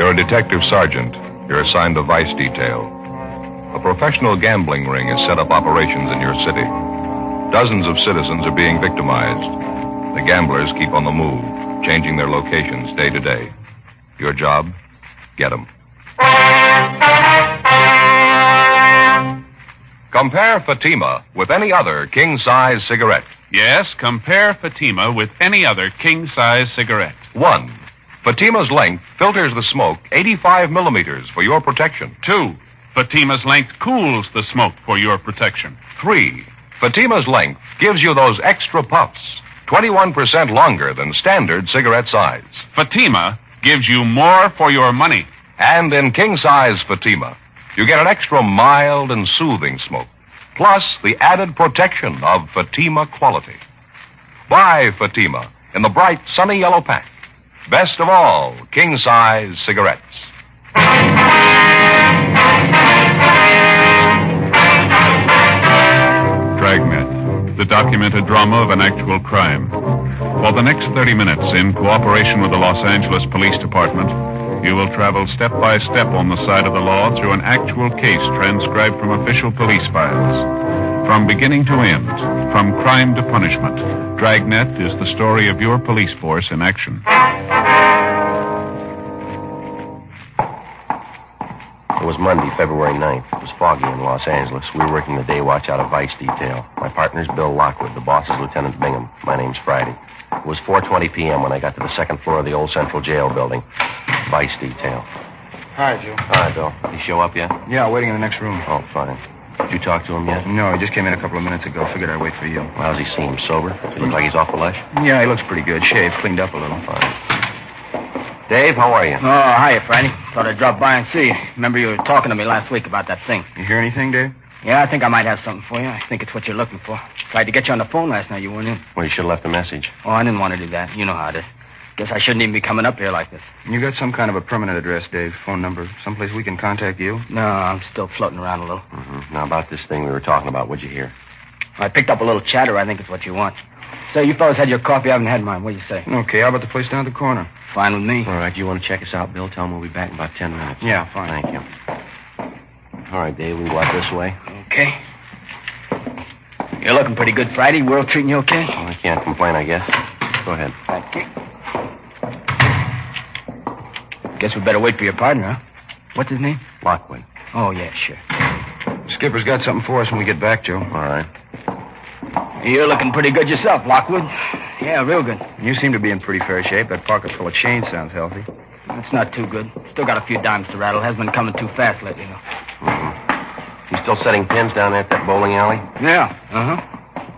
You're a detective sergeant. You're assigned to vice detail. A professional gambling ring has set up operations in your city. Dozens of citizens are being victimized. The gamblers keep on the move, changing their locations day to day. Your job? Get them. Compare Fatima with any other king-size cigarette. Yes, compare Fatima with any other king-size cigarette. 1. Fatima's length filters the smoke 85 millimeters for your protection. 2. Fatima's length cools the smoke for your protection. 3. Fatima's length gives you those extra puffs, 21% longer than standard cigarette size. Fatima gives you more for your money. And in king-size Fatima, you get an extra mild and soothing smoke, plus the added protection of Fatima quality. Buy Fatima in the bright, sunny yellow pack. Best of all, king-size cigarettes. Dragnet, the documented drama of an actual crime. For the next 30 minutes, in cooperation with the Los Angeles Police Department, you will travel step by step on the side of the law through an actual case transcribed from official police files. From beginning to end, from crime to punishment, Dragnet is the story of your police force in action. It was Monday, February 9th. It was foggy in Los Angeles. We were working the day watch out of vice detail. My partner's Bill Lockwood. The boss is Lieutenant Bingham. My name's Friday. It was 4:20 p.m. when I got to the second floor of the old Central Jail building. Vice detail. Hi, Joe. Hi, Bill. Did he show up yet? Yeah, waiting in the next room. Oh, fine. Did you talk to him yet? No, he just came in a couple of minutes ago. Figured I'd wait for you. How's he seem? Sober? Does he look like he's off the lush? Yeah, he looks pretty good. Shaved, cleaned up a little. Fine. Dave, how are you? Oh, hiya, Friday. Thought I'd drop by and see you. Remember you were talking to me last week about that thing. You hear anything, Dave? Yeah, I think I might have something for you. I think it's what you're looking for. Tried to get you on the phone last night. You weren't in. Well, you should have left a message. Oh, I didn't want to do that. You know how it is. Guess I shouldn't even be coming up here like this. You got some kind of a permanent address, Dave? Phone number? Someplace we can contact you? No, I'm still floating around a little. Mm-hmm. Now, about this thing we were talking about, what'd you hear? I picked up a little chatter. I think it's what you want. Say, you fellas had your coffee. I haven't had mine. What do you say? Okay, how about the place down at the corner? Fine with me. All right, you want to check us out, Bill? Tell him we'll be back in about 10 minutes. Yeah, fine. Thank you. All right, Dave, we can go out this way. Okay. You're looking pretty good, Friday. World treating you okay? Well, I can't complain, I guess. Go ahead. Thank you. Guess we better wait for your partner, huh? What's his name? Lockwood. Oh, yeah, sure. Skipper's got something for us when we get back, Joe. All right. You're looking pretty good yourself, Lockwood. Yeah, real good. You seem to be in pretty fair shape. That pocket full of change sounds healthy. That's not too good. Still got a few dimes to rattle. Hasn't been coming too fast lately, though. Mm-hmm. You still setting pins down there at that bowling alley? Yeah, uh-huh.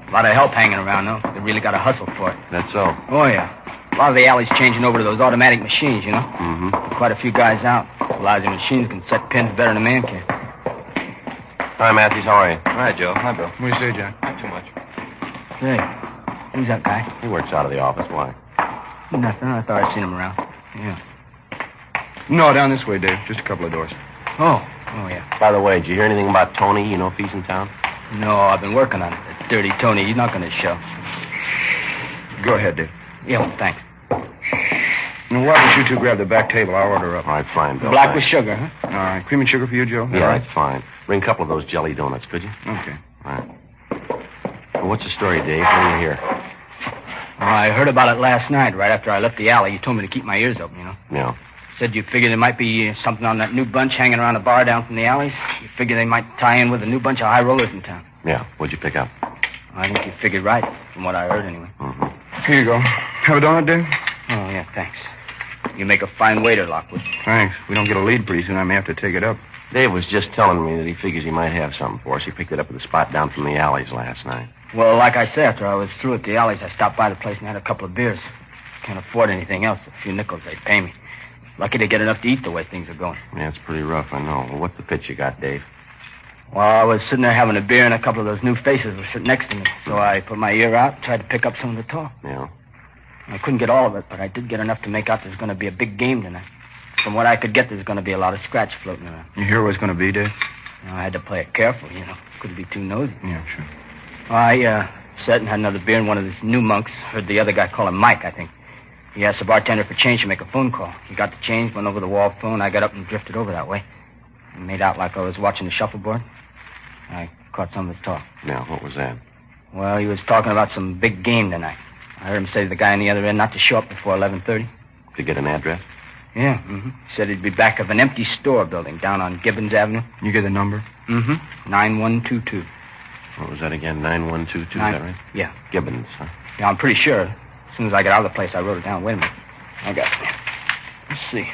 A lot of help hanging around, though. They really got to hustle for it. That's so. Oh, yeah. A lot of the alley's changing over to those automatic machines, you know? Mm-hmm. Quite a few guys out. Lousy machines can set pins better than a man can. Hi, Matthews. How are you? Hi, Joe. Hi, Bill. What do you say, Jack? Not too much. Hey, who's that guy? He works out of the office. Why? Nothing. I thought I'd seen him around. Yeah. No, down this way, Dave. Just a couple of doors. Oh, yeah. By the way, did you hear anything about Tony? You know if he's in town? No, I've been working on it. That dirty Tony, he's not going to show. Go ahead, Dave. Yeah, well, thanks. Now, why don't you two grab the back table? I'll order up. All right, fine, Bill. Black thanks. with sugar, huh? All right. Cream and sugar for you, Joe? Yeah, that's fine. Bring a couple of those jelly donuts, could you? Okay. All right. Well, what's the story, Dave? What do you hear? I heard about it last night, right after I left the alley. You told me to keep my ears open, you know? Yeah. Said you figured there might be something on that new bunch hanging around the bar down from the alleys. You figured they might tie in with a new bunch of high rollers in town. Yeah. What'd you pick up? I think you figured right, from what I heard anyway. Mm-hmm. Here you go. Have a donut, Dave? Oh, yeah, thanks. You make a fine waiter, Lockwood. Thanks. If we don't get a lead pretty soon, I may have to take it up. Dave was just telling me that he figures he might have something for us. He picked it up at the spot down from the alleys last night. Well, like I said, after I was through at the alleys, I stopped by the place and had a couple of beers. Can't afford anything else. A few nickels they'd pay me. Lucky to get enough to eat the way things are going. Yeah, it's pretty rough, I know. Well, what's the pitch you got, Dave? Well, I was sitting there having a beer, and a couple of those new faces were sitting next to me. So I put my ear out and tried to pick up some of the talk. Yeah. I couldn't get all of it, but I did get enough to make out there's going to be a big game tonight. From what I could get, there's going to be a lot of scratch floating around. You hear what it's going to be, Dave? I had to play it careful, you know. Couldn't be too nosy. Yeah, sure. I sat and had another beer in one of these new monks. Heard the other guy call him Mike, I think. He asked the bartender for change to make a phone call. He got the change, went over the wall phone. I got up and drifted over that way. He made out like I was watching the shuffleboard. I caught some of his talk. Now, what was that? Well, he was talking about some big game tonight. I heard him say to the guy on the other end not to show up before 11:30. To get an address? Yeah, He said he'd be back of an empty store building down on Gibbons Avenue. You get the number? 9122. What was that again? 9122, is that right? Yeah. Gibbons, huh? Yeah, I'm pretty sure. As soon as I got out of the place, I wrote it down. Wait a minute. I got it. Let's see.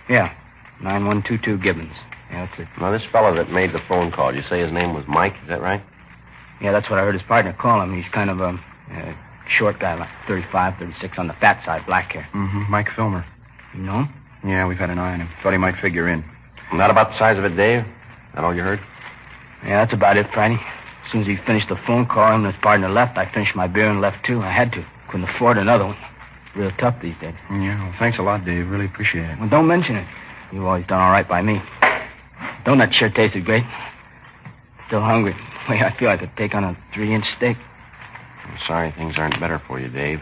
Yeah, 9122 Gibbons. Yeah, that's it. Now, this fellow that made the phone call, you say his name was Mike, is that right? Yeah, that's what I heard his partner call him. He's kind of a short guy, like 35, 36, on the fat side, black hair. Mike Filmer. You know him? Yeah, we've had an eye on him. Thought he might figure in. Not about the size of it, Dave? That all you heard? Yeah, that's about it, Friday. As soon as he finished the phone call, him and his partner left. I finished my beer and left, too. I had to. Couldn't afford another one. Real tough these days. Yeah, well, thanks a lot, Dave. Really appreciate it. Well, don't mention it. You've always done all right by me. Donut sure tasted great. Still hungry. Wait, I feel I could take on a 3-inch steak. I'm sorry things aren't better for you, Dave.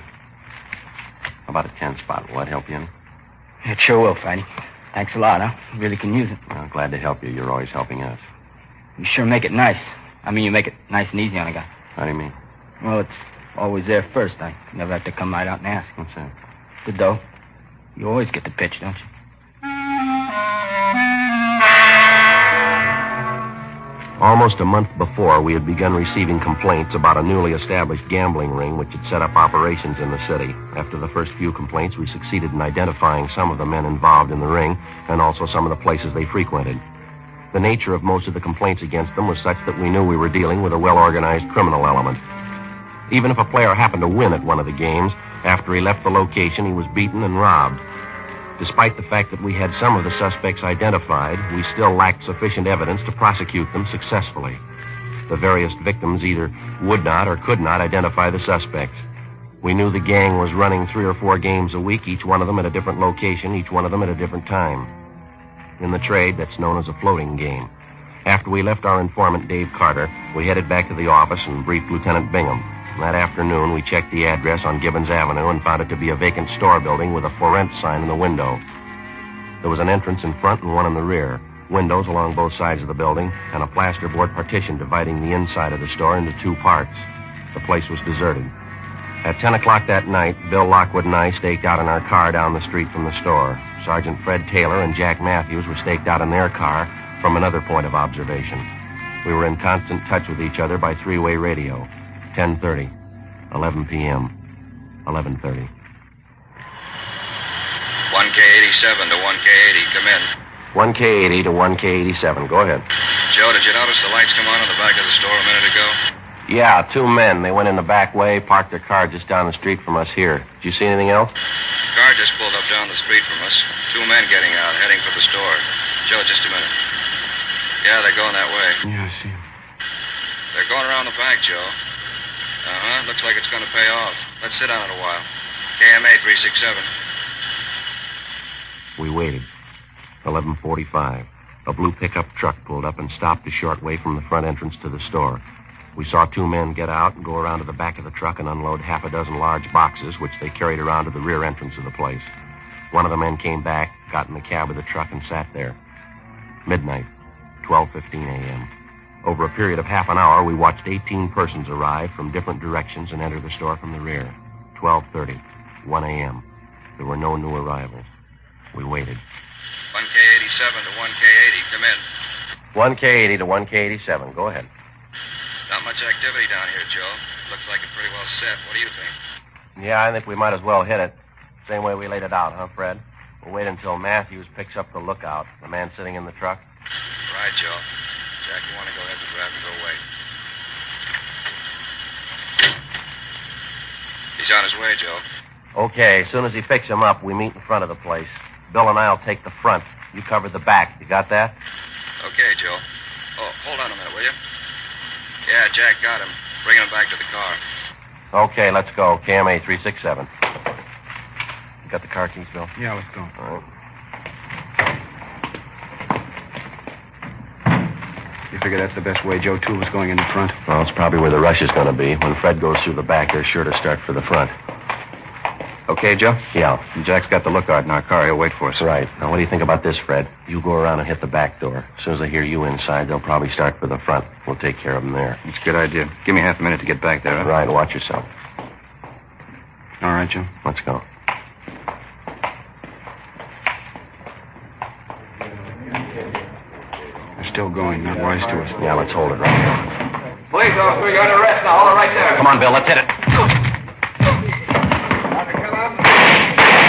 How about a 10 spot? Will that help you any? It sure will, Friday. Thanks a lot, huh? Really can use it. Well, glad to help you. You're always helping us. You sure make it nice. I mean, you make it nice and easy on a guy. How do you mean? Well, it's always there first. I never have to come right out and ask. What's that? The dough. You always get the pitch, don't you? Almost a month before, we had begun receiving complaints about a newly established gambling ring which had set up operations in the city. After the first few complaints, we succeeded in identifying some of the men involved in the ring and also some of the places they frequented. The nature of most of the complaints against them was such that we knew we were dealing with a well-organized criminal element. Even if a player happened to win at one of the games, after he left the location, he was beaten and robbed. Despite the fact that we had some of the suspects identified, we still lacked sufficient evidence to prosecute them successfully. The various victims either would not or could not identify the suspects. We knew the gang was running 3 or 4 games a week, each one of them at a different location, each one of them at a different time. In the trade, that's known as a floating game. After we left our informant, Dave Carter, we headed back to the office and briefed Lieutenant Bingham. That afternoon, we checked the address on Gibbons Avenue and found it to be a vacant store building with a for rent sign in the window. There was an entrance in front and one in the rear, windows along both sides of the building, and a plasterboard partition dividing the inside of the store into 2 parts. The place was deserted. At 10 o'clock that night, Bill Lockwood and I staked out in our car down the street from the store. Sergeant Fred Taylor and Jack Matthews were staked out in their car from another point of observation. We were in constant touch with each other by 3-way radio. 10:30, 11 p.m., 11:30. 1K87 to 1K80, come in. 1K80 to 1K87, go ahead. Joe, did you notice the lights come on in the back of the store a minute ago? Yeah, 2 men. They went in the back way, parked their car just down the street from us here. Did you see anything else? Car just pulled up down the street from us. 2 men getting out, heading for the store. Joe, just a minute. Yeah, they're going that way. Yeah, I see him. They're going around the back, Joe. Looks like it's going to pay off. Let's sit on it a while. KMA 367. We waited. 11:45. A blue pickup truck pulled up and stopped a short way from the front entrance to the store. We saw 2 men get out and go around to the back of the truck and unload half a dozen large boxes, which they carried around to the rear entrance of the place. One of the men came back, got in the cab of the truck, and sat there. Midnight, 12:15 a.m. Over a period of half an hour, we watched 18 persons arrive from different directions and enter the store from the rear. 12:30, 1 a.m. There were no new arrivals. We waited. 1K87 to 1K80, come in. 1K80 to 1K87, go ahead. Not much activity down here, Joe. Looks like it's pretty well set. What do you think? Yeah, I think we might as well hit it. Same way we laid it out, huh, Fred? We'll wait until Matthews picks up the lookout, the man sitting in the truck. Right, Joe. Jack, you want to go ahead and grab and go away? He's on his way, Joe. Okay, as soon as he picks him up, we meet in front of the place. Bill and I'll take the front. You cover the back. You got that? Okay, Joe. Oh, hold on a minute, will you? Yeah, Jack got him. Bring him back to the car. Okay, let's go. KMA 367. You got the car keys, Bill? Yeah, let's go. All right. You figure that's the best way Joe, too, was going in the front? Well, it's probably where the rush is going to be. When Fred goes through the back, they're sure to start for the front. Okay, Joe? Yeah. Jack's got the lookout in our car. He'll wait for us. Right. Now, what do you think about this, Fred? You go around and hit the back door. As soon as they hear you inside, they'll probably start for the front. We'll take care of them there. It's a good idea. Give me half a minute to get back there, huh? Right. Watch yourself. All right, Joe. Let's go. They're still going. Not wise to us. Yeah, let's hold it right there. Police officer, you're under arrest now. Hold it right there. Come on, Bill. Let's hit it.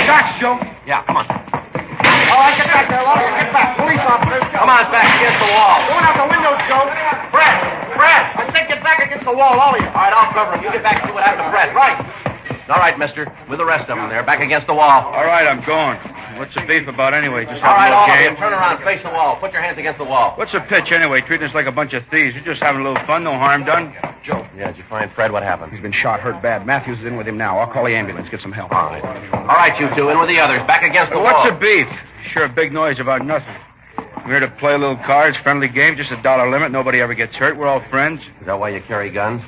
Shots, Joe. Yeah, come on. All right, get back there, Lawler. Get back. Police officers. Come on, back against the wall. Going out the window, Joe. Fred! I said get back against the wall, all of you. All right, I'll cover him. You get back and see what happened to Fred. Right. All right, mister. With the rest of them, they're back against the wall. All right, I'm going. What's the beef about anyway? Just All right, having a all little of you. game? Turn around. Face the wall. Put your hands against the wall. What's the pitch anyway? Treating us like a bunch of thieves. You're just having a little fun. No harm done. Joe. Yeah, did you find Fred? What happened? He's been shot, hurt bad. Matthews is in with him now. I'll call the ambulance. Get some help. All right. All right, you two. In with the others. Back against the wall. What's the beef? Sure, a big noise about nothing. We're here to play a little cards, friendly game, just $1 limit. Nobody ever gets hurt. We're all friends. Is that why you carry guns?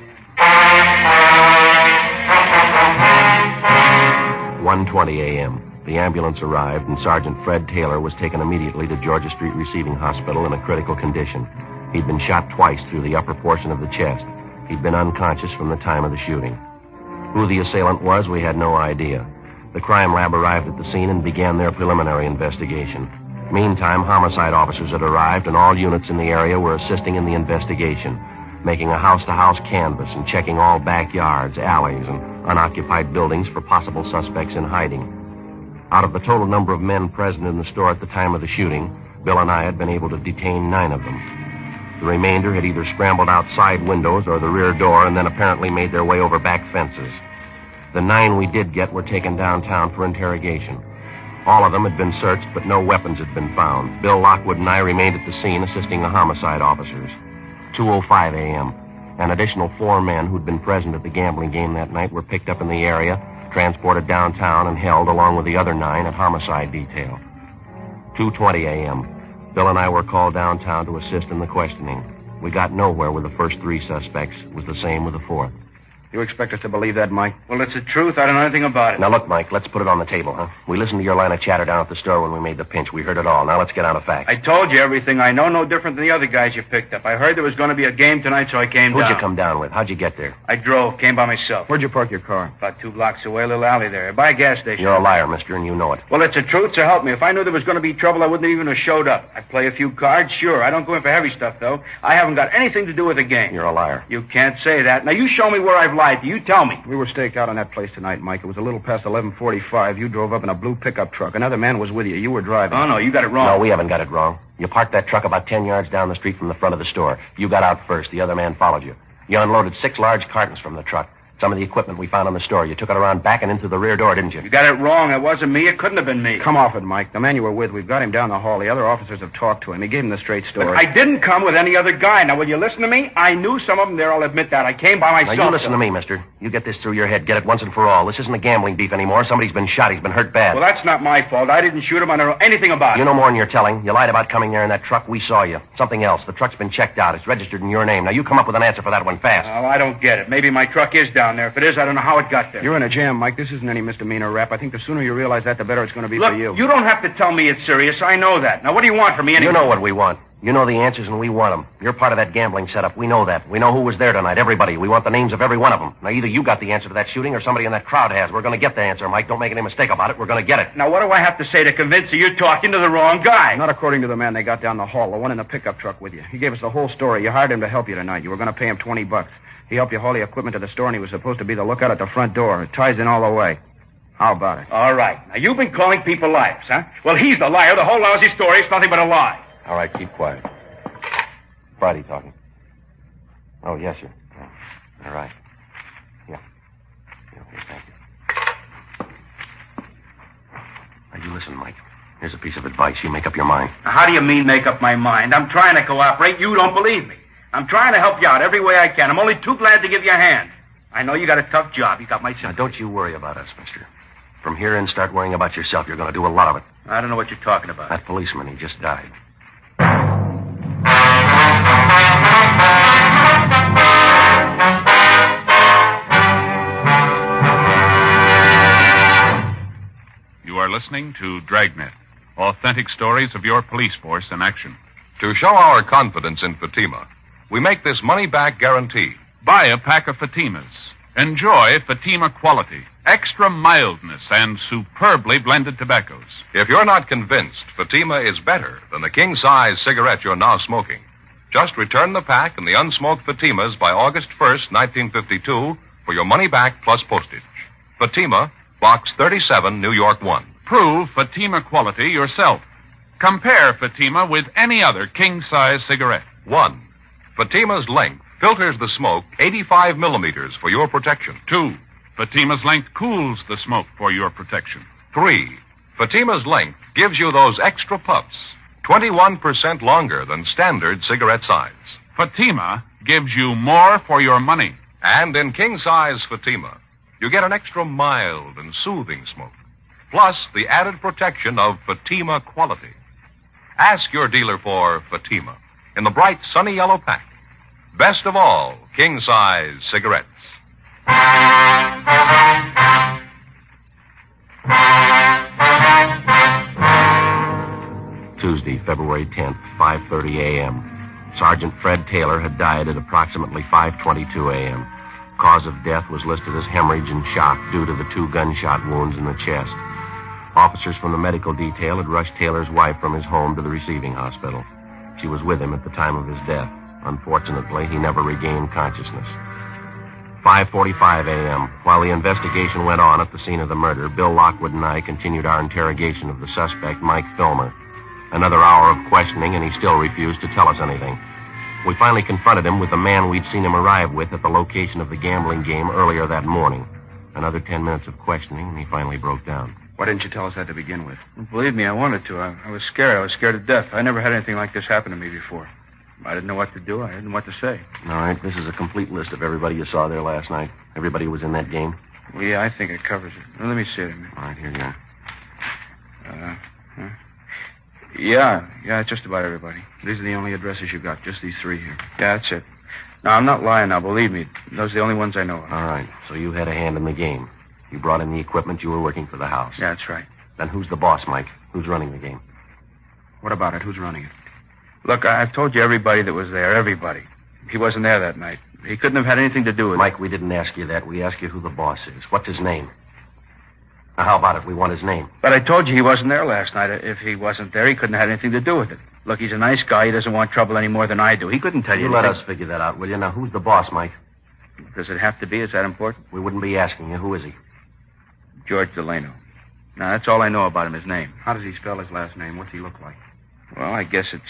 1:20 a.m. The ambulance arrived, and Sergeant Fred Taylor was taken immediately to Georgia Street Receiving Hospital in a critical condition. He'd been shot twice through the upper portion of the chest. He'd been unconscious from the time of the shooting. Who the assailant was, we had no idea. The crime lab arrived at the scene and began their preliminary investigation. Meantime, homicide officers had arrived, and all units in the area were assisting in the investigation, making a house-to-house canvass and checking all backyards, alleys, and unoccupied buildings for possible suspects in hiding. Out of the total number of men present in the store at the time of the shooting, Bill and I had been able to detain 9 of them. The remainder had either scrambled out side windows or the rear door and then apparently made their way over back fences. The 9 we did get were taken downtown for interrogation. All of them had been searched, but no weapons had been found. Bill Lockwood and I remained at the scene assisting the homicide officers. 2:05 a.m. An additional 4 men who'd been present at the gambling game that night were picked up in the area, transported downtown, and held along with the other 9 at homicide detail. 2:20 a.m. Bill and I were called downtown to assist in the questioning. We got nowhere with the first 3 suspects. It was the same with the 4th. You expect us to believe that, Mike? Well, it's the truth. I don't know anything about it. Now, look, Mike, let's put it on the table, huh? We listened to your line of chatter down at the store when we made the pinch. We heard it all. Now, let's get on to facts. I told you everything I know, no different than the other guys you picked up. I heard there was going to be a game tonight, so I came down. Who'd you come down with? How'd you get there? I drove, came by myself. Where'd you park your car? About 2 blocks away, a little alley there. By a gas station. You're a liar, mister, and you know it. Well, it's the truth, so help me. If I knew there was going to be trouble, I wouldn't even have showed up. I'd play a few cards, sure. I don't go in for heavy stuff, though. I haven't got anything to do with the game. You're a liar. You can't say that. Now, you show me where I've lied to you. Tell me. We were staked out on that place tonight, Mike. It was a little past 11:45. You drove up in a blue pickup truck. Another man was with you. You were driving. Oh, no, you got it wrong. No, we haven't got it wrong. You parked that truck about 10 yards down the street from the front of the store. You got out first. The other man followed you. You unloaded 6 large cartons from the truck. Some of the equipment we found on the store. You took it around back and into the rear door, didn't you? You got it wrong. It wasn't me. It couldn't have been me. Come off it, Mike. The man you were with, we've got him down the hall. The other officers have talked to him. He gave him the straight story. But I didn't come with any other guy. Now, will you listen to me? I knew some of them there. I'll admit that. I came by myself. Now, you listen to me, mister. You get this through your head. Get it once and for all. This isn't a gambling beef anymore. Somebody's been shot. He's been hurt bad. Well, that's not my fault. I didn't shoot him. I don't know anything about it. You know more than you're telling. You lied about coming there in that truck. We saw you. Something else. The truck's been checked out. It's registered in your name. Now, you come up with an answer for that one fast. Well, I don't get it. Maybe my truck is down there. If it is, I don't know how it got there. You're in a jam, Mike. This isn't any misdemeanor rap. I think the sooner you realize that, the better it's going to be Look, for you. You don't have to tell me it's serious. I know that. Now, what do you want from me anyway? You know what we want. You know the answers, and we want them. You're part of that gambling setup. We know that. We know who was there tonight. Everybody. We want the names of every one of them. Now, either you got the answer to that shooting or somebody in that crowd has. We're going to get the answer, Mike. Don't make any mistake about it. We're going to get it. Now, what do I have to say to convince you you're talking to the wrong guy? Not according to the man they got down the hall, the one in the pickup truck with you. He gave us the whole story. You hired him to help you tonight. You were going to pay him $20. He helped you haul the equipment to the store, and he was supposed to be the lookout at the front door. It ties in all the way. How about it? All right. Now, you've been calling people liars, huh? Well, he's the liar. The whole lousy story is nothing but a lie. All right, keep quiet. Friday talking. Oh, yes, sir. Yeah. All right. Yeah. Okay, thank you. Now, you listen, Mike. Here's a piece of advice. You make up your mind. Now, how do you mean make up my mind? I'm trying to cooperate. You don't believe me. I'm trying to help you out every way I can. I'm only too glad to give you a hand. I know you got a tough job. You got my Now, sympathy. don't you worry about us, mister. From here in, start worrying about yourself. You're going to do a lot of it. I don't know what you're talking about. That policeman, he just died. You are listening to Dragnet, authentic stories of your police force in action. To show our confidence in Fatima, we make this money-back guarantee. Buy a pack of Fatimas. Enjoy Fatima quality, extra mildness, and superbly blended tobaccos. If you're not convinced Fatima is better than the king-size cigarette you're now smoking, just return the pack and the unsmoked Fatimas by August 1st, 1952, for your money back plus postage. Fatima, Box 37, New York 1. Prove Fatima quality yourself. Compare Fatima with any other king-size cigarette. 1. Fatima's length filters the smoke 85 millimeters for your protection. 2. Fatima's length cools the smoke for your protection. 3. Fatima's length gives you those extra puffs, 21% longer than standard cigarette size. Fatima gives you more for your money. And in king-size Fatima, you get an extra mild and soothing smoke, plus the added protection of Fatima quality. Ask your dealer for Fatima in the bright sunny yellow pack. Best of all, king-size cigarettes. Tuesday, February 10th, 5:30 a.m. Sergeant Fred Taylor had died at approximately 5:22 a.m. Cause of death was listed as hemorrhage and shock due to the 2 gunshot wounds in the chest. Officers from the medical detail had rushed Taylor's wife from his home to the receiving hospital. She was with him at the time of his death. Unfortunately, he never regained consciousness. 5:45 a.m. While the investigation went on at the scene of the murder, Bill Lockwood and I continued our interrogation of the suspect, Mike Filmer. Another hour of questioning, and he still refused to tell us anything. We finally confronted him with the man we'd seen him arrive with at the location of the gambling game earlier that morning. Another 10 minutes of questioning, and he finally broke down. Why didn't you tell us that to begin with? Well, believe me, I wanted to. I was scared. I was scared to death. I never had anything like this happen to me before. I didn't know what to do. I didn't know what to say. All right, this is a complete list of everybody you saw there last night. Everybody who was in that game. Well, yeah, I think it covers it. Well, let me see it a minute. All right, here you are. Yeah, just about everybody. These are the only addresses you got, just these 3 here. Yeah, that's it. No, I'm not lying now, believe me. Those are the only ones I know of. All right, so you had a hand in the game. You brought in the equipment. You were working for the house. Yeah, that's right. Then who's the boss, Mike? Who's running the game? What about it? Who's running it? Look, I've told you everybody that was there, everybody. He wasn't there that night. He couldn't have had anything to do with Mike, we didn't ask you that. We asked you who the boss is. What's his name? Now, how about it? We want his name. But I told you he wasn't there last night. If he wasn't there, he couldn't have had anything to do with it. Look, he's a nice guy. He doesn't want trouble any more than I do. He couldn't tell you You let anything. us figure that out, will you? Now, who's the boss, Mike? Does it have to be? Is that important? We wouldn't be asking you. Who is he? George Delano. Now, that's all I know about him, his name. How does he spell his last name? What's he look like? Well, I guess it's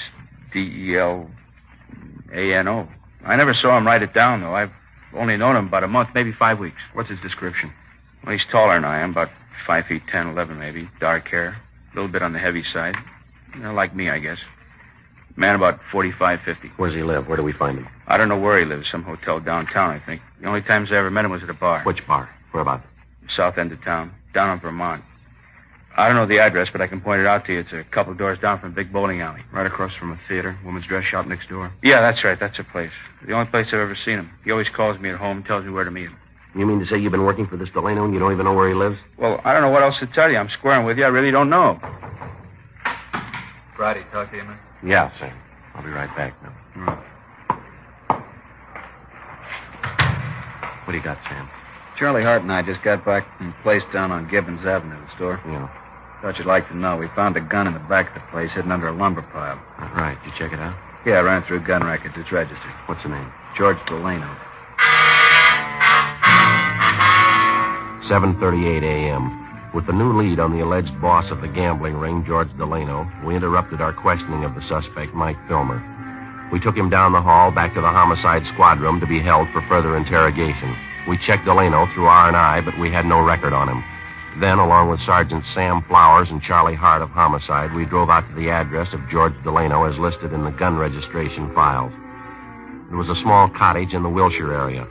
Delano. I never saw him write it down, though. I've only known him about a month, maybe 5 weeks. What's his description? Well, he's taller than I am, about 5 feet 10, 11 maybe. Dark hair, a little bit on the heavy side. Like me, I guess. Man about 45, 50. Where does he live? Where do we find him? I don't know where he lives. Some hotel downtown, I think. The only times I ever met him was at a bar. Which bar? Where about? South end of town, down in Vermont. I don't know the address, but I can point it out to you. It's a couple doors down from a big bowling alley. Right across from a theater, woman's dress shop next door. Yeah, that's right. That's a place. The only place I've ever seen him. He always calls me at home and tells me where to meet him. You mean to say you've been working for this Delano and you don't even know where he lives? Well, I don't know what else to tell you. I'm squaring with you. I really don't know. Friday, talk to you, man. Yeah, Sam. I'll be right back now. What do you got, Sam? Charlie Hart and I just got back from a place down on Gibbons Avenue, the store. Yeah. Thought you'd like to know. We found a gun in the back of the place hidden under a lumber pile. Right. Did you check it out? Yeah, I ran through gun records. It's registered. What's the name? George Delano. 7:38 a.m. With the new lead on the alleged boss of the gambling ring, George Delano, we interrupted our questioning of the suspect, Mike Filmer. We took him down the hall back to the homicide squad room to be held for further interrogation. We checked Delano through R&I, but we had no record on him. Then, along with Sergeants Sam Flowers and Charlie Hart of Homicide, we drove out to the address of George Delano as listed in the gun registration files. It was a small cottage in the Wilshire area.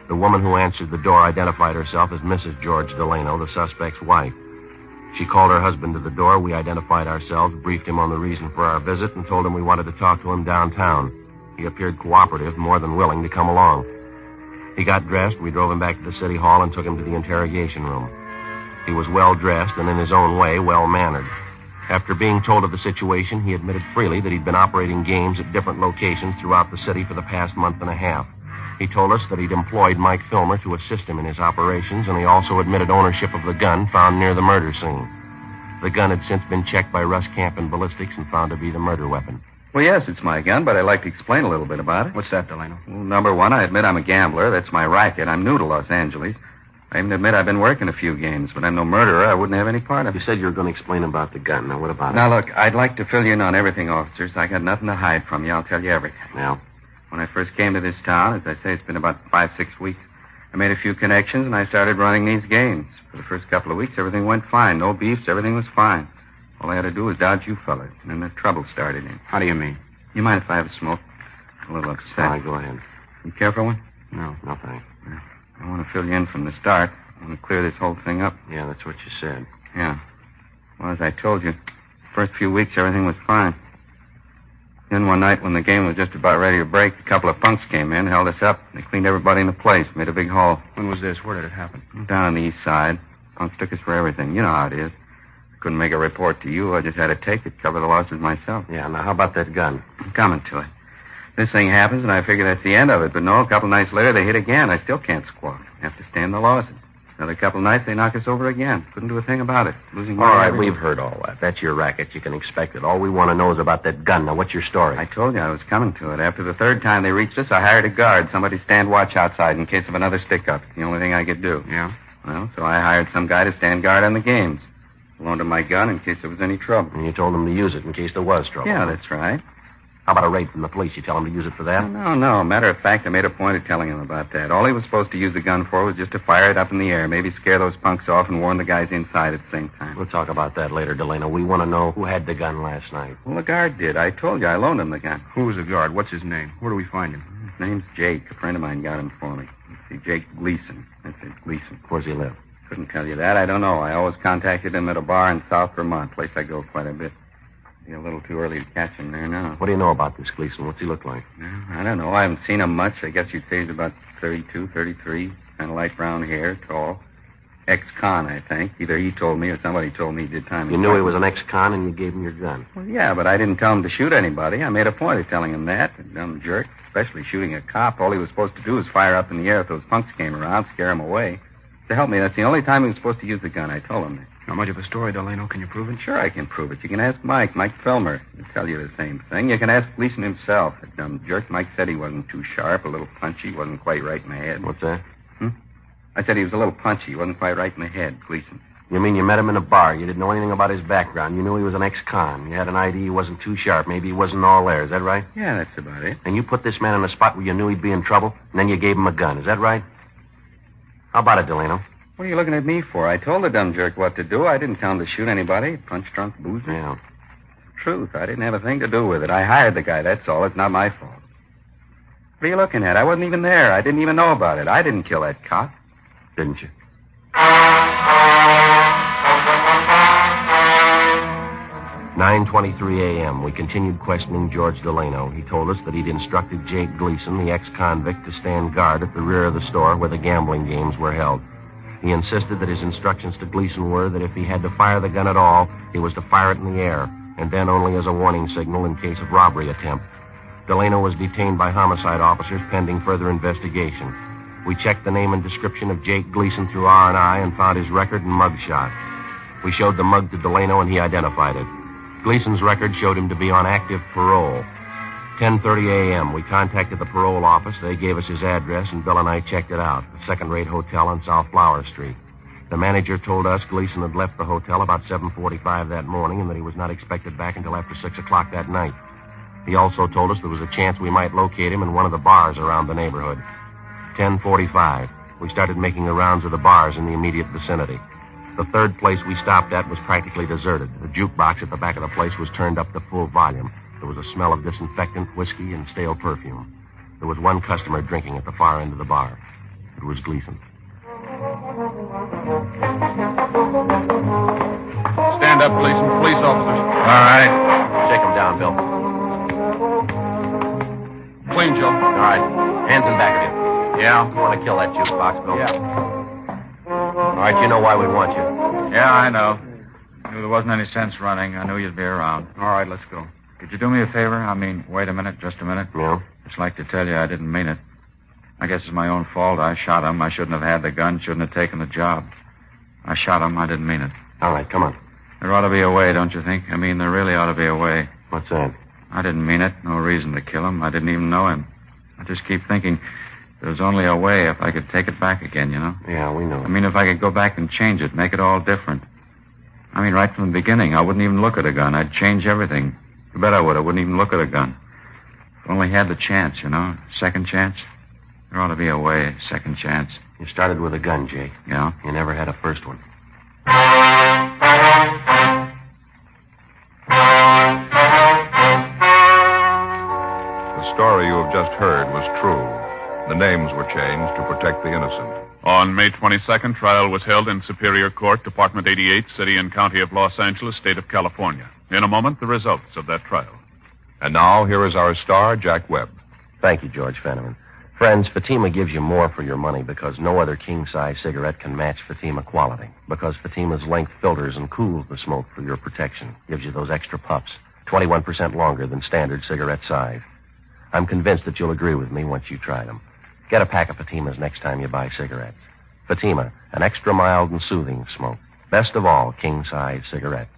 The woman who answered the door identified herself as Mrs. George Delano, the suspect's wife. She called her husband to the door. We identified ourselves, briefed him on the reason for our visit, and told him we wanted to talk to him downtown. He appeared cooperative, more than willing to come along. He got dressed. We drove him back to the city hall and took him to the interrogation room. He was well-dressed and in his own way well-mannered. After being told of the situation, he admitted freely that he'd been operating games at different locations throughout the city for the past month and a half. He told us that he'd employed Mike Filmer to assist him in his operations, and he also admitted ownership of the gun found near the murder scene. The gun had since been checked by Russ Camp in ballistics and found to be the murder weapon. Well, yes, it's my gun, but I'd like to explain a little bit about it. What's that, Delano? Well, number one, I admit I'm a gambler. That's my racket. I'm new to Los Angeles. I even admit I've been working a few games, but I'm no murderer. I wouldn't have any part of it. You said you were going to explain about the gun. Now, what about it? Now, look, I'd like to fill you in on everything, officers. I got nothing to hide from you. I'll tell you everything. Yeah? When I first came to this town, as I say, it's been about 5-6 weeks, I made a few connections, and I started running these games. For the first couple of weeks, everything went fine. No beefs, everything was fine. All I had to do was dodge you fellas, and then the trouble started in. How do you mean? You mind if I have a smoke? I'm a little upset. All right, go ahead. You care for one? No. No, thanks. I want to fill you in from the start. I want to clear this whole thing up. Yeah, that's what you said. Yeah. Well, as I told you, the first few weeks, everything was fine. Then one night when the game was just about ready to break, a couple of punks came in, held us up. They cleaned everybody in the place, made a big haul. When was this? Where did it happen? Down on the east side. Punks took us for everything. You know how it is. I couldn't make a report to you. I just had to take it, cover the losses myself. Yeah, now how about that gun? I'm coming to it. This thing happens, and I figure that's the end of it. But no, a couple nights later, they hit again. I still can't squawk. I have to stand the losses. Another couple nights, they knock us over again. Couldn't do a thing about it. Losing money. All right, everywhere. we've heard all that. That's your racket. You can expect it. All we want to know is about that gun. Now, what's your story? I told you I was coming to it. After the third time they reached us, I hired a guard. Somebody stand watch outside in case of another stick-up. It's the only thing I could do. Yeah? Well, so I hired some guy to stand guard on the games. Loaned him my gun in case there was any trouble. And you told him to use it in case there was trouble. Yeah, that's right. How about a raid from the police? You tell him to use it for that? No. Matter of fact, I made a point of telling him about that. All he was supposed to use the gun for was just to fire it up in the air, maybe scare those punks off and warn the guys inside at the same time. We'll talk about that later, Delano. We want to know who had the gun last night. Well, the guard did. I told you I loaned him the gun. Who was the guard? What's his name? Where do we find him? His name's Jake. A friend of mine got him for me. Let's see, Jake Gleason. That's it, Gleason. Where's he live? Couldn't tell you that. I don't know. I always contacted him at a bar in South Vermont, place I go quite a bit. Be a little too early to catch him there now. What do you know about this Gleason? What's he look like? I don't know. I haven't seen him much. I guess you'd say he's about 32, 33. Kind of light brown hair, tall. Ex-con, I think. Either he told me or somebody told me he did time. You knew he was an ex-con and you gave him your gun. Well, yeah, but I didn't tell him to shoot anybody. I made a point of telling him that. A dumb jerk, especially shooting a cop. All he was supposed to do was fire up in the air if those punks came around, scare him away. To help me, that's the only time he was supposed to use the gun. I told him that. Not much of a story, Delano. Can you prove it? Sure, I can prove it. You can ask Mike Filmer. He'll tell you the same thing. You can ask Gleason himself. That dumb jerk. Mike said he wasn't too sharp, a little punchy, wasn't quite right in the head. What's that? I said he was a little punchy, wasn't quite right in the head, Gleason. You mean you met him in a bar? You didn't know anything about his background. You knew he was an ex-con. You had an idea he wasn't too sharp. Maybe he wasn't all there. Is that right? Yeah, that's about it. And you put this man in a spot where you knew he'd be in trouble, and then you gave him a gun. Is that right? How about it, Delano? What are you looking at me for? I told the dumb jerk what to do. I didn't tell him to shoot anybody. Punch drunk boozer. Yeah. Truth. I didn't have a thing to do with it. I hired the guy, that's all. It's not my fault. What are you looking at? I wasn't even there. I didn't even know about it. I didn't kill that cop. Didn't you? 9:23 a.m. We continued questioning George Delano. He told us that he'd instructed Jake Gleason, the ex-convict, to stand guard at the rear of the store where the gambling games were held. He insisted that his instructions to Gleason were that if he had to fire the gun at all, he was to fire it in the air, and then only as a warning signal in case of robbery attempt. Delano was detained by homicide officers pending further investigation. We checked the name and description of Jake Gleason through R&I and found his record and mug shot. We showed the mug to Delano, and he identified it. Gleason's record showed him to be on active parole. 10:30 a.m., we contacted the parole office. They gave us his address, and Bill and I checked it out, a second-rate hotel on South Flower Street. The manager told us Gleason had left the hotel about 7:45 that morning and that he was not expected back until after 6 o'clock that night. He also told us there was a chance we might locate him in one of the bars around the neighborhood. 10:45, we started making the rounds of the bars in the immediate vicinity. The third place we stopped at was practically deserted. The jukebox at the back of the place was turned up to full volume. There was a smell of disinfectant, whiskey, and stale perfume. There was one customer drinking at the far end of the bar. It was Gleason. Stand up, Gleason. Police officers. All right. Shake him down, Bill. Clean, Joe. All right. Hands in back of you. Yeah? You want to kill that jukebox, Bill? Yeah. All right, you know why we want you. Yeah, I know. I knew there wasn't any sense running. I knew you'd be around. All right, let's go. Could you do me a favor? I mean, wait a minute, just a minute. No? Just like to tell you I didn't mean it. I guess it's my own fault. I shot him. I shouldn't have had the gun, shouldn't have taken the job. I shot him. I didn't mean it. All right, come on. There ought to be a way, don't you think? I mean, there really ought to be a way. What's that? I didn't mean it. No reason to kill him. I didn't even know him. I just keep thinking there's only a way if I could take it back again, you know? Yeah, we know. I mean, if I could go back and change it, make it all different. I mean, right from the beginning, I wouldn't even look at a gun. I'd change everything. You bet I would. I wouldn't even look at a gun. If only had the chance, you know? Second chance. There ought to be a way. Second chance. You started with a gun, Jake. Yeah? You never had a first one. The story you have just heard was true. The names were changed to protect the innocent. On May 22nd, trial was held in Superior Court, Department 88, City and County of Los Angeles, State of California. In a moment, the results of that trial. And now, here is our star, Jack Webb. Thank you, George Fenneman. Friends, Fatima gives you more for your money because no other king-size cigarette can match Fatima quality. Because Fatima's length filters and cools the smoke for your protection. Gives you those extra puffs, 21% longer than standard cigarette size. I'm convinced that you'll agree with me once you try them. Get a pack of Fatimas next time you buy cigarettes. Fatima, an extra mild and soothing smoke. Best of all, king-size cigarette.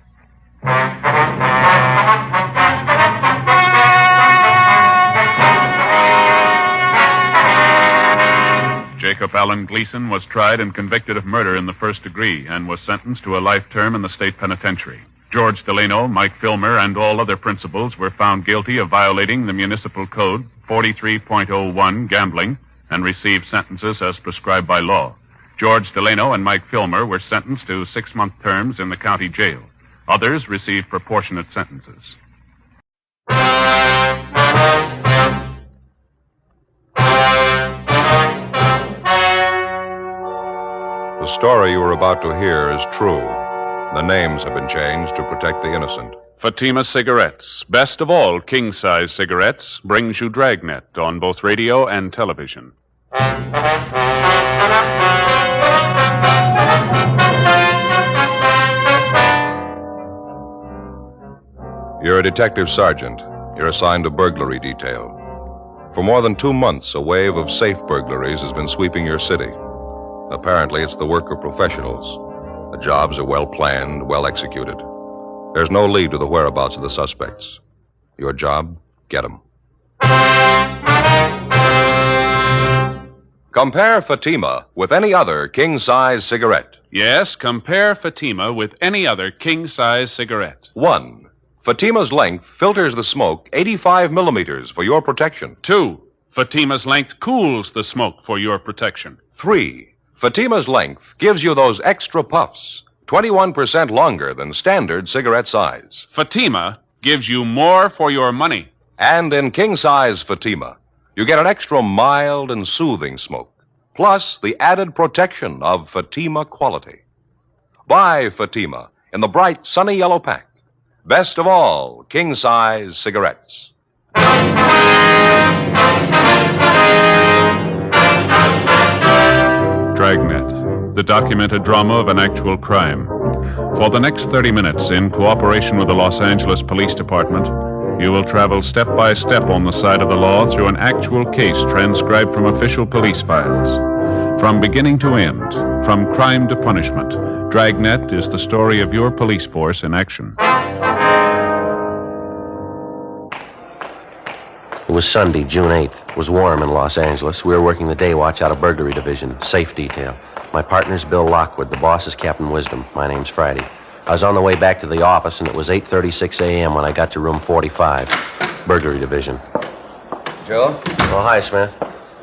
Jacob Allen Gleason was tried and convicted of murder in the first degree and was sentenced to a life term in the state penitentiary. George Delano, Mike Filmer, and all other principals were found guilty of violating the municipal code 43.01 gambling and received sentences as prescribed by law. George Delano and Mike Filmer were sentenced to 6-month terms in the county jail. Others received proportionate sentences. The story you are about to hear is true. The names have been changed to protect the innocent. Fatima Cigarettes, best of all king-size cigarettes, brings you Dragnet on both radio and television. You're a detective sergeant. You're assigned to burglary detail. For more than 2 months, a wave of safe burglaries has been sweeping your city. Apparently, it's the work of professionals. The jobs are well planned, well executed. There's no lead to the whereabouts of the suspects. Your job, get them. Compare Fatima with any other king-size cigarette. Yes, compare Fatima with any other king-size cigarette. 1. Fatima's length filters the smoke 85 millimeters for your protection. 2. Fatima's length cools the smoke for your protection. 3. Fatima's length gives you those extra puffs, 21% longer than standard cigarette size. Fatima gives you more for your money. And in king-size Fatima, you get an extra mild and soothing smoke, plus the added protection of Fatima quality. Buy Fatima in the bright, sunny yellow pack. Best of all, king-size cigarettes. Dragnet, the documented drama of an actual crime. For the next 30 minutes, in cooperation with the Los Angeles Police Department, you will travel step by step on the side of the law through an actual case transcribed from official police files. From beginning to end, from crime to punishment, Dragnet is the story of your police force in action. It was Sunday, June 8th. It was warm in Los Angeles. We were working the day watch out of Burglary Division, safe detail. My partner's Bill Lockwood. The boss is Captain Wisdom. My name's Friday. I was on the way back to the office, and it was 8:36 a.m. when I got to room 45, Burglary Division. Joe? Oh, hi, Smith.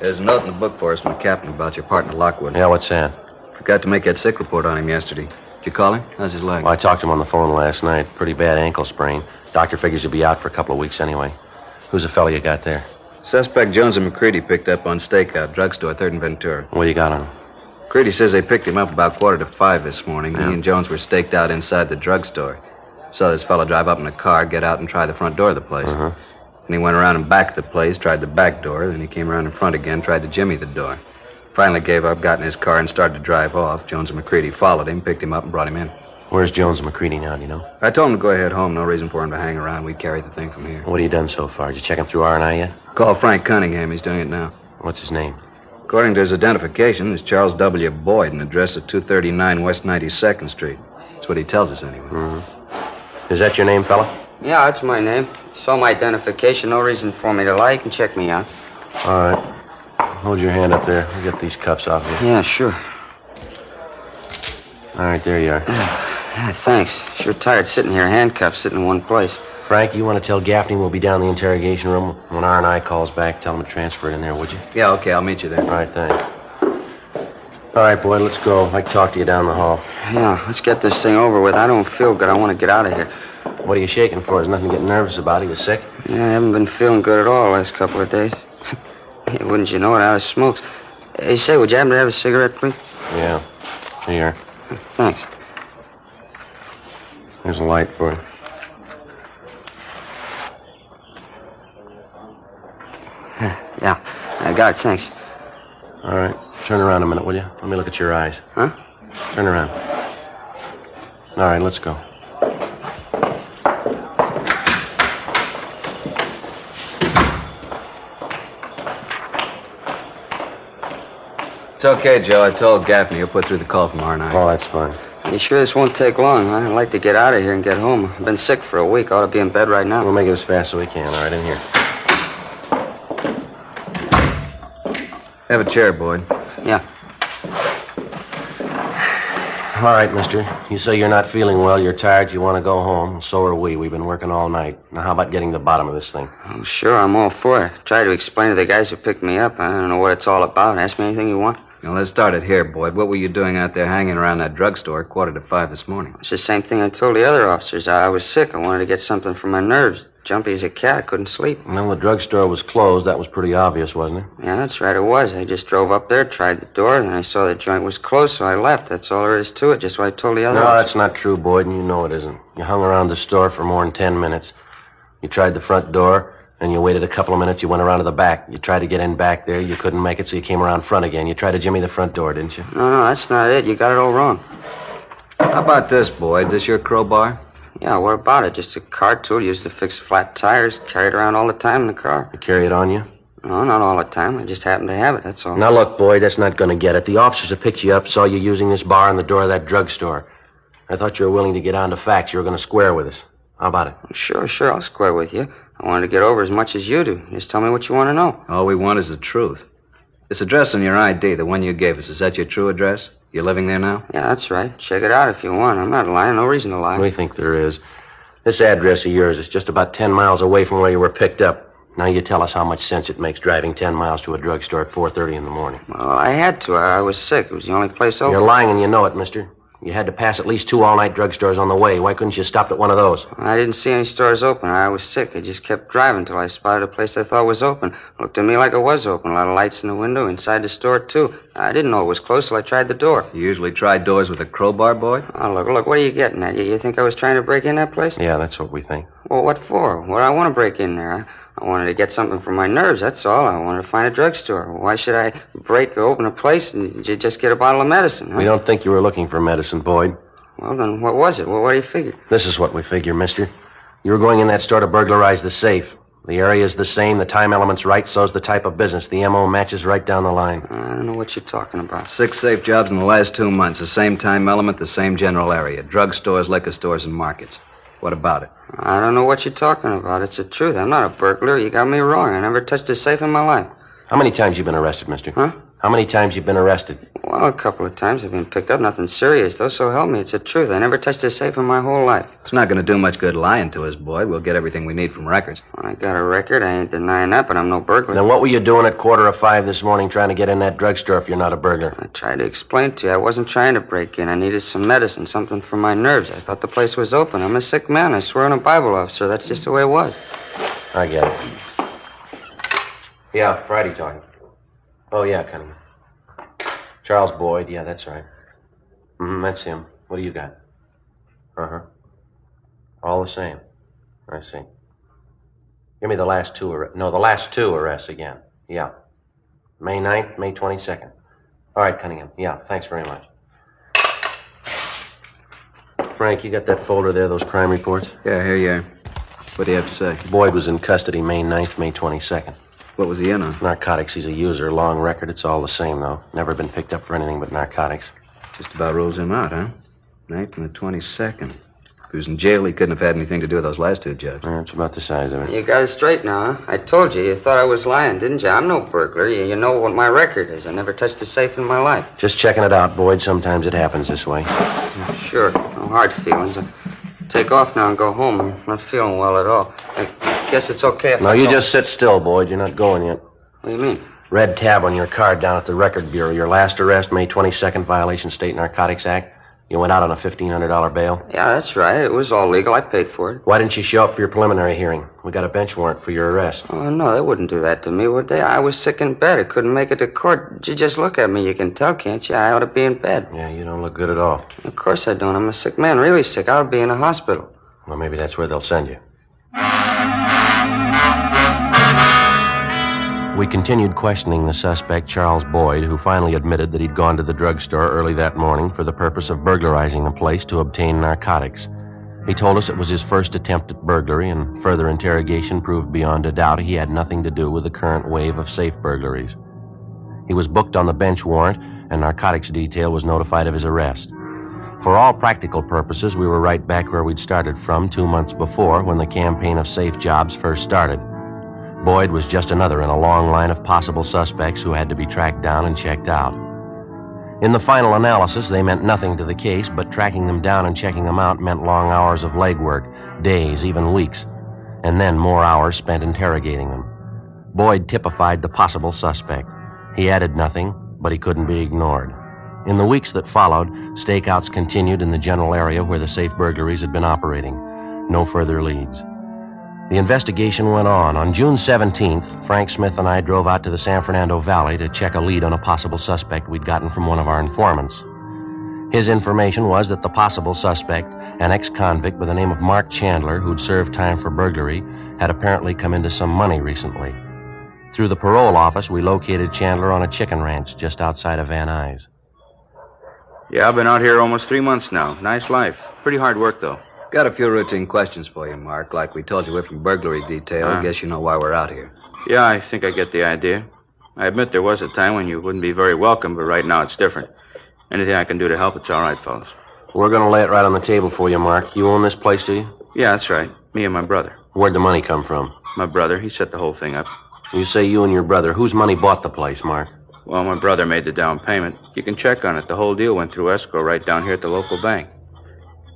There's a note in the book for us from the captain about your partner, Lockwood. Yeah, what's that? Forgot to make that sick report on him yesterday. Did you call him? How's his leg? Well, I talked to him on the phone last night. Pretty bad ankle sprain. Doctor figures he'll be out for a couple of weeks anyway. Who's the fellow you got there? Suspect Jones and McCready picked up on stakeout, drugstore, 3rd and Ventura. What do you got on him? McCready says they picked him up about 4:45 this morning. Yeah. He and Jones were staked out inside the drugstore. Saw this fellow drive up in a car, get out, and try the front door of the place. Uh-huh. And he went around and back of the place, tried the back door, then he came around in front again, tried to jimmy the door. Finally gave up, got in his car, and started to drive off. Jones and McCready followed him, picked him up, and brought him in. Where's Jones and McCready now, do you know? I told him to go ahead home. No reason for him to hang around. We carry the thing from here. What have you done so far? Did you check him through R&I yet? Call Frank Cunningham. He's doing it now. What's his name? According to his identification, it's Charles W. Boyd, an address at 239 West 92nd Street. That's what he tells us, anyway. Mm-hmm. Is that your name, fella? Yeah, that's my name. Saw my identification. No reason for me to lie. You can check me out. All right. Hold your hand up there. We'll get these cuffs off of you. Yeah, sure. All right, there you are. Yeah, thanks. Sure tired sitting here, handcuffed, sitting in one place. Frank, you want to tell Gaffney we'll be down in the interrogation room? When R&I calls back, tell him to transfer it in there, would you? Yeah, okay, I'll meet you there. All right, thanks. All right, Boyd, let's go. I'd like to talk to you down the hall. Yeah, let's get this thing over with. I don't feel good. I want to get out of here. What are you shaking for? There's nothing to get nervous about. Are you sick? Yeah, I haven't been feeling good at all the last couple of days. Hey, wouldn't you know it, out of smokes. Hey, say, would you happen to have a cigarette, please? Yeah. Here. Thanks. There's a light for you. Yeah, I got it, thanks. All right. Turn around a minute, will you? Let me look at your eyes. Huh? Turn around. All right, let's go. It's okay, Joe. I told Gaffney he'll put through the call from R&I. Oh, that's fine. You sure this won't take long? I'd like to get out of here and get home. I've been sick for a week. Ought to be in bed right now. We'll make it as fast as we can. All right, in here. Have a chair, Boyd. Yeah. All right, mister. You say you're not feeling well, you're tired, you want to go home. So are we. We've been working all night. Now, how about getting to the bottom of this thing? Oh, sure, I'm all for it. Try to explain to the guys who picked me up. I don't know what it's all about. Ask me anything you want. Now, let's start it here, Boyd. What were you doing out there hanging around that drugstore at 4:45 this morning? It's the same thing I told the other officers. I was sick. I wanted to get something for my nerves. Jumpy as a cat. I couldn't sleep. Well, the drugstore was closed. That was pretty obvious, wasn't it? Yeah, that's right, it was. I just drove up there, tried the door, and I saw the joint was closed, so I left. That's all there is to it, just what I told the other No, officers. that's not true, Boyd, and you know it isn't. You hung around the store for more than 10 minutes. You tried the front door, and you waited a couple of minutes. You went around to the back. You tried to get in back there. You couldn't make it, so you came around front again. You tried to jimmy the front door, didn't you? No, that's not it. You got it all wrong. How about this, Boyd? This your crowbar? Yeah, what about it? Just a car tool used to fix flat tires. Carry it around all the time in the car. You carry it on you? No, not all the time. I just happen to have it, that's all. Now, look, Boyd, that's not going to get it. The officers that picked you up saw you using this bar on the door of that drugstore. I thought you were willing to get on to facts. You were going to square with us. How about it? Sure, I'll square with you. I wanted to get over as much as you do. Just tell me what you want to know. All we want is the truth. This address on your ID, the one you gave us, is that your true address? You're living there now? Yeah, that's right. Check it out if you want. I'm not lying. No reason to lie. We think there is. This address of yours is just about 10 miles away from where you were picked up. Now you tell us how much sense it makes driving 10 miles to a drugstore at 4:30 in the morning. Well, I had to. I was sick. It was the only place open. You're lying and you know it, mister. You had to pass at least 2 all-night drugstores on the way. Why couldn't you stop at one of those? I didn't see any stores open. I was sick. I just kept driving till I spotted a place I thought was open. Looked to me like it was open. A lot of lights in the window, inside the store, too. I didn't know it was closed till I tried the door. You usually try doors with a crowbar, Boyd? Oh, look, what are you getting at? You think I was trying to break in that place? Yeah, that's what we think. Well, what for? What do I want to break in there? I wanted to get something for my nerves, that's all. I wanted to find a drugstore. Why should I break or open a place and just get a bottle of medicine? Huh? We don't think you were looking for medicine, Boyd. Well, then what was it? Well, what do you figure? This is what we figure, mister. You were going in that store to burglarize the safe. The area's the same, the time element's right, so's the type of business. The M.O. matches right down the line. I don't know what you're talking about. 6 safe jobs in the last 2 months. The same time element, the same general area. Drugstores, liquor stores, and markets. What about it? I don't know what you're talking about. It's the truth. I'm not a burglar. You got me wrong. I never touched a safe in my life. How many times you been arrested, mister? Huh? How many times you been arrested? Well, a couple of times I've been picked up. Nothing serious, though, so help me. It's the truth. I never touched a safe in my whole life. It's not going to do much good lying to us, Boyd. We'll get everything we need from records. I got a record. I ain't denying that, but I'm no burglar. Then what were you doing at 4:45 this morning trying to get in that drugstore if you're not a burglar? I tried to explain to you. I wasn't trying to break in. I needed some medicine, something for my nerves. I thought the place was open. I'm a sick man. I swear on a Bible officer. That's just the way it was. I get it. Yeah, Friday talking. Oh, yeah, Cunningham. Charles Boyd, yeah, that's right. That's him. What do you got? Uh-huh. All the same. I see. Give me the last 2 arrests. No, the last 2 arrests again. Yeah. May 9th, May 22nd. All right, Cunningham. Yeah, thanks very much. Frank, you got that folder there, those crime reports? Yeah, here you are. What do you have to say? Boyd was in custody May 9th, May 22nd. What was he in on? Narcotics. He's a user. Long record. It's all the same, though. Never been picked up for anything but narcotics. Just about rules him out, huh? 9th and the 22nd. If he was in jail, he couldn't have had anything to do with those last two, Judge. Yeah, it's about the size of it. You got it straight now, huh? I told you. You thought I was lying, didn't you? I'm no burglar. You know what my record is. I never touched a safe in my life. Just checking it out, Boyd. Sometimes it happens this way. Sure. No hard feelings. I'll take off now and go home. I'm not feeling well at all. I guess it's okay if No, you just sit still, Boyd. You're not going yet. What do you mean? Red tab on your card down at the Record Bureau. Your last arrest, May 22nd, violation State Narcotics Act. You went out on a $1,500 bail. Yeah, that's right. It was all legal. I paid for it. Why didn't you show up for your preliminary hearing? We got a bench warrant for your arrest. Oh, no, they wouldn't do that to me, would they? I was sick in bed. I couldn't make it to court. You just look at me. You can tell, can't you? I ought to be in bed. Yeah, you don't look good at all. Of course I don't. I'm a sick man, really sick. I ought to be in a hospital. Well, maybe that's where they'll send you. We continued questioning the suspect, Charles Boyd, who finally admitted that he'd gone to the drugstore early that morning for the purpose of burglarizing the place to obtain narcotics. He told us it was his first attempt at burglary, and further interrogation proved beyond a doubt he had nothing to do with the current wave of safe burglaries. He was booked on the bench warrant, and narcotics detail was notified of his arrest. For all practical purposes, we were right back where we'd started from 2 months before, when the campaign of safe jobs first started. Boyd was just another in a long line of possible suspects who had to be tracked down and checked out. In the final analysis, they meant nothing to the case, but tracking them down and checking them out meant long hours of legwork, days, even weeks, and then more hours spent interrogating them. Boyd typified the possible suspect. He added nothing, but he couldn't be ignored. In the weeks that followed, stakeouts continued in the general area where the safe burglaries had been operating. No further leads. The investigation went on. On June 17th, Frank Smith and I drove out to the San Fernando Valley to check a lead on a possible suspect we'd gotten from one of our informants. His information was that the possible suspect, an ex-convict by the name of Mark Chandler, who'd served time for burglary, had apparently come into some money recently. Through the parole office, we located Chandler on a chicken ranch just outside of Van Nuys. Yeah, I've been out here almost 3 months now. Nice life. Pretty hard work, though. Got a few routine questions for you, Mark. Like we told you, we're from burglary detail. Guess you know why we're out here. Yeah, I think I get the idea. I admit there was a time when you wouldn't be very welcome, but right now it's different. Anything I can do to help, it's all right, fellas. We're going to lay it right on the table for you, Mark. You own this place, do you? Yeah, that's right. Me and my brother. Where'd the money come from? My brother, he set the whole thing up. You say you and your brother. Whose money bought the place, Mark? Well, my brother made the down payment. You can check on it. The whole deal went through escrow right down here at the local bank.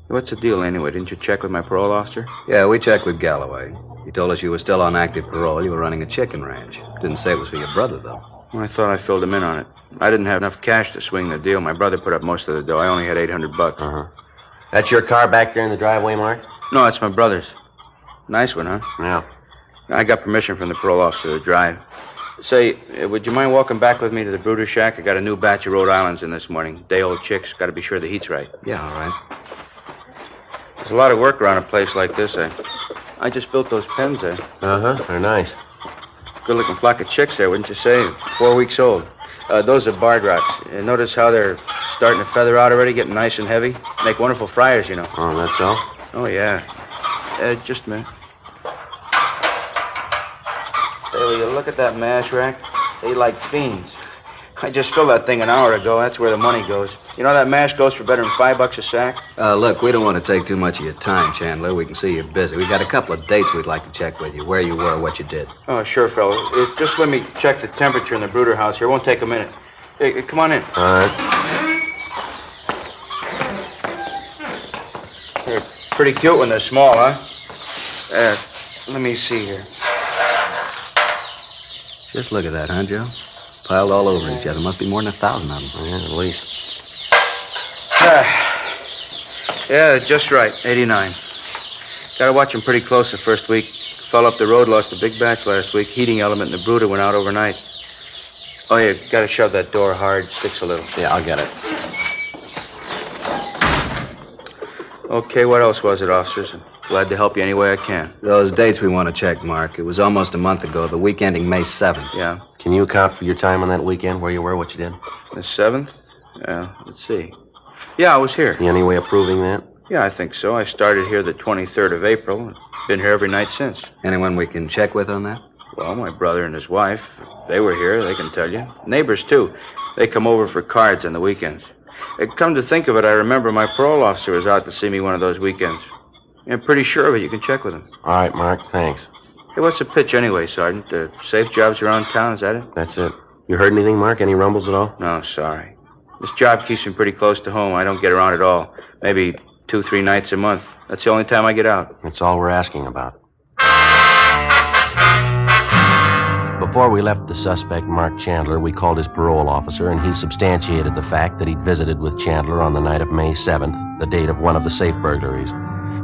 What's the deal anyway? Didn't you check with my parole officer? Yeah, we checked with Galloway. He told us you were still on active parole. You were running a chicken ranch. Didn't say it was for your brother, though. Well, I thought I filled him in on it. I didn't have enough cash to swing the deal. My brother put up most of the dough. I only had $800. Uh-huh. That's your car back there in the driveway, Mark? No, it's my brother's. Nice one, huh? Yeah. I got permission from the parole officer to drive. Say, would you mind walking back with me to the Brooder Shack? I got a new batch of Rhode Islands in this morning. Day-old chicks. Got to be sure the heat's right. Yeah, all right. There's a lot of work around a place like this. I just built those pens there. Uh-huh. They're nice. Good-looking flock of chicks there, wouldn't you say? 4 weeks old. Those are barred rocks. Notice how they're starting to feather out already, getting nice and heavy? Make wonderful fryers, you know. Oh, that's so? Oh, yeah. Just a minute. Hey, will you look at that mash rack? They like fiends. I just filled that thing an hour ago. That's where the money goes. You know that mash goes for better than $5 a sack? Look, we don't want to take too much of your time, Chandler. We can see you're busy. We got a couple of dates we'd like to check with you. Where you were, what you did. Oh, sure, fella. Just let me check the temperature in the Brooder house here. It won't take a minute. Hey, come on in. All right. They're pretty cute when they're small, huh? Let me see here. Just look at that, huh, Joe? Piled all over each other. Must be more than 1,000 of them. Yeah, at least. Yeah, just right. 89. Gotta watch them pretty close the first week. Fell up the road, lost a big batch last week. Heating element in the brooder went out overnight. Oh, yeah, gotta shove that door hard. Sticks a little. Yeah, I'll get it. Okay, what else was it, officers? I'm glad to help you any way I can. Those dates we want to check, Mark. It was almost a month ago, the week ending May 7th. Yeah. Can you account for your time on that weekend, where you were, what you did? The 7th? Let's see. Yeah, I was here. Any way of proving that? Yeah, I think so. I started here the 23rd of April and been here every night since. Anyone we can check with on that? Well, my brother and his wife, they were here, they can tell you. Neighbors, too. They come over for cards on the weekends. Come to think of it, I remember my parole officer was out to see me one of those weekends. I'm pretty sure of it. You can check with him. All right, Mark, thanks. Hey, what's the pitch anyway, Sergeant? Safe jobs around town, is that it? That's it. You heard anything, Mark? Any rumbles at all? No, sorry. This job keeps me pretty close to home. I don't get around at all. Maybe 2-3 nights a month. That's the only time I get out. That's all we're asking about. Before we left the suspect, Mark Chandler, we called his parole officer, and he substantiated the fact that he'd visited with Chandler on the night of May 7th, the date of one of the safe burglaries.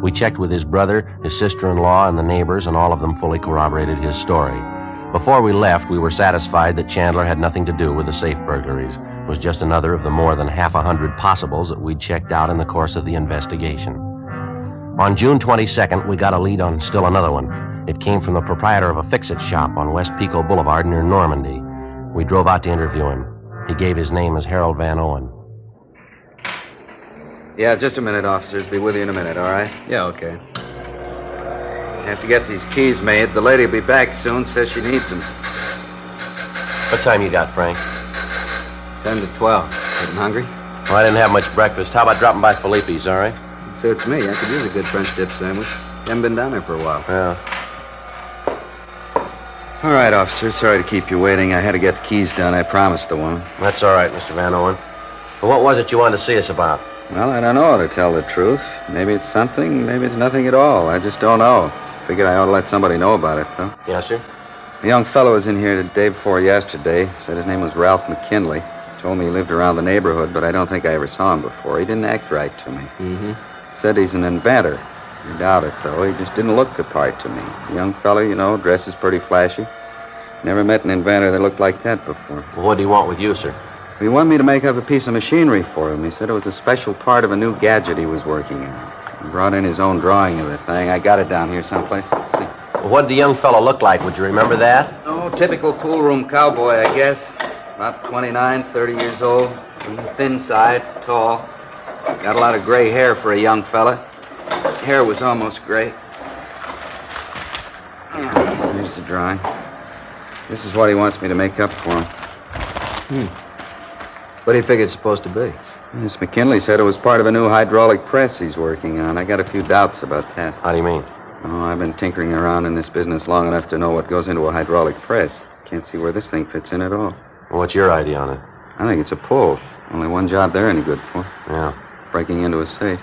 We checked with his brother, his sister-in-law, and the neighbors, and all of them fully corroborated his story. Before we left, we were satisfied that Chandler had nothing to do with the safe burglaries. It was just another of the more than 100 possibles that we'd checked out in the course of the investigation. On June 22nd, we got a lead on still another one. It came from the proprietor of a fix-it shop on West Pico Boulevard near Normandy. We drove out to interview him. He gave his name as Harold Van Owen. Yeah, just a minute, officers. Be with you in a minute, all right? Yeah, okay. Have to get these keys made. The lady will be back soon. Says she needs them. What time you got, Frank? 10 to 12. Getting hungry? Well, I didn't have much breakfast. How about dropping by Felipe's, all right? Suits me. I could use a good French dip sandwich. Haven't been down there for a while. Yeah. All right, officer. Sorry to keep you waiting. I had to get the keys done. I promised the woman. That's all right, Mr. Van Owen. Well, what was it you wanted to see us about? Well, I don't know, to tell the truth. Maybe it's something, maybe it's nothing at all. I just don't know. Figured I ought to let somebody know about it, though. Yes, sir? A young fellow was in here the day before yesterday. Said his name was Ralph McKinley. Told me he lived around the neighborhood, but I don't think I ever saw him before. He didn't act right to me. Mm-hmm. Said he's an inventor. I doubt it, though. He just didn't look the part to me. A young fellow, you know, dresses pretty flashy. Never met an inventor that looked like that before. Well, what do you want with you, sir? He wanted me to make up a piece of machinery for him. He said it was a special part of a new gadget he was working on. He brought in his own drawing of the thing. I got it down here someplace. Let's see. Well, what did the young fellow look like? Would you remember that? Oh, typical pool room cowboy, I guess. About 29, 30 years old. On the thin side, tall. Got a lot of gray hair for a young fella. Hair was almost gray. Here's the drawing. This is what he wants me to make up for him. What do you figure it's supposed to be? Miss McKinley said it was part of a new hydraulic press he's working on. I got a few doubts about that. How do you mean? Oh, I've been tinkering around in this business long enough to know what goes into a hydraulic press. Can't see where this thing fits in at all. Well, what's your idea on it? I think it's a pull. Only one job they're any good for. Yeah. Breaking into a safe.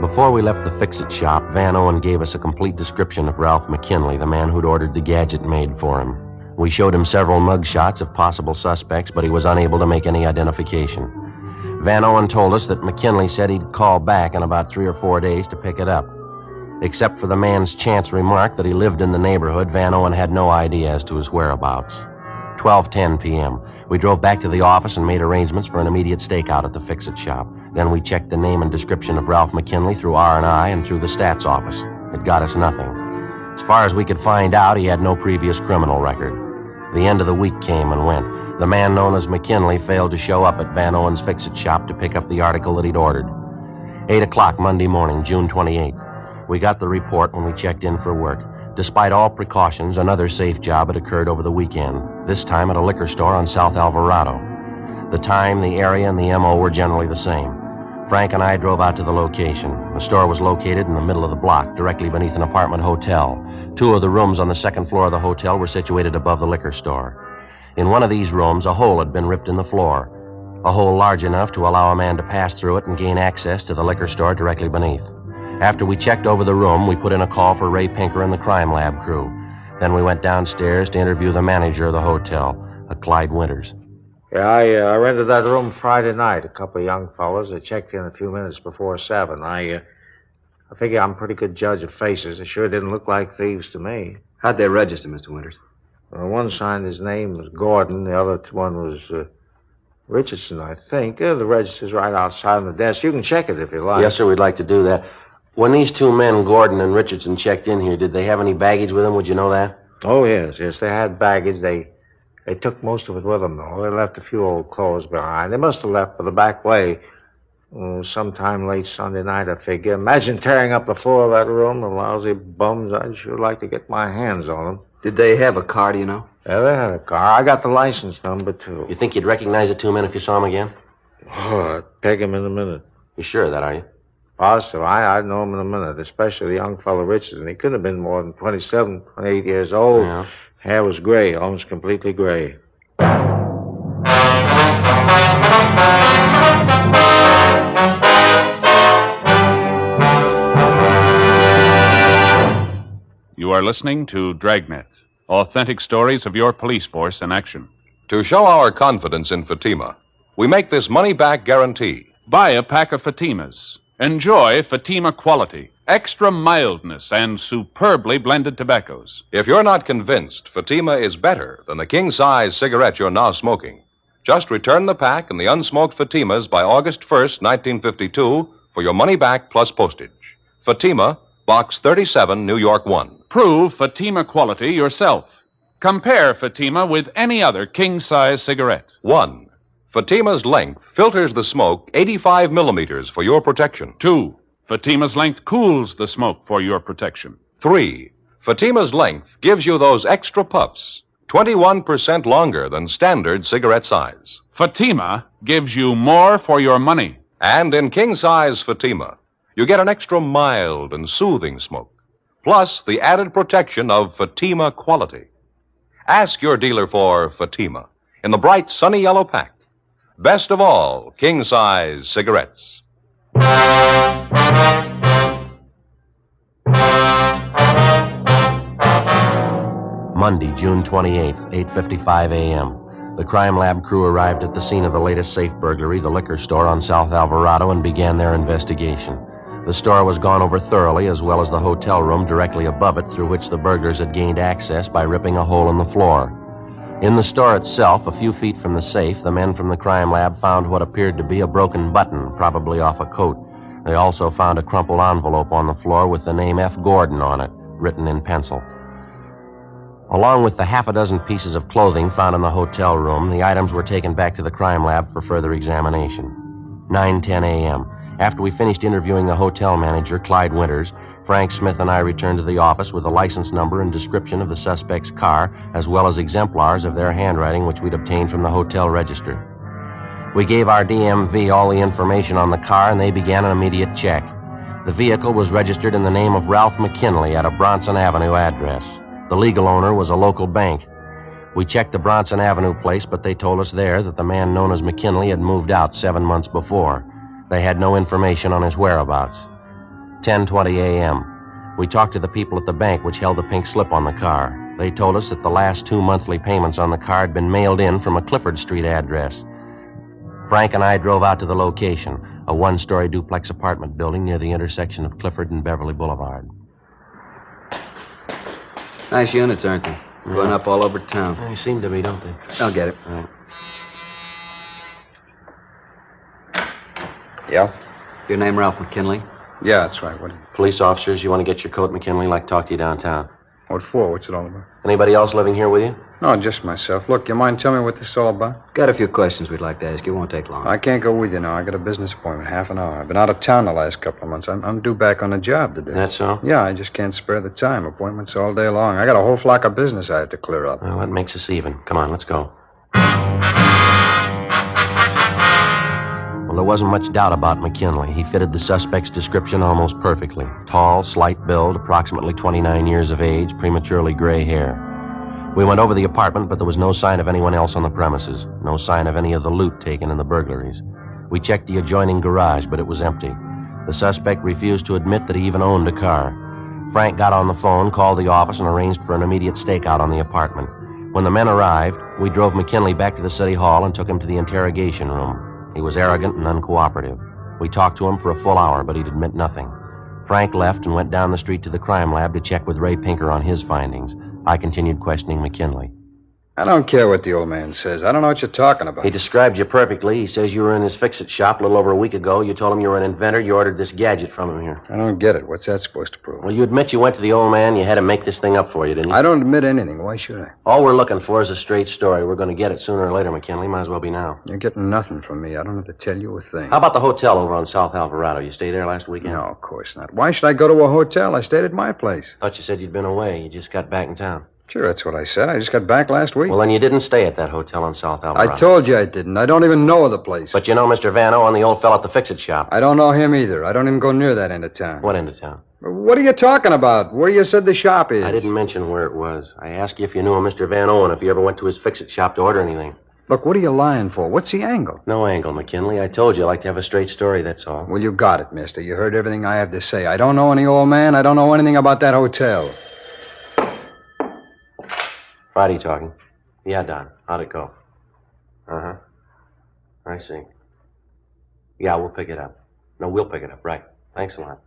Before we left the fix-it shop, Van Owen gave us a complete description of Ralph McKinley, the man who'd ordered the gadget made for him. We showed him several mugshots of possible suspects, but he was unable to make any identification. Van Owen told us that McKinley said he'd call back in about 3 or 4 days to pick it up. Except for the man's chance remark that he lived in the neighborhood, Van Owen had no idea as to his whereabouts. 12:10 p.m. We drove back to the office and made arrangements for an immediate stakeout at the fix-it shop. Then we checked the name and description of Ralph McKinley through R&I and through the stats office. It got us nothing. As far as we could find out, he had no previous criminal record. The end of the week came and went. The man known as McKinley failed to show up at Van Owen's fix-it shop to pick up the article that he'd ordered. 8 o'clock Monday morning, June 28th. We got the report when we checked in for work. Despite all precautions, another safe job had occurred over the weekend, this time at a liquor store on South Alvarado. The time, the area, and the M.O. were generally the same. Frank and I drove out to the location. The store was located in the middle of the block, directly beneath an apartment hotel. 2 of the rooms on the second floor of the hotel were situated above the liquor store. In one of these rooms, a hole had been ripped in the floor, a hole large enough to allow a man to pass through it and gain access to the liquor store directly beneath. After we checked over the room, we put in a call for Ray Pinker and the crime lab crew. Then we went downstairs to interview the manager of the hotel, a Clyde Winters. Yeah, I rented that room Friday night. A couple of young fellows. They checked in a few minutes before 7. I figure I'm a pretty good judge of faces. They sure didn't look like thieves to me. How'd they register, Mr. Winters? One signed his name was Gordon. The other one was Richardson, I think. The register's right outside on the desk. You can check it if you like. Yes, sir, we'd like to do that. When these 2 men, Gordon and Richardson, checked in here, did they have any baggage with them? Would you know that? Oh, yes. They had baggage. They They took most of it with them, though. They left a few old clothes behind. They must have left for the back way. Sometime late Sunday night, I figure. Imagine tearing up the floor of that room. The lousy bums. I'd sure like to get my hands on them. Did they have a car, do you know? Yeah, they had a car. I got the license number, too. You think you'd recognize the two men if you saw them again? Oh, I'd peg them in a minute. You sure of that, are you? Positive. I'd know him in a minute, especially the young fellow Richardson. He couldn't have been more than 27, 28 years old. Yeah. Hair was gray, almost completely gray. You are listening to Dragnet, authentic stories of your police force in action. To show our confidence in Fatima, we make this money-back guarantee. Buy a pack of Fatimas. Enjoy Fatima quality, extra mildness, and superbly blended tobaccos. If you're not convinced Fatima is better than the king-size cigarette you're now smoking, just return the pack and the unsmoked Fatimas by August 1st, 1952, for your money back plus postage. Fatima, Box 37, New York 1. Prove Fatima quality yourself. Compare Fatima with any other king-size cigarette. 1. Fatima's length filters the smoke 85 millimeters for your protection. 2. Fatima's length cools the smoke for your protection. 3. Fatima's length gives you those extra puffs, 21% longer than standard cigarette size. Fatima gives you more for your money. And in king-size Fatima, you get an extra mild and soothing smoke, plus the added protection of Fatima quality. Ask your dealer for Fatima in the bright sunny yellow pack. Best of all, king-size cigarettes. Monday, June 28th, 8:55 a.m. The crime lab crew arrived at the scene of the latest safe burglary, the liquor store on South Alvarado, and began their investigation. The store was gone over thoroughly, as well as the hotel room directly above it, through which the burglars had gained access by ripping a hole in the floor. In the store itself, a few feet from the safe, the men from the crime lab found what appeared to be a broken button, probably off a coat. They also found a crumpled envelope on the floor with the name F. Gordon on it, written in pencil. Along with the half a dozen pieces of clothing found in the hotel room, the items were taken back to the crime lab for further examination. 9:10 a.m. After we finished interviewing the hotel manager, Clyde Winters, Frank Smith and I returned to the office with the license number and description of the suspect's car, as well as exemplars of their handwriting, which we'd obtained from the hotel register. We gave our DMV all the information on the car, and they began an immediate check. The vehicle was registered in the name of Ralph McKinley at a Bronson Avenue address. The legal owner was a local bank. We checked the Bronson Avenue place, but they told us there that the man known as McKinley had moved out 7 months before. They had no information on his whereabouts. 10:20 a.m. We talked to the people at the bank which held the pink slip on the car. They told us that the last 2 monthly payments on the car had been mailed in from a Clifford Street address. Frank and I drove out to the location, a one-story duplex apartment building near the intersection of Clifford and Beverly Boulevard. Nice units, aren't they? Going up all over town. They seem to be, don't they? I'll get it. All right. Yeah? Your name Ralph McKinley? Yeah, that's right. What Police officers, you want to get your coat, McKinley? Like to talk to you downtown. for? What's it all about? Anybody else living here with you? No, just myself. Look, you mind telling me what this is all about? Got a few questions we'd like to ask you. Won't take long. I can't go with you now. I got a business appointment, half an hour. I've been out of town the last couple of months. I'm due back on the job today. That's so? Yeah, I just can't spare the time. Appointments all day long. I got a whole flock of business I have to clear up. Well, that makes us even. Come on, let's go. Well, there wasn't much doubt about McKinley. He fitted the suspect's description almost perfectly. Tall, slight build, approximately 29 years of age, prematurely gray hair. We went over the apartment, but there was no sign of anyone else on the premises. No sign of any of the loot taken in the burglaries. We checked the adjoining garage, but it was empty. The suspect refused to admit that he even owned a car. Frank got on the phone, called the office, and arranged for an immediate stakeout on the apartment. When the men arrived, we drove McKinley back to the city hall and took him to the interrogation room. He was arrogant and uncooperative. We talked to him for a full hour, but he'd admit nothing. Frank left and went down the street to the crime lab to check with Ray Pinker on his findings. I continued questioning McKinley. I don't care what the old man says. I don't know what you're talking about. He described you perfectly. He says you were in his fix-it shop a little over a week ago. You told him you were an inventor. You ordered this gadget from him here. I don't get it. What's that supposed to prove? Well, you admit you went to the old man. You had him make this thing up for you, didn't you? I don't admit anything. Why should I? All we're looking for is a straight story. We're going to get it sooner or later, McKinley. Might as well be now. You're getting nothing from me. I don't have to tell you a thing. How about the hotel over on South Alvarado? You stay there last weekend? No, of course not. Why should I go to a hotel? I stayed at my place. Thought you said you'd been away. You just got back in town. Sure, that's what I said. I just got back last week. Well, then you didn't stay at that hotel on South Alvarado. I told you I didn't. I don't even know the place. But you know Mr. Van Owen, the old fellow at the fix-it shop. I don't know him either. I don't even go near that end of town. What end of town? What are you talking about? Where you said the shop is? I didn't mention where it was. I asked you if you knew a Mr. Van Owen, if you ever went to his fix-it shop to order anything. Look, what are you lying for? What's the angle? No angle, McKinley. I told you I like to have a straight story, that's all. Well, you got it, mister. You heard everything I have to say. I don't know any old man. I don't know anything about that hotel. Friday talking. Yeah, Don. How'd it go? Uh-huh. I see. Yeah, we'll pick it up. No, we'll pick it up. Right. Thanks a lot.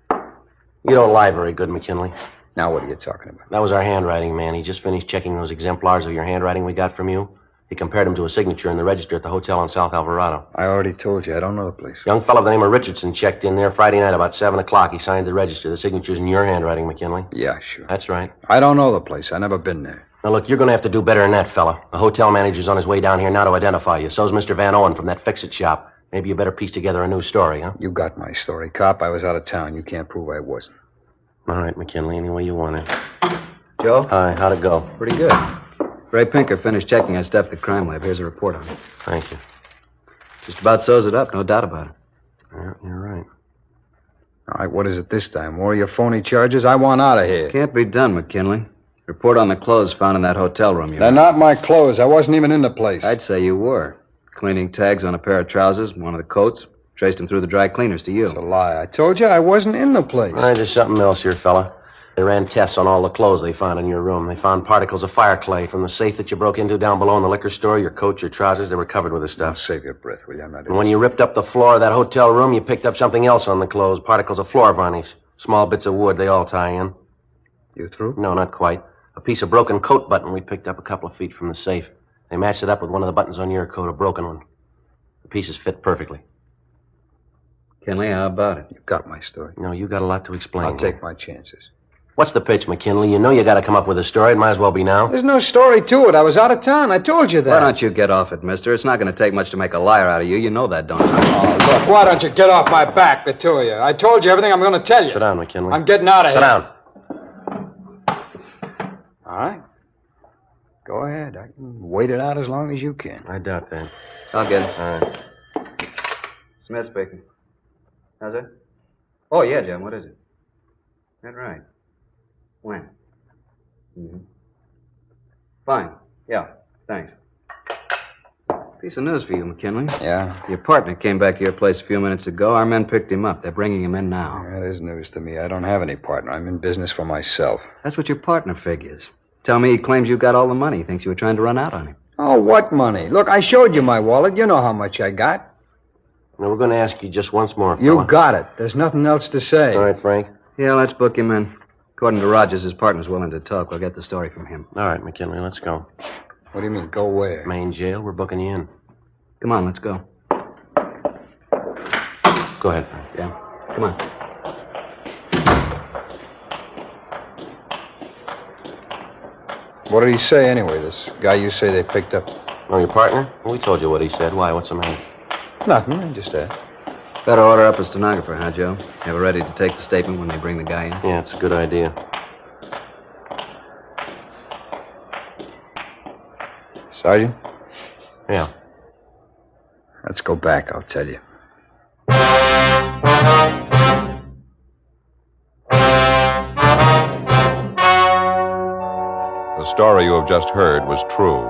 You don't lie very good, McKinley. Now what are you talking about? That was our handwriting man. He just finished checking those exemplars of your handwriting we got from you. He compared them to a signature in the register at the hotel on South Alvarado. I already told you. I don't know the place. Young fellow by the name of Richardson checked in there Friday night about 7 o'clock. He signed the register. The signature's in your handwriting, McKinley. Yeah, sure. That's right. I don't know the place. I never been there. Now, look, you're going to have to do better than that, fella. The hotel manager's on his way down here now to identify you. So's Mr. Van Owen from that fix-it shop. Maybe you better piece together a new story, huh? You got my story, cop. I was out of town. You can't prove I wasn't. All right, McKinley, any way you want it. Joe? Hi, how'd it go? Pretty good. Ray Pinker finished checking our stuff at the crime lab. Here's a report on it. Thank you. Just about sews it up, no doubt about it. Yeah, you're right. All right, what is it this time? More of your phony charges? I want out of here. Can't be done, McKinley. Report on the clothes found in that hotel room. They're not my clothes. I wasn't even in the place. I'd say you were. Cleaning tags on a pair of trousers, one of the coats. Traced them through the dry cleaners to you. It's a lie. I told you I wasn't in the place. All right, there's something else here, fella. They ran tests on all the clothes they found in your room. They found particles of fire clay from the safe that you broke into down below in the liquor store. Your coat, your trousers, they were covered with this stuff. Save your breath, will you? I'm not. And when you ripped up the floor of that hotel room, you picked up something else on the clothes. Particles of floor varnish. Small bits of wood, they all tie in. You through? No, not quite. A piece of broken coat button we picked up a couple of feet from the safe. They matched it up with one of the buttons on your coat, a broken one. The pieces fit perfectly. Kinley, how about it? You got my story. No, you got a lot to explain. I'll take my chances. What's the pitch, McKinley? You know you got to come up with a story. It might as well be now. There's no story to it. I was out of town. I told you that. Why don't you get off it, mister? It's not going to take much to make a liar out of you. You know that, don't you? Oh, look, why don't you get off my back, the two of you? I told you everything I'm going to tell you. Sit down, McKinley. I'm getting out of here. Sit down. All right. Go ahead. I can wait it out as long as you can. I doubt that. I'll get it. All right. Smith speaking. How's it? Oh, yeah, Jim. What is it? That right. When? Mm-hmm. Fine. Yeah. Thanks. Piece of news for you, McKinley. Yeah? Your partner came back to your place a few minutes ago. Our men picked him up. They're bringing him in now. That is news to me. I don't have any partner. I'm in business for myself. That's what your partner figures. Tell me he claims you got all the money. He thinks you were trying to run out on him. Oh, what money? Look, I showed you my wallet. You know how much I got. Now, we're going to ask you just once more, fella. You got it. There's nothing else to say. All right, Frank. Yeah, let's book him in. According to Rogers, his partner's willing to talk. We'll get the story from him. All right, McKinley, let's go. What do you mean, go where? Main jail. We're booking you in. Come on, let's go. Go ahead, Frank. Yeah. Come on. What did he say anyway, this guy you say they picked up? Oh, your partner? Well, we told you what he said. Why? What's the matter? Nothing. I just asked. Better order up a stenographer, huh, Joe? Have her ready to take the statement when they bring the guy in. Yeah, it's a good idea. Sergeant? Yeah. Let's go back, I'll tell you. The story you have just heard was true.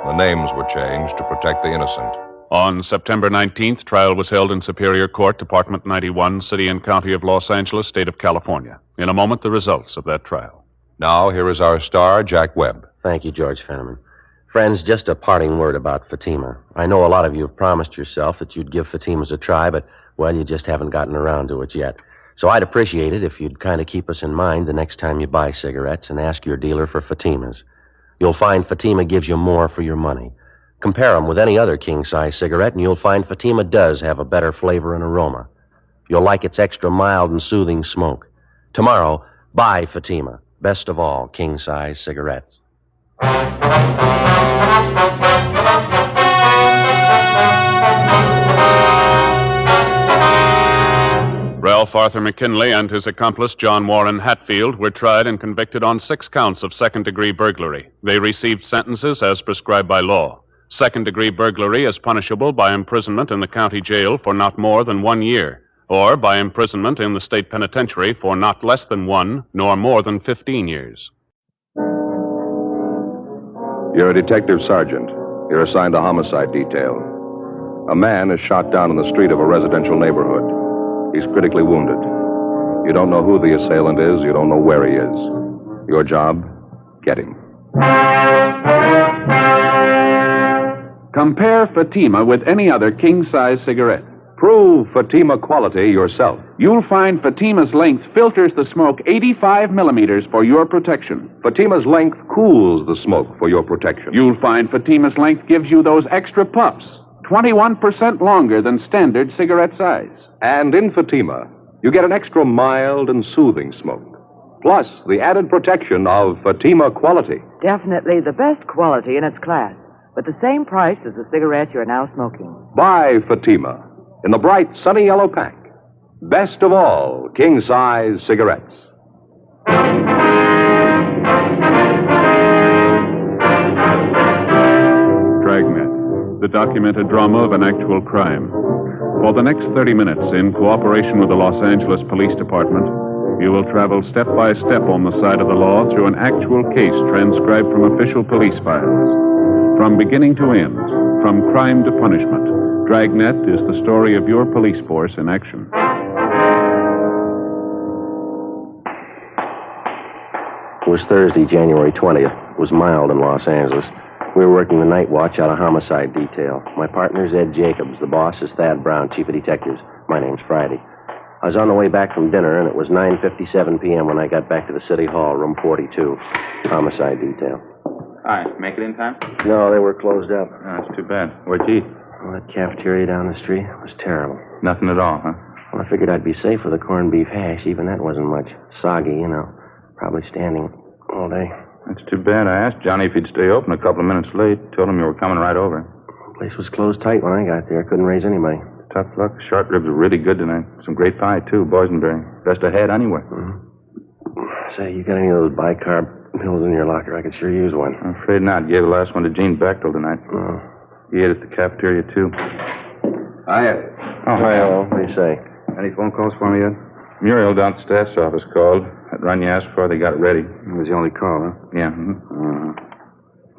The names were changed to protect the innocent. On September 19th, trial was held in Superior Court, Department 91, City and County of Los Angeles, State of California. In a moment, the results of that trial. Now, here is our star, Jack Webb. Thank you, George Fenneman. Friends, just a parting word about Fatima. I know a lot of you have promised yourself that you'd give Fatima's a try, but, well, you just haven't gotten around to it yet. So I'd appreciate it if you'd kind of keep us in mind the next time you buy cigarettes and ask your dealer for Fatima's. You'll find Fatima gives you more for your money. Compare them with any other king-size cigarette, and you'll find Fatima does have a better flavor and aroma. You'll like its extra mild and soothing smoke. Tomorrow, buy Fatima. Best of all, king-size cigarettes. Ralph Arthur McKinley and his accomplice, John Warren Hatfield, were tried and convicted on 6 counts of second-degree burglary. They received sentences as prescribed by law. Second-degree burglary is punishable by imprisonment in the county jail for not more than 1 year, or by imprisonment in the state penitentiary for not less than 1 nor more than 15 years. You're a detective sergeant. You're assigned a homicide detail. A man is shot down in the street of a residential neighborhood. He's critically wounded. You don't know who the assailant is. You don't know where he is. Your job, get him. Compare Fatima with any other king-size cigarette. Prove Fatima quality yourself. You'll find Fatima's length filters the smoke 85 millimeters for your protection. Fatima's length cools the smoke for your protection. You'll find Fatima's length gives you those extra puffs, 21% longer than standard cigarette size. And in Fatima, you get an extra mild and soothing smoke. Plus, the added protection of Fatima quality. Definitely the best quality in its class, but the same price as the cigarette you're now smoking. Buy Fatima in the bright, sunny yellow pack. Best of all, king-size cigarettes. Dragnet, the documented drama of an actual crime. For the next 30 minutes, in cooperation with the Los Angeles Police Department, you will travel step by step on the side of the law through an actual case transcribed from official police files. From beginning to end, from crime to punishment, Dragnet is the story of your police force in action. It was Thursday, January 20th. It was mild in Los Angeles. We were working the night watch out of homicide detail. My partner's Ed Jacobs. The boss is Thad Brown, chief of detectives. My name's Friday. I was on the way back from dinner, and it was 9:57 p.m. when I got back to the city hall, room 42. Homicide detail. Hi, make it in time? No, they were closed up. Oh, that's too bad. Where'd you eat? Well, that cafeteria down the street was terrible. Nothing at all, huh? Well, I figured I'd be safe with a corned beef hash. Even that wasn't much. Soggy, you know. Probably standing all day. That's too bad. I asked Johnny if he'd stay open a couple of minutes late. Told him you were coming right over. The place was closed tight when I got there. Couldn't raise anybody. Tough luck. Short ribs were really good tonight. Some great pie, too. Boysenberry. Best I had anywhere. Mm-hmm. Say, you got any of those bicarb pills in your locker? I could sure use one. I'm afraid not. Gave the last one to Gene Bechtel tonight. Oh. He ate at the cafeteria, too. Hiya. Oh, hi. Well, what do you say? Any phone calls for me yet? Muriel down at the staff's office called. That run you asked for, they got it ready. It was the only call, huh? Yeah. Mm-hmm.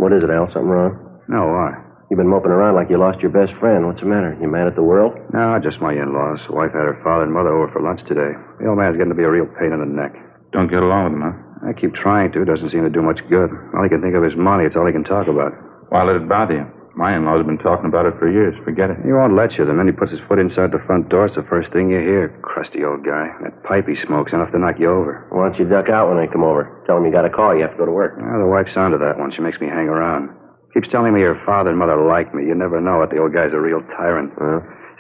What is it, Al? Something wrong? No, why? You've been moping around like you lost your best friend. What's the matter? You mad at the world? No, just my in-laws. The wife had her father and mother over for lunch today. The old man's getting to be a real pain in the neck. Don't get along with him, huh? I keep trying to. Doesn't seem to do much good. All he can think of is money. It's all he can talk about. Why let it bother you? My in-laws have been talking about it for years. Forget it. He won't let you. The minute he puts his foot inside the front door, it's the first thing you hear. Crusty old guy. That pipe he smokes enough to knock you over. Why don't you duck out when they come over? Tell them you got a call. You have to go to work. Well, the wife's onto that one. She makes me hang around. Keeps telling me her father and mother like me. You never know what the old guy's a real tyrant.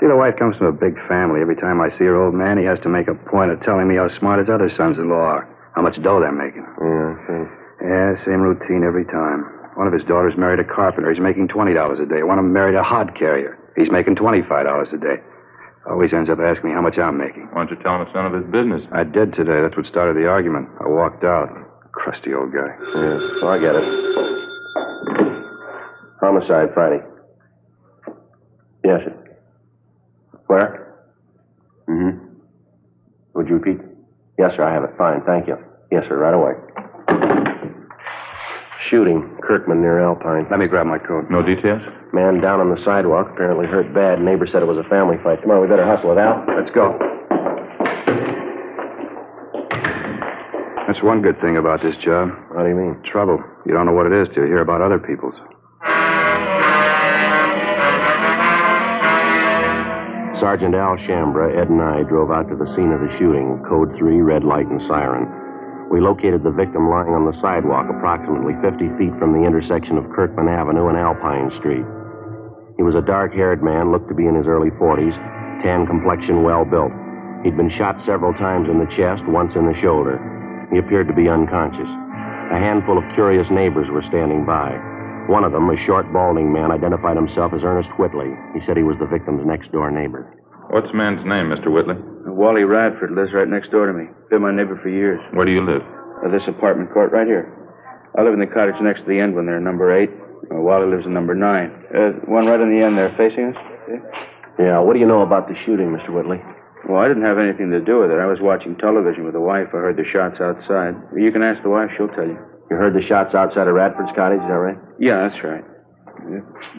See, the wife comes from a big family. Every time I see her old man, he has to make a point of telling me how smart his other sons-in-law are. How much dough they're making. Yeah, same routine every time. One of his daughters married a carpenter. He's making $20 a day. One of them married a hod carrier. He's making $25 a day. Always ends up asking me how much I'm making. Why don't you tell him it's none of his business? I did today. That's what started the argument. I walked out. Crusty old guy. Yeah, well, I get it. Homicide Friday. Yes, sir. Where? Mm-hmm. Would you repeat? Yes, sir, I have it. Fine, thank you. Yes, sir, right away. Shooting, Kirkman near Alpine. Let me grab my coat. No details? Man down on the sidewalk, apparently hurt bad. Neighbor said it was a family fight. Come on, we better hustle it out. Let's go. That's one good thing about this job. How do you mean? Trouble. You don't know what it is till you hear about other people's. Sergeant Al Shambra, Ed, and I drove out to the scene of the shooting. Code 3, red light and siren. We located the victim lying on the sidewalk approximately 50 feet from the intersection of Kirkman Avenue and Alpine Street. He was a dark-haired man, looked to be in his early 40s, tan complexion, well-built. He'd been shot several times in the chest, once in the shoulder. He appeared to be unconscious. A handful of curious neighbors were standing by. One of them, a short, balding man, identified himself as Ernest Whitley. He said he was the victim's next-door neighbor. What's the man's name, Mr. Whitley? Wally Radford lives right next door to me. Been my neighbor for years. Where do you live? This apartment court right here. I live in the cottage next to the end when they're number 8. Wally lives in number 9. One right on the end there facing us. See? Yeah, what do you know about the shooting, Mr. Whitley? Well, I didn't have anything to do with it. I was watching television with the wife. I heard the shots outside. You can ask the wife. She'll tell you. You heard the shots outside of Radford's cottage, is that right? Yeah, that's right.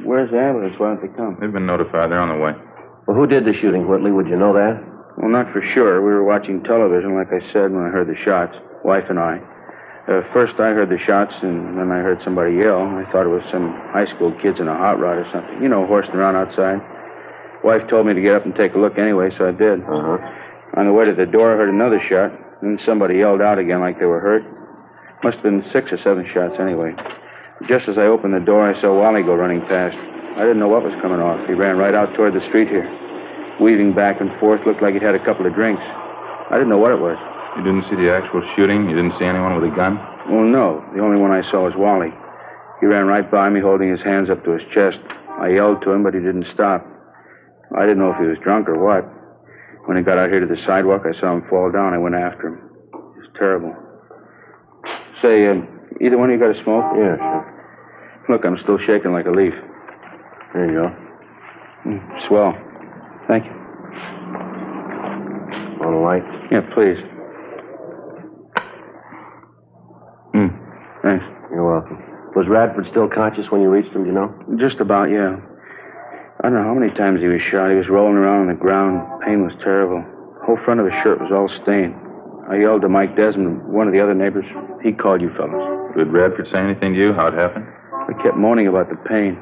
Where's the ambulance? Why don't they come? They've been notified. They're on the way. Well, who did the shooting, Whitley? Would you know that? Well, not for sure. We were watching television, like I said, when I heard the shots. Wife and I. First, I heard the shots, and then I heard somebody yell. I thought it was some high school kids in a hot rod or something. You know, horsing around outside. Wife told me to get up and take a look anyway, so I did. Uh-huh. On the way to the door, I heard another shot. Then somebody yelled out again like they were hurt. Must have been 6 or 7 shots anyway. Just as I opened the door, I saw Wally go running past. I didn't know what was coming off. He ran right out toward the street here. Weaving back and forth, looked like he'd had a couple of drinks. I didn't know what it was. You didn't see the actual shooting? You didn't see anyone with a gun? Well, no. The only one I saw was Wally. He ran right by me, holding his hands up to his chest. I yelled to him, but he didn't stop. I didn't know if he was drunk or what. When he got out here to the sidewalk, I saw him fall down. I went after him. It was terrible. Say, either one of you got a smoke? Yeah, sure. Look, I'm still shaking like a leaf. There you go. Swell. Thank you. Want a light? Yeah, please. Thanks. You're welcome. Was Radford still conscious when you reached him, do you know? Just about, yeah. I don't know how many times he was shot. He was rolling around on the ground. Pain was terrible. The whole front of his shirt was all stained. I yelled to Mike Desmond, one of the other neighbors. He called you fellas. Did Radford say anything to you? How it happened? I kept moaning about the pain.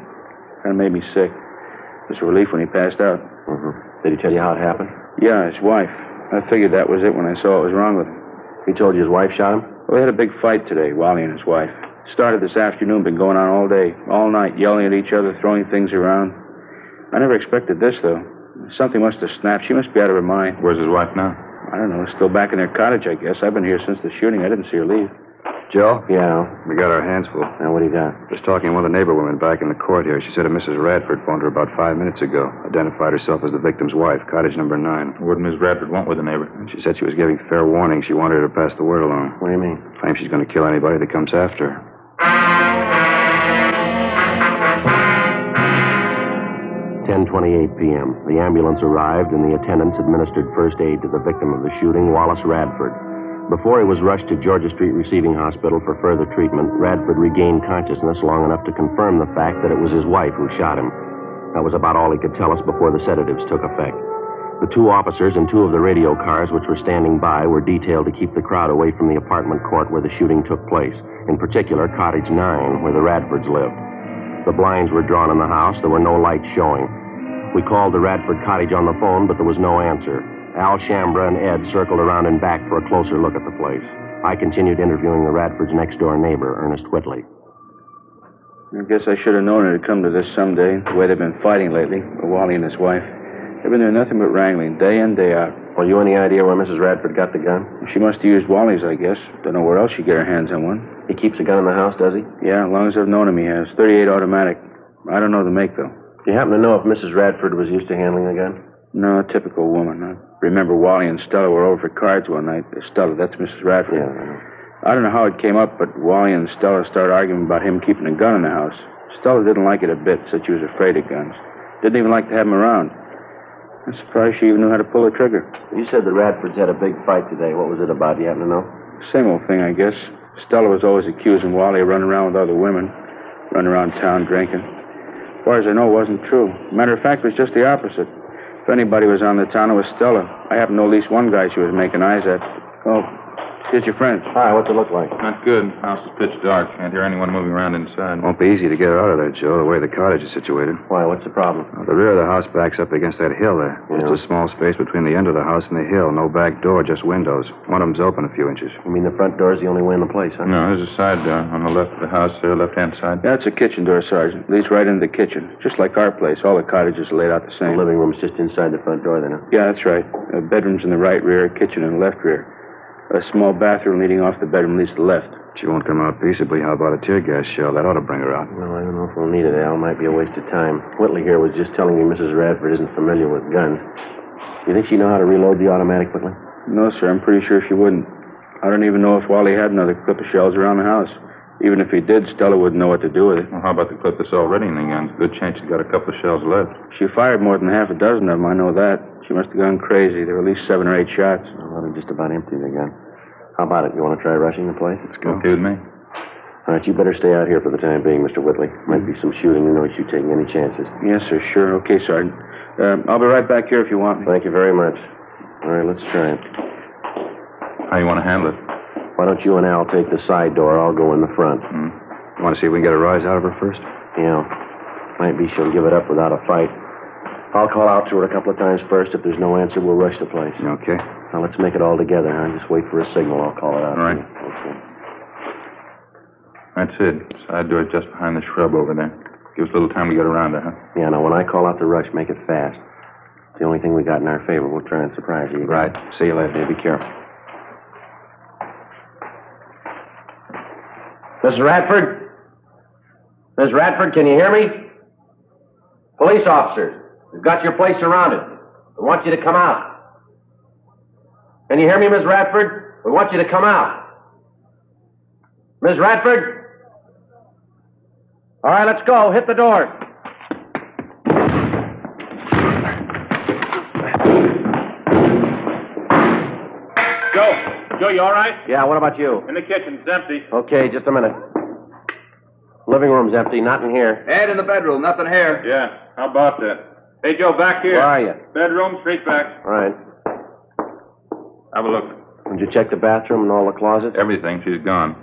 Kind of made me sick. It was a relief when he passed out. Mm-hmm. Did he tell you how it happened? Yeah, his wife. I figured that was it when I saw what was wrong with him. He told you his wife shot him? Well, they had a big fight today, Wally and his wife. Started this afternoon, been going on all day, all night, yelling at each other, throwing things around. I never expected this, though. Something must have snapped. She must be out of her mind. Where's his wife now? I don't know. Still back in their cottage, I guess. I've been here since the shooting. I didn't see her leave. Joe? Yeah. We got our hands full. Now, what do you got? Just talking to one of the neighbor women back in the court here. She said that Mrs. Radford phoned her about 5 minutes ago. Identified herself as the victim's wife, cottage number 9. What did Miss Radford want with the neighbor? She said she was giving fair warning. She wanted her to pass the word along. What do you mean? Claims she's going to kill anybody that comes after her. 10:28 p.m. The ambulance arrived, and the attendants administered first aid to the victim of the shooting, Wallace Radford. Before he was rushed to Georgia Street Receiving Hospital for further treatment, Radford regained consciousness long enough to confirm the fact that it was his wife who shot him. That was about all he could tell us before the sedatives took effect. The 2 officers and 2 of the radio cars which were standing by were detailed to keep the crowd away from the apartment court where the shooting took place, in particular Cottage 9, where the Radfords lived. The blinds were drawn in the house. There were no lights showing. We called the Radford cottage on the phone, but there was no answer. Al Shambra and Ed circled around and back for a closer look at the place. I continued interviewing the Radford's next-door neighbor, Ernest Whitley. I guess I should have known it'd come to this someday, the way they've been fighting lately, Wally and his wife. They've been doing nothing but wrangling, day in, day out. Well, you any idea where Mrs. Radford got the gun? She must have used Wally's, I guess. Don't know where else she'd get her hands on one. He keeps a gun in the house, does he? Yeah, as long as I've known him, he has. 38 automatic. I don't know the make, though. Do you happen to know if Mrs. Radford was used to handling a gun? No, typical woman. I remember Wally and Stella were over for cards one night. Stella, that's Mrs. Radford. Yeah. I don't know how it came up, but Wally and Stella started arguing about him keeping a gun in the house. Stella didn't like it a bit, said she was afraid of guns. Didn't even like to have him around. I'm surprised she even knew how to pull a trigger. You said the Radfords had a big fight today. What was it about? Do you happen to know? Same old thing, I guess. Stella was always accusing Wally of running around with other women, running around town drinking. As far as I know, it wasn't true. Matter of fact, it was just the opposite. If anybody was on the town, it was Stella. I happen to know at least one guy she was making eyes at. Oh, Here's your friend. Hi, what's it look like? Not good. House is pitch dark. Can't hear anyone moving around inside. Won't be easy to get her out of there, Joe, the way the cottage is situated. Why, what's the problem? The rear of the house backs up against that hill there. Just a small space between the end of the house and the hill. No back door, just windows. One of them's open a few inches. You mean the front door's the only way in the place, huh? No, there's a side door on the left of the house there, left-hand side. That's a kitchen door, Sergeant. Leads right into the kitchen. Just like our place. All the cottages are laid out the same. The living room's just inside the front door, then, huh? Yeah, that's right. Bedrooms in the right rear, kitchen in the left rear. A small bathroom leading off the bedroom leads to the left. She won't come out peaceably. How about a tear gas shell? That ought to bring her out. Well, I don't know if we'll need it, Al. Might be a waste of time. Whitley here was just telling me Mrs. Radford isn't familiar with guns. You think she know how to reload the automatic, Whitley? No, sir. I'm pretty sure she wouldn't. I don't even know if Wally had another clip of shells around the house. Even if he did, Stella wouldn't know what to do with it. Well, how about the clip that's already in the gun? Good chance she's got a couple of shells left. She fired more than half a dozen of them, I know that. She must have gone crazy. There were at least 7 or 8 shots. Well, they're just about empty, the gun. How about it? You want to try rushing the place? Let's go. Okay with me. All right, you better stay out here for the time being, Mr. Whitley. Might be some shooting. You know you taking any chances. Yes, sir. Sure. Okay, Sergeant. I'll be right back here if you want me. Thank you very much. All right, let's try it. How you want to handle it? Why don't you and Al take the side door? I'll go in the front. You want to see if we can get a rise out of her first? Yeah. Might be she'll give it up without a fight. I'll call out to her a couple of times first. If there's no answer, we'll rush the place. Okay. Now, let's make it all together, huh? Just wait for a signal. I'll call it out. All right. Okay. That's it. Side door just behind the shrub over there. Give us a little time to get around her, huh? Yeah, now, when I call out the rush, make it fast. It's the only thing we got in our favor. We'll try and surprise you. Right. See you later. Yeah, be careful. Mrs. Radford? Miss Radford, can you hear me? Police officers, we've got your place surrounded. We want you to come out. Can you hear me, Miss Radford? We want you to come out. Miss Radford? All right, let's go. Hit the door. Joe, you all right? Yeah, what about you? In the kitchen. It's empty. Okay, just a minute. Living room's empty, not in here. Ed in the bedroom. Nothing here. Yeah, how about that? Hey, Joe, back here. Where are you? Bedroom, straight back. All right. Have a look. Did you check the bathroom and all the closets? Everything. She's gone.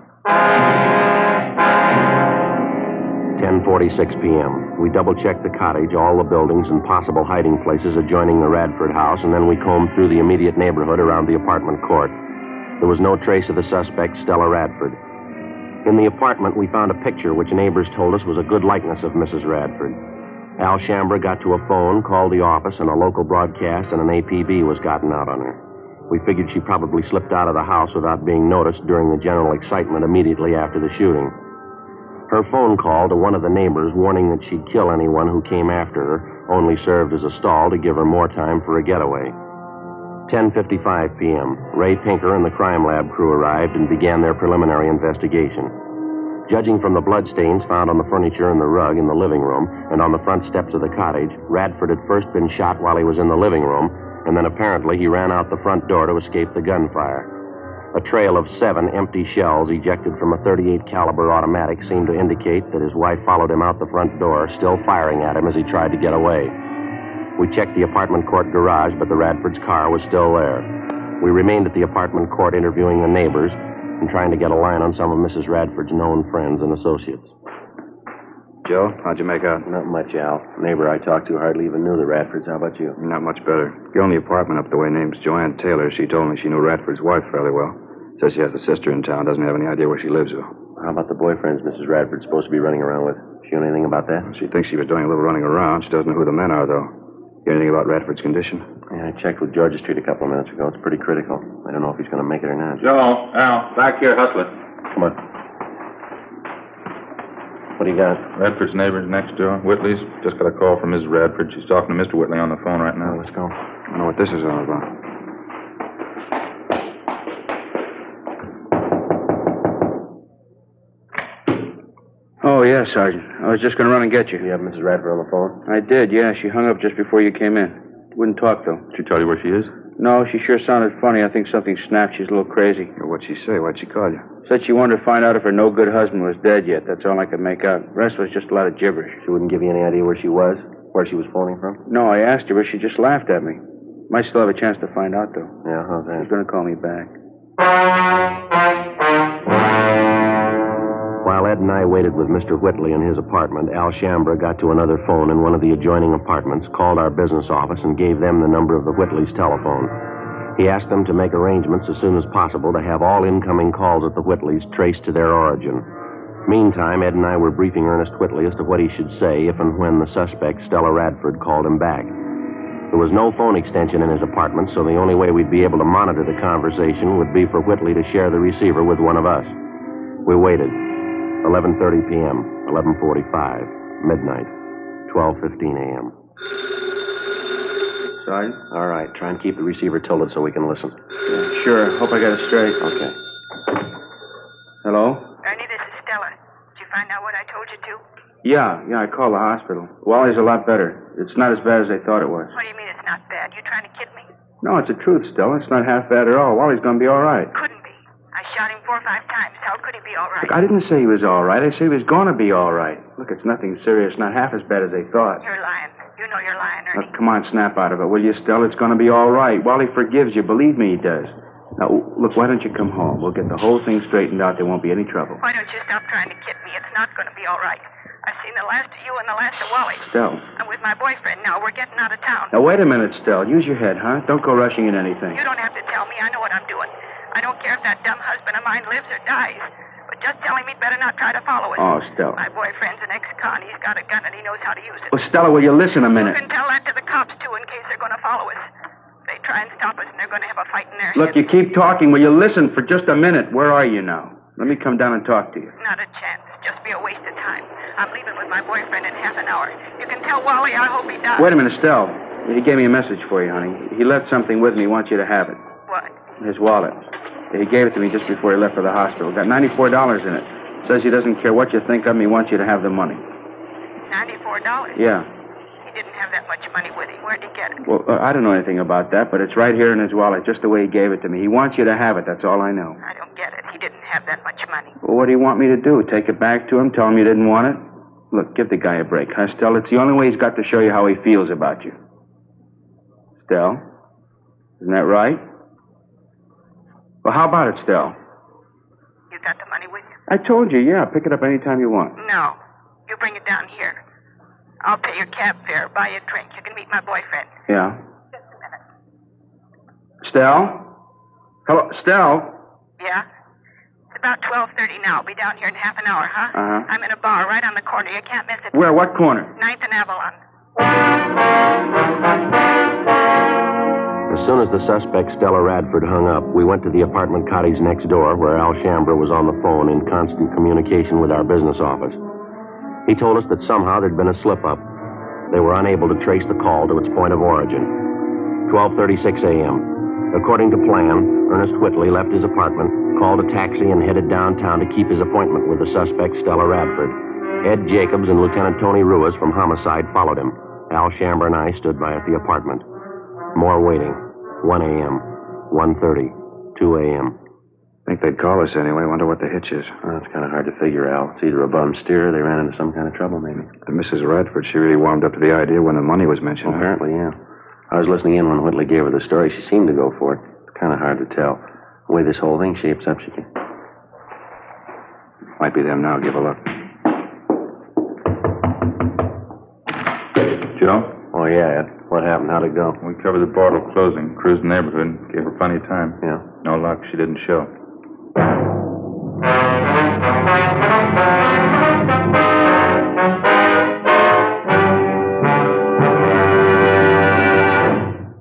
10:46 p.m. We double-checked the cottage, all the buildings, and possible hiding places adjoining the Radford house, and then we combed through the immediate neighborhood around the apartment court. There was no trace of the suspect, Stella Radford. In the apartment, we found a picture which neighbors told us was a good likeness of Mrs. Radford. Al Shambra got to a phone, called the office, and a local broadcast and an APB was gotten out on her. We figured she probably slipped out of the house without being noticed during the general excitement immediately after the shooting. Her phone call to one of the neighbors warning that she'd kill anyone who came after her only served as a stall to give her more time for a getaway. 10:55 p.m. Ray Pinker and the crime lab crew arrived and began their preliminary investigation. Judging from the bloodstains found on the furniture and the rug in the living room and on the front steps of the cottage, Radford had first been shot while he was in the living room, and then apparently he ran out the front door to escape the gunfire. A trail of 7 empty shells ejected from a .38 caliber automatic seemed to indicate that his wife followed him out the front door, still firing at him as he tried to get away. We checked the apartment court garage, but the Radford's car was still there. We remained at the apartment court interviewing the neighbors and trying to get a line on some of Mrs. Radford's known friends and associates. Joe, how'd you make out? Not much, Al. The neighbor I talked to hardly even knew the Radfords. How about you? Not much better. Girl in the apartment up the way name's Joanne Taylor. She told me she knew Radford's wife fairly well. Says she has a sister in town. Doesn't have any idea where she lives, though. How about the boyfriends Mrs. Radford's supposed to be running around with? She know anything about that? She thinks she was doing a little running around. She doesn't know who the men are, though. Hear anything about Radford's condition? Yeah, I checked with Georgia Street a couple of minutes ago. It's pretty critical. I don't know if he's going to make it or not. Joe, Al, back here, hustling. Come on. What do you got? Radford's neighbors next door. Whitley's. Just got a call from Mrs. Radford. She's talking to Mr. Whitley on the phone right now. Let's go. I know what this is all about. Oh, yeah, Sergeant. I was just going to run and get you. You have Mrs. Radford on the phone? I did, yeah. She hung up just before you came in. Wouldn't talk, though. Did she tell you where she is? No, she sure sounded funny. I think something snapped. She's a little crazy. What'd she say? Why'd she call you? Said she wanted to find out if her no-good husband was dead yet. That's all I could make out. The rest was just a lot of gibberish. She wouldn't give you any idea where she was? Where she was phoning from? No, I asked her, but she just laughed at me. Might still have a chance to find out, though. Yeah, how's that? She's going to call me back. While Ed and I waited with Mr. Whitley in his apartment, Al Shambra got to another phone in one of the adjoining apartments, called our business office, and gave them the number of the Whitleys' telephone. He asked them to make arrangements as soon as possible to have all incoming calls at the Whitleys traced to their origin. Meantime, Ed and I were briefing Ernest Whitley as to what he should say if and when the suspect, Stella Radford, called him back. There was no phone extension in his apartment, so the only way we'd be able to monitor the conversation would be for Whitley to share the receiver with one of us. We waited. 11:30 p.m., 11:45, midnight, 12:15 a.m. Sergeant? All right, try and keep the receiver tilted so we can listen. Yeah, sure. Hope I got it straight. Okay. Hello? Ernie, this is Stella. Did you find out what I told you to? Yeah, I called the hospital. Wally's a lot better. It's not as bad as they thought it was. What do you mean it's not bad? You trying to kid me? No, it's the truth, Stella. It's not half bad at all. Wally's gonna be all right. Couldn't be. I shot him 4 or 5 times. How could he be all right? Look, I didn't say he was all right. I said he was gonna be all right. Look, it's nothing serious. Not half as bad as they thought. You're lying. You know you're lying, Ernie. Look, come on, snap out of it, will you, Stella? It's gonna be all right. Wally forgives you. Believe me, he does. Now, look, why don't you come home? We'll get the whole thing straightened out. There won't be any trouble. Why don't you stop trying to kid me? It's not going to be all right. I've seen the last of you and the last of Wally. Stella. I'm with my boyfriend now. We're getting out of town. Now, wait a minute, Stella. Use your head, huh? Don't go rushing in anything. You don't have to tell me. I know what I'm doing. I don't care if that dumb husband of mine lives or dies. But just tell him he'd better not try to follow us. Oh, Stella. My boyfriend's an ex-con. He's got a gun and he knows how to use it. Well, Stella, will you listen a minute? You can tell that to the cops, too, in case they're going to follow us. They try and stop us, and they're going to have a fight in their Look, heads. you keep talking. Will you listen for just a minute? Where are you now? Let me come down and talk to you. Not a chance. Just be a waste of time. I'm leaving with my boyfriend in half an hour. You can tell Wally I hope he dies. Wait a minute, Stella. He gave me a message for you, honey. He left something with me. He wants you to have it. What? His wallet. He gave it to me just before he left for the hospital. Got $94 in it. Says he doesn't care what you think of him. He wants you to have the money. $94? Yeah. He didn't have that much money with him. Where'd he get it? Well, I don't know anything about that, but it's right here in his wallet, just the way he gave it to me. He wants you to have it. That's all I know. I don't get it. He didn't have that much money. Well, what do you want me to do? Take it back to him? Tell him you didn't want it? Look, give the guy a break, huh, Stella? It's the only way he's got to show you how he feels about you. Stella? Isn't that right? Well, how about it, Stella? You got the money with you? I told you, yeah. Pick it up anytime you want. No. You bring it down here. I'll pay your cab fare, buy you a drink. You can meet my boyfriend. Yeah. Just a minute. Stella? Hello, Stella? Yeah? It's about 12:30 now. I'll be down here in half an hour, huh? Uh-huh. I'm in a bar right on the corner. You can't miss it. Where? What corner? 9th and Avalon. As soon as the suspect, Stella Radford, hung up, we went to the apartment cottage next door where Al Shambra was on the phone in constant communication with our business office. He told us that somehow there'd been a slip-up. They were unable to trace the call to its point of origin. 12:36 a.m. According to plan, Ernest Whitley left his apartment, called a taxi, and headed downtown to keep his appointment with the suspect, Stella Radford. Ed Jacobs and Lieutenant Tony Ruiz from Homicide followed him. Al Shambra and I stood by at the apartment. More waiting. 1 a.m., 1:30, 2 a.m. Think they'd call us anyway. Wonder what the hitch is. Well, it's kind of hard to figure out. It's either a bum steer or they ran into some kind of trouble, maybe. The Mrs. Radford, she really warmed up to the idea when the money was mentioned. Well, apparently, yeah. I was listening in when Whitley gave her the story. She seemed to go for it. It's kind of hard to tell. The way this whole thing shapes up, she can... Might be them now. Give a look. Joe? Oh, yeah, Ed. What happened? How'd it go? We covered the bar till closing. Cruised the neighborhood. Gave her plenty of time. Yeah. No luck. She didn't show.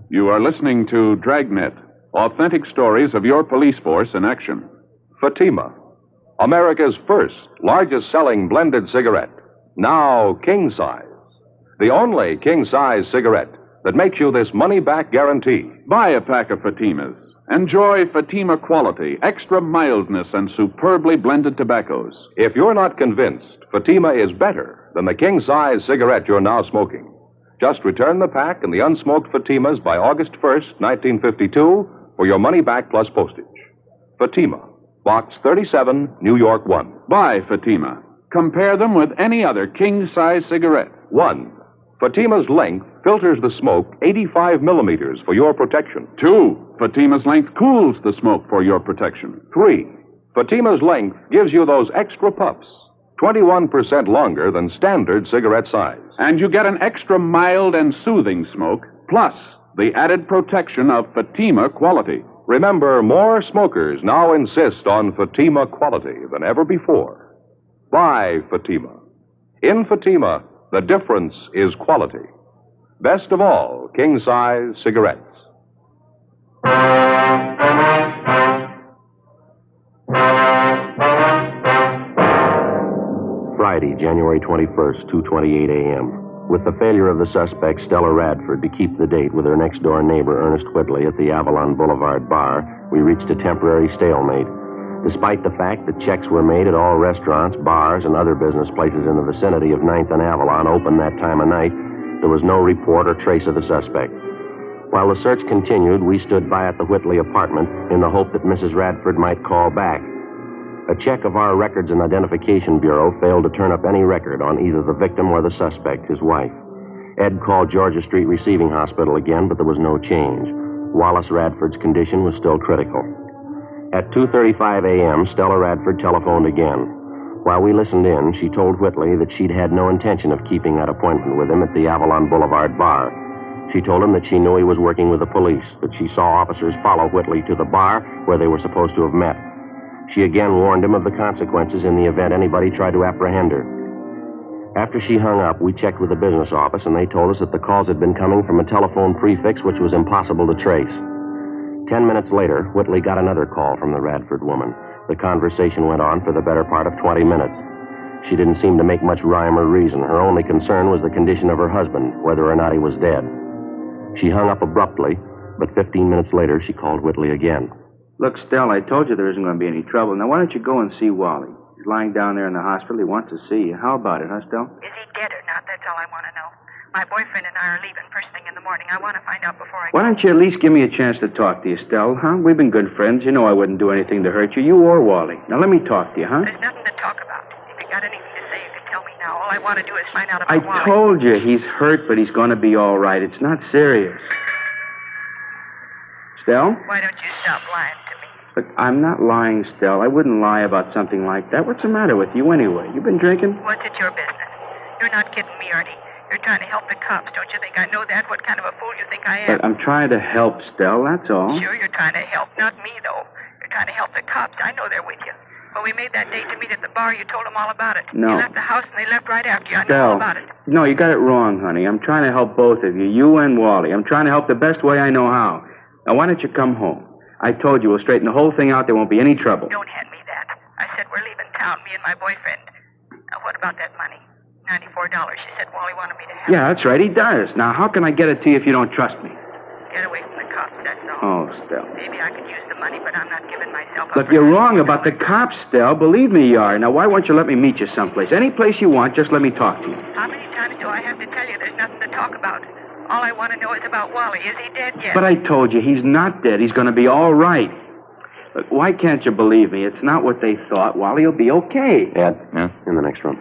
You are listening to Dragnet, authentic stories of your police force in action. Fatima, America's first, largest-selling blended cigarette. Now king size. The only king-size cigarette that makes you this money-back guarantee. Buy a pack of Fatimas. Enjoy Fatima quality, extra mildness, and superbly blended tobaccos. If you're not convinced Fatima is better than the king-size cigarette you're now smoking, just return the pack and the unsmoked Fatimas by August 1st, 1952, for your money back plus postage. Fatima, Box 37, New York 1. Buy Fatima. Compare them with any other king-size cigarette. 1. Fatima's length filters the smoke 85 millimeters for your protection. 2. Fatima's length cools the smoke for your protection. 3. Fatima's length gives you those extra puffs, 21% longer than standard cigarette size. And you get an extra mild and soothing smoke, plus the added protection of Fatima quality. Remember, more smokers now insist on Fatima quality than ever before. Buy Fatima. In Fatima, the difference is quality. Best of all, king-size cigarettes. Friday, January 21st, 2:28 a.m. With the failure of the suspect, Stella Radford, to keep the date with her next-door neighbor, Ernest Whitley, at the Avalon Boulevard bar, we reached a temporary stalemate. Despite the fact that checks were made at all restaurants, bars, and other business places in the vicinity of 9th and Avalon open that time of night, there was no report or trace of the suspect. While the search continued, we stood by at the Whitley apartment in the hope that Mrs. Radford might call back. A check of our Records and Identification Bureau failed to turn up any record on either the victim or the suspect, his wife. Ed called Georgia Street Receiving Hospital again, but there was no change. Wallace Radford's condition was still critical. At 2:35 a.m., Stella Radford telephoned again. While we listened in, she told Whitley that she'd had no intention of keeping that appointment with him at the Avalon Boulevard bar. She told him that she knew he was working with the police, that she saw officers follow Whitley to the bar where they were supposed to have met. She again warned him of the consequences in the event anybody tried to apprehend her. After she hung up, we checked with the business office, and they told us that the calls had been coming from a telephone prefix which was impossible to trace. 10 minutes later, Whitley got another call from the Radford woman. The conversation went on for the better part of 20 minutes. She didn't seem to make much rhyme or reason. Her only concern was the condition of her husband, whether or not he was dead. She hung up abruptly, but 15 minutes later, she called Whitley again. Look, Stella, I told you there isn't going to be any trouble. Now, why don't you go and see Wally? He's lying down there in the hospital. He wants to see you. How about it, huh, Stella? Is he dead or not? That's all I want to know. My boyfriend and I are leaving first thing in the morning. I want to find out before I Why don't you at least give me a chance to talk to you, Stella, huh? We've been good friends. You know I wouldn't do anything to hurt you, you or Wally. Now, let me talk to you, huh? There's nothing to talk about. If you got anything to say, you can tell me now. All I want to do is find out about I Wally. told you he's hurt, but he's going to be all right. It's not serious. Stella? Why don't you stop lying to me? Look, I'm not lying, Stella. I wouldn't lie about something like that. What's the matter with you anyway? You been drinking? What's it your business? You're not kidding me, Artie. You're trying to help the cops. Don't you think I know that? What kind of a fool you think I am? But I'm trying to help, Stella, that's all. Sure, you're trying to help. Not me, though. You're trying to help the cops. I know they're with you. When we made that date to meet at the bar, you told them all about it. No. You left the house and they left right after you. I know Stella, all about it. No, you got it wrong, honey. I'm trying to help both of you, you and Wally. I'm trying to help the best way I know how. Now, why don't you come home? I told you we'll straighten the whole thing out. There won't be any trouble. Don't hand me that. I said we're leaving town, me and my boyfriend. Now, what about that money? $94. She said Wally wanted me to have. Yeah, that's right. He does. Now, how can I get it to you if you don't trust me? Get away from the cops, that's all. Oh, Stella. Maybe I could use the money, but I'm not giving myself up. Look, you're wrong about the cops, Stella. Believe me, you are. Now, why won't you let me meet you someplace? Any place you want, just let me talk to you. How many times do I have to tell you there's nothing to talk about? All I want to know is about Wally. Is he dead yet? But I told you, he's not dead. He's going to be all right. Look, why can't you believe me? It's not what they thought. Wally will be okay. Ed, in the next room.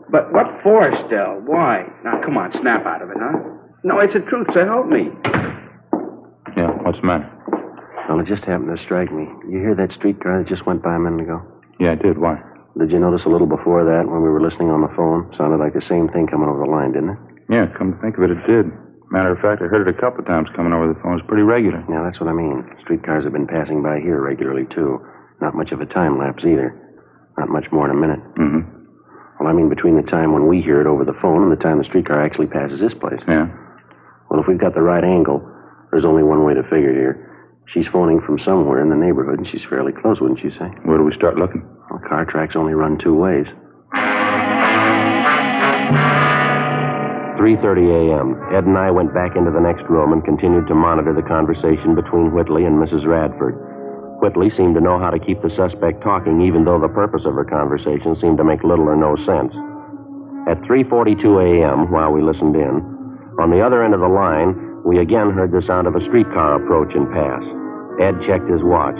But what for, Stella? Why? Now, come on, snap out of it, huh? No, it's the truth, so help me. Yeah, what's the matter? Well, it just happened to strike me. You hear that streetcar that just went by a minute ago? Yeah, I did. Why? Did you notice a little before that when we were listening on the phone? Sounded like the same thing coming over the line, didn't it? Yeah, come to think of it, it did. Matter of fact, I heard it a couple of times coming over the phone. It's pretty regular. Yeah, that's what I mean. Streetcars have been passing by here regularly, too. Not much of a time lapse, either. Not much more than a minute. Mm-hmm. Well, I mean between the time when we hear it over the phone and the time the streetcar actually passes this place. Yeah. Well, if we've got the right angle, there's only one way to figure here. She's phoning from somewhere in the neighborhood, and she's fairly close, wouldn't you say? Where do we start looking? Well, car tracks only run two ways. 3:30 a.m. Ed and I went back into the next room and continued to monitor the conversation between Whitley and Mrs. Radford. Whitley seemed to know how to keep the suspect talking, even though the purpose of her conversation seemed to make little or no sense. At 3:42 a.m., while we listened in, on the other end of the line, we again heard the sound of a streetcar approach and pass. Ed checked his watch.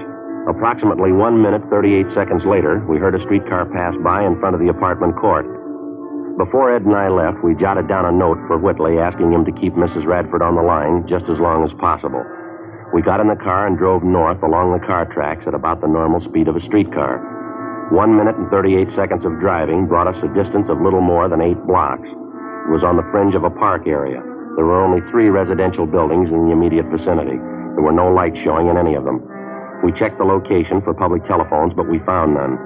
Approximately 1 minute, 38 seconds later, we heard a streetcar pass by in front of the apartment court. Before Ed and I left, we jotted down a note for Whitley asking him to keep Mrs. Radford on the line just as long as possible. We got in the car and drove north along the car tracks at about the normal speed of a streetcar. 1 minute and 38 seconds of driving brought us a distance of little more than 8 blocks. It was on the fringe of a park area. There were only 3 residential buildings in the immediate vicinity. There were no lights showing in any of them. We checked the location for public telephones, but we found none.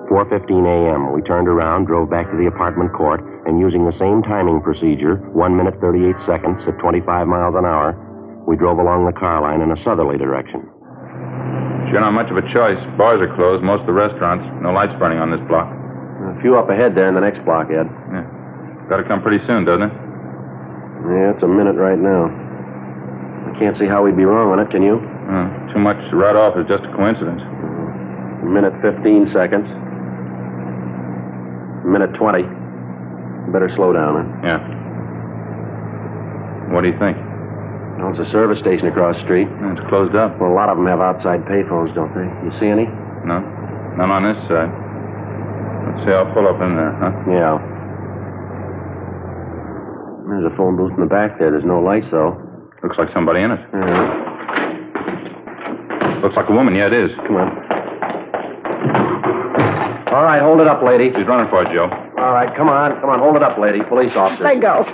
4:15 a.m., we turned around, drove back to the apartment court, and using the same timing procedure, 1 minute 38 seconds at 25 miles an hour, we drove along the car line in a southerly direction. Sure not much of a choice. Bars are closed, most of the restaurants. No lights burning on this block. A few up ahead there in the next block, Ed. Yeah. Got to come pretty soon, doesn't it? Yeah, it's a minute right now. I can't see how we'd be wrong on it, can you? Too much right off is just a coincidence. A minute 15 seconds. A minute 20. Better slow down, huh? Yeah. What do you think? Well, it's a service station across the street. It's closed up. Well, a lot of them have outside payphones, don't they? You see any? No. None on this side. Let's see, I'll pull up in there, huh? Yeah. There's a phone booth in the back there. There's no lights, though. Looks like somebody in it. Yeah. Looks like a woman. Yeah, it is. Come on. All right, hold it up, lady. She's running for it, Joe. All right, come on. Come on, hold it up, lady. Police officers. Let go.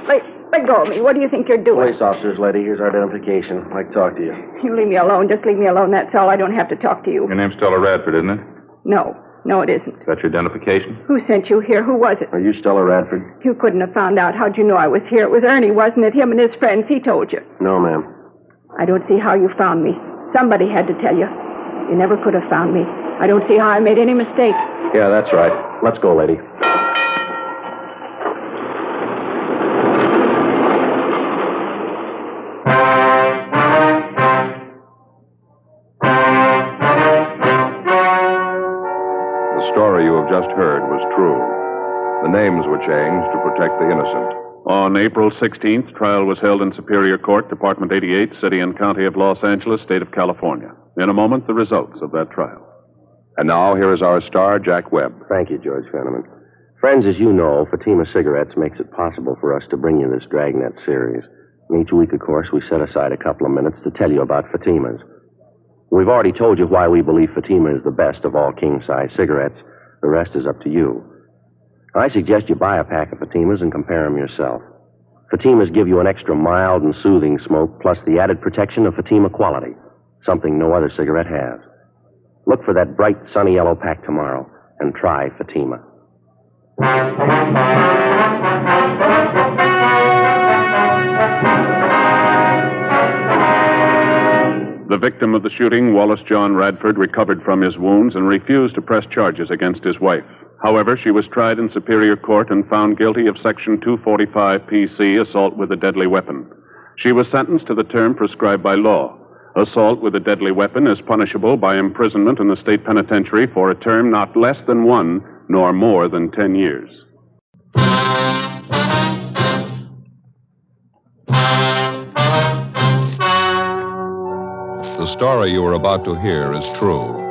Let go of me. What do you think you're doing? Police officers, lady. Here's our identification. I'd like to talk to you. You leave me alone. Just leave me alone. That's all. I don't have to talk to you. Your name's Stella Radford, isn't it? No. No, it isn't. Is that your identification? Who sent you here? Who was it? Are you Stella Radford? You couldn't have found out. How'd you know I was here? It was Ernie, wasn't it? Him and his friends. He told you. No, ma'am. I don't see how you found me. Somebody had to tell you. You never could have found me. I don't see how I made any mistake. Yeah, that's right. Let's go, lady. The story you have just heard was true. The names were changed to protect the innocent. On April 16th, trial was held in Superior Court, Department 88, City and County of Los Angeles, State of California. In a moment, the results of that trial. And now, here is our star, Jack Webb. Thank you, George Fenneman. Friends, as you know, Fatima Cigarettes makes it possible for us to bring you this Dragnet series. And each week, of course, we set aside a couple of minutes to tell you about Fatima's. We've already told you why we believe Fatima is the best of all king-size cigarettes. The rest is up to you. I suggest you buy a pack of Fatimas and compare them yourself. Fatimas give you an extra mild and soothing smoke, plus the added protection of Fatima quality, something no other cigarette has. Look for that bright, sunny yellow pack tomorrow and try Fatima. The victim of the shooting, Wallace John Radford, recovered from his wounds and refused to press charges against his wife. However, she was tried in Superior Court and found guilty of Section 245 PC, assault with a deadly weapon. She was sentenced to the term prescribed by law. Assault with a deadly weapon is punishable by imprisonment in the state penitentiary for a term not less than 1 nor more than 10 years. The story you are about to hear is true.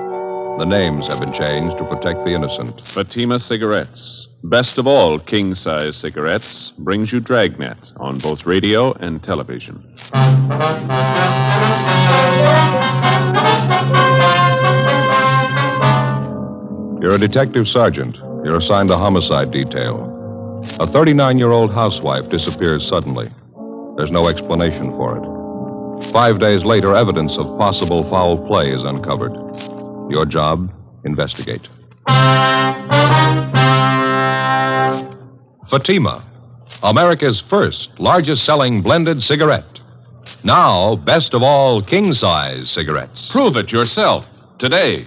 The names have been changed to protect the innocent. Fatima Cigarettes, best of all king-size cigarettes, brings you Dragnet on both radio and television. You're a detective sergeant. You're assigned a homicide detail. A 39-year-old housewife disappears suddenly. There's no explanation for it. 5 days later, evidence of possible foul play is uncovered. Your job, investigate. Fatima, America's first largest-selling blended cigarette. Now, best of all king-size cigarettes. Prove it yourself today.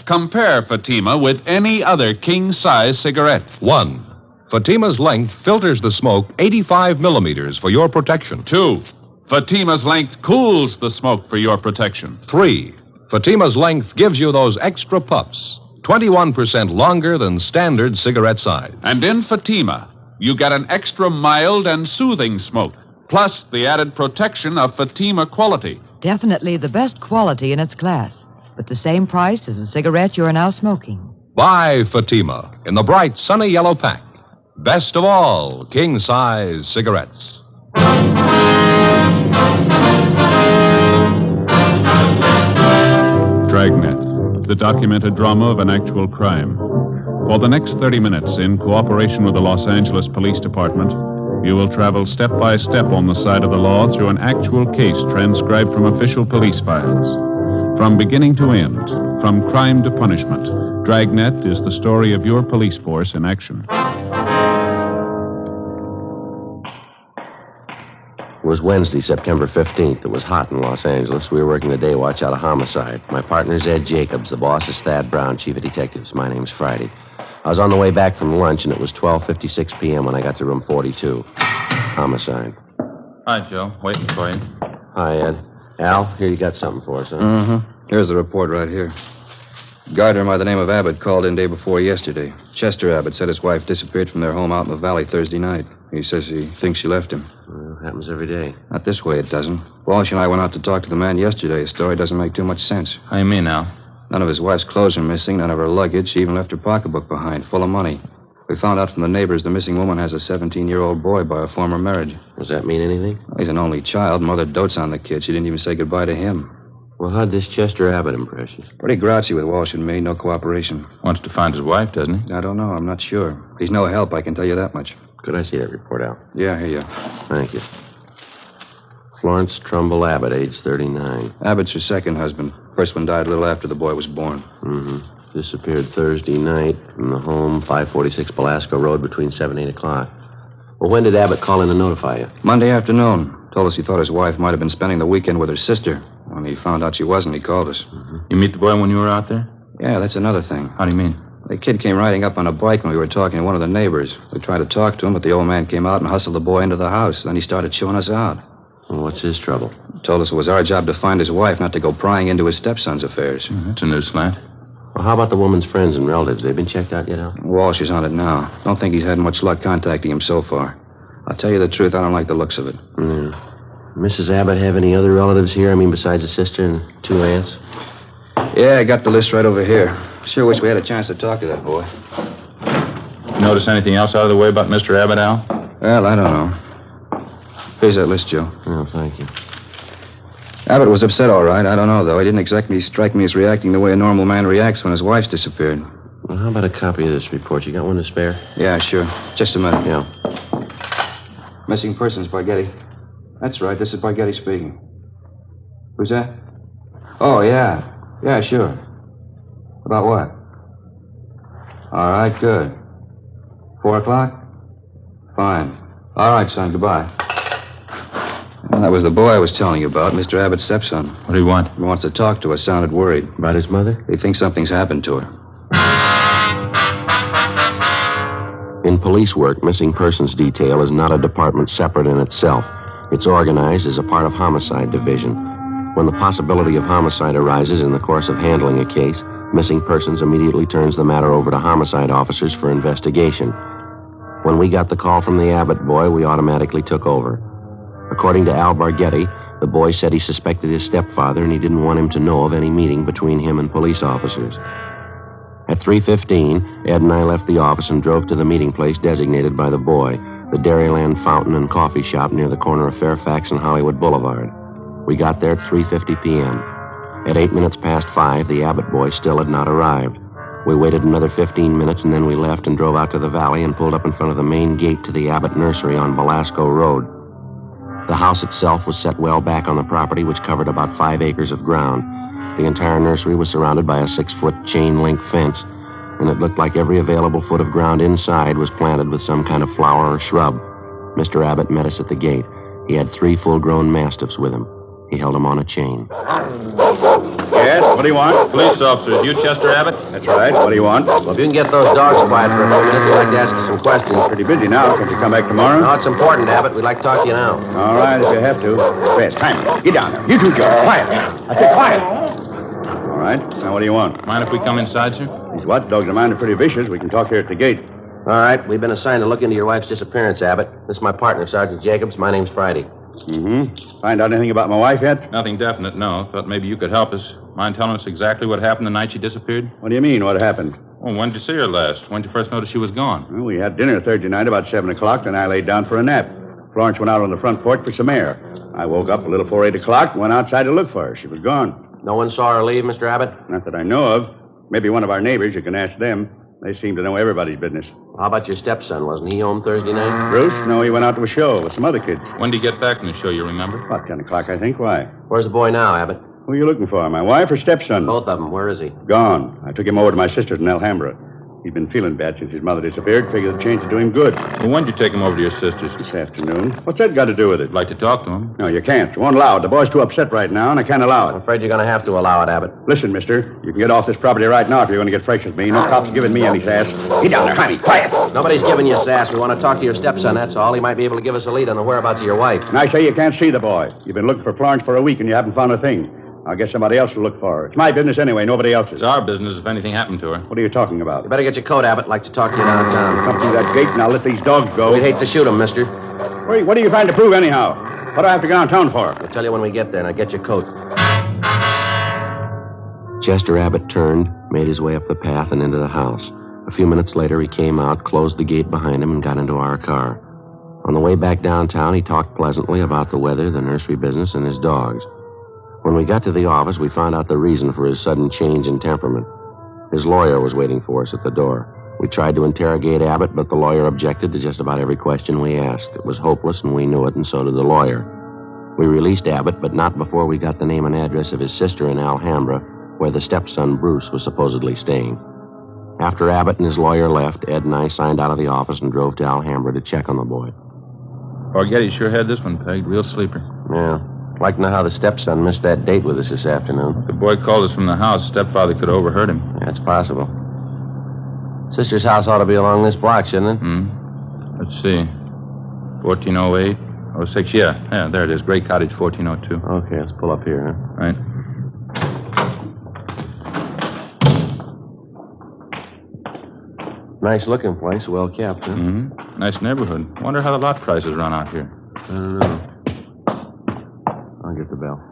Compare Fatima with any other king-size cigarette. 1. Fatima's length filters the smoke 85 millimeters for your protection. 2. Fatima's length cools the smoke for your protection. 3. Fatima's length gives you those extra puffs, 21% longer than standard cigarette size. And in Fatima, you get an extra mild and soothing smoke, plus the added protection of Fatima quality. Definitely the best quality in its class, but the same price as the cigarette you are now smoking. Buy Fatima in the bright, sunny yellow pack. Best of all, king-size cigarettes. Dragnet, the documented drama of an actual crime. For the next 30 minutes, in cooperation with the Los Angeles Police Department, you will travel step by step on the side of the law through an actual case transcribed from official police files. From beginning to end, from crime to punishment, Dragnet is the story of your police force in action. It was Wednesday, September 15th. It was hot in Los Angeles. We were working the day watch out of homicide. My partner's Ed Jacobs. The boss is Thad Brown, chief of detectives. My name's Friday. I was on the way back from lunch, and it was 12:56 p.m. when I got to room 42. Homicide. Hi, Joe. Waiting for you. Hi, Ed. Al, here you got something for us, huh? Mm-hmm. Here's the report right here. Gardener by the name of Abbott called in day before yesterday. Chester Abbott said his wife disappeared from their home out in the valley Thursday night. He says he thinks she left him. Well, happens every day. Not this way, it doesn't. Walsh and I went out to talk to the man yesterday. His story doesn't make too much sense. How you mean now? None of his wife's clothes are missing, none of her luggage. She even left her pocketbook behind, full of money. We found out from the neighbors the missing woman has a 17-year-old boy by a former marriage. Does that mean anything? Well, he's an only child. Mother dotes on the kid. She didn't even say goodbye to him. Well, how'd this Chester Abbott impress you? Pretty grouchy with Walsh and me. No cooperation. Wants to find his wife, doesn't he? I don't know. I'm not sure. He's no help, I can tell you that much. Could I see that report, Al? Yeah, here you. Thank you. Florence Trumbull Abbott, age 39. Abbott's her second husband. First one died a little after the boy was born. Mm-hmm. Disappeared Thursday night from the home, 546 Belasco Road, between 7 and 8 o'clock. Well, when did Abbott call in to notify you? Monday afternoon. Told us he thought his wife might have been spending the weekend with her sister. When he found out she wasn't, he called us. Mm-hmm. You meet the boy when you were out there? Yeah, that's another thing. How do you mean? The kid came riding up on a bike when we were talking to one of the neighbors. We tried to talk to him, but the old man came out and hustled the boy into the house. Then he started chewing us out. Well, what's his trouble? Told us it was our job to find his wife, not to go prying into his stepson's affairs. Mm-hmm. It's a new slant. Well, how about the woman's friends and relatives? They've been checked out yet, Al? Walsh is on it now. Don't think he's had much luck contacting him so far. I'll tell you the truth, I don't like the looks of it. Mrs. Abbott have any other relatives here? I mean, besides a sister and 2 aunts? Yeah, I got the list right over here. Sure wish we had a chance to talk to that boy. Notice anything else out of the way about Mr. Abbott, Al? Well, I don't know. Here's that list, Joe. Oh, thank you. Abbott was upset, all right. I don't know, though. He didn't exactly strike me as reacting the way a normal man reacts when his wife's disappeared. Well, how about a copy of this report? You got one to spare? Yeah, sure. Just a minute. Yeah. Missing persons, Barghetti. That's right. This is Barghetti speaking. Who's that? Oh, yeah. Yeah, sure. About what? All right, good. 4 o'clock? Fine. All right, son. Goodbye. Well, that was the boy I was telling you about, Mr. Abbott's stepson. What do you want? He wants to talk to us. Sounded worried. About his mother? He thinks something's happened to her. In police work, missing persons detail is not a department separate in itself. It's organized as a part of homicide division. When the possibility of homicide arises in the course of handling a case, missing persons immediately turns the matter over to homicide officers for investigation. When we got the call from the Abbott boy, we automatically took over. According to Al Barghetti, the boy said he suspected his stepfather and he didn't want him to know of any meeting between him and police officers. At 3:15, Ed and I left the office and drove to the meeting place designated by the boy, the Dairyland Fountain and Coffee Shop near the corner of Fairfax and Hollywood Boulevard. We got there at 3:50 p.m. At 8 minutes past 5, the Abbott boy still had not arrived. We waited another 15 minutes, and then we left and drove out to the valley and pulled up in front of the main gate to the Abbott Nursery on Belasco Road. The house itself was set well back on the property, which covered about 5 acres of ground. The entire nursery was surrounded by a 6-foot chain-link fence, and it looked like every available foot of ground inside was planted with some kind of flower or shrub. Mr. Abbott met us at the gate. He had 3 full-grown mastiffs with him. He held them on a chain. Yes, what do you want? Police officers, you Chester Abbott? That's right. What do you want? Well, if you can get those dogs quiet for a few minutes, we'd like to ask you some questions. Pretty busy now. Can't you come back tomorrow? No, it's important, Abbott. We'd like to talk to you now. All right, if you have to. Fast, time. Get down there. You two, Joe. Quiet. I said quiet. All right. Now, what do you want? Mind if we come inside, sir? These what? Dogs of mine are pretty vicious. We can talk here at the gate. All right. We've been assigned to look into your wife's disappearance, Abbott. This is my partner, Sergeant Jacobs. My name's Friday. Mm-hmm. Find out anything about my wife yet? Nothing definite, no. Thought maybe you could help us. Mind telling us exactly what happened the night she disappeared? What do you mean, what happened? Oh, when did you see her last? When did you first notice she was gone? Well, we had dinner Thursday night about 7 o'clock, then I laid down for a nap. Florence went out on the front porch for some air. I woke up a little before 8 o'clock and went outside to look for her. She was gone. No one saw her leave, Mr. Abbott? Not that I know of. Maybe one of our neighbors. You can ask them. They seem to know everybody's business. How about your stepson? Wasn't he home Thursday night? Bruce? No, he went out to a show with some other kids. When did he get back from the show, you remember? About 10 o'clock, I think. Why? Where's the boy now, Abbott? Who are you looking for, my wife or stepson? Both of them. Where is he? Gone. I took him over to my sister's in Alhambra. He'd been feeling bad since his mother disappeared. Figured the change would do him good. Well, when did you take him over to your sister's? This afternoon. What's that got to do with it? I'd like to talk to him. No, you can't. You won't allow it. The boy's too upset right now, and I can't allow it. I'm afraid you're going to have to allow it, Abbott. Listen, mister. You can get off this property right now if you're going to get fresh with me. No cops giving me any sass. Get down there, honey. Quiet. Nobody's giving you sass. We want to talk to your stepson, that's all. He might be able to give us a lead on the whereabouts of your wife. And I say you can't see the boy. You've been looking for Florence for a week, and you haven't found a thing. I'll get somebody else to look for her. It's my business anyway, nobody else's. It's our business if anything happened to her. What are you talking about? You better get your coat, Abbott. I'd like to talk to you downtown. Come through that gate, and I'll let these dogs go. We'd hate to shoot them, mister. Wait, what are you trying to prove anyhow? What do I have to go downtown for? I'll tell you when we get there. Now get your coat. Chester Abbott turned, made his way up the path and into the house. A few minutes later, he came out, closed the gate behind him, and got into our car. On the way back downtown, he talked pleasantly about the weather, the nursery business, and his dogs. When we got to the office, we found out the reason for his sudden change in temperament. His lawyer was waiting for us at the door. We tried to interrogate Abbott, but the lawyer objected to just about every question we asked. It was hopeless, and we knew it, and so did the lawyer. We released Abbott, but not before we got the name and address of his sister in Alhambra, where the stepson, Bruce, was supposedly staying. After Abbott and his lawyer left, Ed and I signed out of the office and drove to Alhambra to check on the boy. Forget he sure had this one pegged. Real sleeper. Yeah. I'd like to know how the stepson missed that date with us this afternoon. The boy called us from the house. Stepfather could have overheard him. That's possible. Sister's house ought to be along this block, shouldn't it? Let's see. 1408. 06, yeah. Yeah, there it is. Gray Cottage, 1402. Okay, let's pull up here, huh? Right. Nice looking place, well kept, huh? Mm-hmm. Nice neighborhood. Wonder how the lot prices run out here. I don't know. I'll get the bell.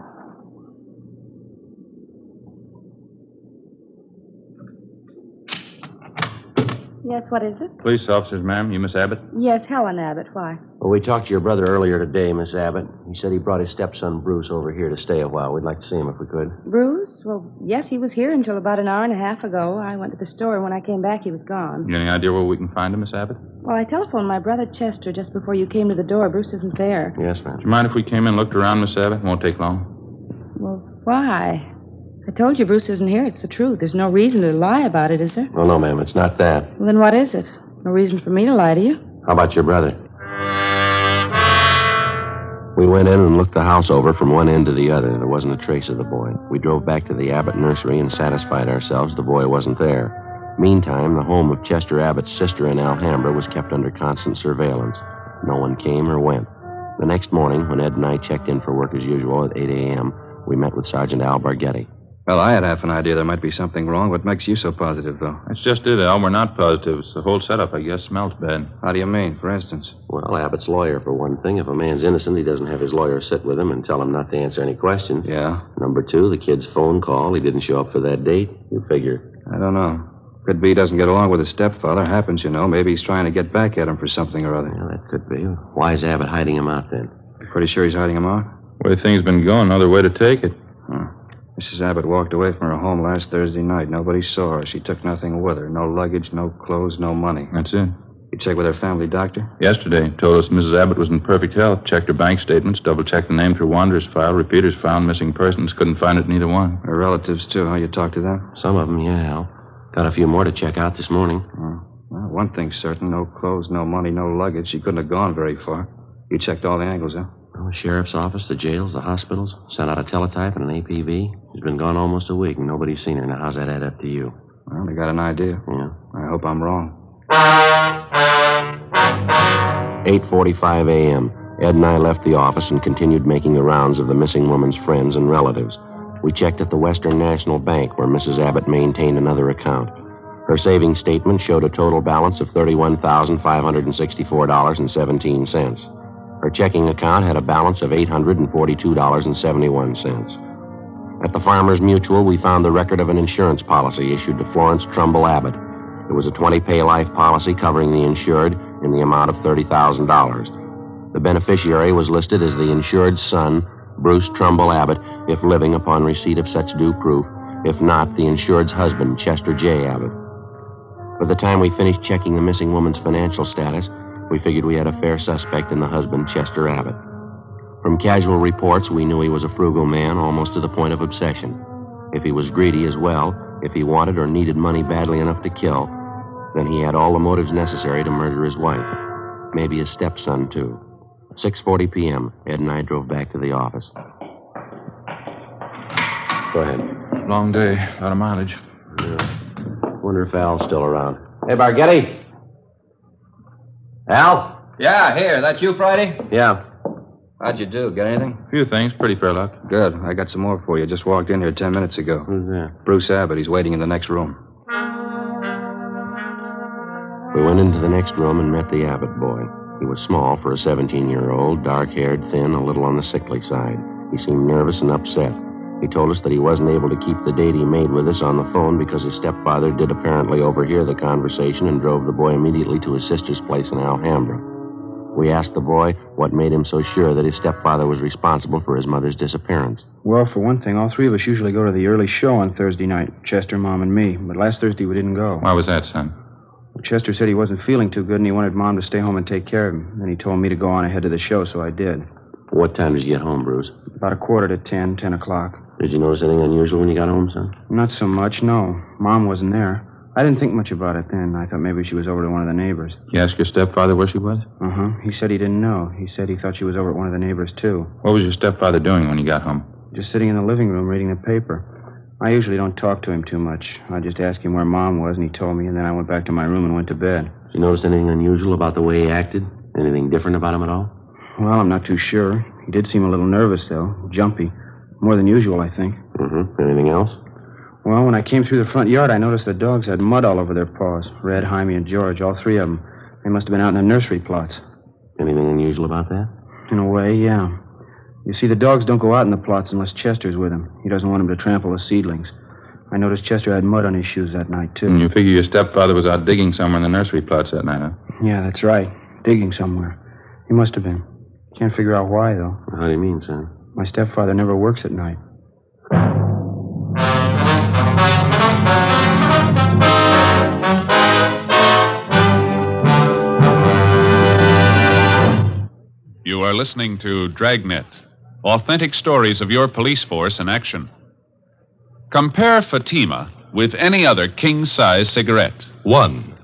Yes, what is it? Police officers, ma'am. You Miss Abbott? Yes, Helen Abbott. Why? Well, we talked to your brother earlier today, Miss Abbott. He said he brought his stepson, Bruce, over here to stay a while. We'd like to see him if we could. Bruce? Well, yes, he was here until about an hour and a half ago. I went to the store, and when I came back, he was gone. You any idea where we can find him, Miss Abbott? Well, I telephoned my brother Chester just before you came to the door. Bruce isn't there. Yes, ma'am. Do you mind if we came in and looked around, Miss Abbott? Won't take long. Well, why? I told you Bruce isn't here. It's the truth. There's no reason to lie about it, is there? Well, no, ma'am. It's not that. Well, then what is it? No reason for me to lie to you. How about your brother? We went in and looked the house over from one end to the other. There wasn't a trace of the boy. We drove back to the Abbott nursery and satisfied ourselves the boy wasn't there. Meantime, the home of Chester Abbott's sister in Alhambra was kept under constant surveillance. No one came or went. The next morning, when Ed and I checked in for work as usual at 8 a.m., we met with Sergeant Al Barghetti. Well, I had half an idea there might be something wrong. What makes you so positive, though? That's just it, Al. We're not positive. It's the whole setup, I guess, smells bad. How do you mean, for instance? Well, Abbott's lawyer, for one thing. If a man's innocent, he doesn't have his lawyer sit with him and tell him not to answer any questions. Yeah? Number two, the kid's phone call. He didn't show up for that date. You figure. I don't know. Could be he doesn't get along with his stepfather. Happens, you know. Maybe he's trying to get back at him for something or other. Yeah, that could be. Why is Abbott hiding him out, then? Pretty sure he's hiding him out? The way things been going, no other way to take it. Huh. Mrs. Abbott walked away from her home last Thursday night. Nobody saw her. She took nothing with her. No luggage, no clothes, no money. That's it. You checked with her family doctor? Yesterday. Told us Mrs. Abbott was in perfect health. Checked her bank statements, double-checked the name through Wanderer's file. Repeaters found missing persons. Couldn't find it in either one. Her relatives, too, huh? You talked to them? Some of them, yeah, Al. Got a few more to check out this morning. Oh. Well, one thing's certain. No clothes, no money, no luggage. She couldn't have gone very far. You checked all the angles, huh? Well, the sheriff's office, the jails, the hospitals. Sent out a teletype and an APB. She's been gone almost a week, and nobody's seen her. Now, how's that add up to you? Well, they got an idea. Yeah. I hope I'm wrong. 8:45 a.m. Ed and I left the office and continued making the rounds of the missing woman's friends and relatives. We checked at the Western National Bank, where Mrs. Abbott maintained another account. Her savings statement showed a total balance of $31,564.17. Her checking account had a balance of $842.71. At the Farmers Mutual, we found the record of an insurance policy issued to Florence Trumbull Abbott. It was a 20-pay life policy covering the insured in the amount of $30,000. The beneficiary was listed as the insured's son, Bruce Trumbull Abbott, if living upon receipt of such due proof. If not, the insured's husband, Chester J. Abbott. By the time we finished checking the missing woman's financial status, we figured we had a fair suspect in the husband, Chester Abbott. From casual reports, we knew he was a frugal man, almost to the point of obsession. If he was greedy as well, if he wanted or needed money badly enough to kill, then he had all the motives necessary to murder his wife. Maybe his stepson, too. 6:40 p.m., Ed and I drove back to the office. Go ahead. Long day, a lot of mileage. Wonder if Al's still around. Hey, Bargetti. Al? Yeah, here. That you, Friday? Yeah. How'd you do? Get anything? A few things. Pretty fair luck. Good. I got some more for you. Just walked in here 10 minutes ago. Who's that? Bruce Abbott. He's waiting in the next room. We went into the next room and met the Abbott boy. He was small for a 17-year-old, dark-haired, thin, a little on the sickly side. He seemed nervous and upset. He told us that he wasn't able to keep the date he made with us on the phone because his stepfather did apparently overhear the conversation and drove the boy immediately to his sister's place in Alhambra. We asked the boy what made him so sure that his stepfather was responsible for his mother's disappearance. Well, for one thing, all three of us usually go to the early show on Thursday night, Chester, Mom, and me. But last Thursday we didn't go. Why was that, son? Well, Chester said he wasn't feeling too good and he wanted Mom to stay home and take care of him. Then he told me to go on ahead to the show, so I did. What time did you get home, Bruce? About 9:45, 10 o'clock. Did you notice anything unusual when you got home, son? Not so much, no. Mom wasn't there. I didn't think much about it then. I thought maybe she was over to one of the neighbors. You asked your stepfather where she was? Uh-huh. He said he didn't know. He said he thought she was over at one of the neighbors, too. What was your stepfather doing when you got home? Just sitting in the living room reading the paper. I usually don't talk to him too much. I just asked him where Mom was, and he told me, and then I went back to my room and went to bed. Did you notice anything unusual about the way he acted? Anything different about him at all? Well, I'm not too sure. He did seem a little nervous, though. Jumpy. More than usual, I think. Mm-hmm. Anything else? Well, when I came through the front yard, I noticed the dogs had mud all over their paws. Red, Jaime, and George, all three of them. They must have been out in the nursery plots. Anything unusual about that? In a way, yeah. You see, the dogs don't go out in the plots unless Chester's with them. He doesn't want them to trample the seedlings. I noticed Chester had mud on his shoes that night, too. And you figure your stepfather was out digging somewhere in the nursery plots that night, huh? Yeah, that's right. Digging somewhere. He must have been. Can't figure out why, though. How do you mean, son? My stepfather never works at night. You are listening to Dragnet, authentic stories of your police force in action. Compare Fatima with any other king-size cigarette. 1.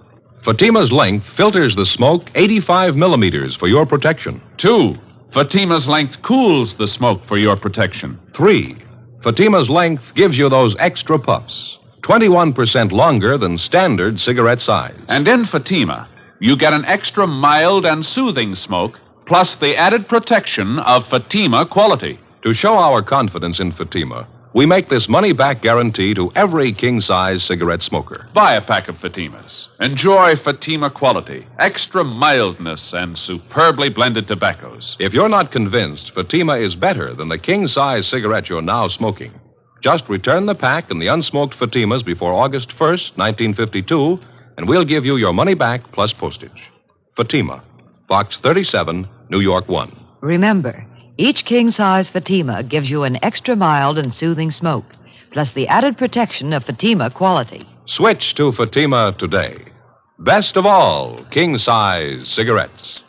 Fatima's length filters the smoke 85 millimeters for your protection. 2. Fatima's length cools the smoke for your protection. 3. Fatima's length gives you those extra puffs, 21% longer than standard cigarette size. And in Fatima, you get an extra mild and soothing smoke, plus the added protection of Fatima quality. To show our confidence in Fatima, we make this money-back guarantee to every king-size cigarette smoker. Buy a pack of Fatimas. Enjoy Fatima quality, extra mildness, and superbly blended tobaccos. If you're not convinced Fatima is better than the king-size cigarette you're now smoking, just return the pack and the unsmoked Fatimas before August 1st, 1952, and we'll give you your money back plus postage. Fatima, Box 37, New York 1. Remember, each king-size Fatima gives you an extra mild and soothing smoke, plus the added protection of Fatima quality. Switch to Fatima today. Best of all, king-size cigarettes.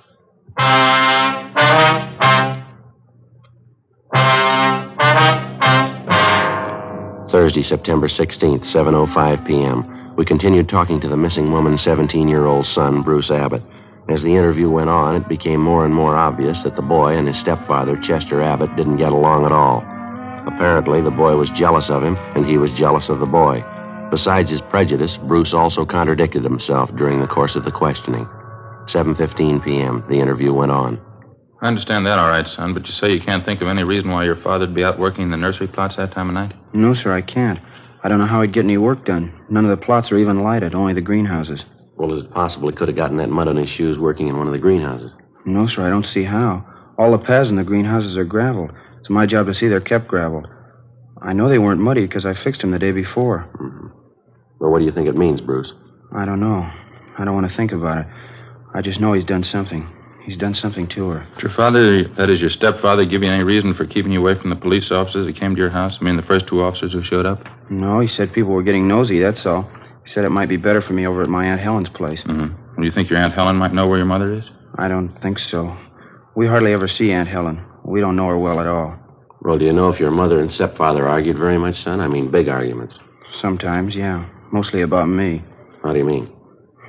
Thursday, September 16th, 7:05 p.m. We continued talking to the missing woman's 17-year-old son, Bruce Abbott. As the interview went on, it became more and more obvious that the boy and his stepfather, Chester Abbott, didn't get along at all. Apparently, the boy was jealous of him, and he was jealous of the boy. Besides his prejudice, Bruce also contradicted himself during the course of the questioning. 7:15 p.m., the interview went on. I understand that all right, son, but you say you can't think of any reason why your father'd be out working in the nursery plots that time of night? No, sir, I can't. I don't know how he'd get any work done. None of the plots are even lighted, only the greenhouses. Well, is it possible he could have gotten that mud on his shoes working in one of the greenhouses? No, sir, I don't see how. All the paths in the greenhouses are graveled. It's my job to see they're kept graveled. I know they weren't muddy because I fixed them the day before. Mm-hmm. Well, what do you think it means, Bruce? I don't know. I don't want to think about it. I just know he's done something. He's done something to her. Did your father, that is your stepfather, give you any reason for keeping you away from the police officers that came to your house? I mean, the first 2 officers who showed up? No, he said people were getting nosy, that's all. He said it might be better for me over at my Aunt Helen's place. Mm-hmm. Do you think your Aunt Helen might know where your mother is? I don't think so. We hardly ever see Aunt Helen. We don't know her well at all. Well, do you know if your mother and stepfather argued very much, son? I mean, big arguments. Sometimes, yeah. Mostly about me. How do you mean?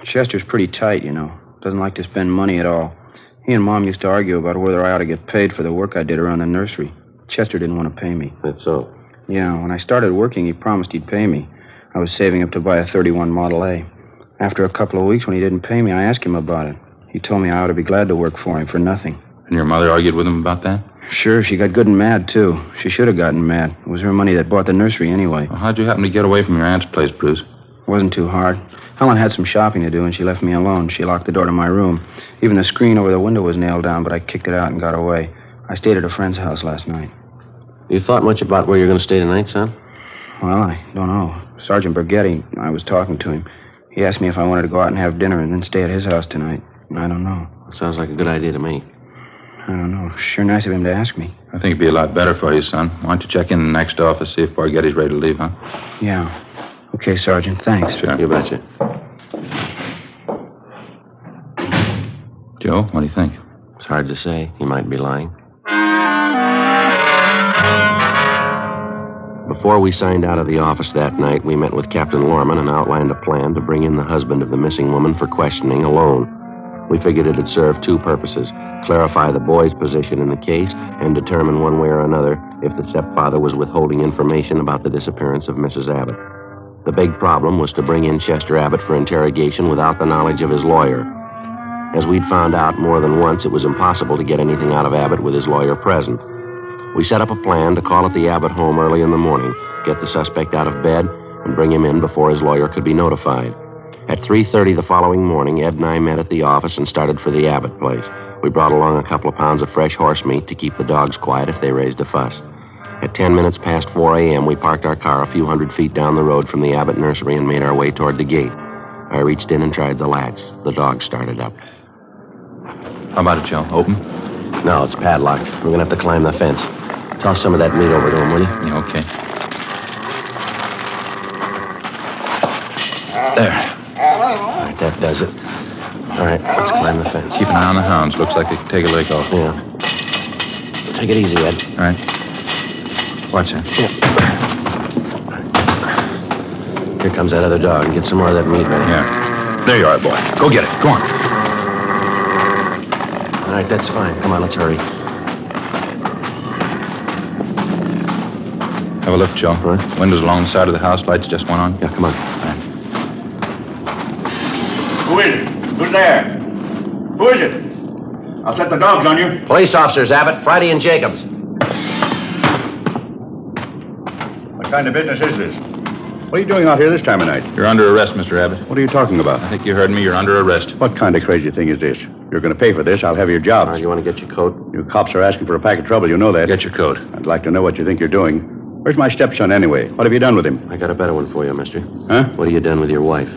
Chester's pretty tight, you know. Doesn't like to spend money at all. He and Mom used to argue about whether I ought to get paid for the work I did around the nursery. Chester didn't want to pay me. That's so? Yeah, when I started working, he promised he'd pay me. I was saving up to buy a 31 Model A. After a couple of weeks, when he didn't pay me, I asked him about it. He told me I ought to be glad to work for him for nothing. And your mother argued with him about that? Sure, she got good and mad, too. She should have gotten mad. It was her money that bought the nursery anyway. Well, how'd you happen to get away from your aunt's place, Bruce? It wasn't too hard. Helen had some shopping to do, and she left me alone. She locked the door to my room. Even the screen over the window was nailed down, but I kicked it out and got away. I stayed at a friend's house last night. You thought much about where you're going to stay tonight, son? Well, I don't know. Sergeant Burglaries, I was talking to him. He asked me if I wanted to go out and have dinner and then stay at his house tonight. I don't know. Sounds like a good idea to me. I don't know. Sure nice of him to ask me. I think it'd be a lot better for you, son. Why don't you check in the next office, see if Burglaries' ready to leave, huh? Yeah. Okay, Sergeant. Thanks. Sure. You betcha. Joe, what do you think? It's hard to say. He might be lying. Before we signed out of the office that night, we met with Captain Lorman and outlined a plan to bring in the husband of the missing woman for questioning alone. We figured it'd serve 2 purposes: clarify the boy's position in the case and determine one way or another if the stepfather was withholding information about the disappearance of Mrs. Abbott. The big problem was to bring in Chester Abbott for interrogation without the knowledge of his lawyer. As we'd found out more than once, it was impossible to get anything out of Abbott with his lawyer present. We set up a plan to call at the Abbott home early in the morning, get the suspect out of bed, and bring him in before his lawyer could be notified. At 3:30 the following morning, Ed and I met at the office and started for the Abbott place. We brought along a couple of pounds of fresh horse meat to keep the dogs quiet if they raised a fuss. At 10 minutes past 4 a.m., we parked our car a few hundred feet down the road from the Abbott nursery and made our way toward the gate. I reached in and tried the latch. The dog started up. How about it, Joe? Open? No, it's padlocked. We're going to have to climb the fence. Toss some of that meat over to him, will you? Yeah, okay. There. All right, that does it. All right, let's climb the fence. Keep an eye on the hounds. Looks like they can take a leg off. Yeah. Take it easy, Ed. All right. Watch that. Yeah. Here comes that other dog. Get some more of that meat ready. Yeah. There you are, boy. Go get it. Go on. All right, that's fine. Come on, let's hurry. Have a look, Joe. Huh? Windows along the side of the house. Lights just went on. Yeah, come on. All right. Who is it? Who's there? Who is it? I'll set the dogs on you. Police officers, Abbott. Friday and Jacobs. What kind of business is this? What are you doing out here this time of night? You're under arrest, Mr. Abbott. What are you talking about? I think you heard me. You're under arrest. What kind of crazy thing is this? You're going to pay for this. I'll have your job. You want to get your coat? You cops are asking for a pack of trouble. You know that. Get your coat. I'd like to know what you think you're doing. Where's my stepson, anyway? What have you done with him? I got a better one for you, mister. Huh? What have you done with your wife?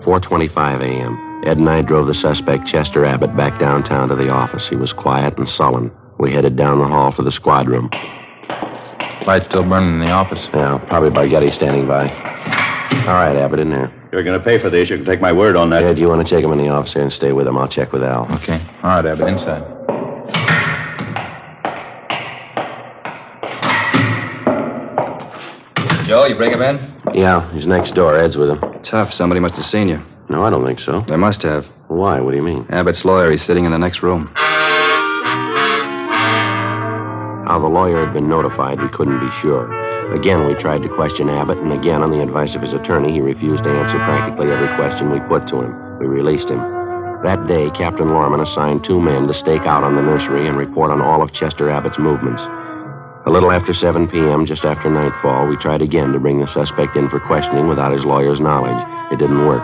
4:25 a.m. Ed and I drove the suspect, Chester Abbott, back downtown to the office. He was quiet and sullen. We headed down the hall for the squad room. Light still burning in the office. Yeah, probably Barghetti standing by. All right, Abbott, in there. You're going to pay for this. You can take my word on that. Ed, you want to take him in the office here and stay with him? I'll check with Al. Okay. All right, Abbott, inside. Joe, you bring him in? Yeah, he's next door. Ed's with him. Tough. Somebody must have seen you. No, I don't think so. They must have. Why? What do you mean? Abbott's lawyer. He's sitting in the next room. How the lawyer had been notified, we couldn't be sure. Again, we tried to question Abbott, and again, on the advice of his attorney, he refused to answer practically every question we put to him. We released him. That day, Captain Lorman assigned 2 men to stake out on the nursery and report on all of Chester Abbott's movements. A little after 7 p.m., just after nightfall, we tried again to bring the suspect in for questioning without his lawyer's knowledge. It didn't work.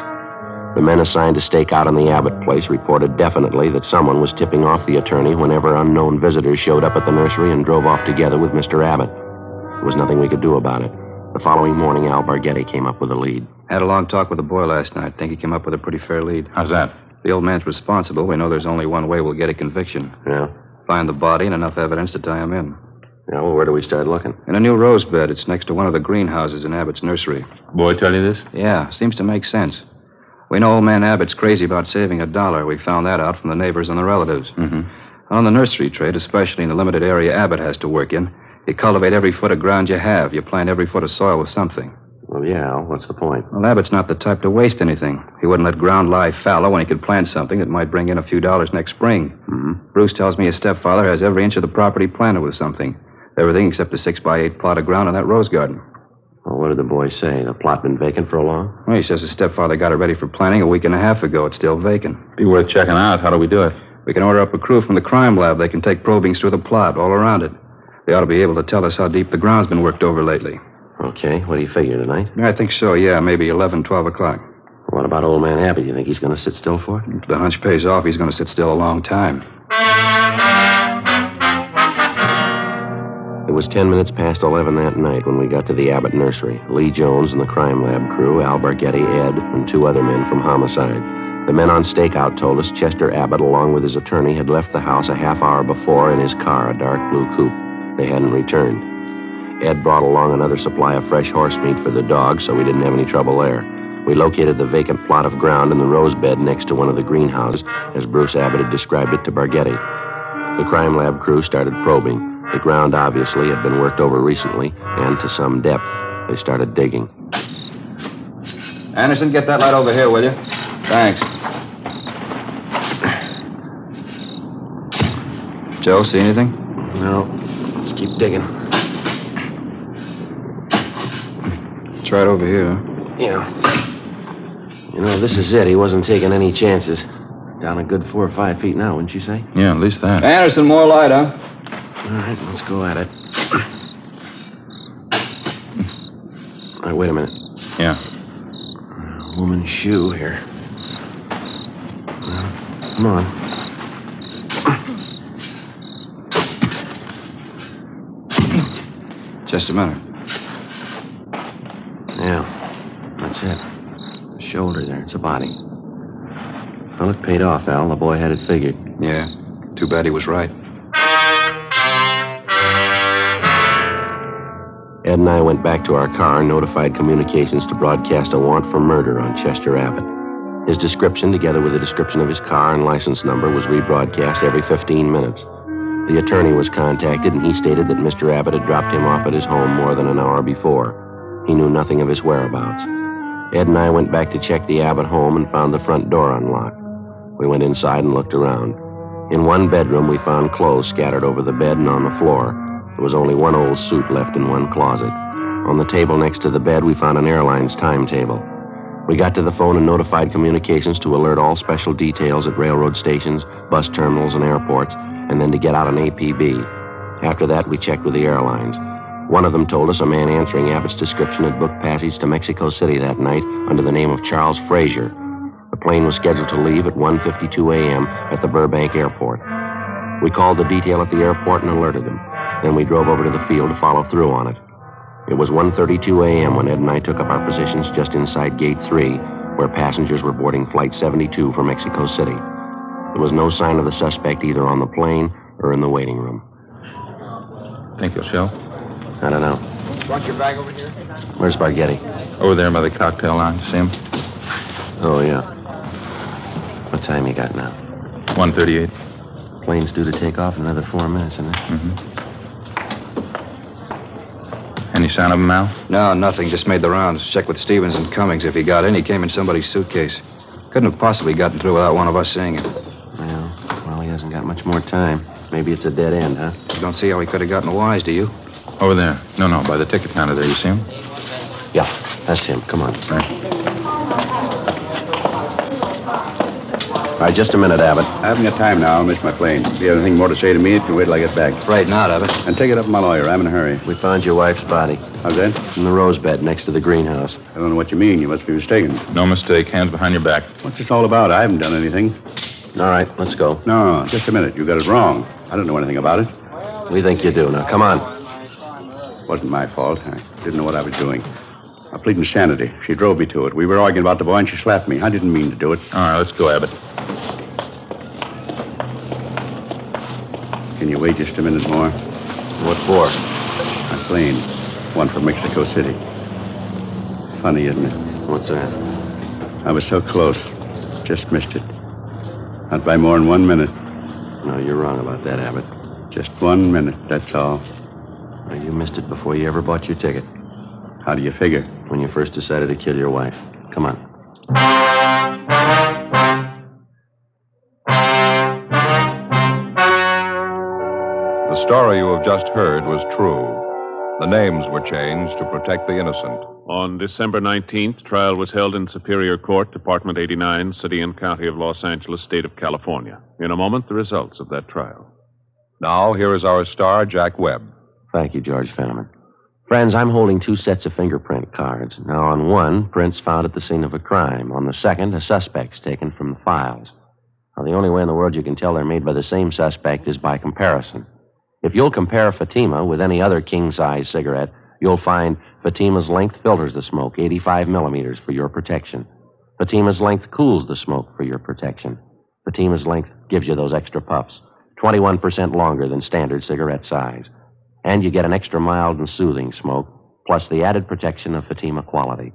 The men assigned to stake out on the Abbott place reported definitely that someone was tipping off the attorney whenever unknown visitors showed up at the nursery and drove off together with Mr. Abbott. There was nothing we could do about it. The following morning, Al Barghetti came up with a lead. Had a long talk with the boy last night. Think he came up with a pretty fair lead. How's that? The old man's responsible. We know there's only one way we'll get a conviction. Yeah? Find the body and enough evidence to tie him in. Yeah, well, where do we start looking? In a new rose bed. It's next to one of the greenhouses in Abbott's nursery. Boy tell you this? Yeah, seems to make sense. We know old man Abbott's crazy about saving $1. We found that out from the neighbors and the relatives. Mm-hmm. On the nursery trade, especially in the limited area Abbott has to work in, you cultivate every foot of ground you have. You plant every foot of soil with something. Well, yeah, Al, what's the point? Well, Abbott's not the type to waste anything. He wouldn't let ground lie fallow when he could plant something that might bring in a few dollars next spring. Mm-hmm. Bruce tells me his stepfather has every inch of the property planted with something. Everything except a 6x8 plot of ground in that rose garden. Well, what did the boy say? The plot been vacant for a long? Well, he says his stepfather got it ready for planting a week and a half ago. It's still vacant. Be worth checking out. How do we do it? We can order up a crew from the crime lab. They can take probings through the plot, all around it. They ought to be able to tell us how deep the ground's been worked over lately. Okay, what do you figure, tonight? I think so, yeah. Maybe 11, 12 o'clock. What about old man Abbott? You think he's going to sit still for it? If the hunch pays off, he's going to sit still a long time. It was 10 minutes past 11 that night when we got to the Abbott nursery. Lee Jones and the crime lab crew, Al Barghetti, Ed, and 2 other men from homicide. The men on stakeout told us Chester Abbott, along with his attorney, had left the house a half hour before in his car, a dark blue coupe. They hadn't returned. Ed brought along another supply of fresh horse meat for the dog, so we didn't have any trouble there. We located the vacant plot of ground in the rose bed next to one of the greenhouses, as Bruce Abbott had described it to Barghetti. The crime lab crew started probing. The ground obviously had been worked over recently, and to some depth. They started digging. Anderson, get that light over here, will you? Thanks. Joe, see anything? No. Let's keep digging. It's right over here, huh? Yeah. You know, this is it. He wasn't taking any chances. Down a good 4 or 5 feet now, wouldn't you say? Yeah, at least that. Anderson, more light, huh? All right, let's go at it. All right, wait a minute. Yeah. Woman's shoe here. Come on. Just a minute. Yeah, that's it. The shoulder there. It's a body. Well, it paid off, Al. The boy had it figured. Yeah. Too bad he was right. Ed and I went back to our car and notified communications to broadcast a warrant for murder on Chester Abbott. His description, together with the description of his car and license number, was rebroadcast every 15 minutes. The attorney was contacted, and he stated that Mr. Abbott had dropped him off at his home more than an hour before. He knew nothing of his whereabouts. Ed and I went back to check the Abbott home and found the front door unlocked. We went inside and looked around. In one bedroom, we found clothes scattered over the bed and on the floor. There was only one old suit left in one closet. On the table next to the bed, we found an airline's timetable. We got to the phone and notified communications to alert all special details at railroad stations, bus terminals, and airports, and then to get out an APB. After that, we checked with the airlines. One of them told us a man answering Abbott's description had booked passage to Mexico City that night under the name of Charles Frazier. The plane was scheduled to leave at 1:52 a.m. at the Burbank Airport. We called the detail at the airport and alerted them. Then we drove over to the field to follow through on it. It was 1:32 a.m. when Ed and I took up our positions just inside Gate 3, where passengers were boarding Flight 72 for Mexico City. There was no sign of the suspect either on the plane or in the waiting room. Think he'll show? I don't know. Want your bag over here? Where's Barghetti? Over there by the cocktail lounge. See him? Oh, yeah. What time you got now? 1:38. Plane's due to take off in another 4 minutes, isn't it? Mm-hmm. Any sign of him, Al? No, nothing. Just made the rounds. Checked with Stevens and Cummings. If he got in, he came in somebody's suitcase. Couldn't have possibly gotten through without one of us seeing it. Well, he hasn't got much more time. Maybe it's a dead end, huh? You don't see how he could have gotten wise, do you? Over there. No, by the ticket counter there. You see him? Yeah, that's him. Come on. All right, just a minute, Abbott. I haven't got time now. I'll miss my plane. If you have anything more to say to me, you can wait till I get back. Right now, Abbott. And take it up with my lawyer. I'm in a hurry. We found your wife's body. How's that? In the rose bed next to the greenhouse. I don't know what you mean. You must be mistaken. No mistake. Hands behind your back. What's this all about? I haven't done anything. All right, let's go. No, just a minute. You got it wrong. I don't know anything about it. We think you do. Now, come on. Wasn't my fault. I didn't know what I was doing. I plead insanity. She drove me to it. We were arguing about the boy, and she slapped me. I didn't mean to do it. All right, let's go, Abbott. Can you wait just a minute more? What for? A plane. One from Mexico City. Funny, isn't it? What's that? I was so close. Just missed it. Not by more than 1 minute. No, you're wrong about that, Abbott. Just 1 minute, that's all. Well, you missed it before you ever bought your ticket. How do you figure? When you first decided to kill your wife. Come on. The story you have just heard was true. The names were changed to protect the innocent. On December 19th, trial was held in Superior Court, Department 89, City and County of Los Angeles, State of California. In a moment, the results of that trial. Now, here is our star, Jack Webb. Thank you, George Fenneman. Friends, I'm holding 2 sets of fingerprint cards. Now, on one, prints found at the scene of a crime. On the second, a suspect's taken from the files. Now, the only way in the world you can tell they're made by the same suspect is by comparison. If you'll compare Fatima with any other king-size cigarette, you'll find Fatima's length filters the smoke 85 millimeters for your protection. Fatima's length cools the smoke for your protection. Fatima's length gives you those extra puffs, 21% longer than standard cigarette size. And you get an extra mild and soothing smoke, plus the added protection of Fatima quality.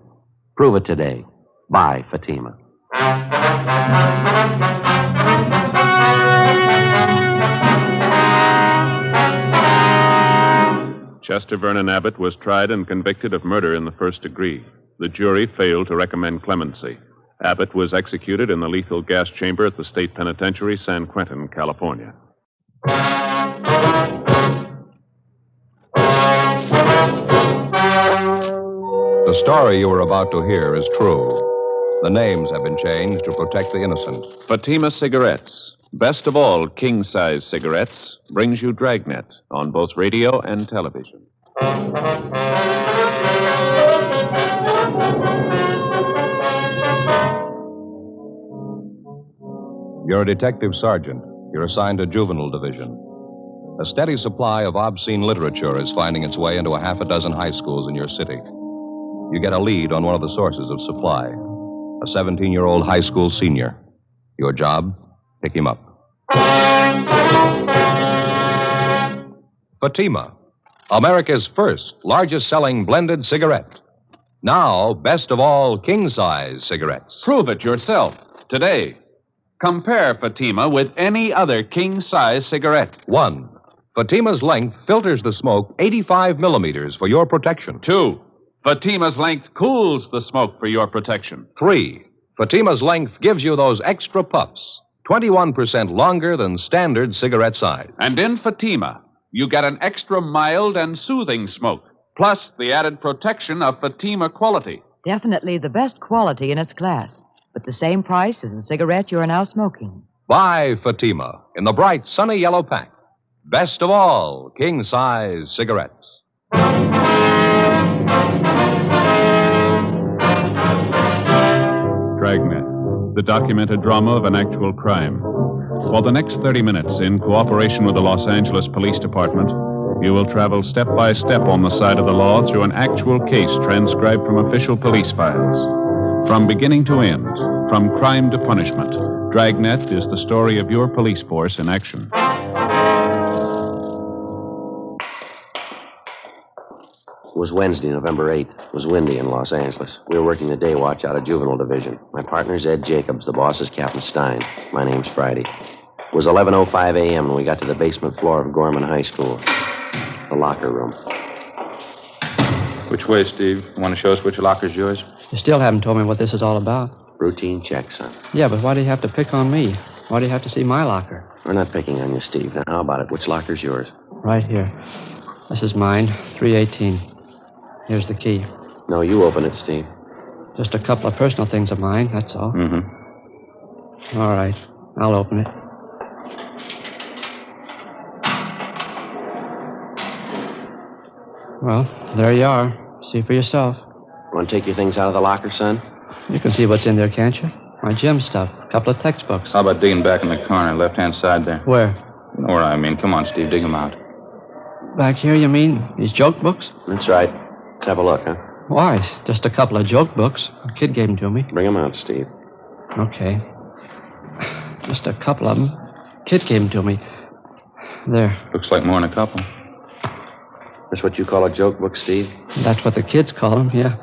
Prove it today. Buy Fatima. Chester Vernon Abbott was tried and convicted of murder in the first degree. The jury failed to recommend clemency. Abbott was executed in the lethal gas chamber at the State Penitentiary, San Quentin, California. The story you are about to hear is true. The names have been changed to protect the innocent. Fatima Cigarettes, best of all king-size cigarettes, brings you Dragnet on both radio and television. You're a detective sergeant. You're assigned to juvenile division. A steady supply of obscene literature is finding its way into a half a dozen high schools in your city. You get a lead on one of the sources of supply, a 17-year-old high school senior. Your job, pick him up. Fatima, America's first largest-selling blended cigarette. Now, best of all, king-size cigarettes. Prove it yourself today. Compare Fatima with any other king-size cigarette. 1. Fatima's length filters the smoke 85 millimeters for your protection. 2. Fatima's length cools the smoke for your protection. 3. Fatima's length gives you those extra puffs, 21% longer than standard cigarette size. And in Fatima, you get an extra mild and soothing smoke, plus the added protection of Fatima quality. Definitely the best quality in its class, but the same price as the cigarette you're now smoking. Buy Fatima in the bright, sunny yellow pack. Best of all, king-size cigarettes. Dragnet, the documented drama of an actual crime. For the next 30 minutes, in cooperation with the Los Angeles Police Department, you will travel step by step on the side of the law through an actual case transcribed from official police files. From beginning to end, from crime to punishment, Dragnet is the story of your police force in action. It was Wednesday, November 8th. It was windy in Los Angeles. We were working the day watch out of juvenile division. My partner's Ed Jacobs. The boss is Captain Stein. My name's Friday. It was 11:05 a.m. when we got to the basement floor of Gorman High School. The locker room. Which way, Steve? You want to show us which locker's yours? You still haven't told me what this is all about. Routine check, son. Yeah, but why do you have to pick on me? Why do you have to see my locker? We're not picking on you, Steve. Now, how about it? Which locker's yours? Right here. This is mine, 318. Here's the key. No, you open it, Steve. Just a couple of personal things of mine, that's all. Mm-hmm. All right. I'll open it. Well, there you are. See for yourself. Want to take your things out of the locker, son? You can see what's in there, can't you? My gym stuff. A couple of textbooks. How about digging back in the corner, left-hand side there? Where? You know where I mean. Come on, Steve, dig them out. Back here, you mean? These joke books? That's right. Let's have a look, huh? Why? Just a couple of joke books. A kid gave them to me. Bring them out, Steve. Okay. Just a couple of them. Kid gave them to me. There. Looks like more than a couple. That's what you call a joke book, Steve? That's what the kids call them, yeah.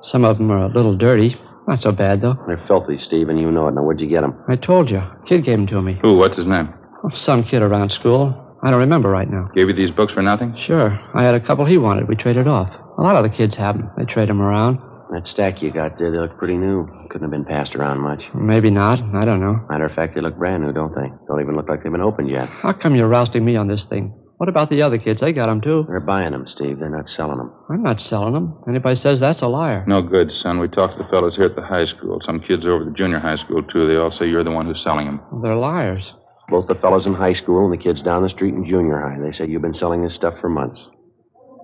Some of them are a little dirty. Not so bad, though. They're filthy, Steve, and you know it. Now, where'd you get them? I told you. Kid gave them to me. Who? What's his name? Oh, some kid around school. I don't remember right now. Gave you these books for nothing? Sure. I had a couple he wanted. We traded off. A lot of the kids have them. They trade them around. That stack you got there, they look pretty new. Couldn't have been passed around much. Maybe not. I don't know. Matter of fact, they look brand new, don't they? Don't even look like they've been opened yet. How come you're rousting me on this thing? What about the other kids? They got them, too. They're buying them, Steve. They're not selling them. I'm not selling them. Anybody says that's a liar. No good, son. We talked to the fellows here at the high school. Some kids over at the junior high school, too. They all say you're the one who's selling them. They're liars. Both the fellows in high school and the kids down the street in junior high. They say you've been selling this stuff for months.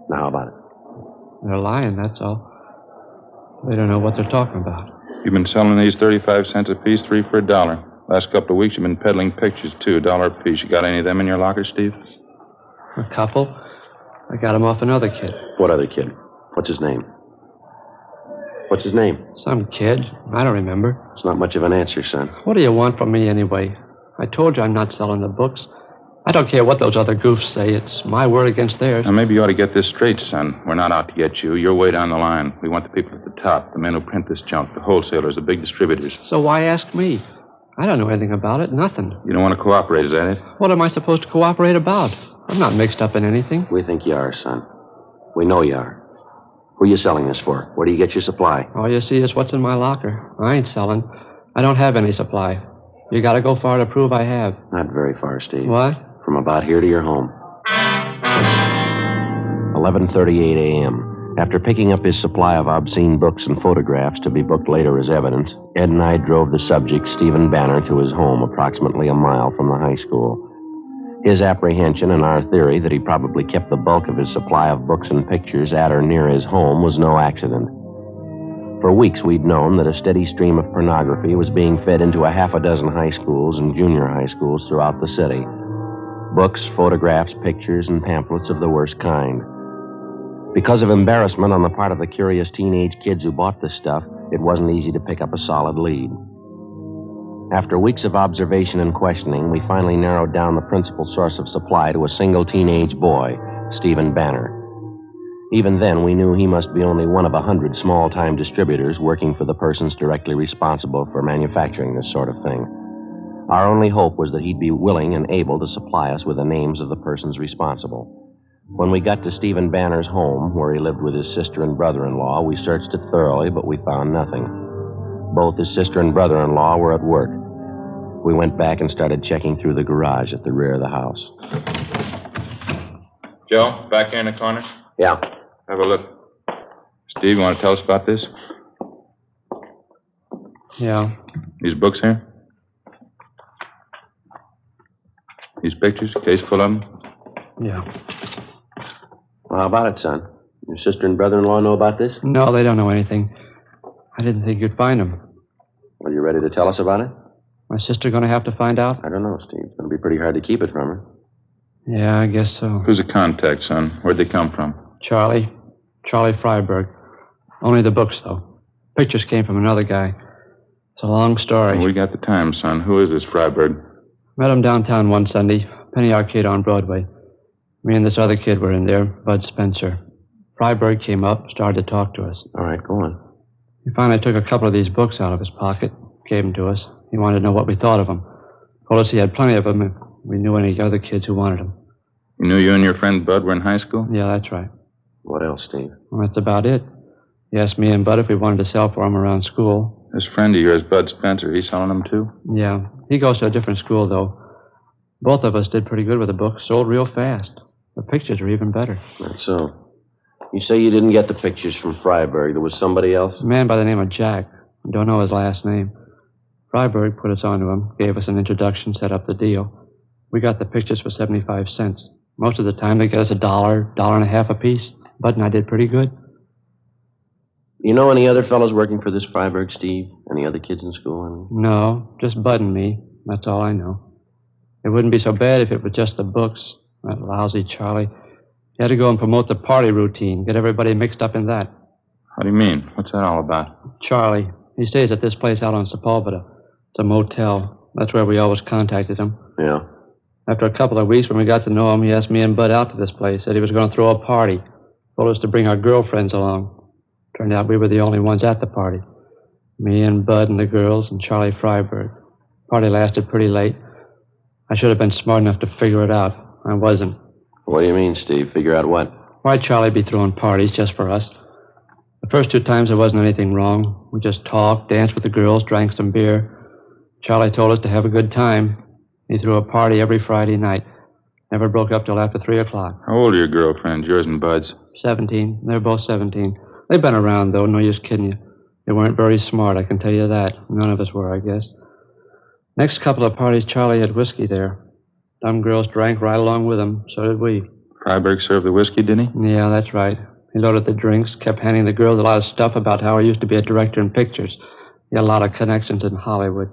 Now, how about it? They're lying, that's all. They don't know what they're talking about. You've been selling these 35 cents a piece, 3 for $1. Last couple of weeks, you've been peddling pictures, too, $1 a piece. You got any of them in your locker, Steve? A couple. I got them off another kid. What other kid? What's his name? What's his name? Some kid. I don't remember. It's not much of an answer, son. What do you want from me, anyway? I told you I'm not selling the books. I don't care what those other goofs say. It's my word against theirs. Now, maybe you ought to get this straight, son. We're not out to get you. You're way down the line. We want the people at the top, the men who print this junk, the wholesalers, the big distributors. So why ask me? I don't know anything about it. Nothing. You don't want to cooperate, is that it? What am I supposed to cooperate about? I'm not mixed up in anything. We think you are, son. We know you are. Who are you selling this for? Where do you get your supply? All you see is what's in my locker. I ain't selling. I don't have any supply. You gotta go far to prove I have. Not very far, Steve. What? From about here to your home. 11:38 a.m. After picking up his supply of obscene books and photographs to be booked later as evidence, Ed and I drove the subject, Stephen Banner, to his home approximately a mile from the high school. His apprehension and our theory that he probably kept the bulk of his supply of books and pictures at or near his home was no accident. For weeks, we'd known that a steady stream of pornography was being fed into a half a dozen high schools and junior high schools throughout the city. Books, photographs, pictures, and pamphlets of the worst kind. Because of embarrassment on the part of the curious teenage kids who bought this stuff, it wasn't easy to pick up a solid lead. After weeks of observation and questioning, we finally narrowed down the principal source of supply to a single teenage boy, Stephen Banner. Even then, we knew he must be only one of 100 small-time distributors working for the persons directly responsible for manufacturing this sort of thing. Our only hope was that he'd be willing and able to supply us with the names of the persons responsible. When we got to Stephen Banner's home, where he lived with his sister and brother-in-law, we searched it thoroughly, but we found nothing. Both his sister and brother-in-law were at work. We went back and started checking through the garage at the rear of the house. Joe, back here in the corner? Yeah. Have a look. Steve, you want to tell us about this? Yeah. These books here? These pictures, case full of them? Yeah. Well, how about it, son? Your sister and brother-in-law know about this? No, they don't know anything. I didn't think you'd find them. Well, you ready to tell us about it? My sister going to have to find out? I don't know, Steve. It's going to be pretty hard to keep it from her. Yeah, I guess so. Who's the contact, son? Where'd they come from? Charlie Freiberg. Only the books, though. Pictures came from another guy. It's a long story. Well, we got the time, son. Who is this Freiberg? Met him downtown one Sunday, Penny Arcade on Broadway. Me and this other kid were in there, Bud Spencer. Freiberg came up, started to talk to us. All right, go on. He finally took a couple of these books out of his pocket, gave them to us. He wanted to know what we thought of them. Told us he had plenty of them if we knew any other kids who wanted them. You knew you and your friend Bud were in high school? Yeah, that's right. What else, Steve? Well, that's about it. He asked me and Bud if we wanted to sell for him around school. This friend of yours, Bud Spencer, he's selling them too? Yeah. He goes to a different school, though. Both of us did pretty good with the books. Sold real fast. The pictures are even better. That's so. You say you didn't get the pictures from Freiberg. There was somebody else? A man by the name of Jack. I don't know his last name. Freiberg put us onto him, gave us an introduction, set up the deal. We got the pictures for 75 cents. Most of the time they get us $1, $1.50 a piece. Bud and I did pretty good. You know any other fellows working for this Freiberg, Steve? Any other kids in school, I mean? No, just Bud and me. That's all I know. It wouldn't be so bad if it was just the books. That lousy Charlie. He had to go and promote the party routine, get everybody mixed up in that. How do you mean? What's that all about? Charlie. He stays at this place out on Sepulveda. It's a motel. That's where we always contacted him. Yeah. After a couple of weeks, when we got to know him, he asked me and Bud out to this place. Said he was going to throw a party. Told us to bring our girlfriends along. Turned out we were the only ones at the party. Me and Bud and the girls and Charlie Freiberg. Party lasted pretty late. I should have been smart enough to figure it out. I wasn't. What do you mean, Steve? Figure out what? Why'd Charlie be throwing parties just for us? The first 2 times there wasn't anything wrong. We just talked, danced with the girls, drank some beer. Charlie told us to have a good time. He threw a party every Friday night. Never broke up till after 3 o'clock. How old are your girlfriends, yours and Bud's? 17. They're both 17. They've been around, though. No use kidding you. They weren't very smart, I can tell you that. None of us were, I guess. Next couple of parties, Charlie had whiskey there. Some girls drank right along with him. So did we. Freiberg served the whiskey, didn't he? Yeah, that's right. He loaded the drinks, kept handing the girls a lot of stuff about how he used to be a director in pictures. He had a lot of connections in Hollywood.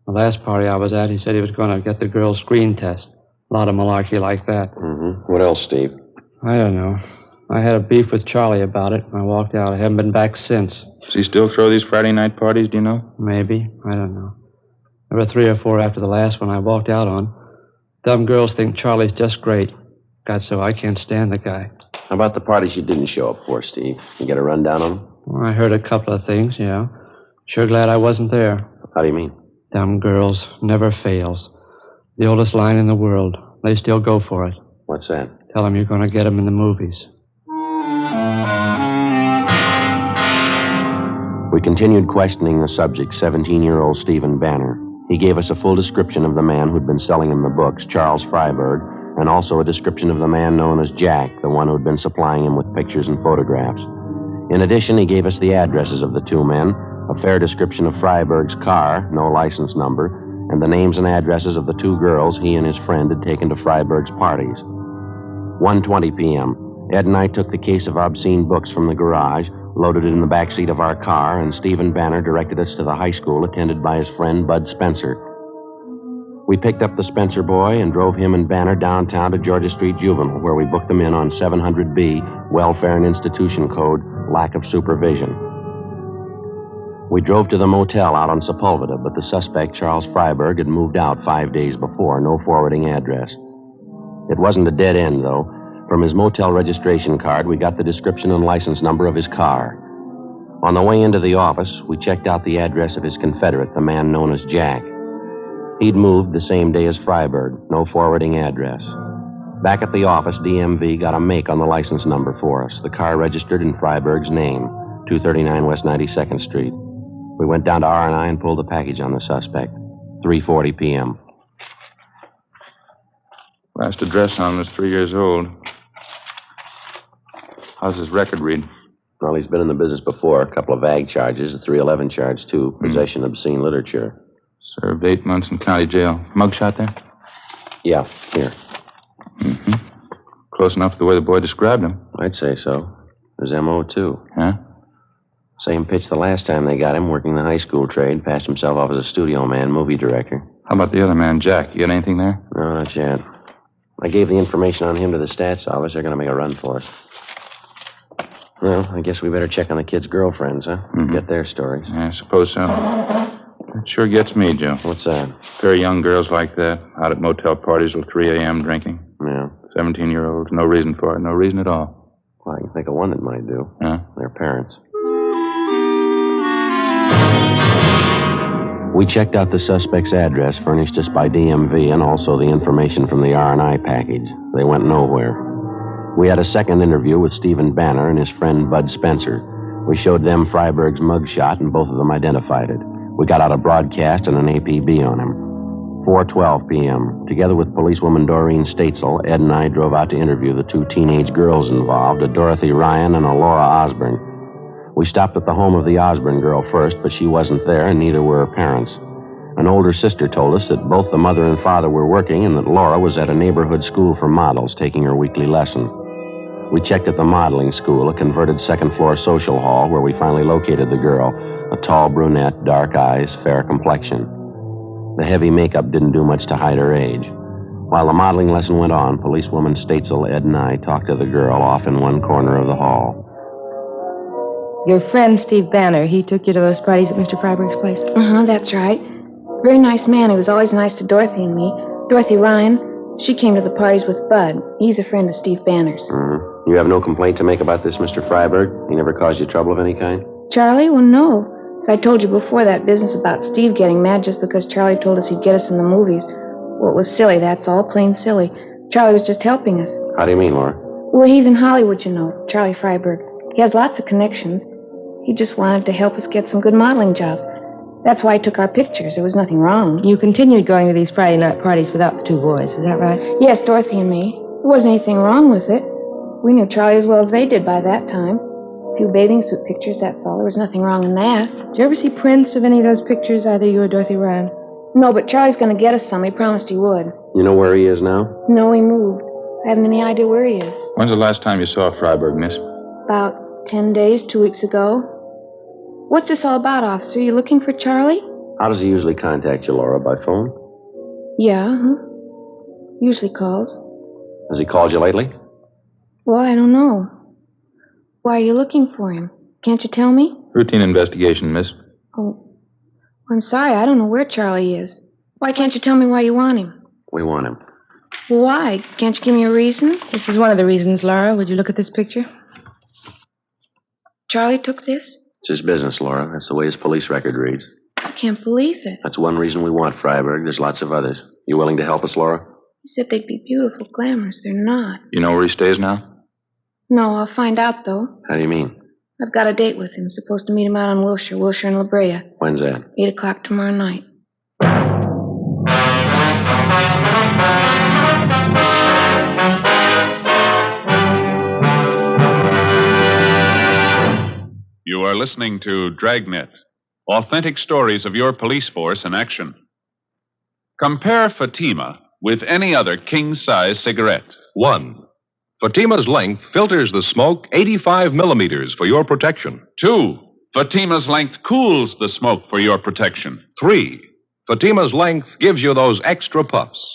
The last party I was at, he said he was going to get the girls' screen test. A lot of malarkey like that. Mm-hmm. What else, Steve? I don't know. I had a beef with Charlie about it. I walked out. I haven't been back since. Does he still throw these Friday night parties, do you know? Maybe. I don't know. There were 3 or 4 after the last one I walked out on. Dumb girls think Charlie's just great. God, so I can't stand the guy. How about the parties you didn't show up for, Steve? You get a rundown on them? Well, I heard a couple of things, yeah. Sure glad I wasn't there. How do you mean? Dumb girls never fails. The oldest line in the world. They still go for it. What's that? Tell them you're going to get them in the movies. We continued questioning the subject, 17-year-old Stephen Banner. He gave us a full description of the man who'd been selling him the books, Charles Freiberg, and also a description of the man known as Jack, the one who'd been supplying him with pictures and photographs. In addition, he gave us the addresses of the 2 men, a fair description of Freiberg's car, no license number, and the names and addresses of the 2 girls he and his friend had taken to Freiberg's parties. 1:20 p.m. Ed and I took the case of obscene books from the garage, loaded it in the back seat of our car, and Stephen Banner directed us to the high school attended by his friend Bud Spencer. We picked up the Spencer boy and drove him and Banner downtown to Georgia Street Juvenile, where we booked them in on 700B, Welfare and Institution Code, lack of supervision. We drove to the motel out on Sepulveda, but the suspect, Charles Freiberg, had moved out 5 days before, no forwarding address. It wasn't a dead end, though. From his motel registration card, we got the description and license number of his car. On the way into the office, we checked out the address of his confederate, the man known as Jack. He'd moved the same day as Freiberg, no forwarding address. Back at the office, DMV got a make on the license number for us, the car registered in Freiberg's name, 239 West 92nd Street. We went down to R&I and pulled the package on the suspect, 3:40 p.m. Last address on him was 3 years old. How's his record read? Well, he's been in the business before. A couple of ag charges, a 311 charge, too. Possession of obscene literature. Served 8 months in county jail. Mugshot there? Yeah, here. Mm-hmm. Close enough to the way the boy described him. I'd say so. His M.O., too. Huh? Same pitch the last time they got him, working the high school trade. Passed himself off as a studio man, movie director. How about the other man, Jack? You got anything there? No, not yet. I gave the information on him to the stats office. They're going to make a run for us. Well, I guess we better check on the kids' girlfriends, huh? Mm-hmm. Get their stories. Yeah, I suppose so. That sure gets me, Joe. What's that? A pair of young girls like that, out at motel parties till 3 a.m. drinking. Yeah. 17-year-olds. No reason for it. No reason at all. Well, I can think of one that might do. Huh? Their parents. We checked out the suspect's address furnished us by DMV and also the information from the R&I package. They went nowhere. We had a second interview with Stephen Banner and his friend Bud Spencer. We showed them Freiberg's mugshot and both of them identified it. We got out a broadcast and an APB on him. 4:12 p.m. Together with policewoman Doreen Statesel, Ed and I drove out to interview the 2 teenage girls involved, a Dorothy Ryan and a Laura Osborne. We stopped at the home of the Osborne girl first, but she wasn't there, and neither were her parents. An older sister told us that both the mother and father were working and that Laura was at a neighborhood school for models taking her weekly lesson. We checked at the modeling school, a converted second-floor social hall, where we finally located the girl, a tall brunette, dark eyes, fair complexion. The heavy makeup didn't do much to hide her age. While the modeling lesson went on, policewoman Statesel, Ed, and I talked to the girl off in one corner of the hall. Your friend, Steve Banner, he took you to those parties at Mr. Freiberg's place? That's right. Very nice man. He was always nice to Dorothy and me. Dorothy Ryan, she came to the parties with Bud. He's a friend of Steve Banner's. You have no complaint to make about this, Mr. Freiberg? He never caused you trouble of any kind? Charlie? Well, no. As I told you before, that business about Steve getting mad just because Charlie told us he'd get us in the movies. Well, it was silly, that's all. Plain silly. Charlie was just helping us. How do you mean, Laura? Well, he's in Hollywood, you know, Charlie Freiberg. He has lots of connections. He just wanted to help us get some good modeling jobs. That's why he took our pictures. There was nothing wrong. You continued going to these Friday night parties without the two boys, is that right? Yes, Dorothy and me. There wasn't anything wrong with it. We knew Charlie as well as they did by that time. A few bathing suit pictures, that's all. There was nothing wrong in that. Did you ever see prints of any of those pictures, either you or Dorothy Ryan? No, but Charlie's going to get us some. He promised he would. You know where he is now? No, he moved. I haven't any idea where he is. When's the last time you saw Freiberg, miss? About 10 days, 2 weeks ago. What's this all about, officer? You looking for Charlie? How does he usually contact you, Laura? By phone? Yeah, usually calls. Has he called you lately? Well, I don't know. Why are you looking for him? Can't you tell me? Routine investigation, miss. Oh, I'm sorry. I don't know where Charlie is. Why can't you tell me why you want him? We want him. Why? Can't you give me a reason? This is one of the reasons, Laura. Would you look at this picture? Charlie took this? It's his business, Laura. That's the way his police record reads. I can't believe it. That's one reason we want Freiberg. There's lots of others. You willing to help us, Laura? You said they'd be beautiful, glamorous. They're not. You know where he stays now? No, I'll find out, though. How do you mean? I've got a date with him. Supposed to meet him out on Wilshire and La Brea. When's that? 8 o'clock tomorrow night. You are listening to Dragnet, authentic stories of your police force in action. Compare Fatima with any other king-size cigarette. 1. Fatima's length filters the smoke 85 millimeters for your protection. 2. Fatima's length cools the smoke for your protection. 3. Fatima's length gives you those extra puffs,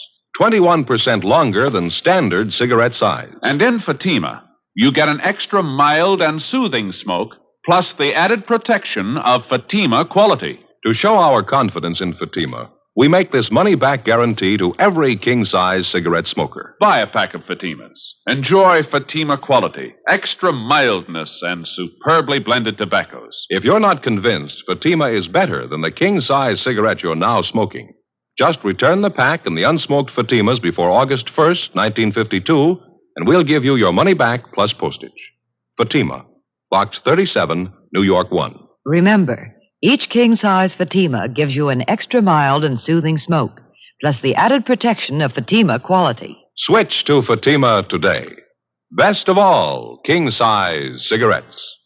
21% longer than standard cigarette size. And in Fatima, you get an extra mild and soothing smoke, plus the added protection of Fatima quality. To show our confidence in Fatima, we make this money-back guarantee to every king-size cigarette smoker. Buy a pack of Fatimas. Enjoy Fatima quality, extra mildness, and superbly blended tobaccos. If you're not convinced Fatima is better than the king-size cigarette you're now smoking, just return the pack and the unsmoked Fatimas before August 1st, 1952, and we'll give you your money back plus postage. Fatima, Box 37, New York 1. Remember, each king-size Fatima gives you an extra mild and soothing smoke, plus the added protection of Fatima quality. Switch to Fatima today. Best of all, king-size cigarettes.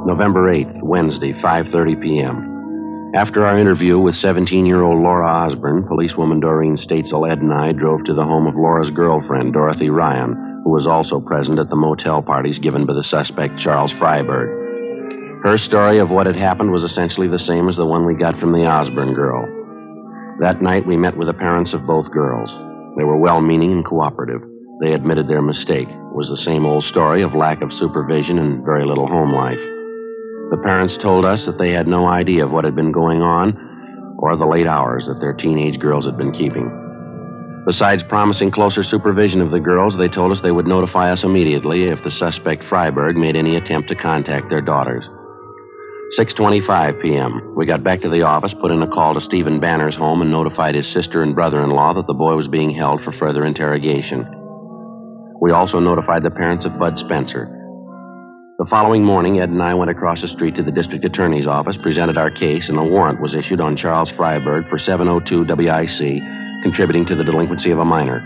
November 8th, Wednesday, 5:30 p.m. After our interview with 17-year-old Laura Osborne, policewoman Doreen Statesel, Ed, and I drove to the home of Laura's girlfriend, Dorothy Ryan, who was also present at the motel parties given by the suspect, Charles Freiberg. Her story of what had happened was essentially the same as the one we got from the Osborne girl. That night, we met with the parents of both girls. They were well-meaning and cooperative. They admitted their mistake. It was the same old story of lack of supervision and very little home life. The parents told us that they had no idea of what had been going on or the late hours that their teenage girls had been keeping. Besides promising closer supervision of the girls, they told us they would notify us immediately if the suspect Freiberg made any attempt to contact their daughters. 6:25 p.m. We got back to the office, put in a call to Stephen Banner's home, and notified his sister and brother-in-law that the boy was being held for further interrogation. We also notified the parents of Bud Spencer. The following morning, Ed and I went across the street to the district attorney's office, presented our case, and a warrant was issued on Charles Freiberg for 702 WIC, contributing to the delinquency of a minor.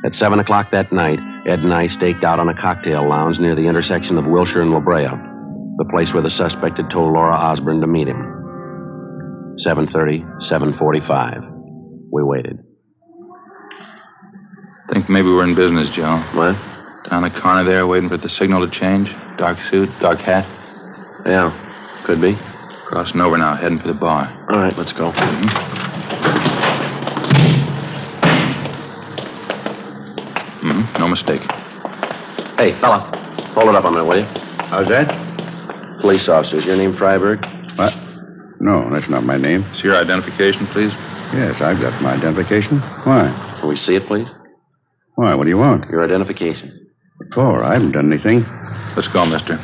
At 7 o'clock that night, Ed and I staked out on a cocktail lounge near the intersection of Wilshire and La Brea, the place where the suspect had told Laura Osborne to meet him. 7:30, 7:45. We waited. Think maybe we're in business, Joe. What? Down the corner there, waiting for the signal to change. Dark suit, dark hat. Yeah. Could be. Crossing over now, heading for the bar. All right, let's go. No mistake. Hey, fella. Hold it up a minute, will you? How's that? Police officers. Your name Freiberg? What? No, that's not my name. It's your identification, please? Yes, I've got my identification. Why? Can we see it, please? Why? What do you want? Your identification. What for? I haven't done anything. Let's go, mister.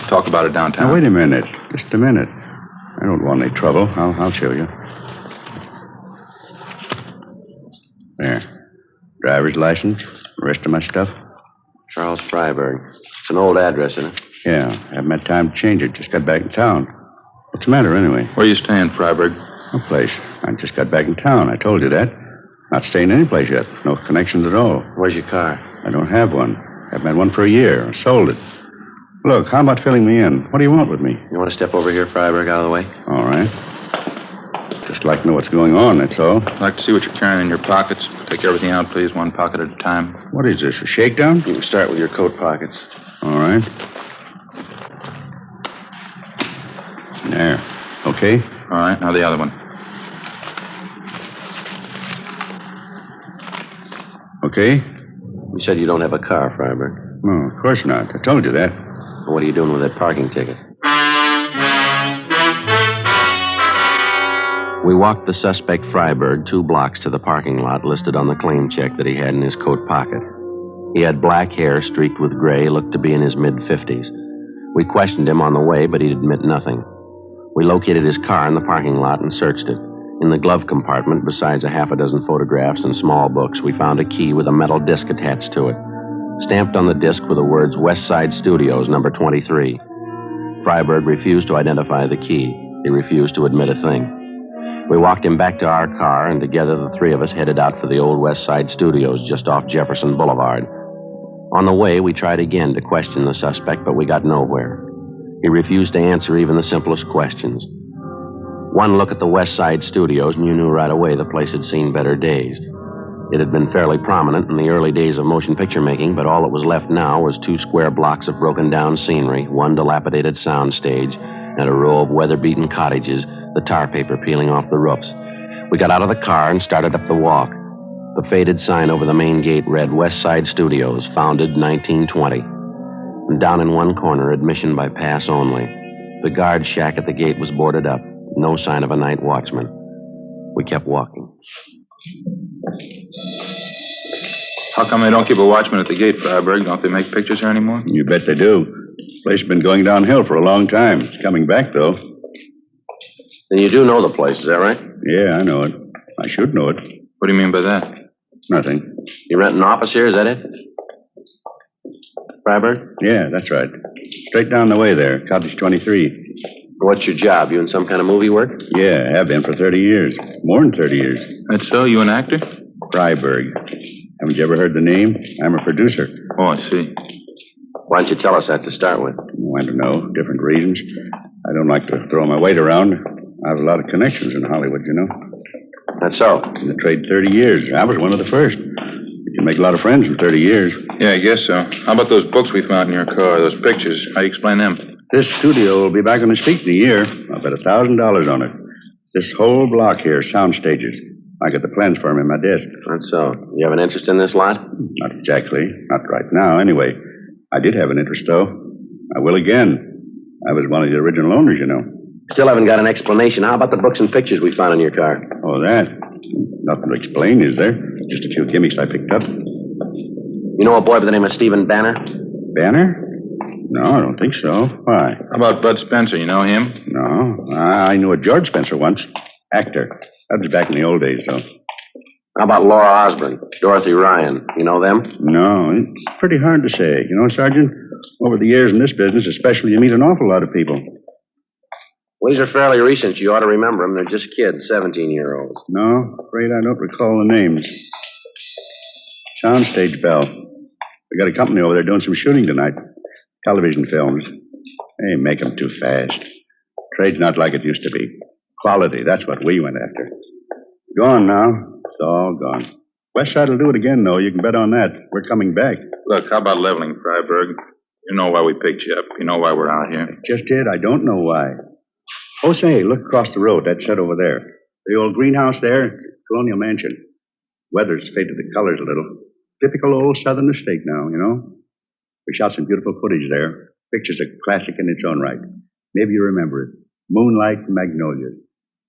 Talk about it downtown. Now, wait a minute. Just a minute. I don't want any trouble. I'll show you. There. Driver's license. The rest of my stuff. Charles Freiberg. It's an old address, isn't it? Yeah. Haven't had time to change it. Just got back in town. What's the matter, anyway? Where are you staying, Freiberg? No place. I just got back in town. I told you that. Not staying any place yet. No connections at all. Where's your car? I don't have one. Haven't had one for a year. I sold it. Look, how about filling me in? What do you want with me? You want to step over here, Freiberg, out of the way? All right. Just like to know what's going on, that's all. I'd like to see what you're carrying in your pockets. Take everything out, please, one pocket at a time. What is this, a shakedown? You can start with your coat pockets. All right. There. Okay? All right, now the other one. Okay? You said you don't have a car, Freiberg. No, of course not. I told you that. Well, what are you doing with that parking ticket? We walked the suspect Freiberg 2 blocks to the parking lot listed on the claim check that he had in his coat pocket. He had black hair streaked with gray, looked to be in his mid-50s. We questioned him on the way, but he'd admit nothing. We located his car in the parking lot and searched it. In the glove compartment, besides a half a dozen photographs and small books, we found a key with a metal disc attached to it. Stamped on the disc were the words West Side Studios, number 23. Freiberg refused to identify the key. He refused to admit a thing. We walked him back to our car, and together the 3 of us headed out for the old West Side Studios just off Jefferson Boulevard. On the way, we tried again to question the suspect, but we got nowhere. He refused to answer even the simplest questions. One look at the West Side Studios, and you knew right away the place had seen better days. It had been fairly prominent in the early days of motion picture making, but all that was left now was 2 square blocks of broken-down scenery, 1 dilapidated sound stage, and a row of weather-beaten cottages, the tar paper peeling off the roofs. We got out of the car and started up the walk. The faded sign over the main gate read West Side Studios, founded 1920. And down in one corner, admission by pass only. The guard shack at the gate was boarded up. No sign of a night watchman. We kept walking. How come they don't keep a watchman at the gate, Freiberg? Don't they make pictures here anymore? You bet they do. The place has been going downhill for a long time. It's coming back, though. Then you do know the place, is that right? Yeah, I know it. I should know it. What do you mean by that? Nothing. You rent an office here, is that it? Freiberg? Yeah, that's right. Straight down the way there, Cottage 23. What's your job? You in some kind of movie work? Yeah, have been for 30 years. More than 30 years. That's so? You an actor? Freiberg. Haven't you ever heard the name? I'm a producer. Oh, I see. Why don't you tell us that to start with? Oh, I don't know. Different reasons. I don't like to throw my weight around. I have a lot of connections in Hollywood, you know. That's so? In the trade 30 years. I was one of the first. You can make a lot of friends in 30 years. Yeah, I guess so. How about those books we found in your car, those pictures? How do you explain them? This studio will be back on its feet in a year. I'll bet $1,000 on it. This whole block here, sound stages. I got the plans for them in my desk. That's so. You have an interest in this lot? Not exactly. Not right now, anyway. I did have an interest, though. I will again. I was one of the original owners, you know. Still haven't got an explanation. How about the books and pictures we found in your car? Oh, that? Nothing to explain, is there? Just a few gimmicks I picked up. You know a boy by the name of Stephen Banner? Banner? No, I don't think so. Why? How about Bud Spencer? You know him? No. I knew a George Spencer once. Actor. That was back in the old days, though. How about Laura Osborne? Dorothy Ryan? You know them? No, it's pretty hard to say. You know, Sergeant, over the years in this business, especially, you meet an awful lot of people. Well, these are fairly recent. You ought to remember them. They're just kids, 17-year-olds. No, afraid I don't recall the names. Soundstage Bell. We got a company over there doing some shooting tonight. Television films. They make them too fast. Trade's not like it used to be. Quality, that's what we went after. Gone now. It's all gone. West Side will do it again, though. You can bet on that. We're coming back. Look, how about leveling, Freiberg? You know why we picked you up. You know why we're out here. Just it. I don't know why. Oh, say, look across the road. That's set over there. The old greenhouse there, it's a colonial mansion. Weather's faded the colors a little. Typical old southern estate now, you know. We shot some beautiful footage there. Picture's a classic in its own right. Maybe you remember it. Moonlight and Magnolias.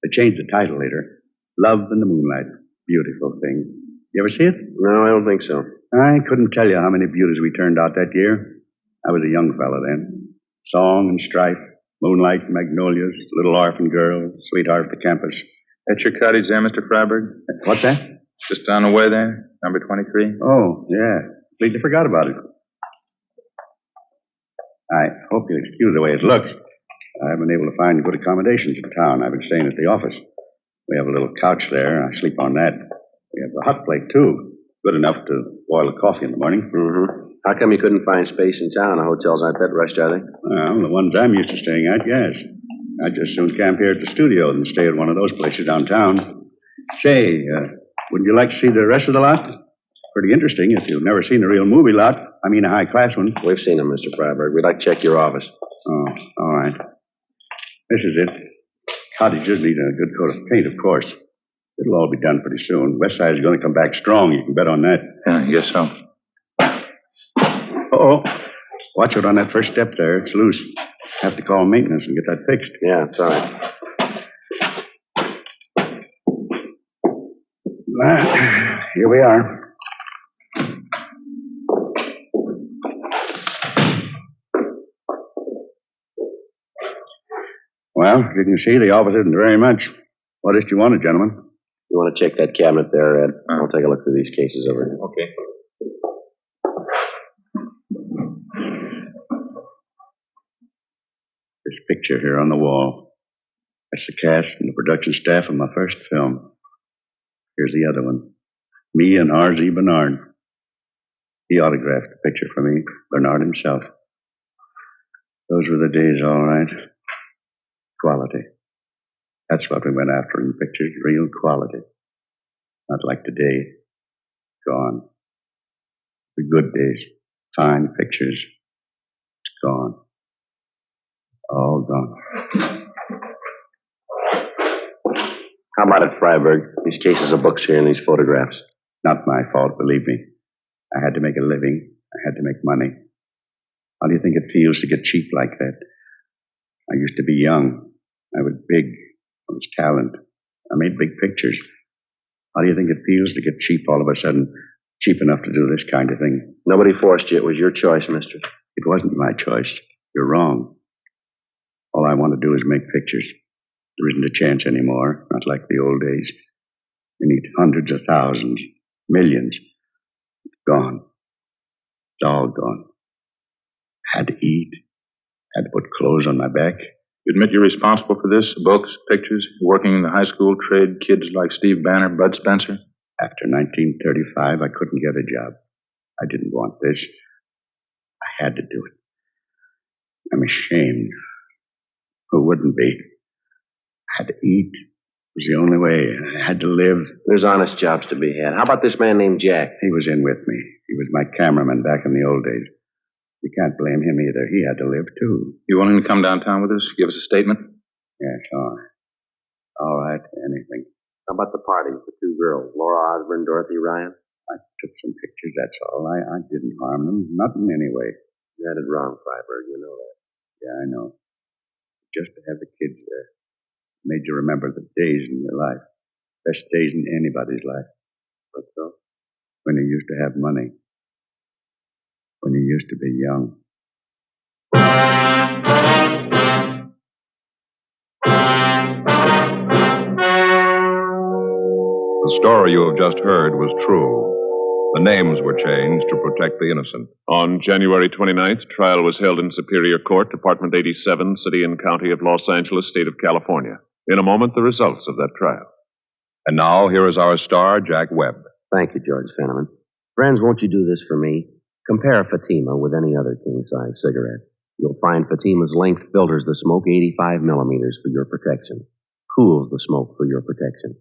They changed the title later. Love in the Moonlight. Beautiful thing. You ever see it? No, I don't think so. I couldn't tell you how many beauties we turned out that year. I was a young fella then. Song and strife, moonlight and magnolias, little orphan girl, sweetheart at the campus. That's your cottage there, Mr. Freiberg? What's that? Just down the way there, number 23. Oh, yeah. Completely forgot about it. I hope you'll excuse the way it looks. I haven't been able to find good accommodations in town. I've been staying at the office. We have a little couch there. I sleep on that. We have a hot plate, too. Good enough to boil a coffee in the morning. Mm-hmm. How come you couldn't find space in town? The hotels aren't that rushed, are they? Well, the ones I'm used to staying at, yes. I'd just soon camp here at the studio than stay at one of those places downtown. Say, wouldn't you like to see the rest of the lot? Pretty interesting if you've never seen a real movie lot. I mean, a high-class one. We've seen them, Mr. Freiberg. We'd like to check your office. Oh, all right. This is it. Cottages need a good coat of paint, of course. It'll all be done pretty soon. West Side is going to come back strong. You can bet on that. Yeah, I guess so. Uh-oh. Watch it on that first step there. It's loose. Have to call maintenance and get that fixed. Yeah, it's all right. Here we are. Well, as you can see, the office isn't very much. What is it you wanted, gentlemen? You want to check that cabinet there, Ed? I'll take a look through these cases over here. Okay. This picture here on the wall. That's the cast and the production staff of my first film. Here's the other one. Me and R.Z. Bernard. He autographed the picture for me, Bernard himself. Those were the days, all right. Quality. That's what we went after in pictures, real quality. Not like today. Gone. The good days. Fine pictures. It's gone. All gone. How about it, Freiberg? These cases of books here and these photographs. Not my fault, believe me. I had to make a living. I had to make money. How do you think it feels to get cheap like that? I used to be young. I was big. I was talent. I made big pictures. How do you think it feels to get cheap all of a sudden? Cheap enough to do this kind of thing. Nobody forced you. It was your choice, mister. It wasn't my choice. You're wrong. All I want to do is make pictures. There isn't a chance anymore, not like the old days. You need hundreds of thousands, millions. It's gone. It's all gone. Had to eat. Had to put clothes on my back. You admit you're responsible for this? Books, pictures, working in the high school trade, kids like Steve Banner, Bud Spencer? After 1935, I couldn't get a job. I didn't want this. I had to do it. I'm ashamed. Who wouldn't be? I had to eat. It was the only way. I had to live. There's honest jobs to be had. How about this man named Jack? He was in with me. He was my cameraman back in the old days. You can't blame him either. He had to live, too. You willing to come downtown with us? Give us a statement? Yes, all right, anything. How about the party with the two girls, Laura Osborne, Dorothy Ryan? I took some pictures, that's all. I didn't harm them. Not in any way. You had it wrong, Freiberg. You know that. Yeah, I know. Just to have the kids there made you remember the days in your life. Best days in anybody's life. What so? When you used to have money. When you used to be young. The story you have just heard was true. The names were changed to protect the innocent. On January 29th, trial was held in Superior Court, Department 87, City and County of Los Angeles, State of California. In a moment, the results of that trial. And now, here is our star, Jack Webb. Thank you, George Fenneman. Friends, won't you do this for me? Compare Fatima with any other king-size cigarette. You'll find Fatima's length filters the smoke 85 millimeters for your protection. Cools the smoke for your protection.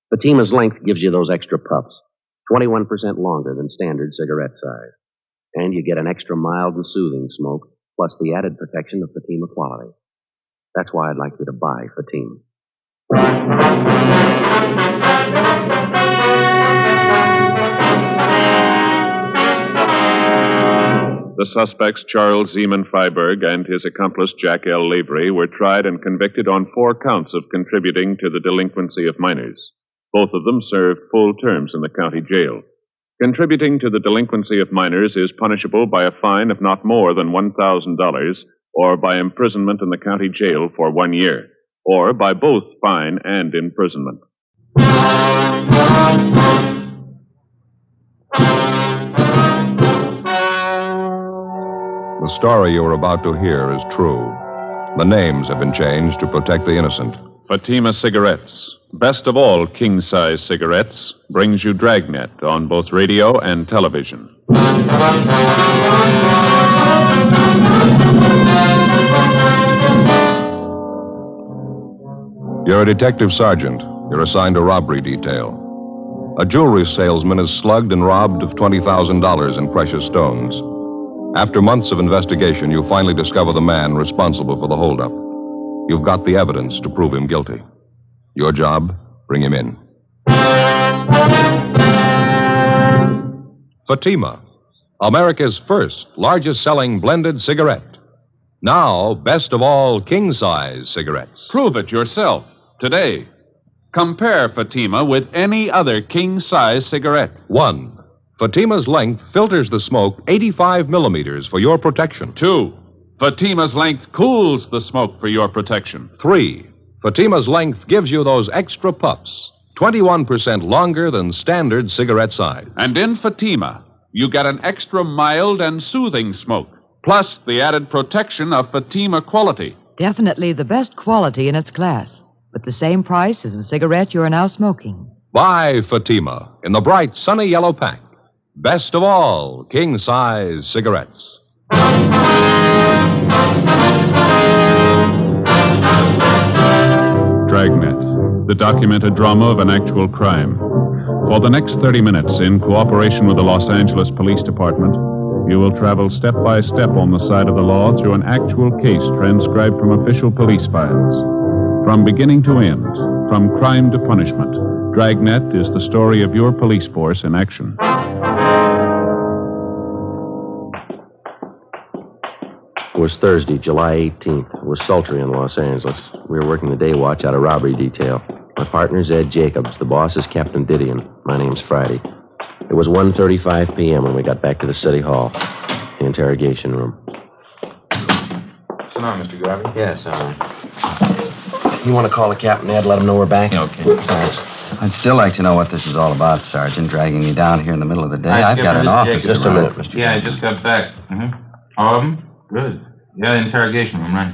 Fatima's length gives you those extra puffs, 21% longer than standard cigarette size. And you get an extra mild and soothing smoke, plus the added protection of Fatima quality. That's why I'd like you to buy Fatima. The suspects Charles Zeman Freiberg and his accomplice Jack L. Lavery were tried and convicted on 4 counts of contributing to the delinquency of minors. Both of them served full terms in the county jail. Contributing to the delinquency of minors is punishable by a fine of not more than $1,000 or by imprisonment in the county jail for 1 year, or by both fine and imprisonment. The story you are about to hear is true. The names have been changed to protect the innocent. Fatima Cigarettes, best of all king-size cigarettes, brings you Dragnet on both radio and television. You're a detective sergeant. You're assigned a robbery detail. A jewelry salesman is slugged and robbed of $20,000 in precious stones. After months of investigation, you finally discover the man responsible for the holdup. You've got the evidence to prove him guilty. Your job, bring him in. Fatima, America's first largest-selling blended cigarette. Now, best of all king-size cigarettes. Prove it yourself today. Compare Fatima with any other king-size cigarette. 1. Fatima's length filters the smoke 85 millimeters for your protection. 2. Fatima's length cools the smoke for your protection. 3. Fatima's length gives you those extra puffs, 21% longer than standard cigarette size. And in Fatima, you get an extra mild and soothing smoke, plus the added protection of Fatima quality. Definitely the best quality in its class, but the same price as the cigarette you're now smoking. Buy Fatima in the bright, sunny yellow pack. Best of all king-size cigarettes. Dragnet, the documented drama of an actual crime. For the next 30 minutes, in cooperation with the Los Angeles Police Department, you will travel step by step on the side of the law through an actual case transcribed from official police files. From beginning to end, from crime to punishment, Dragnet is the story of your police force in action. It was Thursday, July 18th. It was sultry in Los Angeles. We were working the day watch out of robbery detail. My partner's Ed Jacobs. The boss is Captain Didion. My name's Friday. It was 1:35 p.m. when we got back to the city hall, the interrogation room. So now, Mr. Garvey? Yes, You want to call the captain, Ed? Let him know we're back? Okay. Thanks. I'd still like to know what this is all about, Sergeant, dragging me down here in the middle of the day. I've got an office to Just a run. minute, Mr. Yeah, I just got back. All of them? Good. Yeah, interrogation room, right.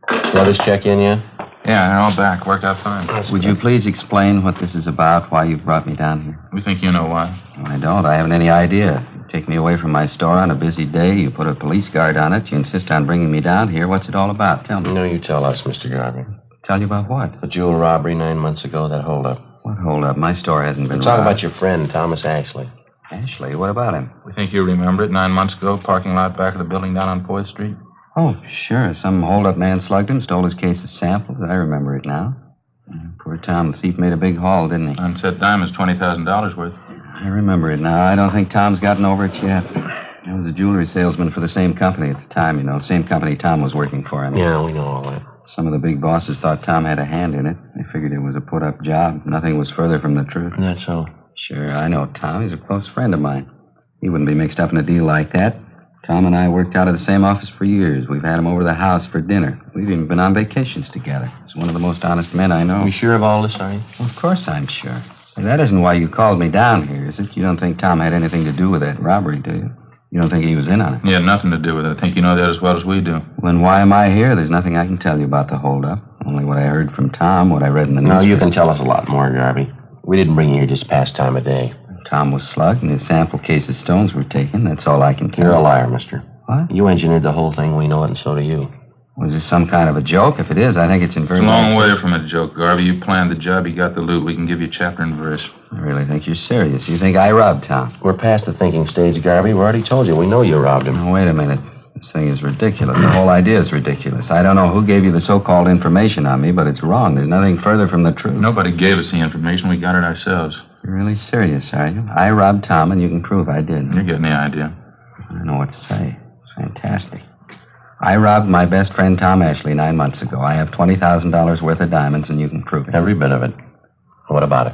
The others check in yet? Yeah, they're all back. Worked out fine. Would you please explain what this is about, why you've brought me down here? We think you know why. I don't. I haven't any idea. You take me away from my store on a busy day. You put a police guard on it. You insist on bringing me down here. What's it all about? Tell me. No, you tell us, Mr. Garvey. Tell you about what? The jewel robbery 9 months ago, that holdup. What holdup? My store hasn't been Talk robbed. about your friend, Thomas Ashley. Ashley? What about him? We think you remember it 9 months ago, parking lot back of the building down on 4th Street. Oh, sure. Some hold-up man slugged him, stole his case of samples. I remember it now. Poor Tom. The thief made a big haul, didn't he? Unset diamonds, $20,000 worth. I remember it now. I don't think Tom's gotten over it yet. I was a jewelry salesman for the same company at the time, you know. Same company Tom was working for. Yeah, we know all that. Some of the big bosses thought Tom had a hand in it. They figured it was a put-up job. Nothing was further from the truth. That's so. Sure, I know Tom. He's a close friend of mine. He wouldn't be mixed up in a deal like that. Tom and I worked out of the same office for years. We've had him over to the house for dinner. We've even been on vacations together. He's one of the most honest men I know. You sure of all this, are you? Well, of course I'm sure. Hey, that isn't why you called me down here, is it? You don't think Tom had anything to do with that robbery, do you? You don't think he was in on it? He had nothing to do with it. I think you know that as well as we do. Then why am I here? There's nothing I can tell you about the holdup. Only what I heard from Tom, what I read in the newspaper. No, you can tell us a lot more, Garvey. We didn't bring you here just past time of day. Tom was slugged and his sample case of stones were taken. That's all I can tell you. You're a liar, mister. What? You engineered the whole thing. We know it, and so do you. Was this some kind of a joke? If it is, I think it's in very It's a long way from a joke, Garvey. You planned the job. You got the loot. We can give you chapter and verse. I really think you're serious. You think I robbed Tom? We're past the thinking stage, Garvey. We already told you. We know you robbed him. Now, wait a minute. This thing is ridiculous. The whole idea is ridiculous. I don't know who gave you the so-called information on me, but it's wrong. There's nothing further from the truth. Nobody gave us the information. We got it ourselves. You're really serious, are you? I robbed Tom, and you can prove I did. You're getting the idea. I don't know what to say. It's fantastic. I robbed my best friend Tom Ashley 9 months ago. I have $20,000 worth of diamonds, and you can prove it. Every bit of it. What about it?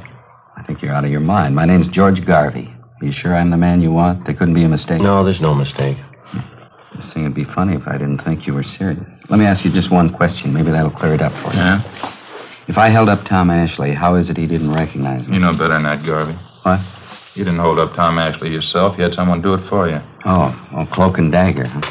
I think you're out of your mind. My name's George Garvey. Are you sure I'm the man you want? There couldn't be a mistake? No, there's no mistake. This thing would be funny if I didn't think you were serious. Let me ask you just one question. Maybe that'll clear it up for you. Yeah? If I held up Tom Ashley, how is it he didn't recognize me? You know better than that, Garvey. What? You didn't hold up Tom Ashley yourself. You had someone do it for you. Oh, cloak and dagger, huh?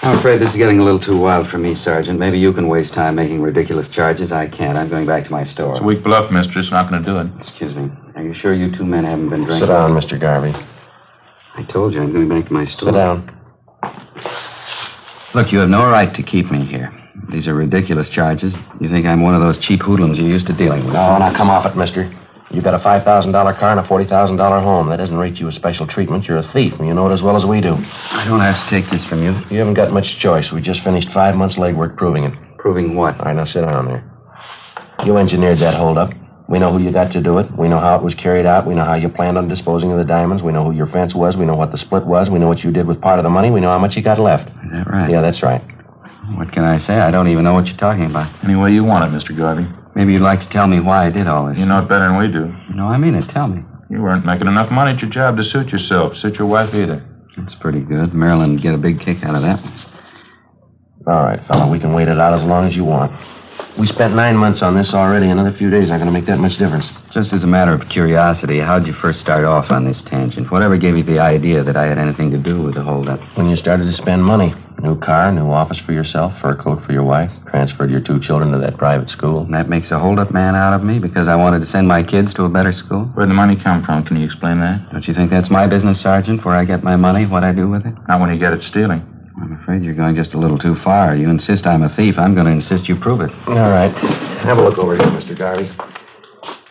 I'm afraid this is getting a little too wild for me, Sergeant. Maybe you can waste time making ridiculous charges. I can't. I'm going back to my store. It's a weak bluff, mister. It's not going to do it. Excuse me. Are you sure you two men haven't been drinking? Sit down, Mr. Garvey. I told you I'm going back to my store. Sit down. Look, you have no right to keep me here. These are ridiculous charges. You think I'm one of those cheap hoodlums you're used to dealing with. No, now come off it, mister. You got a $5,000 car and a $40,000 home. That doesn't rate you as special treatment. You're a thief, and you know it as well as we do. I don't have to take this from you. You haven't got much choice. We just finished 5 months' legwork proving it. Proving what? All right, now sit down there. You engineered that holdup. We know who you got to do it. We know how it was carried out. We know how you planned on disposing of the diamonds. We know who your fence was. We know what the split was. We know what you did with part of the money. We know how much you got left. Is that right? Yeah, that's right. What can I say? I don't even know what you're talking about. Any way you want it, Mr. Garvey. Maybe you'd like to tell me why I did all this. You know it better than we do. No, I mean it. Tell me. You weren't making enough money at your job to suit yourself, suit your wife either. That's pretty good. Marilyn would get a big kick out of that one. All right, fella, we can wait it out as long as you want. We spent 9 months on this already. Another few days aren't going to make that much difference. Just as a matter of curiosity, how'd you first start off on this tangent? Whatever gave you the idea that I had anything to do with the holdup? When you started to spend money. New car, new office for yourself, fur coat for your wife, transferred your 2 children to that private school. And that makes a holdup man out of me because I wanted to send my kids to a better school? Where'd the money come from? Can you explain that? Don't you think that's my business, Sergeant, where I get my money, what I do with it? Not when you get it stealing. I'm afraid you're going just a little too far. You insist I'm a thief. I'm going to insist you prove it. All right. Have a look over here, Mr. Garvey.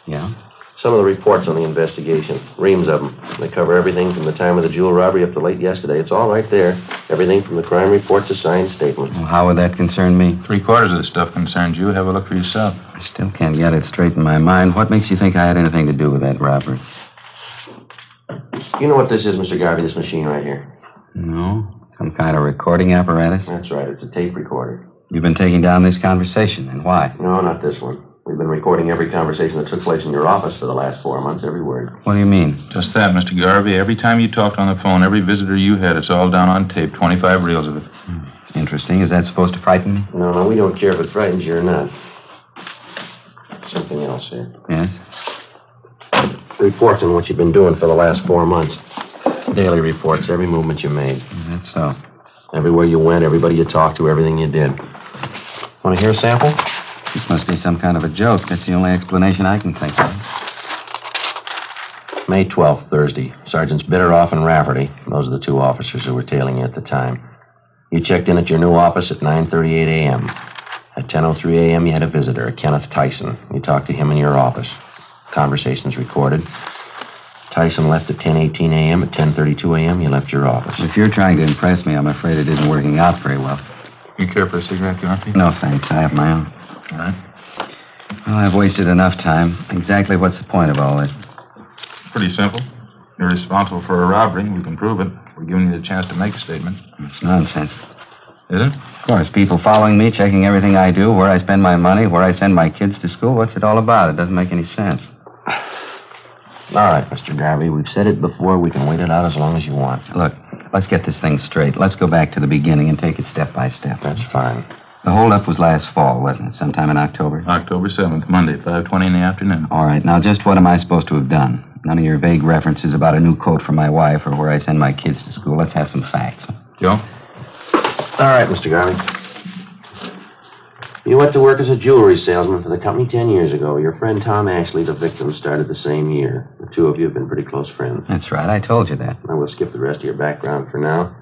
Yeah? Some of the reports on the investigation. Reams of them. They cover everything from the time of the jewel robbery up to late yesterday. It's all right there. Everything from the crime report to signed statements. Well, how would that concern me? 3/4 of the stuff concerns you. Have a look for yourself. I still can't get it straight in my mind. What makes you think I had anything to do with that robbery? You know what this is, Mr. Garvey, this machine right here? No. Some kind of recording apparatus? That's right. It's a tape recorder. You've been taking down this conversation, and why? No, not this one. We've been recording every conversation that took place in your office for the last 4 months, every word. What do you mean? Just that, Mr. Garvey. Every time you talked on the phone, every visitor you had, it's all down on tape. 25 reels of it. Interesting. Is that supposed to frighten me? No, we don't care if it frightens you or not. Something else here. Yes? Reports on what you've been doing for the last 4 months. Daily reports, every movement you made. That's so. Everywhere you went, everybody you talked to, everything you did. Want to hear a sample? This must be some kind of a joke. That's the only explanation I can think of. May 12th, Thursday. Sergeants Bitteroff and Rafferty. Those are the 2 officers who were tailing you at the time. You checked in at your new office at 9:38 a.m. At 10:03 a.m., you had a visitor, Kenneth Tyson. You talked to him in your office. Conversations recorded. Tyson left at 10:18 a.m. At 10:32 a.m., you left your office. If you're trying to impress me, I'm afraid it isn't working out very well. You care for a cigarette, Garvey? No, thanks. I have my own. All right. Well, I've wasted enough time. Exactly what's the point of all this? Pretty simple. You're responsible for a robbery. We can prove it. We're giving you the chance to make a statement. It's nonsense. Is it? Of course. People following me, checking everything I do, where I spend my money, where I send my kids to school. What's it all about? It doesn't make any sense. All right, Mr. Garvey. We've said it before. We can wait it out as long as you want. Look, let's get this thing straight. Let's go back to the beginning and take it step by step. That's fine. The holdup was last fall, wasn't it? Sometime in October? October 7th, Monday, 5:20 in the afternoon. All right. Now, just what am I supposed to have done? None of your vague references about a new coat for my wife or where I send my kids to school. Let's have some facts. Joe? All right, Mr. Garvey. You went to work as a jewelry salesman for the company 10 years ago. Your friend Tom Ashley, the victim, started the same year. The 2 of you have been pretty close friends. That's right. I told you that. I will skip the rest of your background for now.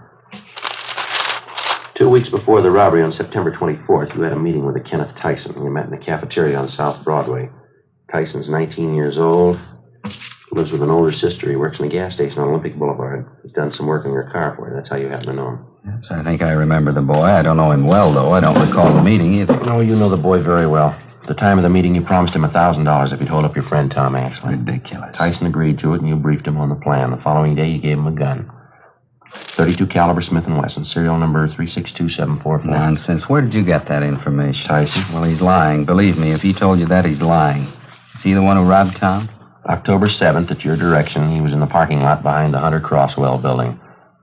2 weeks before the robbery on September 24th, you had a meeting with a Kenneth Tyson. You met in a cafeteria on South Broadway. Tyson's 19 years old. Lives with an older sister. He works in a gas station on Olympic Boulevard. He's done some work on your car for you. That's how you happen to know him. Yes, I think I remember the boy. I don't know him well, though. I don't recall the meeting either. No, you know the boy very well. At the time of the meeting, you promised him $1,000 if he'd hold up your friend Tom Ashley. Ridiculous. Tyson agreed to it, and you briefed him on the plan. The following day, you gave him a gun. .32 caliber Smith & Wesson, serial number 362744. Nonsense. Where did you get that information? Tyson. Well, he's lying. Believe me, if he told you that, he's lying. Is he the one who robbed Tom? October 7th, at your direction, he was in the parking lot behind the Hunter Crosswell building.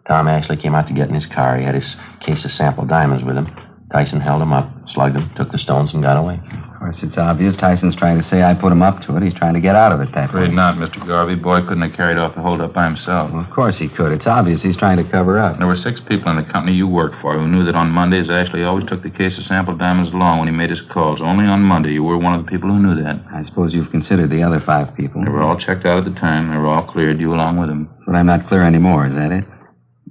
Tom Ashley came out to get in his car. He had his case of sample diamonds with him. Tyson held him up, slugged him, took the stones, and got away. Of course, it's obvious. Tyson's trying to say I put him up to it. He's trying to get out of it that way. Afraid not, Mr. Garvey. Boy couldn't have carried off the holdup by himself. Well, of course he could. It's obvious he's trying to cover up. There were 6 people in the company you worked for who knew that on Mondays Ashley always took the case of sample diamonds along when he made his calls. Only on Monday you were one of the people who knew that. I suppose you've considered the other 5 people. They were all checked out at the time. They were all cleared, you along with them. But I'm not clear anymore, is that it?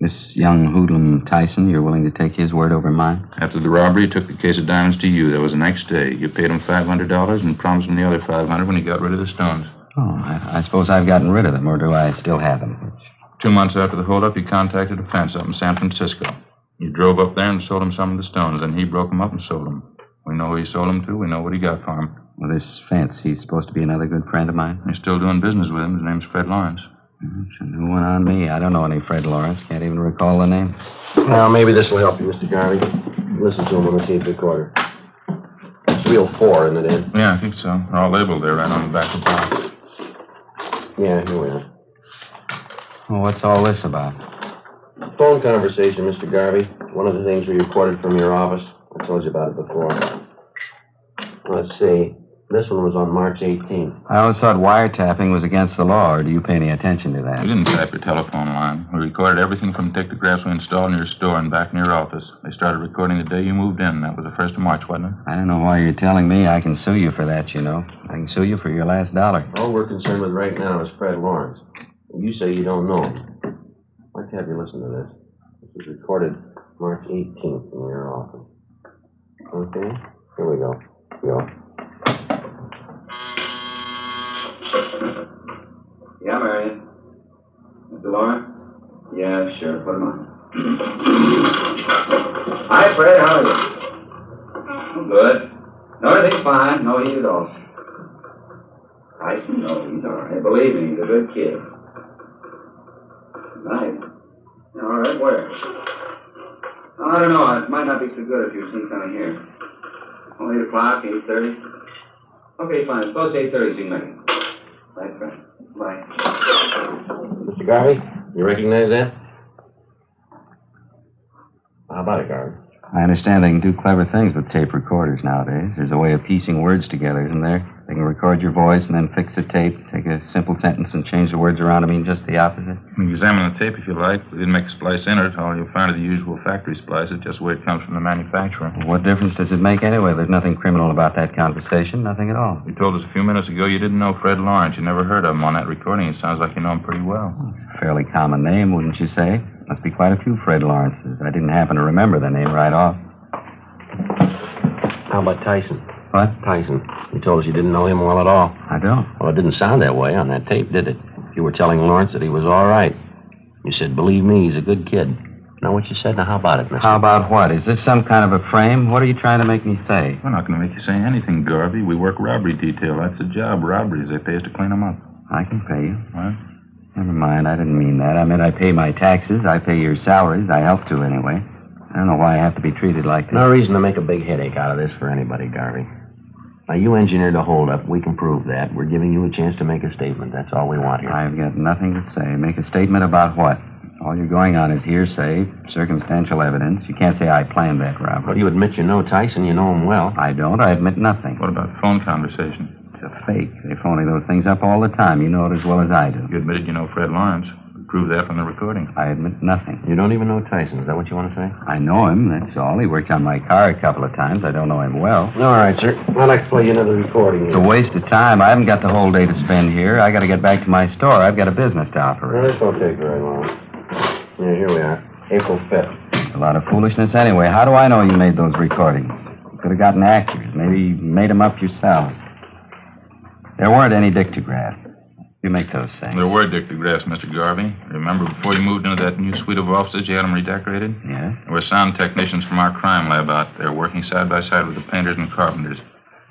This young hoodlum Tyson, you're willing to take his word over mine? After the robbery, he took the case of diamonds to you. That was the next day. You paid him $500 and promised him the other $500 when he got rid of the stones. Oh, I suppose I've gotten rid of them, or do I still have them? 2 months after the holdup, you contacted a fence up in San Francisco. You drove up there and sold him some of the stones. Then he broke them up and sold them. We know who he sold them to. We know what he got for him. Well, this fence, he's supposed to be another good friend of mine? You're still doing business with him. His name's Fred Lawrence. It's a new one on me. I don't know any Fred Lawrence. Can't even recall the name. Well, maybe this will help you, Mr. Garvey. Listen to him on the tape recorder. It's reel 4, isn't it, Ed? Yeah, I think so. They're all labeled there right on the back of the box. Yeah, here we are. Well, what's all this about? Phone conversation, Mr. Garvey. One of the things we recorded from your office. I told you about it before. Let's see. This one was on March 18th. I always thought wiretapping was against the law, or do you pay any attention to that? We didn't tap your telephone line. We recorded everything from dictographs we installed in your store and back in your office. They started recording the day you moved in. That was the 1st of March, wasn't it? I don't know why you're telling me. I can sue you for that, you know. I can sue you for your last dollar. All we're concerned with right now is Fred Lawrence. You say you don't know him. I'd like to have you listen to this. This was recorded March 18th in your office. Okay? Here we go. Go. Yeah, Marion. Mr. Lawrence? Yeah, sure. Put him on. Hi, Fred. How are you? I'm good. No, everything's fine. No heat at all. Tyson? No, he's all right. Believe me, he's a good kid. Nice. All right, where? I don't know. It might not be so good if you're seen kind of here. Only 8 o'clock, 8:30. Okay, fine. Suppose 8:30 so you can make it. Bye, friend. Bye. Mr. Garvey, you recognize that? How about it, Garvey? I understand they can do clever things with tape recorders nowadays. There's a way of piecing words together, isn't there? They can record your voice and then fix the tape, take a simple sentence and change the words around to mean just the opposite. You can examine the tape if you like. We didn't make a splice in it. All you'll find are the usual factory splices, just the way it comes from the manufacturer. Well, what difference does it make anyway? There's nothing criminal about that conversation, nothing at all. You told us a few minutes ago you didn't know Fred Lawrence. You never heard of him on that recording. It sounds like you know him pretty well. Fairly common name, wouldn't you say? Must be quite a few Fred Lawrences. I didn't happen to remember the name right off. How about Tyson? What? Tyson. You told us you didn't know him well at all. I don't. Well, it didn't sound that way on that tape, did it? You were telling Lawrence that he was all right. You said, believe me, he's a good kid. Now, what you said, now how about it, mister? How about what? Is this some kind of a frame? What are you trying to make me say? We're not going to make you say anything, Garvey. We work robbery detail. That's the job, robberies. They pay us to clean them up. I can pay you. What? Never mind. I didn't mean that. I meant I pay my taxes. I pay your salaries. I help to, anyway. I don't know why I have to be treated like this. No reason to make a big headache out of this for anybody, Garvey. Now, you engineered a holdup. We can prove that. We're giving you a chance to make a statement. That's all we want here. I've got nothing to say. Make a statement about what? All you're going on is hearsay, circumstantial evidence. You can't say I planned that robbery. Well, you admit you know Tyson. You know him well. I don't. I admit nothing. What about phone conversation? It's a fake. They're phoning those things up all the time. You know it as well as I do. You admitted you know Fred Lawrence. Prove that from the recording. I admit nothing. You don't even know Tyson. Is that what you want to say? I know him, that's all. He worked on my car a couple of times. I don't know him well. All right, sir. I'd like to play you another recording. It's a waste of time. I haven't got the whole day to spend here. I got to get back to my store. I've got a business to operate. Well, this won't take very long. Yeah, here we are. April 5th. A lot of foolishness anyway. How do I know you made those recordings? You could have gotten actors. Maybe you made them up yourself. There weren't any dictographs. You make those things. There were dictographs, Mr. Garvey. Remember, before you moved into that new suite of offices, you had them redecorated? Yeah? There were sound technicians from our crime lab out there working side by side with the painters and carpenters.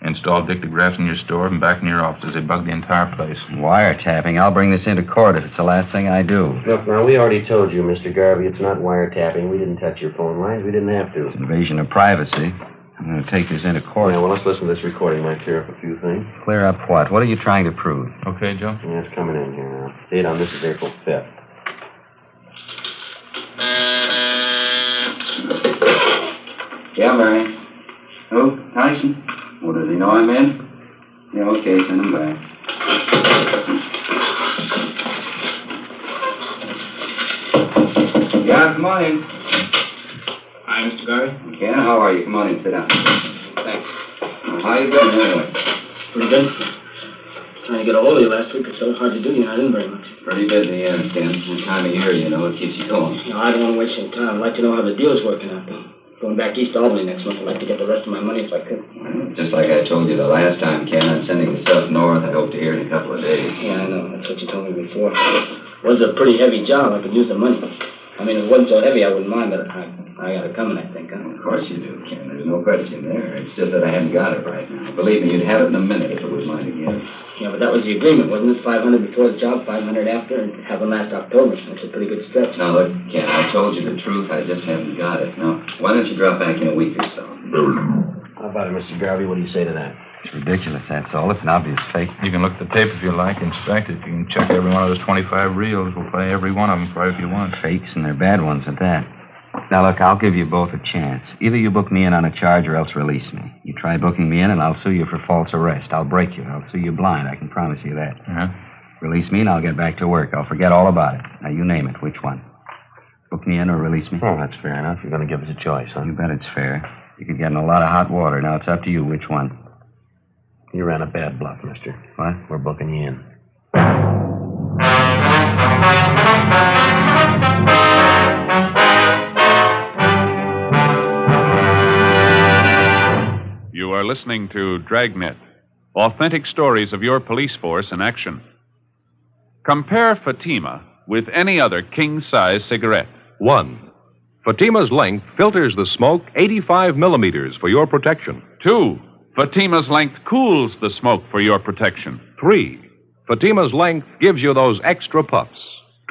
Installed dictographs in your store and back in your offices. They bugged the entire place. Wiretapping. I'll bring this into court if it's the last thing I do. Look, now, we already told you, Mr. Garvey, it's not wiretapping. We didn't touch your phone lines. We didn't have to. It's invasion of privacy. I'm going to take this into court. Yeah, well, let's listen to this recording. Might clear up a few things. Clear up what? What are you trying to prove? Okay, Joe? Yeah, it's coming in here now. Date on this is April 5th. Yeah, Mary. Who? Tyson? Well, does he know I'm in? Yeah, okay, send him back. Yeah, come on in. Hi, Mr. Garvey. Yeah, how are you? Come on in, sit down. Thanks. Well, how you been, anyway? Pretty good. Trying to get a hold of you last week. It's so hard to do. You're not in very much. Pretty busy, yeah, Ken. This time of year, you know, it keeps you going. No, I don't want to waste any time. I'd like to know how the deal's working out. Going back east to Albany next month. I'd like to get the rest of my money if I could. Well, just like I told you the last time, Ken, I'm sending the stuff north. I hope to hear in a couple of days. Yeah, I know. That's what you told me before. It was a pretty heavy job. I could use the money. I mean, if it wasn't so heavy, I wouldn't mind, but I got it coming, I think. Huh? Of course you do, Ken. There's no question there. It's just that I haven't got it right now. Believe me, you'd have it in a minute if it was mine again. Yeah, but that was the agreement, wasn't it? 500 before the job, 500 after, and have them last October. That's a pretty good stretch. Now, look, Ken, I told you the truth. I just haven't got it. Now, why don't you drop back in a week or so? How about it, Mr. Garvey? What do you say to that? It's ridiculous, that's all. It's an obvious fake. You can look at the tape if you like, inspect it. You can check every one of those 25 reels. We'll play every one of them for you if you want. Fakes, and they're bad ones at that. Now, look, I'll give you both a chance. Either you book me in on a charge or else release me. You try booking me in, and I'll sue you for false arrest. I'll break you. I'll sue you blind. I can promise you that. Uh-huh. Release me, and I'll get back to work. I'll forget all about it. Now, you name it. Which one? Book me in or release me? Oh, that's fair enough. You're going to give us a choice, huh? You bet it's fair. You could get in a lot of hot water. Now, it's up to you. Which one? You ran a bad bluff, mister. What? We're booking you in. You are listening to Dragnet, authentic stories of your police force in action. Compare Fatima with any other king-size cigarette. 1. Fatima's length filters the smoke 85 millimeters for your protection. 2. Fatima's length cools the smoke for your protection. 3. Fatima's length gives you those extra puffs,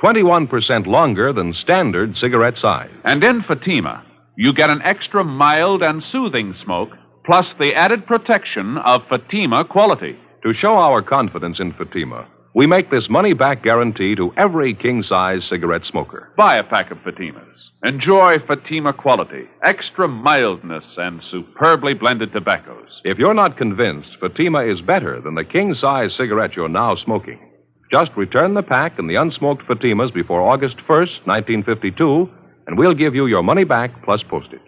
21% longer than standard cigarette size. And in Fatima, you get an extra mild and soothing smoke, plus the added protection of Fatima quality. To show our confidence in Fatima, we make this money-back guarantee to every king-size cigarette smoker. Buy a pack of Fatimas. Enjoy Fatima quality, extra mildness, and superbly blended tobaccos. If you're not convinced Fatima is better than the king-size cigarette you're now smoking, just return the pack and the unsmoked Fatimas before August 1st, 1952, and we'll give you your money back plus postage.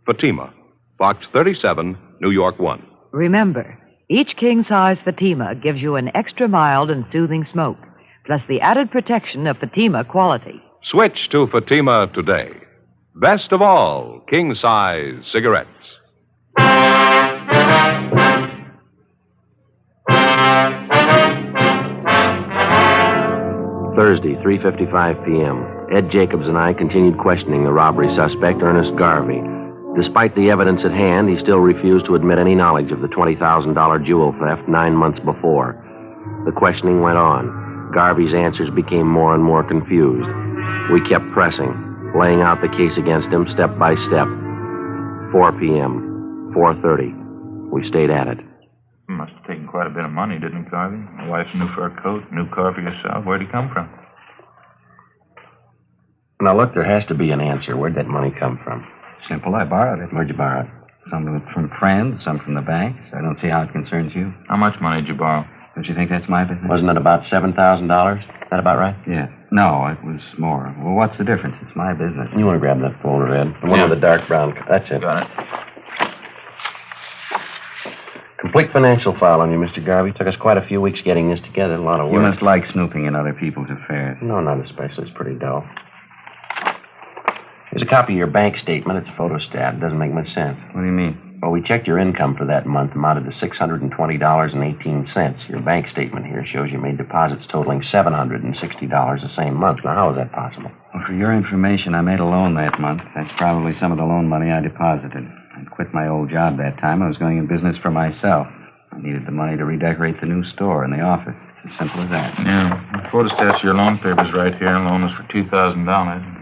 Fatima, Box 37, New York 1. Remember, each king-size Fatima gives you an extra mild and soothing smoke, plus the added protection of Fatima quality. Switch to Fatima today. Best of all, king-size cigarettes. Thursday, 3:55 p.m. Ed Jacobs and I continued questioning the robbery suspect, Ernest Garvey. Despite the evidence at hand, he still refused to admit any knowledge of the $20,000 jewel theft 9 months before. The questioning went on. Garvey's answers became more and more confused. We kept pressing, laying out the case against him step by step. 4 p.m., 4:30. We stayed at it. Must have taken quite a bit of money, didn't it, Garvey? My wife's new fur coat, new car for yourself. Where'd he come from? Now, look, there has to be an answer. Where'd that money come from? Simple. I borrowed it. Where'd you borrow it? Some from friends, some from the banks. I don't see how it concerns you. How much money did you borrow? Don't you think that's my business? Wasn't it about $7,000? Is that about right? Yeah. No, it was more. Well, what's the difference? It's my business. You want to grab that folder, Ed? The one with the dark brown. That's it. Got it. Complete financial file on you, Mr. Garvey. Took us quite a few weeks getting this together. A lot of work. You must like snooping in other people's affairs. No, not especially. It's pretty dull. Here's a copy of your bank statement. It's a photostat. It doesn't make much sense. What do you mean? Well, we checked your income for that month, amounted to $620.18. Your bank statement here shows you made deposits totaling $760 the same month. Now, how is that possible? Well, for your information, I made a loan that month. That's probably some of the loan money I deposited. I quit my old job that time. I was going in business for myself. I needed the money to redecorate the new store and the office. It's as simple as that. Yeah. The photostats of your loan papers right here. The loan was for $2,000. A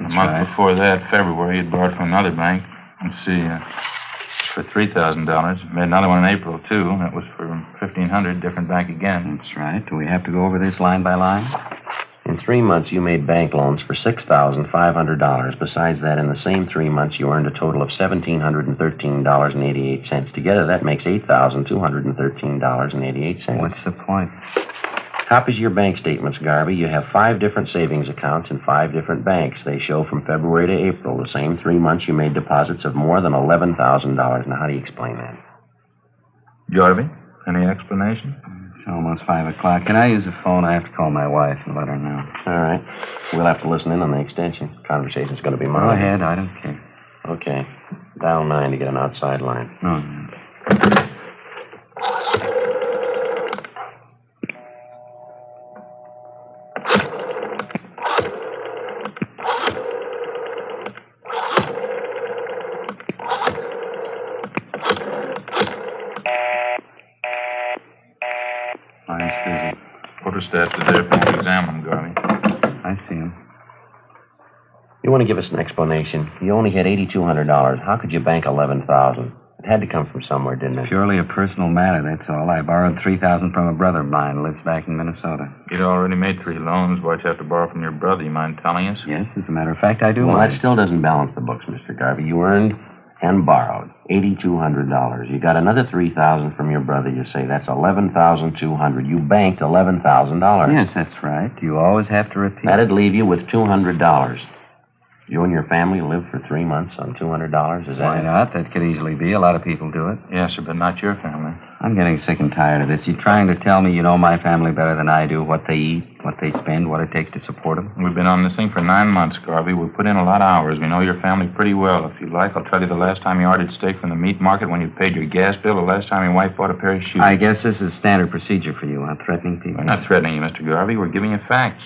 month before that, February, you'd borrowed from another bank. Let's see, for $3,000. Made another one in April, too. That was for $1,500, different bank again. That's right. Do we have to go over this line by line? In 3 months, you made bank loans for $6,500. Besides that, in the same 3 months, you earned a total of $1,713.88. Together, that makes $8,213.88. What's the point? Copies of your bank statements, Garvey. You have 5 different savings accounts in 5 different banks. They show from February to April, the same 3 months, you made deposits of more than $11,000. Now, how do you explain that? Garvey, any explanation? It's almost 5 o'clock. Can I use the phone? I have to call my wife and let her know. All right. We'll have to listen in on the extension. Conversation's going to be mine. Go ahead. I don't care. Okay. Dial 9 to get an outside line. Oh, Photostats are there for you to examine, Garvey. I see him. You want to give us an explanation? You only had $8,200. How could you bank $11,000? It had to come from somewhere, didn't it? Purely a personal matter, that's all. I borrowed $3,000 from a brother of mine who lives back in Minnesota. You'd already made 3 loans. Why'd you have to borrow from your brother? You mind telling us? Yes, as a matter of fact, I do. Well, that still doesn't balance the books, Mr. Garvey. You earned and borrowed $8,200. You got another $3,000 from your brother, you say. That's $11,200. You banked $11,000. Yes, that's right. You always have to repeat. That'd leave you with $200. You and your family lived for 3 months on $200? Is that Why it? not? That could easily be. A lot of people do it. Yes, sir, but not your family. I'm getting sick and tired of this. You're trying to tell me you know my family better than I do, what they eat, what they spend, what it takes to support them. We've been on this thing for 9 months, Garvey. We've put in a lot of hours. We know your family pretty well. If you'd like, I'll tell you the last time you ordered steak from the meat market, when you paid your gas bill, the last time your wife bought a pair of shoes. I guess this is standard procedure for you, huh? Threatening people. We're not threatening you, Mr. Garvey. We're giving you facts.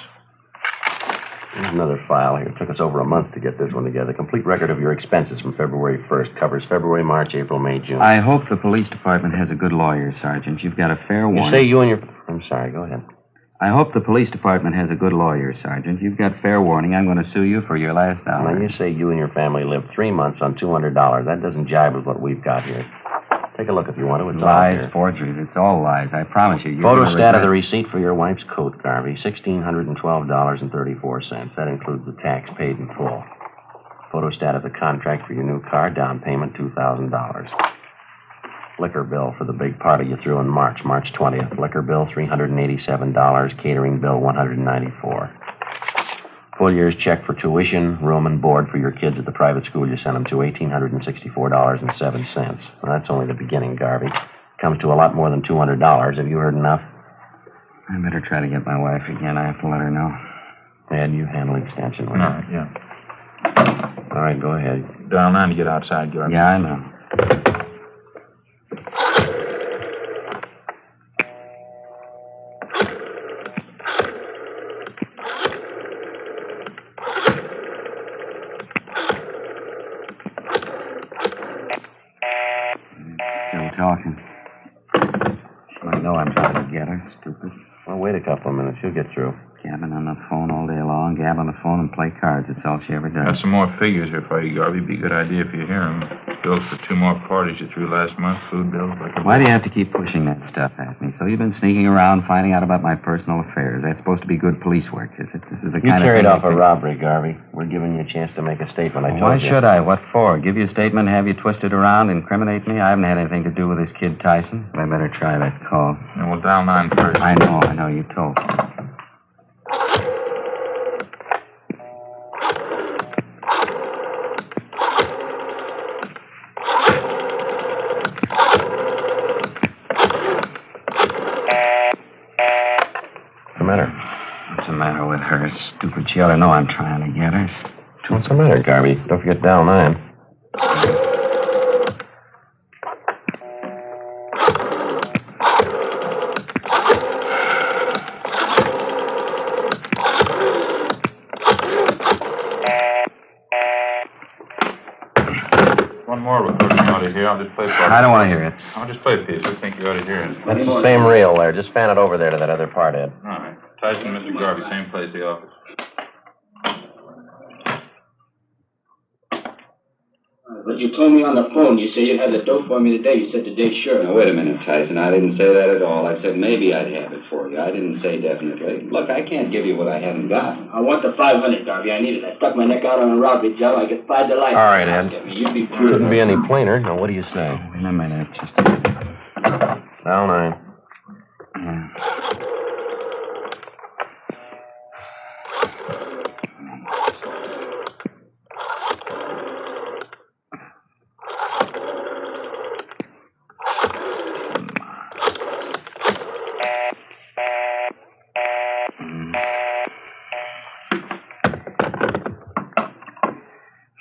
Here's another file here. It took us over a month to get this one together. Complete record of your expenses from February 1st. Covers February, March, April, May, June. I hope the police department has a good lawyer, Sergeant. You've got a fair warning. You say you and your... I'm sorry, go ahead. I hope the police department has a good lawyer, Sergeant. You've got fair warning. I'm going to sue you for your last dollar. Now, you say you and your family lived 3 months on $200. That doesn't jibe with what we've got here. Take a look if you want to. It's lies, forgeries. It's all lies. I promise you. Photostat of the receipt for your wife's coat, Garvey. $1,612.34. That includes the tax paid in full. Photostat of the contract for your new car. Down payment, $2,000. Liquor bill for the big party you threw in March 20th. Liquor bill, $387. Catering bill, $194. Full year's check for tuition, room, and board for your kids at the private school you sent them to, $1,864.07. Well, that's only the beginning, Garvey. Comes to a lot more than $200. Have you heard enough? I better try to get my wife again. I have to let her know. And you handle extension, will you? All right, yeah. All right, go ahead. Dial 9 to get outside, Garvey. Yeah, I know. Talking. She might know I'm trying to get her, stupid. Well, wait a couple of minutes. She'll get through. Gabbing on the phone all day long, gab on the phone and play cards. That's all she ever does. Got some more figures here for you, Garvey. Be a good idea if you hear them. Bills for 2 more parties you threw last month. Food bills. Why do you have to keep pushing that stuff at me? So you've been sneaking around, finding out about my personal affairs. That's supposed to be good police work, is it? This is the You kind carried of off a robbery, Garvey. We're giving you a chance to make a statement. I told Why you. should I? What for? Give you a statement and have you twisted around, incriminate me? I haven't had anything to do with this kid Tyson. I better try that call. And we'll dial 9 first. I know. You told me. What's the matter with her? Stupid. She ought to know I'm trying to get her. What's the matter, Garvey? Don't forget dial 9. One more recording you ought to hear. I'll just play part. I don't want to hear it. I'll just play a piece. I think you ought to hear it. That's the same reel there. Just fan it over there to that other part, Ed. All right. Tyson and Mr. Garvey, same place, the office. But you told me on the phone, you said you'd have the dope for me today. You said today, sure. Now, wait a minute, Tyson. I didn't say that at all. I said maybe I'd have it for you. I didn't say definitely. Look, I can't give you what I haven't got. I want the 500, Garvey. I need it. I stuck my neck out on a robbery job. I get 5 to life. All right, Ed. You'd be Couldn't be any plainer. Now, what do you say? Wait a minute. Just a minute. Now, 9.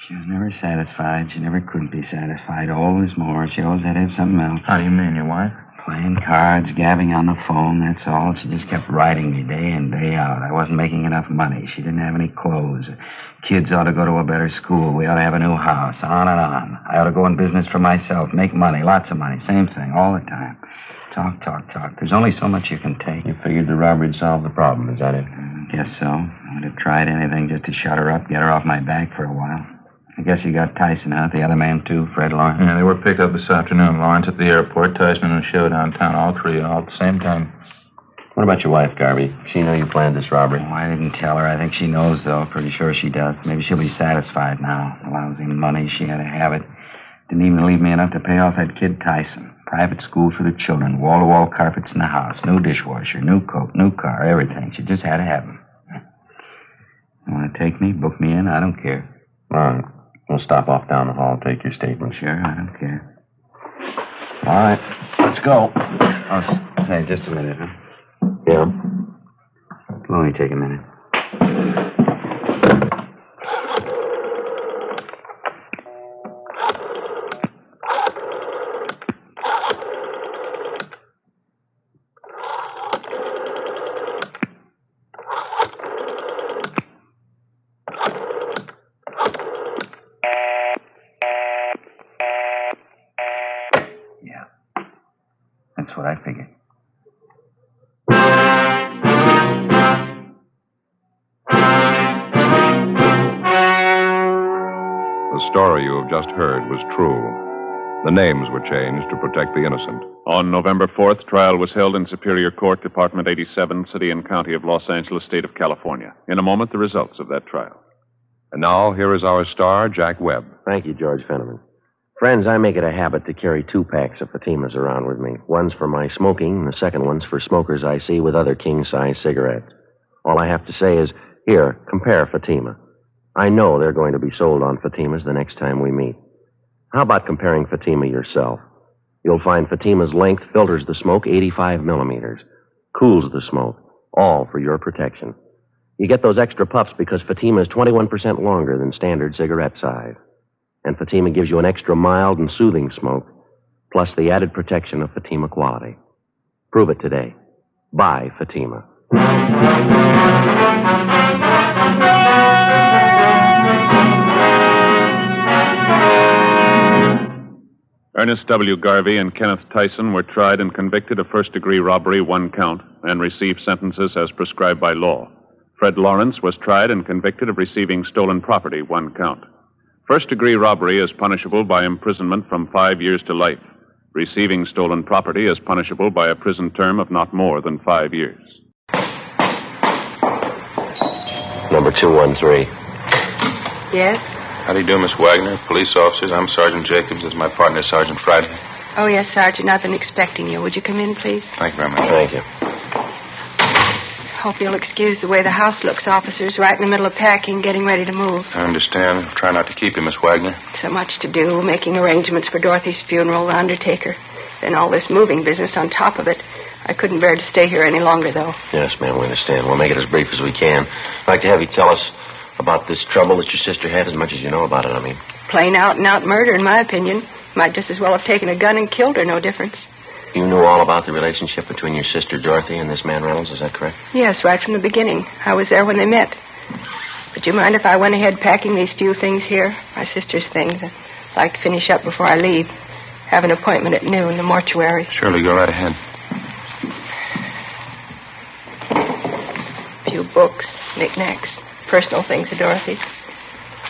She was never satisfied. She never could be satisfied. Always more. She always had to have something else. How do you mean, your wife? Playing cards, gabbing on the phone, that's all. She just kept writing me day in, day out. I wasn't making enough money. She didn't have any clothes. Kids ought to go to a better school. We ought to have a new house. On and on. I ought to go in business for myself, make money, lots of money. Same thing, all the time. Talk, talk, talk. There's only so much you can take. You figured the robbery'd solve the problem, is that it? Guess so. I would have tried anything just to shut her up, get her off my back for a while. I guess you got Tyson out, the other man, too, Fred Lawrence. Yeah, they were picked up this afternoon. Lawrence at the airport, Tyson in a show downtown, all three, all at the same time. What about your wife, Garvey? She knew you planned this robbery. Oh, I didn't tell her. I think she knows, though. Pretty sure she does. Maybe she'll be satisfied now. The lousy money, she had to have it. Didn't even leave me enough to pay off that kid Tyson. Private school for the children, wall-to-wall carpets in the house, new dishwasher, new coat, new car, everything. She just had to have them. You want to take me, book me in? I don't care. All right. We'll stop off down the hall, take your statement. Sure, I don't care. All right, let's go. I'll say just a minute, huh? Yeah. It'll only take a minute. That's what I figured. The story you have just heard was true. The names were changed to protect the innocent. On November 4th, trial was held in Superior Court, Department 87, City and County of Los Angeles, State of California. In a moment, the results of that trial. And now, here is our star, Jack Webb. Thank you, George Fenneman. Friends, I make it a habit to carry 2 packs of Fatimas around with me. One's for my smoking, and the second one's for smokers I see with other king-size cigarettes. All I have to say is, here, compare Fatima. I know they're going to be sold on Fatimas the next time we meet. How about comparing Fatima yourself? You'll find Fatima's length filters the smoke 85 millimeters, cools the smoke, all for your protection. You get those extra puffs because Fatima is 21% longer than standard cigarette size. And Fatima gives you an extra mild and soothing smoke, plus the added protection of Fatima quality. Prove it today. Buy Fatima. Ernest W. Garvey and Kenneth Tyson were tried and convicted of first-degree robbery, 1 count, and received sentences as prescribed by law. Fred Lawrence was tried and convicted of receiving stolen property, 1 count. First-degree robbery is punishable by imprisonment from 5 years to life. Receiving stolen property is punishable by a prison term of not more than 5 years. Number 213. Yes? How do you do, Miss Wagner? Police officers, I'm Sergeant Jacobs. This is my partner, Sergeant Friday. Oh, yes, Sergeant. I've been expecting you. Would you come in, please? Thank you very much. Thank you. Hope you'll excuse the way the house looks, officers. Right in the middle of packing, getting ready to move. I understand. Try not to keep you, Miss Wagner. So much to do, making arrangements for Dorothy's funeral, the undertaker. Then all this moving business on top of it. I couldn't bear to stay here any longer, though. Yes, ma'am, we understand. We'll make it as brief as we can. I'd like to have you tell us about this trouble that your sister had, as much as you know about it, I mean. Plain out-and-out murder, in my opinion. Might just as well have taken a gun and killed her, no difference. You knew all about the relationship between your sister Dorothy and this man Reynolds, is that correct? Yes, right from the beginning. I was there when they met. Would you mind if I went ahead packing these few things here? My sister's things. I'd like to finish up before I leave. Have an appointment at noon, the mortuary. Surely, go right ahead. A few books, knickknacks, personal things of Dorothy's.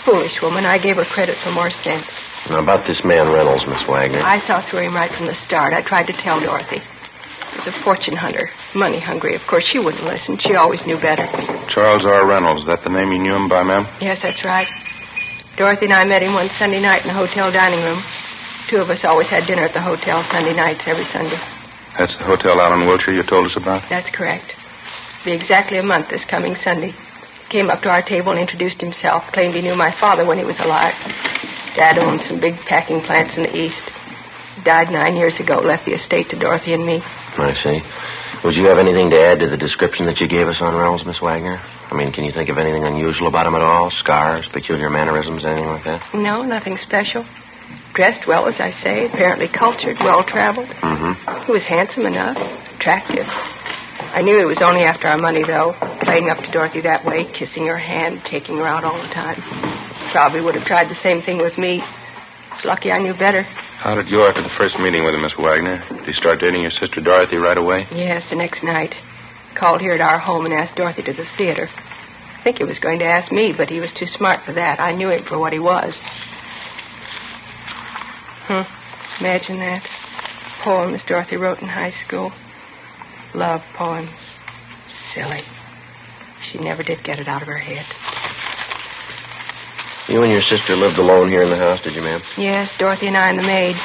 Foolish woman. I gave her credit for more sense. Now, about this man Reynolds, Miss Wagner. I saw through him right from the start. I tried to tell Dorothy. He was a fortune hunter, money hungry. Of course, she wouldn't listen. She always knew better. Charles R. Reynolds. That the name you knew him by, ma'am? Yes, that's right. Dorothy and I met him one Sunday night in the hotel dining room. Two of us always had dinner at the hotel Sunday nights every Sunday. That's the hotel out on Wilshire you told us about? That's correct. It'll be exactly a month this coming Sunday. Came up to our table and introduced himself. Claimed he knew my father when he was alive. Dad owned some big packing plants in the East. Died 9 years ago. Left the estate to Dorothy and me. I see. Would you have anything to add to the description that you gave us on Reynolds, Miss Wagner? I mean, can you think of anything unusual about him at all? Scars, peculiar mannerisms, anything like that? No, nothing special. Dressed well, as I say. Apparently cultured, well-traveled. Mm-hmm. He was handsome enough. Attractive. I knew it was only after our money, though. Playing up to Dorothy that way, kissing her hand, taking her out all the time. Probably would have tried the same thing with me. It's lucky I knew better. How did you go after the first meeting with him, Miss Wagner? Did he start dating your sister Dorothy right away? Yes, the next night. Called here at our home and asked Dorothy to the theater. I think he was going to ask me, but he was too smart for that. I knew him for what he was. Imagine that. Poems Dorothy wrote in high school. Love poems. Silly. She never did get it out of her head. You and your sister lived alone here in the house, did you, ma'am? Yes, Dorothy and I and the maid.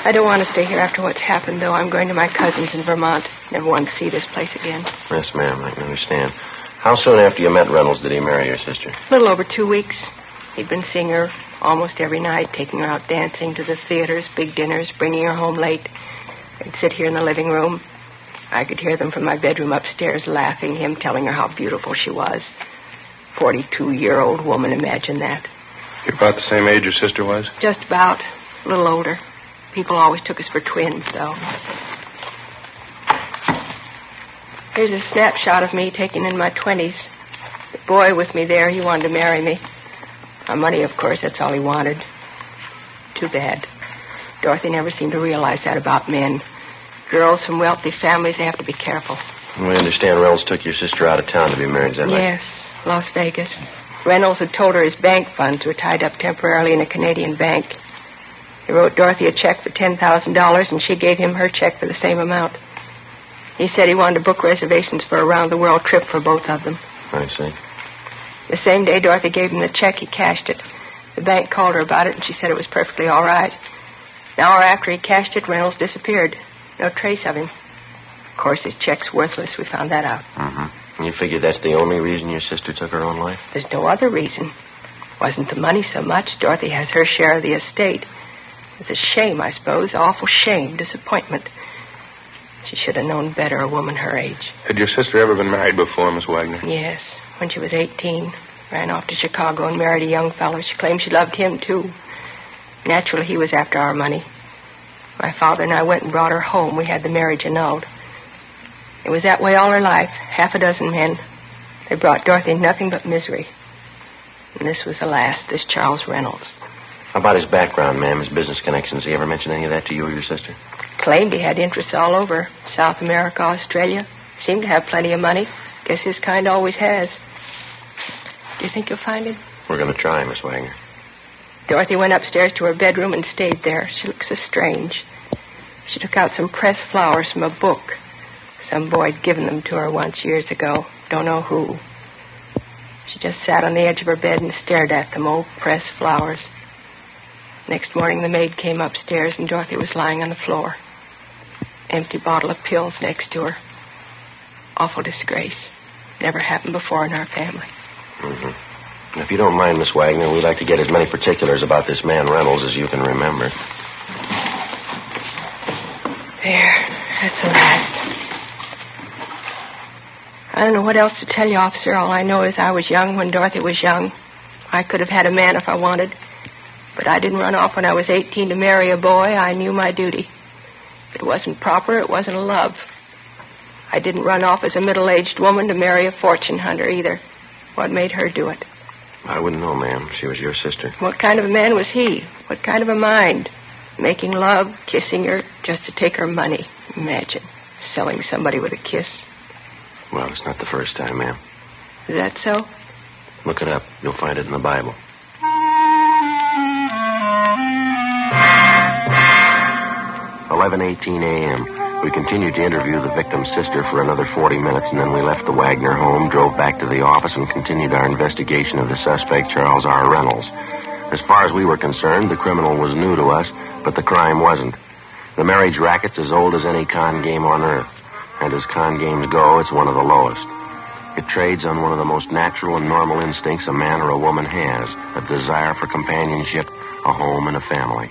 I don't want to stay here after what's happened, though. I'm going to my cousin's in Vermont. Never wanted to see this place again. Yes, ma'am, I can understand. How soon after you met Reynolds did he marry your sister? A little over 2 weeks. He'd been seeing her almost every night, taking her out dancing to the theaters, big dinners, bringing her home late. They'd sit here in the living room. I could hear them from my bedroom upstairs laughing, him telling her how beautiful she was. 42-year-old woman, imagine that. You're about the same age your sister was? Just about. A little older. People always took us for twins, though. Here's a snapshot of me taken in my 20s. The boy with me there, he wanted to marry me. My money, of course, that's all he wanted. Too bad. Dorothy never seemed to realize that about men. Girls from wealthy families, they have to be careful. We understand Reynolds took your sister out of town to be married, is that right? Yes, Las Vegas. Reynolds had told her his bank funds were tied up temporarily in a Canadian bank. He wrote Dorothy a check for $10,000, and she gave him her check for the same amount. He said he wanted to book reservations for a round-the-world trip for both of them. I see. The same day Dorothy gave him the check, he cashed it. The bank called her about it, and she said it was perfectly all right. An hour after he cashed it, Reynolds disappeared. No trace of him. Of course, his check's worthless. We found that out. Mm-hmm. You figure that's the only reason your sister took her own life? There's no other reason. Wasn't the money so much. Dorothy has her share of the estate. It's a shame, I suppose. Awful shame. Disappointment. She should have known better, a woman her age. Had your sister ever been married before, Miss Wagner? Yes. When she was 18. Ran off to Chicago and married a young fellow. She claimed she loved him, too. Naturally, he was after our money. My father and I went and brought her home. We had the marriage annulled. It was that way all her life. 6 men. They brought Dorothy nothing but misery. And this was the last, this Charles Reynolds. How about his background, ma'am, his business connections? He ever mention any of that to you or your sister? Claimed he had interests all over. South America, Australia. Seemed to have plenty of money. Guess his kind always has. Do you think you'll find him? We're going to try, Miss Wagner. Dorothy went upstairs to her bedroom and stayed there. She looked so strange. She took out some pressed flowers from a book. Some boy had given them to her once years ago. Don't know who. She just sat on the edge of her bed and stared at them, old pressed flowers. Next morning, the maid came upstairs, and Dorothy was lying on the floor. Empty bottle of pills next to her. Awful disgrace. Never happened before in our family. Mm-hmm. If you don't mind, Miss Wagner, we'd like to get as many particulars about this man Reynolds as you can remember. There. That's the last. I don't know what else to tell you, officer. All I know is I was young when Dorothy was young. I could have had a man if I wanted. But I didn't run off when I was 18 to marry a boy. I knew my duty. If it wasn't proper, it wasn't a love. I didn't run off as a middle-aged woman to marry a fortune hunter either. What made her do it? I wouldn't know, ma'am. She was your sister. What kind of a man was he? What kind of a mind? Making love, kissing her, just to take her money. Imagine. Selling somebody with a kiss. Well, it's not the first time, ma'am. Is that so? Look it up. You'll find it in the Bible. 11:18 a.m. We continued to interview the victim's sister for another 40 minutes, and then we left the Wagner home, drove back to the office, and continued our investigation of the suspect, Charles R. Reynolds. As far as we were concerned, the criminal was new to us, but the crime wasn't. The marriage racket's as old as any con game on earth, and as con games go, it's one of the lowest. It trades on one of the most natural and normal instincts a man or a woman has, a desire for companionship, a home, and a family.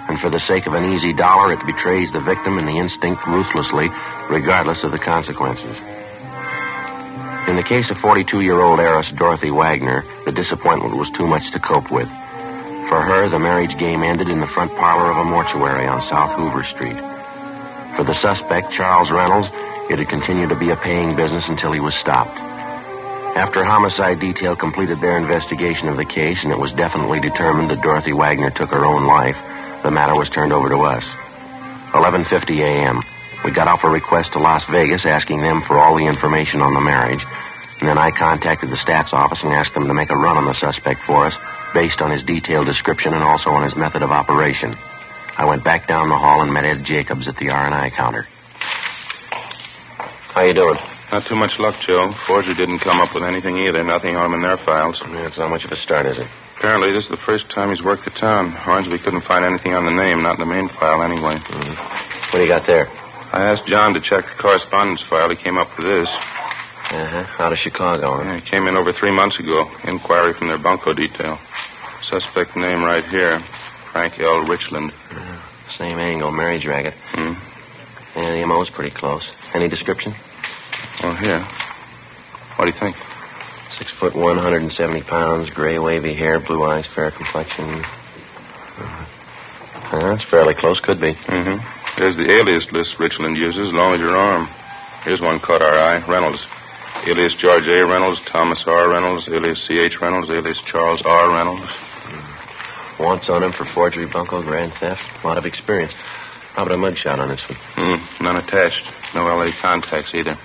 And for the sake of an easy dollar, it betrays the victim and the instinct ruthlessly, regardless of the consequences. In the case of 42-year-old heiress Dorothy Wagner, the disappointment was too much to cope with. For her, the marriage game ended in the front parlor of a mortuary on South Hoover Street. For the suspect, Charles Reynolds, it had continued to be a paying business until he was stopped. After homicide detail completed their investigation of the case, and it was definitely determined that Dorothy Wagner took her own life, the matter was turned over to us. 11:50 a.m. We got off a request to Las Vegas asking them for all the information on the marriage, and then I contacted the Stats office and asked them to make a run on the suspect for us, based on his detailed description and also on his method of operation. I went back down the hall and met Ed Jacobs at the R&I counter. How you doing? Not too much luck, Joe. Forger didn't come up with anything either. Nothing on him in their files. It's not much of a start, is it? Apparently, this is the first time he's worked the town. Hornsby couldn't find anything on the name, not in the main file anyway. Mm-hmm. What do you got there? I asked John to check the correspondence file. He came up with this. Out of Chicago. Yeah, he came in over 3 months ago. Inquiry from their bunco detail. Suspect name right here. Frank L. Richland. Same angle, marriage racket. Yeah, the MO's pretty close. Any description? Oh, here. What do you think? 6'1", 170 pounds, gray wavy hair, blue eyes, fair complexion. That's fairly close, could be. There's the alias list Richland uses, long as your arm. Here's one caught our eye. Reynolds. Alias George A. Reynolds, Thomas R. Reynolds, alias C.H. Reynolds, alias Charles R. Reynolds. Wants on him for forgery, bunco, grand theft. A lot of experience. How about a mugshot on this one? None attached. No L.A. contacts either.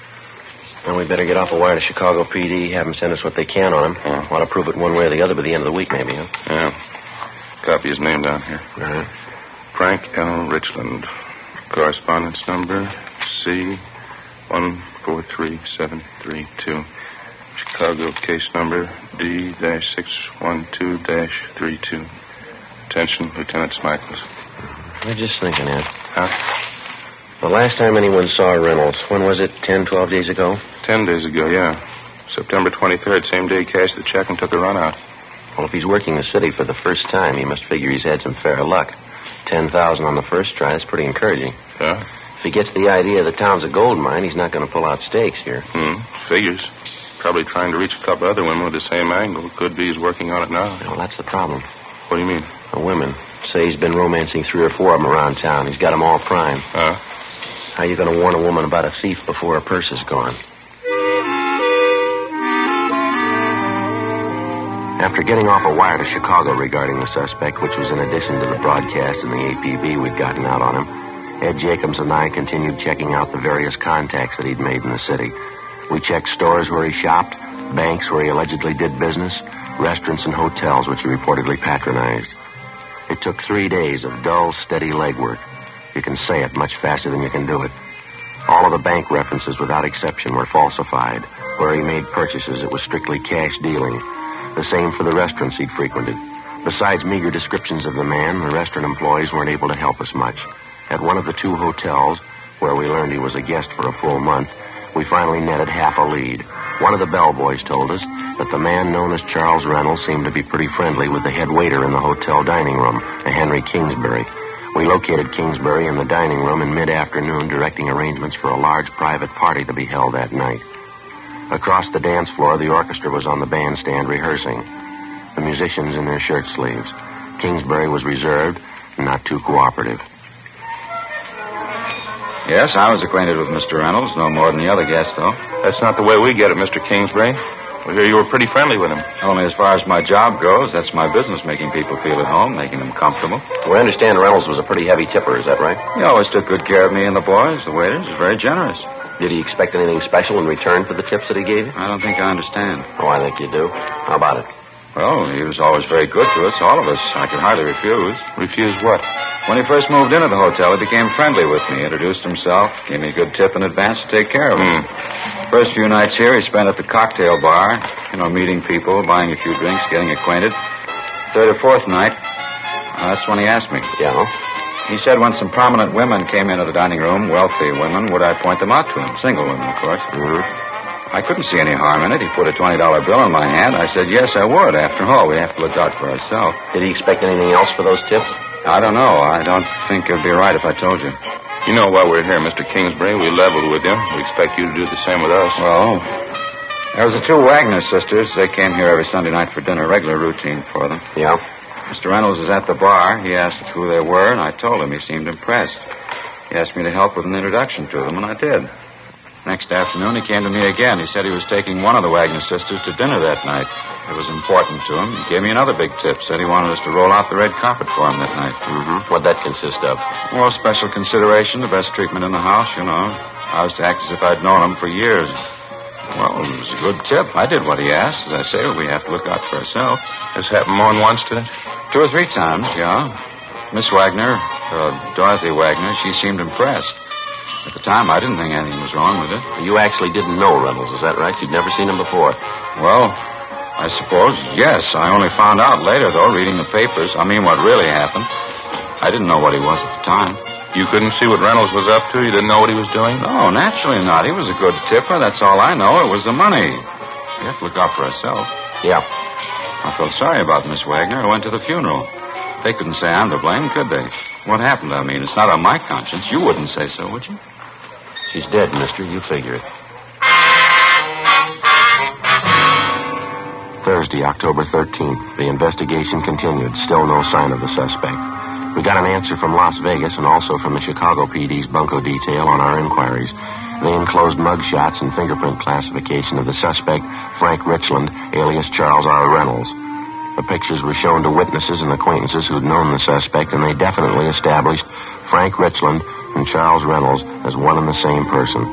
Well, we better get off a wire to Chicago PD, have them send us what they can on him. Want to prove it one way or the other by the end of the week, maybe, huh? Yeah. Copy his name down here. All right. Frank L. Richland. Correspondence number C143732. Chicago case number D-612-32. Attention, Lieutenant Smichaels. I'm just thinking, Ed. Huh? The last time anyone saw Reynolds, when was it? 10, 12 days ago? 10 days ago, yeah. September 23rd, same day he cashed the check and took a run out. Well, if he's working the city for the first time, he must figure he's had some fair luck. 10,000 on the first try, that's pretty encouraging. Yeah? If he gets the idea the town's a gold mine, he's not going to pull out stakes here. Figures. Probably trying to reach a couple other women with the same angle. Could be he's working on it now. Well, that's the problem. What do you mean? The women. Say he's been romancing 3 or 4 of them around town. He's got them all primed. How you going to warn a woman about a thief before her purse is gone? After getting off a wire to Chicago regarding the suspect, which was in addition to the broadcast and the APB we'd gotten out on him, Ed Jacobs and I continued checking out the various contacts that he'd made in the city. We checked stores where he shopped, banks where he allegedly did business, restaurants and hotels which he reportedly patronized. It took 3 days of dull, steady legwork. You can say it much faster than you can do it. All of the bank references, without exception, were falsified. Where he made purchases, it was strictly cash dealing. The same for the restaurants he'd frequented. Besides meager descriptions of the man, the restaurant employees weren't able to help us much. At one of the 2 hotels, where we learned he was a guest for a full month, we finally netted half a lead. One of the bellboys told us that the man known as Charles Reynolds seemed to be pretty friendly with the head waiter in the hotel dining room, a Henry Kingsbury. We located Kingsbury in the dining room in mid-afternoon, directing arrangements for a large private party to be held that night. Across the dance floor, the orchestra was on the bandstand rehearsing, the musicians in their shirt sleeves. Kingsbury was reserved and not too cooperative. Yes, I was acquainted with Mr. Reynolds, no more than the other guests, though. That's not the way we get it, Mr. Kingsbury. We hear you were pretty friendly with him. Only as far as my job goes. That's my business, making people feel at home, making them comfortable. We understand Reynolds was a pretty heavy tipper, is that right? He always took good care of me and the boys. The waiters was very generous. Did he expect anything special in return for the tips that he gave you? I don't think I understand. Oh, I think you do. How about it? Well, he was always very good to us, all of us. I could hardly refuse. Refuse what? When he first moved into the hotel, he became friendly with me, introduced himself, gave me a good tip in advance to take care of him. First few nights here, he spent at the cocktail bar, meeting people, buying a few drinks, getting acquainted. Third or fourth night, that's when he asked me. Yeah? He said when some prominent women came into the dining room, wealthy women, would I point them out to him? Single women, of course. I couldn't see any harm in it. He put a $20 bill in my hand. I said, yes, I would. After all, we have to look out for ourselves. Did he expect anything else for those tips? I don't know. I don't think it would be right if I told you. You know why we're here, Mr. Kingsbury. We leveled with you. We expect you to do the same with us. Well, there was the two Wagner sisters. They came here every Sunday night for dinner, regular routine for them. Yeah? Mr. Reynolds was at the bar. He asked who they were, and I told him. He seemed impressed. He asked me to help with an introduction to them, and I did. Next afternoon, he came to me again. He said he was taking one of the Wagner sisters to dinner that night. It was important to him. He gave me another big tip. Said he wanted us to roll out the red carpet for him that night. What'd that consist of? Well, special consideration, the best treatment in the house, I was to act as if I'd known him for years. Well, it was a good tip. I did what he asked. As I say, we have to look out for ourselves. This happened more than once, did it? 2 or 3 times, yeah. Miss Wagner, Dorothy Wagner, she seemed impressed. At the time, I didn't think anything was wrong with it. You actually didn't know Reynolds, is that right? You'd never seen him before? Well, I suppose, yes. I only found out later, though, reading the papers. I mean, what really happened. I didn't know what he was at the time. You couldn't see what Reynolds was up to? You didn't know what he was doing? No, naturally not. He was a good tipper. That's all I know. It was the money. We have to look out for ourselves. Yeah. I felt sorry about Miss Wagner. I went to the funeral. They couldn't say I'm to blame, could they? What happened? I mean, it's not on my conscience. You wouldn't say so, would you? She's dead, mister. You figure it. Thursday, October 13th. The investigation continued. Still no sign of the suspect. We got an answer from Las Vegas and also from the Chicago PD's bunco detail on our inquiries. They enclosed mug shots and fingerprint classification of the suspect, Frank Richland, alias Charles R. Reynolds. The pictures were shown to witnesses and acquaintances who'd known the suspect, and they definitely established Frank Richland and Charles Reynolds as one and the same person.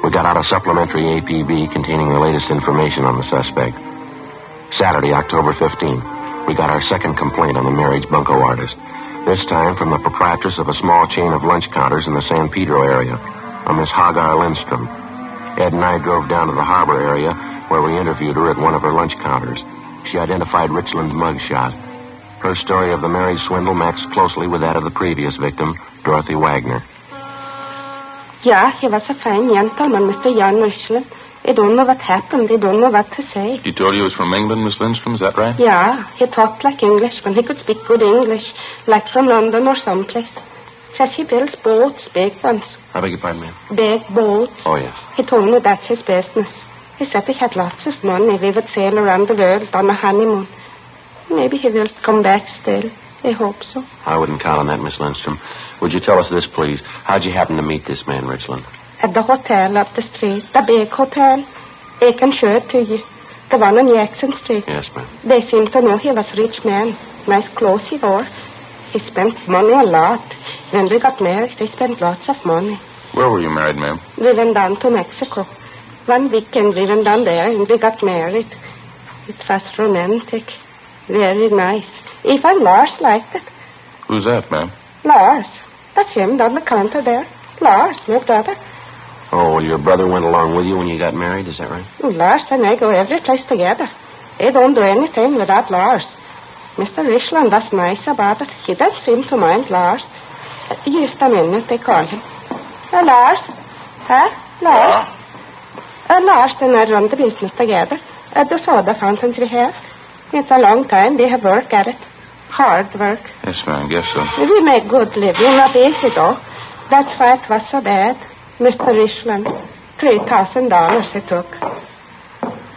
We got out a supplementary APB containing the latest information on the suspect. Saturday, October 15th, we got our second complaint on the marriage bunco artist. This time from the proprietress of a small chain of lunch counters in the San Pedro area, a Miss Hagar Lindstrom. Ed and I drove down to the harbor area where we interviewed her at one of her lunch counters. She identified Richland's mugshot. Her story of the marriage swindle matched closely with that of the previous victim, Dorothy Wagner. Yeah, he was a fine gentleman, Mr. Jan Richland. I don't know what happened. I don't know what to say. He told you he was from England, Miss Lindstrom, is that right? Yeah, he talked like Englishman. He could speak good English, like from London or someplace. Says he builds boats, big ones. I beg your pardon, ma'am? Big boats. Oh, yes. He told me that's his business. He said he had lots of money. We would sail around the world on a honeymoon. Maybe he will come back still. I hope so. I wouldn't count on that, Miss Lindstrom. Would you tell us this, please? How'd you happen to meet this man, Richland? At the hotel up the street. The big hotel. I can show it to you. The one on Jackson Street. Yes, ma'am. They seem to know he was a rich man. Nice clothes he wore. He spent money a lot. When we got married, we spent lots of money. Where were you married, ma'am? We went down to Mexico. One weekend we went down there and we got married. It was romantic. Very nice. Even Lars liked it. Who's that, ma'am? Lars. That's him down the counter there. Lars, my brother. Oh, your brother went along with you when you got married, is that right? Lars and I go every place together. I don't do anything without Lars. Mr. Richland was nice about it. He doesn't seem to mind Lars. Just a minute, they call him. Lars? Huh? Lars? Lars and I run the business together. The soda fountains we have. It's a long time. We have work at it. Hard work. Yes, ma'am, I guess so. We make good living. Not easy, though. That's why it was so bad. Mr. Richland, $3,000 he took.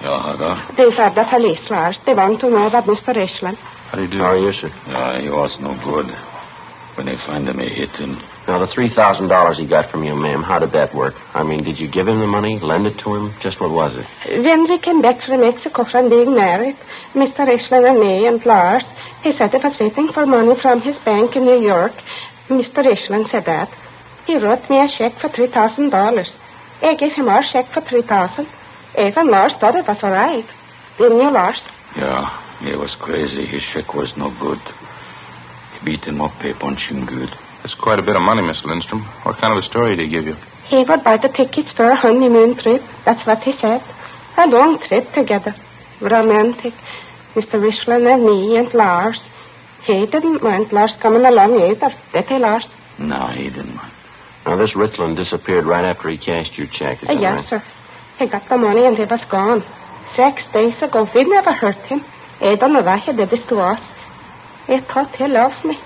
Yeah, Hagar. These are the police, Lars. They want to know about Mr. Richland. How do you do? How are you, sir? He was no good. When they find him, they hit him. Now, the $3,000 he got from you, ma'am, how did that work? I mean, did you give him the money, lend it to him? Just what was it? When we came back from Mexico from being married, Mr. Richland and me and Lars, he said he was waiting for money from his bank in New York. Mr. Richland said that. He wrote me a check for $3,000. I gave him our check for $3,000. Even Lars thought it was all right. Didn't you, Lars? Yeah, he was crazy. His check was no good. He beat him up, they punched him good. That's quite a bit of money, Miss Lindstrom. What kind of a story did he give you? He would buy the tickets for a honeymoon trip. That's what he said. A long trip together. Romantic. Mr. Richland and me and Lars. He didn't mind Lars coming along either. Did he, Lars? No, he didn't mind. Now, this Richland disappeared right after he cashed your check, is that Yes, right? sir. He got the money and he was gone. 6 days ago. We never hurt him. I don't know why he did this to us. I thought he loved me.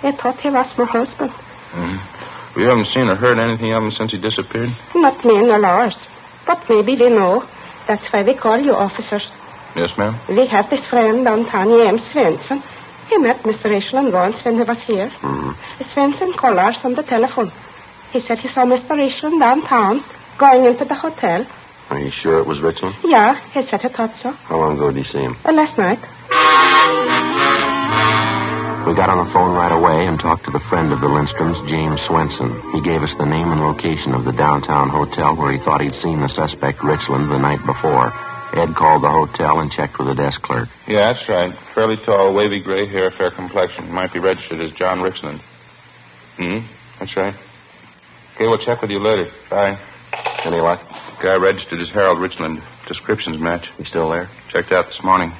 I thought he was my husband. Mm-hmm. We haven't seen or heard anything of him since he disappeared? Not me nor Lars. But maybe we know. That's why we call you officers. Yes, ma'am? We have this friend, Tanya M. Svensson. He met Mr. Richland once when he was here. Svensson called Lars on the telephone. He said he saw Mr. Richland downtown going into the hotel. Are you sure it was Richland? Yeah, he said he thought so. How long ago did you see him? Last night. We got on the phone right away and talked to the friend of the Lindstroms, James Swenson. He gave us the name and location of the downtown hotel where he thought he'd seen the suspect, Richland, the night before. Ed called the hotel and checked with the desk clerk. Yeah, that's right. Fairly tall, wavy gray hair, fair complexion. Might be registered as John Richland. That's right. Okay, we'll check with you later. Bye. Any luck? Guy registered as Harold Richland. Descriptions match. You still there? Checked out this morning.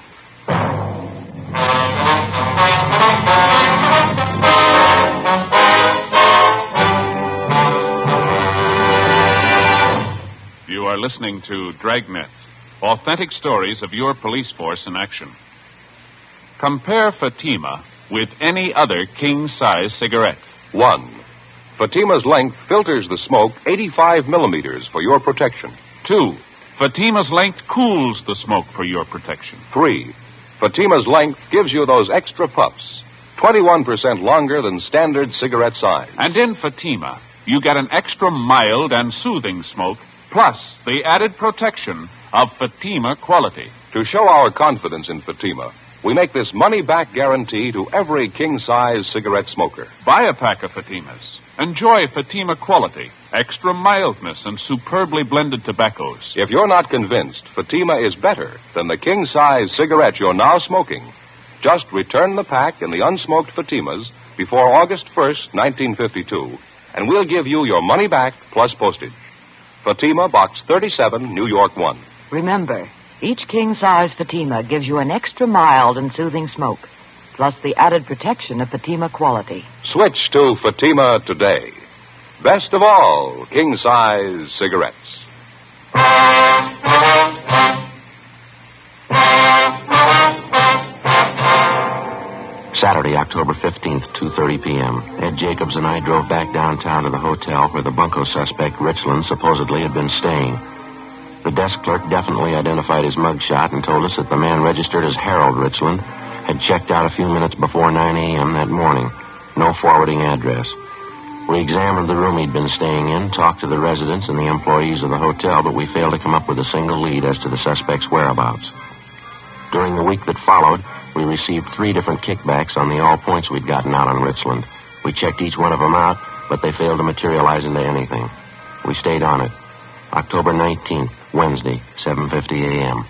You are listening to Dragnet, authentic stories of your police force in action. Compare Fatima with any other king-size cigarette. 1. Fatima's length filters the smoke 85 millimeters for your protection. 2. Fatima's length cools the smoke for your protection. 3. Fatima's length gives you those extra puffs, 21% longer than standard cigarette size. And in Fatima, you get an extra mild and soothing smoke, plus the added protection of Fatima quality. To show our confidence in Fatima, we make this money-back guarantee to every king-size cigarette smoker. Buy a pack of Fatimas. Enjoy Fatima quality, extra mildness, and superbly blended tobaccos. If you're not convinced Fatima is better than the king-size cigarette you're now smoking, just return the pack in the unsmoked Fatimas before August 1st, 1952, and we'll give you your money back plus postage. Fatima, Box 37, New York 1. Remember, each king-size Fatima gives you an extra mild and soothing smoke, plus the added protection of Fatima quality. Switch to Fatima today. Best of all, king-size cigarettes. Saturday, October 15th, 2:30 p.m. Ed Jacobs and I drove back downtown to the hotel where the bunco suspect, Richland, supposedly had been staying. The desk clerk definitely identified his mugshot and told us that the man registered as Harold Richland had checked out a few minutes before 9 a.m. that morning. No forwarding address. We examined the room he'd been staying in, talked to the residents and the employees of the hotel, but we failed to come up with a single lead as to the suspect's whereabouts. During the week that followed, we received 3 different kickbacks on the all points we'd gotten out on Richland. We checked each one of them out, but they failed to materialize into anything. We stayed on it. October 19th, Wednesday, 7:50 a.m.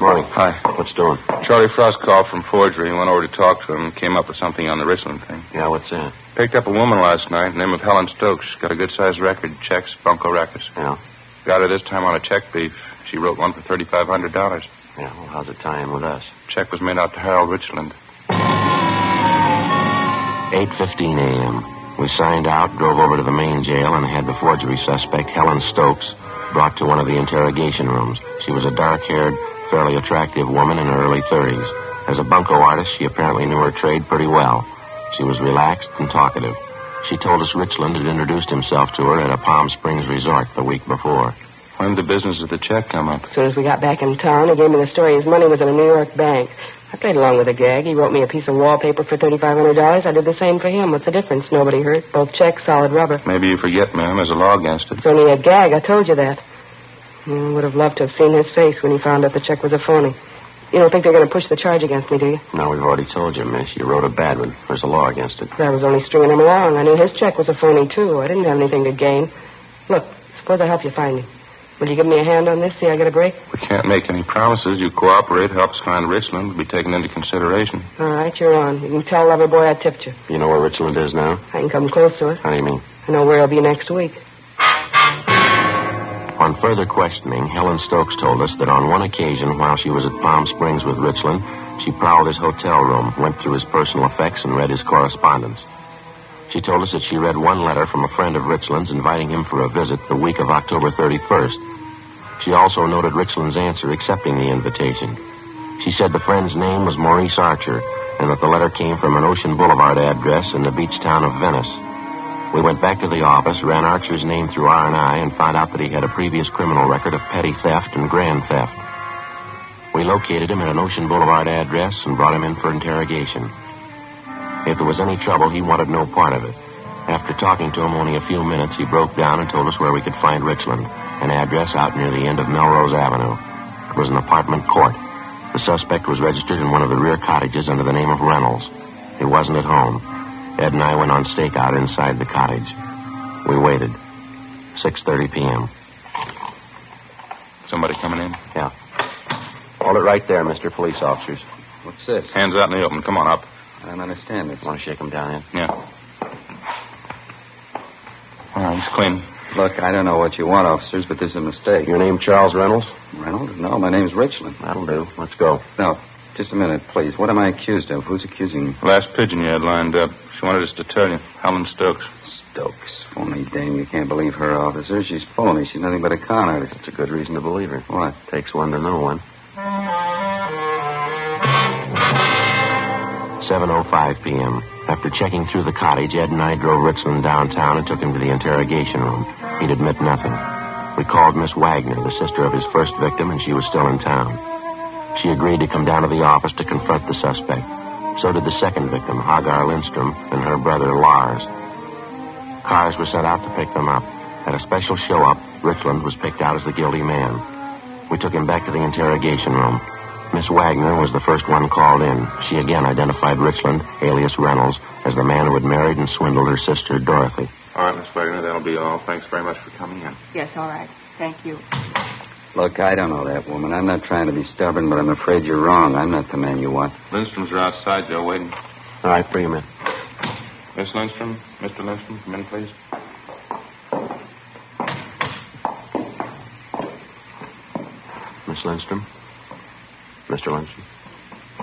Morning. Hi. What's doing? Charlie Frost called from forgery and went over to talk to him and came up with something on the Richland thing. Yeah, what's that? Picked up a woman last night, name of Helen Stokes. Got a good-sized record, checks, bunco rackets. Yeah. Got her this time on a check brief. She wrote one for $3,500. Yeah, well, how's it tie in with us? Check was made out to Harold Richland. 8:15 a.m. We signed out, drove over to the main jail, and had the forgery suspect, Helen Stokes, brought to one of the interrogation rooms. She was a dark-haired, fairly attractive woman in her early 30s. As a bunco artist, she apparently knew her trade pretty well. She was relaxed and talkative. She told us Richland had introduced himself to her at a Palm Springs resort the week before. When did the business of the check come up? As soon as we got back in town, he gave me the story his money was in a New York bank. I played along with the gag. He wrote me a piece of wallpaper for $3,500. I did the same for him. What's the difference? Nobody hurt. Both checks, solid rubber. Maybe you forget, ma'am. There's a law against it. It's only a gag. I told you that. I would have loved to have seen his face when he found out the check was a phony. You don't think they're going to push the charge against me, do you? No, we've already told you, miss. You wrote a bad one. There's a law against it. I was only stringing him along. I knew his check was a phony, too. I didn't have anything to gain. Look, suppose I help you find him. Will you give me a hand on this? See I get a break? We can't make any promises. You cooperate, help us find Richland. Will be taken into consideration. All right, you're on. You can tell Loverboy I tipped you. You know where Richland is now? I can come close to it. How do you mean? I know where he'll be next week. On further questioning, Helen Stokes told us that on one occasion while she was at Palm Springs with Richland, she prowled his hotel room, went through his personal effects, and read his correspondence. She told us that she read one letter from a friend of Richland's inviting him for a visit the week of October 31st. She also noted Richland's answer accepting the invitation. She said the friend's name was Maurice Archer, and that the letter came from an Ocean Boulevard address in the beach town of Venice. We went back to the office, ran Archer's name through R&I, and found out that he had a previous criminal record of petty theft and grand theft. We located him at an Ocean Boulevard address and brought him in for interrogation. If there was any trouble, he wanted no part of it. After talking to him only a few minutes, he broke down and told us where we could find Richland, an address out near the end of Melrose Avenue. It was an apartment court. The suspect was registered in one of the rear cottages under the name of Reynolds. He wasn't at home. Ed and I went on stakeout inside the cottage. We waited. 6:30 p.m. Somebody coming in? Yeah. Hold it right there, Mr. Police Officers. What's this? Hands out in the open. Come on up. I don't understand this. Want to shake him down in? Yeah. All right, he's clean. Look, I don't know what you want, officers, but this is a mistake. Your name Charles Reynolds? Reynolds? No, my name's Richland. That'll do. Let's go. No, just a minute, please. What am I accused of? Who's accusing me? Last pigeon you had lined up. She wanted us to tell you. Helen Stokes. Stokes. Phony dame. You can't believe her, officer. She's phony. She's nothing but a con artist. It's a good reason to believe her. What? Takes one to know one. 7:05 p.m. After checking through the cottage, Ed and I drove Richland downtown and took him to the interrogation room. He'd admit nothing. We called Miss Wagner, the sister of his first victim, and she was still in town. She agreed to come down to the office to confront the suspect. So did the second victim, Hagar Lindstrom, and her brother, Lars. Cars were sent out to pick them up. At a special show-up, Richland was picked out as the guilty man. We took him back to the interrogation room. Miss Wagner was the first one called in. She again identified Richland, alias Reynolds, as the man who had married and swindled her sister, Dorothy. All right, Miss Wagner, that'll be all. Thanks very much for coming in. Yes, all right. Thank you. Look, I don't know that woman. I'm not trying to be stubborn, but I'm afraid you're wrong. I'm not the man you want. Lindstrom's are outside, Joe, waiting. All right, bring him in. Miss Lindstrom, Mr. Lindstrom, come in, please. Miss Lindstrom? Mr. Lindstrom?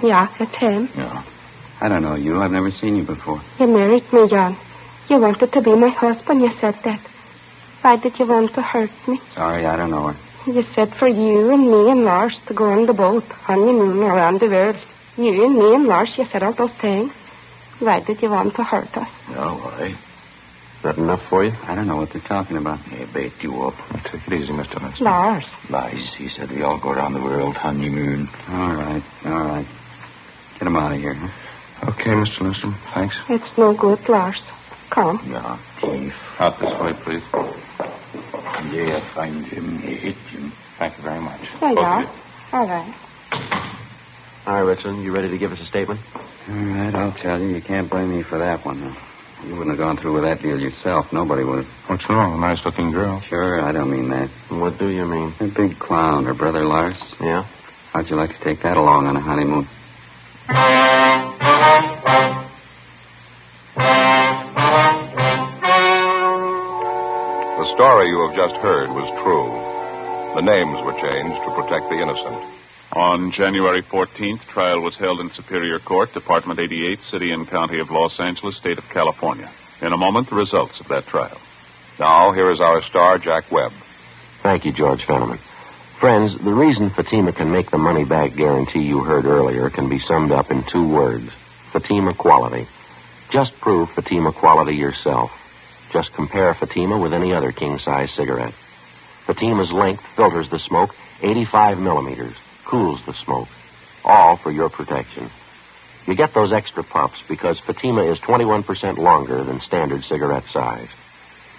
Yeah, it's him. Yeah. I don't know you. I've never seen you before. You married me, John. You wanted to be my husband. You said that. Why did you want to hurt me? Sorry, I don't know her. You said for you and me and Lars to go on the boat, honeymoon around the world. You and me and Lars, you said all those things. Why did you want to hurt us? No, why? Is that enough for you? I don't know what they're talking about. Hey, bait you up. Take it easy, Mr. Lindstrom. Lars. Lies. He said we all go around the world honeymoon. All right, all right. Get him out of here, huh? Okay, Mr. Lindstrom. Thanks. It's no good, Lars. Come. Yeah, thief. Out this way, please. Yeah, find him. Hit him. Thank you very much. There you are. All right. All right, Richland, you ready to give us a statement? All right, I'll tell you. You can't blame me for that one. You wouldn't have gone through with that deal yourself. Nobody would. What's wrong? A nice-looking girl. Sure, I don't mean that. What do you mean? A big clown, her brother Lars. Yeah? How'd you like to take that along on a honeymoon? The story you have just heard was true. The names were changed to protect the innocent. On January 14th, trial was held in Superior Court, Department 88, City and County of Los Angeles, State of California. In a moment, the results of that trial. Now, here is our star, Jack Webb. Thank you, George Fenneman. Friends, the reason Fatima can make the money-back guarantee you heard earlier can be summed up in 2 words. Fatima quality. Just prove Fatima quality yourself. Just compare Fatima with any other king-size cigarette. Fatima's length filters the smoke 85 millimeters, cools the smoke. all for your protection. You get those extra puffs because Fatima is 21% longer than standard cigarette size.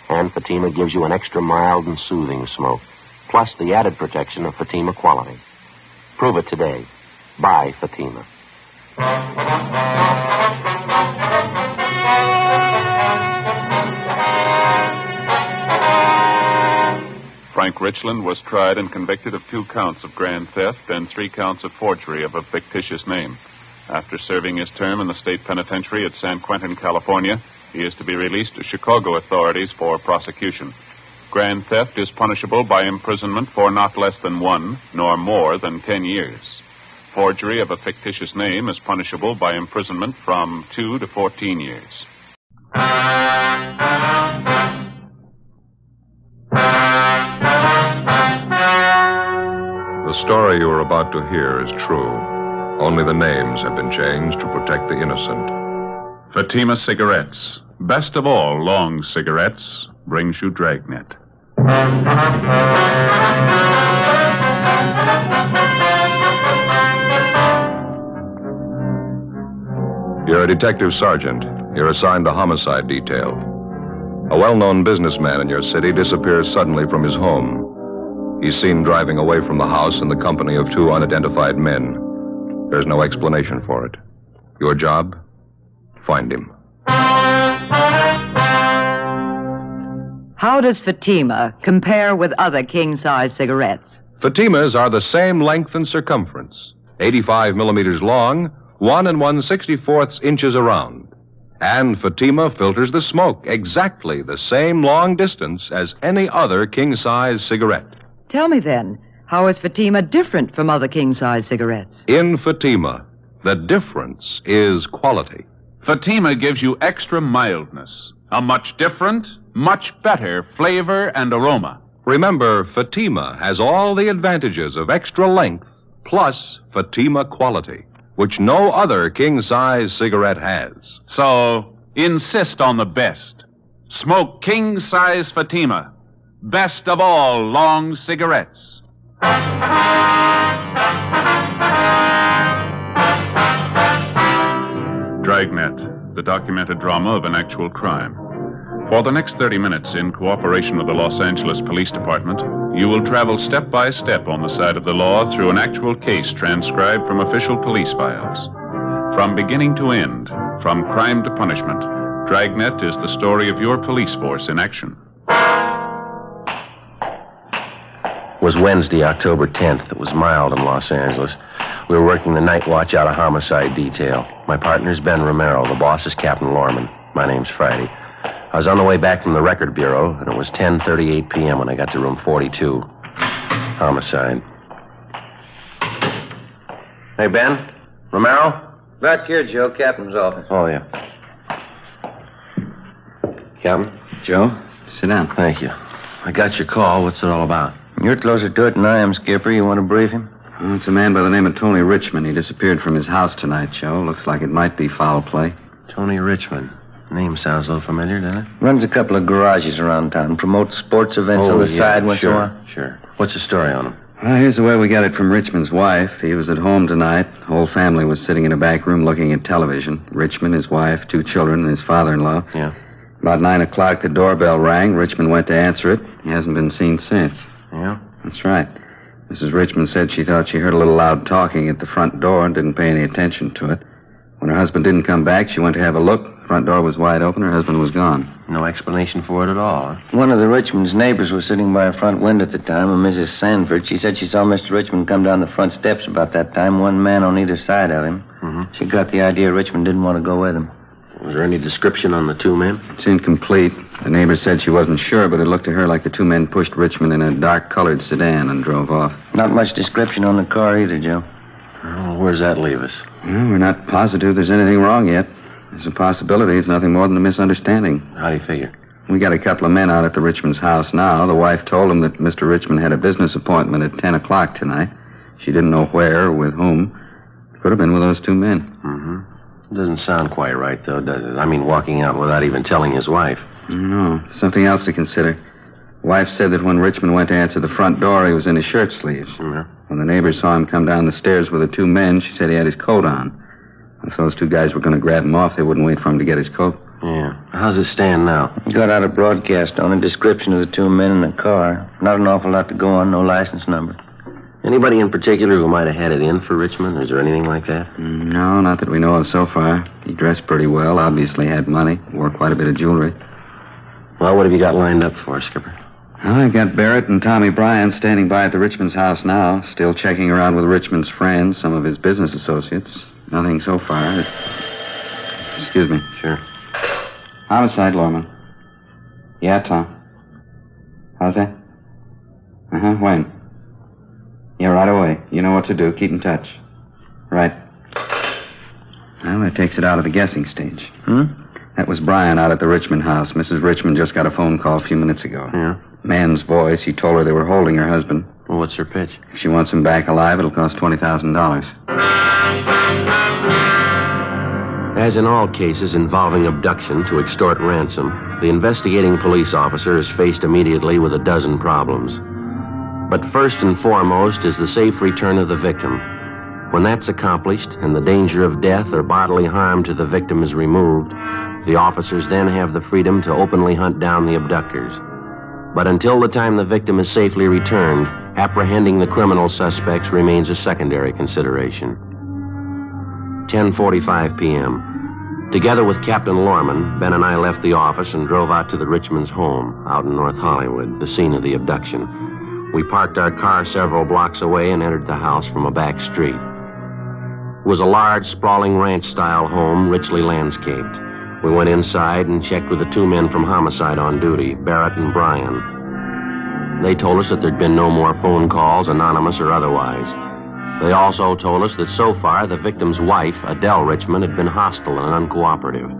And Fatima gives you an extra mild and soothing smoke, plus the added protection of Fatima quality. Prove it today. Buy Fatima. Frank Richland was tried and convicted of 2 counts of grand theft and 3 counts of forgery of a fictitious name. After serving his term in the state penitentiary at San Quentin, California, he is to be released to Chicago authorities for prosecution. Grand theft is punishable by imprisonment for not less than 1, nor more than 10 years. Forgery of a fictitious name is punishable by imprisonment from 2 to 14 years. The story you are about to hear is true. Only the names have been changed to protect the innocent. Fatima Cigarettes, best of all long cigarettes, brings you Dragnet. You're a detective sergeant. You're assigned to homicide detail. A well-known businessman in your city disappears suddenly from his home. He's seen driving away from the house in the company of 2 unidentified men. There's no explanation for it. Your job? Find him. How does Fatima compare with other king-size cigarettes? Fatimas are the same length and circumference, 85 millimeters long, 1 1/64 inches around. And Fatima filters the smoke exactly the same long distance as any other king-size cigarette. Tell me then, how is Fatima different from other king-size cigarettes? In Fatima, the difference is quality. Fatima gives you extra mildness, a much different, much better flavor and aroma. Remember, Fatima has all the advantages of extra length plus Fatima quality, which no other king-size cigarette has. So, insist on the best. Smoke king-size Fatima, best of all long cigarettes. Dragnet, the documented drama of an actual crime. For the next 30 minutes, in cooperation with the Los Angeles Police Department, you will travel step by step on the side of the law through an actual case transcribed from official police files. From beginning to end, from crime to punishment, Dragnet is the story of your police force in action. It was Wednesday, October 10th. It was mild in Los Angeles. We were working the night watch out of homicide detail. My partner's Ben Romero. The boss is Captain Lorman. My name's Friday. I was on the way back from the record bureau, and it was 10:38 p.m. when I got to room 42. Homicide. Hey, Ben? Romero? Back here, Joe. Captain's office. Oh, yeah. Captain? Joe, sit down. Thank you. I got your call. What's it all about? You're closer to it than I am, Skipper. You want to brief him? Well, it's a man by the name of Tony Richmond. He disappeared from his house tonight, Joe. Looks like it might be foul play. Tony Richmond. Name sounds a little familiar, doesn't it? Runs a couple of garages around town. Promotes sports events on the side once in a while. Sure. What's the story on him? Well, here's the way we got it from Richmond's wife. He was at home tonight. The whole family was sitting in a back room looking at television. Richmond, his wife, 2 children, and his father-in-law. Yeah. About 9 o'clock, the doorbell rang. Richmond went to answer it. He hasn't been seen since. Yeah? That's right. Mrs. Richmond said she thought she heard a little loud talking at the front door and didn't pay any attention to it. When her husband didn't come back, she went to have a look. The front door was wide open. Her husband was gone. No explanation for it at all, huh? One of the Richmond's neighbors was sitting by a front window at the time, and Mrs. Sanford. She said she saw Mr. Richmond come down the front steps about that time, 1 man on either side of him. Mm-hmm. She got the idea Richmond didn't want to go with him. Was there any description on the 2 men? It's incomplete. The neighbor said she wasn't sure, but it looked to her like the 2 men pushed Richmond in a dark-colored sedan and drove off. Not much description on the car either, Joe. Oh, where does that leave us? Well, we're not positive there's anything wrong yet. There's a possibility it's nothing more than a misunderstanding. How do you figure? We got a couple of men out at the Richmond's house now. The wife told them that Mr. Richmond had a business appointment at 10 o'clock tonight. She didn't know where or with whom. Could have been with those 2 men. Mm-hmm. Doesn't sound quite right, though, does it? I mean, walking out without even telling his wife. No. Something else to consider. Wife said that when Richmond went to answer the front door, he was in his shirt sleeves. Yeah. When the neighbor saw him come down the stairs with the two men, she said he had his coat on. If those two guys were going to grab him off, they wouldn't wait for him to get his coat. Yeah. How's it stand now? Got out a broadcast on a description of the two men in the car. Not an awful lot to go on, no license number. Anybody in particular who might have had it in for Richmond? Is there anything like that? No, not that we know of so far. He dressed pretty well, obviously had money, wore quite a bit of jewelry. Well, what have you got lined up for, Skipper? Well, I've got Barrett and Tommy Bryan standing by at the Richmond's house now, still checking around with Richmond's friends, some of his business associates. Nothing so far. Excuse me. Sure. Homicide, Lorman. Yeah, Tom. How's that? Uh-huh, when? Yeah, right away. You know what to do. Keep in touch. Right. Well, that takes it out of the guessing stage. That was Bryan out at the Richmond house. Mrs. Richmond just got a phone call a few minutes ago. Yeah? Man's voice. He told her they were holding her husband. Well, what's her pitch? If she wants him back alive, it'll cost $20,000. As in all cases involving abduction to extort ransom, the investigating police officer is faced immediately with a dozen problems. But first and foremost is the safe return of the victim. When that's accomplished and the danger of death or bodily harm to the victim is removed, the officers then have the freedom to openly hunt down the abductors. But until the time the victim is safely returned, apprehending the criminal suspects remains a secondary consideration. 10:45 p.m. Together with Captain Lorman, Ben and I left the office and drove out to the Richmond's home out in North Hollywood, the scene of the abduction. We parked our car several blocks away and entered the house from a back street. It was a large, sprawling ranch-style home, richly landscaped. We went inside and checked with the two men from homicide on duty, Barrett and Bryan. They told us that there'd been no more phone calls, anonymous or otherwise. They also told us that so far the victim's wife, Adele Richmond, had been hostile and uncooperative.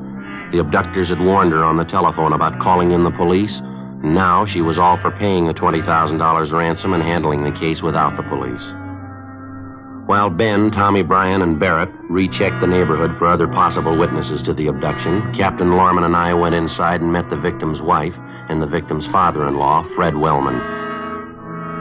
The abductors had warned her on the telephone about calling in the police, and now she was all for paying the $20,000 ransom and handling the case without the police. While Ben, Tommy Bryan, and Barrett rechecked the neighborhood for other possible witnesses to the abduction, Captain Lorman and I went inside and met the victim's wife and the victim's father-in-law, Fred Wellman.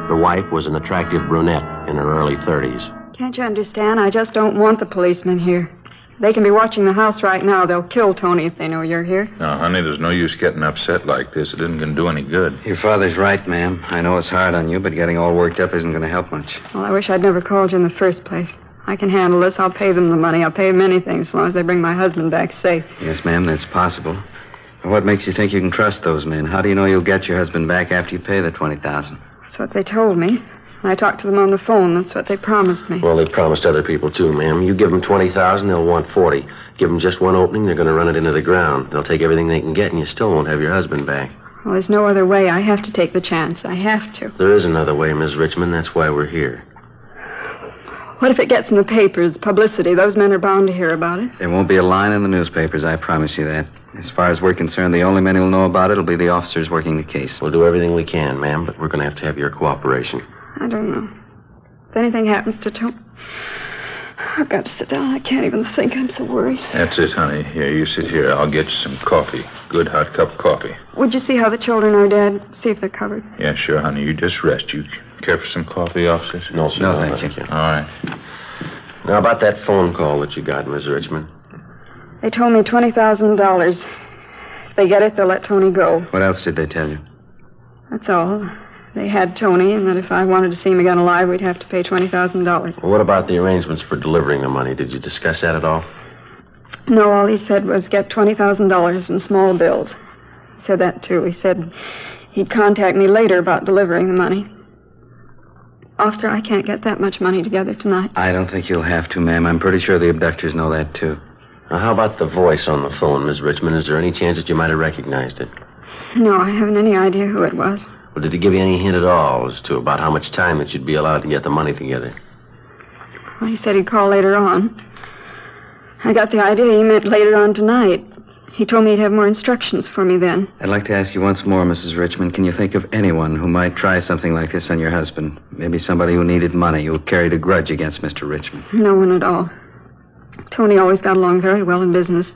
The wife was an attractive brunette in her early 30s. Can't you understand? I just don't want the policemen here. They can be watching the house right now. They'll kill Tony if they know you're here. No, honey, there's no use getting upset like this. It isn't going to do any good. Your father's right, ma'am. I know it's hard on you, but getting all worked up isn't going to help much. Well, I wish I'd never called you in the first place. I can handle this. I'll pay them the money. I'll pay them anything as long as they bring my husband back safe. Yes, ma'am, that's possible. But what makes you think you can trust those men? How do you know you'll get your husband back after you pay the $20,000? That's what they told me. When I talked to them on the phone, that's what they promised me. Well, they promised other people, too, ma'am. You give them $20,000, they'll want $40,000. Give them just one opening, they're going to run it into the ground. They'll take everything they can get, and you still won't have your husband back. Well, there's no other way. I have to take the chance. I have to. There is another way, Miss Richmond. That's why we're here. What if it gets in the papers, publicity? Those men are bound to hear about it. There won't be a line in the newspapers, I promise you that. As far as we're concerned, the only men who'll know about it will be the officers working the case. We'll do everything we can, ma'am, but we're going to have your cooperation. I don't know. If anything happens to Tony, I've got to sit down. I can't even think. I'm so worried. That's it, honey. Here, you sit here. I'll get you some coffee. Good hot cup of coffee. Would you see how the children are, Dad? See if they're covered. Yeah, sure, honey. You just rest. You care for some coffee, officers? No, sir. No, thank you. All right. Now, about that phone call that you got, Miss Richmond. They told me $20,000. If they get it, they'll let Tony go. What else did they tell you? That's all. They had Tony, and that if I wanted to see him again alive, we'd have to pay $20,000. Well, what about the arrangements for delivering the money? Did you discuss that at all? No, all he said was get $20,000 in small bills. He said that, too. He said he'd contact me later about delivering the money. Officer, I can't get that much money together tonight. I don't think you'll have to, ma'am. I'm pretty sure the abductors know that, too. Now, how about the voice on the phone, Miss Richmond? Is there any chance that you might have recognized it? No, I haven't any idea who it was. Well, did he give you any hint at all as to about how much time that you'd be allowed to get the money together? Well, he said he'd call later on. I got the idea he meant later on tonight. He told me he'd have more instructions for me then. I'd like to ask you once more, Mrs. Richmond, can you think of anyone who might try something like this on your husband? Maybe somebody who needed money, who carried a grudge against Mr. Richmond. No one at all. Tony always got along very well in business.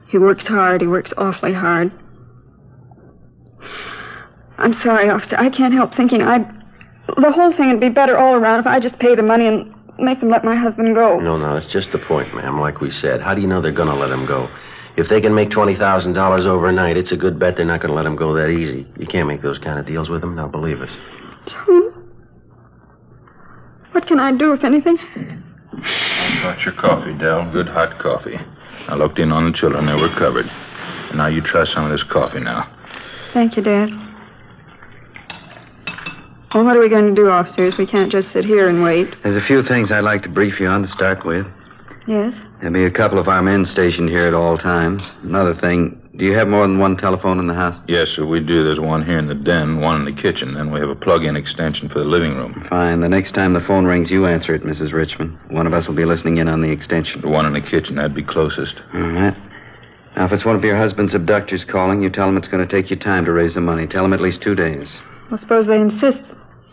He works hard. He works awfully hard. I'm sorry, officer. I can't help thinking The whole thing would be better all around if I just pay the money and make them let my husband go. No, that's just the point, ma'am, like we said. How do you know they're going to let him go? If they can make $20,000 overnight, it's a good bet they're not going to let him go that easy. You can't make those kind of deals with them. Now, believe us. John, what can I do, if anything? I brought your coffee, Del. Good hot coffee. I looked in on the children. They were covered. And now you try some of this coffee now. Thank you, Dad. Well, what are we going to do, officers? We can't just sit here and wait. There's a few things I'd like to brief you on to start with. Yes? There'll be a couple of our men stationed here at all times. Another thing, do you have more than one telephone in the house? Yes, sir, we do. There's one here in the den, one in the kitchen, and we have a plug-in extension for the living room. Fine. The next time the phone rings, you answer it, Mrs. Richmond. One of us will be listening in on the extension. The one in the kitchen, that'd be closest. All right. Now, if it's one of your husband's abductors calling, you tell them it's going to take you time to raise the money. Tell them at least 2 days. Well, suppose they insist.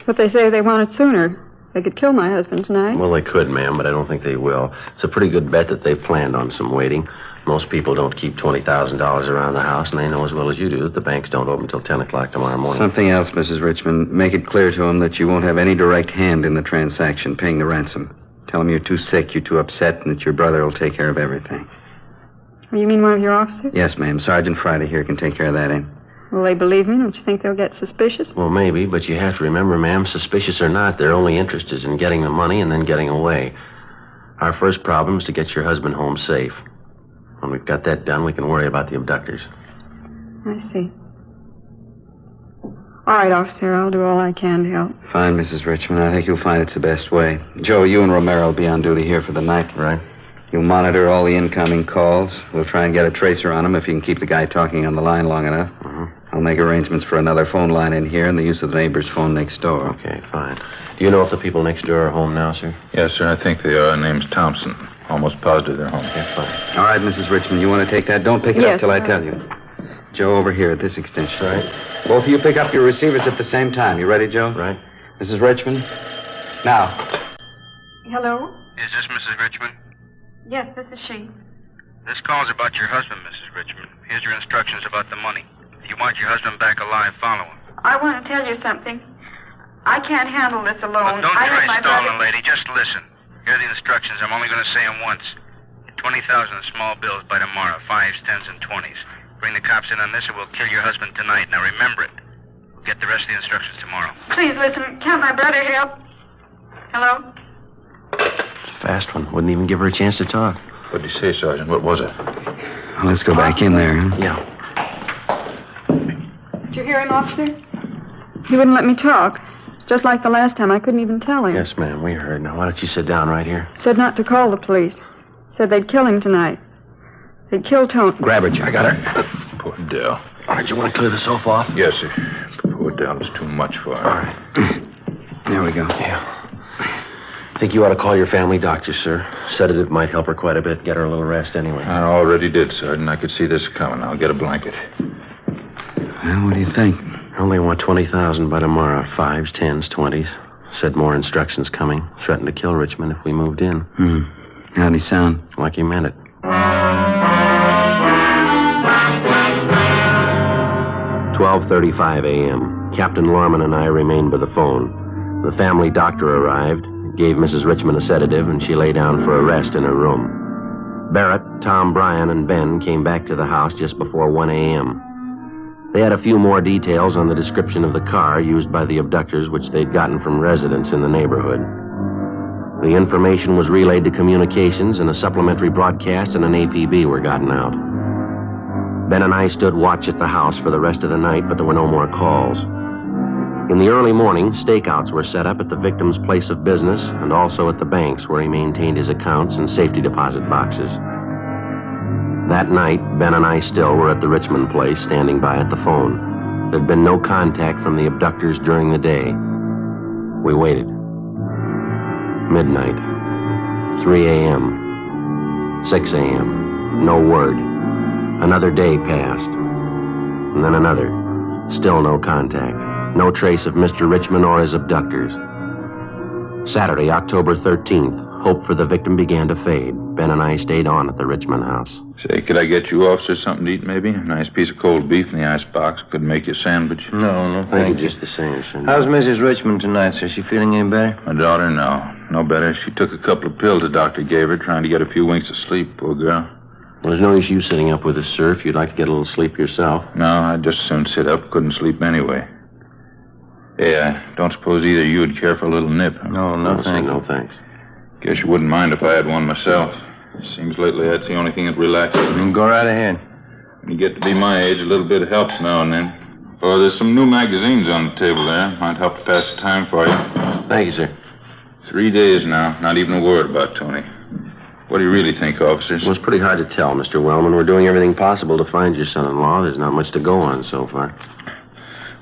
But they say they want it sooner. They could kill my husband tonight. Well, they could, ma'am, but I don't think they will. It's a pretty good bet that they've planned on some waiting. Most people don't keep $20,000 around the house, and they know as well as you do that the banks don't open until 10 o'clock tomorrow morning. Something else, Mrs. Richmond. Make it clear to them that you won't have any direct hand in the transaction, paying the ransom. Tell them you're too sick, you're too upset, and that your brother will take care of everything. Oh, you mean one of your officers? Yes, ma'am. Sergeant Friday here can take care of that, eh? Will they believe me? Don't you think they'll get suspicious? Well, maybe, but you have to remember, ma'am, suspicious or not, their only interest is in getting the money and then getting away. Our first problem is to get your husband home safe. When we've got that done, we can worry about the abductors. I see. All right, officer, I'll do all I can to help. Fine, Mrs. Richmond. I think you'll find it's the best way. Joe, you and Romero will be on duty here for the night. Right. You'll monitor all the incoming calls. We'll try and get a tracer on him if you can keep the guy talking on the line long enough. I'll make arrangements for another phone line in here and the use of the neighbor's phone next door. Okay, fine. Do you know if the people next door are home now, sir? Yes, sir, I think they are. Their name's Thompson. Almost positive they're home. Okay, fine. All right, Mrs. Richmond, you want to take that? Don't pick it up till I tell you. Joe, over here at this extension. Right. Both of you pick up your receivers at the same time. You ready, Joe? Right. Mrs. Richmond? Now. Hello? Is this Mrs. Richmond? Yes, this is she. This call's about your husband, Mrs. Richmond. Here's your instructions about the money. If you want your husband back alive, follow him. I want to tell you something. I can't handle this alone. Well, don't I try have my stalling, brother... lady. Just listen. Here are the instructions. I'm only going to say them once. Get 20,000 in small bills by tomorrow. 5s, 10s, and 20s. Bring the cops in on this or we'll kill your husband tonight. Now remember it. We'll get the rest of the instructions tomorrow. Please listen. Can't my brother help? Hello? It's a fast one. Wouldn't even give her a chance to talk. What did you say, Sergeant? What was it? Well, let's go back in there, huh? Yeah. Did you hear him, officer? He wouldn't let me talk. It's just like the last time. I couldn't even tell him. Yes, ma'am, we heard. Now, why don't you sit down right here? Said not to call the police. Said they'd kill him tonight. They'd kill Tony. Grab her, Jack. I got her. Poor Dell. All right, you want to clear the sofa off? Yes, sir. Poor Dell is too much for her. All right. There we go. Yeah. I think you ought to call your family doctor, sir. Sedative might help her quite a bit. Get her a little rest anyway. I already did, Sergeant. I could see this coming. I'll get a blanket. Well, what do you think? I only want 20,000 by tomorrow. 5s, 10s, 20s. Said more instructions coming. Threatened to kill Richmond if we moved in. How'd he sound? Like he meant it. 12:35 a.m. Captain Lorman and I remained by the phone. The family doctor arrived, gave Mrs. Richmond a sedative, and she lay down for a rest in her room. Barrett, Tom Bryan, and Ben came back to the house just before 1 a.m. They had a few more details on the description of the car used by the abductors, which they'd gotten from residents in the neighborhood. The information was relayed to communications, and a supplementary broadcast and an APB were gotten out. Ben and I stood watch at the house for the rest of the night, but there were no more calls. In the early morning, stakeouts were set up at the victim's place of business and also at the banks where he maintained his accounts and safety deposit boxes. That night, Ben and I still were at the Richmond place, standing by at the phone. There'd been no contact from the abductors during the day. We waited. Midnight. 3 a.m. 6 a.m. No word. Another day passed. And then another. Still no contact. No trace of Mr. Richmond or his abductors. Saturday, October 13th, Hope for the victim began to fade. Ben and I stayed on at the Richmond house. Say, could I get you officers something to eat, maybe? A nice piece of cold beef in the icebox. Could make you a sandwich. No, thank you. Just the same, sir. How's Mrs. Richmond tonight, sir? Is she feeling any better? My daughter, no better. She took a couple of pills the doctor gave her, trying to get a few winks of sleep, poor girl. Well, there's no use you sitting up with us, sir, if you'd like to get a little sleep yourself. No, I'd just as soon sit up. Couldn't sleep anyway. Hey, I don't suppose either of you would care for a little nip. No, No, thanks. Guess you wouldn't mind if I had one myself. Seems lately that's the only thing that relaxes me. Go right ahead. When you get to be my age, a little bit helps now and then. Oh, there's some new magazines on the table there. Might help to pass the time for you. Thank you, sir. 3 days now. Not even a word about Tony. What do you really think, officers? Well, it's pretty hard to tell, Mr. Wellman. We're doing everything possible to find your son-in-law. There's not much to go on so far.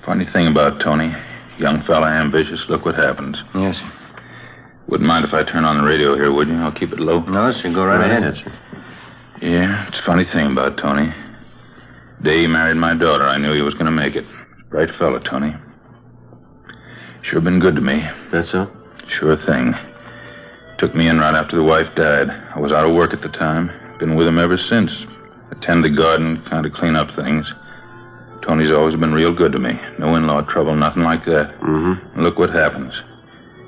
Funny thing about Tony. Young fella, ambitious. Look what happens. Yes, sir. Wouldn't mind if I turn on the radio here, would you? I'll keep it low. No, sir. Go right ahead, sir. Yeah, it's a funny thing about Tony. The day he married my daughter, I knew he was going to make it. Bright fella, Tony. Sure been good to me. That's so? Sure thing. Took me in right after the wife died. I was out of work at the time. Been with him ever since. Attend the garden, kind of clean up things. Tony's always been real good to me. No in-law trouble, nothing like that. Mm-hmm. And look what happens.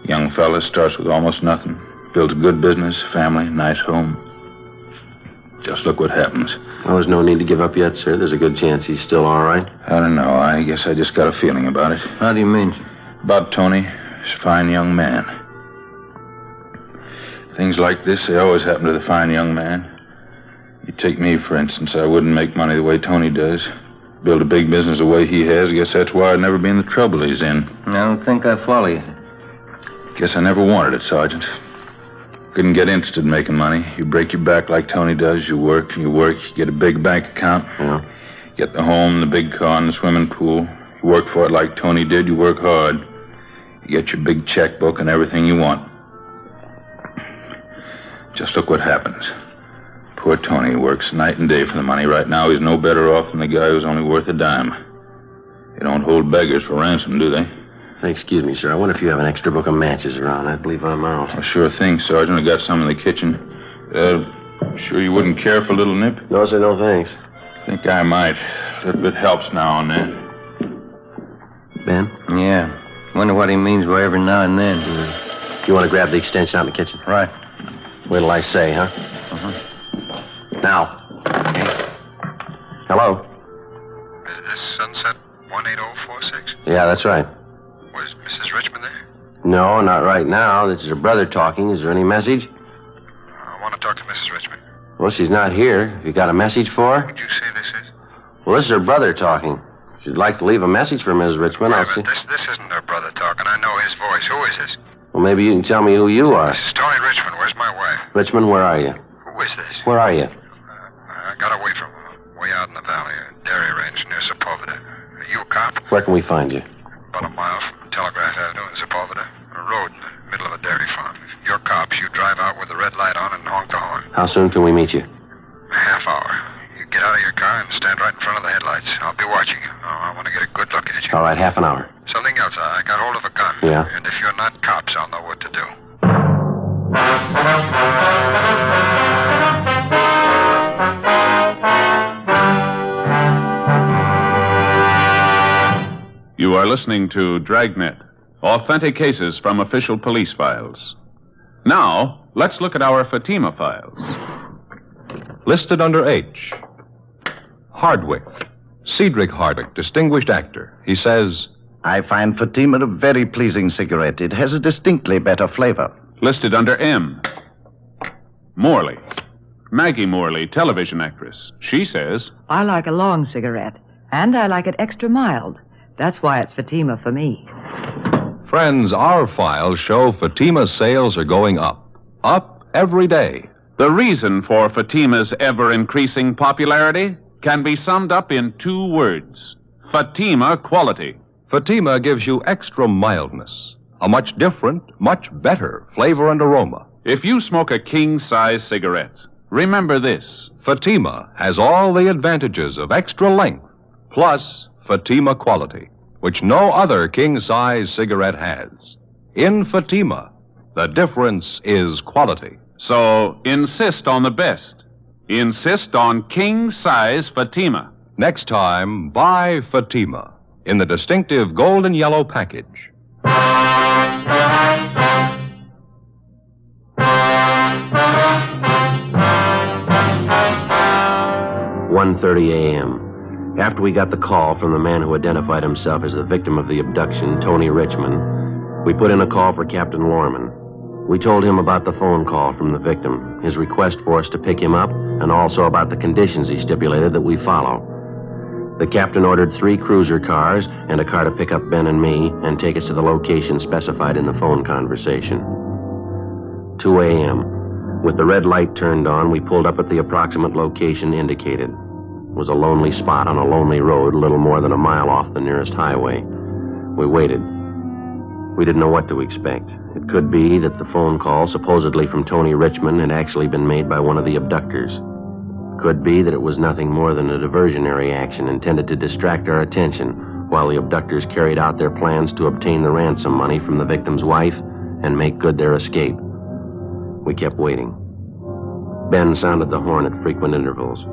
Young fella starts with almost nothing. Builds a good business, family, nice home. Just look what happens. Well, there's no need to give up yet, sir. There's a good chance he's still all right. I don't know. I guess I just got a feeling about it. How do you mean? About Tony. He's a fine young man. Things like this, they always happen to the fine young man. You take me, for instance. I wouldn't make money the way Tony does. Build a big business the way he has. Guess that's why I'd never be in the trouble he's in. I don't think I follow you. Guess I never wanted it, Sergeant. Couldn't get interested in making money. You break your back like Tony does. You work, you get a big bank account. Yeah. Get the home, the big car, and the swimming pool. You work for it like Tony did. You work hard. You get your big checkbook and everything you want. Just look what happens. Poor Tony works night and day for the money. Right now, he's no better off than the guy who's only worth a dime. They don't hold beggars for ransom, do they? Say, excuse me, sir. I wonder if you have an extra book of matches around. I believe I'm out. Oh, sure thing, Sergeant. I got some in the kitchen. Sure you wouldn't care for a little nip? No, sir, no thanks. Think I might. A little bit helps now and then. Ben? Yeah. Wonder what he means by every now and then. You want to grab the extension out in the kitchen? Right. Wait till I say, huh? Uh-huh. Now. Hello? Is this Sunset 18046? Yeah, that's right. Was Mrs. Richmond there? No, not right now. This is her brother talking. Is there any message? I want to talk to Mrs. Richmond. Well, she's not here. Have you got a message for her? Would you say this is? Well, this is her brother talking. If you'd like to leave a message for Mrs. Richmond, I'll see. This isn't her brother talking. I know his voice. Who is this? Well, maybe you can tell me who you are. This is Tony Richmond. Where's my wife? Richmond, where are you? Who is this? Where are you? I got away from her. Way out in the valley. A dairy range near Sepulveda. Are you a cop? Where can we find you? About a mile from Telegraph Avenue in Sepulveda. A road in the middle of a dairy farm. If you're cops, you drive out with the red light on and honk the horn. How soon can we meet you? A half hour. You get out of your car and stand right in front of the headlights. I'll be watching you. I want to get a good look at you. All right, half an hour. Something else. I got hold of a gun. Yeah? And if you're not cops, I'll know what to do. You are listening to Dragnet, authentic cases from official police files. Now, let's look at our Fatima files. Listed under H. Hardwick. Cedric Hardwick, distinguished actor. He says, I find Fatima a very pleasing cigarette. It has a distinctly better flavor. Listed under M. Morley. Maggie Morley, television actress. She says, I like a long cigarette, and I like it extra mild. That's why it's Fatima for me. friends, our files show Fatima's sales are going up. Up every day. The reason for Fatima's ever-increasing popularity can be summed up in 2 words. Fatima quality. Fatima gives you extra mildness, a much different, much better flavor and aroma. If you smoke a king-size cigarette, remember this. Fatima has all the advantages of extra length, plus Fatima quality, which no other king-size cigarette has. In Fatima, The difference is quality. So insist on the best. Insist on king-size Fatima. Next time, buy Fatima in the distinctive gold and yellow package. 1:30 a.m. After we got the call from the man who identified himself as the victim of the abduction, Tony Richmond, we put in a call for Captain Lorman. We told him about the phone call from the victim, his request for us to pick him up, and also about the conditions he stipulated that we follow. The captain ordered 3 cruiser cars and a car to pick up Ben and me and take us to the location specified in the phone conversation. 2 a.m. With the red light turned on, we pulled up at the approximate location indicated. It was a lonely spot on a lonely road, a little more than a mile off the nearest highway. We waited. We didn't know what to expect. It could be that the phone call, supposedly from Tony Richmond, had actually been made by one of the abductors. Could be that it was nothing more than a diversionary action intended to distract our attention while the abductors carried out their plans to obtain the ransom money from the victim's wife and make good their escape. We kept waiting. Ben sounded the horn at frequent intervals.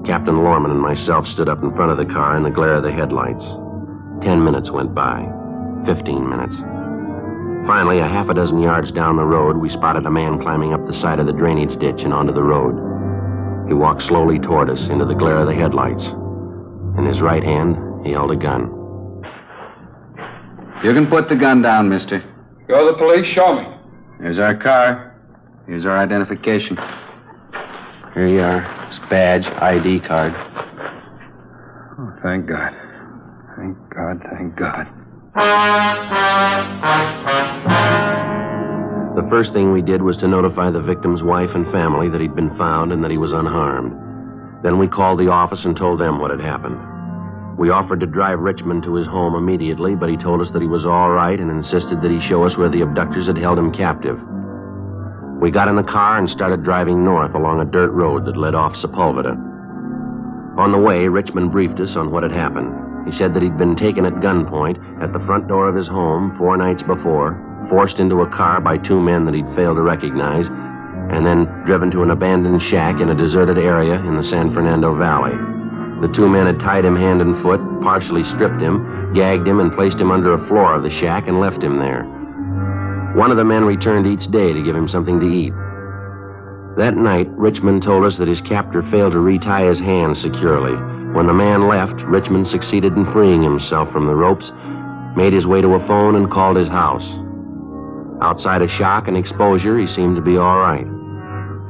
Captain Lorman and myself stood up in front of the car in the glare of the headlights. 10 minutes went by. 15 minutes. Finally, a half a dozen yards down the road, we spotted a man climbing up the side of the drainage ditch and onto the road. He walked slowly toward us into the glare of the headlights. In his right hand, he held a gun. You can put the gun down, mister. Go to the police, show me. Here's our car. Here's our identification. Here you are. His badge, ID card. Oh, thank God. Thank God, thank God. The first thing we did was to notify the victim's wife and family that he'd been found and that he was unharmed. Then we called the office and told them what had happened. We offered to drive Richmond to his home immediately, but he told us that he was all right and insisted that he show us where the abductors had held him captive. We got in the car and started driving north along a dirt road that led off Sepulveda. On the way, Richmond briefed us on what had happened. He said that he'd been taken at gunpoint at the front door of his home 4 nights before, forced into a car by 2 men that he'd failed to recognize, and then driven to an abandoned shack in a deserted area in the San Fernando Valley. The 2 men had tied him hand and foot, partially stripped him, gagged him, and placed him under a floor of the shack and left him there. One of the men returned each day to give him something to eat. That night, Richmond told us that his captor failed to retie his hands securely. When the man left, Richmond succeeded in freeing himself from the ropes, made his way to a phone, and called his house. Outside of shock and exposure, he seemed to be all right.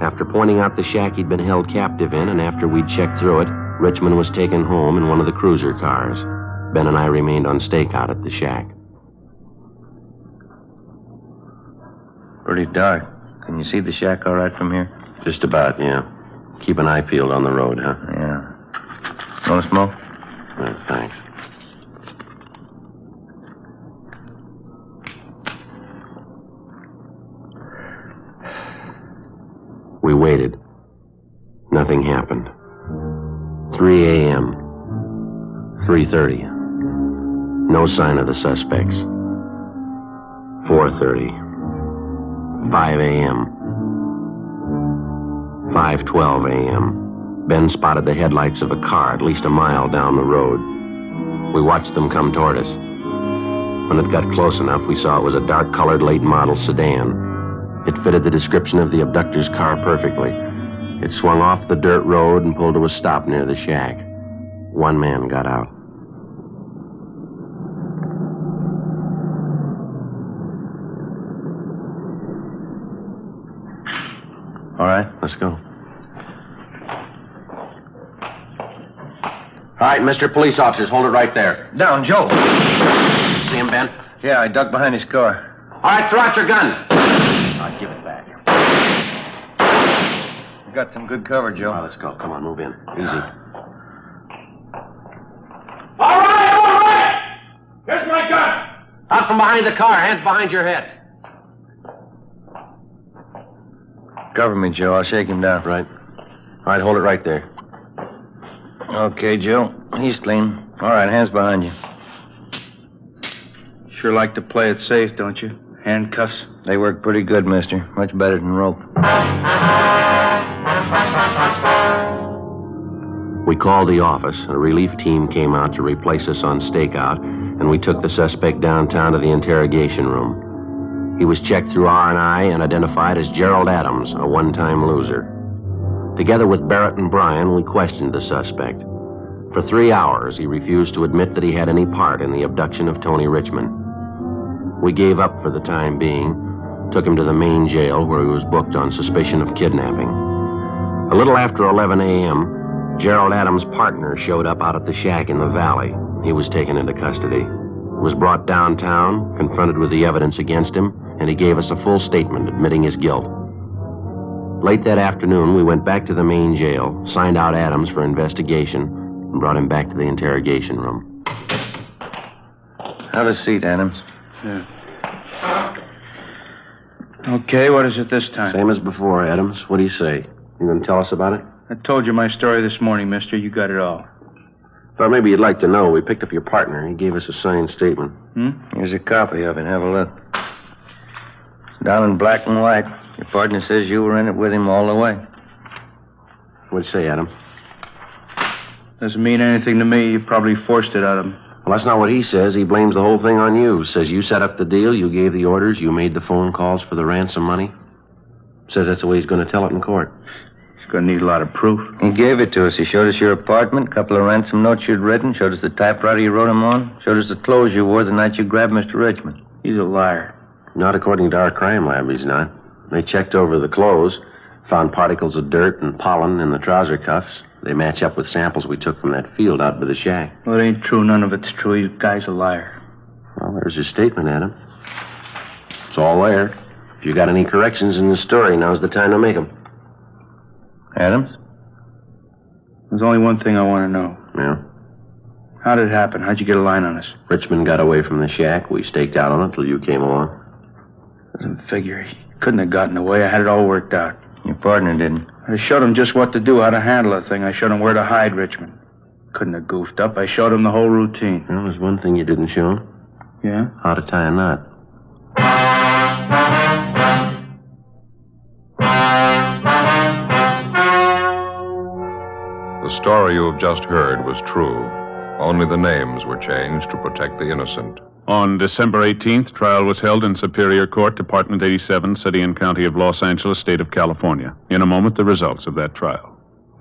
After pointing out the shack he'd been held captive in, and after we'd checked through it, Richmond was taken home in one of the cruiser cars. Ben and I remained on stakeout at the shack. Pretty dark. Can you see the shack all right from here? Just about, yeah. Keep an eye peeled on the road, huh? Yeah. Want to smoke? Thanks. We waited. Nothing happened. 3 a.m. 3:30. No sign of the suspects. 4:30. 5 a.m. 5:12 a.m. Ben spotted the headlights of a car at least a mile down the road. We watched them come toward us. When it got close enough, we saw it was a dark-colored late-model sedan. It fitted the description of the abductor's car perfectly. It swung off the dirt road and pulled to a stop near the shack. 1 man got out. All right. Let's go. All right, Mr. Police Officers, hold it right there. Down, Joe. See him, Ben? Yeah, I ducked behind his car. All right, throw out your gun. I'll give it back. You got some good cover, Joe. All right, let's go. Come on, move in. Easy. All right! Here's my gun! Out from behind the car, hands behind your head. Cover me, Joe. I'll shake him down. Right. All right, hold it right there. Okay, Joe. He's clean. All right, hands behind you. Sure like to play it safe, don't you? Handcuffs? They work pretty good, mister. Much better than rope. We called the office. A relief team came out to replace us on stakeout, and we took the suspect downtown to the interrogation room. He was checked through R&I and identified as Gerald Adams, a one-time loser. Together with Barrett and Bryan, we questioned the suspect. For 3 hours, he refused to admit that he had any part in the abduction of Tony Richmond. We gave up for the time being, took him to the main jail where he was booked on suspicion of kidnapping. A little after 11 a.m., Gerald Adams' partner showed up out at the shack in the valley. He was taken into custody. Was brought downtown, confronted with the evidence against him, and he gave us a full statement admitting his guilt. Late that afternoon, we went back to the main jail, signed out Adams for investigation, and brought him back to the interrogation room. Have a seat, Adams. Yeah. Okay, what is it this time? Same as before, Adams. What do you say? You going to tell us about it? I told you my story this morning, mister. You got it all. Thought maybe you'd like to know. We picked up your partner. He gave us a signed statement. Here's a copy of it. Have a look. It's down in black and white. Your partner says you were in it with him all the way. What'd you say, Adam? Doesn't mean anything to me. You probably forced it out of him. Well, that's not what he says. He blames the whole thing on you. Says you set up the deal, you gave the orders, you made the phone calls for the ransom money. Says that's the way he's going to tell it in court. He's going to need a lot of proof. He gave it to us. He showed us your apartment, a couple of ransom notes you'd written, showed us the typewriter you wrote them on, showed us the clothes you wore the night you grabbed Mr. Richmond. He's a liar. Not according to our crime lab, he's not. They checked over the clothes, found particles of dirt and pollen in the trouser cuffs. They match up with samples we took from that field out by the shack. Well, it ain't true. None of it's true. You guy's a liar. Well, there's his statement, Adam. It's all there. If you got any corrections in the story, now's the time to make them. Adams? There's only one thing I want to know. Yeah? How did it happen? How'd you get a line on us? Richmond got away from the shack. We staked out on it till you came along. Doesn't figure. He couldn't have gotten away. I had it all worked out. Your partner didn't. I showed him just what to do, how to handle a thing. I showed him where to hide Richmond. Couldn't have goofed up. I showed him the whole routine. Well, there's one thing you didn't show him. Yeah? How to tie a knot. The story you have just heard was true. Only the names were changed to protect the innocent. On December 18th, trial was held in Superior Court, Department 87, City and County of Los Angeles, State of California. In a moment, the results of that trial.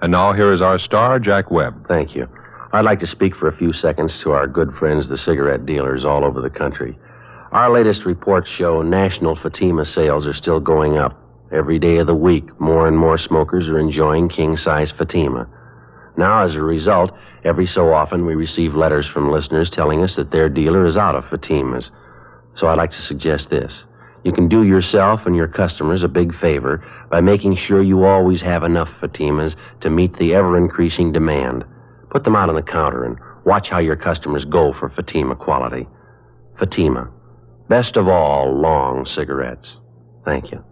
And now here is our star, Jack Webb. Thank you. I'd like to speak for a few seconds to our good friends, the cigarette dealers all over the country. Our latest reports show national Fatima sales are still going up. Every day of the week, more and more smokers are enjoying king-size Fatima. Now, as a result, every so often we receive letters from listeners telling us that their dealer is out of Fatimas. So I'd like to suggest this. You can do yourself and your customers a big favor by making sure you always have enough Fatimas to meet the ever-increasing demand. Put them out on the counter and watch how your customers go for Fatima quality. Fatima. Best of all, long cigarettes. Thank you.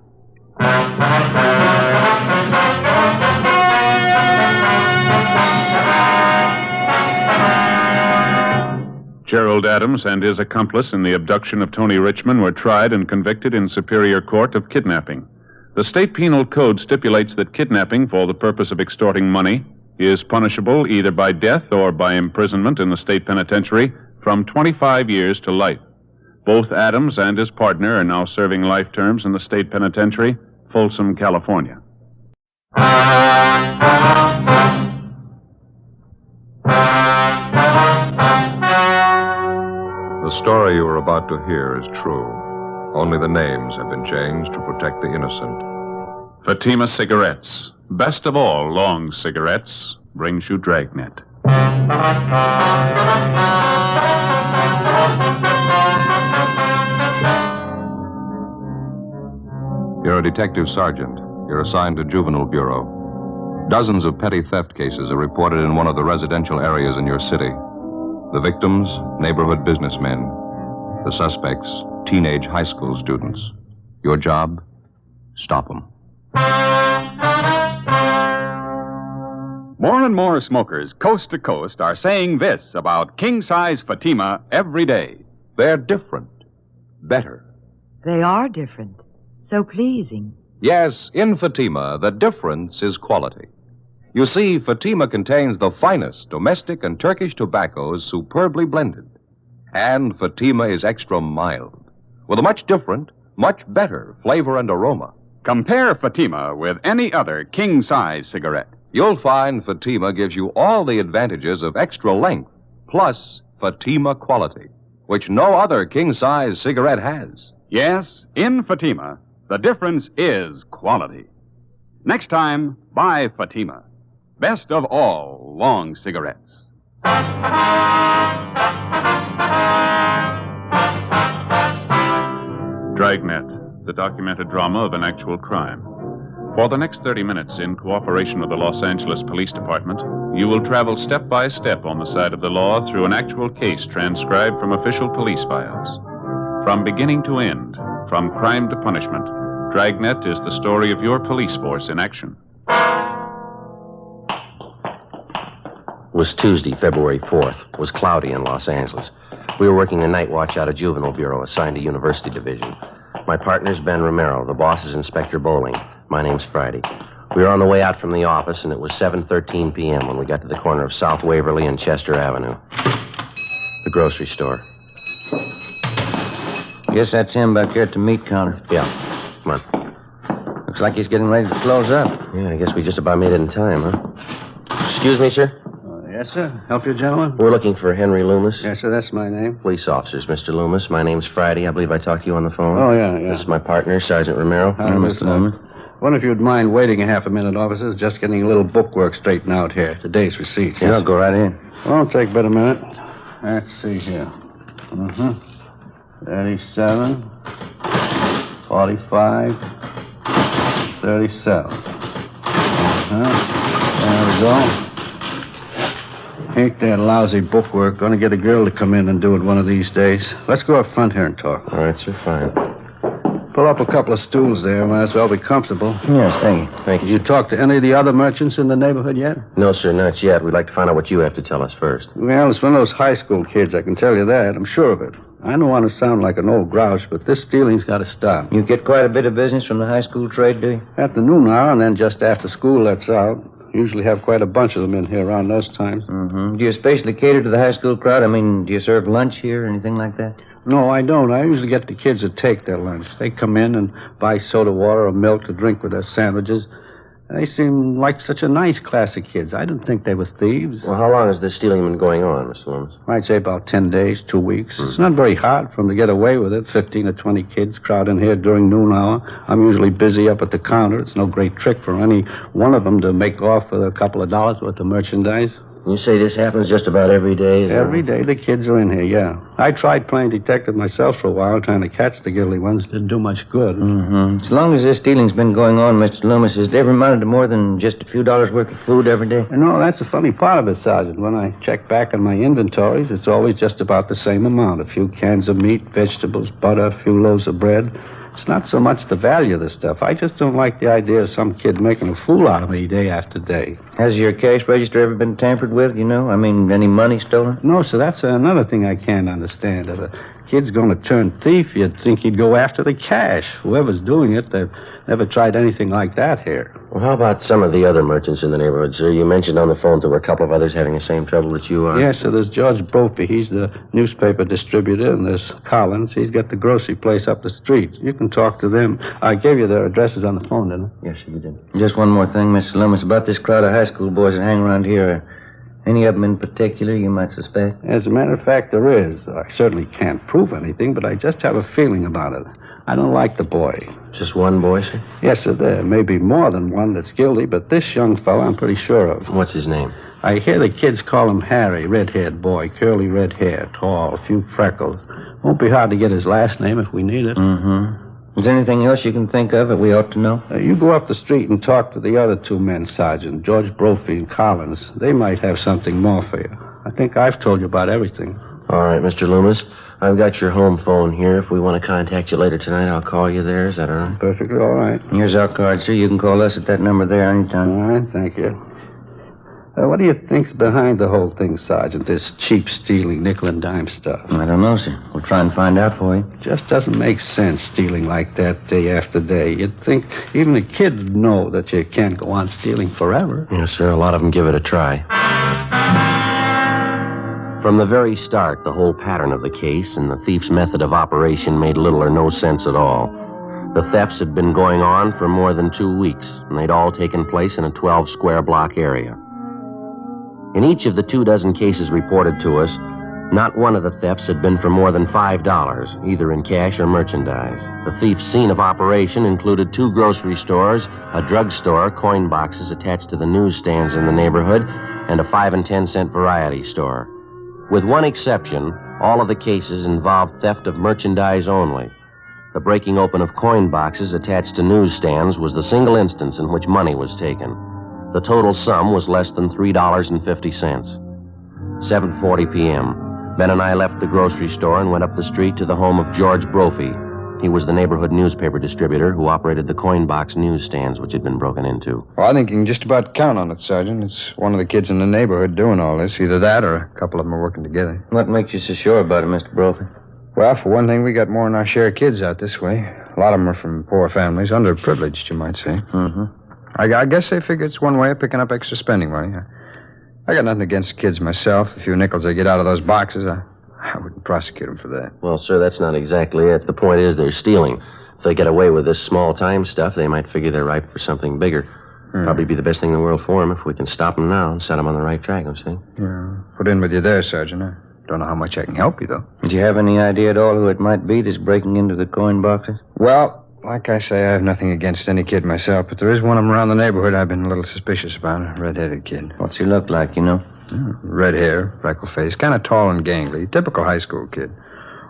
Gerald Adams and his accomplice in the abduction of Tony Richmond were tried and convicted in Superior Court of kidnapping. The state penal code stipulates that kidnapping for the purpose of extorting money is punishable either by death or by imprisonment in the state penitentiary from 25 years to life. Both Adams and his partner are now serving life terms in the state penitentiary, Folsom, California. The story you are about to hear is true. Only the names have been changed to protect the innocent. Fatima Cigarettes, best of all long cigarettes, brings you Dragnet. You're a detective sergeant. You're assigned to Juvenile Bureau. Dozens of petty theft cases are reported in one of the residential areas in your city. The victims, neighborhood businessmen. The suspects, teenage high school students. Your job? Stop them. More and more smokers coast to coast are saying this about king-size Fatima every day. They're different. Better. They are different. So pleasing. Yes, in Fatima, the difference is quality. You see, Fatima contains the finest domestic and Turkish tobaccos superbly blended. And Fatima is extra mild, with a much different, much better flavor and aroma. Compare Fatima with any other king-size cigarette. You'll find Fatima gives you all the advantages of extra length, plus Fatima quality, which no other king-size cigarette has. Yes, in Fatima, the difference is quality. Next time, buy Fatima. Best of all long cigarettes. Dragnet, the documented drama of an actual crime. For the next 30 minutes, in cooperation with the Los Angeles Police Department, you will travel step by step on the side of the law through an actual case transcribed from official police files. From beginning to end, from crime to punishment, Dragnet is the story of your police force in action. It was Tuesday, February 4th. It was cloudy in Los Angeles. We were working the night watch out of Juvenile Bureau, assigned to University Division. My partner's Ben Romero. The boss is Inspector Bowling. My name's Friday. We were on the way out from the office, and it was 7:13 p.m. when we got to the corner of South Waverly and Chester Avenue. The grocery store. Guess that's him back there at the meat counter. Yeah. Come on. Looks like he's getting ready to close up. Yeah, I guess we just about made it in time, huh? Excuse me, sir? Yes, sir. Help you, gentlemen? We're looking for Henry Loomis. Yes, sir. That's my name. Police officers, Mr. Loomis. My name's Friday. I believe I talked to you on the phone. Oh, yeah. This is my partner, Sergeant Romero. Hi, Mr. Loomis. Wonder if you'd mind waiting a half a minute, officers. Just getting a little bookwork straightened out here. Today's receipts. Yeah, I'll go right in. Won't take but a minute. Let's see here. 37, 45, 37. There we go. Ain't that lousy bookwork. Gonna get a girl to come in and do it one of these days. Let's go up front here and talk. All right, sir. Fine. Pull up a couple of stools there. Might as well be comfortable. Yes, thank you. Thank you. You talked to any of the other merchants in the neighborhood yet? No, sir, not yet. We'd like to find out what you have to tell us first. Well, it's one of those high school kids, I can tell you that. I'm sure of it. I don't want to sound like an old grouch, but this stealing's got to stop. You get quite a bit of business from the high school trade, do you? At the noon hour, and then just after school lets out. Usually have quite a bunch of them in here around those times. Mm-hmm. Do you especially cater to the high school crowd? I mean, do you serve lunch here or anything like that? No, I don't. I usually get the kids to take their lunch. They come in and buy soda water or milk to drink with their sandwiches. They seem like such a nice class of kids. I didn't think they were thieves. Well, how long has this stealing been going on, Mr. Loomis? I'd say about 10 days, 2 weeks. It's not very hard for them to get away with it. 15 or 20 kids crowd in here during noon hour. I'm usually busy up at the counter. It's no great trick for any one of them to make off with a couple of dollars worth of merchandise. You say this happens just about every day? Every day the kids are in here, yeah. I tried playing detective myself for a while, trying to catch the guilty ones. Didn't do much good. Mm-hmm. As long as this stealing's been going on, Mr. Loomis, has it ever amounted to more than just a few dollars worth of food every day? No, that's the funny part of it, Sergeant. When I check back on my inventories, it's always just about the same amount. A few cans of meat, vegetables, butter, a few loaves of bread. It's not so much the value of the stuff. I just don't like the idea of some kid making a fool out of me day after day. Has your cash register ever been tampered with, you know? I mean, any money stolen? No, sir, that's another thing I can't understand. If a kid's going to turn thief, you'd think he'd go after the cash. Whoever's doing it, they've never tried anything like that here. Well, how about some of the other merchants in the neighborhood, sir? You mentioned on the phone there were a couple of others having the same trouble that you are. Yes, sir, there's George Brophy. He's the newspaper distributor, and there's Collins. He's got the grocery place up the street. You can talk to them. I gave you their addresses on the phone, didn't I? Yes, sir, you did. Just one more thing, Mr. Loomis, about this crowd of high school boys that hang around here. Any of them in particular you might suspect? As a matter of fact, there is. I certainly can't prove anything, but I just have a feeling about it. I don't like the boy. Just one boy, sir? Yes, sir. There may be more than one that's guilty, but this young fellow I'm pretty sure of. What's his name? I hear the kids call him Harry, redhead boy, curly red hair, tall, a few freckles. Won't be hard to get his last name if we need it. Mm-hmm. Is there anything else you can think of that we ought to know? You go up the street and talk to the other two men, Sergeant, George Brophy and Collins. They might have something more for you. I think I've told you about everything. All right, Mr. Loomis. I've got your home phone here. If we want to contact you later tonight, I'll call you there. Is that all right? Perfectly all right. Here's our card, sir. You can call us at that number there anytime. All right, thank you. What do you think's behind the whole thing, Sergeant? This cheap stealing, nickel and dime stuff. I don't know, sir. We'll try and find out for you. Just doesn't make sense stealing like that day after day. You'd think even a kid would know that you can't go on stealing forever. Yes, sir. A lot of them give it a try. From the very start, the whole pattern of the case and the thief's method of operation made little or no sense at all. The thefts had been going on for more than 2 weeks, and they'd all taken place in a 12-square block area. In each of the 24 cases reported to us, not one of the thefts had been for more than $5, either in cash or merchandise. The thief's scene of operation included 2 grocery stores, a drugstore, coin boxes attached to the newsstands in the neighborhood, and a 5 and 10 cent variety store. With one exception, all of the cases involved theft of merchandise only. The breaking open of coin boxes attached to newsstands was the single instance in which money was taken. The total sum was less than $3.50. 7:40 p.m. Ben and I left the grocery store and went up the street to the home of George Brophy. He was the neighborhood newspaper distributor who operated the coin box newsstands which had been broken into. Well, I think you can just about count on it, Sergeant. It's one of the kids in the neighborhood doing all this. Either that or a couple of them are working together. What makes you so sure about it, Mr. Brophy? Well, for one thing, we got more than our share of kids out this way. A lot of them are from poor families, underprivileged, you might say. Mm-hmm. I guess they figure it's one way of picking up extra spending money. I got nothing against the kids myself. A few nickels they get out of those boxes, I wouldn't prosecute them for that. Well, sir, that's not exactly it. The point is they're stealing. If they get away with this small-time stuff, they might figure they're ripe for something bigger. Probably be the best thing in the world for them if we can stop them now and set them on the right track, don't you think? Yeah, put in with you there, Sergeant. I don't know how much I can help you, though. Do you have any idea at all who it might be that's breaking into the coin boxes? Well, like I say, I have nothing against any kid myself, but there is one of them around the neighborhood I've been a little suspicious about, a red-headed kid. What's he look like, you know? Red hair, freckle face, kind of tall and gangly, typical high school kid.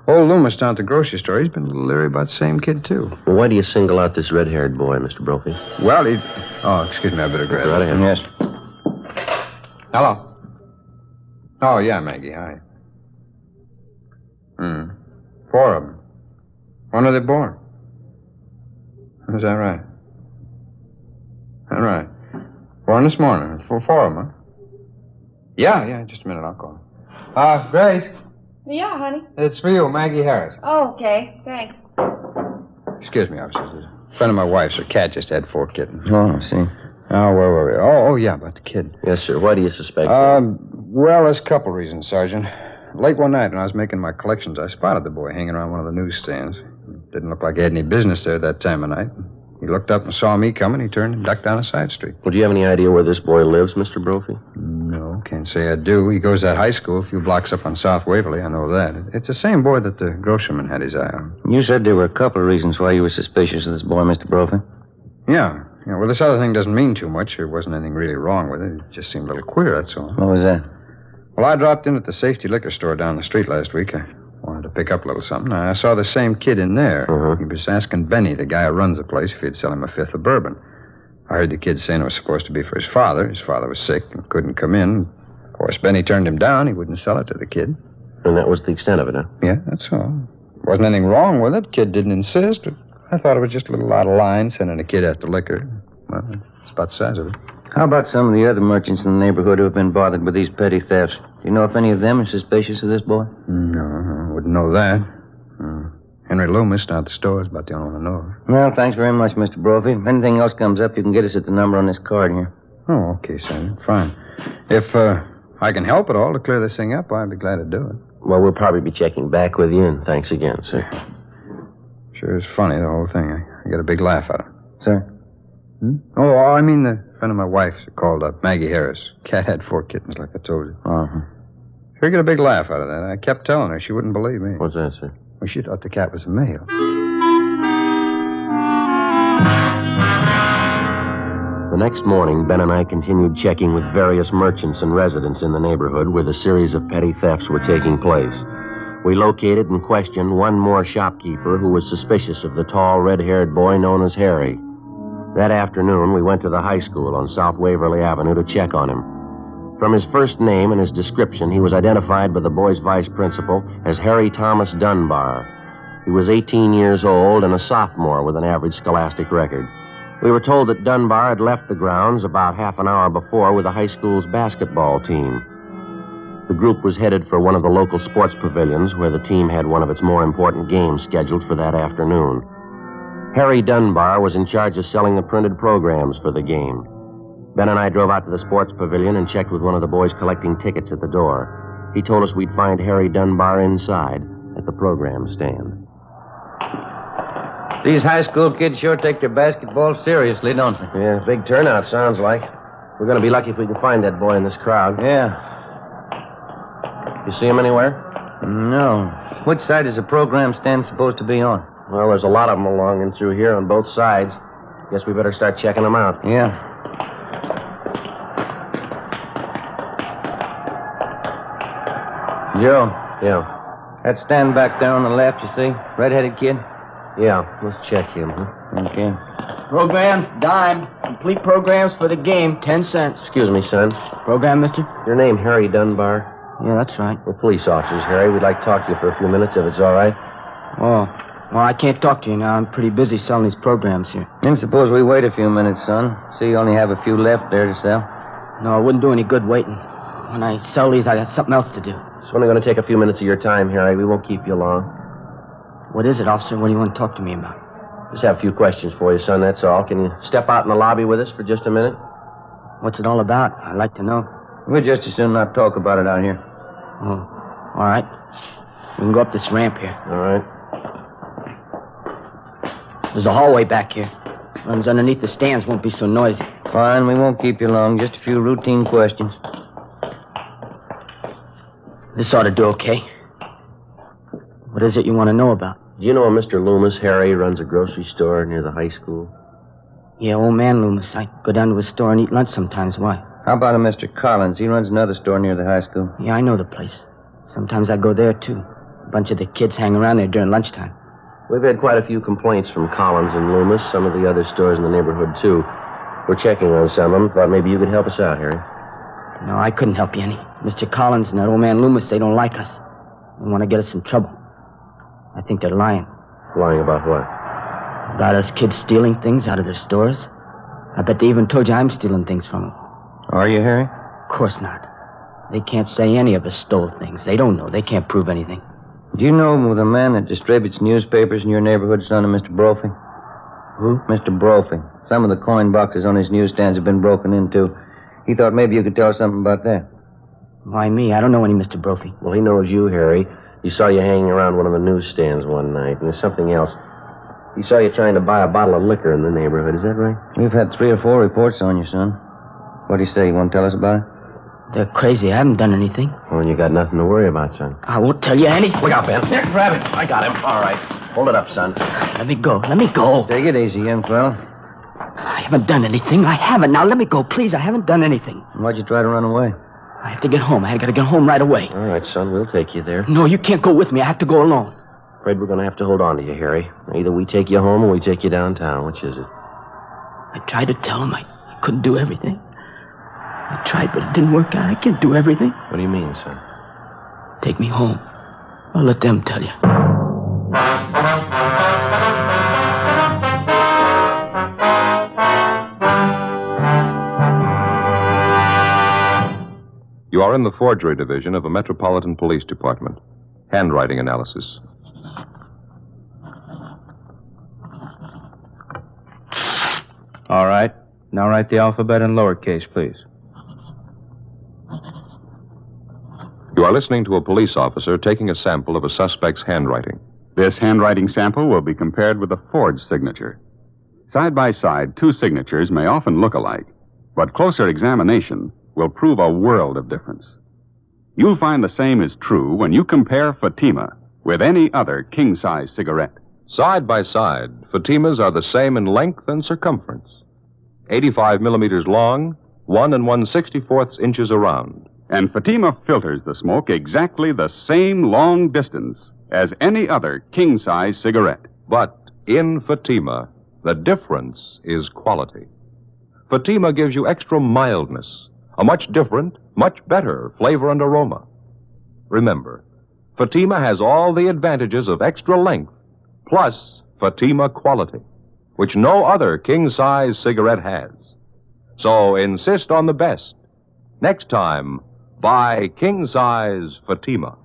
Old Loomis down at the grocery store, he's been a little leery about the same kid, too. Well, why do you single out this red-haired boy, Mr. Brophy? Well, he... Oh, excuse me, I better grab Right ahead. Yes. Hello. Oh, yeah, Maggie, hi. 4 of them. When are they born? Is that right? All right. Born this morning. 4 of them, huh? Yeah, just a minute, I'll call. Grace, Yeah, honey. it's for you, Maggie Harris. Oh, okay. Thanks. Excuse me, officer. A friend of my wife's, her cat just had 4 kittens. Oh, I see. Oh, where were we? Oh, yeah, about the kid. Yes, sir. Why do you suspect Well, there's a couple reasons, Sergeant. Late one night when I was making my collections, I spotted the boy hanging around one of the newsstands. Didn't look like he had any business there that time of night. He looked up and saw me coming. He turned and ducked down a side street. Well, do you have any idea where this boy lives, Mr. Brophy? No, can't say I do. He goes to that high school a few blocks up on South Waverly. I know that. It's the same boy that the grocerman had his eye on. You said there were a couple of reasons why you were suspicious of this boy, Mr. Brophy. Yeah. Well, this other thing doesn't mean too much. There wasn't anything really wrong with it. It just seemed a little queer, that's all. What was that? Well, I dropped in at the safety liquor store down the street last week. I wanted to pick up a little something. I saw the same kid in there. He was asking Benny, the guy who runs the place, if he'd sell him a 5th of bourbon. I heard the kid saying it was supposed to be for his father. His father was sick and couldn't come in. Of course, Benny turned him down. He wouldn't sell it to the kid. And that was the extent of it, huh? Yeah, that's all. Wasn't anything wrong with it. Kid didn't insist. But I thought it was just a little out of line sending a kid after liquor. Well, it's about the size of it. How about some of the other merchants in the neighborhood who have been bothered with these petty thefts? Do you know if any of them are suspicious of this boy? No, I wouldn't know that. Henry Loomis down at the store is about the only one I know of. Well, thanks very much, Mr. Brophy. If anything else comes up, you can get us at the number on this card here. Oh, okay, Sergeant. Fine. If I can help at all to clear this thing up, I'd be glad to do it. Well, we'll probably be checking back with you, and thanks again, sir. Sure is funny, the whole thing. I get a big laugh out of it. Sir? Oh, I mean the friend of my wife's called up, Maggie Harris. Cat had 4 kittens, like I told you. Uh-huh. Sure get a big laugh out of that. I kept telling her. She wouldn't believe me. What's that, sir? Well, she thought the cat was a male. The next morning, Ben and I continued checking with various merchants and residents in the neighborhood where the series of petty thefts were taking place. We located and questioned one more shopkeeper who was suspicious of the tall, red-haired boy known as Harry. That afternoon, we went to the high school on South Waverly Avenue to check on him. From his first name and his description, he was identified by the boy's vice principal as Harry Thomas Dunbar. He was 18 years old and a sophomore with an average scholastic record. We were told that Dunbar had left the grounds about half an hour before with the high school's basketball team. The group was headed for one of the local sports pavilions where the team had one of its more important games scheduled for that afternoon. Harry Dunbar was in charge of selling the printed programs for the game. Ben and I drove out to the sports pavilion and checked with one of the boys collecting tickets at the door. He told us we'd find Harry Dunbar inside at the program stand. These high school kids sure take their basketball seriously, don't they? Yeah, big turnout, sounds like. We're going to be lucky if we can find that boy in this crowd. Yeah. You see him anywhere? No. Which side is the program stand supposed to be on? Well, there's a lot of them along and through here on both sides. Guess we better start checking them out. Yeah. Joe. Yeah. That stand back there on the left, you see? Red-headed kid? Yeah, let's check him, huh? Okay. Programs, dime. Complete programs for the game, 10 cents. Excuse me, son. Program, mister? Your name Harry Dunbar? Yeah, that's right. We're police officers, Harry. We'd like to talk to you for a few minutes, if it's all right. Oh. Well, I can't talk to you now. I'm pretty busy selling these programs here. Then suppose we wait a few minutes, son. See, you only have a few left there to sell. No, it wouldn't do any good waiting. When I sell these, I got something else to do. It's only going to take a few minutes of your time, Harry. We won't keep you long. What is it, officer? What do you want to talk to me about? Just have a few questions for you, son, that's all. Can you step out in the lobby with us for just a minute? What's it all about? I'd like to know. We'd just as soon not talk about it out here. Oh, all right. We can go up this ramp here. All right. There's a hallway back here. Runs underneath the stands, won't be so noisy. Fine, we won't keep you long. Just a few routine questions. This ought to do okay. What is it you want to know about? Do you know a Mr. Loomis? Harry runs a grocery store near the high school. Yeah, old man Loomis. I go down to his store and eat lunch sometimes. Why? How about a Mr. Collins? He runs another store near the high school. Yeah, I know the place. Sometimes I go there, too. A bunch of the kids hang around there during lunchtime. We've had quite a few complaints from Collins and Loomis, some of the other stores in the neighborhood, too. We're checking on some of them. Thought maybe you could help us out, Harry. No, I couldn't help you any. Mr. Collins and that old man Loomis, they don't like us. They want to get us in trouble. I think they're lying. Lying about what? About us kids stealing things out of their stores. I bet they even told you I'm stealing things from them. Are you, Harry? Of course not. They can't say any of us stole things. They don't know. They can't prove anything. Do you know the man that distributes newspapers in your neighborhood, son of Mr. Brophy? Who? Mr. Brophy. Some of the coin boxes on his newsstands have been broken into. He thought maybe you could tell us something about that. Why me? I don't know any Mr. Brophy. Well, he knows you, Harry. He saw you hanging around one of the newsstands one night, and there's something else. He saw you trying to buy a bottle of liquor in the neighborhood. Is that right? We've had 3 or 4 reports on you, son. What do you say? You want to tell us about it? They're crazy. I haven't done anything. Well, you got nothing to worry about, son. I won't tell you anything. Look out, Ben. Here, grab him. I got him. All right. Hold it up, son. Let me go. Let me go. Take it easy, young fella. I haven't done anything. I haven't. Now, let me go, please. I haven't done anything. Why'd you try to run away? I have to get home. I got to get home right away. All right, son. We'll take you there. No, you can't go with me. I have to go alone. Afraid we're going to have to hold on to you, Harry. Either we take you home or we take you downtown. Which is it? I tried to tell him I couldn't do everything. I tried, but it didn't work out. I can't do everything. What do you mean, son? Take me home. I'll let them tell you. You are in the forgery division of a Metropolitan Police Department. Handwriting analysis. All right. Now write the alphabet in lowercase, please. You are listening to a police officer taking a sample of a suspect's handwriting. This handwriting sample will be compared with a forged signature. Side by side, 2 signatures may often look alike, but closer examination will prove a world of difference. You'll find the same is true when you compare Fatima with any other king-size cigarette. Side by side, Fatimas are the same in length and circumference. 85 millimeters long, 1 1/64 inches around. And Fatima filters the smoke exactly the same long distance as any other king-size cigarette. But in Fatima, the difference is quality. Fatima gives you extra mildness, a much different, much better flavor and aroma. Remember, Fatima has all the advantages of extra length, plus Fatima quality. which no other king-size cigarette has. So insist on the best. Next time, buy king-size Fatima.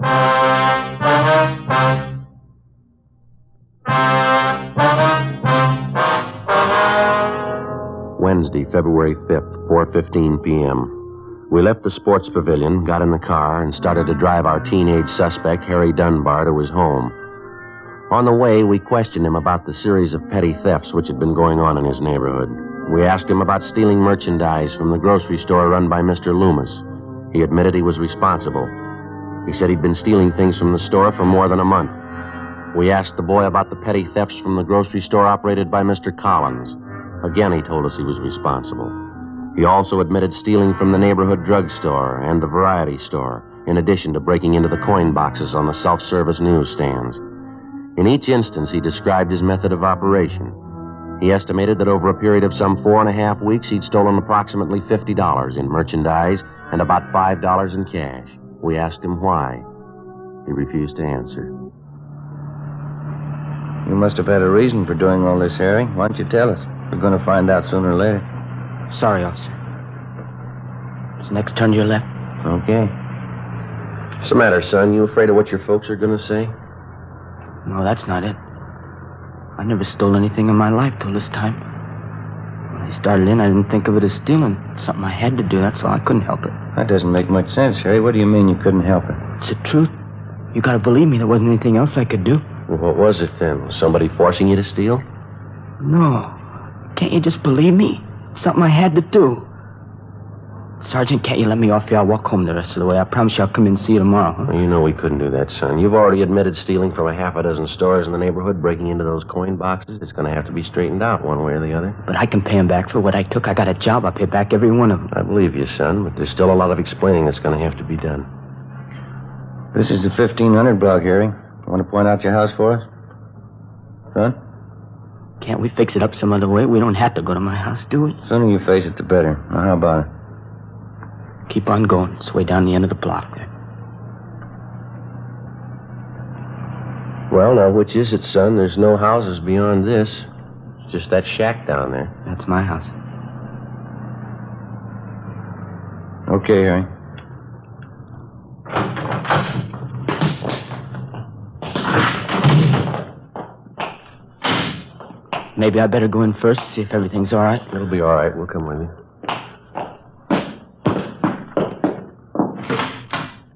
Wednesday, February 5th, 4:15 p.m. We left the sports pavilion, got in the car, and started to drive our teenage suspect, Harry Dunbar, to his home. On the way, we questioned him about the series of petty thefts which had been going on in his neighborhood. We asked him about stealing merchandise from the grocery store run by Mr. Loomis. He admitted he was responsible. He said he'd been stealing things from the store for more than a month. We asked the boy about the petty thefts from the grocery store operated by Mr. Collins. Again, he told us he was responsible. He also admitted stealing from the neighborhood drugstore and the variety store, in addition to breaking into the coin boxes on the self-service newsstands. In each instance, he described his method of operation. He estimated that over a period of some 4.5 weeks, he'd stolen approximately $50 in merchandise and about $5 in cash. We asked him why. He refused to answer. You must have had a reason for doing all this, Harry. Why don't you tell us? We're going to find out sooner or later. Sorry, officer. It's next turn to your left. Okay. What's the matter, son? You afraid of what your folks are going to say? No, that's not it. I never stole anything in my life till this time. When I started in, I didn't think of it as stealing. Something I had to do, that's all. I couldn't help it. That doesn't make much sense, Harry. What do you mean you couldn't help it? It's the truth. You gotta believe me. There wasn't anything else I could do. Well, what was it then? Was somebody forcing you to steal? No. Can't you just believe me? It's something I had to do. Sergeant, can't you let me off here? I'll walk home the rest of the way. I promise you I'll come in and see you tomorrow. Huh? Well, you know we couldn't do that, son. You've already admitted stealing from a half a dozen stores in the neighborhood, breaking into those coin boxes. It's going to have to be straightened out one way or the other. But I can pay him back for what I took. I got a job. I'll pay back every one of them. I believe you, son, but there's still a lot of explaining that's going to have to be done. This is the 1500 block, Harry. You want to point out your house for us? Son? Can't we fix it up some other way? We don't have to go to my house, do we? The sooner you face it, the better. Now, how about it? Keep on going. It's way down the end of the block there. Well, now, which is it, son? There's no houses beyond this. It's just that shack down there. That's my house. Okay, Harry. Maybe I better go in first, see if everything's all right. It'll be all right. We'll come with you.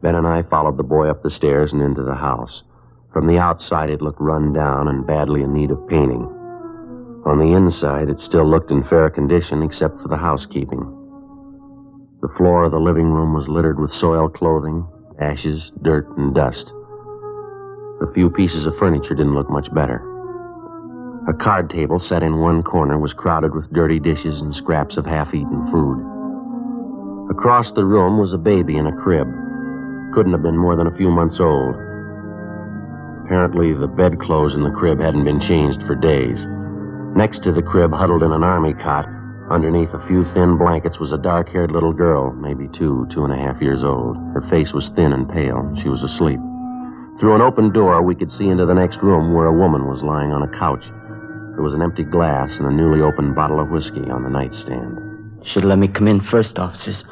Ben and I followed the boy up the stairs and into the house. From the outside, it looked run down and badly in need of painting. On the inside, it still looked in fair condition, except for the housekeeping. The floor of the living room was littered with soiled clothing, ashes, dirt, and dust. The few pieces of furniture didn't look much better. A card table set in one corner was crowded with dirty dishes and scraps of half-eaten food. Across the room was a baby in a crib. Couldn't have been more than a few months old. Apparently, the bedclothes in the crib hadn't been changed for days. Next to the crib, huddled in an army cot, underneath a few thin blankets, was a dark-haired little girl, maybe 2.5 years old. Her face was thin and pale. She was asleep. Through an open door, we could see into the next room where a woman was lying on a couch. There was an empty glass and a newly opened bottle of whiskey on the nightstand. Should have let me come in first, officers.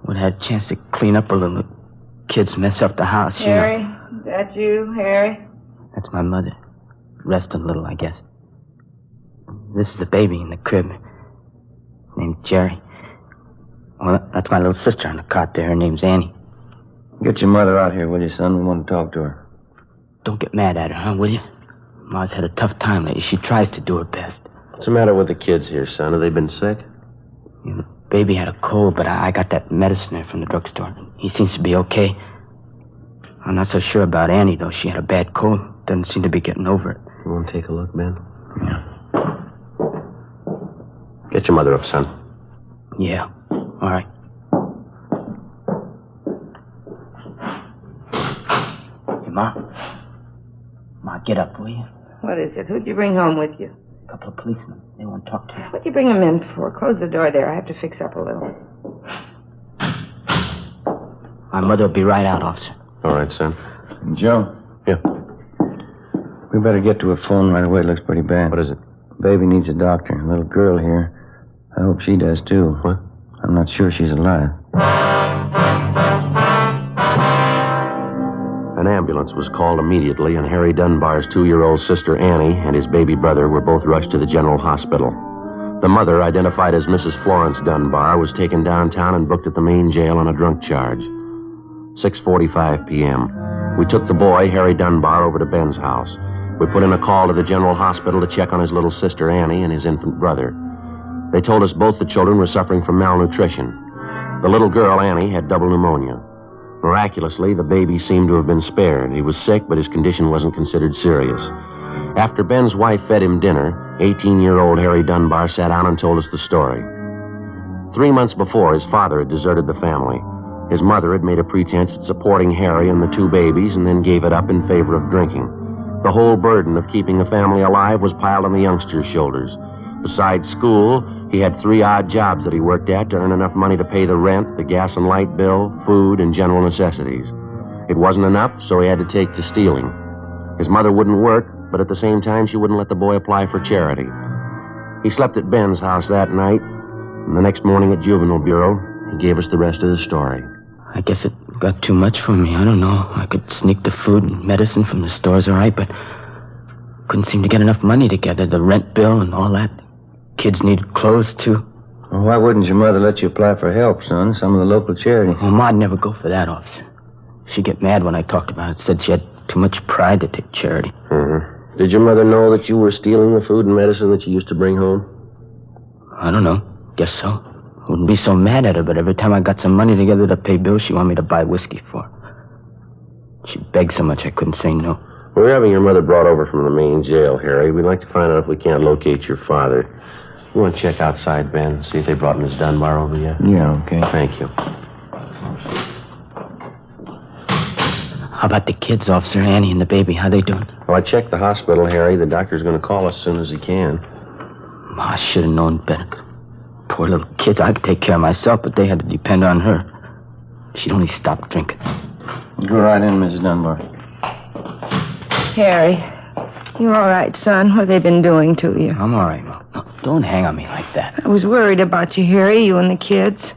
Would have had a chance to clean up a little. Kids mess up the house, you know. Harry, is that you, Harry? That's my mother. Resting a little, I guess. This is the baby in the crib. His name's Jerry. Well, that's my little sister on the cot there. Her name's Annie. Get your mother out here, will you, son? We want to talk to her. Don't get mad at her, huh, will you? Ma's had a tough time lately. She tries to do her best. What's the matter with the kids here, son? Have they been sick? Yeah, the baby had a cold, but I got that medicine there from the drugstore. He seems to be okay. I'm not so sure about Annie, though. She had a bad cold. Doesn't seem to be getting over it. You want to take a look, Ben? Yeah. Get your mother up, son. Yeah. All right. Hey, Ma. Ma, get up, will you? What is it? Who'd you bring home with you? A couple of policemen. They want to talk to you. What'd you bring them in for? Close the door there. I have to fix up a little. My mother will be right out, officer. All right, son. Joe? Yeah? We better get to a phone right away. It looks pretty bad. What is it? Baby needs a doctor. A little girl here. I hope she does, too. What? I'm not sure she's alive. An ambulance was called immediately, and Harry Dunbar's 2-year-old sister Annie and his baby brother were both rushed to the general hospital. The mother, identified as Mrs. Florence Dunbar, was taken downtown and booked at the main jail on a drunk charge. 6:45 p.m. We took the boy, Harry Dunbar, over to Ben's house. We put in a call to the general hospital to check on his little sister Annie and his infant brother. They told us both the children were suffering from malnutrition. The little girl, Annie, had double pneumonia. Miraculously, the baby seemed to have been spared. He was sick, but his condition wasn't considered serious. After Ben's wife fed him dinner, 18-year-old Harry Dunbar sat down and told us the story. 3 months before, his father had deserted the family. His mother had made a pretense at supporting Harry and the 2 babies and then gave it up in favor of drinking. The whole burden of keeping the family alive was piled on the youngster's shoulders. Besides school, he had 3 odd jobs that he worked at to earn enough money to pay the rent, the gas and light bill, food, and general necessities. It wasn't enough, so he had to take to stealing. His mother wouldn't work, but at the same time, she wouldn't let the boy apply for charity. He slept at Ben's house that night, and the next morning at Juvenile Bureau, he gave us the rest of the story. I guess it got too much for me. I don't know. I could sneak the food and medicine from the stores, all right, but couldn't seem to get enough money together. The rent bill and all that. Kids needed clothes, too. Well, why wouldn't your mother let you apply for help, son? Some of the local charity. Well, Ma'd never go for that, officer. She'd get mad when I talked about it. Said she had too much pride to take charity. Mm-hmm. Did your mother know that you were stealing the food and medicine that you used to bring home? I don't know. Guess so. Wouldn't be so mad at her, but every time I got some money together to pay bills, she wanted me to buy whiskey for her. She begged so much I couldn't say no. We're having your mother brought over from the main jail, Harry. We'd like to find out if we can't locate your father. You want to check outside, Ben? See if they brought Miss Dunbar over yet? Yeah, okay. Thank you. How about the kids, Officer? Annie and the baby? How they doing? Well, I checked the hospital, Harry. The doctor's going to call us as soon as he can. I should have known better. Poor little kids. I could take care of myself, but they had to depend on her. She'd only stopped drinking. Go right in, Mrs. Dunbar. Harry, you all right, son? What have they been doing to you? I'm all right, Mom. No, don't hang on me like that. I was worried about you, Harry, you and the kids.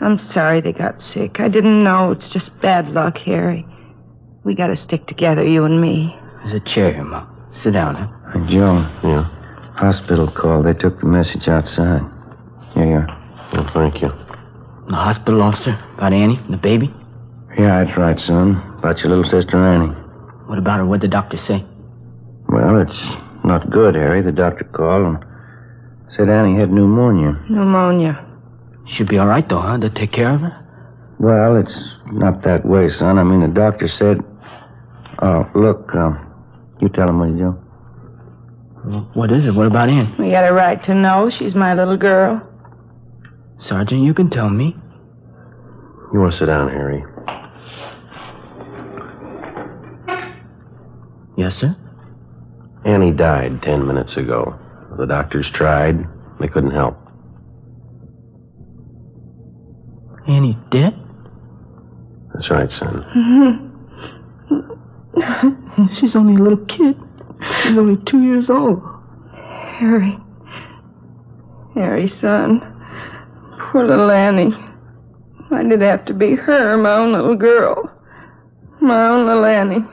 I'm sorry they got sick. I didn't know. It's just bad luck, Harry. We got to stick together, you and me. There's a chair here, Mom. Sit down, huh? Hey, Joe. Yeah? Hospital called. They took the message outside. Here you are. Well, thank you. The hospital, officer? About Annie and the baby? Yeah, that's right, son. About your little sister, Annie. What about her? What'd the doctor say? Well, it's not good, Harry. The doctor called and said Annie had pneumonia. Pneumonia. She'll be all right, though, huh? They'll take care of her? Well, it's not that way, son. I mean, the doctor said... Oh, look, you tell him, will you, Joe? Well, what is it? What about Annie? We got a right to know. She's my little girl. Sergeant, you can tell me. You want to sit down, Harry? Yes, sir? Annie died 10 minutes ago. The doctors tried. They couldn't help. Annie dead? That's right, son. She's only a little kid. She's only 2 years old. Harry. Harry, son. Poor little Annie. Why did it have to be her, my own little girl? My own little Annie.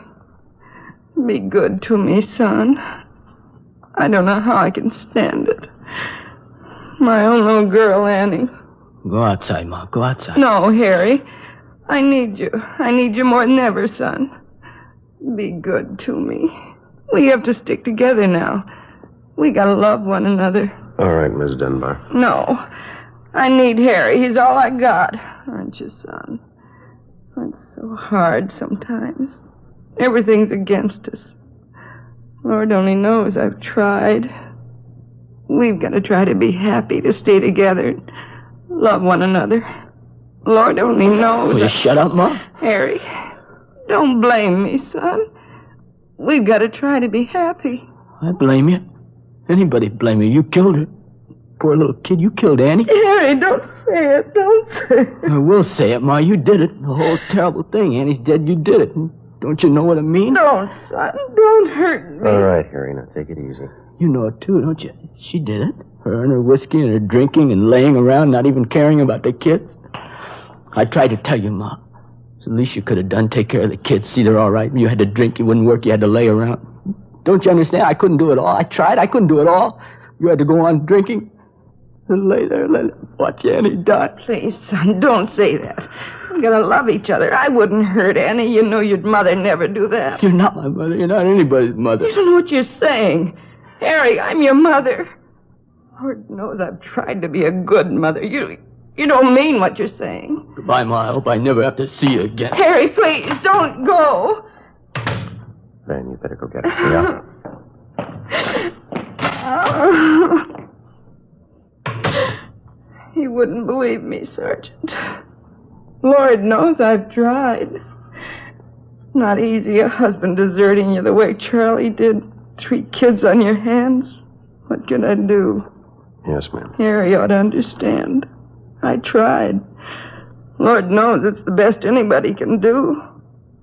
Be good to me, son. I don't know how I can stand it. My own little girl, Annie. Go outside, Ma. Go outside. No, Harry. I need you. I need you more than ever, son. Be good to me. We have to stick together now. We gotta love one another. All right, Miss Dunbar. No. I need Harry. He's all I got. Aren't you, son? It's so hard sometimes. Everything's against us. Lord only knows I've tried. We've got to try to be happy, to stay together, love one another. Lord only knows. Will you shut up, Ma? Harry, don't blame me, son. We've got to try to be happy. I blame you. Anybody blame you. You killed her. Poor little kid, you killed Annie. Harry, don't say it. Don't say it. I will say it, Ma. You did it. The whole terrible thing. Annie's dead. You did it. Don't you know what I mean? Don't, son. Don't hurt me. All right, Harry. Now take it easy. You know it, too, don't you? She did it. Her and her whiskey and her drinking and laying around, not even caring about the kids. I tried to tell you, Ma. It's the least you could have done. Take care of the kids. See they're all right. You had to drink. You wouldn't work. You had to lay around. Don't you understand? I couldn't do it all. I tried. I couldn't do it all. You had to go on drinking and lay there and watch Annie die. Please, son, don't say that. We gotta love each other. I wouldn't hurt Annie. You know your mother never do that. You're not my mother. You're not anybody's mother. You don't know what you're saying. Harry, I'm your mother. Lord knows I've tried to be a good mother. You don't mean what you're saying. Goodbye, Ma. I hope I never have to see you again. Harry, please, don't go. Van, you better go get her. Yeah? He wouldn't believe me, Sergeant. Lord knows I've tried. It's not easy, a husband deserting you the way Charlie did. 3 kids on your hands. What can I do? Yes, ma'am. Harry ought to understand. I tried. Lord knows it's the best anybody can do.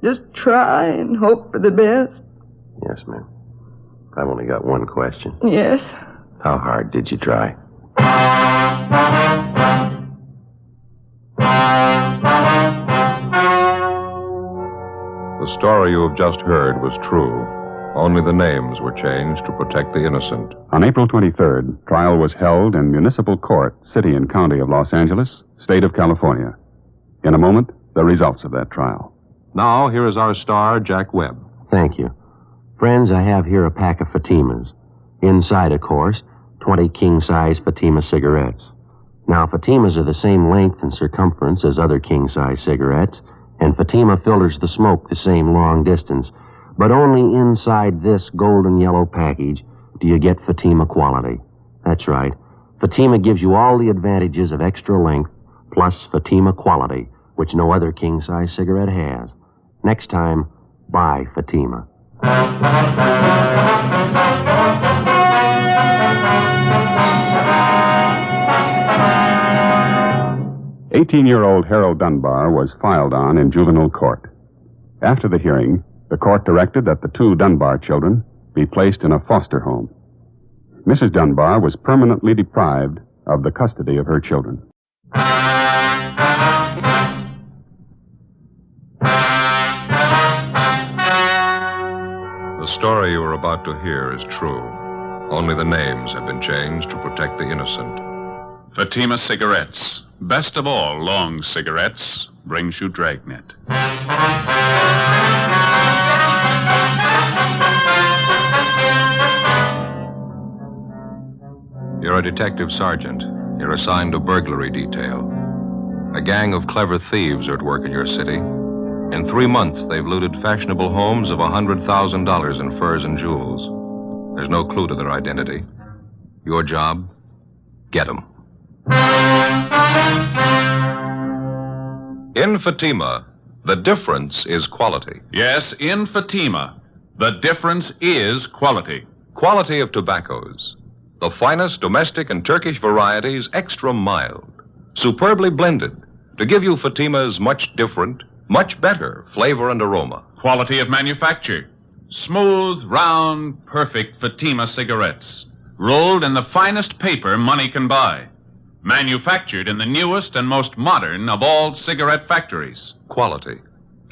Just try and hope for the best. Yes, ma'am. I've only got one question. Yes? How hard did you try? The story you have just heard was true. Only the names were changed to protect the innocent. On April 23rd, trial was held in Municipal Court, City and County of Los Angeles, State of California. In a moment, the results of that trial. Now, here is our star, Jack Webb. Thank you. Friends, I have here a pack of Fatimas. Inside, of course, 20 king-size Fatima cigarettes. Now, Fatimas are the same length and circumference as other king-size cigarettes, and Fatima filters the smoke the same long distance. But only inside this golden yellow package do you get Fatima quality. That's right. Fatima gives you all the advantages of extra length, plus Fatima quality, which no other king-size cigarette has. Next time, buy Fatima. 18-year-old Harold Dunbar was filed on in juvenile court. After the hearing, the court directed that the 2 Dunbar children be placed in a foster home. Mrs. Dunbar was permanently deprived of the custody of her children. The story you are about to hear is true. Only the names have been changed to protect the innocent. Fatima Cigarettes, best of all long cigarettes, brings you Dragnet. You're a detective sergeant. You're assigned to burglary detail. A gang of clever thieves are at work in your city. In 3 months, they've looted fashionable homes of $100,000 in furs and jewels. There's no clue to their identity. Your job? Get them. In Fatima, the difference is quality. Yes, in Fatima, the difference is quality. Quality of tobaccos. The finest domestic and Turkish varieties, extra mild. Superbly blended to give you Fatima's much different, much better flavor and aroma. Quality of manufacture. Smooth, round, perfect Fatima cigarettes. Rolled in the finest paper money can buy. Manufactured in the newest and most modern of all cigarette factories. Quality.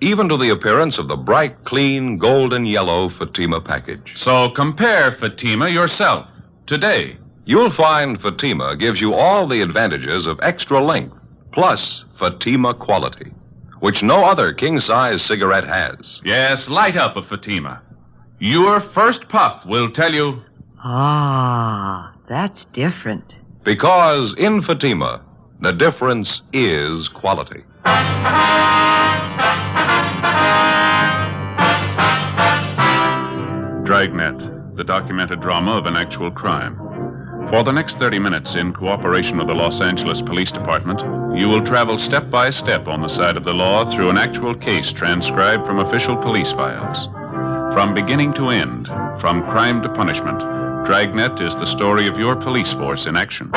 Even to the appearance of the bright, clean, golden yellow Fatima package. So compare Fatima yourself today. You'll find Fatima gives you all the advantages of extra length, plus Fatima quality, which no other king-size cigarette has. Yes, light up a Fatima. Your first puff will tell you... Ah, that's different. Because in Fatima, the difference is quality. Dragnet, the documented drama of an actual crime. For the next 30 minutes, in cooperation with the Los Angeles Police Department, you will travel step by step on the side of the law through an actual case transcribed from official police files. From beginning to end, from crime to punishment, Dragnet is the story of your police force in action.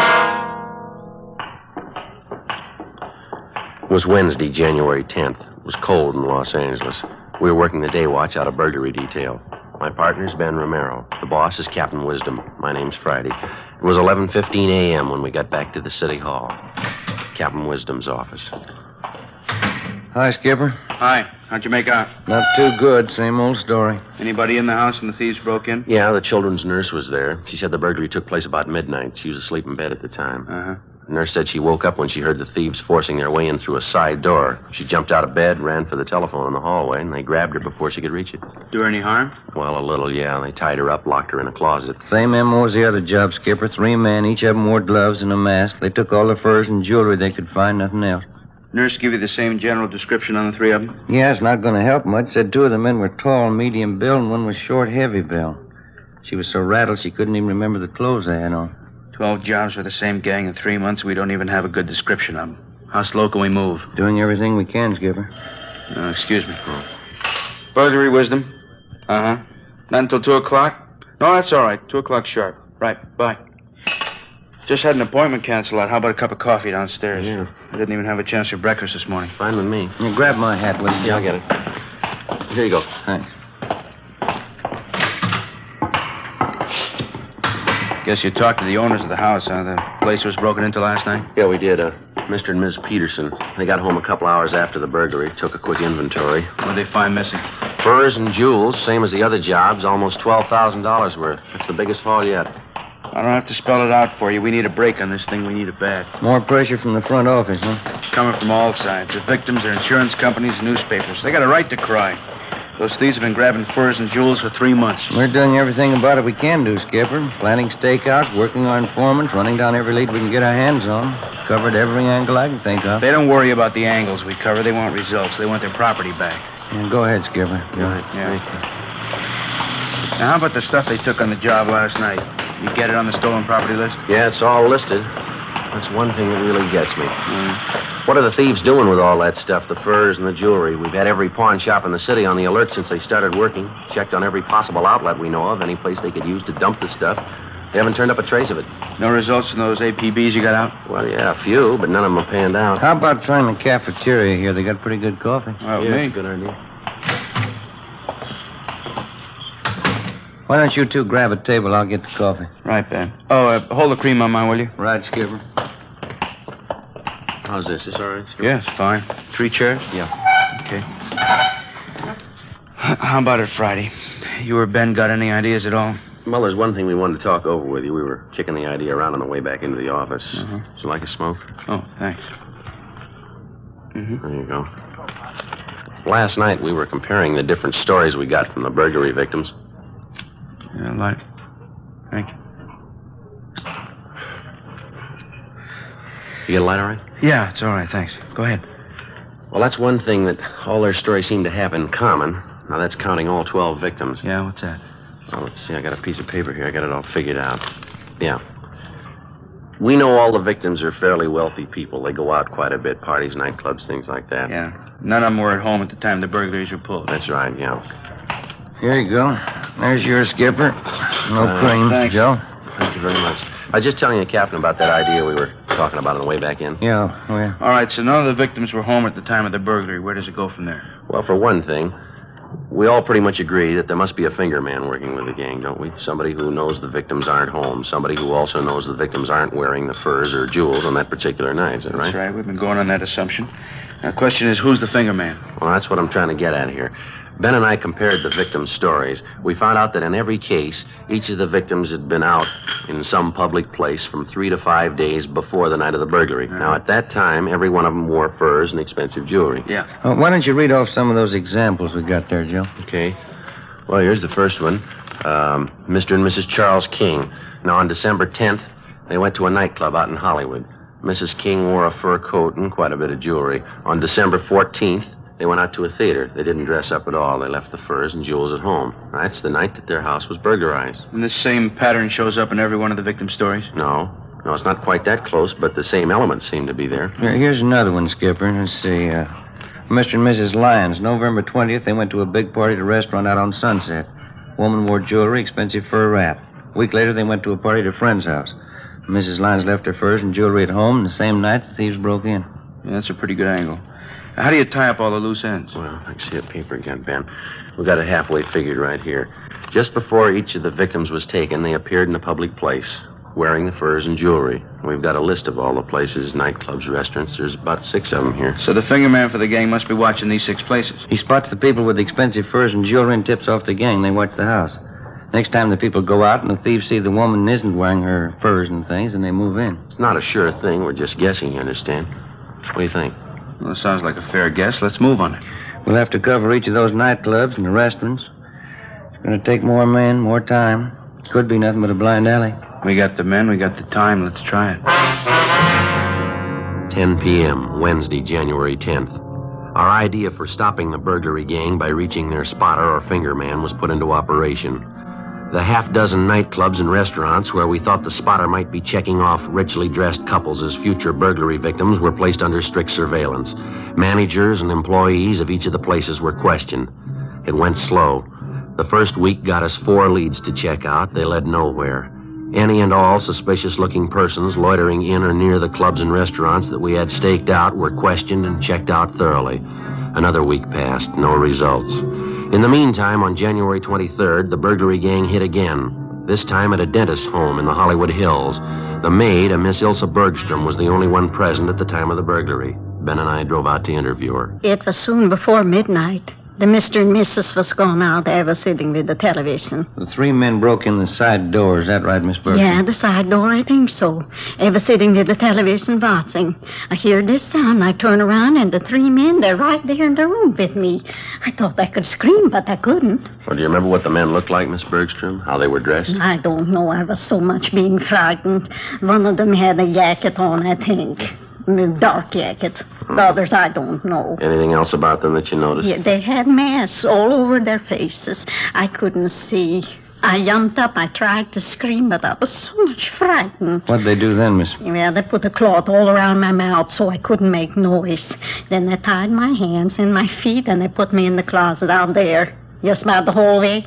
It was Wednesday, January 10th. It was cold in Los Angeles. We were working the day watch out of burglary detail. My partner's Ben Romero. The boss is Captain Wisdom. My name's Friday. It was 11:15 a.m. when we got back to the city hall. Captain Wisdom's office. Hi, Skipper. Hi. How'd you make out? Not too good. Same old story. Anybody in the house when the thieves broke in? Yeah, the children's nurse was there. She said the burglary took place about midnight. She was asleep in bed at the time. Uh-huh. The nurse said she woke up when she heard the thieves forcing their way in through a side door. She jumped out of bed, ran for the telephone in the hallway, and they grabbed her before she could reach it. Do her any harm? Well, a little, yeah. They tied her up, locked her in a closet. Same MO as the other job, Skipper. 3 men. Each of them wore gloves and a mask. They took all the furs and jewelry they could find, nothing else. Nurse give you the same general description on the 3 of them? Yeah, it's not going to help much. Said 2 of the men were tall, medium build, and one was short, heavy build. She was so rattled she couldn't even remember the clothes they had on. 12 jobs for the same gang in 3 months. We don't even have a good description of them. How slow can we move? Doing everything we can, Skipper. Excuse me. Burglary, Wisdom? Uh-huh. Not until 2 o'clock? No, that's all right. 2 o'clock sharp. Right. Bye. Just had an appointment canceled out. How about a cup of coffee downstairs? Yeah. I didn't even have a chance for breakfast this morning. Fine with me. You grab my hat, will you? Yeah, I'll get it. Here you go. Thanks. Guess you talked to the owners of the house, huh? The place was broken into last night? Yeah, we did. Mr. and Ms. Peterson. They got home a couple hours after the burglary, took a quick inventory. What'd they find missing? Furs and jewels, same as the other jobs, almost $12,000 worth. That's the biggest haul yet. I don't have to spell it out for you. We need a break on this thing. We need it bad. More pressure from the front office, huh? It's coming from all sides. The victims, their insurance companies, newspapers. They got a right to cry. Those thieves have been grabbing furs and jewels for 3 months. We're doing everything about it we can do, Skipper. Planning stakeouts, working our informants, running down every lead we can get our hands on. Covered every angle I can think of. They don't worry about the angles we cover. They want results. They want their property back. Yeah, go ahead, Skipper. Right. Yeah. Now, how about the stuff they took on the job last night? You get it on the stolen property list? Yeah, it's all listed. That's one thing that really gets me. What are the thieves doing with all that stuff, the furs and the jewelry? We've had every pawn shop in the city on the alert since they started working. Checked on every possible outlet we know of, any place they could use to dump the stuff. They haven't turned up a trace of it. No results from those APBs you got out? Well, yeah, a few, but none of them are panned out. How about trying the cafeteria here? They got pretty good coffee. Well, yeah, me. that's a good idea. Why don't you 2 grab a table? I'll get the coffee. Right, Ben. Oh, hold the cream on mine, will you? Right, Skipper. How's this? Is this all right, Skipper? Yeah, it's fine. 3 chairs? Yeah. Okay. How about it Friday? You or Ben got any ideas at all? Well, there's one thing we wanted to talk over with you. We were kicking the idea around on the way back into the office. Would you like a smoke? Oh, thanks. There you go. Last night, we were comparing the different stories we got from the burglary victims. Yeah, light. Thank you. You get a light all right? Yeah, it's all right, thanks. Go ahead. Well, that's one thing that all their stories seem to have in common. Now, that's counting all 12 victims. Yeah, what's that? Well, let's see. I got a piece of paper here. I got it all figured out. Yeah. We know all the victims are fairly wealthy people. They go out quite a bit, parties, nightclubs, things like that. Yeah. None of them were at home at the time the burglaries were pulled. That's right, yeah. Here you go. There's your Skipper. No cream, thanks. Joe. Thank you very much. I was just telling you, Captain, about that idea we were talking about on the way back in. Yeah, oh, yeah. All right, so none of the victims were home at the time of the burglary. Where does it go from there? Well, for one thing, we all pretty much agree that there must be a finger man working with the gang, don't we? Somebody who knows the victims aren't home. Somebody who also knows the victims aren't wearing the furs or jewels on that particular night, is that right? That's right. We've been going on that assumption. Now, the question is, who's the finger man? Well, that's what I'm trying to get at here. Ben and I compared the victims' stories. We found out that in every case, each of the victims had been out in some public place from 3 to 5 days before the night of the burglary. Now, at that time, every one of them wore furs and expensive jewelry. Yeah. Why don't you read off some of those examples we got there, Joe? Okay. Well, here's the first one. Mr. and Mrs. Charles King. Now, on December 10th, they went to a nightclub out in Hollywood. Mrs. King wore a fur coat and quite a bit of jewelry. On December 14th, they went out to a theater. They didn't dress up at all. They left the furs and jewels at home. That's the night that their house was burglarized. And this same pattern shows up in every one of the victim stories? No, it's not quite that close, but the same elements seem to be there. Here's another one, Skipper. Let's see. Mr. and Mrs. Lyons, November 20th, they went to a big party at a restaurant out on Sunset. Woman wore jewelry, expensive fur wrap. A week later, they went to a party at a friend's house. Mrs. Lyons left her furs and jewelry at home, and the same night, the thieves broke in. Yeah, that's a pretty good angle. How do you tie up all the loose ends? Well, I see a paper again, Ben. We got it halfway figured right here. Just before each of the victims was taken, they appeared in a public place, wearing the furs and jewelry. We've got a list of all the places, nightclubs, restaurants. There's about 6 of them here. So the finger man for the gang must be watching these 6 places. He spots the people with the expensive furs and jewelry and tips off the gang. They watch the house. Next time the people go out and the thieves see the woman isn't wearing her furs and things, and they move in. It's not a sure thing. We're just guessing, you understand? What do you think? Well, it sounds like a fair guess. Let's move on it. We'll have to cover each of those nightclubs and the restaurants. It's going to take more men, more time. Could be nothing but a blind alley. We got the men, we got the time. Let's try it. 10 p.m., Wednesday, January 10th. Our idea for stopping the burglary gang by reaching their spotter or finger man was put into operation. The half-dozen nightclubs and restaurants where we thought the spotter might be checking off richly dressed couples as future burglary victims were placed under strict surveillance. Managers and employees of each of the places were questioned. It went slow. The first week got us 4 leads to check out. They led nowhere. Any and all suspicious-looking persons loitering in or near the clubs and restaurants that we had staked out were questioned and checked out thoroughly. Another week passed, no results. In the meantime, on January 23rd, the burglary gang hit again, this time at a dentist's home in the Hollywood Hills. The maid, a Miss Ilsa Bergstrom, was the only one present at the time of the burglary. Ben and I drove out to interview her. It was soon before midnight. The Mr. and Mrs. was gone out. I was sitting with the television. The 3 men broke in the side door. Is that right, Miss Bergstrom? Yeah, the side door, I think so. I was sitting with the television watching. I hear this sound. I turn around, and the 3 men, they're right there in the room with me. I thought I could scream, but I couldn't. Well, do you remember what the men looked like, Miss Bergstrom? How they were dressed? I don't know. I was so much being frightened. One of them had a jacket on, I think. A dark jacket. The others, I don't know. Anything else about them that you noticed? Yeah, they had masks all over their faces. I couldn't see. I jumped up. I tried to scream, but I was so much frightened. What'd they do then, Miss? Well, they put a cloth all around my mouth so I couldn't make noise. Then they tied my hands and my feet, and they put me in the closet out there, just by the hallway.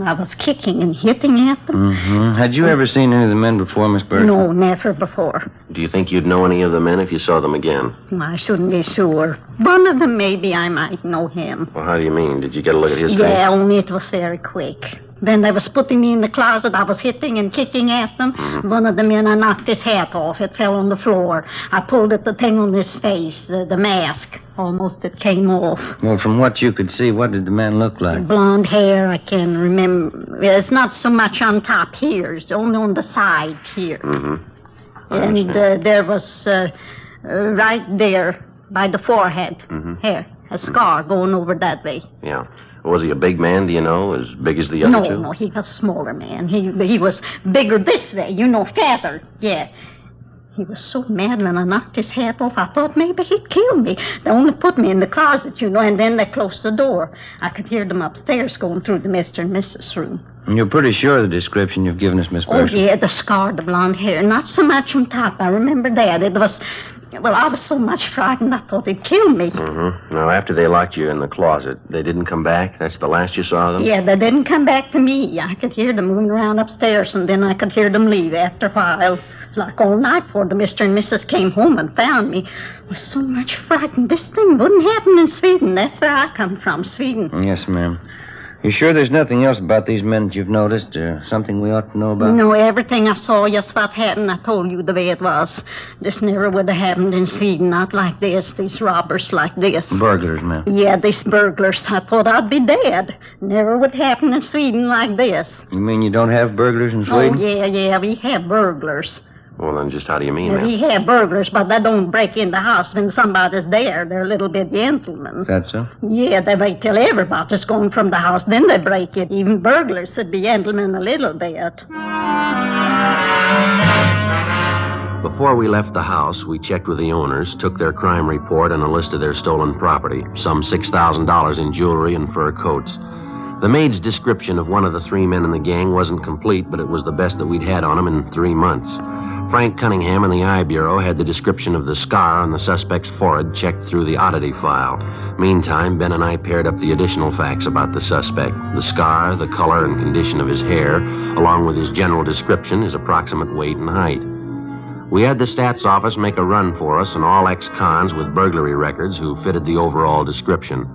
I was kicking and hitting at them. Mm-hmm. Had you ever seen any of the men before, Miss Bergstrom? No, never before. Do you think you'd know any of the men if you saw them again? I shouldn't be sure. One of them, maybe I might know him. Well, how do you mean? Did you get a look at his face? Yeah, only it was very quick. When they was putting me in the closet, I was hitting and kicking at them. Mm-hmm. One of the men, I knocked his hat off. It fell on the floor. I pulled at the thing on his face, the mask. Almost it came off. Well, from what you could see, what did the man look like? Blonde hair, I can remember. It's not so much on top here. It's only on the side here. Mm-hmm. And there was right there by the forehead, here, a scar going over that way. Yeah. Was he a big man, do you know? As big as the other two? No, he was a smaller man. He was bigger this way, fatter. Yeah. He was so mad when I knocked his hat off, I thought maybe he'd kill me. They only put me in the closet, and then they closed the door. I could hear them upstairs going through the Mr. and Mrs. room. And you're pretty sure of the description you've given us, Miss Bergstrom? Oh, yeah, the scar, the blonde hair. Not so much on top. I remember that. It was... Well, I was so much frightened, I thought he'd kill me. Mm-hmm. Now, after they locked you in the closet, they didn't come back? That's the last you saw of them? Yeah, they didn't come back to me. I could hear them moving around upstairs, and then I could hear them leave after a while. It was like all night before the Mr. and Mrs. came home and found me. I was so much frightened. This thing wouldn't happen in Sweden. That's where I come from, Sweden. Yes, ma'am. You sure there's nothing else about these men that you've noticed? Something we ought to know about? No, everything I saw, just what happened, I told you the way it was. This never would have happened in Sweden, not like this, these robbers like this. Burglars, ma'am. Yeah, these burglars. I thought I'd be dead. Never would happen in Sweden like this. You mean you don't have burglars in Sweden? Oh, yeah, we have burglars. Well, then just how do you mean that? We have burglars, but they don't break in the house when somebody's there. They're a little bit gentlemen. Is that so? Yeah, they wait till everybody's gone from the house, then they break it. Even burglars should be gentlemen a little bit. Before we left the house, we checked with the owners, took their crime report and a list of their stolen property, some $6,000 in jewelry and fur coats. The maid's description of one of the 3 men in the gang wasn't complete, but it was the best that we'd had on him in 3 months. Frank Cunningham in the Eye Bureau had the description of the scar on the suspect's forehead checked through the oddity file. Meantime, Ben and I paired up the additional facts about the suspect. The scar, the color and condition of his hair, along with his general description, his approximate weight and height. We had the stats office make a run for us and all ex-cons with burglary records who fitted the overall description.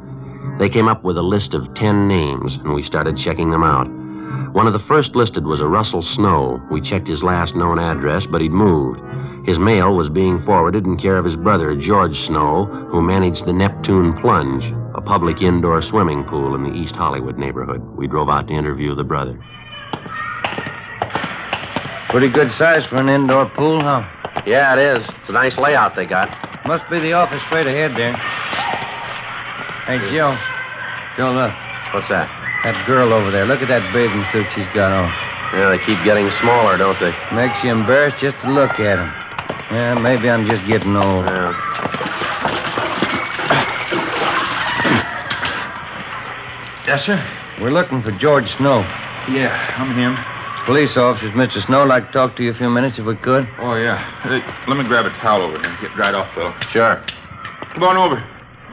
They came up with a list of 10 names, and we started checking them out. One of the first listed was a Russell Snow. We checked his last known address, but he'd moved. His mail was being forwarded in care of his brother, George Snow, who managed the Neptune Plunge, a public indoor swimming pool in the East Hollywood neighborhood. We drove out to interview the brother. Pretty good size for an indoor pool, huh? Yeah, it is. It's a nice layout they got. Must be the office straight ahead there. Hey, Joe. Joe, look. What's that? That girl over there. Look at that bathing suit she's got on. Yeah, they keep getting smaller, don't they? Makes you embarrassed just to look at them. Yeah, maybe I'm just getting old. Yeah. Yes, sir? We're looking for George Snow. Yeah, I'm him. Police officers, Mr. Snow. Like to talk to you a few minutes if we could. Oh, yeah. Hey, let me grab a towel over here. Get right off, Phil. Sure. Come on over.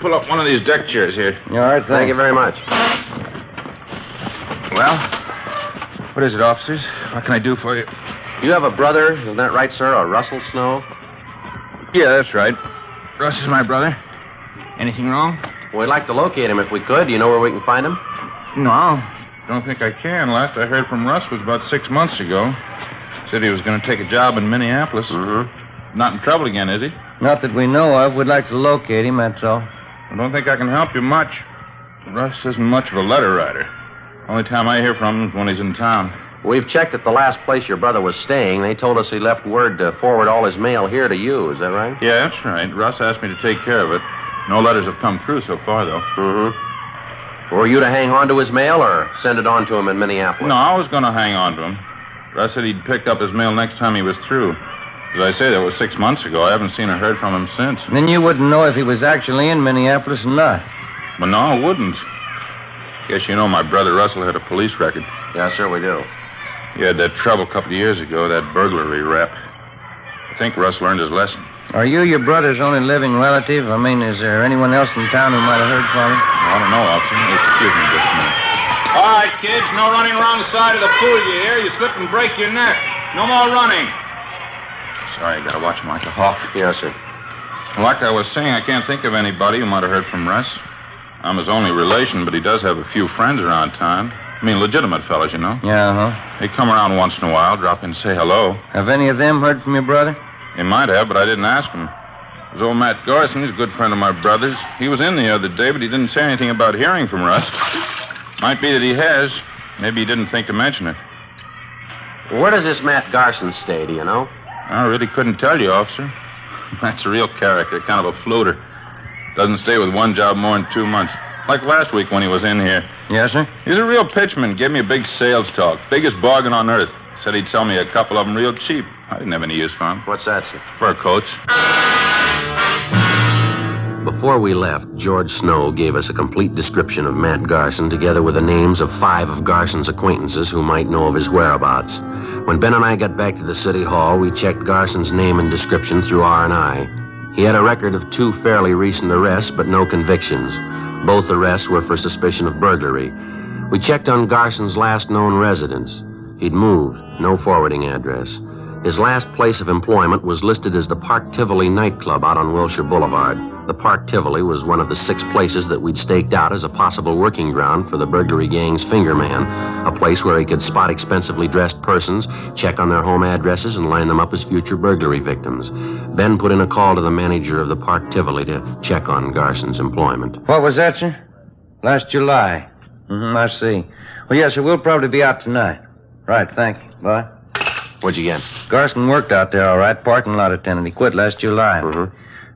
Pull up one of these deck chairs here. All right, Thank you very much. Well, what is it, officers? What can I do for you? You have a brother, isn't that right, sir? A Russell Snow? Yeah, that's right. Russ is my brother. Anything wrong? Well, we'd like to locate him if we could. Do you know where we can find him? No, don't think I can. Last I heard from Russ was about 6 months ago. Said he was going to take a job in Minneapolis. Mm-hmm. Not in trouble again, is he? Not that we know of. We'd like to locate him, that's all. I don't think I can help you much. Russ isn't much of a letter writer. Only time I hear from him is when he's in town. We've checked at the last place your brother was staying. They told us he left word to forward all his mail here to you. Is that right? Yeah, that's right. Russ asked me to take care of it. No letters have come through so far, though. Mm-hmm. Were you to hang on to his mail or send it on to him in Minneapolis? No, I was going to hang on to him. Russ said he'd pick up his mail next time he was through. As I say, that was 6 months ago. I haven't seen or heard from him since. Then you wouldn't know if he was actually in Minneapolis or not. Well, no, I wouldn't. Guess you know my brother Russell had a police record. Yes, sir, we do. He had that trouble a couple of years ago, that burglary rap. I think Russ learned his lesson. Are you your brother's only living relative? I mean, is there anyone else in town who might have heard from him? I don't know, officer. Excuse me just a minute. All right, kids, no running around the side of the pool, you hear? You slip and break your neck. No more running. Sorry, I gotta watch him like a hawk. Yes, sir. Like I was saying, I can't think of anybody who might have heard from Russ. I'm his only relation, but he does have a few friends around town. I mean, legitimate fellas, you know. Yeah, huh? They come around once in a while, drop in and say hello. Have any of them heard from your brother? They might have, but I didn't ask him. There's old Matt Garson. He's a good friend of my brother's. He was in the other day, but he didn't say anything about hearing from Russ. Might be that he has. Maybe he didn't think to mention it. Where does this Matt Garson stay, do you know? I really couldn't tell you, officer. That's a real character, kind of a floater. Doesn't stay with one job more than 2 months. Like last week when he was in here. Yes, sir? He's a real pitchman. Gave me a big sales talk. Biggest bargain on earth. Said he'd sell me a couple of them real cheap. I didn't have any use for him. What's that, sir? Fur coats. Before we left, George Snow gave us a complete description of Matt Garson, together with the names of 5 of Garson's acquaintances who might know of his whereabouts. When Ben and I got back to the city hall, we checked Garson's name and description through R&I. He had a record of 2 fairly recent arrests, but no convictions. Both arrests were for suspicion of burglary. We checked on Garson's last known residence. He'd moved, no forwarding address. His last place of employment was listed as the Park Tivoli nightclub out on Wilshire Boulevard. The Park Tivoli was one of the 6 places that we'd staked out as a possible working ground for the burglary gang's fingerman, a place where he could spot expensively dressed persons, check on their home addresses, and line them up as future burglary victims. Ben put in a call to the manager of the Park Tivoli to check on Garson's employment. What was that, sir? Last July. I see. Well, yes, sir, we'll probably be out tonight. Right, thank you. Bye. What'd you get? Garson worked out there, all right. Parking lot attendant. He quit last July.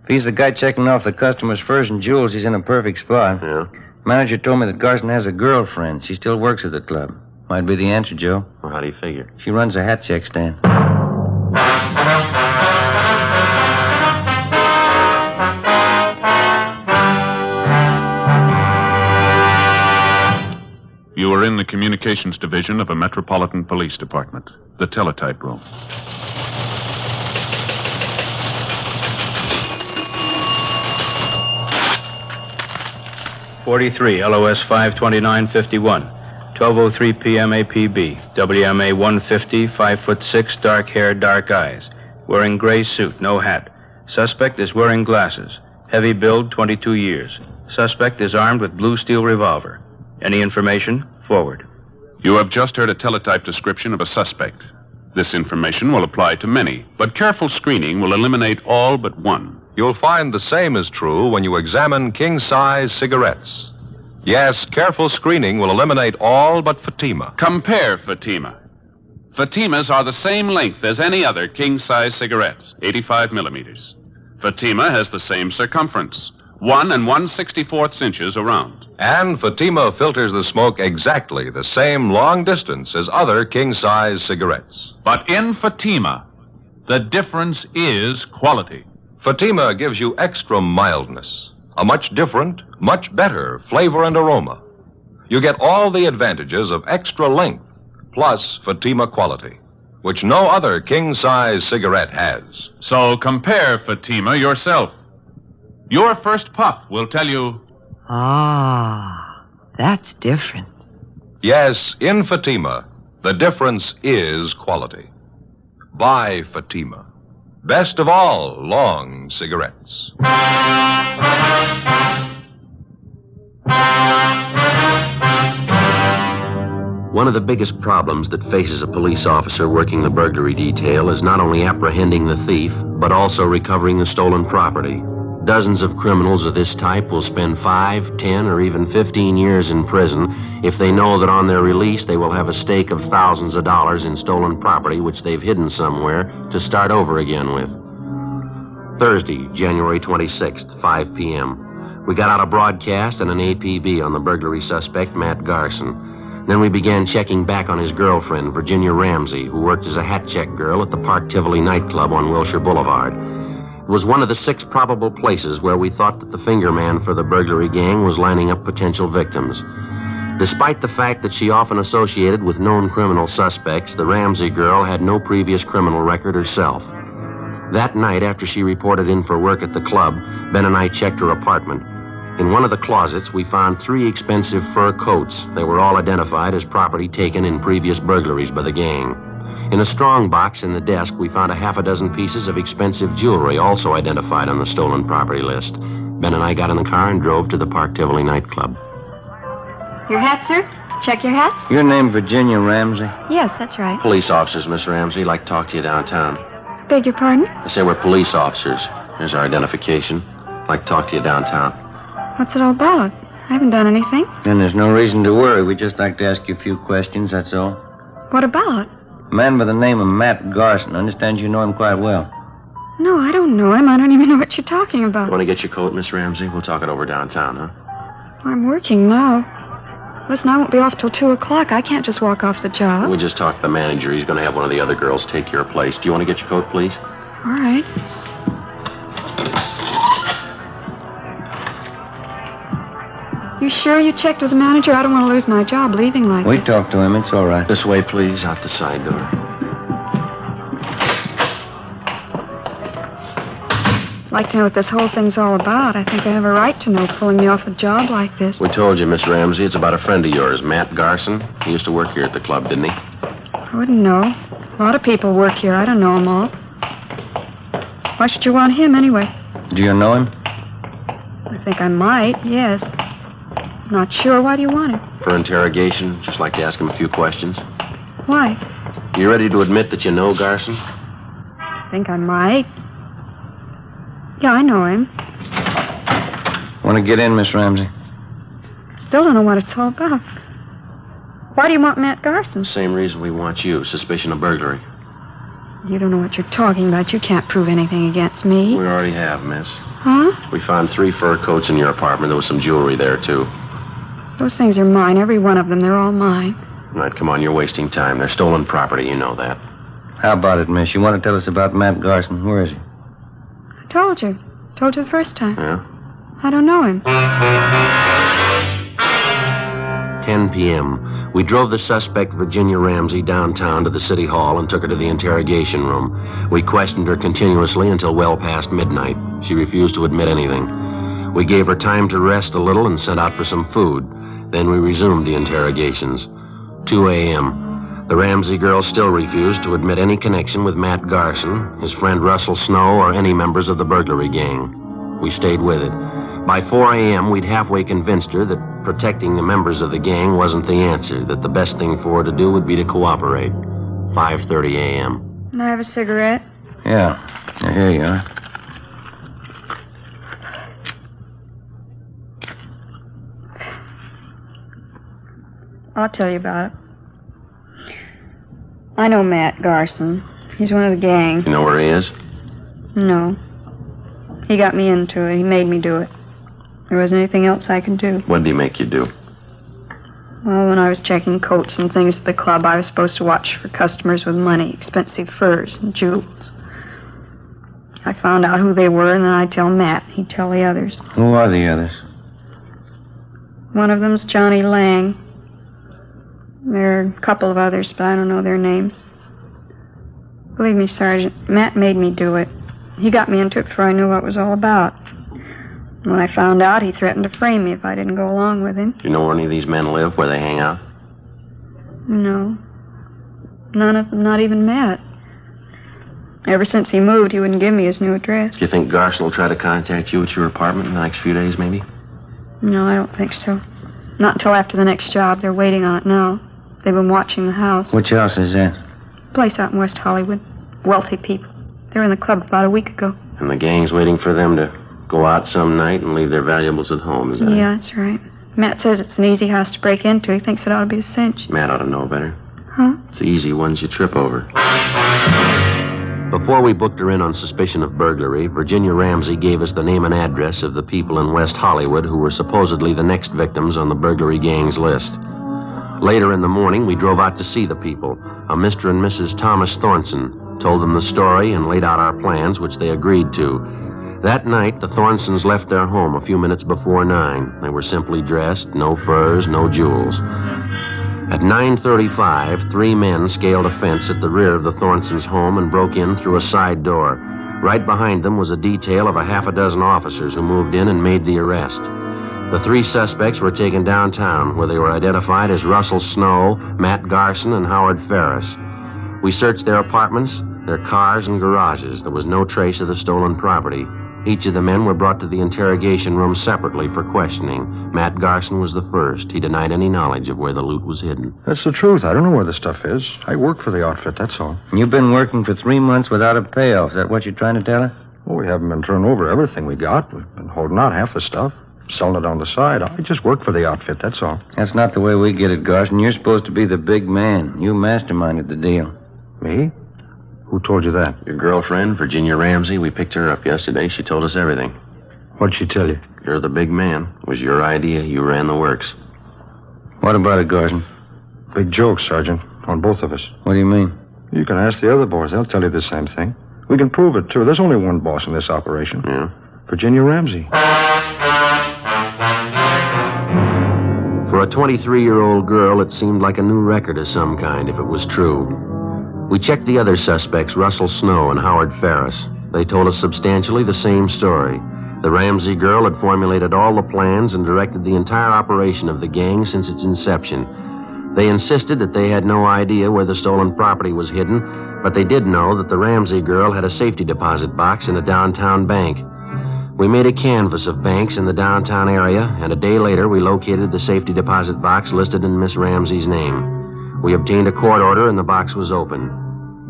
If he's the guy checking off the customers' furs and jewels, he's in a perfect spot. Yeah. Manager told me that Garson has a girlfriend. She still works at the club. Might be the answer, Joe. Well, how do you figure? She runs a hat check stand. You were in the communications division of a metropolitan police department, the teletype room. .43, LOS 52951, 12:03 p.m. APB, WMA 150, 5'6", dark hair, dark eyes. wearing gray suit, no hat. Suspect is wearing glasses. Heavy build, 22 years. Suspect is armed with blue steel revolver. Any information? Forward. You have just heard a teletype description of a suspect. This information will apply to many, but careful screening will eliminate all but one. You'll find the same is true when you examine king-size cigarettes. Yes, careful screening will eliminate all but Fatima. Compare Fatima. Fatimas are the same length as any other king-size cigarette, 85 millimeters. Fatima has the same circumference, 1 1/64 inches around. And Fatima filters the smoke exactly the same long distance as other king-size cigarettes. But in Fatima, the difference is quality. Fatima gives you extra mildness, a much different, much better flavor and aroma. You get all the advantages of extra length, plus Fatima quality, which no other king-size cigarette has. So compare Fatima yourself. Your first puff will tell you... Ah, that's different. Yes, in Fatima, the difference is quality. Buy Fatima. Best of all long cigarettes. One of the biggest problems that faces a police officer working the burglary detail is not only apprehending the thief, but also recovering the stolen property. Dozens of criminals of this type will spend 5, 10, or even 15 years in prison if they know that on their release they will have a stake of thousands of dollars in stolen property which they've hidden somewhere to start over again with. Thursday, January 26th, 5 p.m. We got out a broadcast and an APB on the burglary suspect, Matt Garson. Then we began checking back on his girlfriend, Virginia Ramsey, who worked as a hat check girl at the Park Tivoli nightclub on Wilshire Boulevard. It was one of the 6 probable places where we thought that the finger man for the burglary gang was lining up potential victims. Despite the fact that she often associated with known criminal suspects, the Ramsey girl had no previous criminal record herself. That night, after she reported in for work at the club, Ben and I checked her apartment. In one of the closets, we found 3 expensive fur coats. They were all identified as property taken in previous burglaries by the gang. In a strong box in the desk, we found a half a dozen pieces of expensive jewelry, also identified on the stolen property list. Ben and I got in the car and drove to the Park Tivoli nightclub. Your hat, sir? Check your hat? Your name Virginia Ramsey? Yes, that's right. Police officers, Miss Ramsey. Like to talk to you downtown. Beg your pardon? I say we're police officers. Here's our identification. Like to talk to you downtown. What's it all about? I haven't done anything. Then there's no reason to worry. We'd just like to ask you a few questions, that's all. What about? A man by the name of Matt Garson. I understand you know him quite well. No, I don't know him. I don't even know what you're talking about. Want to get your coat, Miss Ramsey? We'll talk it over downtown, huh? I'm working now. Listen, I won't be off till 2 o'clock. I can't just walk off the job. We just talked to the manager. He's going to have one of the other girls take your place. Do you want to get your coat, please? All right. You sure you checked with the manager? I don't want to lose my job leaving like We this. talked to him. It's all right. This way, please. Out the side door. I'd like to know what this whole thing's all about. I think I have a right to know, pulling me off a job like this. We told you, Miss Ramsey. It's about a friend of yours, Matt Garson. He used to work here at the club, didn't he? I wouldn't know. A lot of people work here. I don't know them all. Why should you want him anyway? Do you know him? I think I might, yes. Not sure. Why do you want him? For interrogation. Just like to ask him a few questions. Why? You ready to admit that you know Garson? I think I might. Yeah, I know him. Want to get in, Miss Ramsey? Still don't know what it's all about. Why do you want Matt Garson? Same reason we want you. Suspicion of burglary. You don't know what you're talking about. You can't prove anything against me. We already have, miss. Huh? We found 3 fur coats in your apartment. There was some jewelry there, too. Those things are mine. Every one of them. They're all mine. All right, come on. You're wasting time. They're stolen property. You know that. How about it, miss? You want to tell us about Matt Garson? Where is he? I told you. Told you the first time. Yeah? I don't know him. 10 p.m. We drove the suspect, Virginia Ramsey, downtown to the city hall and took her to the interrogation room. We questioned her continuously until well past midnight. She refused to admit anything. We gave her time to rest a little and sent out for some food. Then we resumed the interrogations. 2 a.m. The Ramsey girl still refused to admit any connection with Matt Garson, his friend Russell Snow, or any members of the burglary gang. We stayed with it. By 4 a.m., we'd halfway convinced her that protecting the members of the gang wasn't the answer, that the best thing for her to do would be to cooperate. 5:30 a.m. Can I have a cigarette? Yeah. Here you are. I'll tell you about it. I know Matt Garson. He's one of the gang. You know where he is? No. He got me into it. He made me do it. There wasn't anything else I could do. What did he make you do? Well, when I was checking coats and things at the club, I was supposed to watch for customers with money, expensive furs and jewels. I found out who they were, and then I'd tell Matt. He'd tell the others. Who are the others? One of them's Johnny Lang. There are a couple of others, but I don't know their names. Believe me, Sergeant, Matt made me do it. He got me into it before I knew what it was all about. When I found out, he threatened to frame me if I didn't go along with him. Do you know where any of these men live, where they hang out? No. None of them, not even Matt. Ever since he moved, he wouldn't give me his new address. Do you think Garson will try to contact you at your apartment in the next few days, maybe? No, I don't think so. Not until after the next job. They're waiting on it now. They've been watching the house. Which house is that? Place out in West Hollywood. Wealthy people. They were in the club about a week ago. And the gang's waiting for them to go out some night and leave their valuables at home, is that Yeah, that's right. Matt says it's an easy house to break into. He thinks it ought to be a cinch. it? Matt ought to know better. Huh? It's the easy ones you trip over. Before we booked her in on suspicion of burglary, Virginia Ramsey gave us the name and address of the people in West Hollywood who were supposedly the next victims on the burglary gang's list. Later in the morning, we drove out to see the people. A Mr. and Mrs. Thomas Thornton told them the story and laid out our plans, which they agreed to. That night, the Thornsons left their home a few minutes before 9. They were simply dressed, no furs, no jewels. At 9:35, 3 men scaled a fence at the rear of the Thornsons' home and broke in through a side door. Right behind them was a detail of a half a dozen officers who moved in and made the arrest. The 3 suspects were taken downtown, where they were identified as Russell Snow, Matt Garson, and Howard Ferris. We searched their apartments, their cars, and garages. There was no trace of the stolen property. Each of the men were brought to the interrogation room separately for questioning. Matt Garson was the first. He denied any knowledge of where the loot was hidden. That's the truth. I don't know where the stuff is. I work for the outfit, that's all. You've been working for 3 months without a payoff. Is that what you're trying to tell her? Well, we haven't been turning over everything we got. We've been holding out half the stuff, selling it on the side. I just work for the outfit, that's all. That's not the way we get it, Garson. You're supposed to be the big man. You masterminded the deal. Me? Who told you that? Your girlfriend, Virginia Ramsey. We picked her up yesterday. She told us everything. What'd she tell you? You're the big man. It was your idea. You ran the works. What about it, Garson? Big joke, Sergeant, on both of us. What do you mean? You can ask the other boys. They'll tell you the same thing. We can prove it, too. There's only one boss in this operation. Yeah? Virginia Ramsey. For a 23-year-old girl, it seemed like a new record of some kind, if it was true. We checked the other suspects, Russell Snow and Howard Ferris. They told us substantially the same story. The Ramsey girl had formulated all the plans and directed the entire operation of the gang since its inception. They insisted that they had no idea where the stolen property was hidden, but they did know that the Ramsey girl had a safety deposit box in a downtown bank. We made a canvass of banks in the downtown area, and a day later we located the safety deposit box listed in Miss Ramsey's name. We obtained a court order, and the box was open.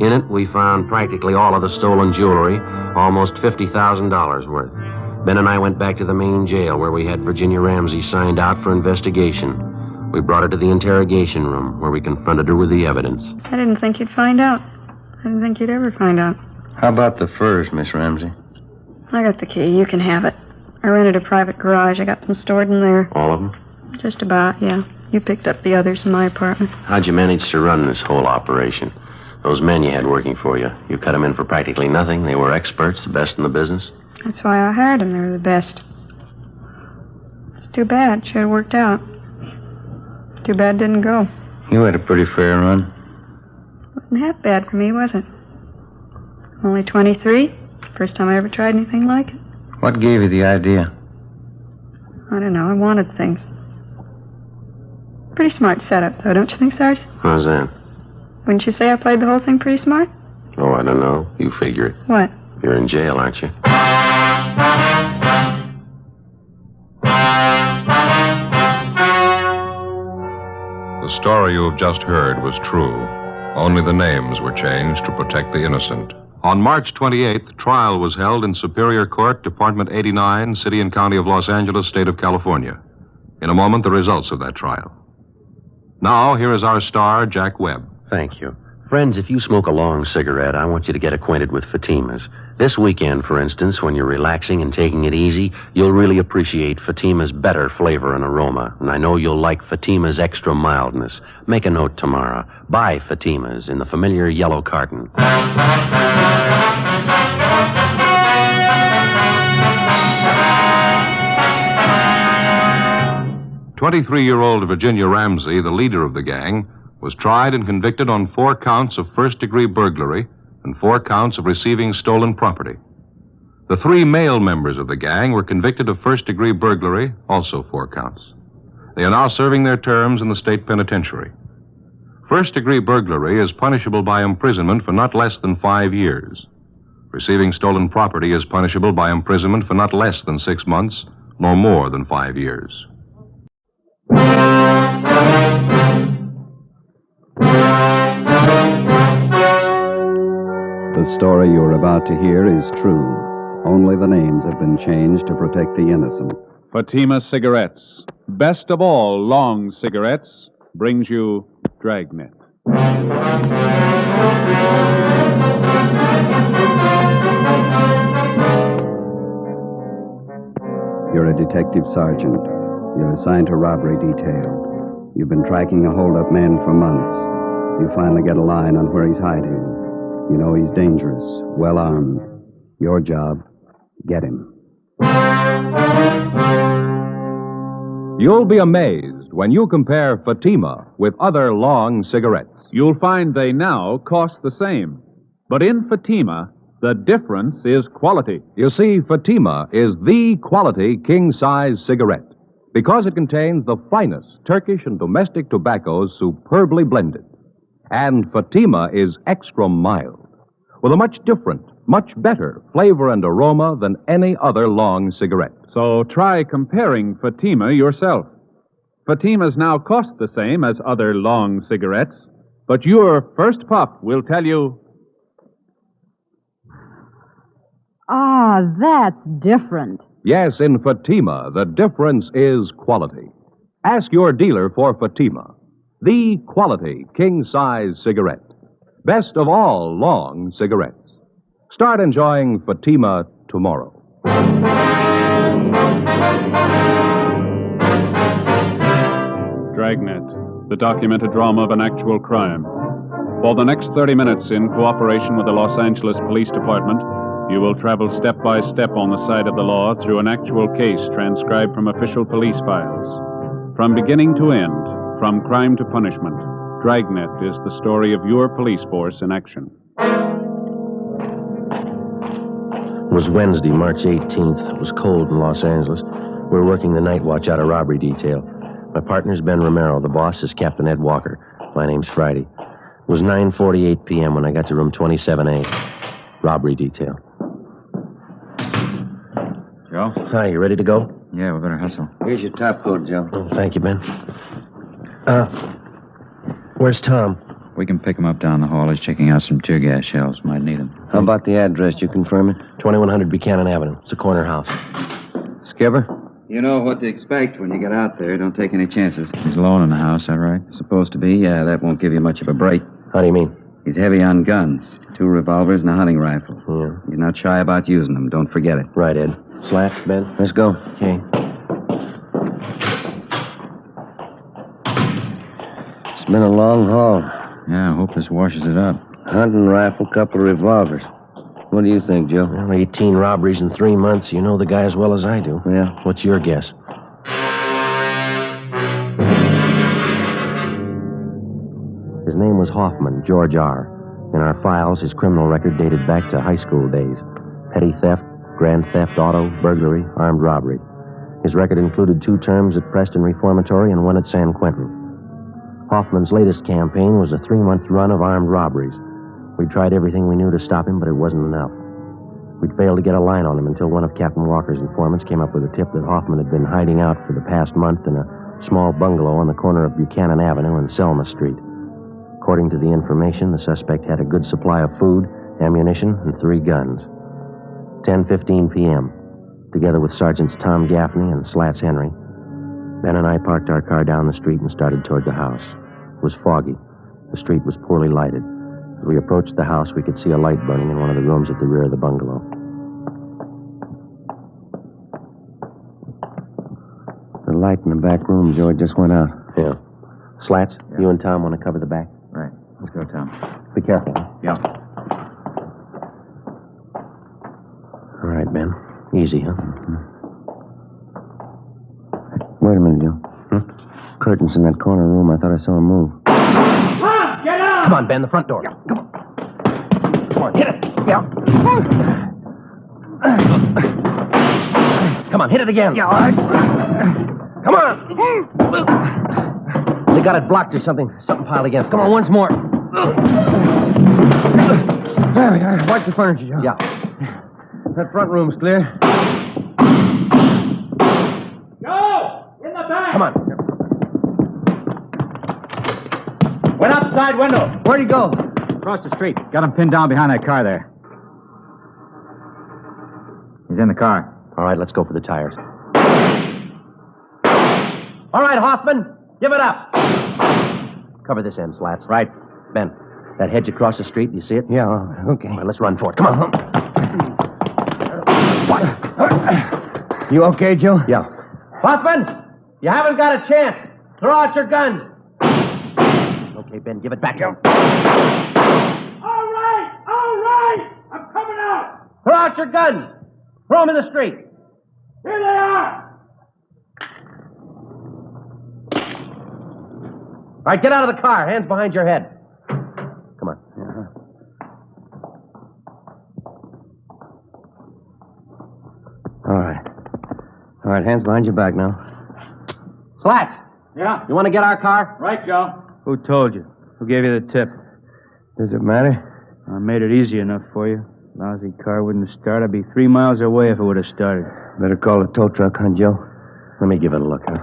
In it, we found practically all of the stolen jewelry, almost $50,000 worth. Ben and I went back to the main jail, where we had Virginia Ramsey signed out for investigation. We brought her to the interrogation room, where we confronted her with the evidence. I didn't think you'd find out. I didn't think you'd ever find out. How about the furs, Miss Ramsey? I got the key. You can have it. I rented a private garage. I got them stored in there. All of them? Just about, yeah. You picked up the others in my apartment. How'd you manage to run this whole operation? Those men you had working for you, you cut them in for practically nothing. They were experts, the best in the business. That's why I hired them. They were the best. It's too bad. Should have worked out. Too bad it didn't go. You had a pretty fair run. Wasn't half bad for me, was it? Only 23. First time I ever tried anything like it. What gave you the idea? I don't know. I wanted things. Pretty smart setup, though, don't you think, Sergeant? How's that? Wouldn't you say I played the whole thing pretty smart? Oh, I don't know. You figure it. What? You're in jail, aren't you? The story you have just heard was true. Only the names were changed to protect the innocent. On March 28th, trial was held in Superior Court, Department 89, City and County of Los Angeles, State of California. In a moment, the results of that trial. Now, here is our star, Jack Webb. Thank you. Friends, if you smoke a long cigarette, I want you to get acquainted with Fatima's. This weekend, for instance, when you're relaxing and taking it easy, you'll really appreciate Fatima's better flavor and aroma. And I know you'll like Fatima's extra mildness. Make a note tomorrow. Buy Fatima's in the familiar yellow carton. 23-year-old Virginia Ramsey, the leader of the gang, was tried and convicted on 4 counts of first-degree burglary and 4 counts of receiving stolen property. The 3 male members of the gang were convicted of first-degree burglary, also 4 counts. They are now serving their terms in the state penitentiary. First-degree burglary is punishable by imprisonment for not less than 5 years. Receiving stolen property is punishable by imprisonment for not less than 6 months, nor more than 5 years. The story you're about to hear is true. Only the names have been changed to protect the innocent. Fatima Cigarettes, best of all long cigarettes, brings you Dragnet. You're a detective sergeant. You're assigned to robbery detail. You've been tracking a hold-up man for months. You finally get a line on where he's hiding. You know he's dangerous, well-armed. Your job, get him. You'll be amazed when you compare Fatima with other long cigarettes. You'll find they now cost the same. But in Fatima, the difference is quality. You see, Fatima is the quality king-size cigarette because it contains the finest Turkish and domestic tobaccos superbly blended. And Fatima is extra mild, with a much different, much better flavor and aroma than any other long cigarette. So try comparing Fatima yourself. Fatimas now cost the same as other long cigarettes, but your first puff will tell you... Ah, that's different. Yes, in Fatima, the difference is quality. Ask your dealer for Fatima, the quality king-size cigarette. Best of all long cigarettes. Start enjoying Fatima tomorrow. Dragnet, the documented drama of an actual crime. For the next 30 minutes, in cooperation with the Los Angeles Police Department, you will travel step by step on the side of the law through an actual case transcribed from official police files. From beginning to end, from crime to punishment, Dragnet is the story of your police force in action. It was Wednesday, March 18th. It was cold in Los Angeles. We were working the night watch out of robbery detail. My partner's Ben Romero. The boss is Captain Ed Walker. My name's Friday. It was 9:48 p.m. when I got to room 27A. Robbery detail. Joe? Hi, you ready to go? Yeah, we better hustle. Here's your top coat, Joe. Oh, thank you, Ben. Where's Tom? We can pick him up down the hall. He's checking out some tear gas shells. Might need them. How about the address? You confirm it? 2100 Buchanan Avenue. It's a corner house. Skipper? You know what to expect when you get out there. Don't take any chances. He's alone in the house, that right? Supposed to be, yeah. That won't give you much of a break. How do you mean? He's heavy on guns. 2 revolvers and a hunting rifle. Yeah. He's not shy about using them. Don't forget it. Right, Ed. Slats, Ben? Let's go. Okay. It's been a long haul. Yeah, I hope this washes it up. Hunting rifle, couple of revolvers. What do you think, Joe? Well, 18 robberies in 3 months. You know the guy as well as I do. Yeah. What's your guess? His name was Hoffman, George R. In our files, his criminal record dated back to high school days. Petty theft, grand theft auto, burglary, armed robbery. His record included 2 terms at Preston Reformatory and 1 at San Quentin. Hoffman's latest campaign was a 3-month run of armed robberies. We tried everything we knew to stop him, but it wasn't enough. We'd failed to get a line on him until one of Captain Walker's informants came up with a tip that Hoffman had been hiding out for the past month in a small bungalow on the corner of Buchanan Avenue and Selma Street. According to the information, the suspect had a good supply of food, ammunition, and 3 guns. 10:15 p.m., together with Sergeants Tom Gaffney and Slats Henry, Ben and I parked our car down the street and started toward the house. It was foggy. The street was poorly lighted. As we approached the house, we could see a light burning in one of the rooms at the rear of the bungalow. The light in the back room, Joe, just went out. Yeah. Slats, you and Tom want to cover the back? Right. Let's go, Tom. Be careful. Yeah. All right, Ben. Easy, huh? Wait a minute, Joe. Curtains in that corner room. I thought I saw him move. Come on, get out! Come on, Ben, the front door. Yeah, come on. Come on, hit it. Yeah. Come on, hit it again. Yeah, all right. Come on. They got it blocked or something. Something piled against it. Come on, once more. There we are. Watch the furniture, Joe. Yeah. That front room's clear. Go! In the back! Come on. Went out the side window. Where'd he go? Across the street. Got him pinned down behind that car there. He's in the car. All right, let's go for the tires. All right, Hoffman, give it up. Cover this end, Slats. Right. Ben, that hedge across the street, you see it? Yeah, okay. All right, let's run for it. Come on. What? You okay, Joe? Yeah. Hoffman, you haven't got a chance. Throw out your guns. Okay, Ben, give it back to him. All right! I'm coming out! Throw out your guns. Throw them in the street. Here they are! All right, get out of the car. Hands behind your head. Come on. All right, hands behind your back now. Slats! Yeah? You want to get our car? Right, Joe. Who told you? Who gave you the tip? Does it matter? I made it easy enough for you. Lousy car wouldn't start. I'd be 3 miles away if it would have started. Better call the tow truck, huh, Joe? Let me give it a look, huh?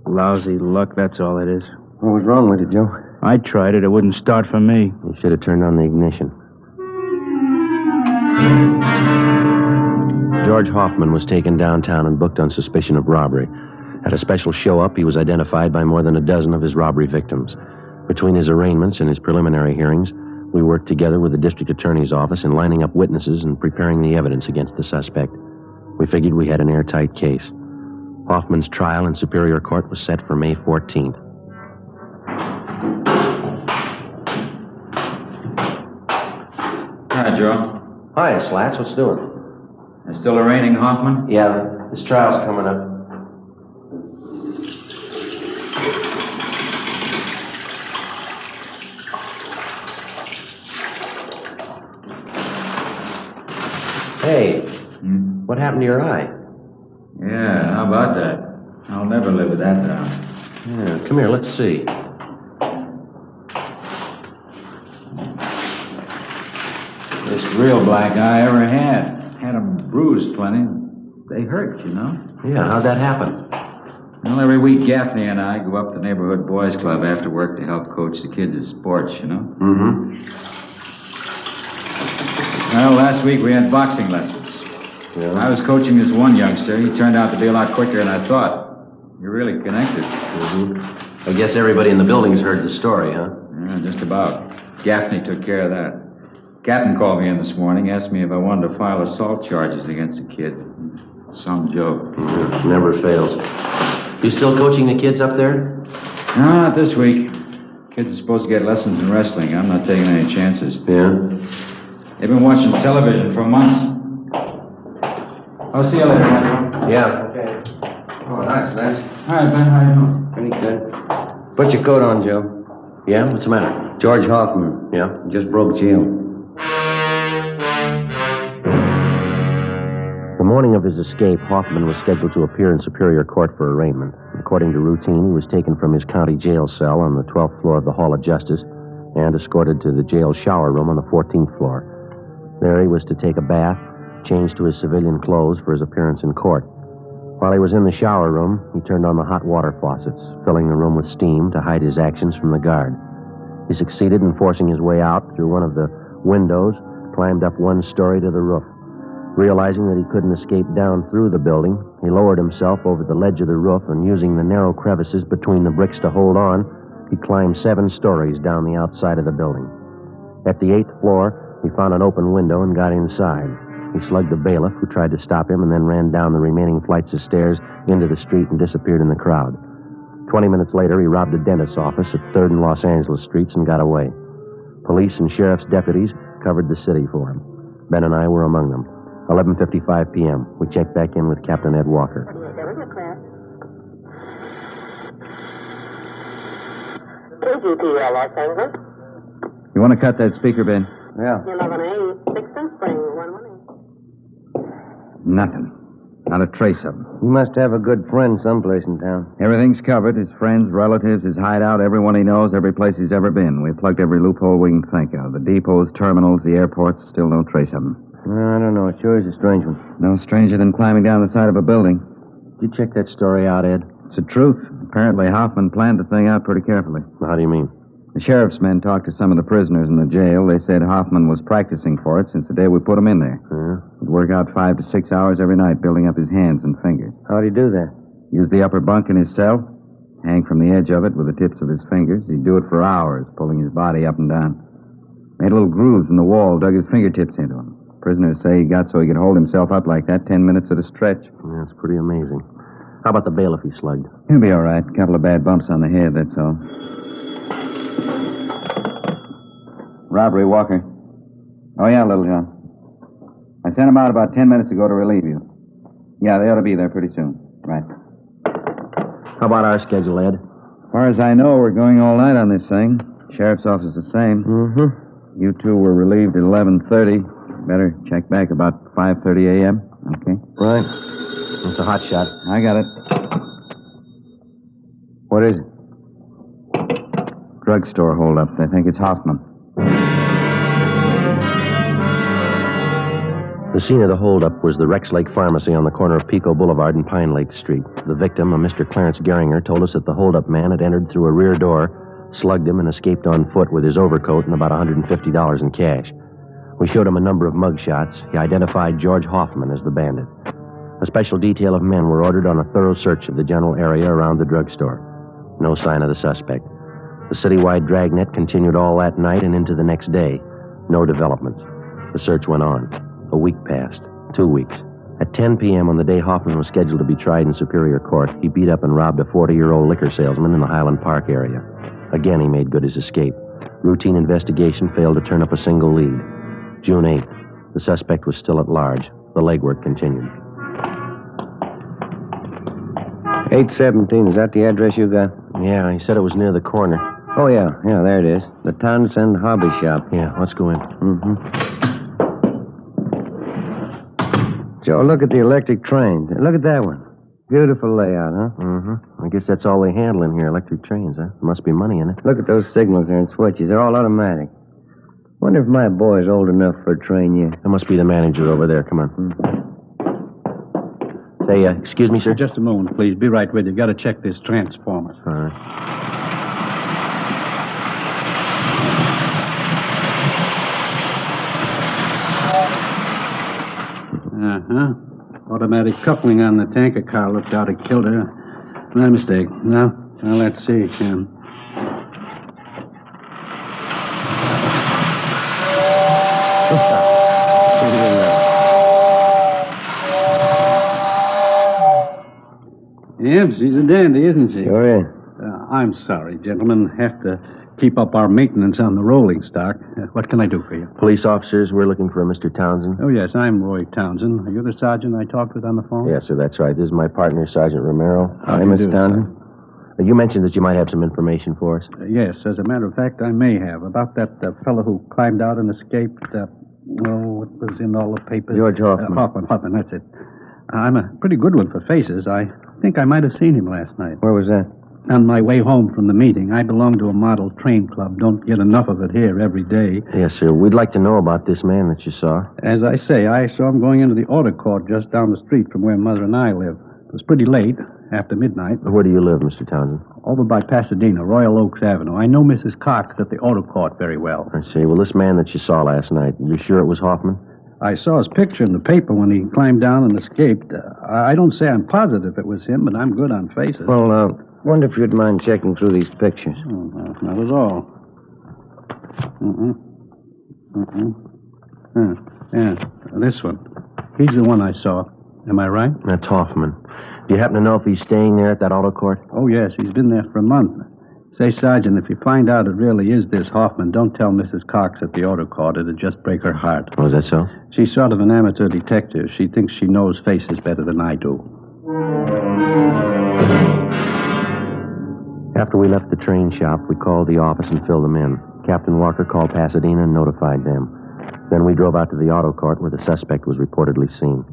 Lousy luck, that's all it is. What was wrong with it, Joe? I tried it. It wouldn't start for me. You should have turned on the ignition. George Hoffman was taken downtown and booked on suspicion of robbery. At a special show-up, he was identified by more than a dozen of his robbery victims. Between his arraignments and his preliminary hearings, we worked together with the district attorney's office in lining up witnesses and preparing the evidence against the suspect. We figured we had an airtight case. Hoffman's trial in Superior Court was set for May 14th. Hi, Joe. Hi, Slats. What's doing? They're still arraigning Hoffman? Yeah, his trial's coming up. Hey, what happened to your eye? Yeah, how about that? I'll never live with that down. Yeah, come here, let's see. This real black eye I ever had. Had 'em bruised plenty. They hurt, you know. Yeah, how'd that happen? Well, every week Gaffney and I go up to the neighborhood boys' club after work to help coach the kids at sports, you know. Mm-hmm. Well, last week we had boxing lessons. Yeah. I was coaching this one youngster. He turned out to be a lot quicker than I thought. You're really connected. Mm-hmm. I guess everybody in the building's heard the story, huh? Yeah, just about. Gaffney took care of that. Captain called me in this morning, asked me if I wanted to file assault charges against the kid. Some joke. Yeah, never fails. You still coaching the kids up there? No, not this week. Kids are supposed to get lessons in wrestling. I'm not taking any chances. Yeah? They've been watching television for months. I'll see you later, man. Yeah. Okay. Oh, nice. All right, Ben, how you doing? Pretty good. Put your coat on, Joe. Yeah? What's the matter? George Hoffman. Yeah? Just broke jail. The morning of his escape, Hoffman was scheduled to appear in Superior Court for arraignment. According to routine, he was taken from his county jail cell on the 12th floor of the Hall of Justice and escorted to the jail shower room on the 14th floor. There he was to take a bath, change to his civilian clothes for his appearance in court. While he was in the shower room, he turned on the hot water faucets, filling the room with steam to hide his actions from the guard. He succeeded in forcing his way out through one of the windows, climbed up one story to the roof. Realizing that he couldn't escape down through the building, he lowered himself over the ledge of the roof and, using the narrow crevices between the bricks to hold on, he climbed 7 stories down the outside of the building. At the 8th floor, he found an open window and got inside. He slugged the bailiff, who tried to stop him, and then ran down the remaining flights of stairs into the street and disappeared in the crowd. 20 minutes later, he robbed a dentist's office at 3rd and Los Angeles Streets and got away. Police and sheriff's deputies covered the city for him. Ben and I were among them. 11:55 p.m. We checked back in with Captain Ed Walker. KGPL, Los Angeles. You want to cut that speaker, Ben? Yeah. 11A, 6th and Spring, 118. Nothing. Not a trace of him. He must have a good friend someplace in town. Everything's covered. His friends, relatives, his hideout, everyone he knows, every place he's ever been. We've plugged every loophole we can think of. The depots, terminals, the airports, still no trace of him. I don't know. It sure is a strange one. No stranger than climbing down the side of a building. Did you check that story out, Ed? It's the truth. Apparently, Hoffman planned the thing out pretty carefully. How do you mean? The sheriff's men talked to some of the prisoners in the jail. They said Hoffman was practicing for it since the day we put him in there. He'd work out 5 to 6 hours every night, building up his hands and fingers. How'd he do that? Use the upper bunk in his cell, hang from the edge of it with the tips of his fingers. He'd do it for hours, pulling his body up and down. Made little grooves in the wall, dug his fingertips into them. Prisoners say he got so he could hold himself up like that 10 minutes at a stretch. That's pretty amazing. How about the bailiff he slugged? He'll be all right. A couple of bad bumps on the head, that's all. Robbery, Walker. Oh, yeah, Little John. I sent them out about 10 minutes ago to relieve you. Yeah, they ought to be there pretty soon. Right. How about our schedule, Ed? As far as I know, we're going all night on this thing. Sheriff's office is the same. Mm-hmm. You two were relieved at 11:30. Better check back about 5:30 a.m. Okay? Right. It's a hot shot. I got it. What is it? Drugstore holdup. They think it's Hoffman. The scene of the holdup was the Rex Lake Pharmacy on the corner of Pico Boulevard and Pine Lake Street. The victim, a Mr. Clarence Geringer, told us that the holdup man had entered through a rear door, slugged him, and escaped on foot with his overcoat and about $150 in cash. We showed him a number of mug shots. He identified George Hoffman as the bandit. A special detail of men were ordered on a thorough search of the general area around the drugstore. No sign of the suspect. The citywide Dragnet continued all that night and into the next day. No developments. The search went on. A week passed. 2 weeks. At 10 p.m. on the day Hoffman was scheduled to be tried in Superior Court, he beat up and robbed a 40-year-old liquor salesman in the Highland Park area. Again, he made good his escape. Routine investigation failed to turn up a single lead. June 8th. The suspect was still at large. The legwork continued. 817, is that the address you got? Yeah, he said it was near the corner. Oh, yeah, there it is. The Townsend Hobby Shop. Yeah, let's go in. Mm-hmm. Joe, look at the electric train. Look at that one. Beautiful layout, huh? Mm-hmm. I guess that's all they handle in here, electric trains, huh? There must be money in it. Look at those signals there and switches. They're all automatic. Wonder if my boy's old enough for a train yet. That must be the manager over there. Come on. Say, excuse me, sir? Just a moment, please. Be right with you. Got to check this transformer. All right. Uh-huh. Automatic coupling on the tanker car looked out of kilter. My mistake. Well, let's see, Ken. Yep, she's a dandy, isn't she? Sure is. I'm sorry, gentlemen. Have to keep up our maintenance on the rolling stock. What can I do for you? Police officers, we're looking for a Mr. Townsend. Oh, yes, I'm Roy Townsend. Are you the sergeant I talked with on the phone? Yes, sir, that's right. This is my partner, Sergeant Romero. Hi, Mr. Townsend. You mentioned that you might have some information for us. Yes, as a matter of fact, I may have. About that fellow who climbed out and escaped. What was in all the papers? George Hoffman. Hoffman, that's it. I'm a pretty good one for faces. I think I might have seen him last night. Where was that? On my way home from the meeting. I belong to a model train club. Don't get enough of it here every day. Yes, sir. We'd like to know about this man that you saw. As I say, I saw him going into the auto court just down the street from where Mother and I live. It was pretty late, after midnight. Where do you live, Mr. Townsend? Over by Pasadena, Royal Oaks Avenue. I know Mrs. Cox at the auto court very well. I see. Well, this man that you saw last night, you sure it was Hoffman? I saw his picture in the paper when he climbed down and escaped. I don't say I'm positive it was him, but I'm good on faces. Well, wonder if you'd mind checking through these pictures. Oh, no, not at all. Yeah, this one. He's the one I saw. Am I right? That's Hoffman. Do you happen to know if he's staying there at that auto court? Oh, yes. He's been there for a month. Say, Sergeant, if you find out it really is this Hoffman, don't tell Mrs. Cox at the auto court. It'd just break her heart. Oh, is that so? She's sort of an amateur detective. She thinks she knows faces better than I do. After we left the train shop, we called the office and filled them in. Captain Walker called Pasadena and notified them. Then we drove out to the auto court where the suspect was reportedly seen.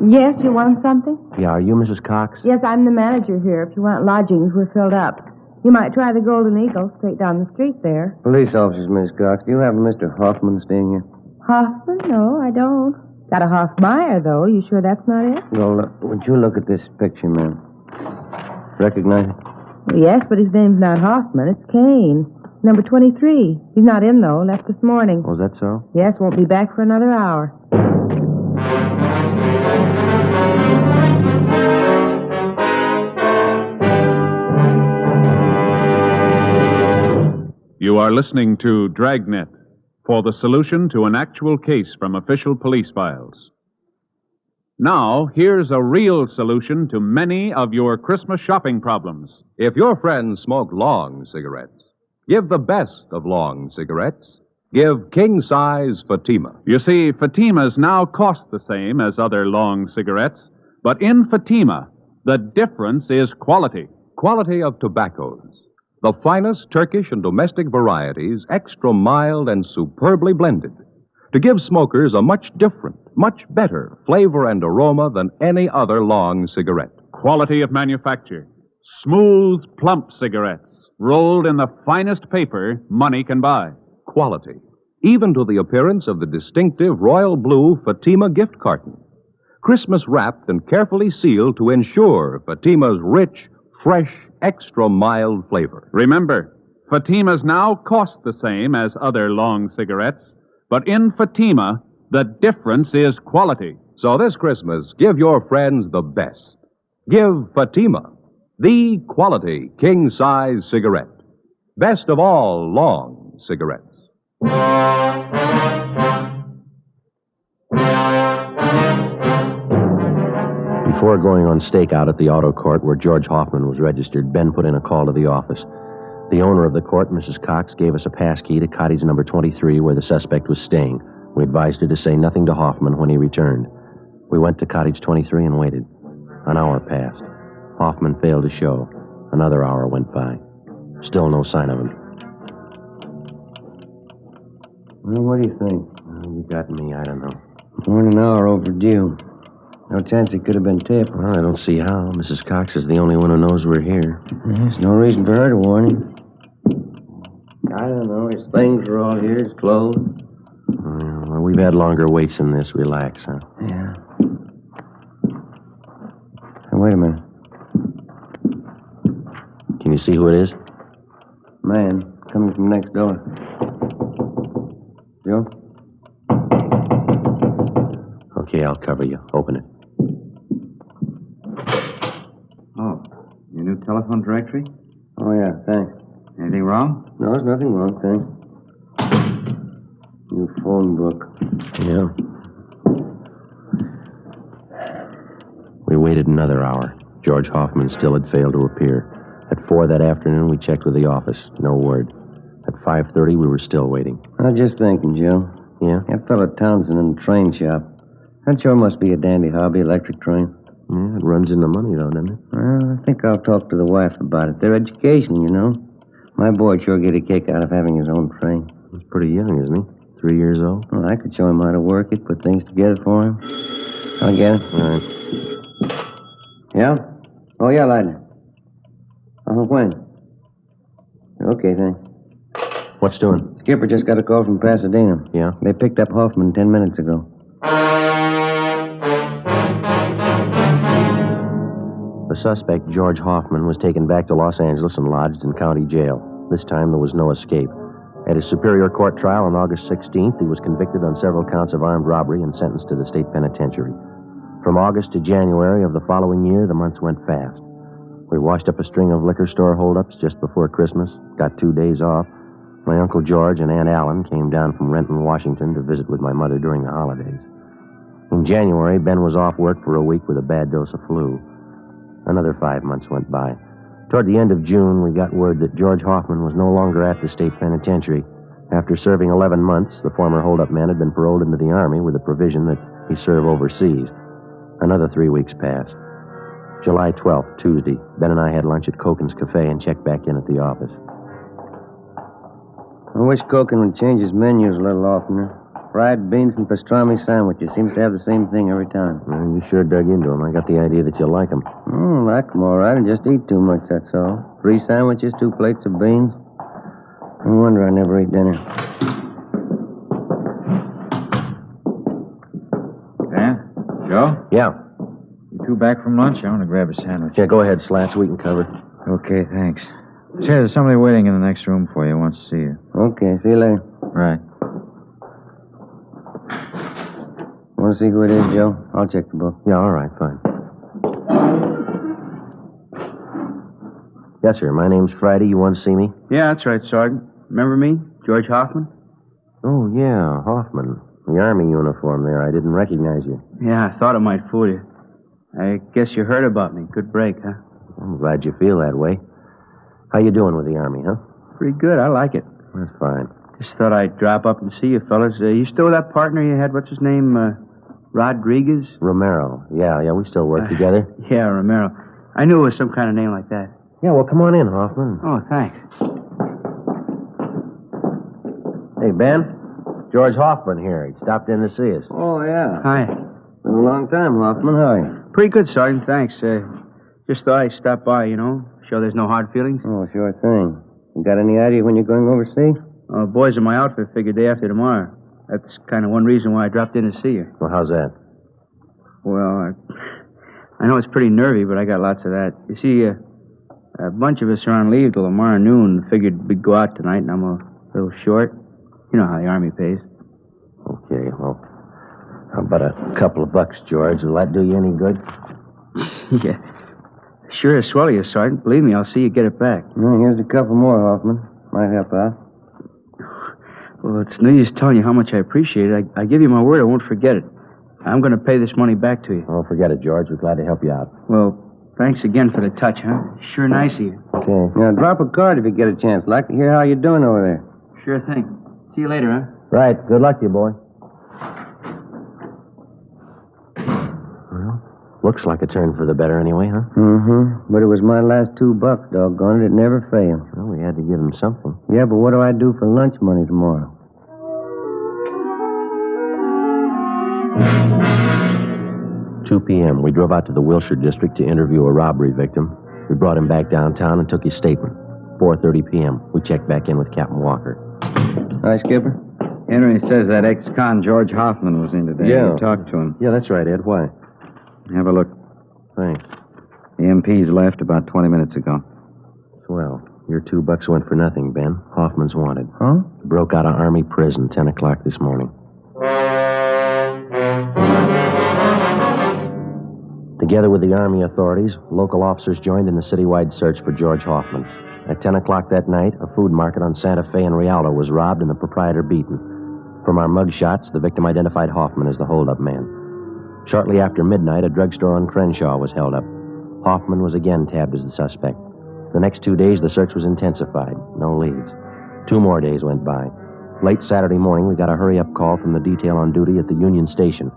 Yes, you want something? Yeah, are you Mrs. Cox? Yes, I'm the manager here. If you want lodgings, we're filled up. You might try the Golden Eagle straight down the street there. Police officers, Miss Cox. Do you have a Mr. Hoffman staying here? Hoffman? No, I don't. Got a Hoffmeyer, though. You sure that's not it? Well, would you look at this picture, ma'am? Recognize it? Well, yes, but his name's not Hoffman. It's Kane. Number 23. He's not in, though. Left this morning. Was that so? Yes, won't be back for another hour. You are listening to Dragnet for the solution to an actual case from official police files. Now, here's a real solution to many of your Christmas shopping problems. If your friends smoke long cigarettes, give the best of long cigarettes. Give king-size Fatima. You see, Fatimas now cost the same as other long cigarettes, but in Fatima, the difference is quality. Quality of tobaccos. The finest Turkish and domestic varieties, extra mild and superbly blended, to give smokers a much different, much better flavor and aroma than any other long cigarette. Quality of manufacture. Smooth, plump cigarettes, rolled in the finest paper money can buy. Quality, even to the appearance of the distinctive royal blue Fatima gift carton. Christmas wrapped and carefully sealed to ensure Fatima's rich, fresh, extra mild flavor. Remember, Fatimas now cost the same as other long cigarettes, but in Fatima, the difference is quality. So this Christmas, give your friends the best. Give Fatima, the quality king-size cigarette. Best of all long cigarettes. Before going on stakeout at the auto court where George Hoffman was registered, Ben put in a call to the office. The owner of the court, Mrs. Cox, gave us a pass key to cottage number 23 where the suspect was staying. We advised her to say nothing to Hoffman when he returned. We went to cottage 23 and waited. An hour passed. Hoffman failed to show. Another hour went by. Still no sign of him. Well, what do you think? You got me, I don't know. More than an hour overdue. No chance he could have been tipped. Well, I don't see how. Mrs. Cox is the only one who knows we're here. There's no reason for her to warn him. I don't know. His things are all here. His clothes. Well, we've had longer waits than this. Relax, huh? Yeah. Hey, wait a minute. Can you see who it is? Man, coming from next door. Joe? Okay, I'll cover you. Open it. Oh, your new telephone directory? Oh, yeah, thanks. Anything wrong? No, there's nothing wrong, thanks. New phone book. Yeah. We waited another hour. George Hoffman still had failed to appear. At 4 that afternoon, we checked with the office. No word. At 5:30, we were still waiting. I was just thinking, Joe. Yeah? That fellow Townsend in the train shop. That sure must be a dandy hobby, electric train. Yeah, it runs into money, though, doesn't it? Well, I think I'll talk to the wife about it. Their education, you know. My boy'd sure get a kick out of having his own train. He's pretty young, isn't he? 3 years old? Well, I could show him how to work it, put things together for him. I'll get it. All right. Yeah? Oh, yeah, Lightning. When? Okay, thanks. What's doing? Skipper just got a call from Pasadena. Yeah? They picked up Hoffman 10 minutes ago. The suspect, George Hoffman, was taken back to Los Angeles and lodged in county jail. This time there was no escape. At his Superior Court trial on August 16th, he was convicted on several counts of armed robbery and sentenced to the state penitentiary. From August to January of the following year, the months went fast. We washed up a string of liquor store holdups just before Christmas, got 2 days off. My Uncle George and Aunt Allen came down from Renton, Washington to visit with my mother during the holidays. In January, Ben was off work for a week with a bad dose of flu. Another 5 months went by. Toward the end of June, we got word that George Hoffman was no longer at the state penitentiary. After serving 11 months, the former holdup man had been paroled into the Army with the provision that he serve overseas. Another 3 weeks passed. July 12th, Tuesday, Ben and I had lunch at Koken's Cafe and checked back in at the office. I wish Koken would change his menus a little oftener. Fried beans and pastrami sandwiches. Seems to have the same thing every time. Well, you sure dug into them. I got the idea that you like them. Like them all right. I just eat too much, that's all. 3 sandwiches, 2 plates of beans. No wonder I never eat dinner. Dan? Joe? Yeah. You two back from lunch? I want to grab a sandwich. Yeah, go ahead, Slats. We can cover. Okay, thanks. Say, there's somebody waiting in the next room for you. Wants to see you. Okay, see you later. Right. Want to see who it is, Joe? I'll check the book. Yeah, all right, fine. Yes, sir. My name's Friday. You want to see me? Yeah, that's right, Sergeant. Remember me? George Hoffman? Oh, yeah, Hoffman. The Army uniform there. I didn't recognize you. Yeah, I thought it might fool you. I guess you heard about me. Good break, huh? I'm glad you feel that way. How you doing with the Army, huh? Pretty good. I like it. That's fine. Just thought I'd drop up and see you fellas. You still that partner you had? What's his name? Rodriguez? Romero. Yeah, we still work together. Yeah, Romero. I knew it was some kind of name like that. Yeah, well, come on in, Hoffman. Oh, thanks. Hey, Ben. George Hoffman here. He stopped in to see us. Oh, yeah. Hi. Been a long time, Hoffman. How are you? Pretty good, Sergeant. Thanks. Just thought I'd stop by, you know. Show there's no hard feelings. Oh, sure thing. You got any idea when you're going overseas? Boys in my outfit figured day after tomorrow. That's kind of one reason why I dropped in to see you. Well, how's that? Well, I know it's pretty nervy, but I got lots of that. You see, a bunch of us are on leave till tomorrow noon. Figured we'd go out tonight, and I'm a little short. You know how the Army pays. Okay, well, how about a couple of bucks, George? Will that do you any good? Yeah. Sure as swell you, Sergeant. Believe me, I'll see you get it back. Well, here's a couple more, Hoffman. Might help out. Well, it's no use telling you how much I appreciate it. I give you my word I won't forget it. I'm going to pay this money back to you. Oh, forget it, George. We're glad to help you out. Well, thanks again for the touch, huh? Sure nice of you. Okay. Now, drop a card if you get a chance. Like to hear how you're doing over there. Sure thing. See you later, huh? Right. Good luck to you, boy. Well, looks like a turn for the better anyway, huh? Mm-hmm. But it was my last $2, doggone it. It never failed. Well, we had to give him something. Yeah, but what do I do for lunch money tomorrow? 2 p.m. We drove out to the Wilshire district to interview a robbery victim. We brought him back downtown and took his statement. 4:30 p.m. We checked back in with Captain Walker. Hi, Skipper. Henry says that ex-con George Hoffman was in today. Yeah. You talked to him. Yeah, that's right, Ed. Why? Have a look. Thanks. The MP's left about 20 minutes ago. Swell. Your $2 went for nothing, Ben. Hoffman's wanted. Huh? Broke out of Army prison 10 o'clock this morning. Together with the Army authorities, local officers joined in the citywide search for George Hoffman. At 10 o'clock that night, a food market on Santa Fe and Rialto was robbed and the proprietor beaten. From our mug shots, the victim identified Hoffman as the holdup man. Shortly after midnight, a drugstore on Crenshaw was held up. Hoffman was again tabbed as the suspect. The next 2 days, the search was intensified. No leads. 2 more days went by. Late Saturday morning, we got a hurry-up call from the detail on duty at the Union Station.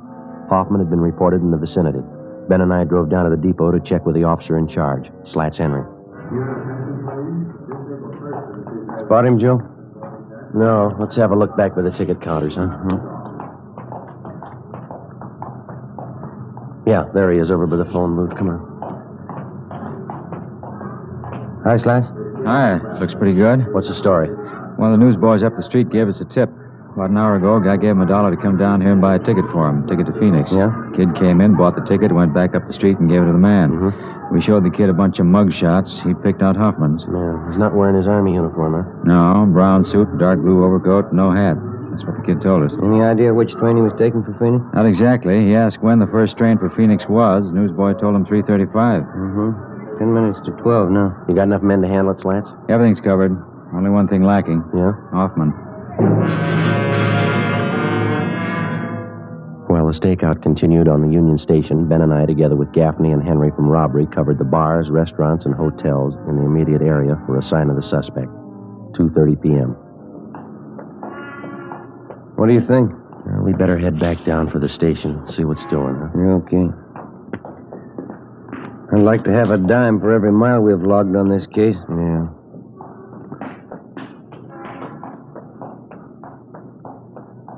Hoffman had been reported in the vicinity. Ben and I drove down to the depot to check with the officer in charge, Slats Henry. Spot him, Joe? No. Let's have a look back by the ticket counters, huh? Yeah, there he is over by the phone booth. Come on. Hi, Slats. Hi. Looks pretty good. What's the story? One of the newsboys up the street gave us a tip. About an hour ago, a guy gave him $1 to come down here and buy a ticket for him. Ticket to Phoenix. Yeah? Kid came in, bought the ticket, went back up the street and gave it to the man. We showed the kid a bunch of mug shots. He picked out Hoffman's. Yeah, he's not wearing his army uniform, huh? No, brown suit, dark blue overcoat, no hat. That's what the kid told us. Any idea which train he was taking for Phoenix? Not exactly. He asked when the first train for Phoenix was. The newsboy told him 3:35. 10 minutes to 12 now. You got enough men to handle it, Slats? Everything's covered. Only one thing lacking. Yeah? Hoffman. While the stakeout continued on the Union Station, Ben and I, together with Gaffney and Henry from robbery, covered the bars, restaurants, and hotels in the immediate area for a sign of the suspect. 2:30 p.m. What do you think? We better head back down for the station, see what's doing, huh? Okay. I'd like to have a dime for every mile we've logged on this case. Yeah.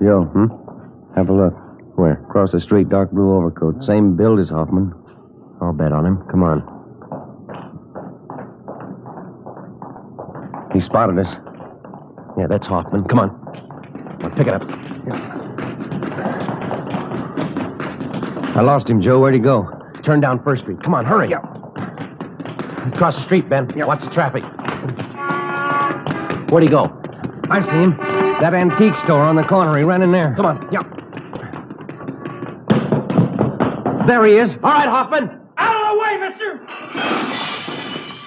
Joe, have a look. Where? Across the street, dark blue overcoat. Same build as Hoffman. I'll bet on him. Come on. He spotted us. Yeah, that's Hoffman. Come on. Now, pick it up. I lost him, Joe. Where'd he go? Turn down First Street. Come on, hurry. Across the street, Ben. Watch the traffic. Where'd he go? I see him. That antique store on the corner. He ran in there. Come on. There he is. All right, Hoffman. Out of the way, mister!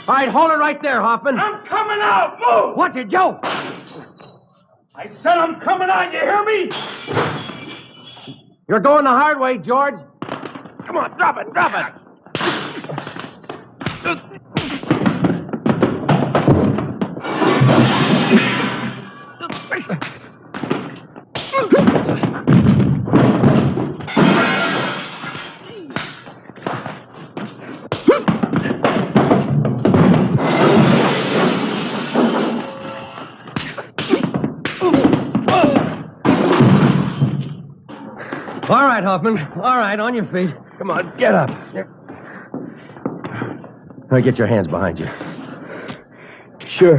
All right, hold it right there, Hoffman. I'm coming out! Move! Watch it, Joe. I said I'm coming out, you hear me? You're going the hard way, George. Come on, drop it, drop it! All right, Hoffman. All right, on your feet. Come on, get up. All right, get your hands behind you. Sure.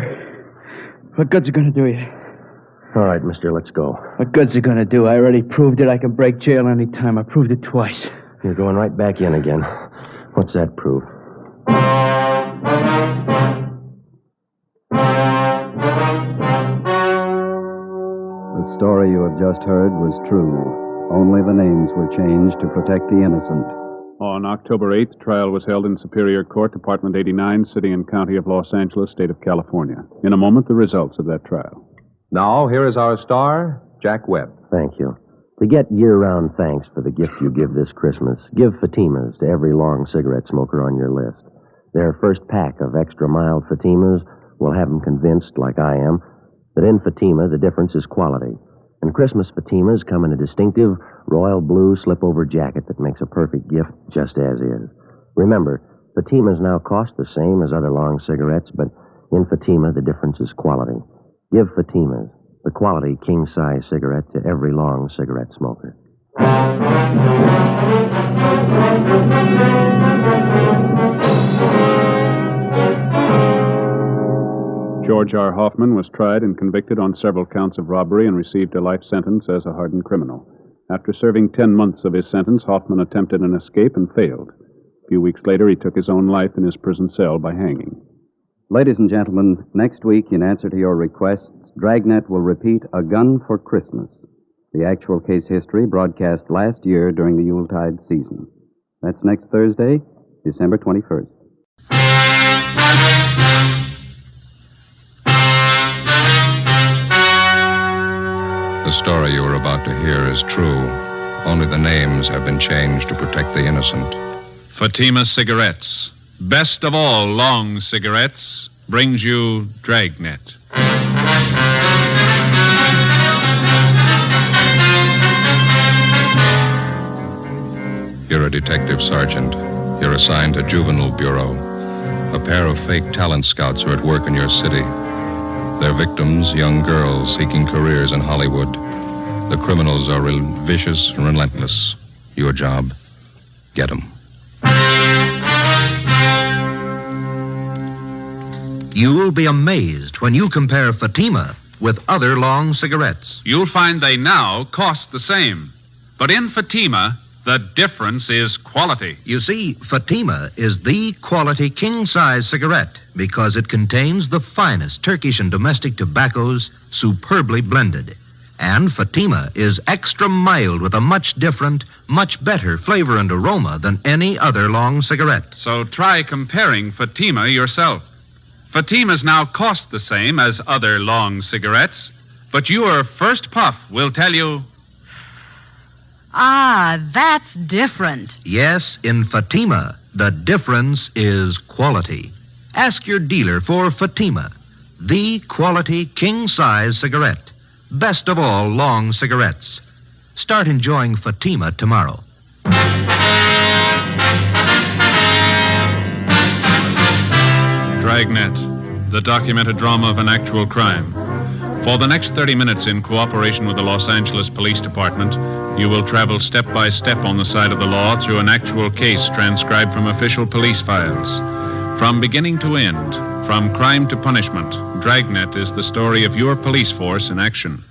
What good's it gonna do you? All right, mister, let's go. What good's it gonna do? I already proved it. I can break jail any time. I proved it twice. You're going right back in again. What's that prove? The story you have just heard was true. Only the names were changed to protect the innocent. On October 8th, trial was held in Superior Court, Department 89, City and County of Los Angeles, State of California. In a moment, the results of that trial. Now, here is our star, Jack Webb. Thank you. To get year-round thanks for the gift you give this Christmas, give Fatimas to every long cigarette smoker on your list. Their first pack of extra mild Fatimas will have them convinced, like I am, that in Fatima the difference is quality. And Christmas Fatimas come in a distinctive royal blue slip-over jacket that makes a perfect gift just as is. Remember, Fatimas now cost the same as other long cigarettes, but in Fatima the difference is quality. Give Fatimas, the quality king-size cigarette, to every long cigarette smoker. George R. Hoffman was tried and convicted on several counts of robbery and received a life sentence as a hardened criminal. After serving 10 months of his sentence, Hoffman attempted an escape and failed. A few weeks later, he took his own life in his prison cell by hanging. Ladies and gentlemen, next week, in answer to your requests, Dragnet will repeat A Gun for Christmas, the actual case history broadcast last year during the Yuletide season. That's next Thursday, December 21st. The story you are about to hear is true. Only the names have been changed to protect the innocent. Fatima Cigarettes, best of all long cigarettes, brings you Dragnet. You're a detective sergeant. You're assigned to Juvenile Bureau. A pair of fake talent scouts are at work in your city. Their victims, young girls seeking careers in Hollywood. The criminals are vicious and relentless. Your job, get them. You'll be amazed when you compare Fatima with other long cigarettes. You'll find they now cost the same. But in Fatima, the difference is quality. You see, Fatima is the quality king-size cigarette because it contains the finest Turkish and domestic tobaccos superbly blended. And Fatima is extra mild with a much different, much better flavor and aroma than any other long cigarette. So try comparing Fatima yourself. Fatimas now cost the same as other long cigarettes, but your first puff will tell you... Ah, that's different. Yes, in Fatima, the difference is quality. Ask your dealer for Fatima, the quality king-size cigarette. Best of all long cigarettes. Start enjoying Fatima tomorrow. Dragnet, the documented drama of an actual crime. For the next 30 minutes, in cooperation with the Los Angeles Police Department, you will travel step by step on the side of the law through an actual case transcribed from official police files. From beginning to end, from crime to punishment, Dragnet is the story of your police force in action.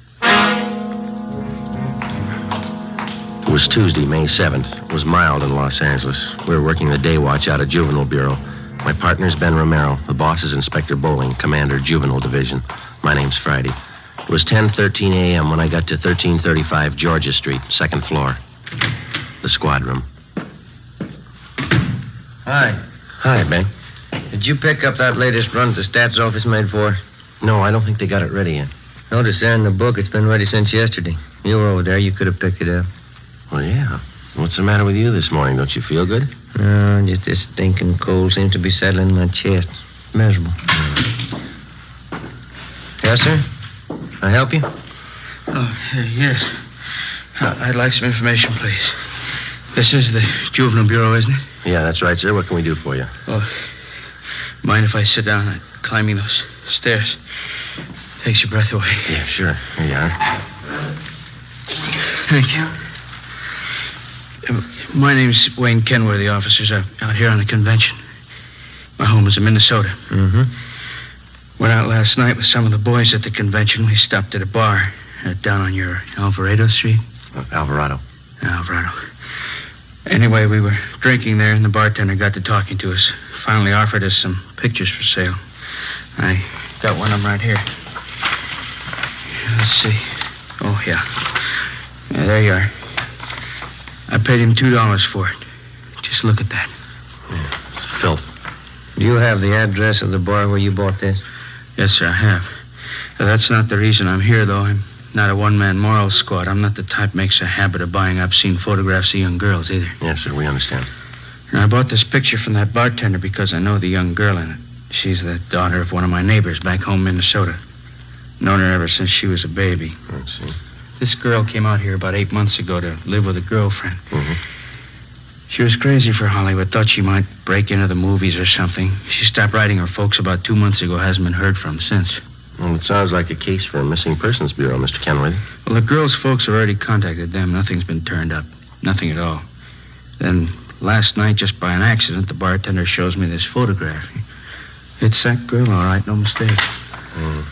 It was Tuesday, May 7th. It was mild in Los Angeles. We were working the day watch out of Juvenile Bureau. My partner's Ben Romero. The boss is Inspector Bowling, Commander, Juvenile Division. My name's Friday. It was 10:13 a.m. when I got to 1335 Georgia Street, second floor. The squad room. Hi. Hi, Ben. Did you pick up that latest run the stats office made for? No, I don't think they got it ready yet. Notice there in the book it's been ready since yesterday. You were over there. You could have picked it up. Well, yeah. What's the matter with you this morning? Don't you feel good? No, just this stinking cold seems to be settling in my chest. Miserable. Yes, sir? Can I help you? Oh, yes. I'd like some information, please. This is the Juvenile Bureau, isn't it? Yeah, that's right, sir. What can we do for you? Oh, mind if I sit down? I'm climbing those stairs. Takes your breath away. Yeah, sure. Here you are. Thank you. My name's Wayne Kenworthy, officers. I'm out here on a convention. My home is in Minnesota. Mm-hmm. Went out last night with some of the boys at the convention. We stopped at a bar down on your Alvarado Street. Alvarado. Alvarado. Anyway, we were drinking there, and the bartender got to talking to us. Finally offered us some pictures for sale. I got one of them right here. Let's see. Oh, yeah. Yeah, there you are. I paid him $2 for it. Just look at that. Yeah, it's filth. Do you have the address of the bar where you bought this? Yes, sir, I have. That's not the reason I'm here, though. I'm not a one-man moral squad. I'm not the type makes a habit of buying obscene photographs of young girls, either. Yes, sir, we understand. And I bought this picture from that bartender because I know the young girl in it. She's the daughter of one of my neighbors back home in Minnesota. Known her ever since she was a baby. I see. This girl came out here about 8 months ago to live with a girlfriend. Mm-hmm. She was crazy for Hollywood, thought she might break into the movies or something. She stopped writing her folks about 2 months ago, hasn't been heard from since. Well, it sounds like a case for a missing persons bureau, Mr. Kenworthy. Well, the girl's folks have already contacted them. Nothing's been turned up. Nothing at all. Then last night, just by an accident, the bartender shows me this photograph. It's that girl, all right, no mistake. Mm.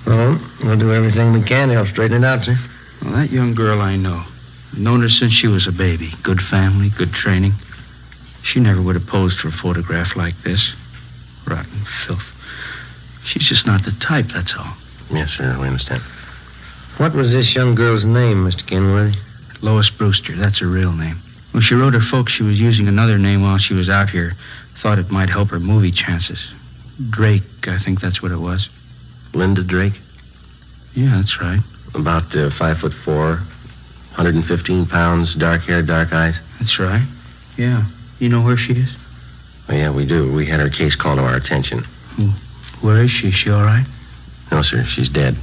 Well, we'll do everything we can to help straighten it out, sir. Well, that young girl I know. I've known her since she was a baby. Good family, good training. She never would have posed for a photograph like this. Rotten filth. She's just not the type, that's all. Yes, sir, we understand. What was this young girl's name, Mr. Kenworthy? Lois Brewster, that's her real name. When she wrote her folks, she was using another name while she was out here. Thought it might help her movie chances. Drake, I think that's what it was. Linda Drake? Yeah, that's right. About 5'4", 115 pounds, dark hair, dark eyes. That's right. Yeah. You know where she is? Oh, yeah, we do. We had her case called to our attention. Where is she? Is she all right? No, sir. She's dead.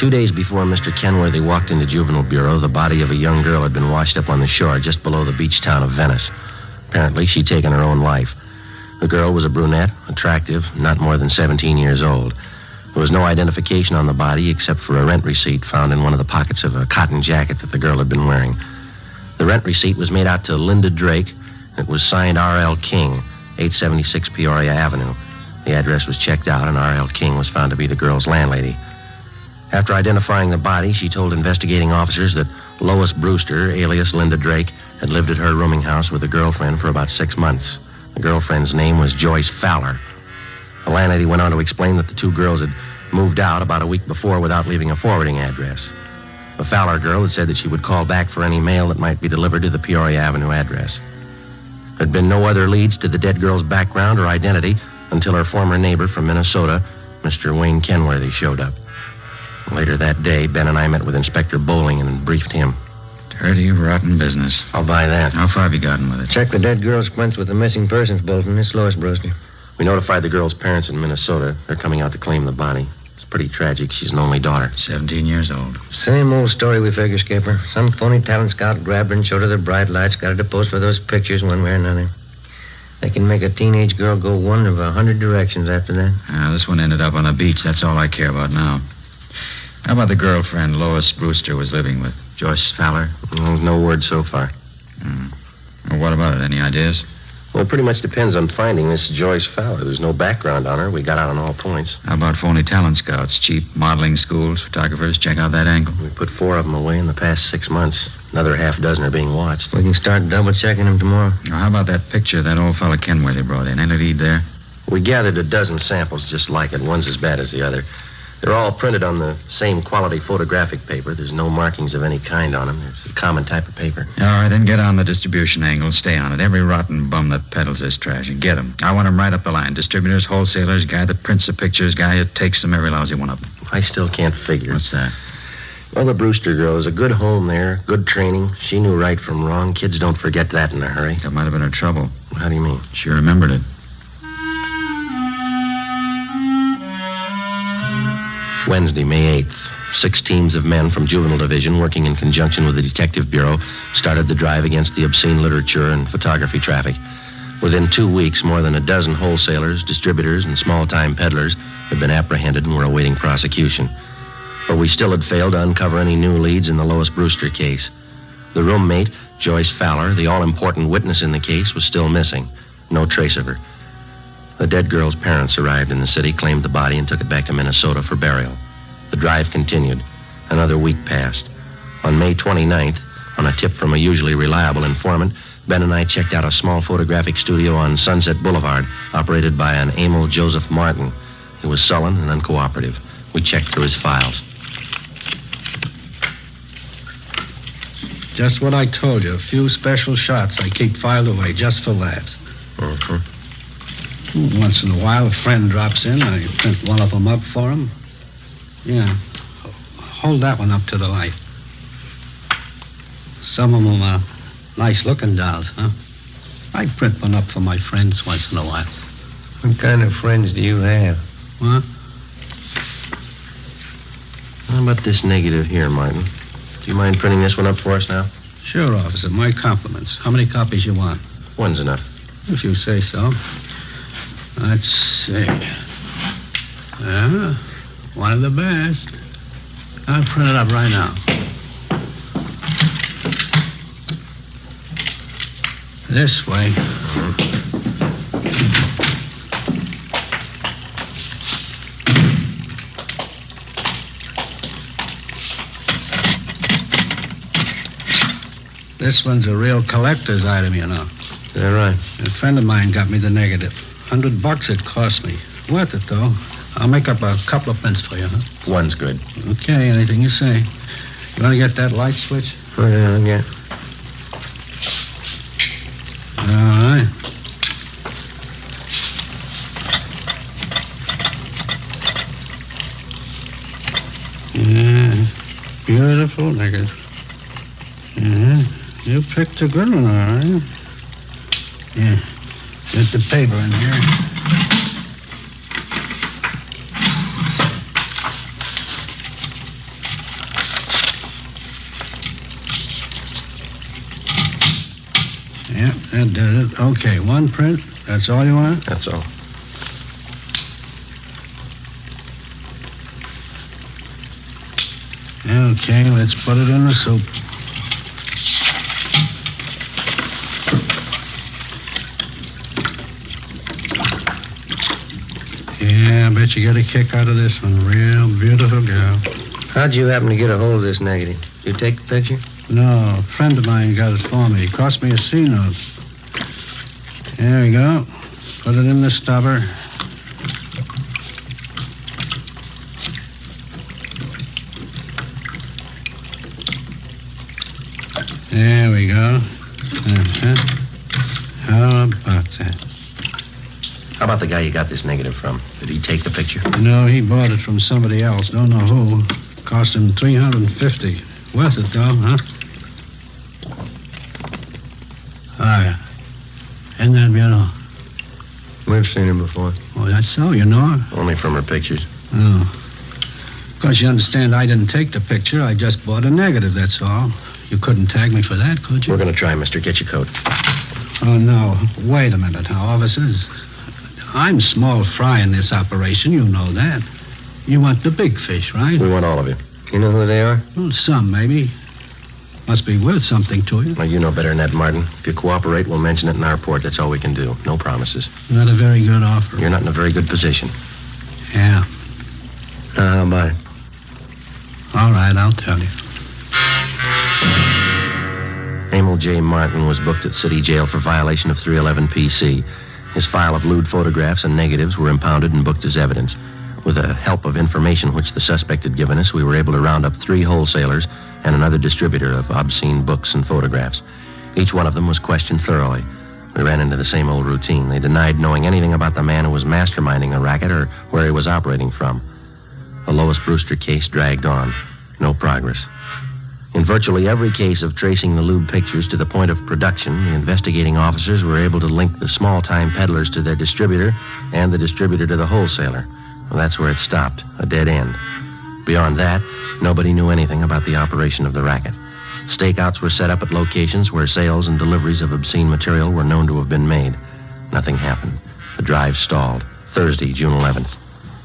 2 days before Mr. Kenworthy walked into Juvenile Bureau, the body of a young girl had been washed up on the shore just below the beach town of Venice. Apparently, she'd taken her own life. The girl was a brunette, attractive, not more than 17 years old. There was no identification on the body except for a rent receipt found in one of the pockets of a cotton jacket that the girl had been wearing. The rent receipt was made out to Linda Drake. It was signed R.L. King, 876 Peoria Avenue. The address was checked out, and R.L. King was found to be the girl's landlady. After identifying the body, she told investigating officers that Lois Brewster, alias Linda Drake, had lived at her rooming house with a girlfriend for about 6 months. The girlfriend's name was Joyce Fowler. The landlady went on to explain that the two girls had moved out about a week before without leaving a forwarding address. The Fowler girl had said that she would call back for any mail that might be delivered to the Peoria Avenue address. There had been no other leads to the dead girl's background or identity until her former neighbor from Minnesota, Mr. Wayne Kenworthy, showed up. Later that day, Ben and I met with Inspector Bowling and briefed him. Dirty, rotten business. I'll buy that. How far have you gotten with it? Check the dead girl's quints with the missing persons bulletin. It's Lois Brewster. We notified the girl's parents in Minnesota. They're coming out to claim the body. It's pretty tragic. She's an only daughter. 17 years old. Same old story, we figure, Skipper. Some phony talent scout grabbed her and showed her the bright lights, got her to pose for those pictures one way or another. They can make a teenage girl go one of 100 directions after that. This one ended up on a beach. That's all I care about now. How about the girlfriend Lois Brewster was living with? Joyce Fowler? No word so far. Well, what about it? Any ideas? Well, it pretty much depends on finding this Joyce Fowler. There's no background on her. We got out on all points. How about phony talent scouts? Cheap modeling schools, photographers? Check out that angle. We put 4 of them away in the past 6 months. Another half dozen are being watched. We can start double-checking them tomorrow. Now, how about that picture that old fella Kenworthy brought in? Any lead there? We gathered a dozen samples just like it. One's as bad as the other. They're all printed on the same quality photographic paper. There's no markings of any kind on them. It's a common type of paper. All right, then get on the distribution angle. Stay on it. Every rotten bum that peddles this trash. And get them. I want them right up the line. Distributors, wholesalers, guy that prints the pictures, guy that takes them, every lousy one of them. I still can't figure. What's that? Well, the Brewster girl is a good home there, good training. She knew right from wrong. Kids don't forget that in a hurry. That might have been her trouble. How do you mean? She remembered it. Wednesday, May 8th. 6 teams of men from Juvenile Division, working in conjunction with the Detective Bureau, started the drive against the obscene literature and photography traffic. Within 2 weeks, more than a dozen wholesalers, distributors, and small-time peddlers had been apprehended and were awaiting prosecution. But we still had failed to uncover any new leads in the Lois Brewster case. The roommate, Joyce Fowler, the all-important witness in the case, was still missing. No trace of her. The dead girl's parents arrived in the city, claimed the body, and took it back to Minnesota for burial. The drive continued. Another week passed. On May 29th, on a tip from a usually reliable informant, Ben and I checked out a small photographic studio on Sunset Boulevard, operated by an Emil Joseph Martin. He was sullen and uncooperative. We checked through his files. Just what I told you. A few special shots I keep filed away just for that. Once in a while, a friend drops in. I print one of them up for him. Yeah. Hold that one up to the light. Some of them are nice-looking dolls, huh? I print one up for my friends once in a while. What kind of friends do you have? What? How about this negative here, Martin? Do you mind printing this one up for us now? Sure, officer. My compliments. How many copies you want? One's enough. If you say so. Let's see. One of the best. I'll print it up right now. This way. This one's a real collector's item, you know. Is that right? A friend of mine got me the negative. $100 it cost me. Worth it, though. I'll make up a couple of prints for you, huh? One's good. Okay, anything you say. You want to get that light switch? Oh, yeah, I'll get. All right. Yeah, beautiful negative. Yeah, you picked a good one, all right. Yeah, get the paper in here. Yeah, that does it. Okay, one print. That's all you want? That's all. Okay, let's put it in the soup. Yeah, I bet you get a kick out of this one. Real beautiful girl. How'd you happen to get a hold of this negative? You take the picture? No, a friend of mine got it for me. It cost me a C note. There we go. Put it in the stubber. There we go. How about that? How about the guy you got this negative from? Did he take the picture? No, he bought it from somebody else. Don't know who. Cost him $350. Worth it, though, huh? Hi. Isn't that beautiful? We've seen her before. Oh, that's so, you know her? Only from her pictures. Oh. Of course, you understand I didn't take the picture. I just bought a negative, that's all. You couldn't tag me for that, could you? We're going to try, mister. Get your coat. Oh, no. Wait a minute now, officers. I'm small fry in this operation. You know that. You want the big fish, right? We want all of you. You know who they are? Well, some, maybe. Must be worth something to you. Well, you know better than that, Martin. If you cooperate, we'll mention it in our report. That's all we can do. No promises. Not a very good offer. You're not in a very good position. Yeah. How about it? All right, I'll tell you. Emil J. Martin was booked at City Jail for violation of 311 PC. His file of lewd photographs and negatives were impounded and booked as evidence. With the help of information which the suspect had given us, we were able to round up 3 wholesalers and another distributor of obscene books and photographs. Each one of them was questioned thoroughly. We ran into the same old routine. They denied knowing anything about the man who was masterminding the racket or where he was operating from. The Lois Brewster case dragged on. No progress. In virtually every case of tracing the lewd pictures to the point of production, the investigating officers were able to link the small-time peddlers to their distributor and the distributor to the wholesaler. Well, that's where it stopped, a dead end. Beyond that, nobody knew anything about the operation of the racket. Stakeouts were set up at locations where sales and deliveries of obscene material were known to have been made. Nothing happened. The drive stalled. Thursday, June 11th.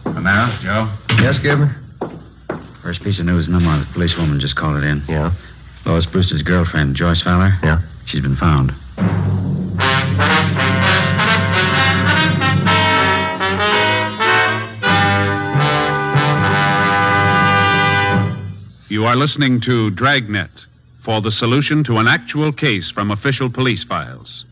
Well, now, Joe? Yes, Skipper? First piece of news in the month. Policewoman just called it in. Yeah? Lois Brewster's girlfriend, Joyce Fowler? Yeah? She's been found. You are listening to Dragnet for the solution to an actual case from official police files.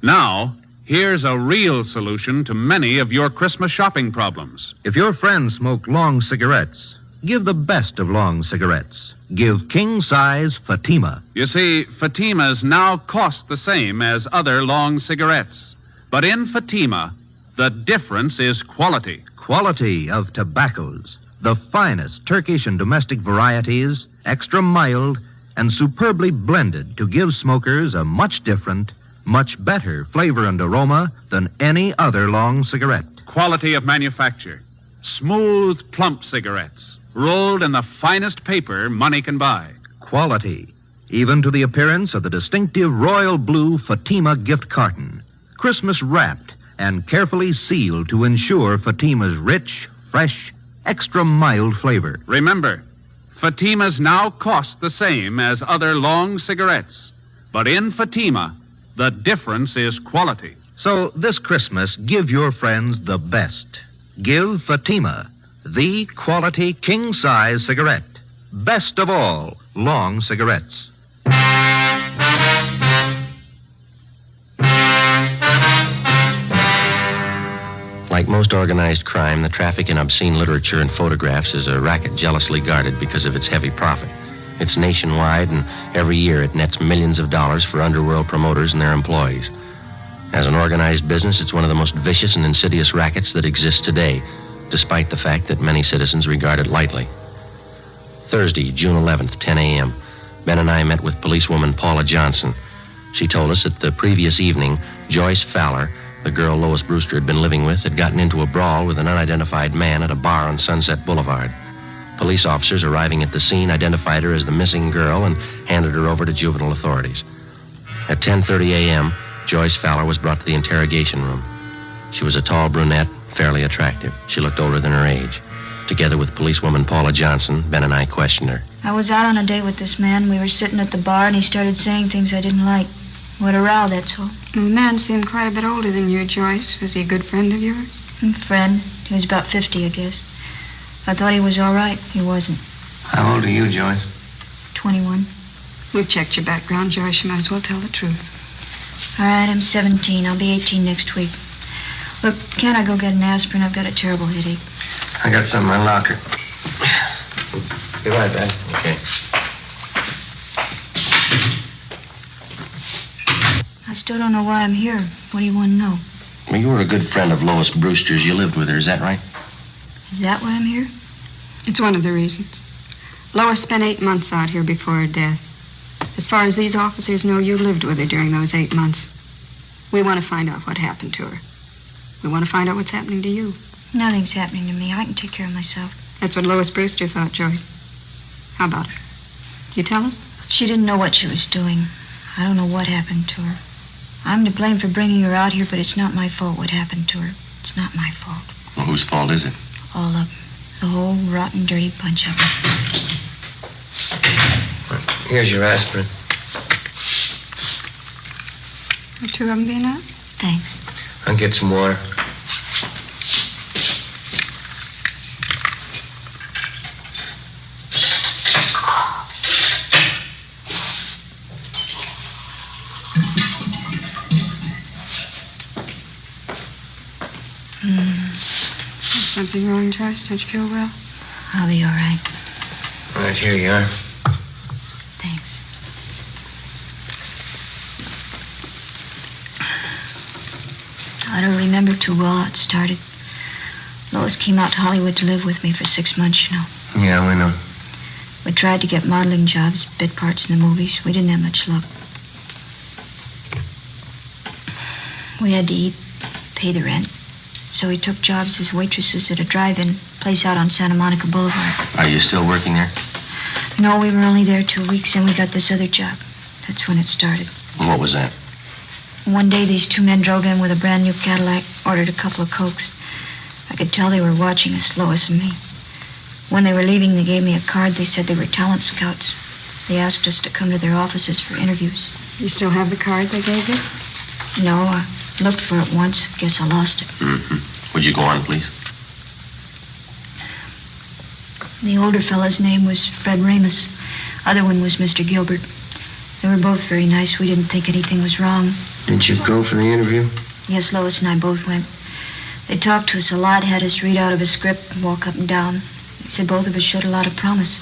Now, here's a real solution to many of your Christmas shopping problems. If your friends smoke long cigarettes, give the best of long cigarettes. Give king-size Fatima. You see, Fatimas now cost the same as other long cigarettes. But in Fatima, the difference is quality. Quality of tobaccos. The finest Turkish and domestic varieties, extra mild, and superbly blended to give smokers a much different, much better flavor and aroma than any other long cigarette. Quality of manufacture. Smooth, plump cigarettes, rolled in the finest paper money can buy. Quality, even to the appearance of the distinctive royal blue Fatima gift carton. Christmas wrapped and carefully sealed to ensure Fatima's rich, fresh, extra mild flavor. Remember, Fatimas now cost the same as other long cigarettes. But in Fatima, the difference is quality. So this Christmas, give your friends the best. Give Fatima, the quality king-size cigarette. Best of all long cigarettes. Like most organized crime, the traffic in obscene literature and photographs is a racket jealously guarded because of its heavy profit. It's nationwide, and every year it nets millions of dollars for underworld promoters and their employees. As an organized business, it's one of the most vicious and insidious rackets that exists today, despite the fact that many citizens regard it lightly. Thursday, June 11th, 10 a.m., Ben and I met with policewoman Paula Johnson. She told us that the previous evening, Joyce Fowler, the girl Lois Brewster had been living with, had gotten into a brawl with an unidentified man at a bar on Sunset Boulevard. Police officers arriving at the scene identified her as the missing girl and handed her over to juvenile authorities. At 10:30 a.m., Joyce Fowler was brought to the interrogation room. She was a tall brunette, fairly attractive. She looked older than her age. Together with policewoman Paula Johnson, Ben and I questioned her. I was out on a date with this man. We were sitting at the bar, and he started saying things I didn't like. What a row, that's all. The man seemed quite a bit older than you, Joyce. Was he a good friend of yours? Friend. He was about 50, I guess. I thought he was all right. He wasn't. How old are you, Joyce? 21. We've checked your background, Joyce. You might as well tell the truth. All right, I'm 17. I'll be 18 next week. Look, can't I go get an aspirin? I've got a terrible headache. I got some in my locker. Goodbye, Ben. Okay. I still don't know why I'm here. What do you want to know? Well, you were a good friend of Lois Brewster's. You lived with her, is that right? Is that why I'm here? It's one of the reasons. Lois spent 8 months out here before her death. As far as these officers know, you lived with her during those 8 months. We want to find out what happened to her. We want to find out what's happening to you. Nothing's happening to me. I can take care of myself. That's what Lois Brewster thought, Joyce. How about her? You tell us? She didn't know what she was doing. I don't know what happened to her. I'm to blame for bringing her out here, but it's not my fault what happened to her. It's not my fault. Well, whose fault is it? All of them. The whole rotten, dirty bunch of them. Here's your aspirin. Are 2 of them being up? Thanks. I'll get some water. Is something wrong, Joyce? Don't you feel well? I'll be all right. All right, here you are. Thanks. I don't remember too well how it started. Lois came out to Hollywood to live with me for 6 months, you know. Yeah, we know. We tried to get modeling jobs, bit parts in the movies. We didn't have much luck. We had to eat, pay the rent. So we took jobs as waitresses at a drive-in place out on Santa Monica Boulevard. Are you still working there? No, we were only there 2 weeks, and we got this other job. That's when it started. What was that? One day, these 2 men drove in with a brand new Cadillac, ordered a couple of Cokes. I could tell they were watching us, Lois and me. When they were leaving, they gave me a card. They said they were talent scouts. They asked us to come to their offices for interviews. You still have the card they gave you? No, I looked for it once. Guess I lost it. Mm-hmm. Would you go on, please? The older fellow's name was Fred Ramus. Other one was Mr. Gilbert. They were both very nice. We didn't think anything was wrong. Didn't you go for the interview? Yes, Lois and I both went. They talked to us a lot, had us read out of a script and walk up and down. They said both of us showed a lot of promise.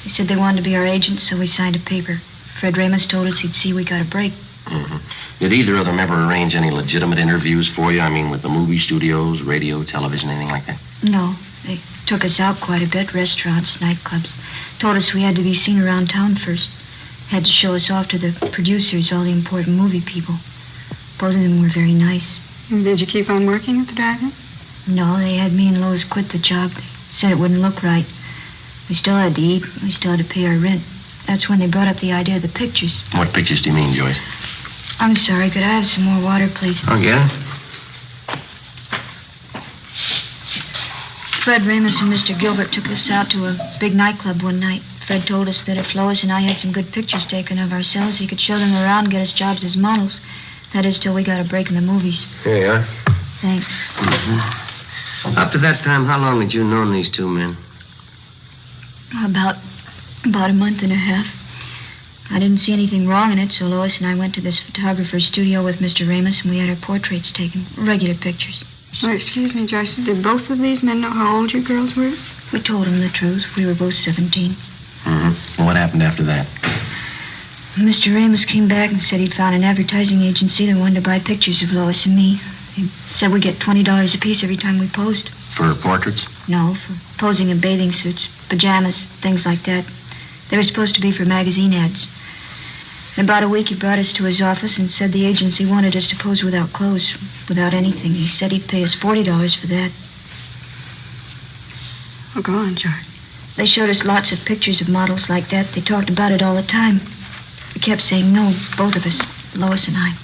They said they wanted to be our agents, so we signed a paper. Fred Ramus told us he'd see we got a break. Mm-hmm. Did either of them ever arrange any legitimate interviews for you? I mean, with the movie studios, radio, television, anything like that? No. They took us out quite a bit, restaurants, nightclubs. Told us we had to be seen around town first. Had to show us off to the producers, all the important movie people. Both of them were very nice. Did you keep on working at the drive-in? No, they had me and Lois quit the job. They said it wouldn't look right. We still had to eat. We still had to pay our rent. That's when they brought up the idea of the pictures. What pictures do you mean, Joyce? I'm sorry. Could I have some more water, please? I'll get it. Fred Ramus and Mr. Gilbert took us out to a big nightclub one night. Fred told us that if Lois and I had some good pictures taken of ourselves, he could show them around and get us jobs as models. That is, till we got a break in the movies. Here you are. Thanks. Mm-hmm. Up to that time, how long had you known these 2 men? About a month and a half. I didn't see anything wrong in it, so Lois and I went to this photographer's studio with Mr. Ramus, and we had our portraits taken. Regular pictures. Oh, excuse me, Joyce. Did both of these men know how old you girls were? We told them the truth. We were both 17. Mm-hmm. What happened after that? Mr. Ramus came back and said he'd found an advertising agency that wanted to buy pictures of Lois and me. He said we get $20 apiece every time we posed. For portraits? No, for posing in bathing suits, pajamas, things like that. They were supposed to be for magazine ads. In about a week, he brought us to his office and said the agency wanted us to pose without clothes, without anything. He said he'd pay us $40 for that. Oh, go on, George. They showed us lots of pictures of models like that. They talked about it all the time. We kept saying no, both of us. Lois and I.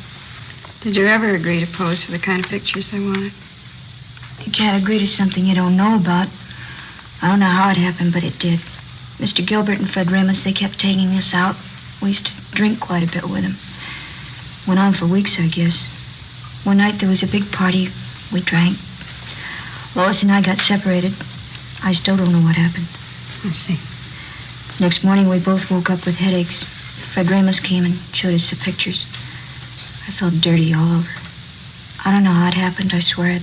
Did you ever agree to pose for the kind of pictures they wanted? You can't agree to something you don't know about. I don't know how it happened, but it did. Mr. Gilbert and Fred Ramos, they kept taking us out. We used to drink quite a bit with them. Went on for weeks, I guess. One night there was a big party. We drank. Lois and I got separated. I still don't know what happened. I see. Next morning, we both woke up with headaches. Fred Ramos came and showed us the pictures. I felt dirty all over. I don't know how it happened, I swear it.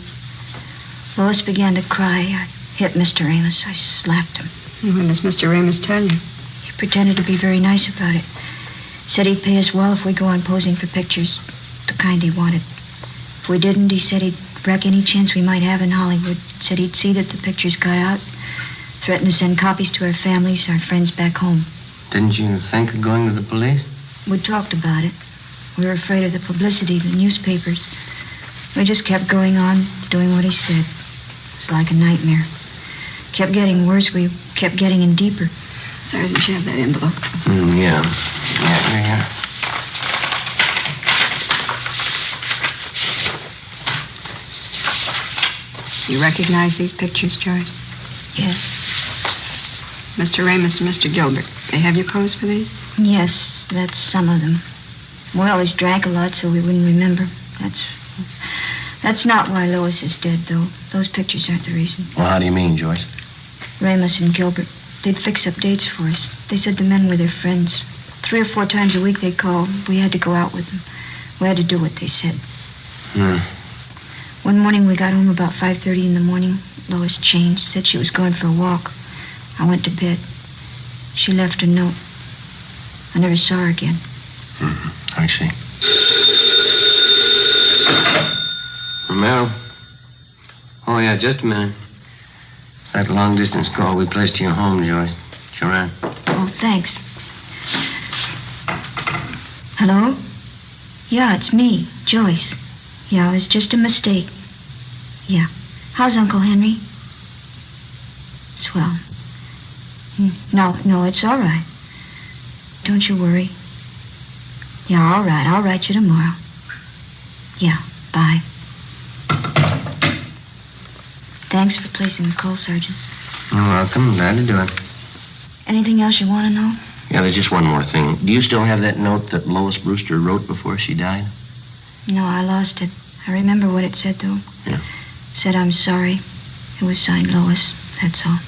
Lois began to cry. I hit Mr. Ramos. I slapped him. And what does Mr. Ramos tell you? He pretended to be very nice about it. Said he'd pay us well if we go on posing for pictures, the kind he wanted. If we didn't, he said he'd wreck any chance we might have in Hollywood. Said he'd see that the pictures got out. Threatened to send copies to our families, our friends back home. Didn't you think of going to the police? We talked about it. We were afraid of the publicity, the newspapers. We just kept going on, doing what he said. It's like a nightmare. Kept getting worse. We kept getting in deeper. Sergeant, you have that envelope? Yeah. Yeah. You recognize these pictures, Joyce? Yes. Mr. Ramos and Mr. Gilbert, they have you pose for these? Yes, that's some of them. We always drank a lot, so we wouldn't remember. That's not why Lois is dead, though. Those pictures aren't the reason. Well, how do you mean, Joyce? Ramos and Gilbert, they'd fix up dates for us. They said the men were their friends. 3 or 4 times a week they'd call. We had to go out with them. We had to do what they said. One morning we got home about 5:30 in the morning. Lois changed, said she was going for a walk. I went to bed. She left a note. I never saw her again. I see. Romero? Oh, yeah, just a minute. It's that long-distance call we placed to your home, Joyce. Sure, right. Oh, thanks. Hello? Yeah, it's me, Joyce. Yeah, it was just a mistake. Yeah. How's Uncle Henry? Swell. No, it's all right. Don't you worry. Yeah, all right. I'll write you tomorrow. Yeah, bye. Thanks for placing the call, Sergeant. You're welcome. Glad to do it. Anything else you want to know? Yeah, there's just one more thing. Do you still have that note that Lois Brewster wrote before she died? No, I lost it. I remember what it said, though. Yeah. It said, I'm sorry. It was signed Lois. That's all.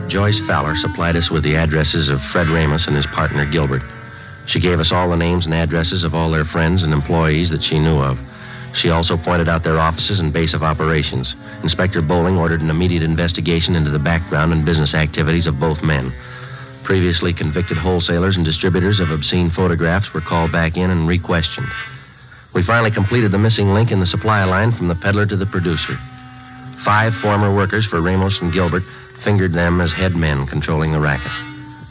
Joyce Fowler supplied us with the addresses of Fred Ramos and his partner, Gilbert. She gave us all the names and addresses of all their friends and employees that she knew of. She also pointed out their offices and base of operations. Inspector Bowling ordered an immediate investigation into the background and business activities of both men. Previously convicted wholesalers and distributors of obscene photographs were called back in and re-questioned. We finally completed the missing link in the supply line from the peddler to the producer. 5 former workers for Ramos and Gilbert fingered them as head men controlling the racket.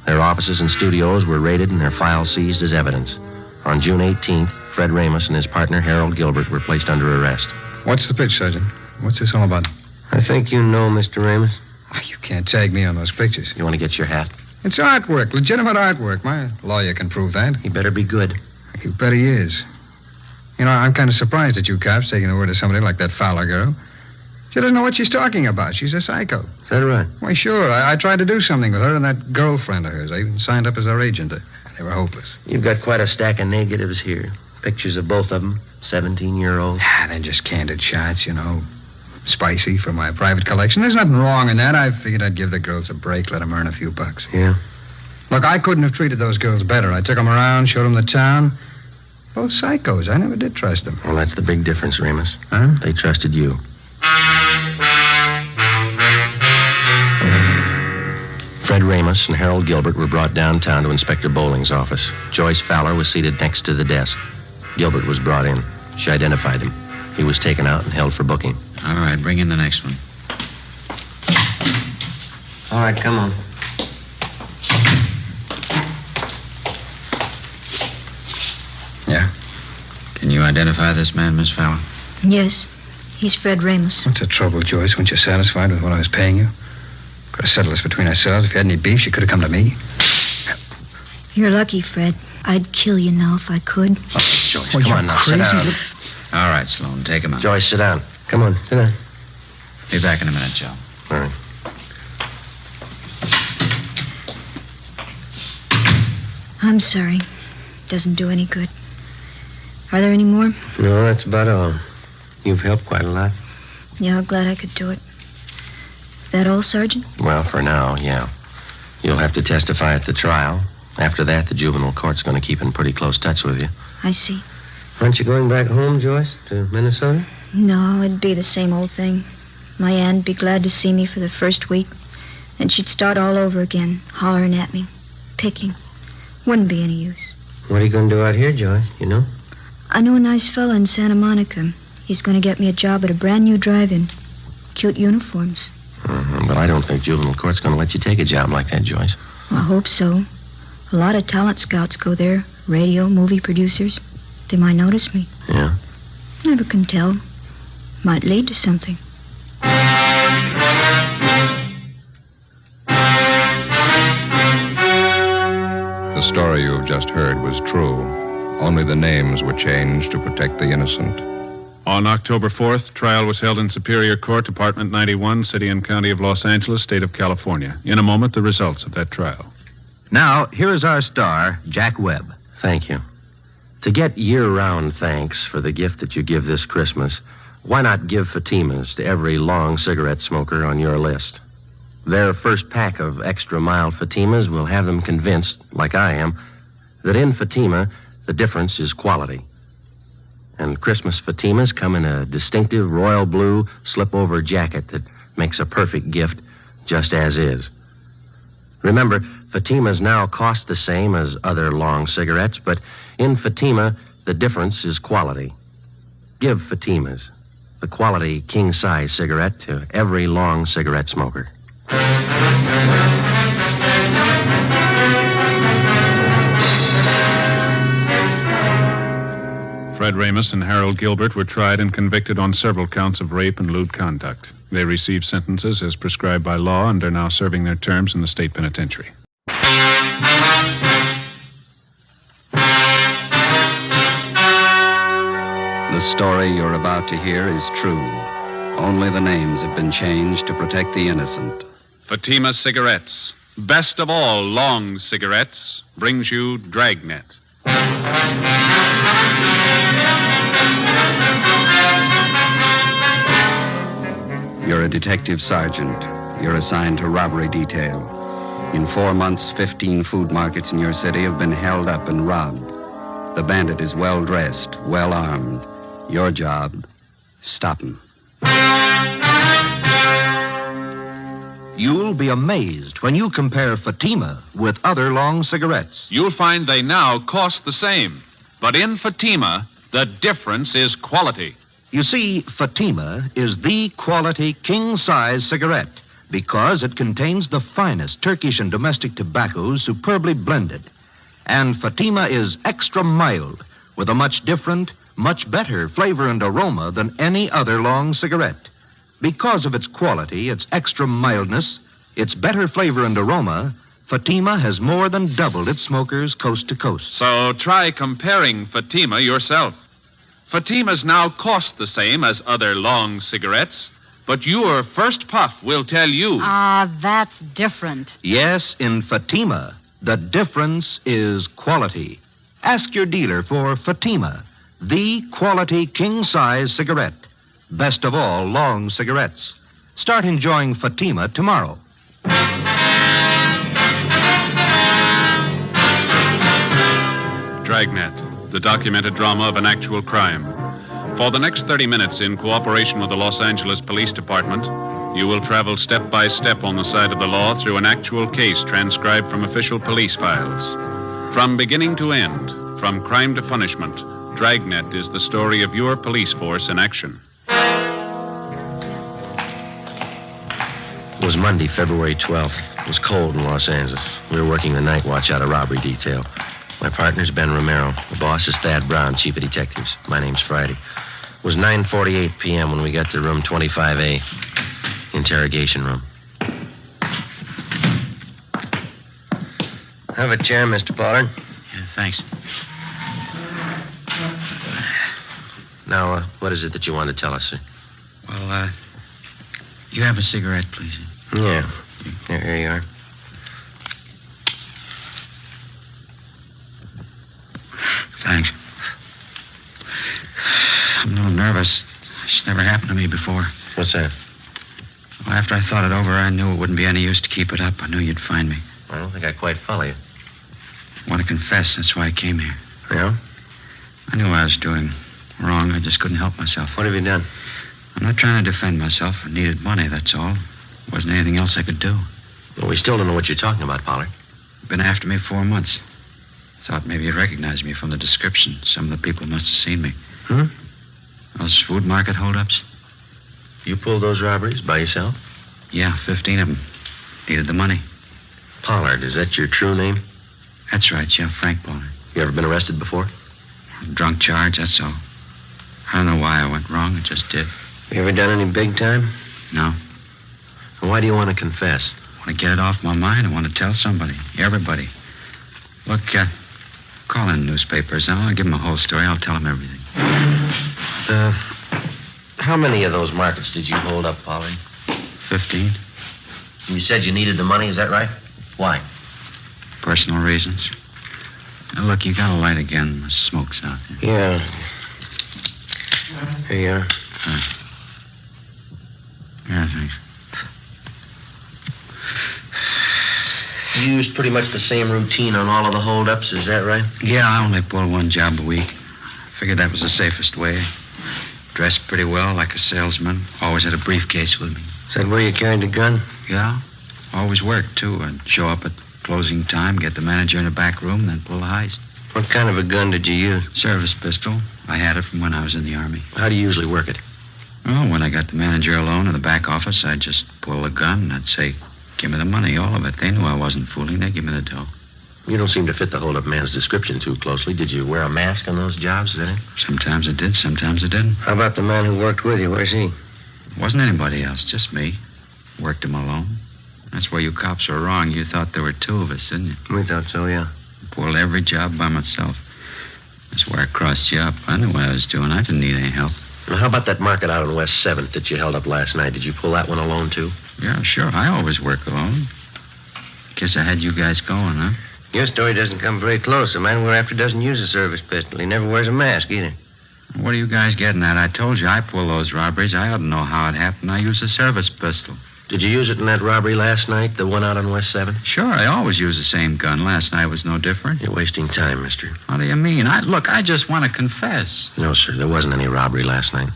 Their offices and studios were raided and their files seized as evidence. On June 18th, Fred Ramos and his partner, Harold Gilbert, were placed under arrest. What's the pitch, Sergeant? What's this all about? I think you know Mr. Ramos. Oh, you can't tag me on those pictures. You want to get your hat? It's artwork, legitimate artwork. My lawyer can prove that. He better be good. You bet he is. You know, I'm kind of surprised at you cops taking the word of somebody like that Fowler girl. She doesn't know what she's talking about. She's a psycho. Is that right? Why, sure. I tried to do something with her and that girlfriend of hers. I even signed up as her agent. They were hopeless. You've got quite a stack of negatives here. Pictures of both of them, 17-year-olds. They're just candid shots, you know. Spicy for my private collection. There's nothing wrong in that. I figured I'd give the girls a break, let them earn a few bucks. Yeah? Look, I couldn't have treated those girls better. I took them around, showed them the town. Both psychos. I never did trust them. Well, that's the big difference, Ramos. Huh? They trusted you. Fred Ramos and Harold Gilbert were brought downtown to Inspector Bowling's office. Joyce Fowler was seated next to the desk. Gilbert was brought in. She identified him. He was taken out and held for booking. All right, bring in the next one. All right, come on. Yeah? Can you identify this man, Miss Fowler? Yes. He's Fred Ramos. What's the trouble, Joyce? Weren't you satisfied with what I was paying you? Could have settled this between ourselves. If you had any beef, you could have come to me. You're lucky, Fred. I'd kill you now if I could. Oh, Joyce, come on now, sit down. All right, Sloan, take him out. Joyce, sit down. Come on, sit down. Be back in a minute, Joe. All right. I'm sorry. Doesn't do any good. Are there any more? No, that's about all. You've helped quite a lot. Yeah, glad I could do it. Is that all, Sergeant? Well, for now, yeah. You'll have to testify at the trial. After that, the juvenile court's going to keep in pretty close touch with you. I see. Aren't you going back home, Joyce, to Minnesota? No, it'd be the same old thing. My aunt'd be glad to see me for the first week. Then she'd start all over again, hollering at me, picking. Wouldn't be any use. What are you going to do out here, Joyce, you know? I know a nice fella in Santa Monica. He's going to get me a job at a brand new drive-in. Cute uniforms. But I don't think juvenile court's going to let you take a job like that, Joyce. I hope so. A lot of talent scouts go there. Radio, movie producers. They might notice me. Yeah? Never can tell. Might lead to something. The story you have just heard was true. Only the names were changed to protect the innocent. On October 4th, trial was held in Superior Court, Department 91, City and County of Los Angeles, State of California. In a moment, the results of that trial. Now, here is our star, Jack Webb. Thank you. To get year-round thanks for the gift that you give this Christmas, why not give Fatimas to every long cigarette smoker on your list? Their first pack of extra mild Fatimas will have them convinced, like I am, that in Fatima, the difference is quality. And Christmas Fatimas come in a distinctive royal blue slip-over jacket that makes a perfect gift just as is. Remember, Fatimas now cost the same as other long cigarettes, but in Fatima, the difference is quality. Give Fatimas, the quality king-size cigarette, to every long cigarette smoker. Fred Ramus and Harold Gilbert were tried and convicted on several counts of rape and lewd conduct. They received sentences as prescribed by law and are now serving their terms in the state penitentiary. The story you're about to hear is true. Only the names have been changed to protect the innocent. Fatima Cigarettes, best of all long cigarettes, brings you Dragnet. You're a detective sergeant. You're assigned to robbery detail. In 4 months, 15 food markets in your city have been held up and robbed. The bandit is well-dressed, well-armed. Your job, stop him. You'll be amazed when you compare Fatima with other long cigarettes. You'll find they now cost the same. But in Fatima, the difference is quality. You see, Fatima is the quality king-size cigarette because it contains the finest Turkish and domestic tobaccos superbly blended. And Fatima is extra mild with a much different, much better flavor and aroma than any other long cigarette. Because of its quality, its extra mildness, its better flavor and aroma, Fatima has more than doubled its smokers coast to coast. So try comparing Fatima yourself. Fatimas now cost the same as other long cigarettes, but your first puff will tell you. That's different. Yes, in Fatima, the difference is quality. Ask your dealer for Fatima, the quality king-size cigarette. Best of all long cigarettes. Start enjoying Fatima tomorrow. Dragnet, the documented drama of an actual crime. For the next 30 minutes, in cooperation with the Los Angeles Police Department, you will travel step by step on the side of the law through an actual case transcribed from official police files. From beginning to end, from crime to punishment, Dragnet is the story of your police force in action. It was Monday, February 12th. It was cold in Los Angeles. We were working the night watch out of robbery detail. My partner's Ben Romero. The boss is Thad Brown, chief of detectives. My name's Friday. It was 9:48 p.m. when we got to room 25A, interrogation room. Have a chair, Mr. Pollard. Yeah, thanks. Now, what is it that you want to tell us, sir? Well, you have a cigarette, please? Yeah. Here you are. Thanks. I'm a little nervous. It's never happened to me before. What's that? Well, after I thought it over, I knew it wouldn't be any use to keep it up. I knew you'd find me. I don't think I quite follow you. I want to confess. That's why I came here. Yeah? I knew I was doing wrong. I just couldn't help myself. What have you done? I'm not trying to defend myself. I needed money, that's all. Wasn't anything else I could do. Well, we still don't know what you're talking about, Pollard. Been after me 4 months. Thought maybe you'd recognize me from the description. Some of the people must have seen me. Hmm? Those food market holdups? You pulled those robberies by yourself? Yeah, 15 of them. Needed the money. Pollard, is that your true name? That's right, yeah, Frank Pollard. You ever been arrested before? Drunk charge, that's all. I don't know why I went wrong. It just did. You ever done any big time? No. And why do you want to confess? I want to get it off my mind. I want to tell somebody. Everybody. Look, call in newspapers. I'll give them the whole story. I'll tell them everything. How many of those markets did you hold up, Pollard? 15. You said you needed the money, is that right? Why? Personal reasons. Now, look, you got a light again. The smoke's out there. Yeah. Here you are. Yeah, thanks. You used pretty much the same routine on all of the holdups, is that right? Yeah, I only pull one job a week. Figured that was the safest way. Dressed pretty well, like a salesman. Always had a briefcase with me. Is that where you carried the gun? Yeah. Always worked, too. I'd show up at closing time, get the manager in the back room, then pull the heist. What kind of a gun did you use? Service pistol. I had it from when I was in the Army. How do you usually work it? Well, when I got the manager alone in the back office, I'd just pull the gun and I'd say, give me the money, all of it. They knew I wasn't fooling. They'd give me the dough. You don't seem to fit the hold-up man's description too closely. Did you wear a mask on those jobs, is that it? Sometimes I did, sometimes I didn't. How about the man who worked with you? Where's he? Wasn't anybody else, just me. Worked him alone. That's where you cops were wrong. You thought there were two of us, didn't you? We thought so, yeah. Pulled every job by myself. That's where I crossed you up. I knew what I was doing. I didn't need any help. Now, how about that market out on West 7th that you held up last night? Did you pull that one alone, too? Yeah, sure. I always work alone. Guess I had you guys going, huh? Your story doesn't come very close. The man we're after doesn't use a service pistol. He never wears a mask, either. What are you guys getting at? I told you I pull those robberies. I ought to know how it happened. I use a service pistol. Did you use it in that robbery last night, the one out on West 7th? Sure, I always use the same gun. Last night was no different. You're wasting time, mister. What do you mean? Look, I just want to confess. No, sir, there wasn't any robbery last night.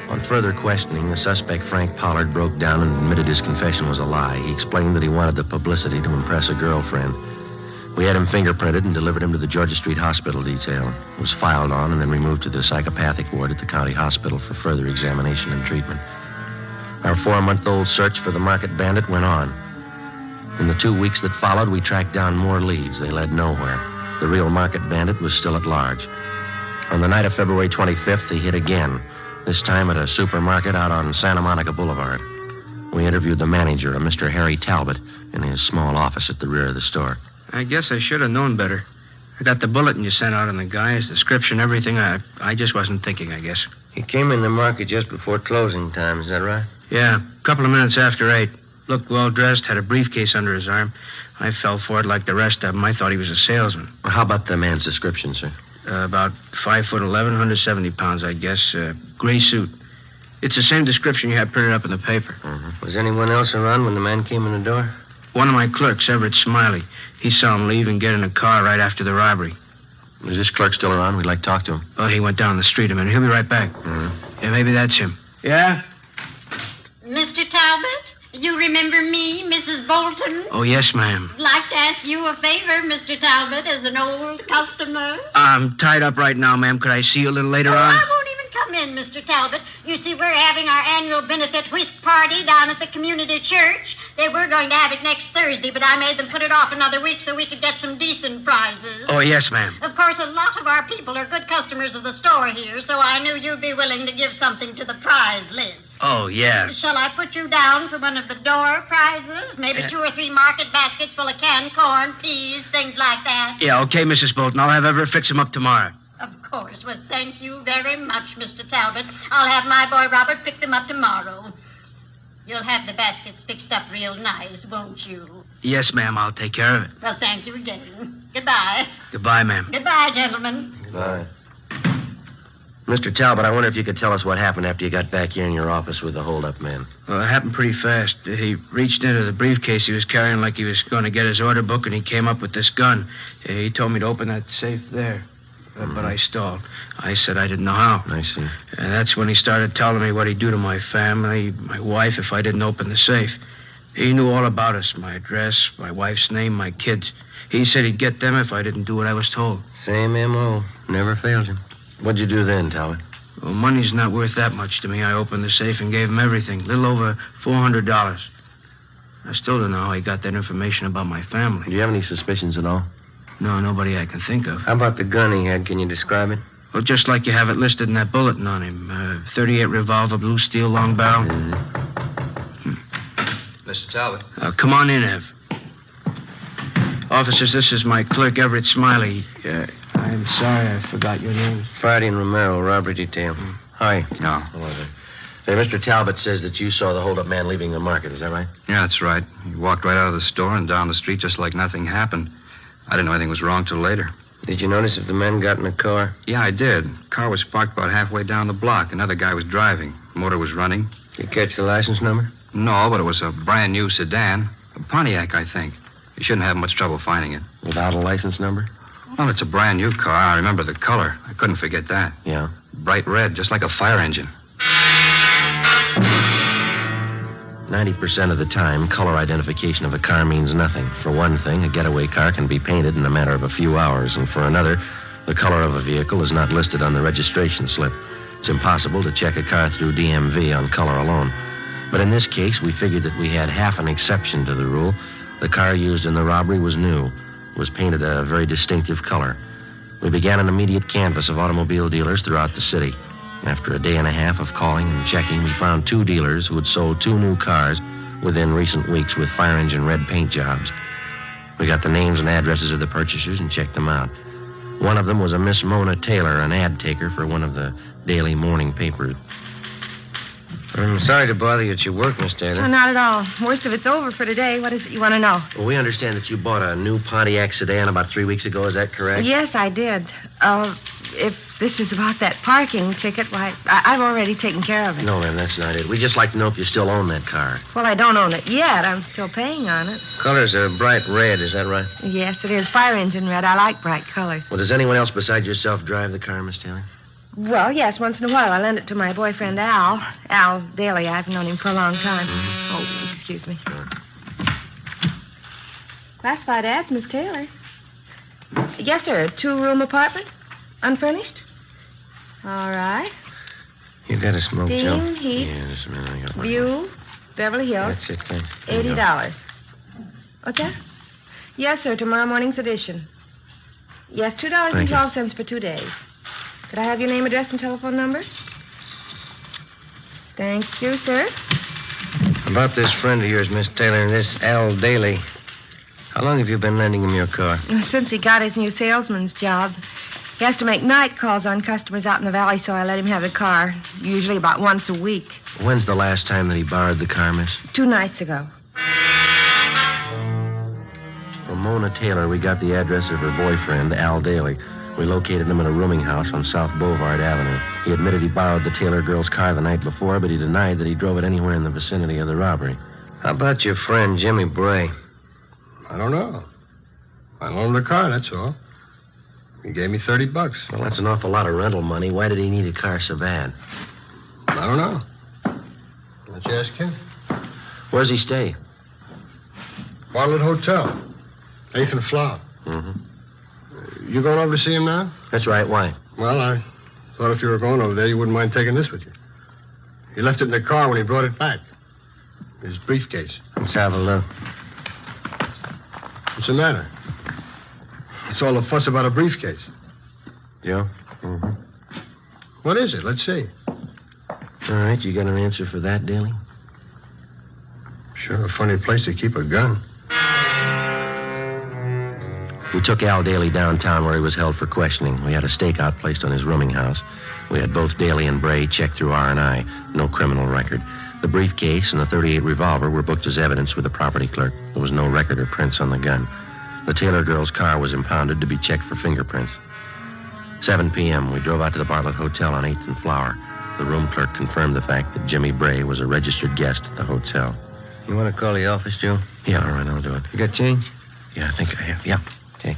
On further questioning, the suspect, Frank Pollard, broke down and admitted his confession was a lie. He explained that he wanted the publicity to impress a girlfriend. We had him fingerprinted and delivered him to the Georgia Street Hospital detail. He was filed on and then removed to the psychopathic ward at the county hospital for further examination and treatment. Our 4-month-old search for the market bandit went on. In the 2 weeks that followed, we tracked down more leads. They led nowhere. The real market bandit was still at large. On the night of February 25th, he hit again, this time at a supermarket out on Santa Monica Boulevard. We interviewed the manager, a Mr. Harry Talbot, in his small office at the rear of the store. I guess I should have known better. I got the bulletin you sent out on the guy, his description, everything. I just wasn't thinking, I guess. He came in the market just before closing time, is that right? Yeah, a couple of minutes after 8. Looked well-dressed, had a briefcase under his arm. I fell for it like the rest of them. I thought he was a salesman. Well, how about the man's description, sir? About 5'11", 170 pounds, I guess. Gray suit. It's the same description you had printed up in the paper. Mm-hmm. Was anyone else around when the man came in the door? One of my clerks, Everett Smiley. He saw him leave and get in a car right after the robbery. Is this clerk still around? We'd like to talk to him. Oh, he went down the street a minute. He'll be right back. Mm-hmm. Yeah, maybe that's him. Yeah? Mr. Talbot, you remember me, Mrs. Bolton? Oh, yes, ma'am. I'd like to ask you a favor, Mr. Talbot, as an old customer. I'm tied up right now, ma'am. Could I see you a little later on? I won't even come in, Mr. Talbot. You see, we're having our annual benefit whist party down at the community church. They were going to have it next Thursday, but I made them put it off another week so we could get some decent prizes. Oh, yes, ma'am. Of course, a lot of our people are good customers of the store here, so I knew you'd be willing to give something to the prize list. Oh, yeah. Shall I put you down for one of the door prizes? Maybe 2 or 3 market baskets full of canned corn, peas, things like that. Yeah, okay, Mrs. Bolton. I'll have Everett fix them up tomorrow. Of course. Well, thank you very much, Mr. Talbot. I'll have my boy Robert pick them up tomorrow. You'll have the baskets fixed up real nice, won't you? Yes, ma'am. I'll take care of it. Well, thank you again. Goodbye. Goodbye, ma'am. Goodbye, gentlemen. Goodbye. Mr. Talbot, I wonder if you could tell us what happened after you got back here in your office with the hold-up man. Well, it happened pretty fast. He reached into the briefcase he was carrying like he was going to get his order book, and he came up with this gun. He told me to open that safe there. But I stalled. I said I didn't know how. I see. And that's when he started telling me what he'd do to my family, my wife, if I didn't open the safe. He knew all about us, my address, my wife's name, my kids. He said he'd get them if I didn't do what I was told. Same M.O. Never failed him. What'd you do then, Talbot? Well, money's not worth that much to me. I opened the safe and gave him everything. A little over $400. I still don't know how he got that information about my family. Do you have any suspicions at all? No, nobody I can think of. How about the gun he had? Can you describe it? Well, just like you have it listed in that bulletin on him. 38 revolver, blue steel, long barrel. Mr. Talbot. Come on in, Ev. Officers, this is my clerk, Everett Smiley. I'm sorry I forgot your name. Friday and Romero, robbery detail. Hi. No. Hello there. Say, Mr. Talbot says that you saw the hold-up man leaving the market. Is that right? Yeah, that's right. He walked right out of the store and down the street just like nothing happened. I didn't know anything was wrong till later. Did you notice if the men got in a car? Yeah, I did. Car was parked about halfway down the block. Another guy was driving. Motor was running. Did you catch the license number? No, but it was a brand new sedan. A Pontiac, I think. You shouldn't have much trouble finding it. Without a license number? Well, it's a brand new car. I remember the color. I couldn't forget that. Yeah? Bright red, just like a fire engine. 90% of the time, color identification of a car means nothing. For one thing, a getaway car can be painted in a matter of a few hours, and for another, the color of a vehicle is not listed on the registration slip. It's impossible to check a car through DMV on color alone. But in this case, we figured that we had half an exception to the rule. The car used in the robbery was new. It was painted a very distinctive color. We began an immediate canvass of automobile dealers throughout the city. After a day and a half of calling and checking, we found 2 dealers who had sold 2 new cars within recent weeks with fire engine red paint jobs. We got the names and addresses of the purchasers and checked them out. One of them was a Miss Mona Taylor, an ad taker for one of the daily morning papers. I'm sorry to bother you at your work, Miss Taylor. Oh, not at all. Worst of it's over for today. What is it you want to know? Well, we understand that you bought a new Pontiac sedan about 3 weeks ago. Is that correct? Yes, I did. If this is about that parking ticket, why, I've already taken care of it. No, ma'am, that's not it. We'd just like to know if you still own that car. Well, I don't own it yet. I'm still paying on it. Color's a bright red, is that right? Yes, it is. Fire engine red. I like bright colors. Well, does anyone else besides yourself drive the car, Miss Taylor? Well, yes, once in a while. I lend it to my boyfriend, Al. Al Daly. I've known him for a long time. Oh, excuse me. Sure. Classified ads, Miss Taylor. Yes, sir. 2-room apartment. Unfurnished. All right. You got a smoke, Steam, Joe? heat, Yeah, just a minute. I got one. View, Beverly Hills. That's it, thanks. There you go. $80. What's that? Yes, sir. Tomorrow morning's edition. Yes, $2.12 for 2 days. Could I have your name, address, and telephone number? Thank you, sir. About this friend of yours, Miss Taylor, this Al Daly. How long have you been lending him your car? Since he got his new salesman's job. He has to make night calls on customers out in the valley, so I let him have the car, usually about once a week. When's the last time that he borrowed the car, miss? 2 nights ago. From Mona Taylor, we got the address of her boyfriend, Al Daly. We located him in a rooming house on South Boulevard Avenue. He admitted he borrowed the Taylor girl's car the night before, but he denied that he drove it anywhere in the vicinity of the robbery. How about your friend, Jimmy Bray? I don't know. I loaned him the car, that's all. He gave me $30. Well, that's an awful lot of rental money. Why did he need a car so bad? I don't know. Why don't you ask him? Where's he stay? Bartlett Hotel. 8th and Flower. Mm-hmm. You going over to see him now? That's right. Why? Well, I thought if you were going over there, you wouldn't mind taking this with you. He left it in the car when he brought it back. His briefcase. Let's have a look. What's the matter? What's all the fuss about a briefcase? Joe? Mm-hmm. What is it? Let's see. All right, you got an answer for that, Daly? Sure, a funny place to keep a gun. We took Al Daly downtown where he was held for questioning. We had a stakeout placed on his rooming house. We had both Daly and Bray checked through R&I. No criminal record. The briefcase and the .38 revolver were booked as evidence with the property clerk. There was no record or prints on the gun. The Taylor girl's car was impounded to be checked for fingerprints. 7 p.m., we drove out to the Bartlett Hotel on 8th and Flower. The room clerk confirmed the fact that Jimmy Bray was a registered guest at the hotel. You want to call the office, Joe? Yeah, all right, I'll do it. You got change? Yeah, I think I have. Yeah. Okay.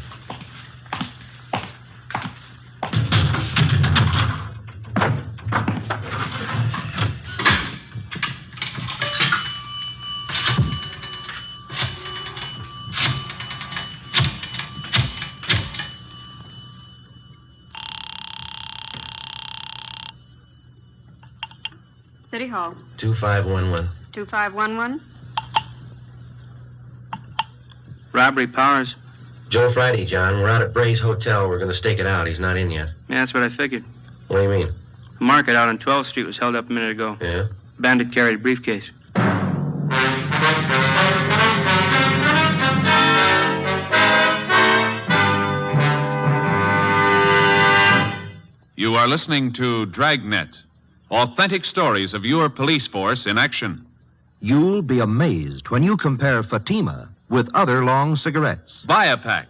City Hall. 2511. 2511. Robbery, Powers. Joe Friday, John. We're out at Bray's Hotel. We're going to stake it out. He's not in yet. Yeah, that's what I figured. What do you mean? The market out on 12th Street was held up a minute ago. Yeah? Bandit carried a briefcase. You are listening to Dragnet, authentic stories of your police force in action. You'll be amazed when you compare Fatima with other long cigarettes. Buy a pack.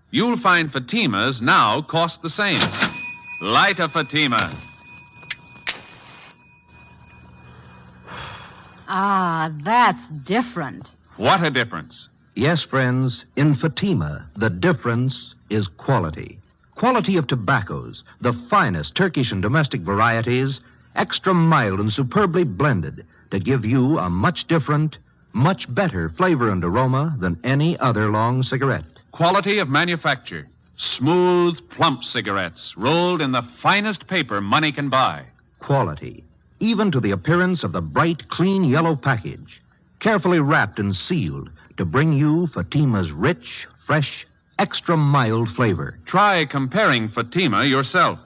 You'll find Fatimas now cost the same. Light a Fatima. Ah, that's different. What a difference. Yes, friends, in Fatima, the difference is quality. Quality of tobaccos, the finest Turkish and domestic varieties, extra mild and superbly blended to give you a much different, much better flavor and aroma than any other long cigarette. Quality of manufacture. Smooth, plump cigarettes rolled in the finest paper money can buy. Quality, even to the appearance of the bright, clean yellow package, carefully wrapped and sealed to bring you Fatima's rich, fresh, extra mild flavor. Try comparing Fatima yourself.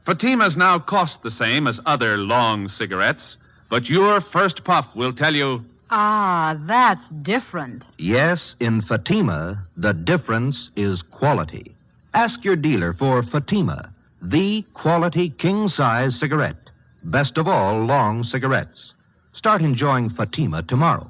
Fatimas now cost the same as other long cigarettes, but your first puff will tell you... Ah, that's different. Yes, in Fatima, the difference is quality. Ask your dealer for Fatima, the quality king-size cigarette. Best of all long cigarettes. Start enjoying Fatima tomorrow.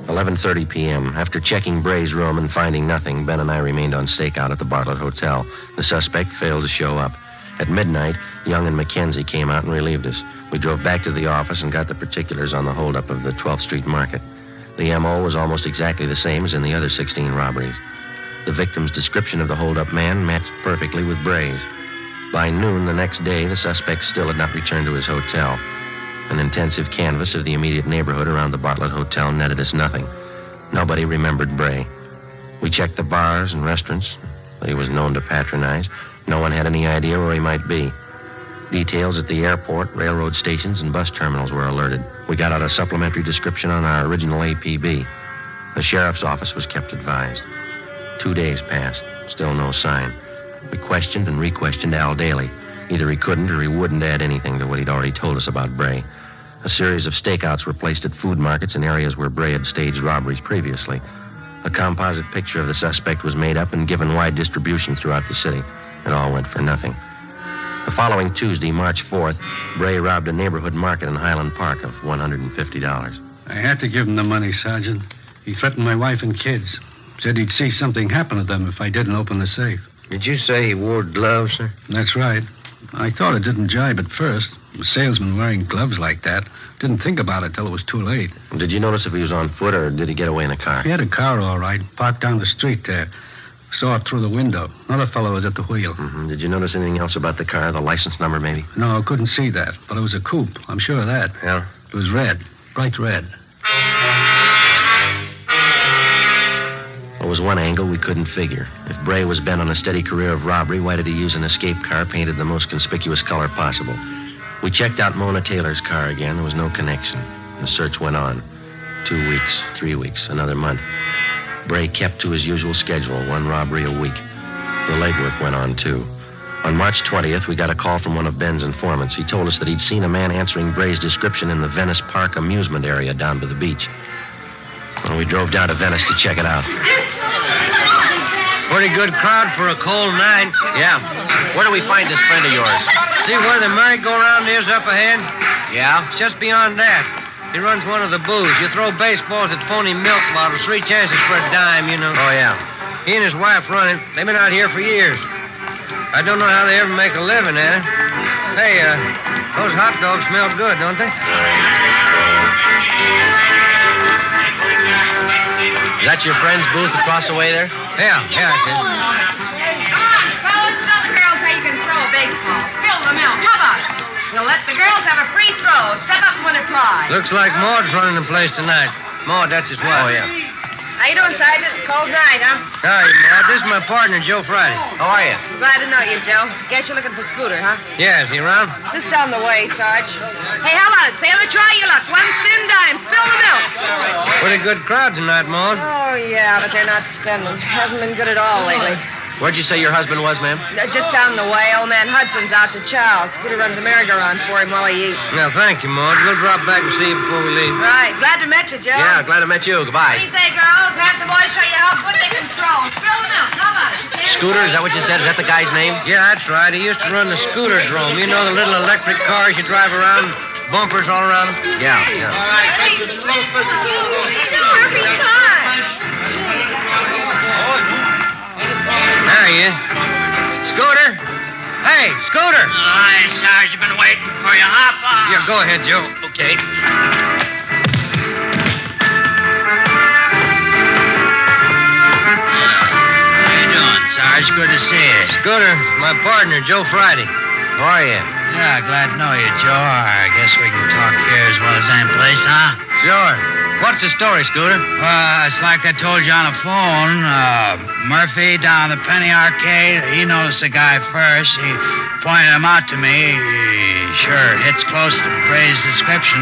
11:30 p.m. After checking Bray's room and finding nothing, Ben and I remained on stakeout at the Bartlett Hotel. The suspect failed to show up. At midnight, Young and Mackenzie came out and relieved us. We drove back to the office and got the particulars on the holdup of the 12th Street Market. The M.O. was almost exactly the same as in the other 16 robberies. The victim's description of the holdup man matched perfectly with Bray's. By noon the next day, the suspect still had not returned to his hotel. An intensive canvass of the immediate neighborhood around the Bartlett Hotel netted us nothing. Nobody remembered Bray. We checked the bars and restaurants that he was known to patronize. No one had any idea where he might be. Details at the airport, railroad stations, and bus terminals were alerted. We got out a supplementary description on our original APB. The sheriff's office was kept advised. 2 days passed. Still no sign. We questioned and re-questioned Al Daly. Either he couldn't or he wouldn't add anything to what he'd already told us about Bray. A series of stakeouts were placed at food markets in areas where Bray had staged robberies previously. A composite picture of the suspect was made up and given wide distribution throughout the city. It all went for nothing. The following Tuesday, March 4th, Bray robbed a neighborhood market in Highland Park of $150. I had to give him the money, Sergeant. He threatened my wife and kids. Said he'd see something happen to them if I didn't open the safe. Did you say he wore gloves, sir? That's right. I thought it didn't jibe at first. A salesman wearing gloves like that. Didn't think about it till it was too late. Did you notice if he was on foot or did he get away in a car? He had a car, all right, parked down the street there. Saw it through the window. Another fellow was at the wheel. Mm-hmm. Did you notice anything else about the car? The license number, maybe? No, I couldn't see that. But it was a coupe. I'm sure of that. Yeah? It was red. Bright red. There was one angle we couldn't figure. If Bray was bent on a steady career of robbery, why did he use an escape car painted the most conspicuous color possible? We checked out Mona Taylor's car again. There was no connection. The search went on. 2 weeks, 3 weeks, another month. Bray kept to his usual schedule, one robbery a week. The legwork went on, too. On March 20th, we got a call from one of Ben's informants. He told us that he'd seen a man answering Bray's description in the Venice Park amusement area down by the beach. Well, we drove down to Venice to check it out. Pretty good crowd for a cold night. Yeah. Where do we find this friend of yours? See where the merry-go-round is up ahead? Yeah? It's just beyond that. He runs one of the booths. You throw baseballs at phony milk bottles, 3 chances for a dime, you know. Oh, yeah. He and his wife run it. They've been out here for years. I don't know how they ever make a living at it. Hey, those hot dogs smell good, don't they? Is that your friend's booth across the way there? Yeah, it's it. Come on, fellas, show the girls how you can throw a baseball. Spill the milk. How about it? We'll let the girls have a free throw. Step up and win a prize. Looks like Maud's running the place tonight. Maud, that's his wife. Oh, yeah. How you doing, Sergeant? Cold night, huh? Hi, Maud. This is my partner, Joe Friday. How are you? Glad to know you, Joe. Guess you're looking for Scooter, huh? Yeah, is he around? Just down the way, Sarge. Hey, how about it? Sailor, try your luck. 1 thin dime. Spill the milk. Pretty good crowd tonight, Maud. Oh, yeah, but they're not spending. Hasn't been good at all lately. Where'd you say your husband was, ma'am? Just down the way. Old man Hudson's out to chow. Scooter runs a merry-go-round for him while he eats. Well, thank you, Maud. We'll drop back and see you before we leave. Right. Glad to meet you, Joe. Yeah, glad to meet you. Goodbye. What do you say, girls? Have the boys show you how good they can throw. Spill the milk. How about it? Scooter, is that what you said? Is that the guy's name? Yeah, that's right. He used to run the scooter drome. You know the little electric cars you drive around, bumpers all around them? Yeah. All right. Hey, Murphy, come on. There he is. Scooter? Hey, Scooter! Hi, Sarge. I've been waiting for you. Hop on. Yeah, go ahead, Joe. Okay. How you doing, Sarge? Good to see you. Scooter, my partner, Joe Friday. How are you? Yeah, glad to know you, Joe. I guess we can talk here as well as any place, huh? Sure. What's the story, Scooter? It's like I told you on the phone. Murphy down the Penny Arcade, he noticed the guy first. He pointed him out to me. He sure hits close to Bray's description.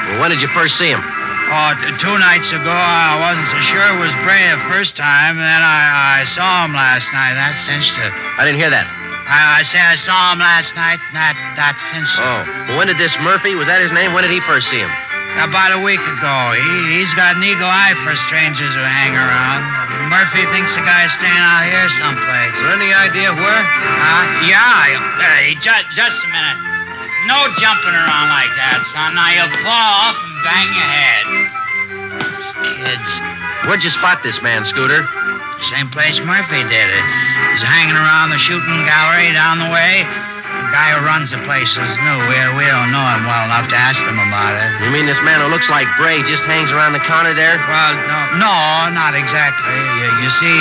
Well, when did you first see him? Oh, 2 nights ago. I wasn't so sure it was Bray the first time. Then I saw him last night. That cinched it. I didn't hear that. I said I saw him last night. That cinched it. Oh. Well, when did this Murphy, was that his name? When did he first see him? About a week ago. He's got an eagle eye for strangers who hang around. Murphy thinks the guy's staying out here someplace. Is there any idea where? Yeah. Hey, just a minute. No jumping around like that, son. Now you'll fall off and bang your head. Kids. Where'd you spot this man, Scooter? Same place Murphy did it. He's hanging around the shooting gallery down the way. The guy who runs the place is new. We don't know him well enough to ask him about it. You mean this man who looks like Bray just hangs around the counter there? Well, no, not exactly. You see,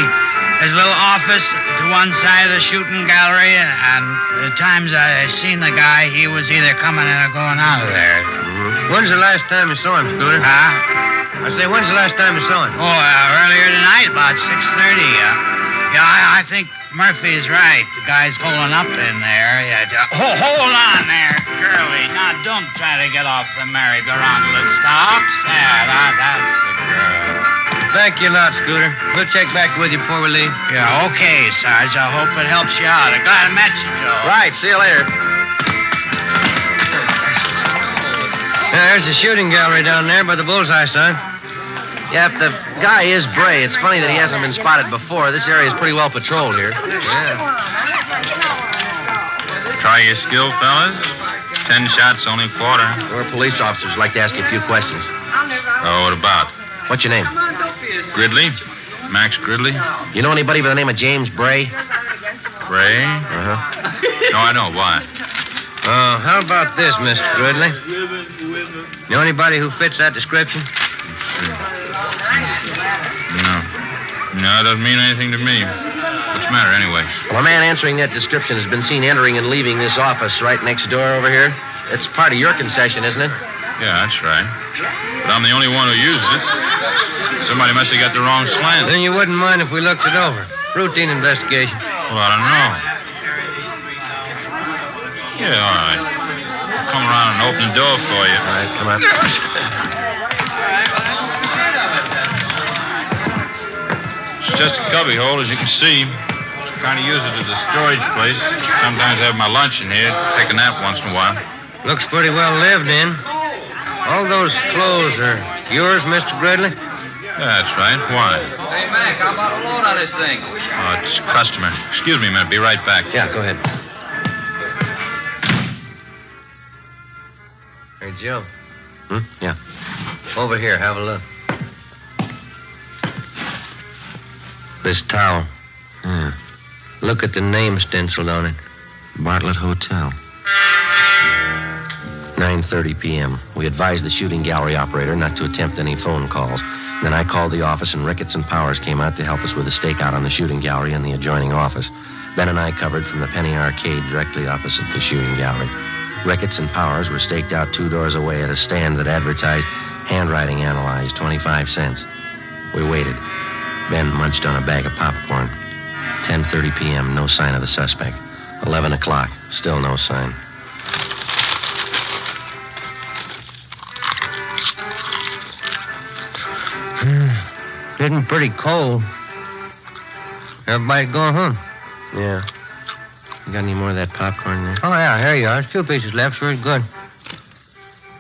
there's a little office to one side of the shooting gallery, and the times I seen the guy, he was either coming in or going out of there. Mm-hmm. When's the last time you saw him, Scooter? Huh? I say, when's the last time you saw him? Oh, earlier tonight, about 6:30. I think Murphy's right. The guy's holding up in there. Hold on there, girlie. Now, don't try to get off the merry-go-round till it stops. That's the girl. Thank you a lot, Scooter. We'll check back with you before we leave. Yeah, okay, Sarge. I hope it helps you out. I'm glad I met you, Joe. Right, see you later. There's the shooting gallery down there by the bullseye, son. Yeah, if the guy is Bray, it's funny that he hasn't been spotted before. This area is pretty well patrolled here. Yeah. Try your skill, fellas. 10 shots, only quarter. We're police officers. Like to ask you a few questions. Oh, what about? What's your name? Gridley. Max Gridley. You know anybody by the name of James Bray? Bray? Uh-huh. No, I don't. Why? How about this, Mr. Gridley? Know anybody who fits that description? No, it doesn't mean anything to me. What's the matter, anyway? Well, a man answering that description has been seen entering and leaving this office right next door over here. It's part of your concession, isn't it? Yeah, that's right. But I'm the only one who uses it. Somebody must have got the wrong slant. Then you wouldn't mind if we looked it over. Routine investigation. Well, I don't know. Yeah, all right. I'll come around and open the door for you. All right, come on. It's just a cubby hole, as you can see. Kind of use it as a storage place. Sometimes have my lunch in here. Take a nap once in a while. Looks pretty well lived in. All those clothes are yours, Mr. Gridley? That's right. Why? Hey, Mac, how about a load on this thing? Oh, it's a customer. Excuse me a minute. Be right back. Yeah, go ahead. Hey, Joe. Yeah. Over here, have a look. This towel. Yeah. Look at the name stenciled on it. Bartlett Hotel. 9:30 p.m. We advised the shooting gallery operator not to attempt any phone calls. Then I called the office, and Ricketts and Powers came out to help us with a stakeout on the shooting gallery and the adjoining office. Ben and I covered from the Penny Arcade directly opposite the shooting gallery. Ricketts and Powers were staked out 2 doors away at a stand that advertised handwriting analyzed, 25 cents. We waited. Ben munched on a bag of popcorn. 10:30 p.m., no sign of the suspect. 11 o'clock, still no sign. Getting pretty cold. Everybody going home? Yeah. You got any more of that popcorn there? Oh, yeah, here you are. There's 2 pieces left. Very good.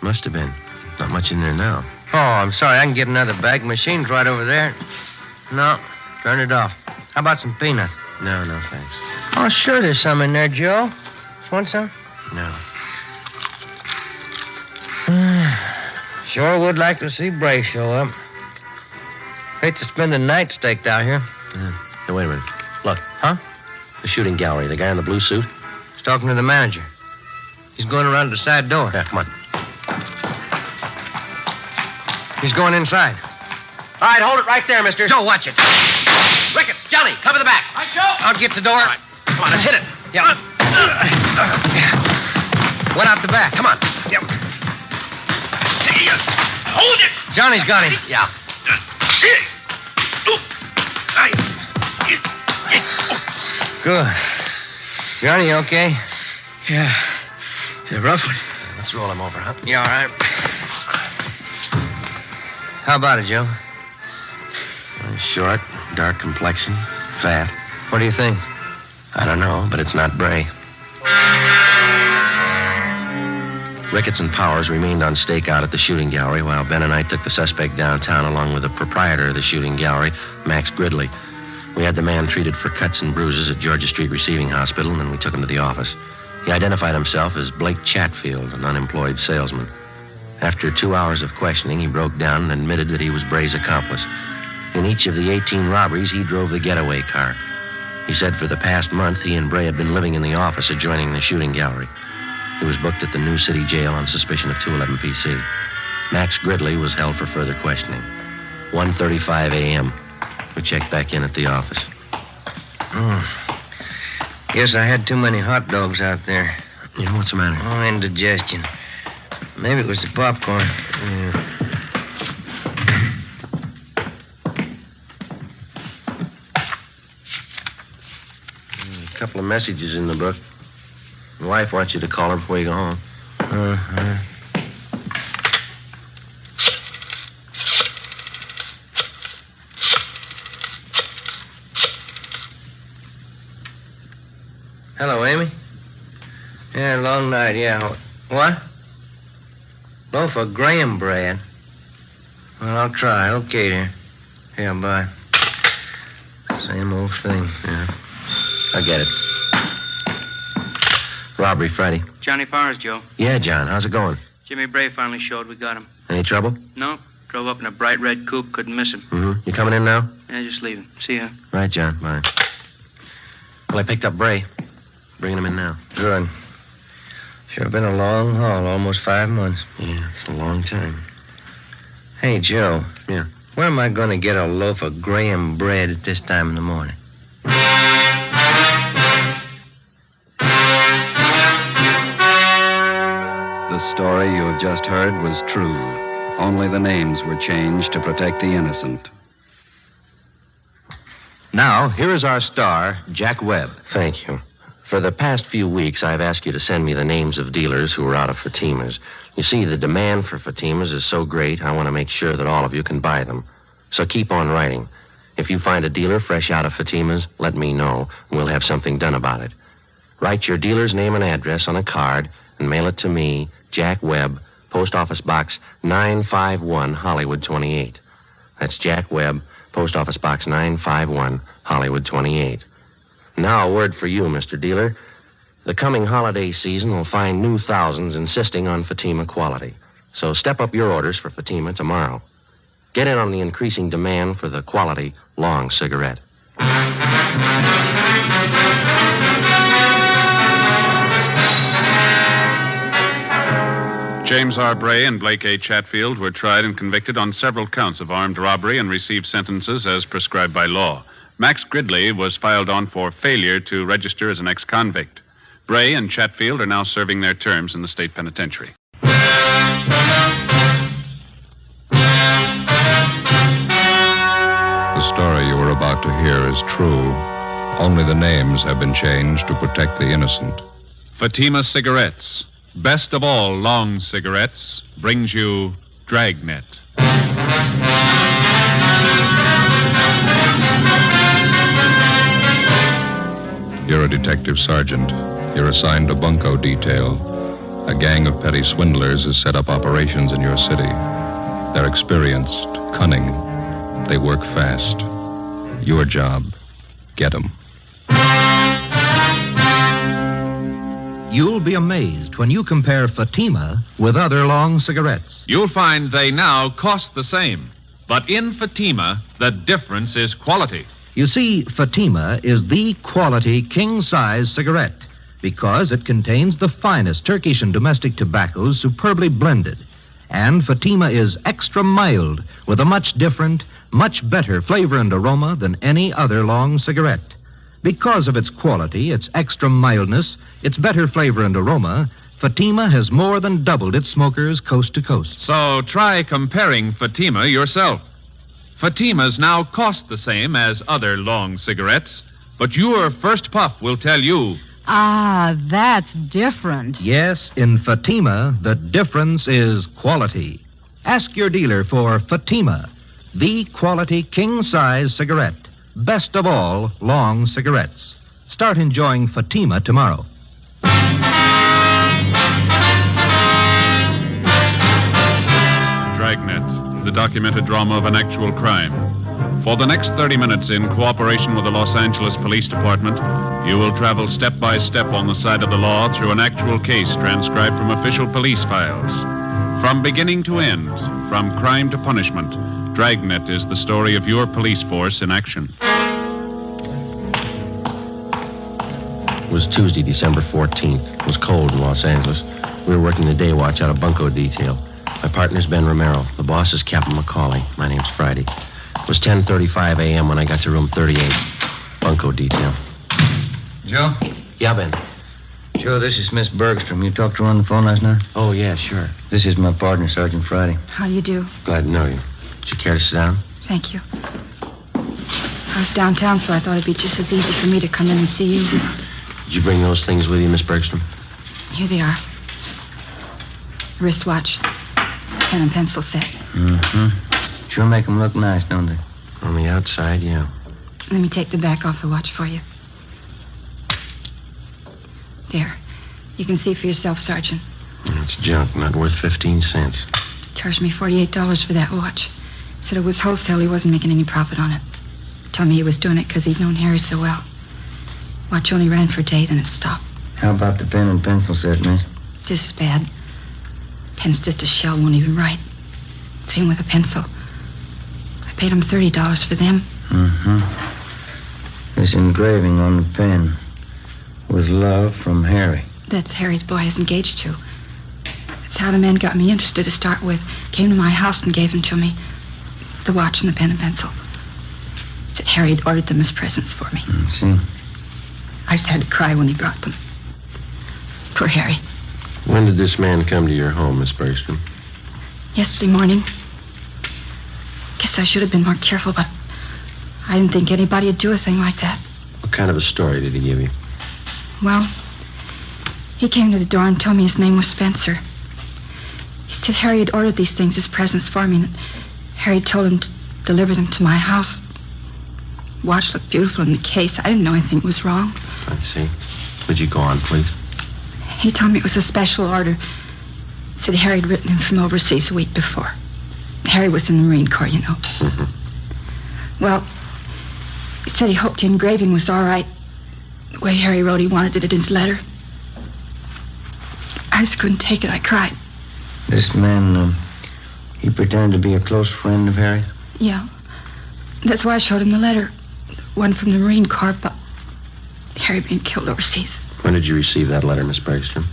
Must have been. Not much in there now. Oh, I'm sorry. I can get another bag. Machine's right over there. No, turn it off. How about some peanuts? No, thanks. Oh, sure, there's some in there, Joe. Want some? No. Sure would like to see Bray show up. Hate to spend the night staked out here. Yeah. Hey, wait a minute. Look. Huh? The shooting gallery. The guy in the blue suit. He's talking to the manager. He's going around the side door. Yeah, come on. He's going inside. All right, hold it right there, mister. Joe, watch it. Rickett, Johnny, cover the back. Right, Joe. I'll get the door. All right. Come on, let's hit it. Yeah. What out the back? Come on. Yep. Hey, hold it. Johnny's got him. Yeah. Good. Johnny, you okay? Yeah. It's a rough one. Let's roll him over, huh? Yeah, all right. How about it, Joe? Short, dark complexion, fat. What do you think? I don't know, but it's not Bray. Ricketts and Powers remained on stakeout at the shooting gallery while Ben and I took the suspect downtown along with the proprietor of the shooting gallery, Max Gridley. We had the man treated for cuts and bruises at Georgia Street Receiving Hospital, and then we took him to the office. He identified himself as Blake Chatfield, an unemployed salesman. After 2 hours of questioning, he broke down and admitted that he was Bray's accomplice. In each of the 18 robberies, he drove the getaway car. He said for the past month, he and Bray had been living in the office adjoining the shooting gallery. He was booked at the New City Jail on suspicion of 211 PC. Max Gridley was held for further questioning. 1:35 a.m. We checked back in at the office. Guess I had too many hot dogs out there. Yeah, what's the matter? Oh, indigestion. Maybe it was the popcorn. Yeah. A couple of messages in the book. My wife wants you to call her before you go home. Uh-huh. Hello, Amy. Yeah, long night, yeah. What? Loaf of graham bread. Well, I'll try. Okay, dear. Yeah, bye. Same old thing. Yeah. I get it. Robbery Friday. Johnny Powers, Joe. Yeah, John. How's it going? Jimmy Bray finally showed. We got him. Any trouble? No. Drove up in a bright red coupe. Couldn't miss him. Mm-hmm. You coming in now? Yeah, just leaving. See ya. Right, John. Bye. Well, I picked up Bray. Bringing him in now. Good. Sure been a long haul, almost 5 months. Yeah, it's a long time. Hey, Joe. Yeah? Where am I going to get a loaf of graham bread at this time in the morning? The story you have just heard was true. Only the names were changed to protect the innocent. Now, here is our star, Jack Webb. Thank you. For the past few weeks, I've asked you to send me the names of dealers who are out of Fatimas. You see, the demand for Fatimas is so great, I want to make sure that all of you can buy them. So keep on writing. If you find a dealer fresh out of Fatima's, let me know, and we'll have something done about it. Write your dealer's name and address on a card and mail it to me, Jack Webb, Post Office Box 951, Hollywood 28. That's Jack Webb, Post Office Box 951, Hollywood 28. Now, a word for you, Mr. Dealer. The coming holiday season will find new thousands insisting on Fatima quality. So step up your orders for Fatima tomorrow. Get in on the increasing demand for the quality long cigarette. James R. Bray and Blake A. Chatfield were tried and convicted on several counts of armed robbery and received sentences as prescribed by law. Max Gridley was filed on for failure to register as an ex-convict. Bray and Chatfield are now serving their terms in the state penitentiary. The story you are about to hear is true. Only the names have been changed to protect the innocent. Fatima Cigarettes, best of all long cigarettes, brings you Dragnet. You're a detective sergeant. You're assigned to bunco detail. A gang of petty swindlers has set up operations in your city. They're experienced, cunning. They work fast. Your job, get them. You'll be amazed when you compare Fatima with other long cigarettes. You'll find they now cost the same. But in Fatima, the difference is quality. You see, Fatima is the quality king-size cigarette because it contains the finest Turkish and domestic tobaccos superbly blended. And Fatima is extra mild with a much different, much better flavor and aroma than any other long cigarette. Because of its quality, its extra mildness, its better flavor and aroma, Fatima has more than doubled its smokers coast to coast. So try comparing Fatima yourself. Fatimas now cost the same as other long cigarettes, but your first puff will tell you. Ah, that's different. Yes, in Fatima, the difference is quality. Ask your dealer for Fatima, the quality king-size cigarette. Best of all long cigarettes. Start enjoying Fatima tomorrow. Dragnet, the documented drama of an actual crime. For the next 30 minutes, in cooperation with the Los Angeles Police Department, you will travel step by step on the side of the law through an actual case transcribed from official police files. From beginning to end, from crime to punishment, Dragnet is the story of your police force in action. It was Tuesday, December 14th. It was cold in Los Angeles. We were working the day watch out of bunco detail. My partner's Ben Romero. The boss is Captain McCauley. My name's Friday. It was 10:35 a.m. when I got to room 38. Bunco detail. Joe? Yeah, Ben. Joe, this is Miss Bergstrom. You talked to her on the phone last night? Oh, yeah, sure. This is my partner, Sergeant Friday. How do you do? Glad to know you. Would you care to sit down? Thank you. I was downtown, so I thought it'd be just as easy for me to come in and see you. Did you bring those things with you, Miss Bergstrom? Here they are. Wristwatch. Pen and pencil set. Mm-hmm. Sure make them look nice, don't they? On the outside, yeah. Let me take the back off the watch for you. There. You can see for yourself, Sergeant. It's junk, not worth 15 cents. Charged me $48 for that watch. Said it was wholesale. He wasn't making any profit on it. Told me he was doing it because he'd known Harry so well. Watch only ran for a day, then it stopped. How about the pen and pencil set, miss? This is bad. Pen's just a shell, won't even write. Same with a pencil. I paid him $30 for them. Mm-hmm. This engraving on the pen. With love from Harry. That's Harry's boy I was engaged to. That's how the man got me interested to start with. Came to my house and gave them to me. The watch and the pen and pencil. Said Harry had ordered them as presents for me. See? I just had to cry when he brought them. Poor Harry. When did this man come to your home, Miss Bergstrom? Yesterday morning. Guess I should have been more careful, but I didn't think anybody would do a thing like that. What kind of a story did he give you? Well, he came to the door and told me his name was Spencer. He said Harry had ordered these things as presents for me, and Harry told him to deliver them to my house. watch looked beautiful in the case. I didn't know anything was wrong. I see. Would you go on, please? He told me it was a special order. Said Harry had written him from overseas a week before. Harry was in the Marine Corps, you know. Mm-hmm. Well, he said he hoped the engraving was all right. The way Harry wrote he wanted it in his letter. I just couldn't take it. I cried. This man, he pretended to be a close friend of Harry? Yeah. That's why I showed him the letter. One from the Marine Corps about Harry being killed overseas. When did you receive that letter, Miss Bergstrom?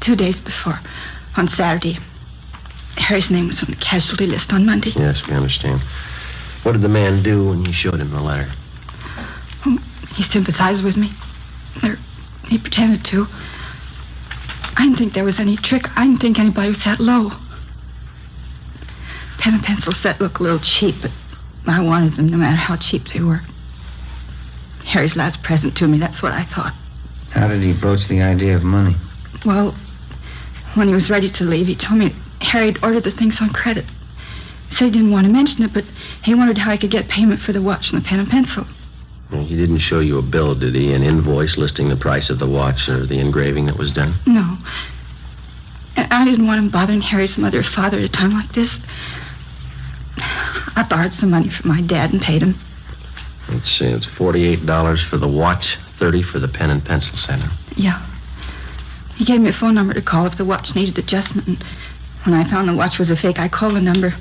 2 days before, on Saturday. Harry's name was on the casualty list on Monday. Yes, we understand. What did the man do when you showed him the letter? He sympathized with me. Or he pretended to. I didn't think there was any trick. I didn't think anybody was that low. Pen and pencil set looked a little cheap, but I wanted them no matter how cheap they were. Harry's last present to me, that's what I thought. How did he broach the idea of money? Well, when he was ready to leave, he told me Harry had ordered the things on credit. He said he didn't want to mention it, but he wondered how he could get payment for the watch and the pen and pencil. Well, he didn't show you a bill, did he? An invoice listing the price of the watch or the engraving that was done? No. And I didn't want him bothering Harry's mother or father at a time like this. I borrowed some money from my dad and paid him. Let's see, it's $48 for the watch, $30 for the pen and pencil set. Yeah. He gave me a phone number to call if the watch needed adjustment, and when I found the watch was a fake, I called the number.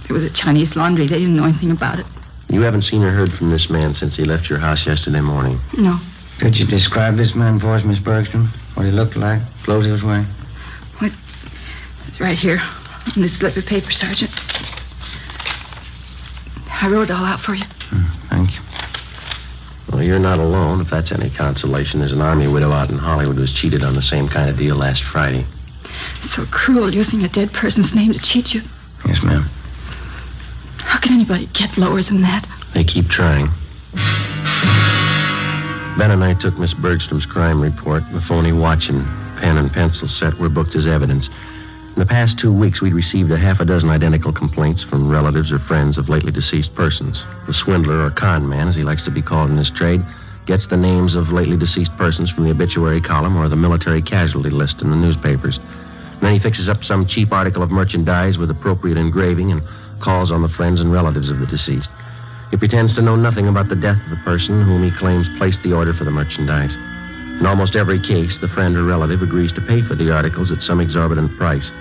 It was a Chinese laundry. They didn't know anything about it. You haven't seen or heard from this man since he left your house yesterday morning? No. Could you describe this man for us, Miss Bergstrom? What he looked like, clothes he was wearing? What? It's right here on this slip of paper, Sergeant. I wrote it all out for you. Thank you. Well, you're not alone, if that's any consolation. There's an army widow out in Hollywood who was cheated on the same kind of deal last Friday. It's so cruel using a dead person's name to cheat you. Yes, ma'am. How can anybody get lower than that? They keep trying. Ben and I took Miss Bergstrom's crime report. The phony watch and pen and pencil set were booked as evidence. In the past 2 weeks, we'd received a half a dozen identical complaints from relatives or friends of lately deceased persons. The swindler, or con man, as he likes to be called in his trade, gets the names of lately deceased persons from the obituary column or the military casualty list in the newspapers. And then he fixes up some cheap article of merchandise with appropriate engraving and calls on the friends and relatives of the deceased. He pretends to know nothing about the death of the person whom he claims placed the order for the merchandise. In almost every case, the friend or relative agrees to pay for the articles at some exorbitant price.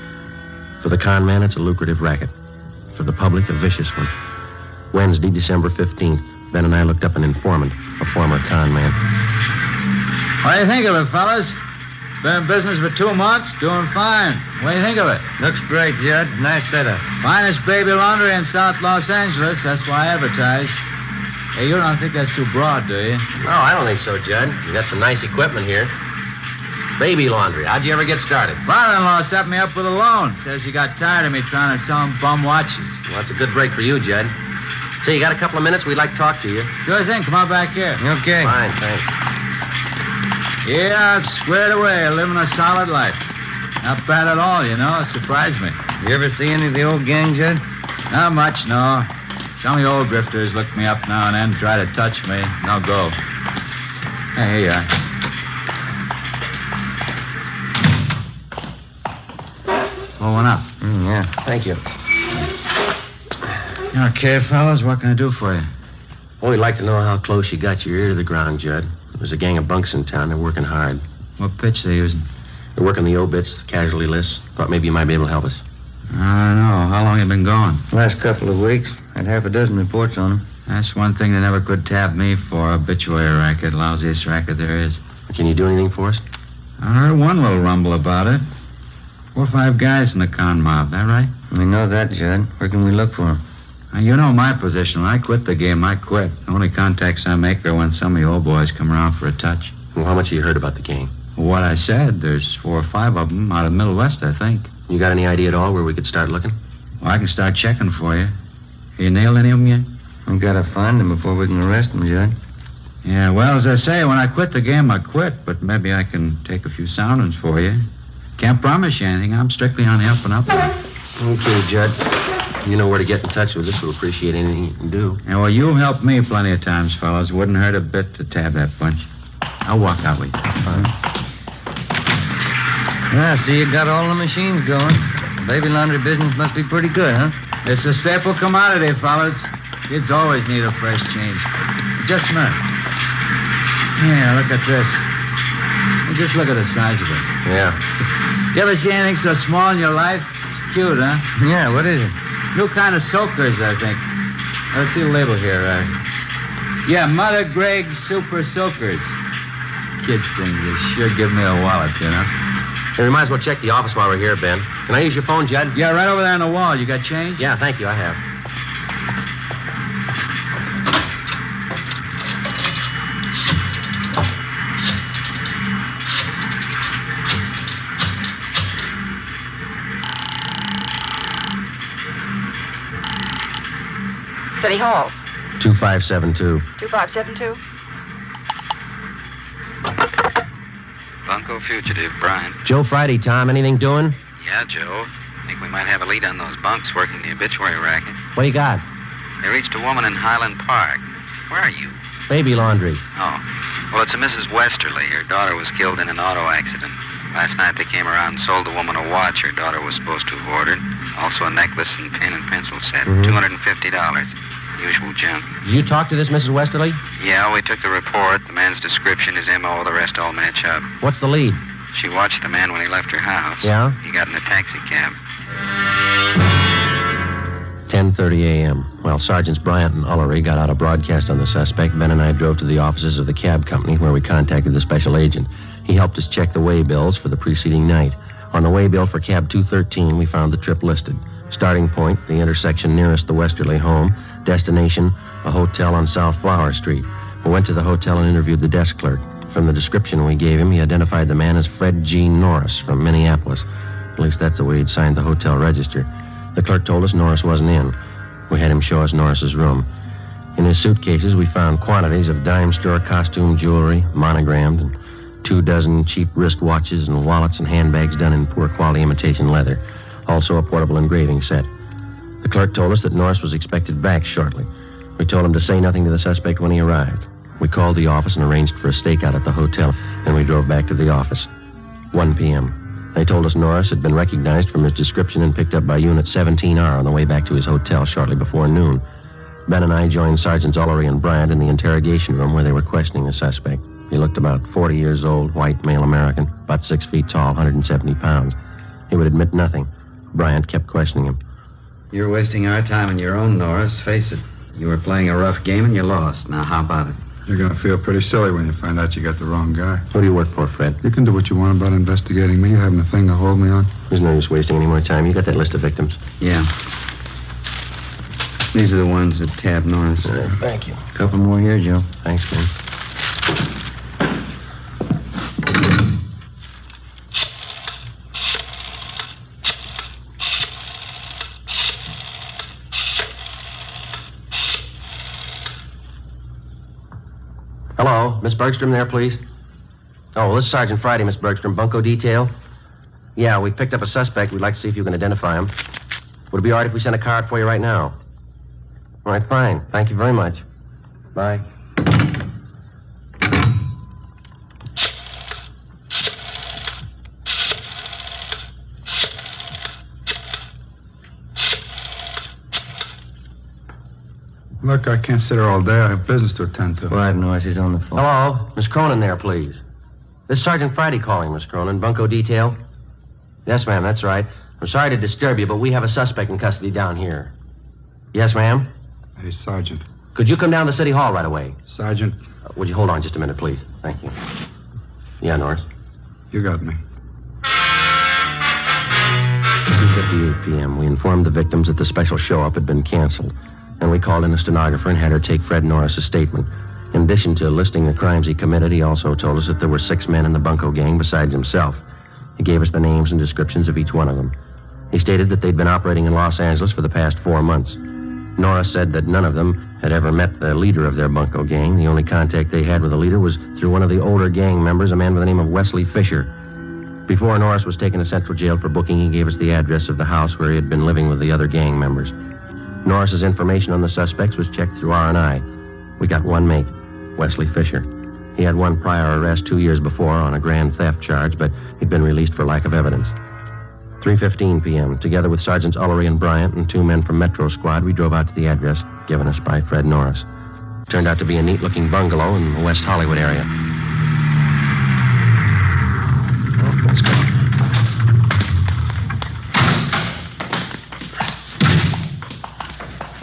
For the con man, it's a lucrative racket. For the public, a vicious one. Wednesday, December 15th, Ben and I looked up an informant, a former con man. What do you think of it, fellas? Been in business for 2 months, doing fine. What do you think of it? Looks great, Judge. Nice setup. Finest baby laundry in South Los Angeles. That's why I advertise. Hey, you don't think that's too broad, do you? No, I don't think so, Judd. You got some nice equipment here. Baby laundry. How'd you ever get started? Father-in-law set me up with a loan. Says you got tired of me trying to sell him bum watches. Well, that's a good break for you, Judd. Say, you got a couple of minutes? We'd like to talk to you. Sure thing. Come on back here. Okay. Fine, thanks. Yeah, I've squared away, living a solid life. Not bad at all, you know. It surprised me. You ever see any of the old gang, Judge? Not much, no. Some of the old grifters look me up now and then, try to touch me. No go. Hey, here you are. Pull one up. Yeah. Thank you. Okay, fellas, what can I do for you? Well, we'd like to know how close you got your ear to the ground, Judd. There's a gang of bunks in town. They're working hard. What pitch they using? They're working the obits, the casualty lists. Thought maybe you might be able to help us. I don't know. How long you been going? Last couple of weeks. Had half a dozen reports on them. That's one thing they never could tap me for. Obituary racket. Lousiest racket there is. Can you do anything for us? I heard one little rumble about it. 4 or 5 guys in the con mob. That right? We know that, Judd. Where can we look for them? You know my position. When I quit the game, I quit. The only contacts I make are when some of you old boys come around for a touch. Well, how much have you heard about the gang? What I said, there's 4 or 5 of them out of Middle West, I think. You got any idea at all where we could start looking? Well, I can start checking for you. You nailed any of them yet? We gotta find them before we can arrest them, Judd. Yeah, well, as I say, when I quit the game, I quit. But maybe I can take a few soundings for you. Can't promise you anything. I'm strictly on the up and up. Okay, Judd. You know where to get in touch with us. We'll appreciate anything you can do. Yeah, well, you've helped me plenty of times, fellas. Wouldn't hurt a bit to tab that bunch. I'll walk out with you. Yeah, see, you got all the machines going. Baby laundry business must be pretty good, huh? It's a staple commodity, fellas. Kids always need a fresh change. Just a minute. Yeah, look at this. Just look at the size of it. Yeah. You ever see anything so small in your life? It's cute, huh? Yeah, what is it? New kind of soakers, I think. Let's see the label here. Yeah, Mother Greg Super Soakers. Kids things, they sure give me a wallop, you know? Hey, we might as well check the office while we're here, Ben. Can I use your phone, Judd? Yeah, right over there on the wall. You got change? Yeah, thank you. I have. City Hall. 2572. 2572. Bunko fugitive, Brian. Joe Friday, Tom. Anything doing? Yeah, Joe. Think we might have a lead on those bunks working the obituary racket. What do you got? They reached a woman in Highland Park. Where are you? Baby laundry. Oh. Well, it's a Mrs. Westerly. Her daughter was killed in an auto accident. Last night they came around and sold the woman a watch her daughter was supposed to have ordered. Also a necklace and pen and pencil set. $250. Usual junk. Did you talk to this Mrs. Westerly? Yeah, we took the report. The man's description, his M.O., the rest all match up. What's the lead? She watched the man when he left her house. Yeah? He got in a taxi cab. 10:30 a.m. While Sergeants Bryant and Ullery got out a broadcast on the suspect, Ben and I drove to the offices of the cab company where we contacted the special agent. He helped us check the way bills for the preceding night. On the way bill for cab 213, we found the trip listed. Starting point, the intersection nearest the Westerly home. Destination, a hotel on South Flower Street. We went to the hotel and interviewed the desk clerk. From the description we gave him, he identified the man as Fred G. Norris from Minneapolis. At least that's the way he'd signed the hotel register. The clerk told us Norris wasn't in. We had him show us Norris's room. In his suitcases, we found quantities of dime store costume jewelry, monogrammed, and 24 cheap wristwatches and wallets and handbags done in poor quality imitation leather. Also a portable engraving set. The clerk told us that Norris was expected back shortly. We told him to say nothing to the suspect when he arrived. We called the office and arranged for a stakeout at the hotel, and we drove back to the office. 1 p.m. They told us Norris had been recognized from his description and picked up by Unit 17R on the way back to his hotel shortly before noon. Ben and I joined Sergeants Ullery and Bryant in the interrogation room where they were questioning the suspect. He looked about 40 years old, white, male American, about 6 feet tall, 170 pounds. He would admit nothing. Bryant kept questioning him. You're wasting our time and your own, Norris. Face it. You were playing a rough game and you lost. Now, how about it? You're going to feel pretty silly when you find out you got the wrong guy. Who do you work for, Fred? You can do what you want about investigating me. You haven't a thing to hold me on. There's no use wasting any more time. You got that list of victims? Yeah. These are the ones that tabbed Norris. Thank you. A couple more here, Joe. Thanks, man. Hello, Miss Bergstrom there, please? Oh, this is Sergeant Friday, Miss Bergstrom. Bunko detail? Yeah, we picked up a suspect. We'd like to see if you can identify him. Would it be all right if we sent a car out for you right now? All right, fine. Thank you very much. Bye. Look, I can't sit here all day. I have business to attend to. Right, Norris, he's on the phone. Hello, Miss Cronin there, please. This is Sergeant Friday calling, Miss Cronin. Bunko detail? Yes, ma'am, that's right. I'm sorry to disturb you, but we have a suspect in custody down here. Yes, ma'am? Hey, Sergeant. Could you come down to City Hall right away? Sergeant. Would you hold on just a minute, please? Thank you. Yeah, Norris? You got me. 2:58 p.m. We informed the victims that the special show-up had been canceled. And we called in a stenographer and had her take Fred Norris's statement. In addition to listing the crimes he committed, he also told us that there were 6 men in the Bunko gang besides himself. He gave us the names and descriptions of each one of them. He stated that they'd been operating in Los Angeles for the past 4 months. Norris said that none of them had ever met the leader of their Bunko gang. The only contact they had with the leader was through one of the older gang members, a man by the name of Wesley Fisher. Before Norris was taken to Central Jail for booking, he gave us the address of the house where he had been living with the other gang members. Norris's information on the suspects was checked through R&I. We got one mate, Wesley Fisher. He had one prior arrest 2 years before on a grand theft charge, but he'd been released for lack of evidence. 3:15 p.m., together with Sergeants Ullery and Bryant and 2 men from Metro Squad, we drove out to the address given us by Fred Norris. Turned out to be a neat-looking bungalow in the West Hollywood area. Well, let's go.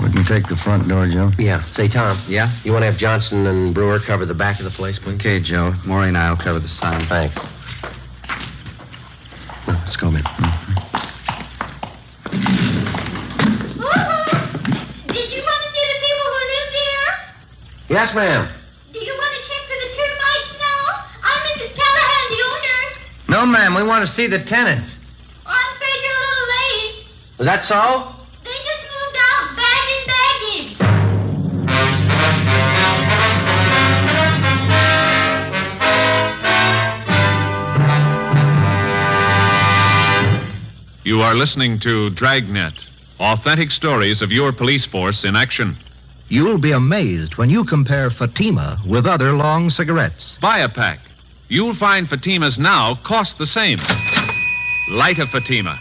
We can take the front door, Joe. Yeah. Say, Tom. Yeah? You want to have Johnson and Brewer cover the back of the place, please? Okay, Joe. Maury and I'll cover the sign. Thanks. Well, let's go, man. Did you want to see the people who live there? Yes, ma'am. Do you want to check for the termites now? I'm Mrs. Callahan, the owner. No, ma'am. We want to see the tenants. Oh, I'm afraid you're a little late. Is that so? They just moved out, bag and baggage. You are listening to Dragnet, authentic stories of your police force in action. You'll be amazed when you compare Fatima with other long cigarettes. Buy a pack. You'll find Fatimas now cost the same. Light a Fatima.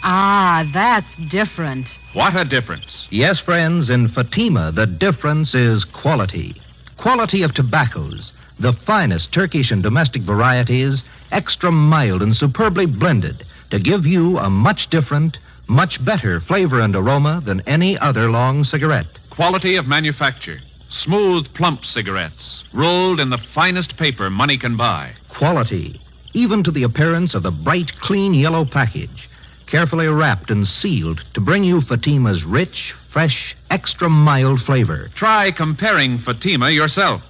Ah, that's different. What a difference. Yes, friends, in Fatima, the difference is quality. Quality of tobaccos, the finest Turkish and domestic varieties, extra mild and superbly blended to give you a much different, much better flavor and aroma than any other long cigarette. Quality of manufacture. Smooth, plump cigarettes, rolled in the finest paper money can buy. Quality, even to the appearance of the bright, clean yellow package, carefully wrapped and sealed to bring you Fatima's rich, fresh, extra mild flavor. Try comparing Fatima yourself.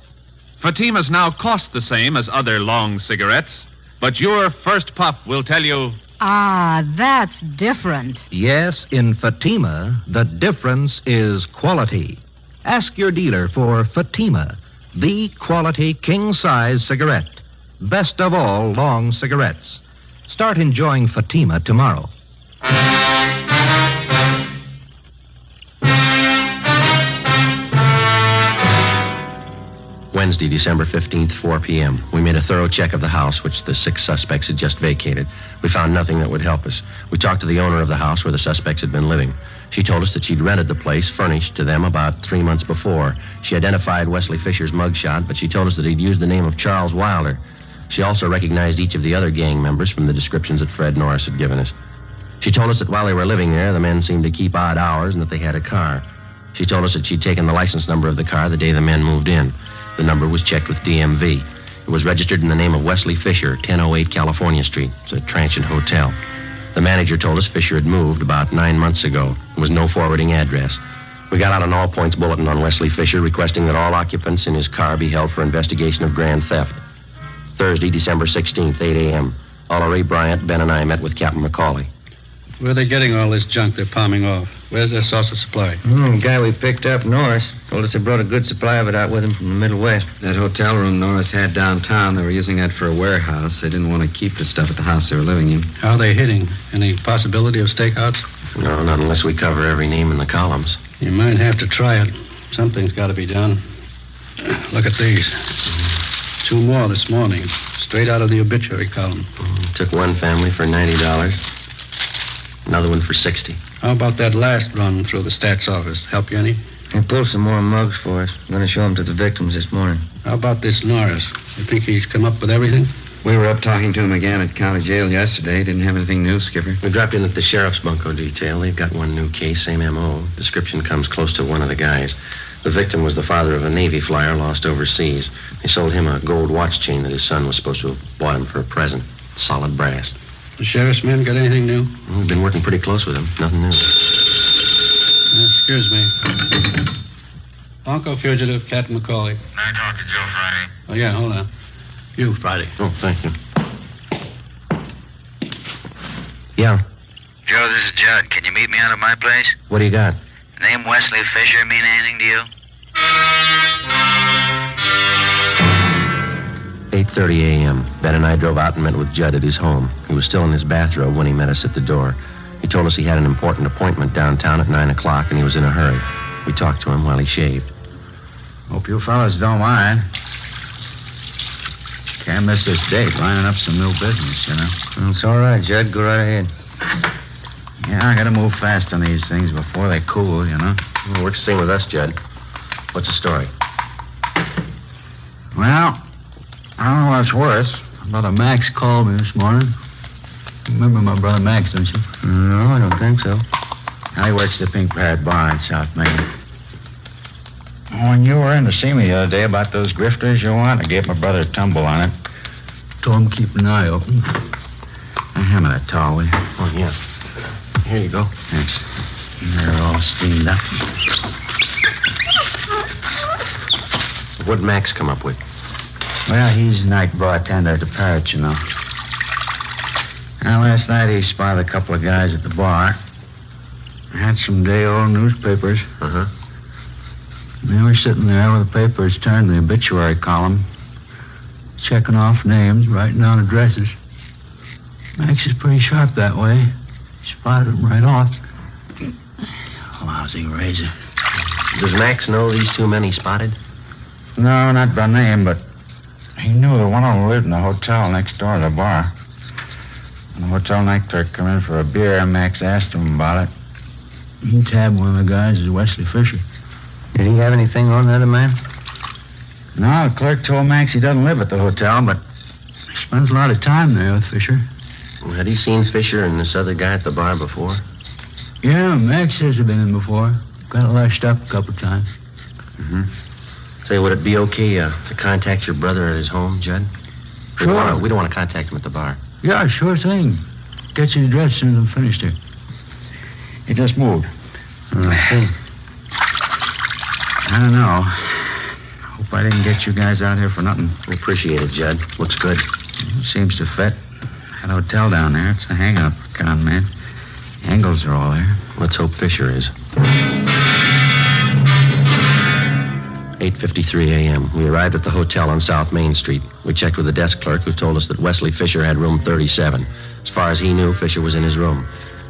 Fatimas now cost the same as other long cigarettes, but your first puff will tell you... Ah, that's different. Yes, in Fatima, the difference is quality. Ask your dealer for Fatima, the quality king-size cigarette. Best of all long cigarettes. Start enjoying Fatima tomorrow. Wednesday, December 15th, 4 p.m. We made a thorough check of the house, which the 6 suspects had just vacated. We found nothing that would help us. We talked to the owner of the house where the suspects had been living. She told us that she'd rented the place, furnished to them about 3 months before. She identified Wesley Fisher's mugshot, but she told us that he'd used the name of Charles Wilder. She also recognized each of the other gang members from the descriptions that Fred Norris had given us. She told us that while they were living there, the men seemed to keep odd hours and that they had a car. She told us that she'd taken the license number of the car the day the men moved in. The number was checked with DMV. It was registered in the name of Wesley Fisher, 1008 California Street. It's a transient hotel. The manager told us Fisher had moved about 9 months ago. There was no forwarding address. We got out an all-points bulletin on Wesley Fisher requesting that all occupants in his car be held for investigation of grand theft. Thursday, December 16th, 8 a.m. Ullery, Bryant, Ben, and I met with Captain McCauley. Where are they getting all this junk they're palming off? Where's their source of supply? The guy we picked up, Norris, told us they brought a good supply of it out with him from the Middle West. That hotel room Norris had downtown, they were using that for a warehouse. They didn't want to keep the stuff at the house they were living in. How are they hitting? Any possibility of stakeouts? No, not unless we cover every name in the columns. You might have to try it. Something's got to be done. Look at these. 2 more this morning, straight out of the obituary column. Took one family for $90. Another one for $60. How about that last run through the stats office? Help you any? They pulled some more mugs for us. I'm going to show them to the victims this morning. How about this Norris? You think he's come up with everything? We were up talking to him again at county jail yesterday. Didn't have anything new, Skipper. We dropped in at the sheriff's bunco detail. They've got one new case, same M.O. Description comes close to one of the guys. The victim was the father of a Navy flyer lost overseas. They sold him a gold watch chain that his son was supposed to have bought him for a present. Solid brass. The sheriff's men got anything new? We've been working pretty close with him. Nothing new. Excuse me. Bunco fugitive, Captain McCauley. Can I talk to Joe Friday? Oh, yeah, hold on. You, Friday. Oh, thank you. Yeah. Joe, this is Judd. Can you meet me out at my place? What do you got? The name Wesley Fisher mean anything to you? 8:30 a.m. Ben and I drove out and met with Judd at his home. He was still in his bathrobe when he met us at the door. He told us he had an important appointment downtown at 9 o'clock, and he was in a hurry. We talked to him while he shaved. Hope you fellas don't mind. Can't miss this date, lining up some new business, you know. It's all right, Judd. Go right ahead. Yeah, I gotta move fast on these things before they cool, you know. Well, works the same with us, Judd. What's the story? Well, I don't know what's worse. Brother Max called me this morning. You remember my brother Max, don't you? No, I don't think so. He works the Pink Parrot Bar in South Main. When you were in to see me the other day about those grifters you want, I gave my brother a tumble on it. Told him to keep an eye open. Now, hand me that towel, will you? Oh, yeah. Here you go. Thanks. They're all steamed up. What'd Max come up with? Well, he's night bartender at the Parrot, you know. Now, last night he spotted a couple of guys at the bar. Had some day-old newspapers. Uh-huh. They were sitting there with the papers turned to the obituary column, checking off names, writing down addresses. Max is pretty sharp that way. He spotted them right off. Lousy razor. Does Max know these two men he spotted? No, not by name, but he knew that one of them lived in the hotel next door to the bar. When the hotel night clerk came in for a beer, and Max asked him about it. He tabbed one of the guys as Wesley Fisher. Did he have anything on that man? No, the clerk told Max he doesn't live at the hotel, but he spends a lot of time there with Fisher. Well, had he seen Fisher and this other guy at the bar before? Yeah, Max says he's been in before. Got lashed up a couple times. Mm-hmm. Say, would it be okay to contact your brother at his home, Judd? Sure. We don't want to contact him at the bar. Yeah, sure thing. Get your address as soon as I'm finished here. He just moved. I see. I don't know. Hope I didn't get you guys out here for nothing. I appreciate it, Judd. Looks good. Seems to fit. That hotel down there, it's a hang-up for con man. Angles are all there. Let's hope Fisher is. 8:53 a.m. We arrived at the hotel on South Main Street. We checked with the desk clerk, who told us that Wesley Fisher had room 37. As far as he knew, Fisher was in his room.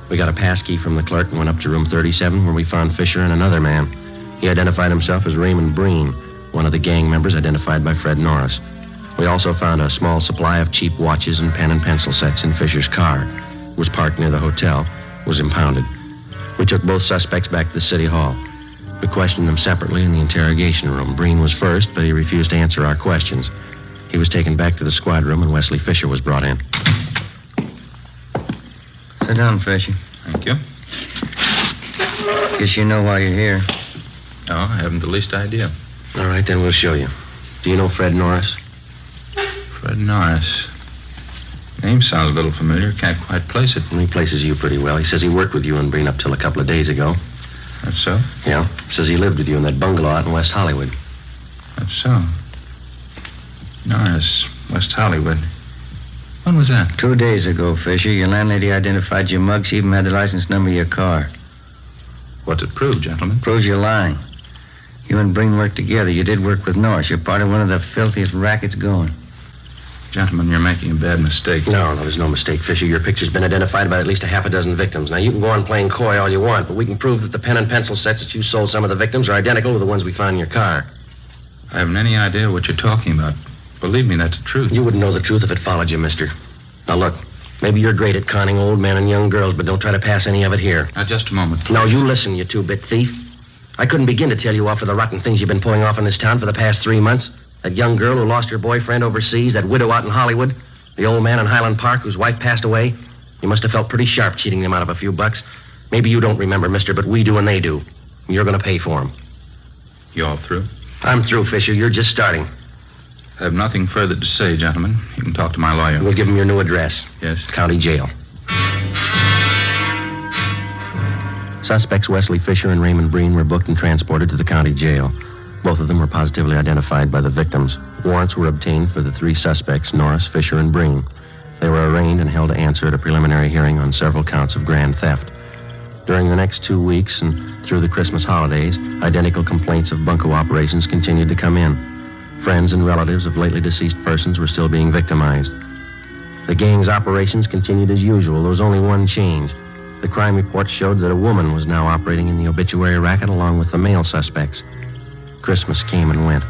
We got a pass key from the clerk and went up to room 37, where we found Fisher and another man. He identified himself as Raymond Breen, one of the gang members identified by Fred Norris. We also found a small supply of cheap watches and pen and pencil sets in Fisher's car. It was parked near the hotel, was impounded. We took both suspects back to the city hall. We questioned them separately in the interrogation room. Breen was first, but he refused to answer our questions. He was taken back to the squad room, and Wesley Fisher was brought in. Sit down, Fisher. Thank you. Guess you know why you're here. No, I haven't the least idea. All right, then we'll show you. Do you know Fred Norris? Fred Norris. Name sounds a little familiar. Can't quite place it. Well, he places you pretty well. He says he worked with you and Breen up till a couple of days ago. That's so? Yeah. Says he lived with you in that bungalow out in West Hollywood. That's so. Norris, West Hollywood. When was that? 2 days ago, Fisher. Your landlady identified your mug. She even had the license number of your car. What's it prove, gentlemen? Proves you're lying. You and Breen worked together. You did work with Norris. You're part of one of the filthiest rackets going. Gentlemen, you're making a bad mistake. No, there's no mistake, Fisher. Your picture's been identified by at least a half a dozen victims. Now, you can go on playing coy all you want, but we can prove that the pen and pencil sets that you sold some of the victims are identical to the ones we found in your car. I haven't any idea what you're talking about. Believe me, that's the truth. You wouldn't know the truth if it followed you, mister. Now, look, maybe you're great at conning old men and young girls, but don't try to pass any of it here. Now, just a moment, please. Now, you listen, you two-bit thief. I couldn't begin to tell you off for the rotten things you've been pulling off in this town for the past 3 months. That young girl who lost her boyfriend overseas, that widow out in Hollywood, the old man in Highland Park whose wife passed away. You must have felt pretty sharp cheating them out of a few bucks. Maybe you don't remember, mister, but we do and they do. And you're going to pay for them. You all through? I'm through, Fisher. You're just starting. I have nothing further to say, gentlemen. You can talk to my lawyer. We'll give him your new address. Yes? County jail. Suspects Wesley Fisher and Raymond Breen were booked and transported to the county jail. Both of them were positively identified by the victims. Warrants were obtained for the 3 suspects, Norris, Fisher, and Breen. They were arraigned and held to answer at a preliminary hearing on several counts of grand theft. During the next 2 weeks and through the Christmas holidays, identical complaints of bunco operations continued to come in. Friends and relatives of lately deceased persons were still being victimized. The gang's operations continued as usual. There was only one change. The crime report showed that a woman was now operating in the obituary racket along with the male suspects. Christmas came and went.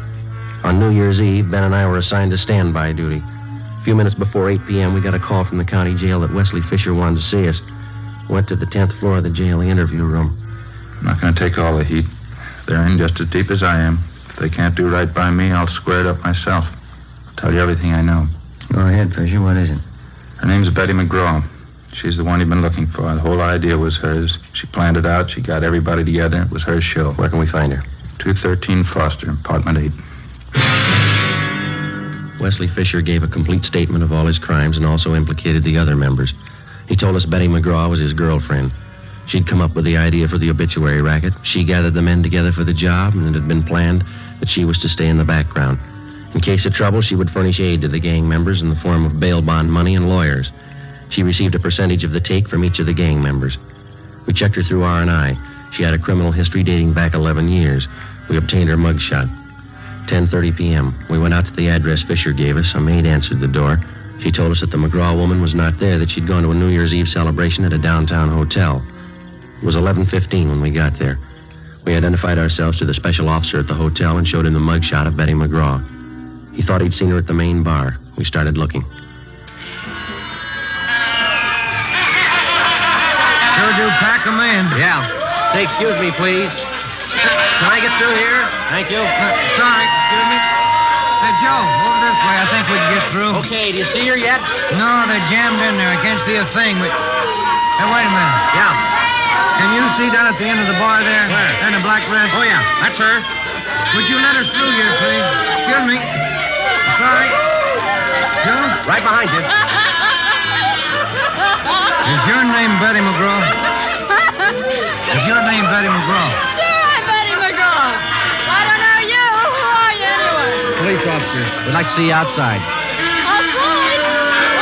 On New Year's Eve, Ben and I were assigned to standby duty. A few minutes before 8 p.m., we got a call from the county jail that Wesley Fisher wanted to see us. Went to the 10th floor of the jail, the interview room. I'm not going to take all the heat. They're in just as deep as I am. If they can't do right by me, I'll square it up myself. I'll tell you everything I know. Go ahead, Fisher. What is it? Her name's Betty McGraw. She's the one you've been looking for. The whole idea was hers. She planned it out. She got everybody together. It was her show. Where can we find her? 213 Foster, apartment 8. Wesley Fisher gave a complete statement of all his crimes and also implicated the other members. He told us Betty McGraw was his girlfriend. She'd come up with the idea for the obituary racket. She gathered the men together for the job, and it had been planned that she was to stay in the background. In case of trouble, she would furnish aid to the gang members in the form of bail bond money and lawyers. She received a percentage of the take from each of the gang members. We checked her through R&I. She had a criminal history dating back 11 years. We obtained her mugshot. 10:30 p.m. We went out to the address Fisher gave us. A maid answered the door. She told us that the McGraw woman was not there, that she'd gone to a New Year's Eve celebration at a downtown hotel. It was 11:15 when we got there. We identified ourselves to the special officer at the hotel and showed him the mugshot of Betty McGraw. He thought he'd seen her at the main bar. We started looking. Sure do pack 'em in. Yeah. Say, excuse me, please. Can I get through here? Thank you. Sorry, excuse me. Hey, Joe, over this way. I think we can get through. Okay, do you see her yet? No, they're jammed in there. I can't see a thing, but... Hey, wait a minute. Yeah. Can you see down at the end of the bar there? Where? In the black dress? Oh, yeah. That's her. Would you let her through here, please? Excuse me. Sorry. Joe? Right behind you. Is your name Betty McGraw? Is your name Betty McGraw? Sure, I'm Betty McGraw. I don't know you. Who are you anyway? Police officer. We'd like to see you outside. Of course.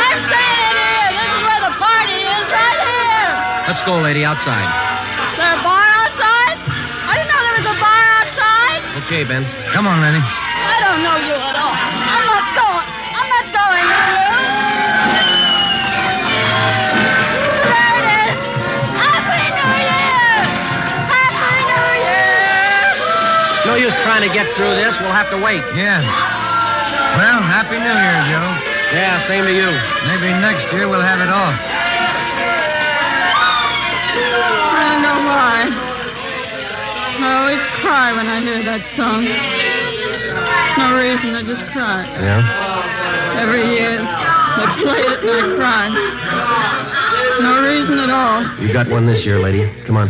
I'm staying here. This is where the party is, right here. Let's go, lady, outside. Is there a bar outside? I didn't know there was a bar outside. Okay, Ben. Come on, Lenny. I don't know you at all. I'm not going. I'm not going with you. There it is. Happy New Year! Happy New Year! No use trying to get through this. We'll have to wait. Yeah. Well, Happy New Year, Joe. Yeah, same to you. Maybe next year we'll have it off. I don't know why. I always cry when I hear that song. No reason, I just cry. Yeah? Every year, they play it and I cry. No reason at all. You got one this year, lady. Come on.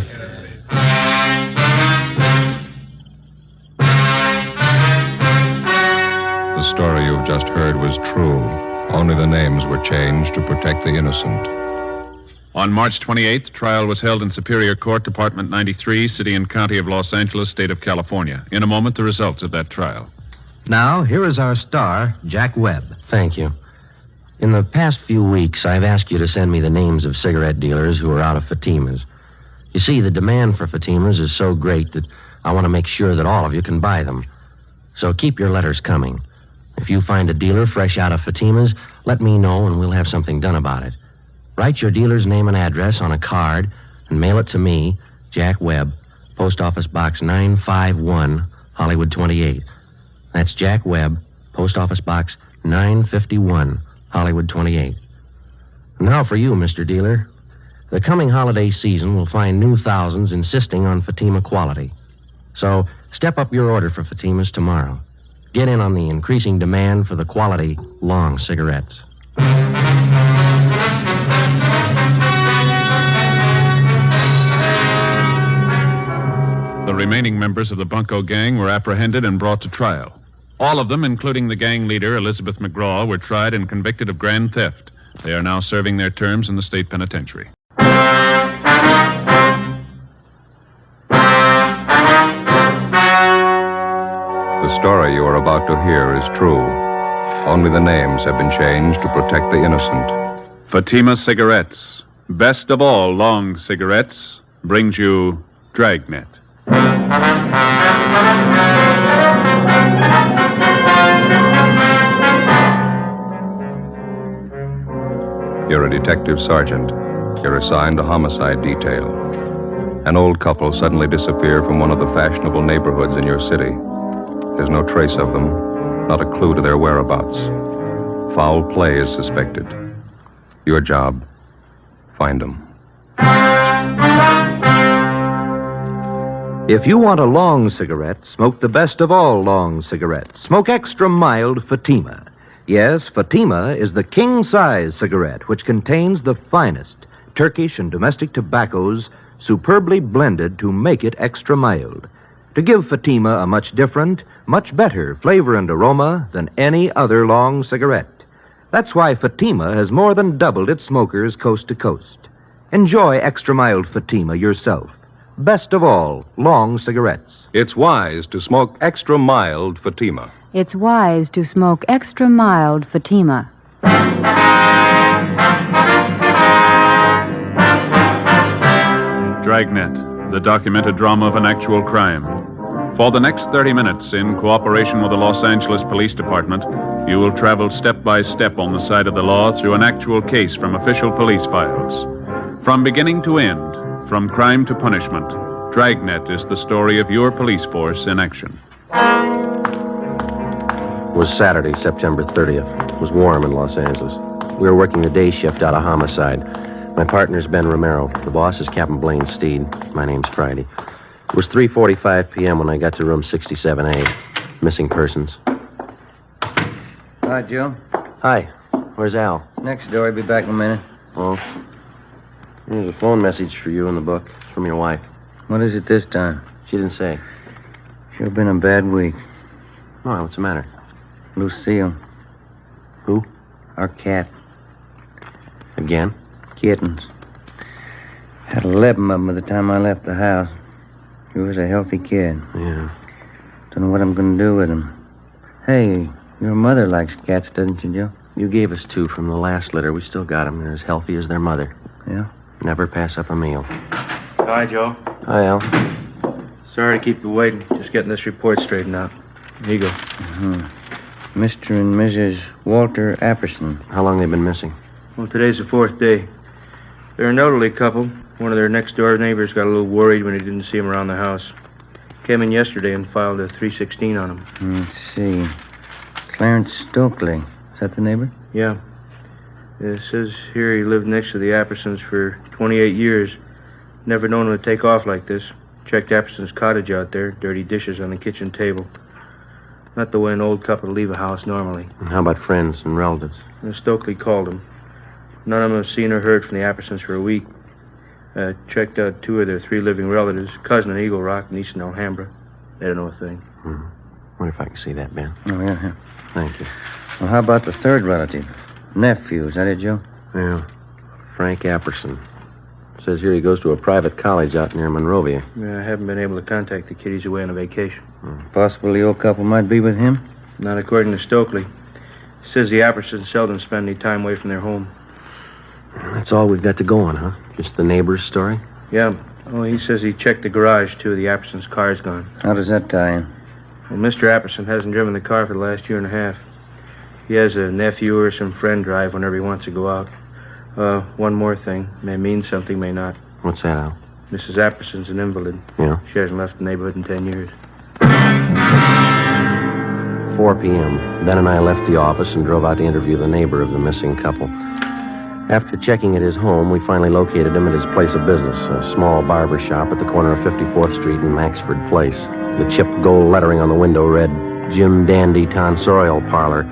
The story you've just heard was true. Only the names were changed to protect the innocent. On March 28th, trial was held in Superior Court, Department 93, City and County of Los Angeles, State of California. In a moment, the results of that trial. Now, here is our star, Jack Webb. Thank you. In the past few weeks, I've asked you to send me the names of cigarette dealers who are out of Fatimas. You see, the demand for Fatimas is so great that I want to make sure that all of you can buy them. So keep your letters coming. If you find a dealer fresh out of Fatimas, let me know and we'll have something done about it. Write your dealer's name and address on a card and mail it to me, Jack Webb, Post Office Box 951, Hollywood 28. That's Jack Webb, Post Office Box 951, Hollywood 28. Now for you, Mr. Dealer. The coming holiday season will find new thousands insisting on Fatima quality. So step up your order for Fatimas tomorrow. Get in on the increasing demand for the quality long cigarettes. The remaining members of the Bunko gang were apprehended and brought to trial. All of them, including the gang leader, Elizabeth McGraw, were tried and convicted of grand theft. They are now serving their terms in the state penitentiary. The story you are about to hear is true. Only the names have been changed to protect the innocent. Fatima Cigarettes, best of all long cigarettes, brings you Dragnet. You're a detective sergeant. You're assigned a homicide detail. An old couple suddenly disappear from one of the fashionable neighborhoods in your city. There's no trace of them, not a clue to their whereabouts. Foul play is suspected. Your job, find them. If you want a long cigarette, smoke the best of all long cigarettes. Smoke extra mild Fatima. Yes, Fatima is the king-size cigarette which contains the finest Turkish and domestic tobaccos superbly blended to make it extra mild, to give Fatima a much different, much better flavor and aroma than any other long cigarette. That's why Fatima has more than doubled its smokers coast to coast. Enjoy extra mild Fatima yourself. Best of all, long cigarettes. It's wise to smoke extra mild Fatima. It's wise to smoke extra mild Fatima. Dragnet, the documented drama of an actual crime. For the next 30 minutes, in cooperation with the Los Angeles Police Department, you will travel step by step on the side of the law through an actual case from official police files. From beginning to end, from crime to punishment, Dragnet is the story of your police force in action. It was Saturday, September 30th. It was warm in Los Angeles. We were working the day shift out of homicide. My partner's Ben Romero. The boss is Captain Blaine Steed. My name's Friday. It was 3:45 p.m. when I got to room 67A. Missing persons. Hi, Joe. Hi. Where's Al? Next door. He'll be back in a minute. Oh. There's a phone message for you in the book. It's from your wife. What is it this time? She didn't say. Sure been a bad week. Why? What's the matter? Lucille. Who? Our cat. Again? Kittens. Had 11 of them by the time I left the house. He was a healthy kid. Yeah. Don't know what I'm going to do with him. Hey, your mother likes cats, doesn't she, Joe? You gave us 2 from the last litter. We still got them. They're as healthy as their mother. Yeah? Never pass up a meal. Hi, Joe. Hi, Al. Sorry to keep you waiting. Just getting this report straightened out. Here you go. Mr. and Mrs. Walter Apperson. How long they been missing? Well, today's the 4th day. They're an elderly couple. One of their next-door neighbors got a little worried when he didn't see him around the house. Came in yesterday and filed a 316 on him. Let's see. Clarence Stokely. Is that the neighbor? Yeah. It says here he lived next to the Appersons for 28 years. Never known him to take off like this. Checked Apperson's cottage out there. Dirty dishes on the kitchen table. Not the way an old couple would leave a house normally. And how about friends and relatives? Stokely called him. None of them have seen or heard from the Appersons for a week. Checked out 2 of their 3 living relatives, cousin in Eagle Rock, niece in Alhambra. They don't know a thing. Wonder if I can see that, Ben. Oh, yeah. Thank you. Well, how about the 3rd relative? Nephew, is that it, Joe? Yeah. Frank Apperson. Says here he goes to a private college out near Monrovia. Yeah, I haven't been able to contact the kid. He's away on a vacation. Possibly the old couple might be with him? Not according to Stokely. Says the Appersons seldom spend any time away from their home. That's all we've got to go on, huh? Just the neighbor's story? Yeah. Oh, he says he checked the garage, too. The Appersons' car's gone. How does that tie in? Well, Mr. Apperson hasn't driven the car for the last year and a half. He has a nephew or some friend drive whenever he wants to go out. One more thing. May mean something, may not. What's that, Al? Mrs. Apperson's an invalid. Yeah? She hasn't left the neighborhood in 10 years. 4 p.m. Ben and I left the office and drove out to interview the neighbor of the missing couple. After checking at his home, we finally located him at his place of business, a small barber shop at the corner of 54th Street and Maxford Place. The chipped gold lettering on the window read, Jim Dandy Tonsorial Parlor.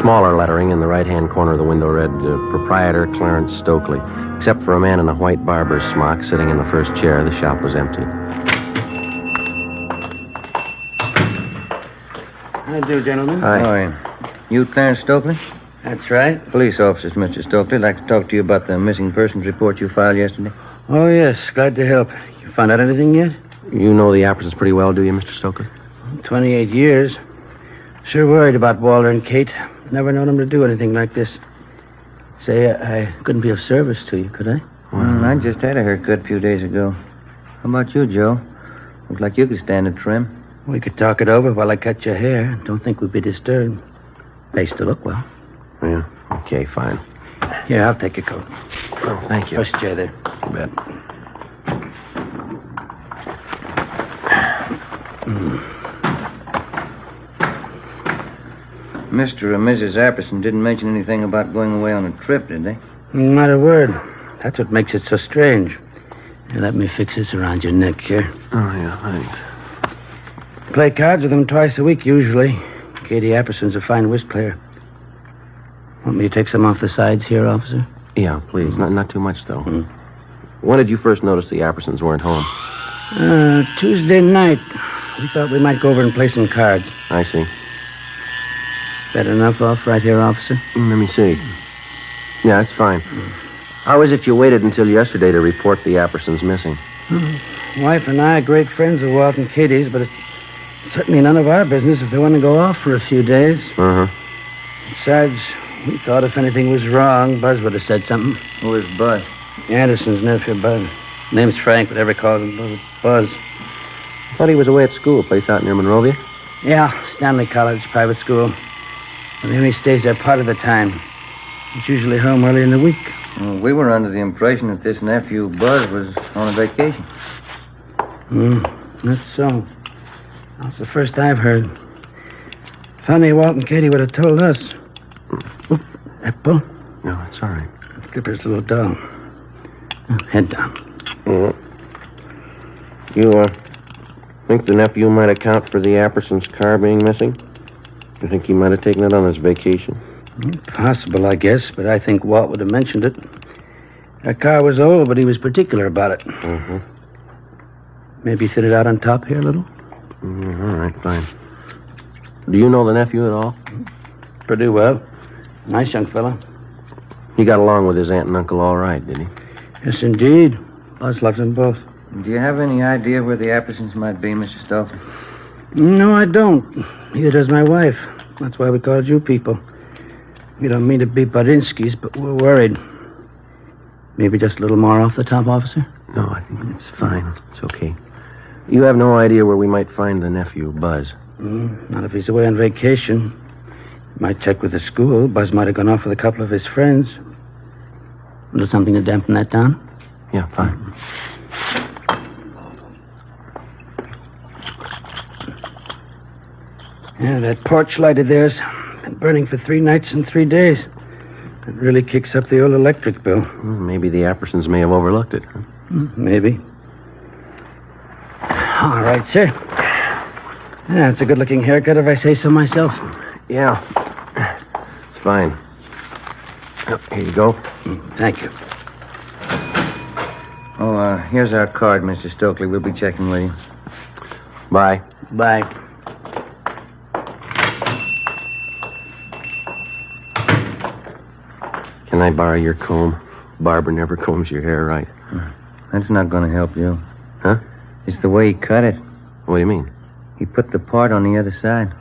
Smaller lettering in the right-hand corner of the window read, Proprietor Clarence Stokely. Except for a man in a white barber's smock sitting in the first chair, the shop was empty. How do, gentlemen? Hi. You Clarence Stokely? That's right. Police officers, Mr. Stokely. I'd like to talk to you about the missing persons report you filed yesterday. Oh, yes. Glad to help. You found out anything yet? You know the Appersons pretty well, do you, Mr. Stokely? 28 years. Sure worried about Walter and Kate. Never known them to do anything like this. Say, I couldn't be of service to you, could I? I just had a haircut a few days ago. How about you, Joe? Looks like you could stand a trim. We could talk it over while I cut your hair. Don't think we'd be disturbed. Face to look well. Yeah, okay, fine. Here, I'll take your coat. Oh, thank you. Push chair there. You bet. Mr. and Mrs. Apperson didn't mention anything about going away on a trip, did they? Not a word. That's what makes it so strange. Here, let me fix this around your neck here. Oh, yeah, thanks. Play cards with them twice a week, usually. Katie Apperson's a fine whist player. Want me to take some off the sides here, officer? Yeah, please. Not too much, though. When did you first notice the Appersons weren't home? Tuesday night. We thought we might go over and play some cards. I see. That enough off right here, officer? Let me see. Yeah, that's fine. How is it you waited until yesterday to report the Appersons missing? Wife and I are great friends of Walt and Katie's, but it's certainly none of our business if they want to go off for a few days. Uh-huh. Besides, we thought if anything was wrong, Buzz would have said something. Who is Buzz? Anderson's nephew, Buzz. Name's Frank, but every calls him Buzz. I thought he was away at school, a place out near Monrovia. Yeah, Stanley College, private school. And he only stays there part of the time. He's usually home early in the week. Well, we were under the impression that this nephew, Buzz, was on a vacation. That's so. That's the first I've heard. Funny, Walt and Katie would have told us. Oop, that bull? No, it's all right. Skipper's little doll. Head down. You, think the nephew might account for the Appersons' car being missing? You think he might have taken it on his vacation? Possible, I guess, but I think Walt would have mentioned it. That car was old, but he was particular about it. Mm-hmm. Maybe fit it out on top here a little? All right, fine. Do you know the nephew at all? Pretty well. Nice young fellow. He got along with his aunt and uncle all right, did he? Yes, indeed. Buzz loved them both. Do you have any idea where the Appersons might be, Mr. Stolfman? No, I don't. Neither does my wife. That's why we called you people. We don't mean to be Badinsky's, but we're worried. Maybe just a little more off the top, officer? No, I think it's fine. It's okay. You have no idea where we might find the nephew, Buzz? Not if he's away on vacation. Might check with the school. Buzz might have gone off with a couple of his friends. A little something to dampen that down? Yeah, fine. Yeah, that porch light of theirs been burning for 3 nights and 3 days. It really kicks up the old electric bill. Maybe the Appersons may have overlooked it. Huh? Maybe. All right, sir. Yeah, it's a good-looking haircut if I say so myself. Yeah. It's fine. Oh, here you go. Thank you. Oh, here's our card, Mr. Stokely. We'll be checking with you. Bye. Bye. Can I borrow your comb? Barbara never combs your hair right. That's not going to help you. Huh? It's the way he cut it. What do you mean? He put the part on the other side.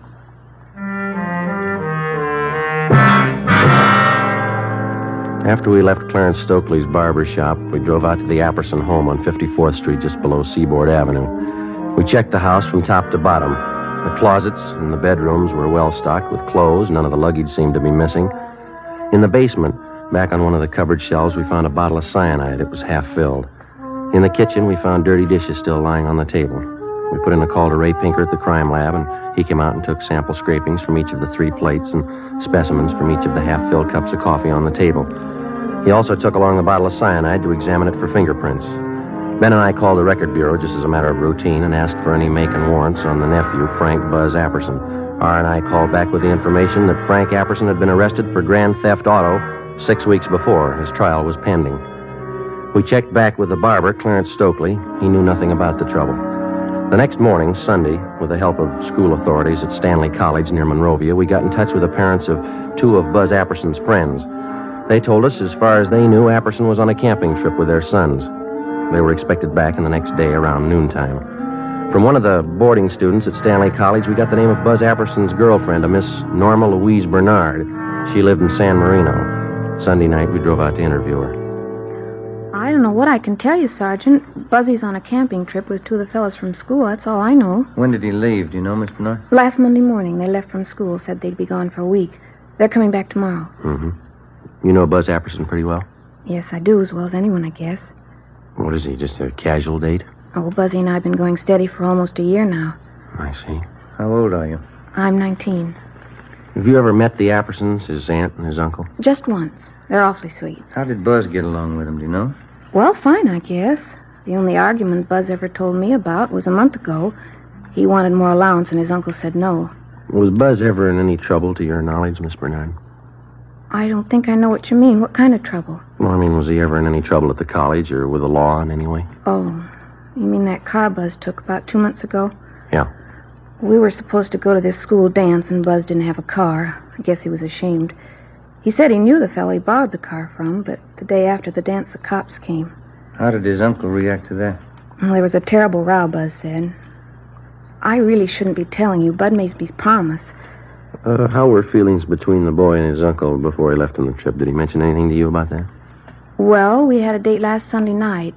After we left Clarence Stokely's barber shop, we drove out to the Apperson home on 54th Street, just below Seaboard Avenue. We checked the house from top to bottom. The closets and the bedrooms were well stocked with clothes. None of the luggage seemed to be missing. In the basement, back on one of the cupboard shelves, we found a bottle of cyanide. It was half filled. In the kitchen, we found dirty dishes still lying on the table. We put in a call to Ray Pinker at the crime lab, and he came out and took sample scrapings from each of the 3 plates and specimens from each of the half-filled cups of coffee on the table. He also took along the bottle of cyanide to examine it for fingerprints. Ben and I called the record bureau just as a matter of routine and asked for any make and warrants on the nephew, Frank Buzz Apperson. R&I called back with the information that Frank Apperson had been arrested for grand theft auto 6 weeks before. His trial was pending. We checked back with the barber, Clarence Stokely. He knew nothing about the trouble. The next morning, Sunday, with the help of school authorities at Stanley College near Monrovia, we got in touch with the parents of 2 of Buzz Apperson's friends. They told us, as far as they knew, Apperson was on a camping trip with their sons. They were expected back in the next day around noontime. From one of the boarding students at Stanley College, we got the name of Buzz Apperson's girlfriend, a Miss Norma Louise Bernard. She lived in San Marino. Sunday night, we drove out to interview her. I don't know what I can tell you, Sergeant. Buzzy's on a camping trip with 2 of the fellows from school. That's all I know. When did he leave? Do you know, Miss Bernard? Last Monday morning, they left from school, said they'd be gone for a week. They're coming back tomorrow. Mm-hmm. You know Buzz Apperson pretty well? Yes, I do, as well as anyone, I guess. What is he, just a casual date? Oh, Buzzy and I have been going steady for almost a year now. I see. How old are you? I'm 19. Have you ever met the Appersons, his aunt and his uncle? Just once. They're awfully sweet. How did Buzz get along with him, do you know? Well, fine, I guess. The only argument Buzz ever told me about was a month ago. He wanted more allowance, and his uncle said no. Was Buzz ever in any trouble to your knowledge, Miss Bernard? I don't think I know what you mean. What kind of trouble? Well, I mean, was he ever in any trouble at the college or with the law in any way? Oh, you mean that car Buzz took about 2 months ago? Yeah. We were supposed to go to this school dance, and Buzz didn't have a car. I guess he was ashamed. He said he knew the fellow he borrowed the car from, but the day after the dance, the cops came. How did his uncle react to that? Well, there was a terrible row, Buzz said. I really shouldn't be telling you. Bud made me promise. How were feelings between the boy and his uncle before he left on the trip? Did he mention anything to you about that? Well, we had a date last Sunday night.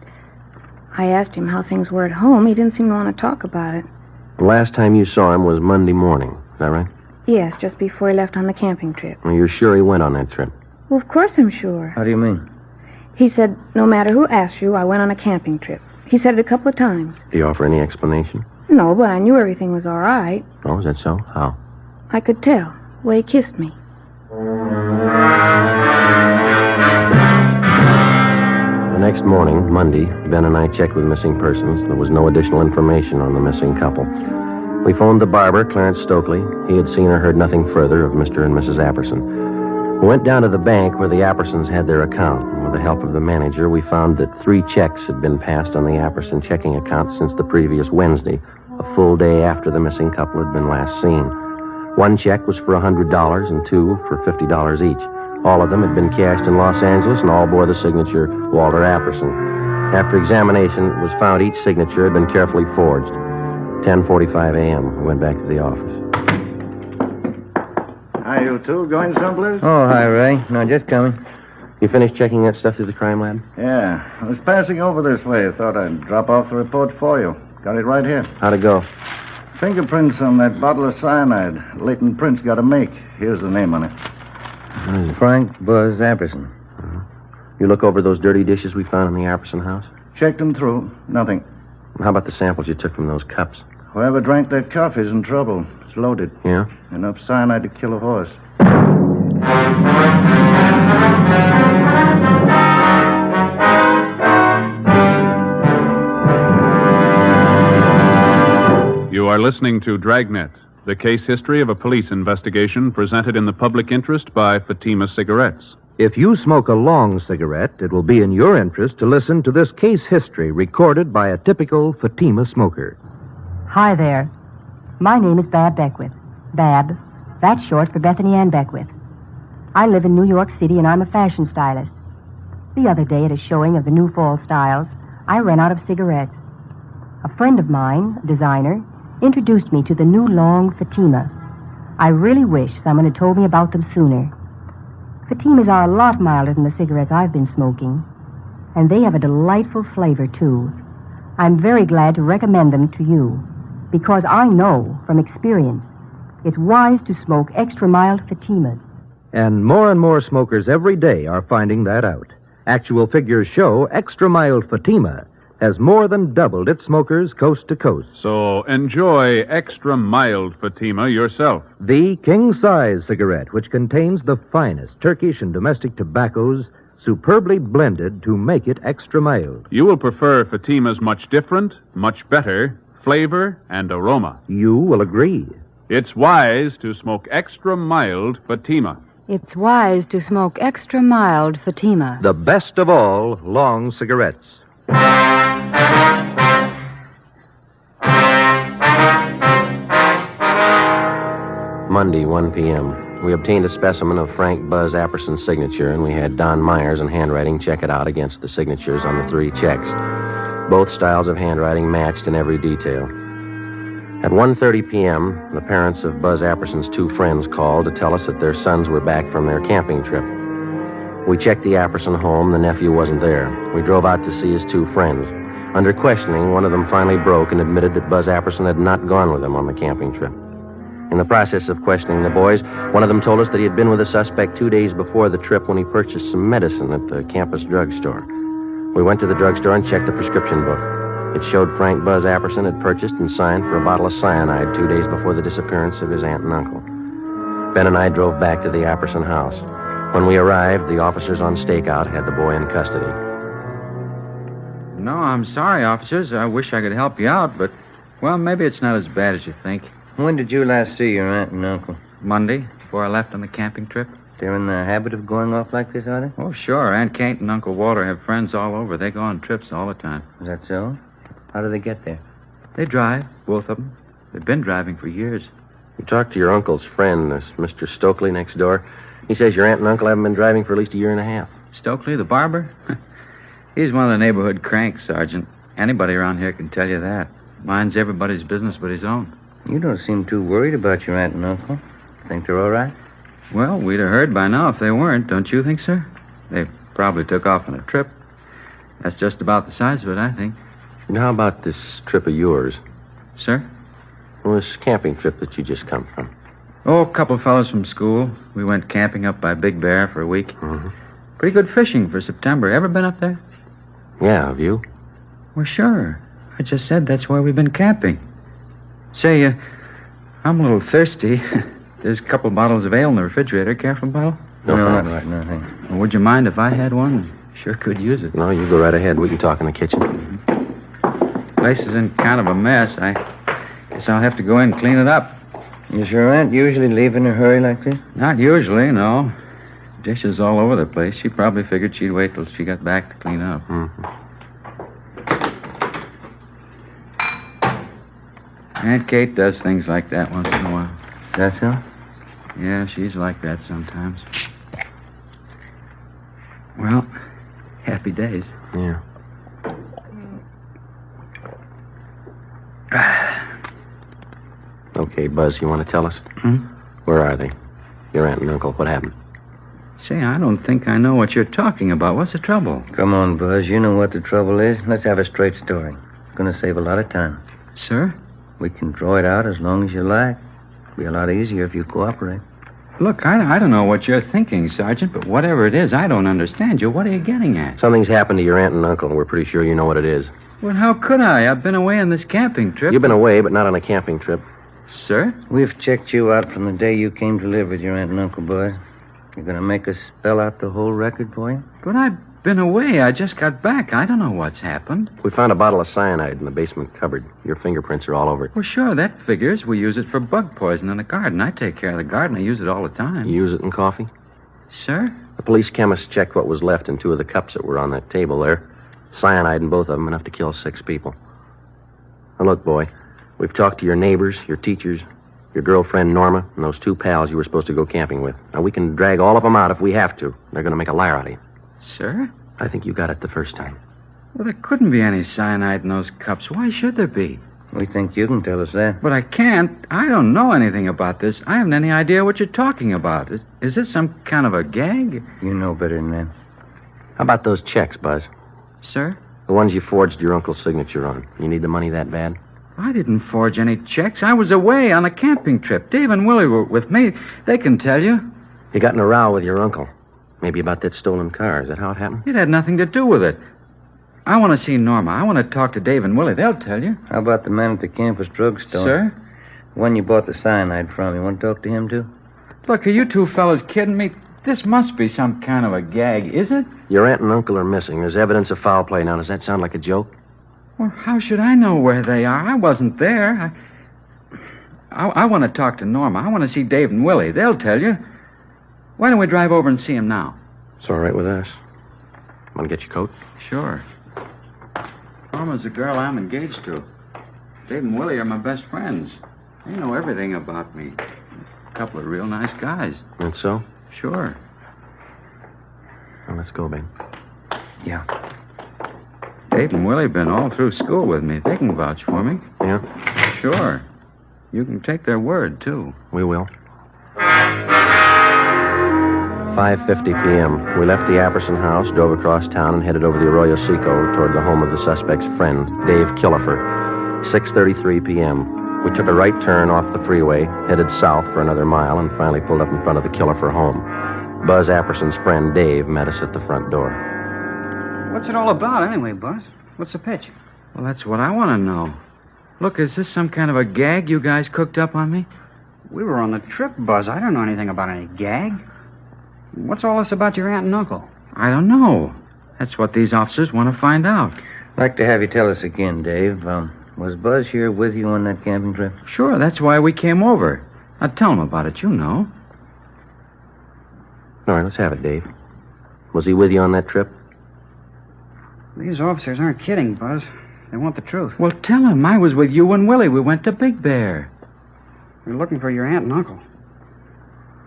I asked him how things were at home. He didn't seem to want to talk about it. The last time you saw him was Monday morning. Is that right? Yes, just before he left on the camping trip. Well, you're sure he went on that trip? Well, of course I'm sure. How do you mean? He said, no matter who asked you, I went on a camping trip. He said it a couple of times. Did he offer any explanation? No, but I knew everything was all right. Oh, is that so? How? I could tell. The way he kissed me. The next morning, Monday, Ben and I checked with missing persons. There was no additional information on the missing couple. We phoned the barber, Clarence Stokely. He had seen or heard nothing further of Mr. and Mrs. Apperson. We went down to the bank where the Appersons had their account. And with the help of the manager, we found that 3 checks had been passed on the Apperson checking account since the previous Wednesday, a full day after the missing couple had been last seen. 1 check was for $100 and 2 for $50 each. All of them had been cashed in Los Angeles and all bore the signature Walter Apperson. After examination, it was found each signature had been carefully forged. 10:45 a.m. We went back to the office. Hi, you two. Going someplace? Oh, hi, Ray. No, just coming. You finished checking that stuff through the crime lab? Yeah. I was passing over this way. Thought I'd drop off the report for you. Got it right here. How'd it go? Fingerprints on that bottle of cyanide. Latent prints got to make. Here's the name on it. Frank Buzz Apperson. You look over those dirty dishes we found in the Apperson house? Checked them through. Nothing. How about the samples you took from those cups? Whoever drank that coffee's in trouble. It's loaded. Yeah? Enough cyanide to kill a horse. You are listening to Dragnet, the case history of a police investigation presented in the public interest by Fatima Cigarettes. If you smoke a long cigarette, it will be in your interest to listen to this case history recorded by a typical Fatima smoker. Hi there. My name is Bab Beckwith. Bab. That's short for Bethany Ann Beckwith. I live in New York City, and I'm a fashion stylist. The other day, at a showing of the new fall styles, I ran out of cigarettes. A friend of mine, a designer, introduced me to the new long Fatima. I really wish someone had told me about them sooner. Fatimas are a lot milder than the cigarettes I've been smoking, and they have a delightful flavor, too. I'm very glad to recommend them to you, because I know from experience it's wise to smoke extra mild Fatimas. And more smokers every day are finding that out. Actual figures show extra mild Fatima has more than doubled its smokers coast to coast. So enjoy extra mild Fatima yourself. The king-size cigarette, which contains the finest Turkish and domestic tobaccos, superbly blended to make it extra mild. You will prefer Fatima's much different, much better flavor and aroma. You will agree. It's wise to smoke extra mild Fatima. It's wise to smoke extra mild Fatima. The best of all long cigarettes. Monday, 1 p.m. We obtained a specimen of Frank Buzz Apperson's signature, and we had Don Myers in handwriting check it out against the signatures on the 3 checks. Both styles of handwriting matched in every detail. At 1:30 p.m., the parents of Buzz Apperson's 2 friends called to tell us that their sons were back from their camping trip. We checked the Apperson home. The nephew wasn't there. We drove out to see his 2 friends. Under questioning, one of them finally broke and admitted that Buzz Apperson had not gone with them on the camping trip. In the process of questioning the boys, one of them told us that he had been with the suspect 2 days before the trip when he purchased some medicine at the campus drugstore. We went to the drugstore and checked the prescription book. It showed Frank Buzz Apperson had purchased and signed for a bottle of cyanide 2 days before the disappearance of his aunt and uncle. Ben and I drove back to the Apperson house. When we arrived, the officers on stakeout had the boy in custody. No, I'm sorry, officers. I wish I could help you out, but, well, maybe it's not as bad as you think. When did you last see your aunt and uncle? Monday, before I left on the camping trip. They're in the habit of going off like this, are they? Oh, sure. Aunt Kate and Uncle Walter have friends all over. They go on trips all the time. Is that so? How do they get there? They drive, both of them. They've been driving for years. You talked to your uncle's friend, this Mr. Stokely next door. He says your aunt and uncle haven't been driving for at least a year and a half. Stokely, the barber? He's one of the neighborhood cranks, Sergeant. Anybody around here can tell you that. Minds everybody's business but his own. You don't seem too worried about your aunt and uncle. Think they're all right? Well, we'd have heard by now if they weren't, don't you think, sir? They probably took off on a trip. That's just about the size of it, I think. And how about this trip of yours? Sir? Well, this camping trip that you just come from. Oh, a couple of fellows from school. We went camping up by Big Bear for a week. Mm-hmm. Pretty good fishing for September. Ever been up there? Yeah, have you? Well, sure. I just said that's where we've been camping. Say, I'm a little thirsty. There's a couple bottles of ale in the refrigerator. Care for a bottle? No, not right now, thanks. Well, would you mind if I had one? Sure could use it. No, you go right ahead. We can talk in the kitchen. Mm-hmm. Place is in kind of a mess. I guess I'll have to go in and clean it up. Is your aunt usually leave in a hurry like this? Not usually, no. Dishes all over the place. She probably figured she'd wait till she got back to clean up. Mm-hmm. Aunt Kate does things like that once in a while. That so? Yeah, she's like that sometimes. Well, happy days. Yeah. Okay, Buzz, you want to tell us? Hmm? Where are they? Your aunt and uncle, what happened? Say, I don't think I know what you're talking about. What's the trouble? Come on, Buzz. You know what the trouble is. Let's have a straight story. It's going to save a lot of time. Sir? We can draw it out as long as you like. It'll be a lot easier if you cooperate. Look, I don't know what you're thinking, Sergeant, but whatever it is, I don't understand you. What are you getting at? Something's happened to your aunt and uncle, and we're pretty sure you know what it is. Well, how could I? I've been away on this camping trip. You've been away, but not on a camping trip. Sir? We've checked you out from the day you came to live with your aunt and uncle, Buzz. You're going to make us spell out the whole record for you? But I've been away. I just got back. I don't know what's happened. We found a bottle of cyanide in the basement cupboard. Your fingerprints are all over it. Well, sure, that figures. We use it for bug poison in the garden. I take care of the garden. I use it all the time. You use it in coffee? Sir? The police chemist checked what was left in 2 of the cups that were on that table there. Cyanide in both of them, enough to kill 6 people. Now, look, boy, we've talked to your neighbors, your teachers, your girlfriend Norma, and those 2 pals you were supposed to go camping with. Now, we can drag all of them out if we have to. They're going to make a liar out of you. Sir? I think you got it the first time. Well, there couldn't be any cyanide in those cups. Why should there be? We think you can tell us that. But I can't. I don't know anything about this. I haven't any idea what you're talking about. Is this some kind of a gag? You know better than that. How about those checks, Buzz? Sir? The ones you forged your uncle's signature on. You need the money that bad? I didn't forge any checks. I was away on a camping trip. Dave and Willie were with me. They can tell you. You got in a row with your uncle. Maybe about that stolen car. Is that how it happened? It had nothing to do with it. I want to see Norma. I want to talk to Dave and Willie. They'll tell you. How about the man at the campus drugstore? Sir? The one you bought the cyanide from. You want to talk to him, too? Look, are you 2 fellas kidding me? This must be some kind of a gag, is it? Your aunt and uncle are missing. There's evidence of foul play. Now, does that sound like a joke? Well, how should I know where they are? I wasn't there. I want to talk to Norma. I want to see Dave and Willie. They'll tell you. Why don't we drive over and see him now? It's all right with us. Want to get your coat? Sure. Norma's the girl I'm engaged to. Dave and Willie are my best friends. They know everything about me. A couple of real nice guys. And so? Sure. Well, let's go, babe. Yeah. Dave and Willie have been all through school with me. They can vouch for me. Yeah? Sure. You can take their word, too. We will. 5:50 p.m. We left the Apperson house, drove across town, and headed over the Arroyo Seco toward the home of the suspect's friend, Dave Killifer. 6:33 p.m. We took a right turn off the freeway, headed south for another mile, and finally pulled up in front of the killer for home. Buzz Apperson's friend Dave met us at the front door. What's it all about anyway, Buzz? What's the pitch? Well, that's what I want to know. Look, is this some kind of a gag you guys cooked up on me? We were on the trip, Buzz. I don't know anything about any gag. What's all this about your aunt and uncle? I don't know. That's what these officers want to find out. I'd like to have you tell us again, Dave. Was Buzz here with you on that camping trip? Sure, that's why we came over. Now tell him about it, you know. All right, let's have it, Dave. Was he with you on that trip? These officers aren't kidding, Buzz. They want the truth. Well, tell him I was with you and Willie. We went to Big Bear. We're looking for your aunt and uncle.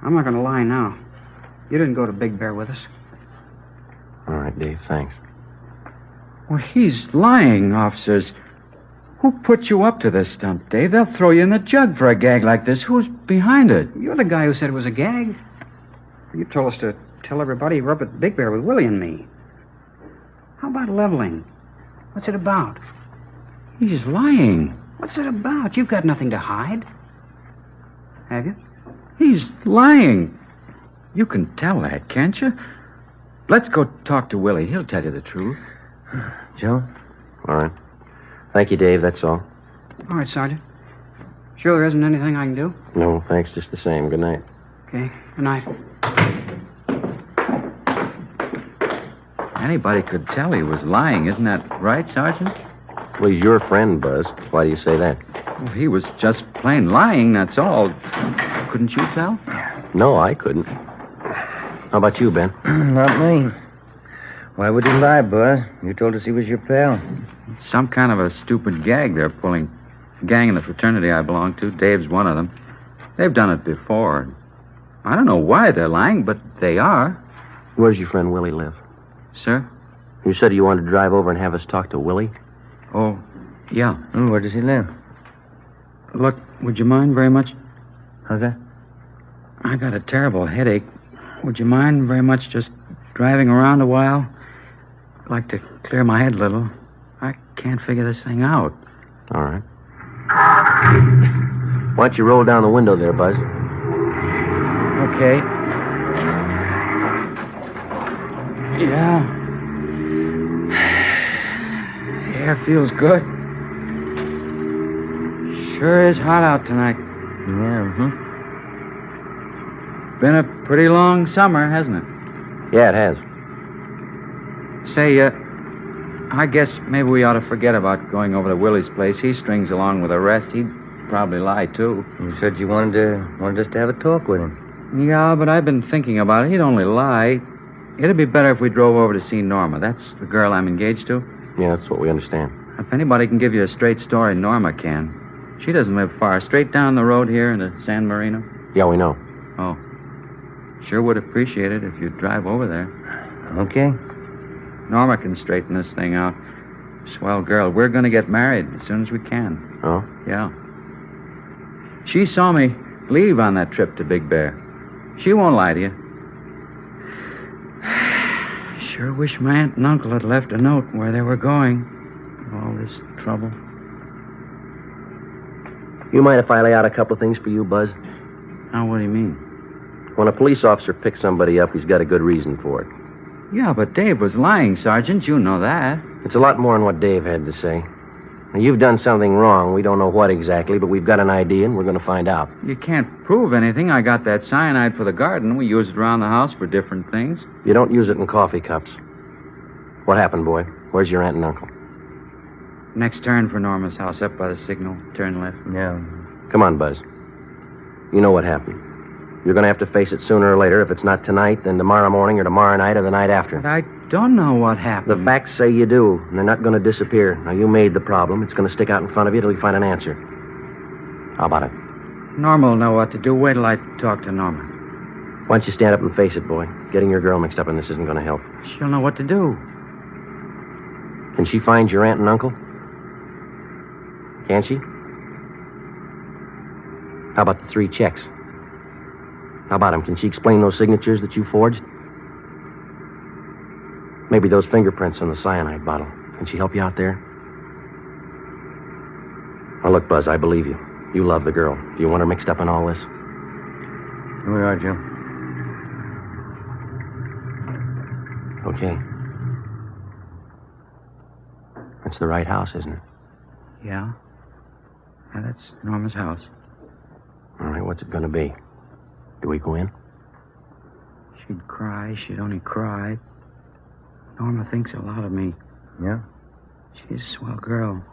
I'm not going to lie now. You didn't go to Big Bear with us. All right, Dave, thanks. Well, he's lying, officers. Who put you up to this stunt, Dave? They'll throw you in the jug for a gag like this. Who's behind it? You're the guy who said it was a gag. You told us to tell everybody you were up at Big Bear with Willie and me. How about leveling? What's it about? He's lying. What's it about? You've got nothing to hide. Have you? He's lying. You can tell that, can't you? Let's go talk to Willie. He'll tell you the truth. Joe? All right. Thank you, Dave. That's all. All right, Sergeant. Sure there isn't anything I can do? No, thanks. Just the same. Good night. Okay. Good night. Anybody could tell he was lying. Isn't that right, Sergeant? Well, he's your friend, Buzz. Why do you say that? Well, he was just plain lying, that's all. Couldn't you tell? No, I couldn't. How about you, Ben? Not me. Why would he lie, Buzz? You told us he was your pal. Some kind of a stupid gag they're pulling. A gang in the fraternity I belong to. Dave's one of them. They've done it before. I don't know why they're lying, but they are. Where's your friend Willie live? Sir? You said you wanted to drive over and have us talk to Willie? Oh, yeah. Where does he live? Look, would you mind very much? How's that? I got a terrible headache. Would you mind very much just driving around a while? I'd like to clear my head a little. I can't figure this thing out. All right. Why don't you roll down the window there, Buzz? Okay. Yeah. The air feels good. Sure is hot out tonight. Yeah, Been a pretty long summer, hasn't it? Yeah, it has. Say, I guess maybe we ought to forget about going over to Willie's place. He strings along with the rest. He'd probably lie, too. You said you wanted us to have a talk with him. Yeah, but I've been thinking about it. He'd only lie. It'd be better if we drove over to see Norma. That's the girl I'm engaged to. Yeah, that's what we understand. If anybody can give you a straight story, Norma can. She doesn't live far. Straight down the road here into San Marino. Yeah, we know. Oh. Sure would appreciate it if you'd drive over there. Okay. Norma can straighten this thing out. Swell girl. We're going to get married as soon as we can. Oh? Yeah. She saw me leave on that trip to Big Bear. She won't lie to you. Sure wish my aunt and uncle had left a note where they were going. All this trouble. You mind if I lay out a couple of things for you, Buzz? Now, what do you mean? When a police officer picks somebody up, he's got a good reason for it. Yeah, but Dave was lying, Sergeant. You know that. It's a lot more than what Dave had to say. Now, you've done something wrong. We don't know what exactly, but we've got an idea, and we're going to find out. You can't prove anything. I got that cyanide for the garden. We use it around the house for different things. You don't use it in coffee cups. What happened, boy? Where's your aunt and uncle? Next turn for Norma's house, up by the signal. Turn left. Yeah. Come on, Buzz. You know what happened. You're going to have to face it sooner or later. If it's not tonight, then tomorrow morning or tomorrow night or the night after. But I don't know what happened. The facts say you do, and they're not going to disappear. Now, you made the problem. It's going to stick out in front of you till you find an answer. How about it? Norma will know what to do. Wait till I talk to Norma. Why don't you stand up and face it, boy? Getting your girl mixed up in this isn't going to help. She'll know what to do. Can she find your aunt and uncle? Can she? How about the 3 checks? How about them? Can she explain those signatures that you forged? Maybe those fingerprints on the cyanide bottle. Can she help you out there? Now, look, Buzz, I believe you. You love the girl. Do you want her mixed up in all this? Here we are, Joe. Okay. That's the right house, isn't it? Yeah. Yeah, that's Norma's house. All right, what's it going to be? Do we go in? She'd cry. She'd only cry. Norma thinks a lot of me. Yeah? She's a swell girl.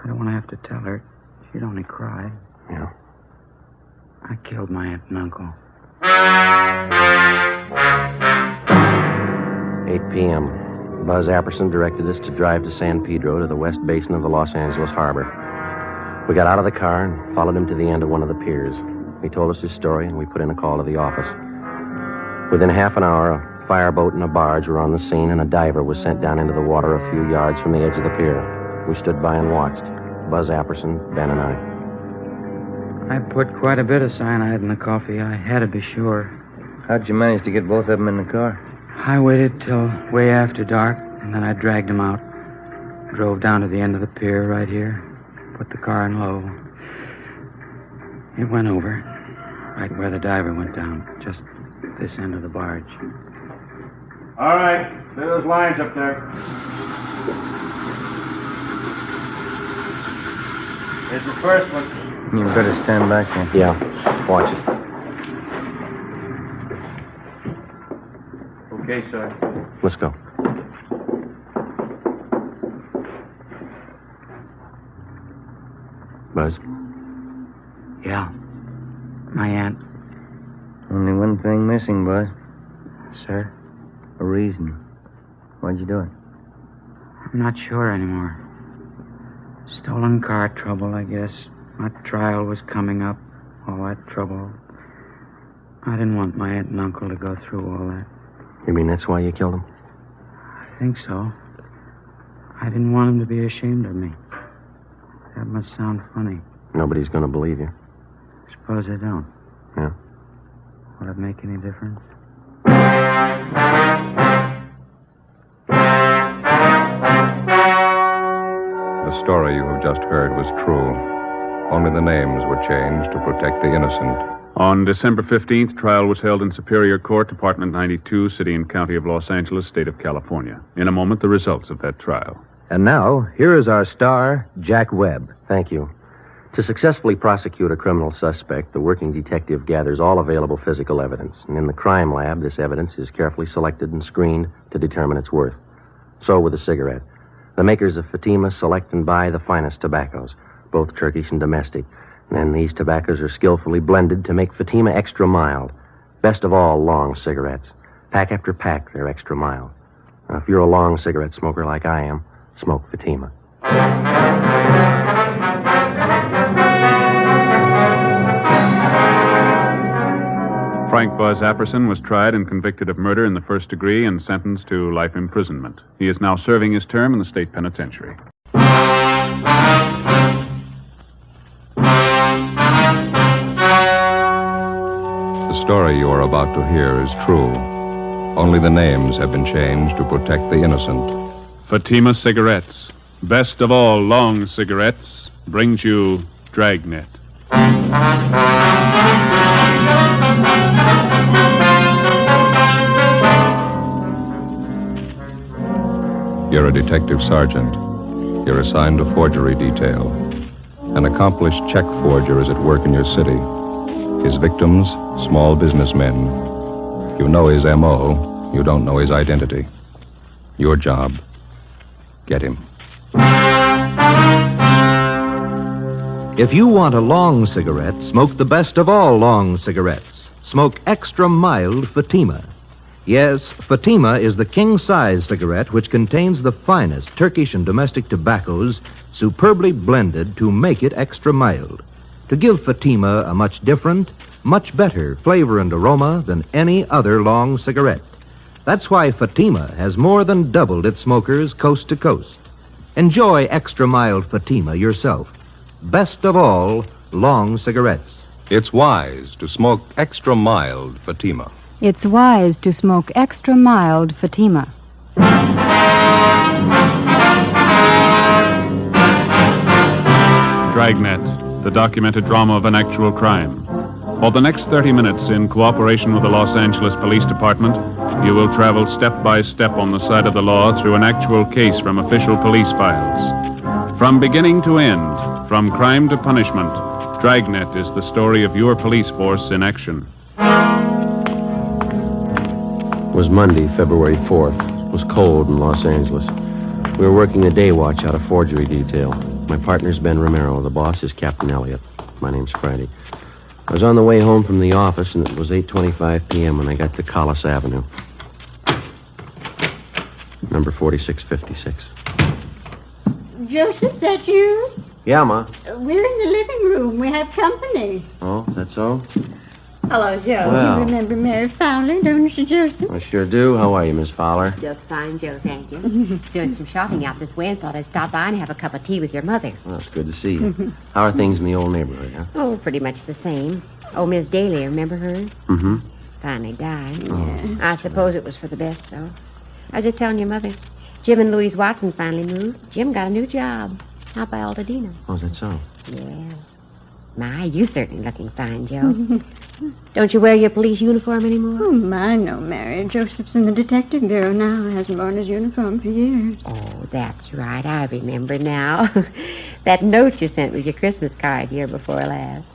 I don't want to have to tell her. She'd only cry. Yeah. I killed my aunt and uncle. 8 p.m. Buzz Apperson directed us to drive to San Pedro to the west basin of the Los Angeles harbor. We got out of the car and followed him to the end of one of the piers. He told us his story, and we put in a call to the office. Within half an hour, a fireboat and a barge were on the scene, and a diver was sent down into the water a few yards from the edge of the pier. We stood by and watched. Buzz Apperson, Ben, and I. I put quite a bit of cyanide in the coffee. I had to be sure. How'd you manage to get both of them in the car? I waited till way after dark, and then I dragged them out. Drove down to the end of the pier right here. Put the car in low. It went over, right where the diver went down, just this end of the barge. All right. Clear those lines up there. Here's the first one. You better stand back there. Yeah, watch it. Okay, sir. Let's go. Buzz? Yeah. My aunt. Only one thing missing, Buzz. Sir? A reason. Why'd you do it? I'm not sure anymore. Stolen car trouble, I guess. My trial was coming up. All that trouble. I didn't want my aunt and uncle to go through all that. You mean that's why you killed him? I think so. I didn't want them to be ashamed of me. That must sound funny. Nobody's going to believe you. Suppose I don't. Yeah. Will it make any difference? The story you have just heard was true. Only the names were changed to protect the innocent. On December 15th, trial was held in Superior Court, Department 92, City and County of Los Angeles, State of California. In a moment, the results of that trial. And now, here is our star, Jack Webb. Thank you. To successfully prosecute a criminal suspect, the working detective gathers all available physical evidence. And in the crime lab, this evidence is carefully selected and screened to determine its worth. So with a cigarette. The makers of Fatima select and buy the finest tobaccos, both Turkish and domestic. And then these tobaccos are skillfully blended to make Fatima extra mild. Best of all, long cigarettes. Pack after pack, they're extra mild. Now, if you're a long cigarette smoker like I am, smoke Fatima. Frank Buzz Apperson was tried and convicted of murder in the first degree and sentenced to life imprisonment. He is now serving his term in the state penitentiary. The story you are about to hear is true. Only the names have been changed to protect the innocent. Fatima Cigarettes, best of all long cigarettes, brings you Dragnet. You're a detective sergeant. You're assigned to forgery detail. An accomplished check forger is at work in your city. His victims, small businessmen. You know his M.O., you don't know his identity. Your job, get him. If you want a long cigarette, smoke the best of all long cigarettes. Smoke extra mild Fatima. Yes, Fatima is the king-size cigarette which contains the finest Turkish and domestic tobaccos superbly blended to make it extra mild, to give Fatima a much different, much better flavor and aroma than any other long cigarette. That's why Fatima has more than doubled its smokers coast to coast. Enjoy extra mild Fatima yourself. Best of all, long cigarettes. It's wise to smoke extra mild Fatima. It's wise to smoke extra mild Fatima. Dragnet, the documented drama of an actual crime. For the next 30 minutes, in cooperation with the Los Angeles Police Department, you will travel step by step on the side of the law through an actual case from official police files. From beginning to end, from crime to punishment, Dragnet is the story of your police force in action. It was Monday, February 4th. It was cold in Los Angeles. We were working the day watch out of forgery detail. My partner's Ben Romero. The boss is Captain Elliott. My name's Friday. I was on the way home from the office, and it was 8:25 p.m. when I got to Collis Avenue. Number 4656. Joseph, that you? Yeah, Ma. We're in the living room. We have company. Oh, that's so? Hello, Joe. Well. You remember Mary Fowler, don't you, Joseph? I sure do. How are you, Miss Fowler? Just fine, Joe, thank you. Doing some shopping out this way and thought I'd stop by and have a cup of tea with your mother. Well, it's good to see you. How are things in the old neighborhood, huh? Oh, pretty much the same. Oh, Miss Daly, remember her? Mm-hmm. Finally died. Oh. I suppose it was for the best, though. I was just telling your mother. Jim and Louise Watson finally moved. Jim got a new job out by Altadena. Oh, is that so? Yeah. My, you certainly looking fine, Joe. Don't you wear your police uniform anymore? Oh, my, no, Mary. Joseph's in the detective bureau now. Hasn't worn his uniform for years. Oh, that's right. I remember now. That note you sent with your Christmas card year before last.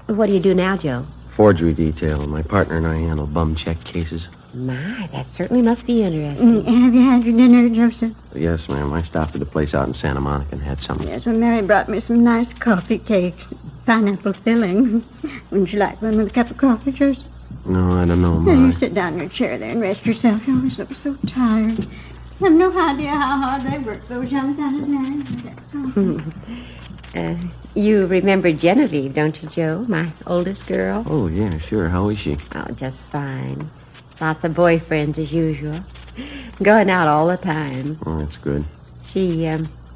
What do you do now, Joe? Forgery detail. My partner and I handle bum check cases. My, that certainly must be interesting. Have you had your dinner, Joseph? Yes, ma'am. I stopped at a place out in Santa Monica and had something. Yes, well, Mary brought me some nice coffee cakes. Pineapple filling. Wouldn't you like one with a cup of coffee, Joseph? No, I don't know, Ma. Now, you sit down in your chair there and rest yourself. You always look so tired. You have no idea how hard they work, those young fellas, Mary. You remember Genevieve, don't you, Joe? My oldest girl? Oh, yeah, sure. How is she? Oh, just fine. Lots of boyfriends, as usual. Going out all the time. Oh, that's good. She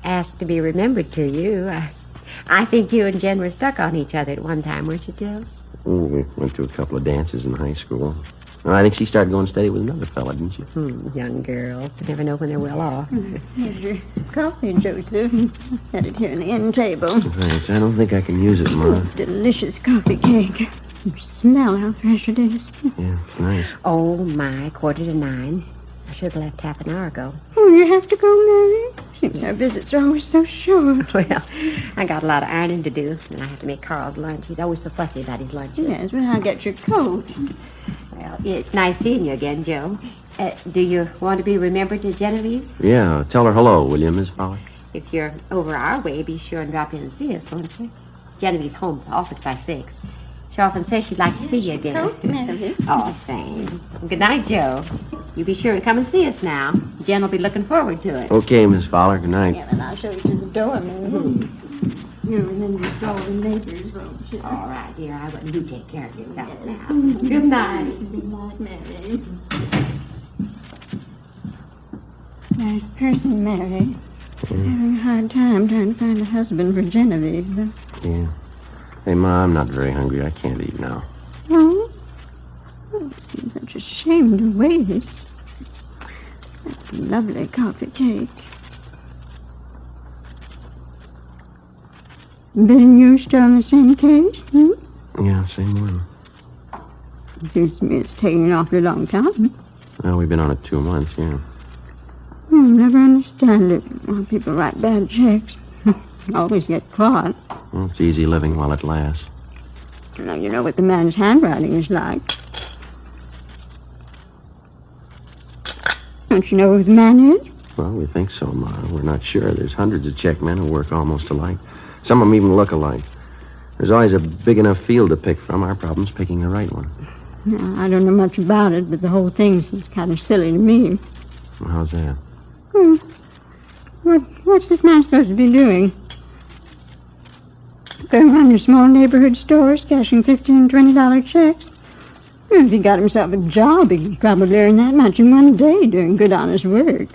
asked to be remembered to you. I think you and Jen were stuck on each other at one time, weren't you, Joe? Oh, we went to a couple of dances in high school. Well, I think she started going steady with another fella, didn't she? Young girls. You never know when they're well off. Here's your coffee, Joseph. I'll set it here on the end table. Thanks. I don't think I can use it, Ma. It's delicious coffee cake. You smell how fresh it is. Yeah, it's nice. Oh, my, 8:45. I should have left half an hour ago. Oh, you have to go, Mary? Seems our visits are always so short. Well, I got a lot of ironing to do, and I have to make Carl's lunch. He's always so fussy about his lunches. Yes, well, I'll get your coat. Well, it's nice seeing you again, Joe. Do you want to be remembered to Genevieve? Yeah, tell her hello, will you, Miss Fowler? If you're over our way, be sure and drop in and see us, won't you? Genevieve's home at the office by 6. She often says she'd like to see you again. Oh, Mary. Oh, thanks. Good night, Joe. You be sure to come and see us now. Jen will be looking forward to it. Okay, Miss Fowler. Good night. Yeah, and I'll show you to the door, Mary. You remember stolen neighbors, won't you? All right, dear. I wouldn't do take care of yourself now. Good night. Good night, Mary. Nice person, Mary. She's having a hard time trying to find a husband for Genevieve, though. Yeah. Hey, Ma, I'm not very hungry. I can't eat now. Oh? Oh, it seems such a shame to waste. That's a lovely coffee cake. Bill and you still in the same case, hmm? Yeah, same one. It seems to me it's taking an awfully long time. Well, we've been on it 2 months, yeah. I'll never understand it. Why people write bad checks. Always get caught. Well, it's easy living while it lasts. Now, you know what the man's handwriting is like. Don't you know who the man is? Well, we think so, Ma. We're not sure. There's hundreds of check men who work almost alike. Some of them even look alike. There's always a big enough field to pick from. Our problem's picking the right one. Now, I don't know much about it, but the whole thing seems kind of silly to me. Well, how's that? What's this man supposed to be doing? Going around your small neighborhood stores, cashing $15, $20 checks? Well, if he got himself a job, he could probably earn that much in one day doing good, honest work.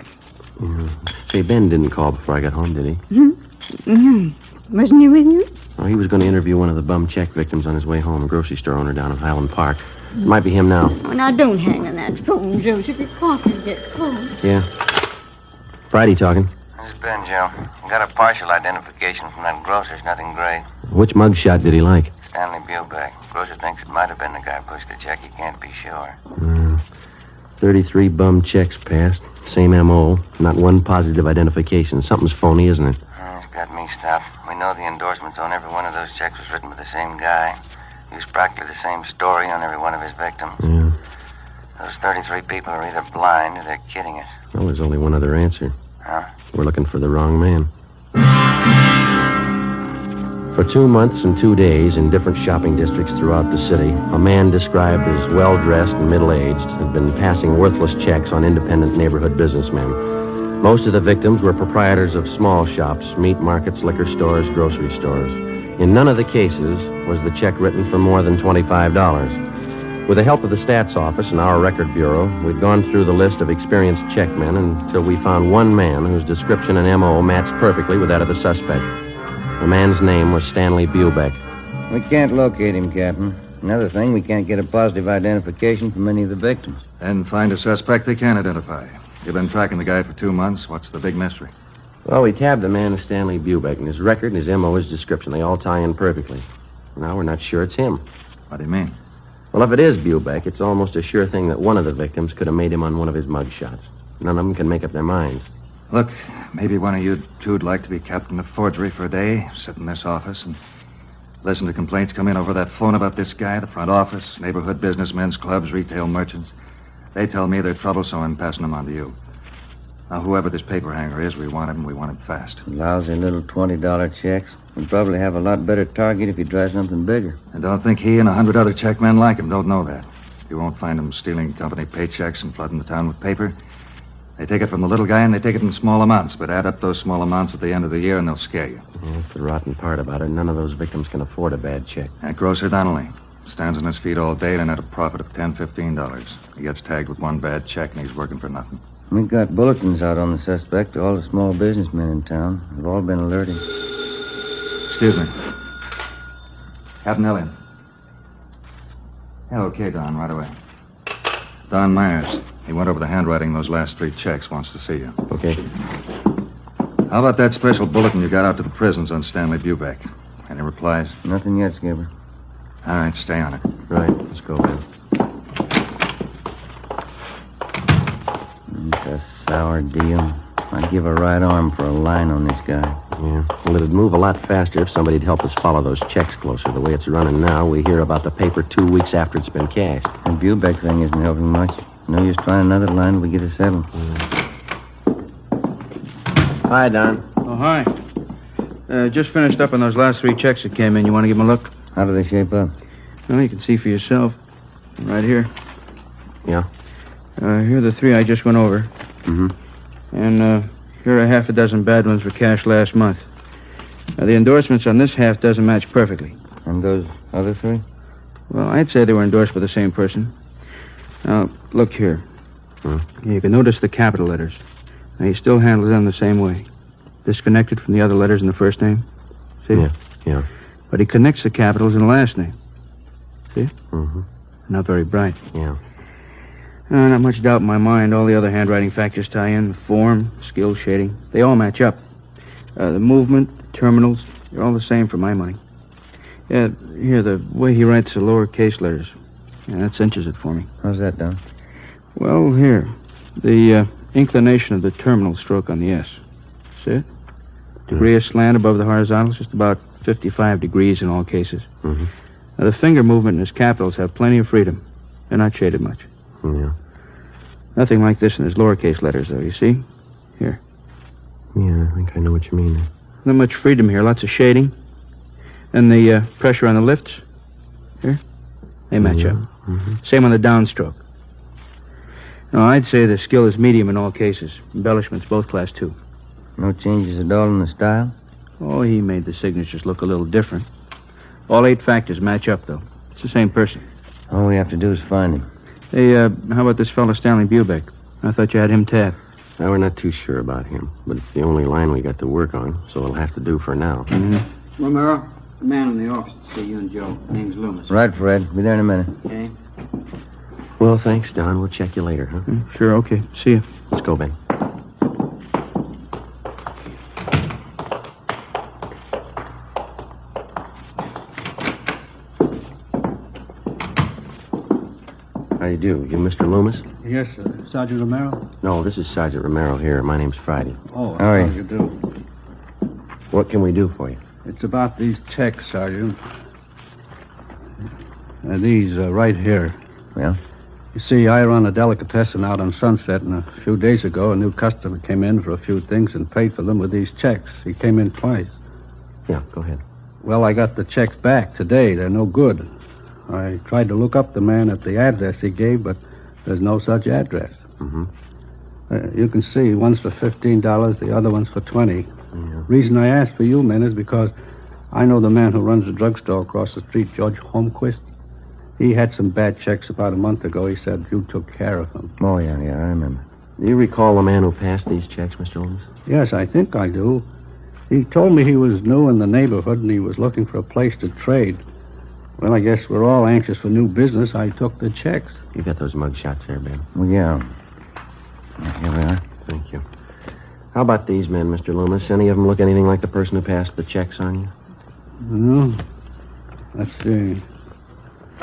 Yeah. Say, Ben didn't call before I got home, did he? Mm-hmm. Wasn't he with you? Oh, he was going to interview one of the bum check victims on his way home, a grocery store owner down in Highland Park. It might be him now. Oh, now, don't hang on that phone, Joseph. Your coffee gets cold. Yeah. Friday talking. This is Ben, Joe. Got a partial identification from that grocer's. Nothing great. Which mugshot did he like? Stanley Bubeck. Grocer thinks it might have been the guy who pushed the check. He can't be sure. 33 bum checks passed. Same M.O. Not one positive identification. Something's phony, isn't it? It's got me stopped. We know the endorsements on every one of those checks was written by the same guy. Used practically the same story on every one of his victims. Yeah. Those 33 people are either blind or they're kidding us. Well, there's only one other answer. Huh? We're looking for the wrong man. For 2 months and 2 days in different shopping districts throughout the city, a man described as well-dressed and middle-aged had been passing worthless checks on independent neighborhood businessmen. Most of the victims were proprietors of small shops, meat markets, liquor stores, grocery stores. In none of the cases was the check written for more than $25. With the help of the stats office and our record bureau, we'd gone through the list of experienced checkmen until we found one man whose description and M.O. matched perfectly with that of the suspect. The man's name was Stanley Bubeck. We can't locate him, Captain. Another thing, we can't get a positive identification from any of the victims. And find a suspect they can identify. You've been tracking the guy for 2 months. What's the big mystery? Well, we tabbed the man as Stanley Bubeck, and his record and his M.O., his description, they all tie in perfectly. Now we're not sure it's him. What do you mean? Well, if it is Bubeck, it's almost a sure thing that one of the victims could have made him on one of his mug shots. None of them can make up their minds. Look, maybe one of you two'd like to be captain of forgery for a day, sit in this office and listen to complaints come in over that phone about this guy, the front office, neighborhood businessmen's clubs, retail merchants. They tell me they're trouble, so I'm passing them on to you. Now, whoever this paper hanger is, we want him, and we want him fast. Lousy little $20 checks. We'd probably have a lot better target if you try something bigger. And don't think he and 100 other checkmen like him don't know that. You won't find them stealing company paychecks and flooding the town with paper. They take it from the little guy, and they take it in small amounts, but add up those small amounts at the end of the year, and they'll scare you. Yeah, that's the rotten part about it. None of those victims can afford a bad check. That grocer Donnelly stands on his feet all day and at a profit of $10, $15. He gets tagged with one bad check, and he's working for nothing. We've got bulletins out on the suspect to all the small businessmen in town. They've all been alerted. Excuse me. Captain Elliott. Yeah, okay, Don, right away. Don Myers. He went over the handwriting of those last 3 checks, wants to see you. Okay. How about that special bulletin you got out to the prisons on Stanley Bubeck? Any replies? Nothing yet, Skipper. All right, stay on it. Right, let's go, Ben. It's a sour deal. I'd give a right arm for a line on this guy. Yeah. Well, it'd move a lot faster if somebody'd help us follow those checks closer. The way it's running now, we hear about the paper 2 weeks after it's been cashed. The Bubeck thing isn't helping much. No use trying another line till we get it settled. Hi, Don. Oh, hi. Just finished up on those last 3 checks that came in. You want to give them a look? How do they shape up? Well, you can see for yourself. Right here. Yeah? Here are the 3 I just went over. Mm-hmm. And here are half a dozen bad ones for cash last month. The endorsements on this half dozen match perfectly. And those other 3? Well, I'd say they were endorsed by the same person. Now, look here. You can notice the capital letters. Now, he still handles them the same way. Disconnected from the other letters in the first name. See? Yeah. But he connects the capitals in the last name. See? Mm-hmm. Not very bright. Yeah. Not much doubt in my mind. All the other handwriting factors tie in. The form, skill, shading. They all match up. The movement, the terminals, they're all the same for my money. Yeah, here, the way he writes the lowercase letters. Yeah, that cinches it for me. How's that done? Well, here. The inclination of the terminal stroke on the S. See it? Degree of slant above the horizontal is just about 55 degrees in all cases. Mm-hmm. Now, the finger movement in his capitals have plenty of freedom. They're not shaded much. Yeah. Nothing like this in his lowercase letters, though, you see? Here. Yeah, I think I know what you mean. Not much freedom here. Lots of shading. And the pressure on the lifts. Here. They match up. Mm-hmm. Same on the downstroke. Now, I'd say the skill is medium in all cases. Embellishments, both class 2. No changes at all in the style? Oh, he made the signatures look a little different. All 8 factors match up, though. It's the same person. All we have to do is find him. Hey, how about this fellow Stanley Bubeck? I thought you had him tapped. Well, we're not too sure about him, but it's the only line we got to work on, so it'll have to do for now. Mm-hmm. Well, Myra, the man in the office to see you and Joe. Name's Loomis. Right, Fred. Be there in a minute. Okay. Well, thanks, Don. We'll check you later, huh? Sure, okay. See you. Let's go, Ben. How do you do? You Mr. Loomis? Yes, Sergeant Romero? No, this is Sergeant Romero here. My name's Friday. Oh, How are how you? do you do? What can we do for you? It's about these checks, Sergeant. These right here. Well? You see, I run a delicatessen out on Sunset, and a few days ago, a new customer came in for a few things and paid for them with these checks. He came in twice. Yeah, go ahead. Well, I got the checks back today. They're no good. I tried to look up the man at the address he gave, but there's no such address. Mm-hmm. You can see, one's for $15, the other one's for $20. Yeah. Reason I asked for you men is because I know the man who runs the drugstore across the street, George Holmquist. He had some bad checks about a month ago. He said you took care of him. Oh, yeah, I remember. Do you recall the man who passed these checks, Mr. Loomis? Yes, I think I do. He told me he was new in the neighborhood and he was looking for a place to trade. Well, I guess we're all anxious for new business. I took the checks. You got those mug shots there, Ben? Well, yeah. Here we are. Thank you. How about these men, Mr. Loomis? Any of them look anything like the person who passed the checks on you? No. Let's see.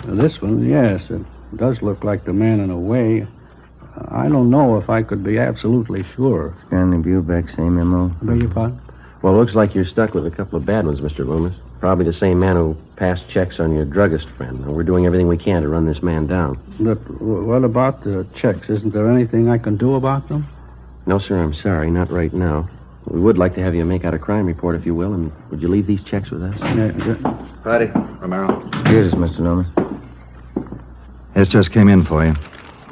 This one, yes, it does look like the man in a way. I don't know if I could be absolutely sure. Stanley Bubeck, same M.O. Beg your pardon? Well, it looks like you're stuck with a couple of bad ones, Mr. Loomis. Probably the same man who passed checks on your druggist friend. And we're doing everything we can to run this man down. But what about the checks? Isn't there anything I can do about them? No, sir, I'm sorry. Not right now. We would like to have you make out a crime report, if you will, and would you leave these checks with us? Yeah. Friday, Romero. Here's Mr. Loomis. This just came in for you.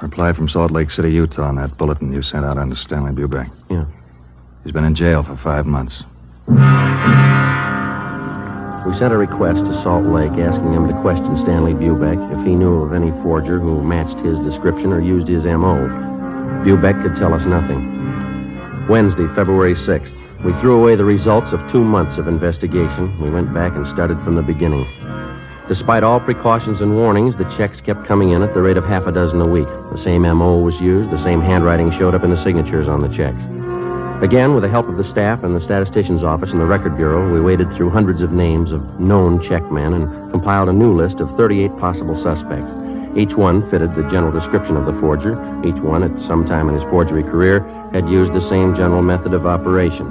Reply from Salt Lake City, Utah on that bulletin you sent out on Stanley Bubeck. Yeah. He's been in jail for 5 months. We sent a request to Salt Lake asking him to question Stanley Bubeck if he knew of any forger who matched his description or used his M.O. Bubeck could tell us nothing. Wednesday, February 6th. We threw away the results of 2 months of investigation. We went back and started from the beginning. Despite all precautions and warnings, the checks kept coming in at the rate of half a dozen a week. The same M.O. was used. The same handwriting showed up in the signatures on the checks. Again, with the help of the staff and the statistician's office and the record bureau, we waded through hundreds of names of known checkmen and compiled a new list of 38 possible suspects. Each one fitted the general description of the forger. Each one, at some time in his forgery career, had used the same general method of operation.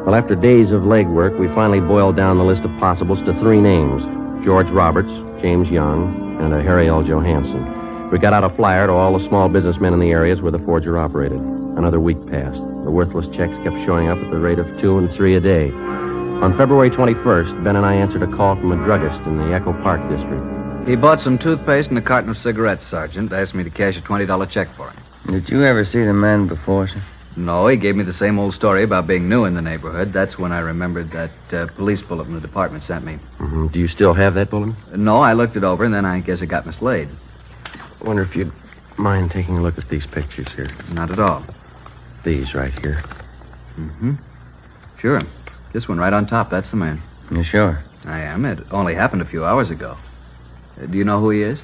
Well, after days of legwork, we finally boiled down the list of possibles to 3 names: George Roberts, James Young, and a Harry L. Johansson. We got out a flyer to all the small businessmen in the areas where the forger operated. Another week passed. The worthless checks kept showing up at the rate of 2 and 3 a day. On February 21st, Ben and I answered a call from a druggist in the Echo Park district. He bought some toothpaste and a carton of cigarettes, Sergeant. Asked me to cash a $20 check for him. Did you ever see the man before, sir? No, he gave me the same old story about being new in the neighborhood. That's when I remembered that police bulletin the department sent me. Mm-hmm. Do you still have that bulletin? No, I looked it over, and then I guess it got mislaid. I wonder if you'd mind taking a look at these pictures here. Not at all. These right here. Mm-hmm. Sure. This one right on top, that's the man. You sure? I am. It only happened a few hours ago. Do you know who he is?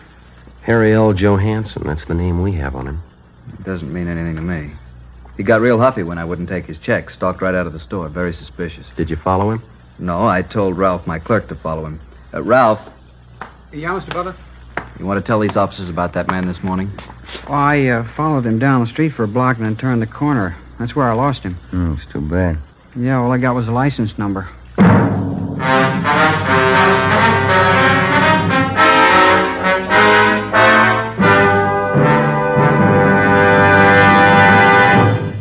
Harry L. Johansson. That's the name we have on him. It doesn't mean anything to me. He got real huffy when I wouldn't take his check. Stalked right out of the store. Very suspicious. Did you follow him? No, I told Ralph, my clerk, to follow him. Ralph. Yeah, Mr. Butler? You want to tell these officers about that man this morning? Well, I followed him down the street for a block and then turned the corner. That's where I lost him. It's too bad. Yeah, all I got was a license number.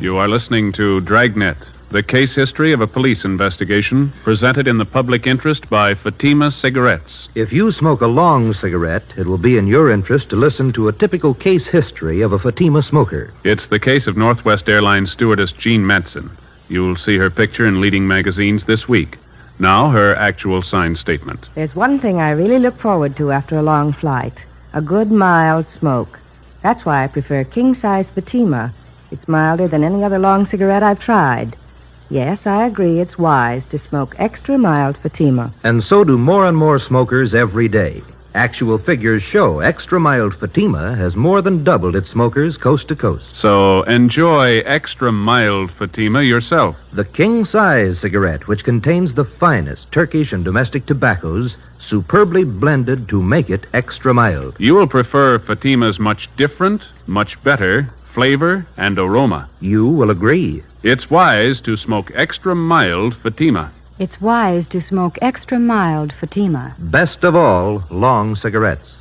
You are listening to Dragnet, the case history of a police investigation presented in the public interest by Fatima Cigarettes. If you smoke a long cigarette, it will be in your interest to listen to a typical case history of a Fatima smoker. It's the case of Northwest Airlines stewardess Jean Metzen. You'll see her picture in leading magazines this week. Now, her actual signed statement. There's one thing I really look forward to after a long flight. A good, mild smoke. That's why I prefer king-size Fatima. It's milder than any other long cigarette I've tried. Yes, I agree it's wise to smoke extra mild Fatima. And so do more and more smokers every day. Actual figures show extra mild Fatima has more than doubled its smokers coast to coast. So enjoy extra mild Fatima yourself. The king-size cigarette, which contains the finest Turkish and domestic tobaccos, superbly blended to make it extra mild. You will prefer Fatima's much different, much better flavor and aroma. You will agree. It's wise to smoke extra mild Fatima. It's wise to smoke extra mild Fatima. Best of all, long cigarettes.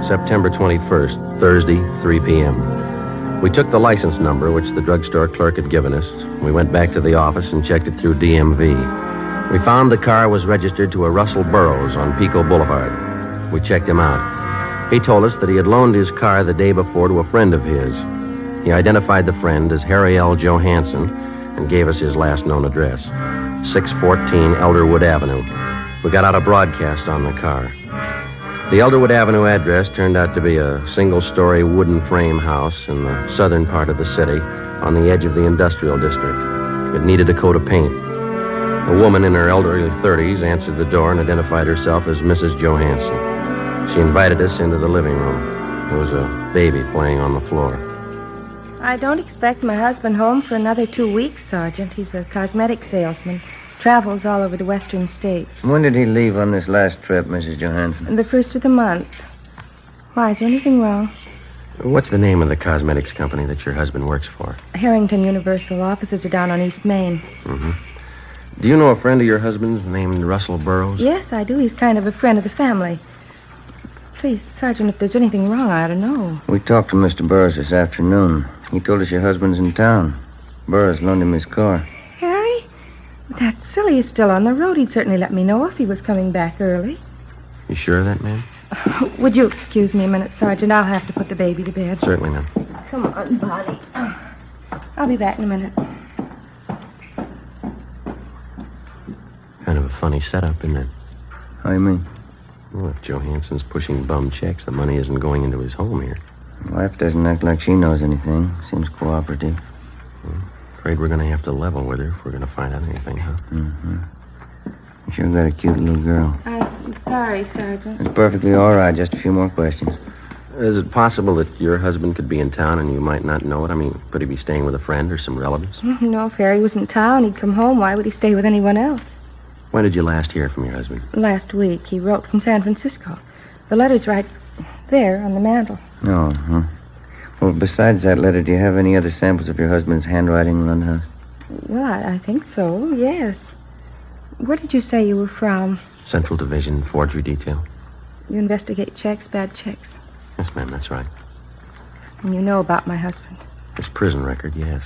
September 21st, Thursday, 3 p.m. We took the license number which the drugstore clerk had given us. We went back to the office and checked it through DMV. We found the car was registered to a Russell Burroughs on Pico Boulevard. We checked him out. He told us that he had loaned his car the day before to a friend of his. He identified the friend as Harry L. Johansson and gave us his last known address, 614 Elderwood Avenue. We got out a broadcast on the car. The Elderwood Avenue address turned out to be a single-story wooden frame house in the southern part of the city on the edge of the industrial district. It needed a coat of paint. A woman in her elderly 30s answered the door and identified herself as Mrs. Johansson. She invited us into the living room. There was a baby playing on the floor. I don't expect my husband home for another 2 weeks, Sergeant. He's a cosmetic salesman. Travels all over the western states. When did he leave on this last trip, Mrs. Johansson? The first of the month. Why, is there anything wrong? What's the name of the cosmetics company that your husband works for? Harrington Universal. Offices are down on East Main. Mm-hmm. Do you know a friend of your husband's named Russell Burroughs? Yes, I do. He's kind of a friend of the family. Please, Sergeant, if there's anything wrong, I ought to know. We talked to Mr. Burroughs this afternoon. He told us your husband's in town. Burroughs loaned him his car. Harry? That's silly. He's still on the road. He'd certainly let me know if he was coming back early. You sure of that, ma'am? Would you excuse me a minute, Sergeant? I'll have to put the baby to bed. Certainly, ma'am. Come on, Bonnie. I'll be back in a minute. Kind of a funny setup, isn't it? How do you mean? Well, if Johansson's pushing bum checks, the money isn't going into his home here. Wife doesn't act like she knows anything. Seems cooperative. Afraid we're going to have to level with her if we're going to find out anything, huh? Mm-hmm. You sure got a cute little girl. I'm sorry, Sergeant. It's perfectly all right. Just a few more questions. Is it possible that your husband could be in town and you might not know it? I mean, could he be staying with a friend or some relatives? No, if Harry was in town, he'd come home. Why would he stay with anyone else? When did you last hear from your husband? Last week. He wrote from San Francisco. The letter's right there on the mantel. Oh, huh. Well, besides that letter, do you have any other samples of your husband's handwriting around the house? Well, I think so, yes. Where did you say you were from? Central Division, Forgery Detail. You investigate checks, bad checks. Yes, ma'am, that's right. And you know about my husband. His prison record, yes.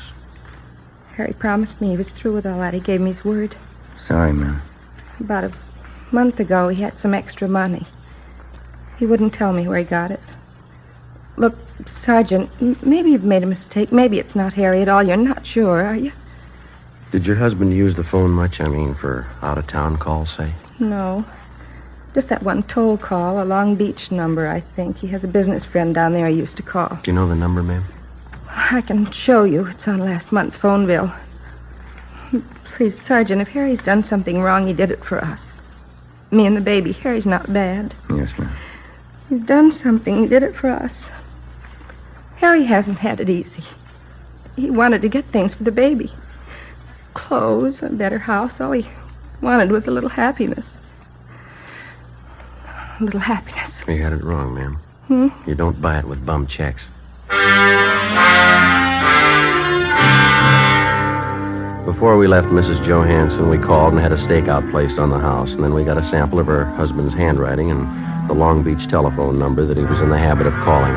Harry promised me he was through with all that. He gave me his word. Sorry, ma'am. About a month ago, he had some extra money. He wouldn't tell me where he got it. Look, Sergeant, maybe you've made a mistake. Maybe it's not Harry at all. You're not sure, are you? Did your husband use the phone much? I mean, for out-of-town calls, say? No. Just that one toll call, a Long Beach number, I think. He has a business friend down there he used to call. Do you know the number, ma'am? I can show you. It's on last month's phone bill. Please, Sergeant, if Harry's done something wrong, he did it for us. Me and the baby. Harry's not bad. Yes, ma'am. He's done something. He did it for us. Harry hasn't had it easy. He wanted to get things for the baby. Clothes, a better house. All he wanted was a little happiness. A little happiness. You had it wrong, ma'am. You don't buy it with bum checks. Before we left Mrs. Johansson, we called and had a stakeout placed on the house, and then we got a sample of her husband's handwriting and the Long Beach telephone number that he was in the habit of calling.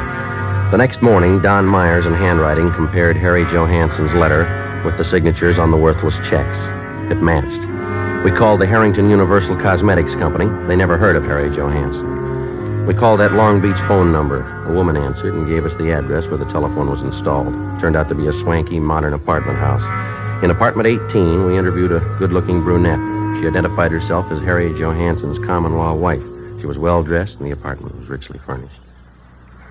The next morning, Don Myers in handwriting compared Harry Johansson's letter with the signatures on the worthless checks. It matched. We called the Harrington Universal Cosmetics Company. They never heard of Harry Johansson. We called that Long Beach phone number. A woman answered and gave us the address where the telephone was installed. Turned out to be a swanky, modern apartment house. In apartment 18, we interviewed a good-looking brunette. She identified herself as Harry Johansson's common-law wife. She was well-dressed, and the apartment was richly furnished.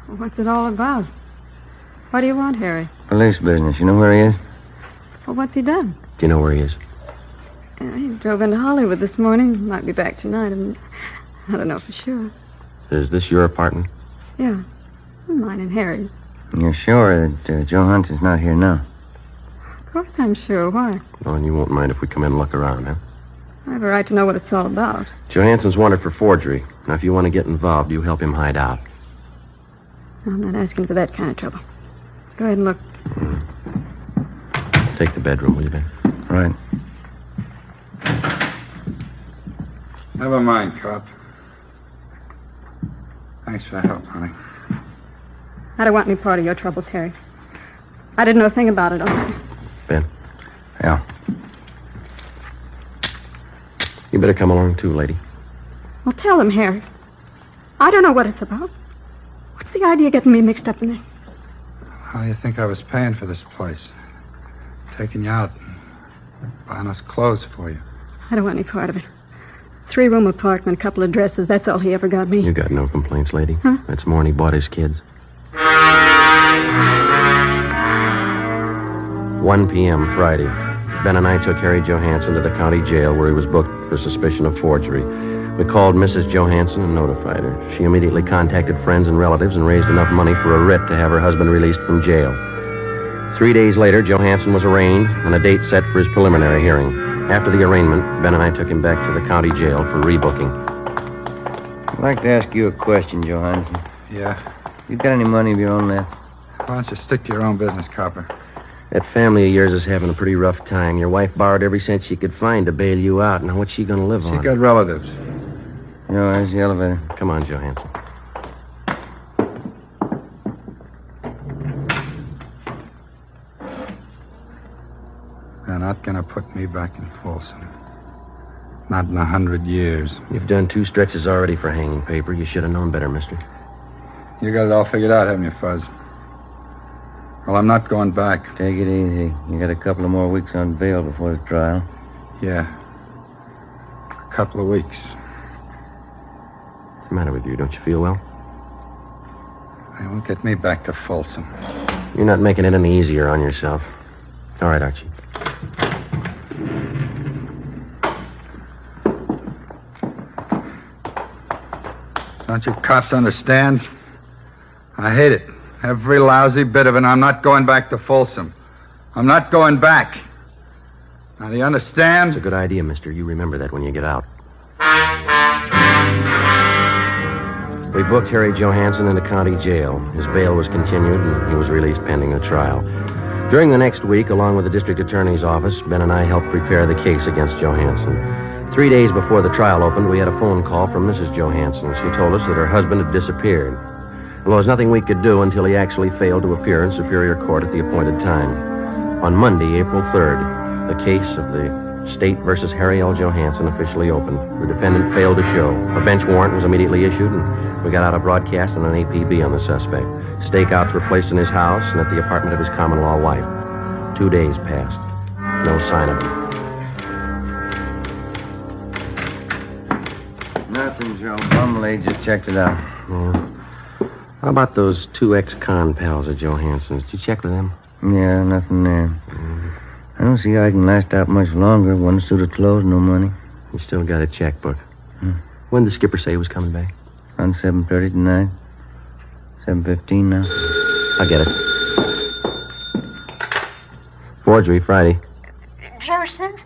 What's it all about? What do you want, Harry? Police business. You know where he is? Well, what's he done? Do you know where he is? He drove into Hollywood this morning. Might be back tonight. I don't know for sure. Is this your apartment? Yeah. Mine and Harry's. You're sure that Johansson's not here now? Of course I'm sure. Why? Oh, and you won't mind if we come in and look around, huh? I have a right to know what it's all about. Johansson's wanted for forgery. Now, if you want to get involved, you help him hide out. I'm not asking for that kind of trouble. Go ahead and look. Take the bedroom, will you, Ben? Right. Never mind, cop. Thanks for the help, honey. I don't want any part of your troubles, Harry. I didn't know a thing about it, officer. Ben? Yeah. You better come along, too, lady. Well, tell him, Harry. I don't know what it's about. What's the idea of getting me mixed up in this? How do you think I was paying for this place? Taking you out and buying us clothes for you. I don't want any part of it. 3-room apartment, a couple of dresses. That's all he ever got me. You got no complaints, lady. Huh? That's more than he bought his kids. 1 p.m. Friday. Ben and I took Harry Johansson to the county jail where he was booked for suspicion of forgery. We called Mrs. Johansson and notified her. She immediately contacted friends and relatives and raised enough money for a writ to have her husband released from jail. 3 days later, Johansson was arraigned and a date set for his preliminary hearing. After the arraignment, Ben and I took him back to the county jail for rebooking. I'd like to ask you a question, Johansson. Yeah. You got any money of your own left? Why don't you stick to your own business, copper? That family of yours is having a pretty rough time. Your wife borrowed every cent she could find to bail you out. Now, what's she going to live on? She got relatives. No, there's the elevator. Come on, Johansson. They're not going to put me back in Folsom. Not in 100 years. You've done 2 stretches already for hanging paper. You should have known better, mister. You got it all figured out, haven't you, Fuzz? Well, I'm not going back. Take it easy. You got a couple of more weeks on bail before the trial. Yeah. A couple of weeks. What's the matter with you? Don't you feel well? They won't get me back to Folsom. You're not making it any easier on yourself. All right, Archie. Don't you cops understand? I hate it. Every lousy bit of it. I'm not going back to Folsom. I'm not going back. Now, do you understand? It's a good idea, mister. You remember that when you get out. We booked Harry Johansson into county jail. His bail was continued, and he was released pending the trial. During the next week, along with the district attorney's office, Ben and I helped prepare the case against Johansson. 3 days before the trial opened, we had a phone call from Mrs. Johansson. She told us that her husband had disappeared. Well, there was nothing we could do until he actually failed to appear in Superior Court at the appointed time. On Monday, April 3rd, the case of the State versus Harry L. Johansson officially opened. The defendant failed to show. A bench warrant was immediately issued, and we got out a broadcast and an APB on the suspect. Stakeouts were placed in his house and at the apartment of his common-law wife. 2 days passed. No sign of him. Nothing, Joe. Bumley just checked it out. Yeah. How about those 2 ex-con pals of Johansson's? Did you check with them? Yeah, nothing there. I don't see how I can last out much longer. One suit of clothes, no money. You still got a checkbook. When did the skipper say he was coming back? On 7:30 tonight. 7:15 now. I'll get it. Forgery, Friday. Joseph,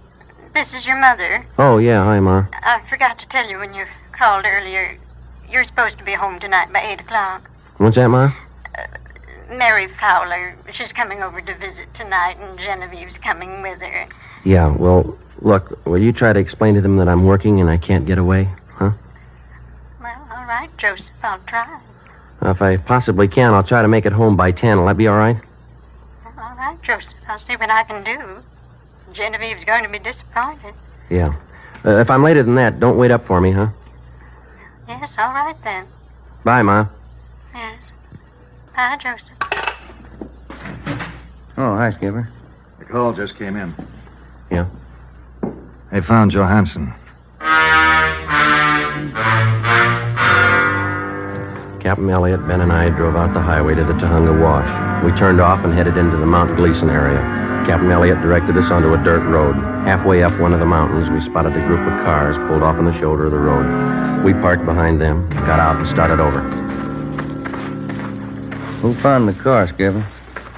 this is your mother. Oh, yeah. Hi, Ma. I forgot to tell you when you called earlier. You're supposed to be home tonight by 8 o'clock. What's that, Ma? Mary Fowler, she's coming over to visit tonight, and Genevieve's coming with her. Yeah, well, look, will you try to explain to them that I'm working and I can't get away, huh? Well, all right, Joseph, I'll try. If I possibly can, I'll try to make it home by 10. Will that be all right? All right, Joseph, I'll see what I can do. Genevieve's going to be disappointed. Yeah. If I'm later than that, don't wait up for me, huh? Yes, all right then. Bye, Ma. Yes. Bye, Joseph. Oh, hi, Skipper. The call just came in. Yeah? They found Johansson. Captain Elliott, Ben, and I drove out the highway to the Tahunga Wash. We turned off and headed into the Mount Gleason area. Captain Elliott directed us onto a dirt road. Halfway up one of the mountains, we spotted a group of cars pulled off on the shoulder of the road. We parked behind them, got out, and started over. Who found the car, Skipper?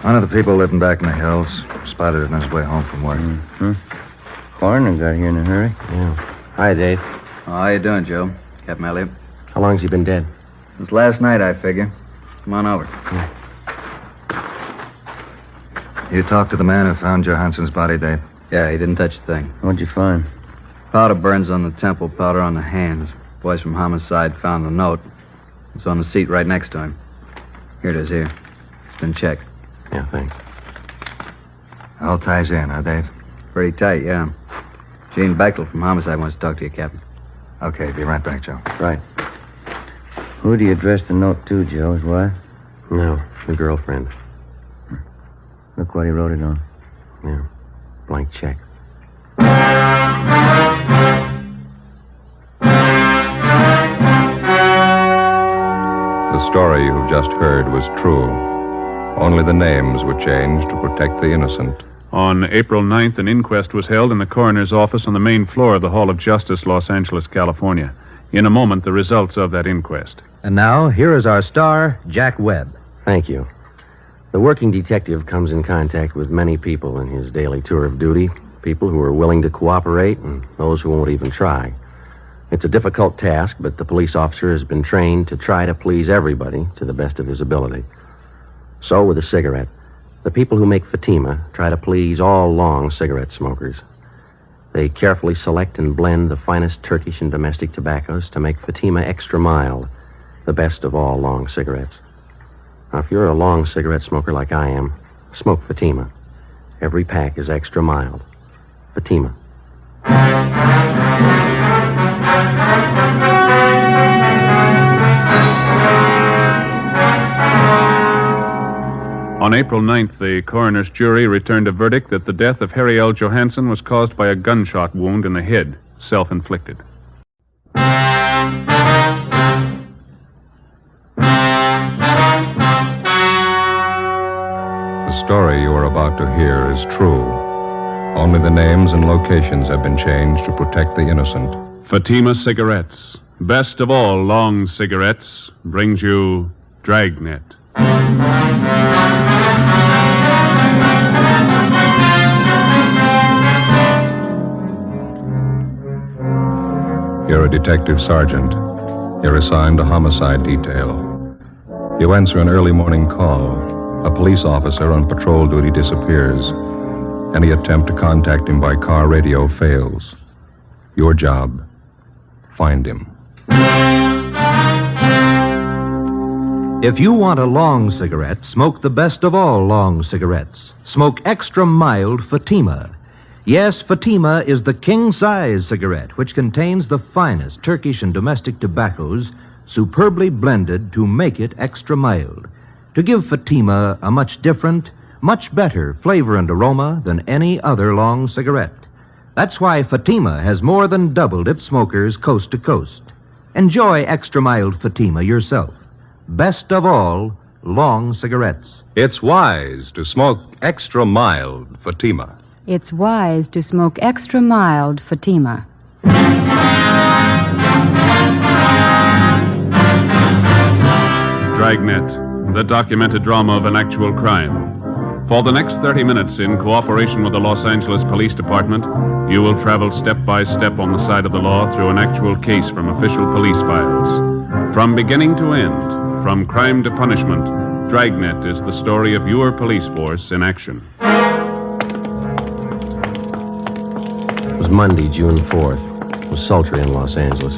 One of the people living back in the hills spotted it on his way home from work. Mm-hmm. Coroner got here in a hurry. Yeah. Hi, Dave. How you doing, Joe? Captain Elliott. How long's he been dead? Since last night, I figure. Come on over. Yeah. You talked to the man who found Johansson's body, Dave? Yeah, he didn't touch a thing. What'd you find? Powder burns on the temple, powder on the hands. Boys from homicide found the note. It's on the seat right next to him. Here it is, here. It's been checked. Yeah, thanks. All ties in, huh, Dave? Pretty tight, yeah. Gene Bechtel from homicide wants to talk to you, Captain. Okay, be right back, Joe. Right. Who do you address the note to, Joe? His wife? No, the girlfriend. Look what he wrote it on. Yeah, blank check. The story you've just heard was true. Only the names were changed to protect the innocent. On April 9th, an inquest was held in the coroner's office on the main floor of the Hall of Justice, Los Angeles, California. In a moment, the results of that inquest. And now, here is our star, Jack Webb. Thank you. The working detective comes in contact with many people in his daily tour of duty, people who are willing to cooperate and those who won't even try. It's a difficult task, but the police officer has been trained to try to please everybody to the best of his ability. So with a cigarette, the people who make Fatima try to please all long cigarette smokers. They carefully select and blend the finest Turkish and domestic tobaccos to make Fatima extra mild, the best of all long cigarettes. Now, if you're a long cigarette smoker like I am, smoke Fatima. Every pack is extra mild. Fatima. On April 9th, the coroner's jury returned a verdict that the death of Harry L. Johansson was caused by a gunshot wound in the head, self-inflicted. The story you are about to hear is true. Only the names and locations have been changed to protect the innocent. Fatima Cigarettes, best of all long cigarettes, brings you Dragnet. You're a detective sergeant. You're assigned a homicide detail. You answer an early morning call. A police officer on patrol duty disappears. Any attempt to contact him by car radio fails. Your job, find him. If you want a long cigarette, smoke the best of all long cigarettes. Smoke extra mild Fatima. Yes, Fatima is the king-size cigarette, which contains the finest Turkish and domestic tobaccos superbly blended to make it extra mild, to give Fatima a much different, much better flavor and aroma than any other long cigarette. That's why Fatima has more than doubled its smokers coast to coast. Enjoy extra mild Fatima yourself. Best of all, long cigarettes. It's wise to smoke extra mild Fatima. It's wise to smoke extra mild Fatima. Dragnet, the documented drama of an actual crime. For the next 30 minutes, in cooperation with the Los Angeles Police Department, you will travel step by step on the side of the law through an actual case from official police files. From beginning to end, from crime to punishment, Dragnet is the story of your police force in action. It was Monday, June 4th. It was sultry in Los Angeles.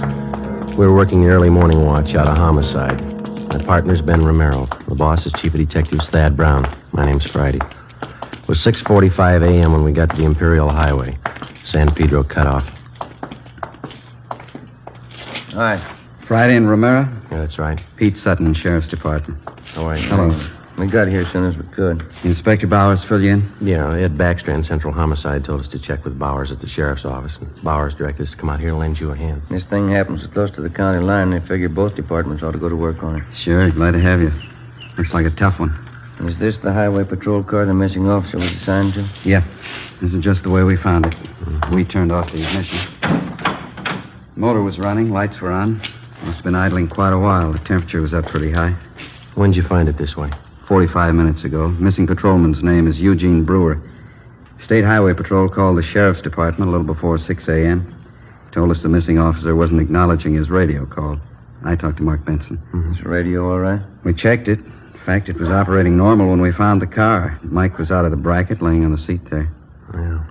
We were working the early morning watch out of homicide. My partner's Ben Romero. The boss is Chief of Detectives Thad Brown. My name's Friday. It was 6:45 a.m. when we got to the Imperial Highway. San Pedro cutoff. Hi. Friday and Romero? Yeah, that's right. Pete Sutton, Sheriff's Department. How are you? Hello. We got here as soon as we could. Inspector Bowers fill you in? Yeah, Ed Baxter and Central Homicide told us to check with Bowers at the sheriff's office, and Bowers directed us to come out here and lend you a hand. This thing happens so close to the county line, they figure both departments ought to go to work on it. Sure, glad to have you. Looks like a tough one. Is this the highway patrol car the missing officer was assigned to? Yeah. This is just the way we found it. We turned off the ignition. Motor was running, lights were on. Must have been idling quite a while. The temperature was up pretty high. When'd you find it this way? 45 minutes ago. Missing patrolman's name is Eugene Brewer. State Highway Patrol called the Sheriff's Department a little before 6 a.m. Told us the missing officer wasn't acknowledging his radio call. I talked to Mark Benson. Is the radio all right? We checked it. In fact, it was operating normal when we found the car. Mike was out of the bracket, laying on the seat there. Yeah.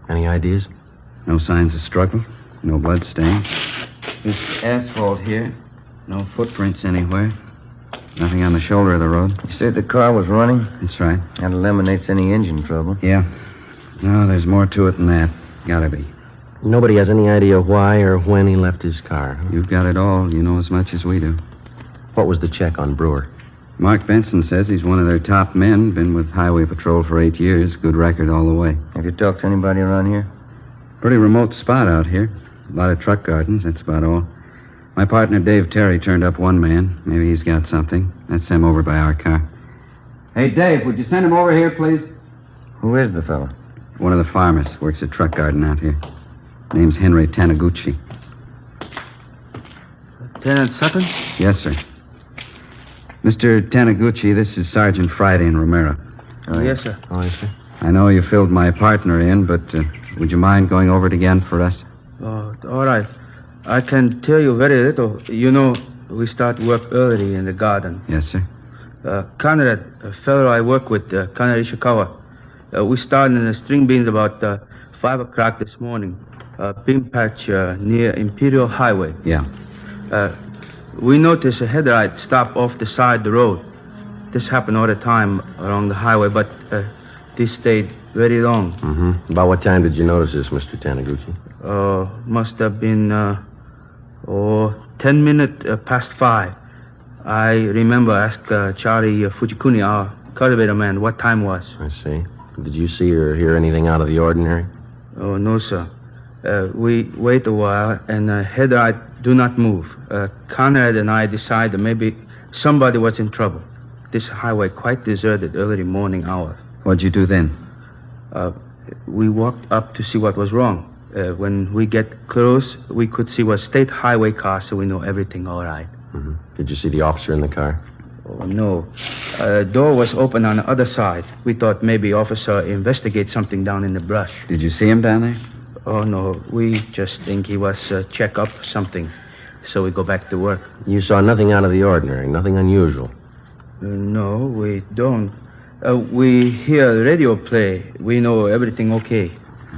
Any ideas? No signs of struggle. No blood stains. This asphalt here. No footprints anywhere. Nothing on the shoulder of the road. You said the car was running? That's right. That eliminates any engine trouble. Yeah. No, there's more to it than that. Gotta be. Nobody has any idea why or when he left his car. Huh? You've got it all. You know as much as we do. What was the check on Brewer? Mark Benson says he's one of their top men. Been with Highway Patrol for 8 years. Good record all the way. Have you talked to anybody around here? Pretty remote spot out here. A lot of truck gardens, that's about all. My partner, Dave Terry, turned up one man. Maybe he's got something. That's him over by our car. Hey, Dave, would you send him over here, please? Who is the fellow? One of the farmers. Works at truck garden out here. Name's Henry Taniguchi. Lieutenant Sutton? Yes, sir. Mr. Taniguchi, this is Sergeant Friday in Romero. Oh, yes, sir. Oh, yes, sir. I know you filled my partner in, but would you mind going over it again for us? Oh, all right. I can tell you very little. You know, we start work early in the garden. Yes, sir. Conrad, a fellow I work with, Conrad Ishikawa, we started in the string beans about 5 o'clock this morning. Bean patch near Imperial Highway. Yeah. We noticed a headlight stop off the side of the road. This happened all the time along the highway, but this stayed very long. Mm-hmm. About what time did you notice this, Mr. Taniguchi? Must have been 10 minutes past 5. I remember ask Charlie Fujikuni, our cultivator man, what time was. I see. Did you see or hear anything out of the ordinary? Oh, no, sir. We wait a while, and headlight do not move. Conrad and I decided maybe somebody was in trouble. This highway quite deserted early morning hours. What'd you do then? We walked up to see what was wrong. When we get close, we could see was state highway car, so we know everything all right. Mm-hmm. Did you see the officer in the car? Oh, no. Door was open on the other side. We thought maybe officer investigate something down in the brush. Did you see him down there? Oh, no. We just think he was check up something. So we go back to work. You saw nothing out of the ordinary, nothing unusual? No, we don't. We hear the radio play. We know everything okay.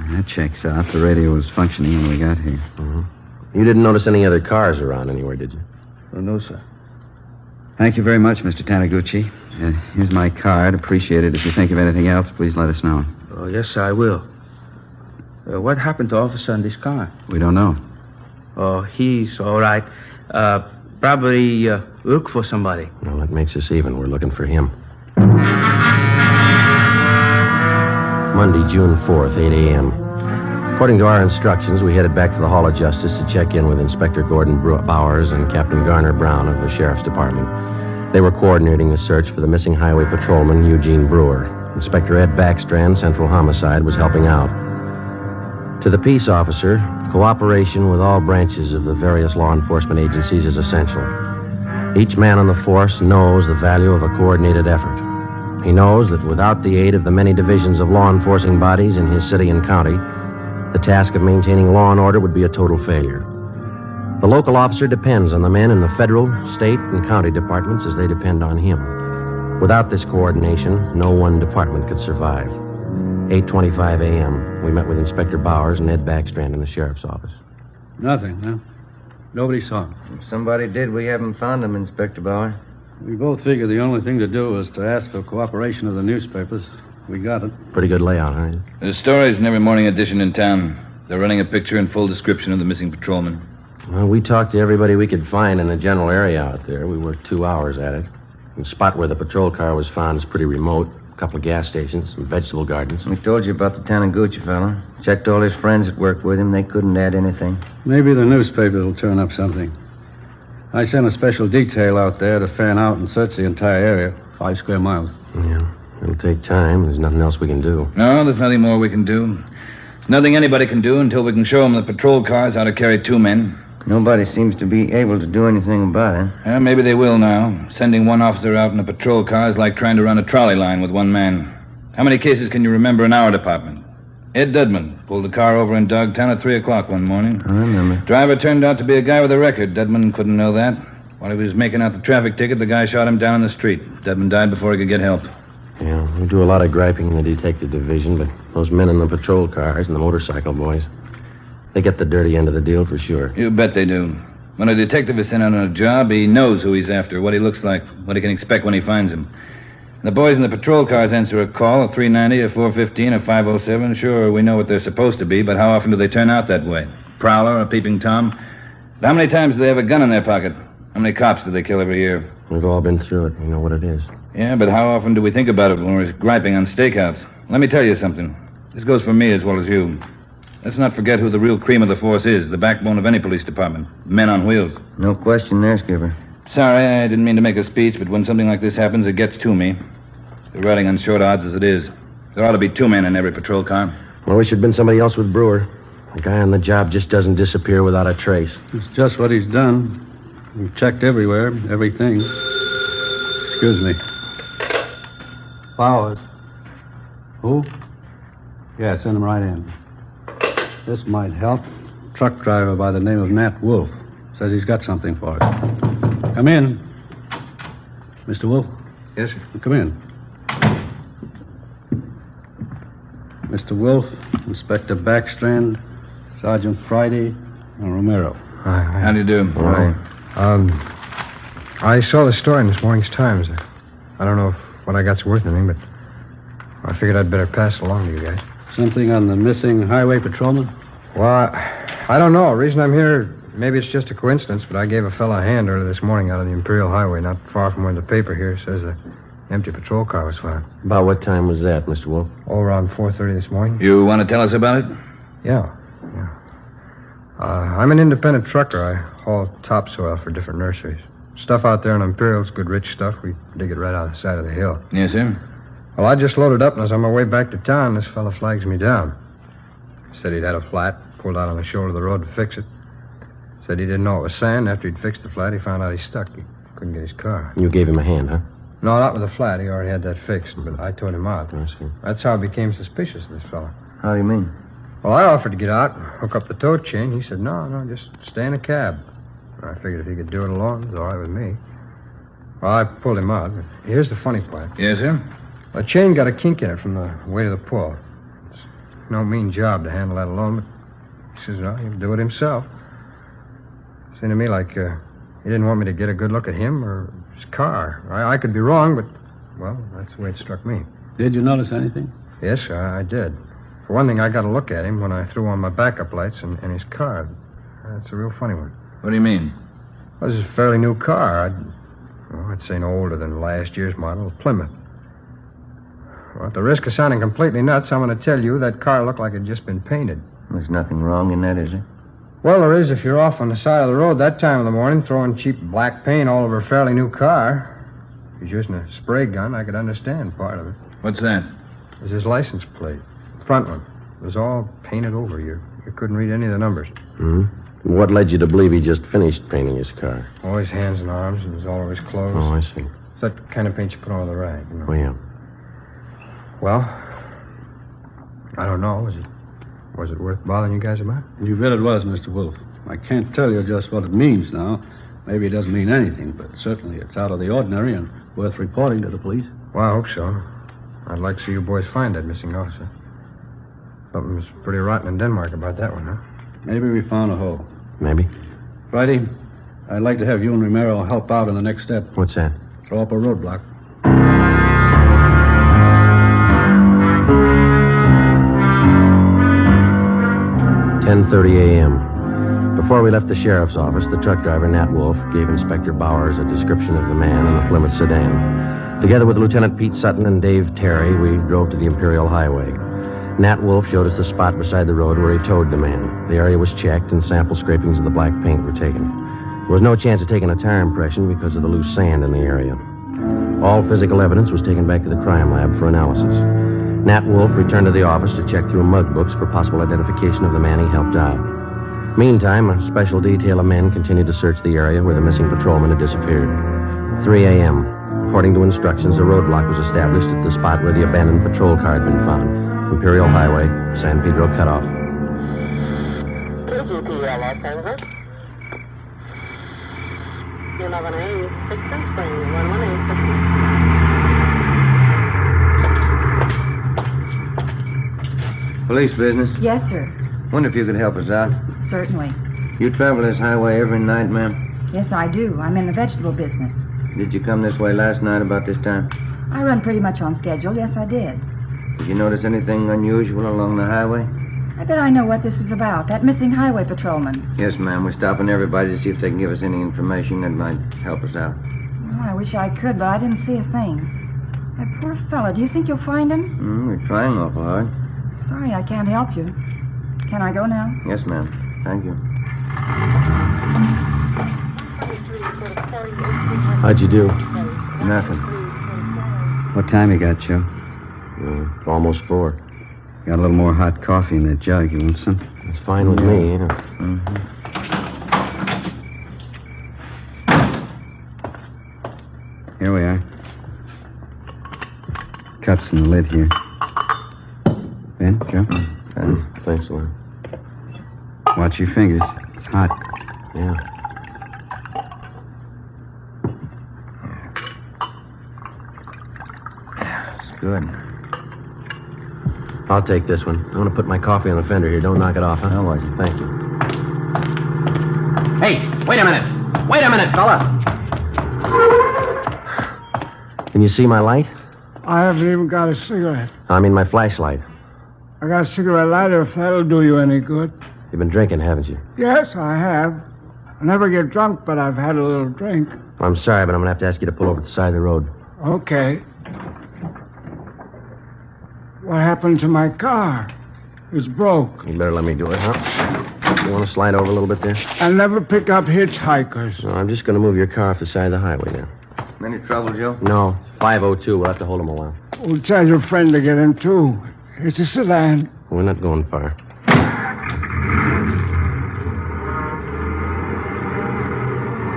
That checks out. The radio was functioning when we got here. Mm-hmm. You didn't notice any other cars around anywhere, did you? Oh, no, sir. Thank you very much, Mr. Taniguchi. Here's my card. Appreciate it. If you think of anything else, please let us know. Oh, yes, sir, I will. What happened to officer in this car? We don't know. Oh, he's all right. Probably look for somebody. Well, that makes us even. We're looking for him. Monday, June 4th, 8 a.m. According to our instructions, we headed back to the Hall of Justice to check in with Inspector Gordon Bowers and Captain Garner Brown of the Sheriff's Department. They were coordinating the search for the missing highway patrolman, Eugene Brewer. Inspector Ed Backstrand, Central Homicide, was helping out. To the peace officer, cooperation with all branches of the various law enforcement agencies is essential. Each man on the force knows the value of a coordinated effort. He knows that without the aid of the many divisions of law enforcing bodies in his city and county, the task of maintaining law and order would be a total failure. The local officer depends on the men in the federal, state, and county departments as they depend on him. Without this coordination, no one department could survive. 8:25 a.m., we met with Inspector Bowers and Ed Backstrand in the sheriff's office. Nothing, huh? Nobody saw him. If somebody did, we haven't found him, Inspector Bauer. We both figured the only thing to do was to ask for cooperation of the newspapers. We got it. Pretty good layout, huh? There's stories in every morning edition in town. They're running a picture and full description of the missing patrolman. Well, we talked to everybody we could find in the general area out there. We worked 2 hours at it. The spot where the patrol car was found is pretty remote. A couple of gas stations, some vegetable gardens. We told you about the Taniguchi fellow. Checked all his friends that worked with him. They couldn't add anything. Maybe the newspapers will turn up something. I sent a special detail out there to fan out and search the entire area, 5 square miles. Yeah, it'll take time. There's nothing else we can do. No, there's nothing more we can do. There's nothing anybody can do until we can show them the patrol cars how to carry 2 men. Nobody seems to be able to do anything about it. Well, maybe they will now. Sending one officer out in a patrol car is like trying to run a trolley line with one man. How many cases can you remember in our department? Ed Dudman pulled a car over in Dogtown at 3 o'clock one morning. I remember. Driver turned out to be a guy with a record. Dudman couldn't know that. While he was making out the traffic ticket, the guy shot him down in the street. Dudman died before he could get help. Yeah, we do a lot of griping in the detective division, but those men in the patrol cars and the motorcycle boys, they get the dirty end of the deal for sure. You bet they do. When a detective is sent out on a job, he knows who he's after, what he looks like, what he can expect when he finds him. The boys in the patrol cars answer a call, a 390, a 415, a 507. Sure, we know what they're supposed to be, but how often do they turn out that way? Prowler, a peeping Tom? How many times do they have a gun in their pocket? How many cops do they kill every year? We've all been through it. We know what it is. Yeah, but how often do we think about it when we're griping on stakeouts? Let me tell you something. This goes for me as well as you. Let's not forget who the real cream of the force is, the backbone of any police department. Men on wheels. No question there, Skipper. Sorry, I didn't mean to make a speech, but when something like this happens, it gets to me. They're riding on short odds as it is. There ought to be 2 men in every patrol car. Well, we should have been somebody else with Brewer. The guy on the job just doesn't disappear without a trace. It's just what he's done. We've checked everywhere, everything. Excuse me. Powers. Who? Yeah, send him right in. This might help. Truck driver by the name of Nat Wolf. Says he's got something for us. Come in. Mr. Wolf? Yes, sir. Come in. Mr. Wolf, Inspector Backstrand, Sergeant Friday, and Romero. Hi. How do you do? Hi. I saw the story in this morning's Times. I don't know if what I got's worth anything, but I figured I'd better pass it along to you guys. Something on the missing highway patrolman? Well, I don't know. The reason I'm here, maybe it's just a coincidence, but I gave a fella a hand earlier this morning out on the Imperial Highway, not far from where the paper here says the empty patrol car was found. About what time was that, Mr. Wolf? Oh, around 4:30 this morning. You want to tell us about it? Yeah. I'm an independent trucker. I haul topsoil for different nurseries. Stuff out there in Imperial's good rich stuff. We dig it right out of the side of the hill. Yes, sir. Well, I just loaded up, and as on my way back to town, this fella flags me down. Said he'd had a flat, pulled out on the shoulder of the road to fix it. Said he didn't know it was sand. After he'd fixed the flat, he found out he's stuck. He couldn't get his car. You gave him a hand, huh? No, not with the flat. He already had that fixed, but I towed him out. I see. That's how I became suspicious of this fella. How do you mean? Well, I offered to get out and hook up the tow chain. He said, no, just stay in a cab. I figured if he could do it alone, it was all right with me. Well, I pulled him out. But here's the funny part. Yes, sir? The chain got a kink in it from the weight of the pull. It's no mean job to handle that alone, but he says, no, he'll do it himself. Seemed to me like he didn't want me to get a good look at him or his car. I could be wrong, but, well, that's the way it struck me. Did you notice anything? Yes, I did. For one thing, I got a look at him when I threw on my backup lights and his car. That's a real funny one. What do you mean? Well, this is a fairly new car. I'd say no older than last year's model, a Plymouth. Well, at the risk of sounding completely nuts, I'm going to tell you that car looked like it had just been painted. There's nothing wrong in that, is there? Well, there is if you're off on the side of the road that time of the morning throwing cheap black paint all over a fairly new car. If he's using a spray gun, I could understand part of it. What's that? It was his license plate. The front one. It was all painted over. You couldn't read any of the numbers. Mm-hmm. What led you to believe he just finished painting his car? Oh, his hands and arms. It was all over his clothes. Oh, I see. It's that kind of paint you put on the rag, you know. Oh, yeah. Well, I don't know. Was it worth bothering you guys about? You bet it was, Mr. Wolf. I can't tell you just what it means now. Maybe it doesn't mean anything, but certainly it's out of the ordinary and worth reporting to the police. Well, I hope so. I'd like to see you boys find that missing officer. Something was pretty rotten in Denmark about that one, huh? Maybe we found a hole. Maybe. Friday, I'd like to have you and Romero help out in the next step. What's that? Throw up a roadblock. 10:30 a.m. Before we left the sheriff's office, the truck driver, Nat Wolf, gave Inspector Bowers a description of the man in the Plymouth sedan. Together with Lieutenant Pete Sutton and Dave Terry, we drove to the Imperial Highway. Nat Wolf showed us the spot beside the road where he towed the man. The area was checked and sample scrapings of the black paint were taken. There was no chance of taking a tire impression because of the loose sand in the area. All physical evidence was taken back to the crime lab for analysis. Nat Wolf returned to the office to check through mug books for possible identification of the man he helped out. Meantime, a special detail of men continued to search the area where the missing patrolman had disappeared. 3 a.m. According to instructions, a roadblock was established at the spot where the abandoned patrol car had been found. Imperial Highway, San Pedro cut off. KGPL Los Angeles. 11A, 6th Spring, 118. Police business? Yes, sir. Wonder if you could help us out. Certainly. You travel this highway every night, ma'am? Yes, I do. I'm in the vegetable business. Did you come this way last night about this time? I run pretty much on schedule. Yes, I did. Did you notice anything unusual along the highway? I bet I know what this is about. That missing highway patrolman. Yes, ma'am. We're stopping everybody to see if they can give us any information that might help us out. Oh, I wish I could, but I didn't see a thing. That poor fella. Do you think you'll find him? We're trying awful hard. Sorry, I can't help you. Can I go now? Yes, ma'am. Thank you. How'd you do? Nothing. What time you got, Joe? Almost 4. Got a little more hot coffee in that jug. You want some? It's fine with me, ain't it? Mm-hmm. Here we are. Cups in the lid here. Ben, Joe? Thanks, Lou. Watch your fingers. It's hot. Yeah. It's good. I'll take this one. I'm going to put my coffee on the fender here. Don't knock it off, huh? No worries. Thank you. Hey, wait a minute. Wait a minute, fella. Can you see my light? I haven't even got a cigarette. I mean my flashlight. I got a cigarette lighter if that'll do you any good. You've been drinking, haven't you? Yes, I have. I never get drunk, but I've had a little drink. I'm sorry, but I'm going to have to ask you to pull over to the side of the road. Okay. What happened to my car? It's broke. You better let me do it, huh? You want to slide over a little bit there? I never pick up hitchhikers. No, I'm just going to move your car off the side of the highway now. Any trouble, Joe? No, 502. We'll have to hold him a while. Well, tell your friend to get in, too. It's a sedan. We're not going far.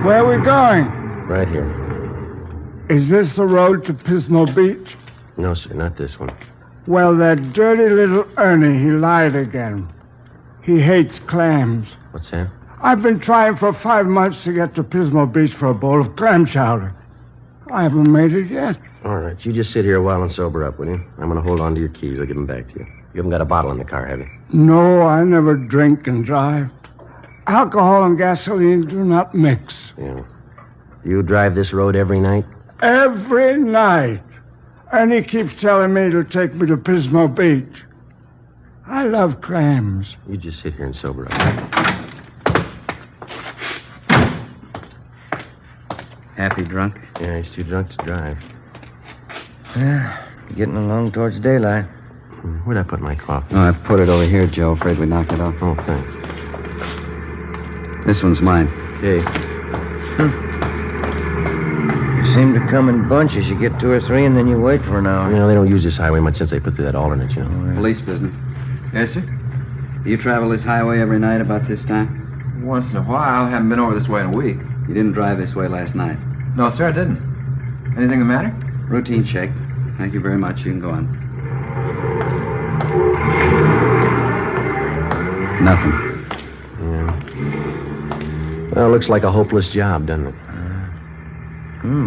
Where are we going? Right here. Is this the road to Pismo Beach? No, sir, not this one. Well, that dirty little Ernie, he lied again. He hates clams. What's that? I've been trying for 5 months to get to Pismo Beach for a bowl of clam chowder. I haven't made it yet. All right, you just sit here a while and sober up, will you? I'm going to hold on to your keys. I'll give them back to you. You haven't got a bottle in the car, have you? No, I never drink and drive. Alcohol and gasoline do not mix. Yeah. You drive this road every night? Every night. Ernie keeps telling me to take me to Pismo Beach. I love clams. You just sit here and sober up. Happy drunk? Yeah, he's too drunk to drive. Yeah, getting along towards daylight. Where'd I put my coffee? Oh, I put it over here, Joe. Afraid we knocked it off. Oh, thanks. This one's mine. Okay. You seem to come in bunches. You get 2 or 3, and then you wait for an hour. You know, they don't use this highway much since they put through that alternate, you know. Police business. Yes, sir? You travel this highway every night about this time? Once in a while. Haven't been over this way in a week. You didn't drive this way last night? No, sir, I didn't. Anything the matter? Routine check. Thank you very much. You can go on. Nothing. Yeah. Well, looks like a hopeless job, doesn't it?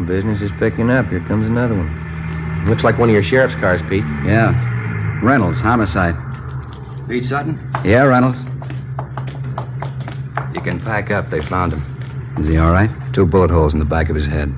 Business is picking up. Here comes another one. Looks like one of your sheriff's cars, Pete. Yeah. Reynolds, homicide. Pete Sutton? Yeah, Reynolds. You can pack up. They found him. Is he all right? 2 bullet holes in the back of his head.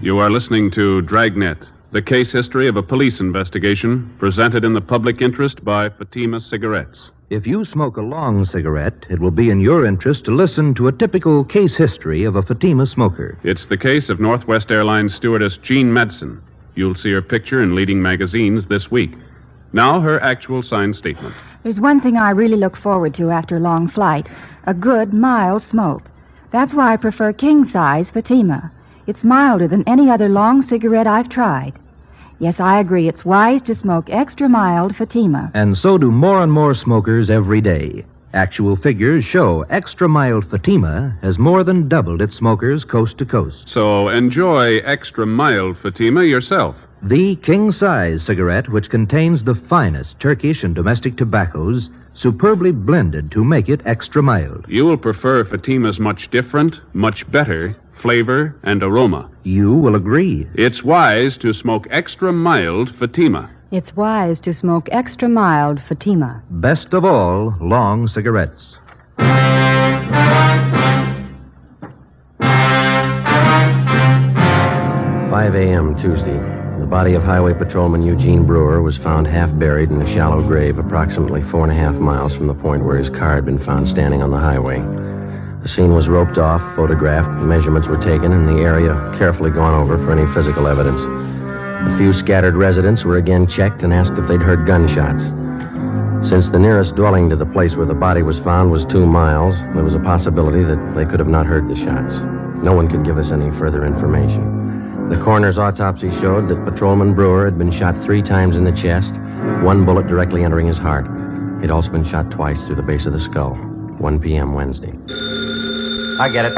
You are listening to Dragnet, the case history of a police investigation presented in the public interest by Fatima Cigarettes. If you smoke a long cigarette, it will be in your interest to listen to a typical case history of a Fatima smoker. It's the case of Northwest Airlines stewardess Jean Madsen. You'll see her picture in leading magazines this week. Now, her actual signed statement. There's one thing I really look forward to after a long flight. A good, mild smoke. That's why I prefer king-size Fatima. It's milder than any other long cigarette I've tried. Yes, I agree. It's wise to smoke extra mild Fatima. And so do more and more smokers every day. Actual figures show extra mild Fatima has more than doubled its smokers coast to coast. So enjoy extra mild Fatima yourself. The king-size cigarette, which contains the finest Turkish and domestic tobaccos, superbly blended to make it extra mild. You will prefer Fatima's much different, much better flavor and aroma. You will agree. It's wise to smoke extra mild Fatima. It's wise to smoke extra mild Fatima. Best of all, long cigarettes. 5 a.m. Tuesday. The body of Highway Patrolman Eugene Brewer was found half buried in a shallow grave approximately 4.5 miles from the point where his car had been found standing on the highway. The scene was roped off, photographed, measurements were taken, and the area carefully gone over for any physical evidence. A few scattered residents were again checked and asked if they'd heard gunshots. Since the nearest dwelling to the place where the body was found was 2 miles, there was a possibility that they could have not heard the shots. No one could give us any further information. The coroner's autopsy showed that Patrolman Brewer had been shot 3 times in the chest, 1 bullet directly entering his heart. He'd also been shot twice through the base of the skull. 1 p.m. Wednesday. I get it.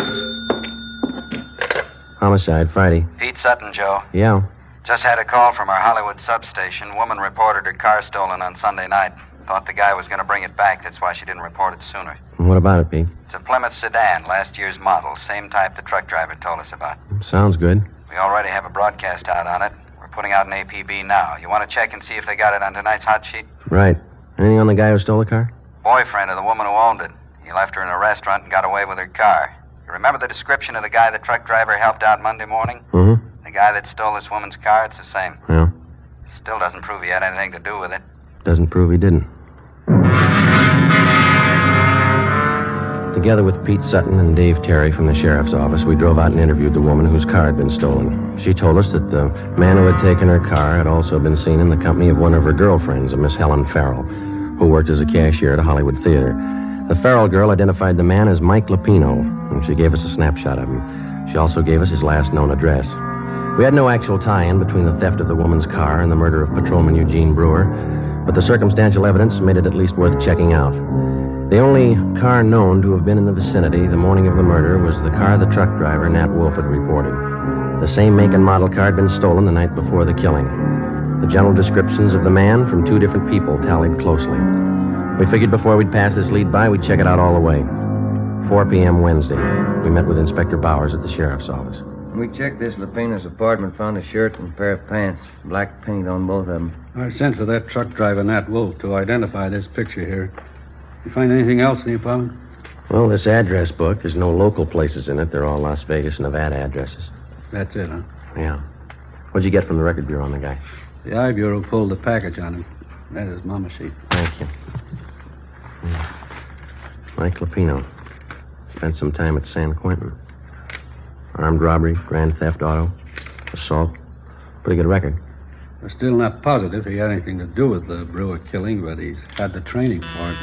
Homicide, Friday. Pete Sutton, Joe. Yeah. Just had a call from our Hollywood substation. Woman reported her car stolen on Sunday night. Thought the guy was going to bring it back. That's why she didn't report it sooner. What about it, Pete? It's a Plymouth sedan, last year's model. Same type the truck driver told us about. Sounds good. We already have a broadcast out on it. We're putting out an APB now. You want to check and see if they got it on tonight's hot sheet? Right. Anything on the guy who stole the car? Boyfriend of the woman who owned it. He left her in a restaurant and got away with her car. You remember the description of the guy the truck driver helped out Monday morning? Mm-hmm. The guy that stole this woman's car, it's the same. Yeah. Still doesn't prove he had anything to do with it. Doesn't prove he didn't. Together with Pete Sutton and Dave Terry from the sheriff's office, we drove out and interviewed the woman whose car had been stolen. She told us that the man who had taken her car had also been seen in the company of one of her girlfriends, a Miss Helen Farrell, who worked as a cashier at a Hollywood theater. The Farrell girl identified the man as Mike Lapino, and she gave us a snapshot of him. She also gave us his last known address. We had no actual tie-in between the theft of the woman's car and the murder of Patrolman Eugene Brewer, but the circumstantial evidence made it at least worth checking out. The only car known to have been in the vicinity the morning of the murder was the car the truck driver, Nat Wolf, had reported. The same make and model car had been stolen the night before the killing. The general descriptions of the man from 2 different people tallied closely. We figured before we'd pass this lead by, we'd check it out all the way. 4 p.m. Wednesday. We met with Inspector Bowers at the sheriff's office. We checked this Lapino's apartment, found a shirt and a pair of pants. Black paint on both of them. I sent for that truck driver, Nat Wolf, to identify this picture here. You find anything else in the apartment? Well, this address book, there's no local places in it. They're all Las Vegas, Nevada addresses. That's it, huh? Yeah. What'd you get from the record bureau on the guy? The I Bureau pulled the package on him. That is Mama sheet. Thank you. Mike Lapino. Spent some time at San Quentin. Armed robbery, grand theft auto, assault. Pretty good record. We're still not positive he had anything to do with the Brewer killing, but he's had the training for it.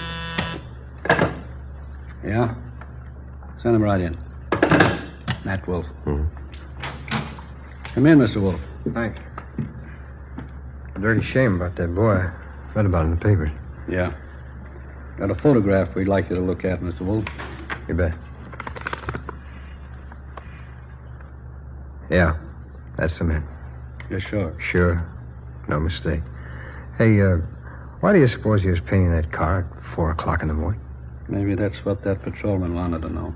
Yeah? Send him right in. Nat Wolf. Mm-hmm. Come in, Mr. Wolf. Thanks. A dirty shame about that boy. I read about it in the papers. Yeah. Got a photograph we'd like you to look at, Mr. Wolf. You bet. Yeah, that's the man. You're sure? Sure. No mistake. Hey, why do you suppose he was painting that car at 4 o'clock in the morning? Maybe that's what that patrolman wanted to know.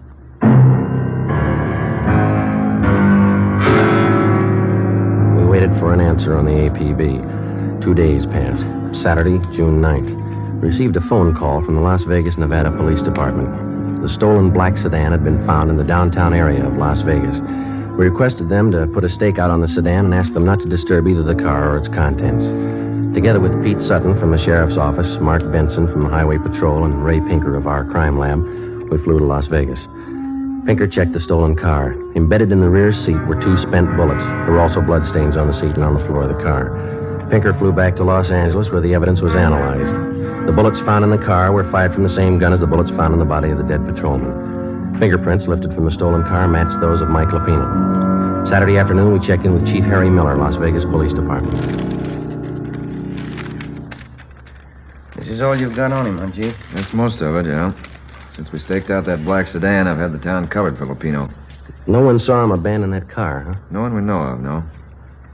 We waited for an answer on the APB. 2 days passed. Saturday, June 9th. We received a phone call from the Las Vegas, Nevada Police Department. The stolen black sedan had been found in the downtown area of Las Vegas. We requested them to put a stake out on the sedan and asked them not to disturb either the car or its contents. Together with Pete Sutton from the sheriff's office, Mark Benson from Highway Patrol, and Ray Pinker of our crime lab, we flew to Las Vegas. Pinker checked the stolen car. Embedded in the rear seat were 2 spent bullets. There were also bloodstains on the seat and on the floor of the car. Pinker flew back to Los Angeles, where the evidence was analyzed. The bullets found in the car were fired from the same gun as the bullets found in the body of the dead patrolman. Fingerprints lifted from the stolen car matched those of Mike Lapino. Saturday afternoon, we checked in with Chief Harry Miller, Las Vegas Police Department. This is all you've got on him, huh, Chief? That's most of it, yeah. Since we staked out that black sedan, I've had the town covered for Lapino. No one saw him abandon that car, huh? No one we know of, no.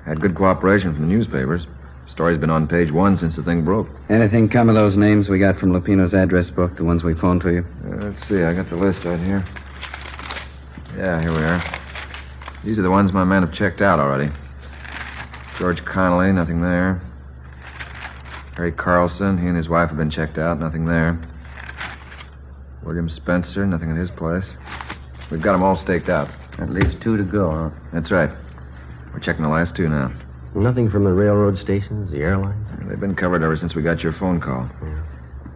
Had good cooperation from the newspapers. Story's been on page 1 since the thing broke. Anything come of those names we got from Lapino's address book, the ones we phoned to you? Let's see, I got the list right here. Yeah, here we are. These are the ones my men have checked out already. George Connolly, nothing there. Harry Carlson, he and his wife have been checked out, nothing there. William Spencer, nothing at his place. We've got them all staked out. That leaves 2 to go, huh? That's right. We're checking the last 2 now. Nothing from the railroad stations, the airlines? They've been covered ever since we got your phone call.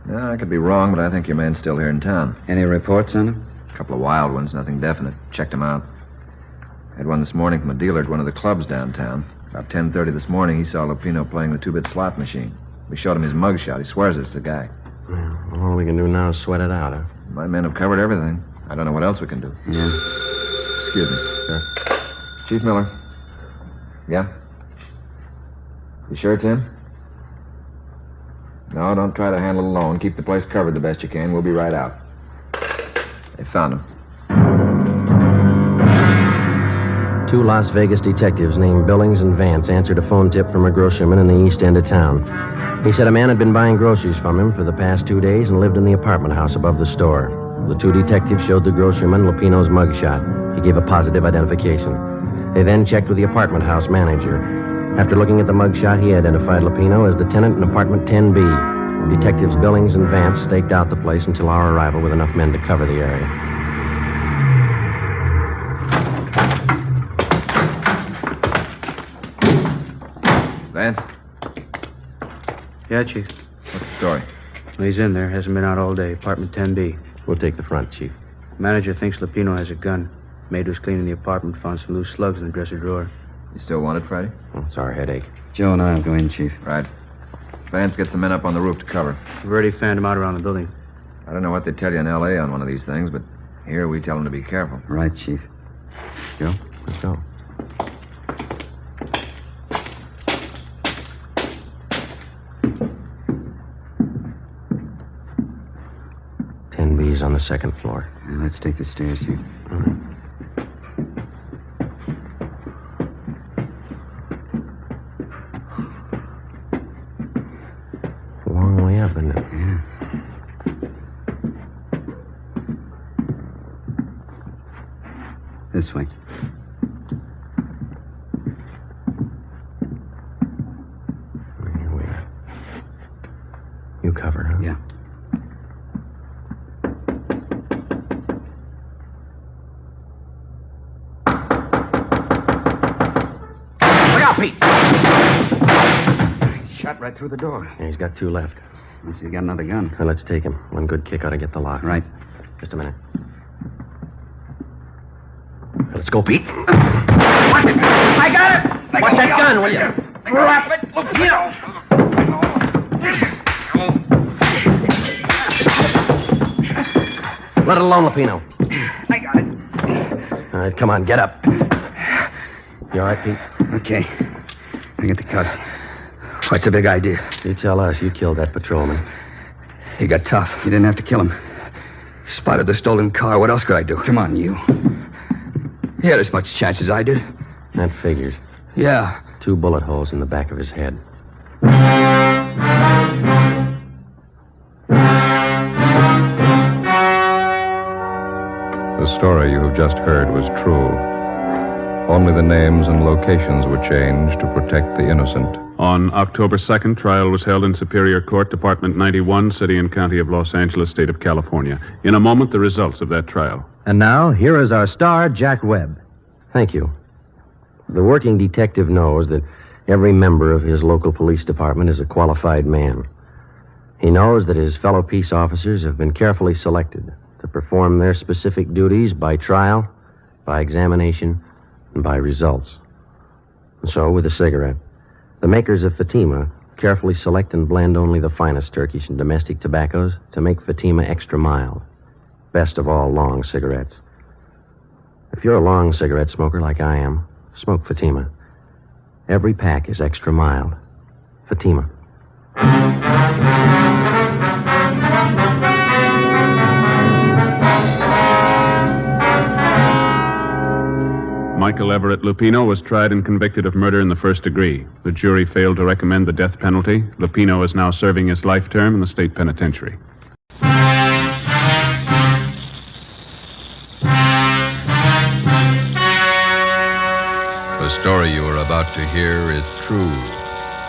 Yeah, I could be wrong, but I think your man's still here in town. Any reports on him? A couple of wild ones, nothing definite. Checked them out. Had one this morning from a dealer at one of the clubs downtown. About 10:30 this morning, he saw Lapino playing the 2-bit slot machine. We showed him his mugshot. He swears it's the guy. Well, all we can do now is sweat it out, huh? My men have covered everything. I don't know what else we can do. Yeah. Excuse me. Sure. Chief Miller. Yeah? You sure it's him? No, don't try to handle it alone. Keep the place covered the best you can. We'll be right out. They found him. 2 Las Vegas detectives named Billings and Vance answered a phone tip from a grocerman in the east end of town. He said a man had been buying groceries from him for the past 2 days and lived in the apartment house above the store. The 2 detectives showed the grocerman Lapino's mugshot. He gave a positive identification. They then checked with the apartment house manager. After looking at the mugshot, he identified Lapino as the tenant in apartment 10B. Detectives Billings and Vance staked out the place until our arrival with enough men to cover the area. Vance? Yeah, Chief. What's the story? Well, he's in there. Hasn't been out all day. Apartment 10B. We'll take the front, Chief. Manager thinks Lapino has a gun. Maid was cleaning the apartment, found some loose slugs in the dresser drawer. You still want it, Friday? Oh, it's our headache. Joe and I'll go in, Chief. Right. Vance gets the men up on the roof to cover. We've already fanned him out around the building. I don't know what they tell you in L.A. on one of these things, but here we tell them to be careful. Right, Chief. Joe? Let's go. B's on the 2nd floor. Yeah, let's take the stairs here. All right. It's a long way up, isn't it? Yeah. This way. Here we are. You cover, huh? Yeah. Shot right through the door. Yeah, he's got 2 left. Unless he's got another gun. Now, let's take him. One good kick ought to get the lock. Right. Just a minute. Now, let's go, Pete. I got it! Watch that gun, will you? Drop it! Let it alone, Lapino. I got it. All right, come on, get up. You all right, Pete? Okay. I get the cuffs. What's the big idea? You tell us. You killed that patrolman. He got tough. You didn't have to kill him. Spotted the stolen car. What else could I do? Come on, you. He had as much chance as I did. That figures. Yeah. 2 bullet holes in the back of his head. The story you have just heard was true. Only the names and locations were changed to protect the innocent. On October 2nd, trial was held in Superior Court, Department 91, City and County of Los Angeles, State of California. In a moment, the results of that trial. And now, here is our star, Jack Webb. Thank you. The working detective knows that every member of his local police department is a qualified man. He knows that his fellow peace officers have been carefully selected to perform their specific duties by trial, by examination, and by results. And so, with a cigarette, the makers of Fatima Carefully select and blend only the finest Turkish and domestic tobaccos to make Fatima extra mild. Best of all, long cigarettes. If you're a long cigarette smoker like I am, smoke Fatima. Every pack is extra mild. Fatima. Michael Everett Lupino was tried and convicted of murder in the first degree. The jury failed to recommend the death penalty. Lupino is now serving his life term in the state penitentiary. The story you are about to hear is true.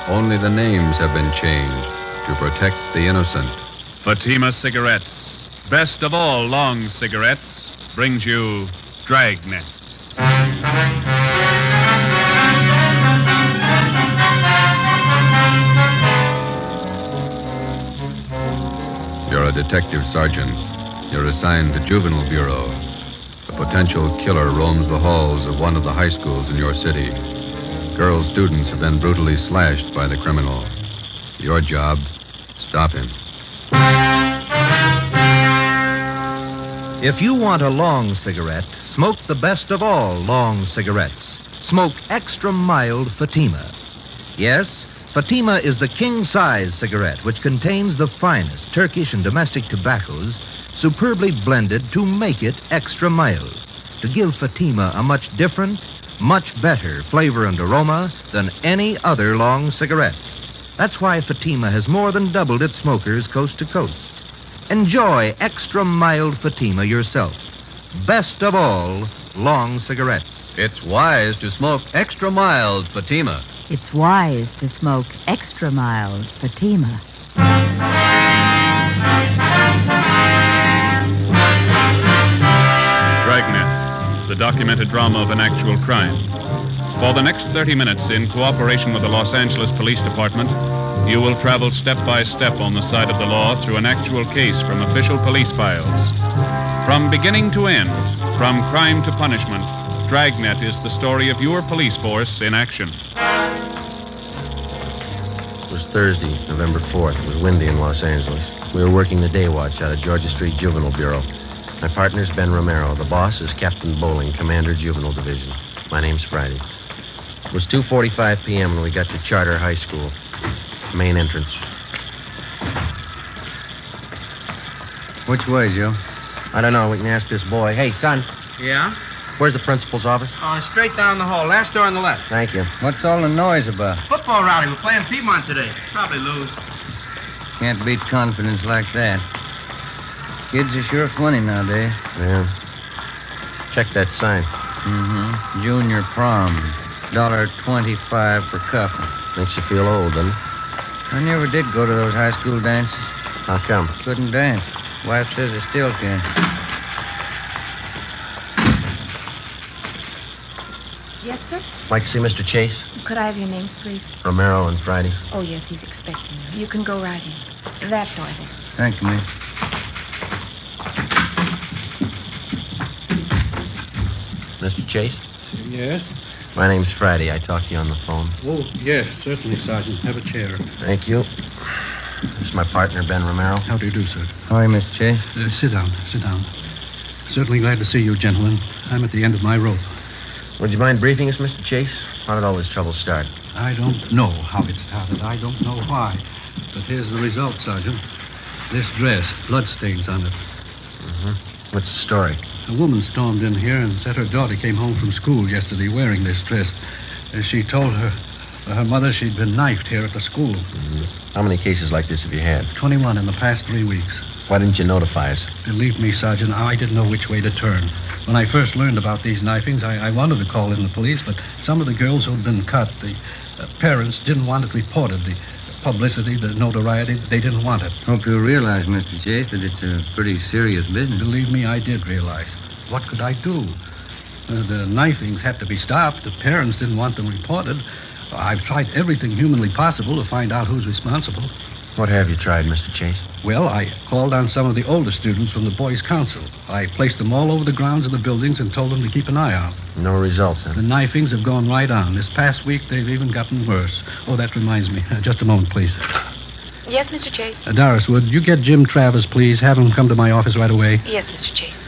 Only the names have been changed to protect the innocent. Fatima Cigarettes, best of all long cigarettes, brings you Dragnet. You're a detective sergeant. You're assigned to Juvenile Bureau. A potential killer roams the halls of one of the high schools in your city. Girl students have been brutally slashed by the criminal. Your job, stop him. If you want a long cigarette, smoke the best of all long cigarettes. Smoke extra mild Fatima. Yes, Fatima is the king-size cigarette which contains the finest Turkish and domestic tobaccos superbly blended to make it extra mild, to give Fatima a much different, much better flavor and aroma than any other long cigarette. That's why Fatima has more than doubled its smokers coast to coast. Enjoy extra mild Fatima yourself. Best of all, long cigarettes. It's wise to smoke extra mild Fatima. It's wise to smoke extra mild Fatima. Dragnet, the documented drama of an actual crime. For the next 30 minutes, in cooperation with the Los Angeles Police Department, you will travel step by step on the side of the law through an actual case from official police files. From beginning to end, from crime to punishment, Dragnet is the story of your police force in action. It was Thursday, November 4th. It was windy in Los Angeles. We were working the day watch out of Georgia Street Juvenile Bureau. My partner's Ben Romero. The boss is Captain Bowling, Commander Juvenile Division. My name's Friday. It was 2:45 p.m. when we got to Charter High School. Main entrance. Which way, Joe? I don't know. We can ask this boy. Hey, son, Yeah? where's the principal's office? Straight down the hall. Last door on the left. Thank you. What's all the noise about? Football rally. We're playing Piedmont today. Probably lose. Can't beat confidence like that. Kids are sure funny nowadays. Yeah. Check that sign. Mm-hmm. Junior prom. $1.25 for couple. Makes you feel old, doesn't it? I never did go to those high school dances. How come? Couldn't dance. Wife says I still can. Yes, sir? Like to see Mr. Chase? Could I have your names, please? Romero and Friday. Oh, yes, he's expecting you. You can go right in. That door there. Thank you, ma'am. Mr. Chase? Yes? My name's Friday. I talked to you on the phone. Oh, yes, certainly, Sergeant. Have a chair. Thank you. This is my partner, Ben Romero. How do you do, sir? How are you, Mr. Chase? Sit down, sit down. Certainly glad to see you, gentlemen. I'm at the end of my rope. Would you mind briefing us, Mr. Chase? How did all this trouble start? I don't know how it started. I don't know why. But here's the result, Sergeant. This dress, bloodstains on it. Mm-hmm. What's the story? A woman stormed in here and said her daughter came home from school yesterday wearing this dress. She told her mother she'd been knifed here at the school. Mm-hmm. How many cases like this have you had? 21 in the past 3 weeks. Why didn't you notify us? Believe me, Sergeant, I didn't know which way to turn. When I first learned about these knifings, I wanted to call in the police, but some of the girls who'd been cut, the parents didn't want it reported. The publicity, the notoriety, they didn't want it. Hope you realize, Mr. Chase, that it's a pretty serious business. Believe me, I did realize. What could I do? The knifings had to be stopped. The parents didn't want them reported. I've tried everything humanly possible to find out who's responsible. What have you tried, Mr. Chase? Well, I called on some of the older students from the Boys' Council. I placed them all over the grounds of the buildings and told them to keep an eye out. No results, huh? The knifings have gone right on. This past week, they've even gotten worse. Oh, that reminds me. Just a moment, please. Yes, Mr. Chase? Doris, would you get Jim Travers, please? Have him come to my office right away. Yes, Mr. Chase.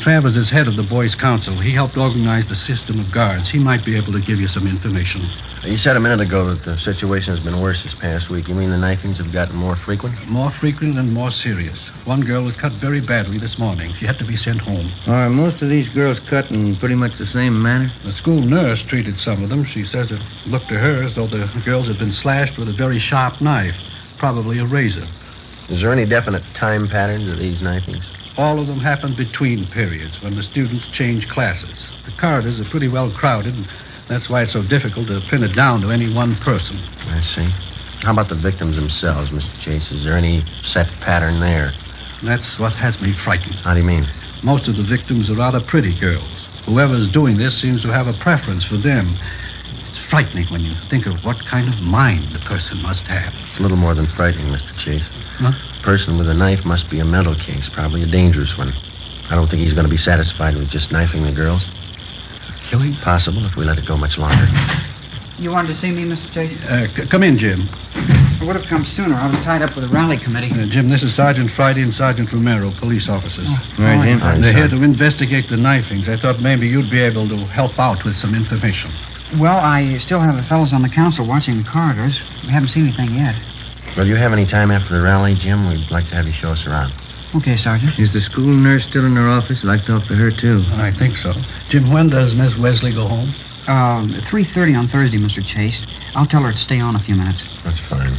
Travers is head of the Boys' Council. He helped organize the system of guards. He might be able to give you some information. You said a minute ago that the situation has been worse this past week. You mean the knifings have gotten more frequent? More frequent and more serious. One girl was cut very badly this morning. She had to be sent home. Are most of these girls cut in pretty much the same manner? The school nurse treated some of them. She says it looked to her as though the girls had been slashed with a very sharp knife, probably a razor. Is there any definite time pattern to these knifings? All of them happened between periods when the students change classes. The corridors are pretty well crowded, and that's why it's so difficult to pin it down to any one person. I see. How about the victims themselves, Mr. Chase? Is there any set pattern there? That's what has me frightened. How do you mean? Most of the victims are rather pretty girls. Whoever's doing this seems to have a preference for them. It's frightening when you think of what kind of mind the person must have. It's a little more than frightening, Mr. Chase. Huh? The person with a knife must be a mental case, probably a dangerous one. I don't think he's going to be satisfied with just knifing the girls. Killing? Possible if we let it go much longer. You wanted to see me, Mr. Chase? Come in, Jim. I would have come sooner. I was tied up with a rally committee. Jim, this is Sergeant Friday and Sergeant Romero, police officers. Right, Jim. They're here to investigate the knifings. I thought maybe you'd be able to help out with some information. Well, I still have the fellows on the council watching the corridors. We haven't seen anything yet. Well, do you have any time after the rally, Jim? We'd like to have you show us around. Okay, Sergeant. Is the school nurse still in her office? I'd like to talk to her, too. I think so. Jim, when does Miss Wesley go home? 3:30 on Thursday, Mr. Chase. I'll tell her to stay on a few minutes. That's fine.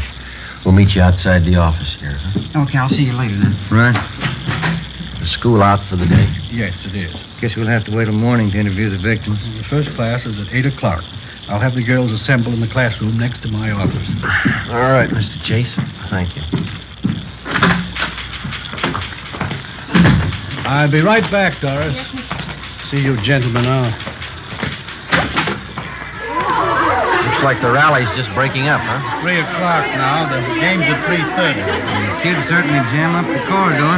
We'll meet you outside the office here, huh? Okay, I'll see you later then. Right. The school out for the day? Yes, it is. Guess we'll have to wait till morning to interview the victims. The first class is at 8 o'clock. I'll have the girls assemble in the classroom next to my office. All right, Mr. Chase. Thank you. I'll be right back, Doris. See you gentlemen out. Looks like the rally's just breaking up, huh? 3 o'clock now. The game's at 3:30. The kids certainly jam up the corridor.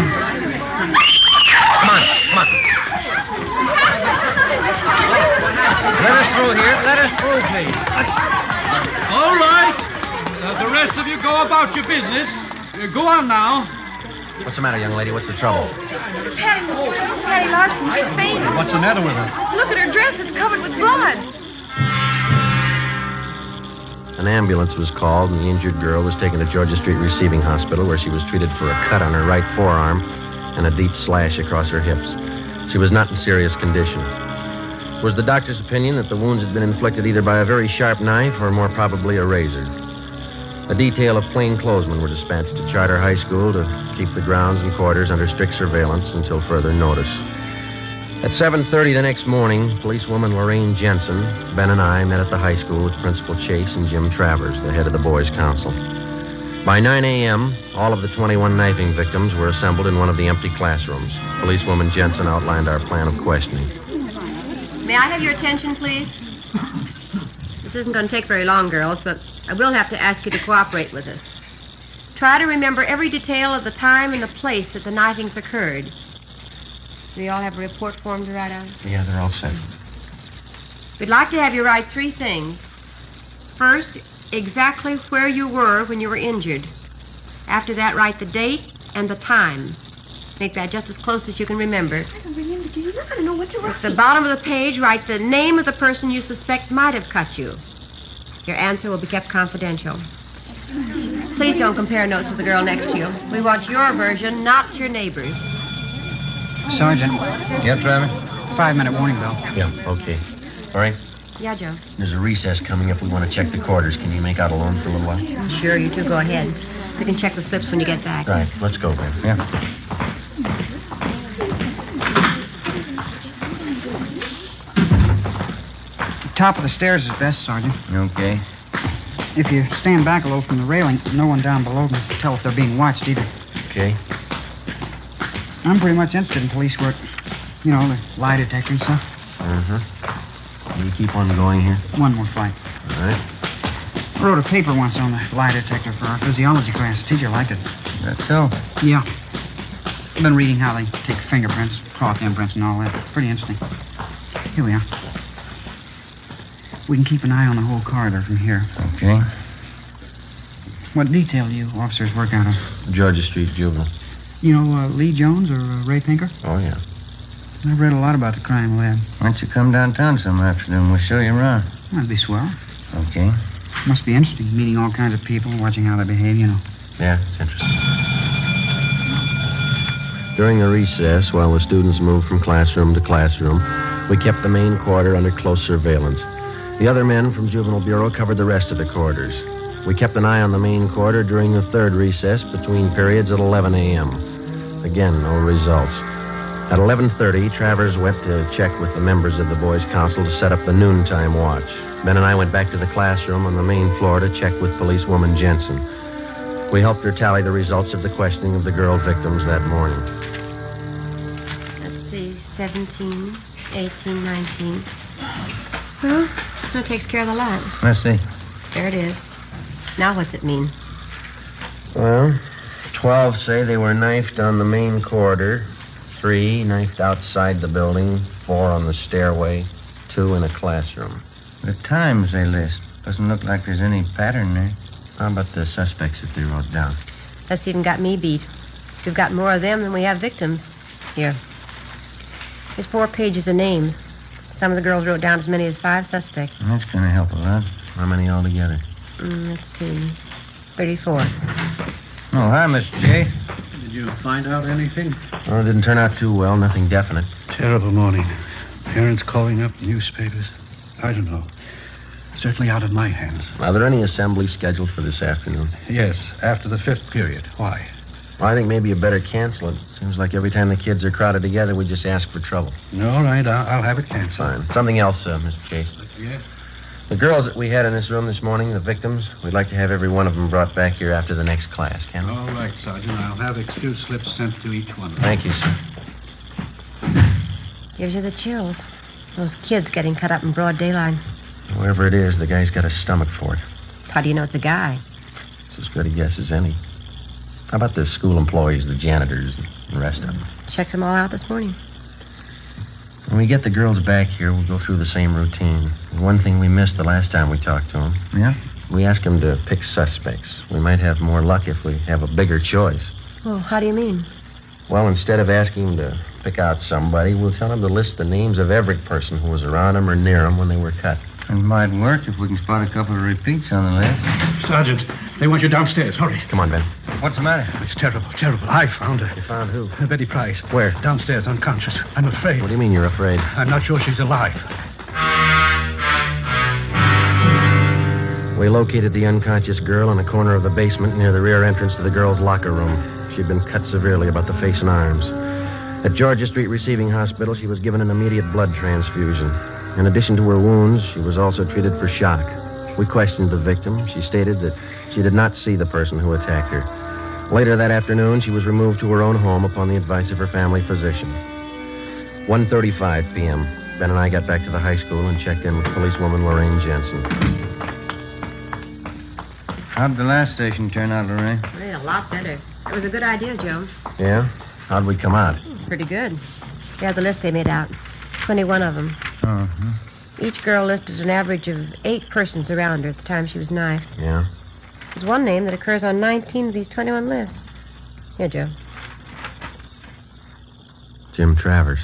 Come on, come on. Let us through here. Let us through, please. All right. The rest of you go about your business. Go on now. What's the matter, young lady? What's the trouble? Patty Larson, she's fainted. What's the matter with her? Look at her dress. It's covered with blood. An ambulance was called, and the injured girl was taken to Georgia Street Receiving Hospital, where she was treated for a cut on her right forearm and a deep slash across her hips. She was not in serious condition. It was the doctor's opinion that the wounds had been inflicted either by a very sharp knife or more probably a razor. A detail of plainclothesmen were dispatched to Charter High School to keep the grounds and quarters under strict surveillance until further notice. At 7:30 the next morning, policewoman Lorraine Jensen, Ben and I met at the high school with Principal Chase and Jim Travers, the head of the Boys' Council. By 9 a.m., all of the 21 knifing victims were assembled in one of the empty classrooms. Policewoman Jensen outlined our plan of questioning. May I have your attention, please? This isn't going to take very long, girls, but I will have to ask you to cooperate with us. Try to remember every detail of the time and the place that the knifings occurred. Do you all have a report form to write out? Yeah, they're all set. We'd like to have you write 3 things. First, exactly where you were when you were injured. After that, write the date and the time. Make that just as close as you can remember. I don't remember. Do you not going to know what to write? At the bottom of the page, write the name of the person you suspect might have cut you. Your answer will be kept confidential. Please don't compare notes with the girl next to you. We want your version, not your neighbor's. Sergeant. Yep, Travis? 5-minute warning bell. Yeah, okay. All right. Yeah, Joe. There's a recess coming up. We want to check the quarters. Can you make out alone for a little while? Sure, you two go ahead. We can check the slips when you get back. Right. Let's go, Ben. Yeah. Top of the stairs is best, Sergeant. Okay. If you stand back a little from the railing, no one down below can tell if they're being watched either. Okay. I'm pretty much interested in police work. You know, the lie detector and stuff. Uh-huh. Will you keep on going here? One more flight. All right. I wrote a paper once on the lie detector for our physiology class. The teacher liked it. That's so? Yeah. I've been reading how they take fingerprints, cloth imprints, and all that. Pretty interesting. Here we are. We can keep an eye on the whole corridor from here. Okay. What detail do you officers work out of? Georgia Street Juvenile. You know Lee Jones or Ray Pinker? Oh, yeah. I've read a lot about the crime lab. Why don't you come downtown some afternoon? We'll show you around. That'd be swell. Okay. Must be interesting, meeting all kinds of people, watching how they behave, you know. Yeah, it's interesting. During the recess, while the students moved from classroom to classroom, we kept the main quarter under close surveillance. The other men from Juvenile Bureau covered the rest of the quarters. We kept an eye on the main quarter during the third recess between periods at 11 a.m. Again, no results. At 11:30, Travers went to check with the members of the boys' council to set up the noontime watch. Ben and I went back to the classroom on the main floor to check with policewoman Jensen. We helped her tally the results of the questioning of the girl victims that morning. Let's see, 17, 18, 19. Well, that takes care of the lot. Let's see. There it is. Now what's it mean? Well, 12 say they were knifed on the main corridor, 3 knifed outside the building, 4 on the stairway, 2 in a classroom. The times they list. Doesn't look like there's any pattern there. How about the suspects that they wrote down? That's even got me beat. We've got more of them than we have victims. Here. There's 4 pages of names. Some of the girls wrote down as many as 5 suspects. That's going to help a lot. How many altogether? Let's see. 34. Oh, hi, Mr. J. Did you find out anything? Well, it didn't turn out too well. Nothing definite. Terrible morning. Parents calling up, newspapers. I don't know. Certainly out of my hands. Are there any assemblies scheduled for this afternoon? Yes, after the 5th period. Why? Well, I think maybe you better cancel it. Seems like every time the kids are crowded together, we just ask for trouble. All right, I'll have it canceled. Fine. Something else, Mr. Chase. Yes? The girls that we had in this room this morning, the victims, we'd like to have every one of them brought back here after the next class, can we? All right, Sergeant. I'll have excuse slips sent to each one. Thank you, sir. Gives you the chills. Those kids getting cut up in broad daylight. Whoever it is, the guy's got a stomach for it. How do you know it's a guy? It's as good a guess as any. How about the school employees, the janitors, and the rest of them? Checked them all out this morning. When we get the girls back here, we'll go through the same routine. One thing we missed the last time we talked to them. Yeah? We asked them to pick suspects. We might have more luck if we have a bigger choice. Well, how do you mean? Well, instead of asking them to pick out somebody, we'll tell them to list the names of every person who was around them or near them when they were cut. It might work if we can spot a couple of repeats on the list. Sergeant, they want you downstairs. Hurry. Come on, Ben. What's the matter? It's terrible, terrible. I found her. You found who? Betty Price. Where? Downstairs, unconscious. I'm afraid. What do you mean you're afraid? I'm not sure she's alive. We located the unconscious girl in a corner of the basement near the rear entrance to the girls' locker room. She'd been cut severely about the face and arms. At Georgia Street Receiving Hospital, she was given an immediate blood transfusion. In addition to her wounds, she was also treated for shock. We questioned the victim. She stated that she did not see the person who attacked her. Later that afternoon, she was removed to her own home upon the advice of her family physician. 1:35 p.m. Ben and I got back to the high school and checked in with policewoman Lorraine Jensen. How'd the last station turn out, Lorraine? Really, a lot better. It was a good idea, Joe. Yeah? How'd we come out? Pretty good. Yeah, the list they made out. 21 of them. Uh-huh. Each girl listed an average of 8 persons around her at the time she was knifed. Yeah? There's one name that occurs on 19 of these 21 lists. Here, Joe. Jim Travers.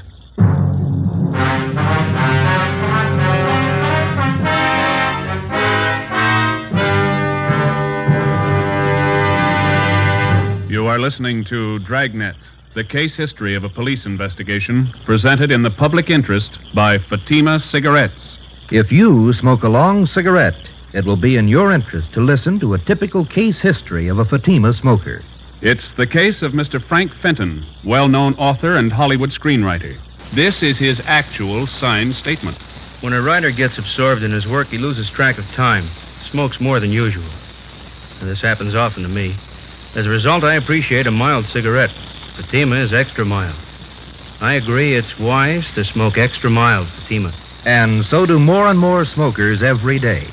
You are listening to Dragnet, the case history of a police investigation presented in the public interest by Fatima Cigarettes. If you smoke a long cigarette, it will be in your interest to listen to a typical case history of a Fatima smoker. It's the case of Mr. Frank Fenton, well-known author and Hollywood screenwriter. This is his actual signed statement. When a writer gets absorbed in his work, he loses track of time, smokes more than usual. And this happens often to me. As a result, I appreciate a mild cigarette. Fatima is extra mild. I agree it's wise to smoke extra mild Fatima. And so do more and more smokers every day.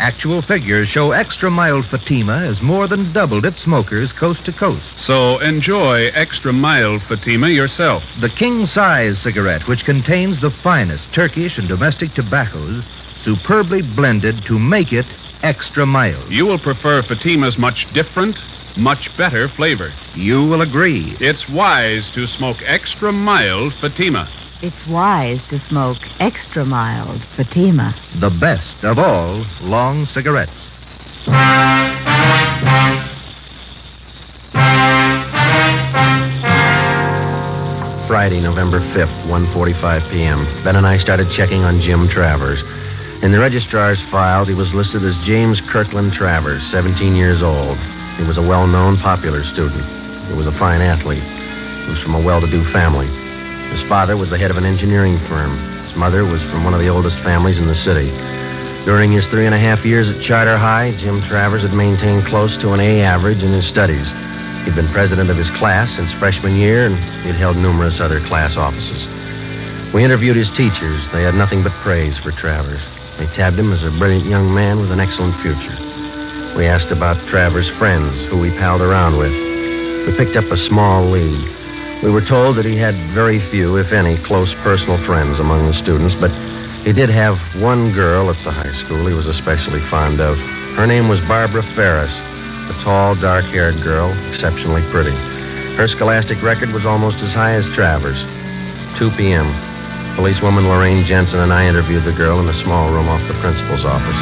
Actual figures show extra mild Fatima has more than doubled its smokers coast to coast. So enjoy extra mild Fatima yourself. The king-size cigarette, which contains the finest Turkish and domestic tobaccos, superbly blended to make it extra mild. You will prefer Fatima's much different, much better flavor. You will agree. It's wise to smoke extra mild Fatima. It's wise to smoke extra mild Fatima. The best of all long cigarettes. Friday, November 5th, 1:45 p.m. Ben and I started checking on Jim Travers. In the registrar's files, he was listed as James Kirkland Travers, 17 years old. He was a well-known, popular student. He was a fine athlete. He was from a well-to-do family. His father was the head of an engineering firm. His mother was from one of the oldest families in the city. During his 3.5 years at Charter High, Jim Travers had maintained close to an A average in his studies. He'd been president of his class since freshman year, and he'd held numerous other class offices. We interviewed his teachers. They had nothing but praise for Travers. They tabbed him as a brilliant young man with an excellent future. We asked about Travers' friends, who he palled around with. We picked up a small lead. We were told that he had very few, if any, close personal friends among the students, but he did have one girl at the high school he was especially fond of. Her name was Barbara Ferris, a tall, dark-haired girl, exceptionally pretty. Her scholastic record was almost as high as Travers. 2 p.m. Policewoman Lorraine Jensen and I interviewed the girl in a small room off the principal's office.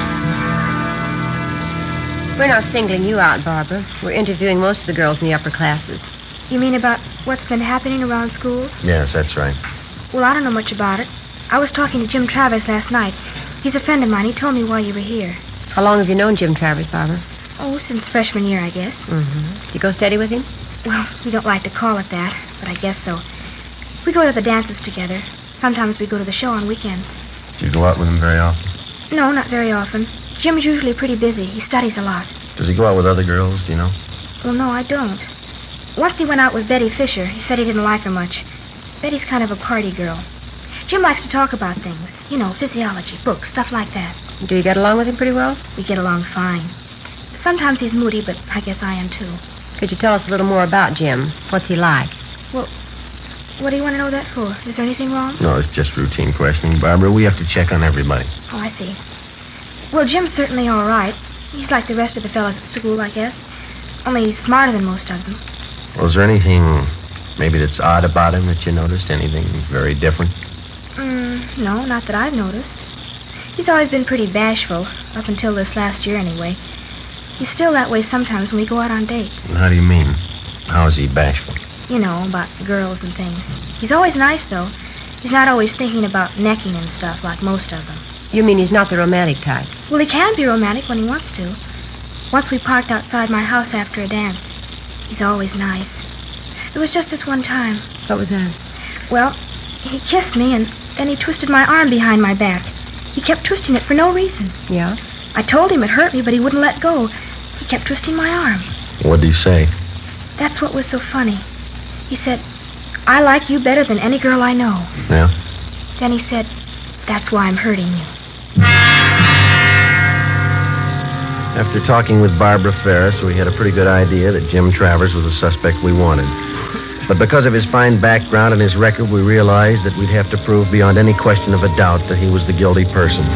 We're not singling you out, Barbara. We're interviewing most of the girls in the upper classes. You mean about what's been happening around school? Yes, that's right. Well, I don't know much about it. I was talking to Jim Travers last night. He's a friend of mine. He told me why you were here. How long have you known Jim Travers, Barbara? Oh, since freshman year, I guess. Mm-hmm. You go steady with him? Well, we don't like to call it that, but I guess so. We go to the dances together. Sometimes we go to the show on weekends. Do you go out with him very often? No, not very often. Jim's usually pretty busy. He studies a lot. Does he go out with other girls, do you know? Well, no, I don't. Once he went out with Betty Fisher. He said he didn't like her much. Betty's kind of a party girl. Jim likes to talk about things. You know, physiology, books, stuff like that. Do you get along with him pretty well? We get along fine. Sometimes he's moody, but I guess I am, too. Could you tell us a little more about Jim? What's he like? Well, what do you want to know that for? Is there anything wrong? No, it's just routine questioning, Barbara. We have to check on everybody. Oh, I see. Well, Jim's certainly all right. He's like the rest of the fellows at school, I guess. Only he's smarter than most of them. Well, is there anything maybe that's odd about him that you noticed? Anything very different? No, not that I've noticed. He's always been pretty bashful, up until this last year anyway. He's still that way sometimes when we go out on dates. How do you mean? How is he bashful? You know, about girls and things. He's always nice, though. He's not always thinking about necking and stuff like most of them. You mean he's not the romantic type? Well, he can be romantic when he wants to. Once we parked outside my house after a dance. He's always nice. There was just this one time. What was that? Well, he kissed me, and then he twisted my arm behind my back. He kept twisting it for no reason. Yeah? I told him it hurt me, but he wouldn't let go. He kept twisting my arm. What'd he say? That's what was so funny. He said, "I like you better than any girl I know." Yeah? Then he said, "That's why I'm hurting you." After talking with Barbara Ferris, we had a pretty good idea that Jim Travers was the suspect we wanted. But because of his fine background and his record, we realized that we'd have to prove beyond any question of a doubt that he was the guilty person.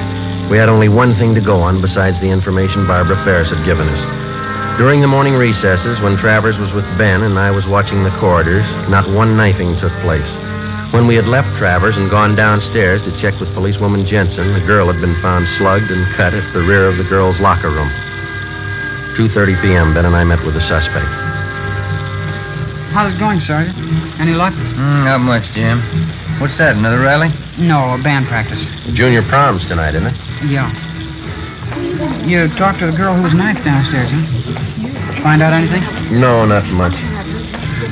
We had only one thing to go on besides the information Barbara Ferris had given us. During the morning recesses, when Travers was with Ben and I was watching the corridors, not one knifing took place. When we had left Travers and gone downstairs to check with policewoman Jensen, the girl had been found slugged and cut at the rear of the girls' locker room. 2:30 p.m., Ben and I met with the suspect. How's it going, Sergeant? Any luck? Not much, Jim. What's that, another rally? No, a band practice. Junior prom's tonight, isn't it? Yeah. You talked to the girl who was knifed downstairs, huh? Find out anything? No, not much.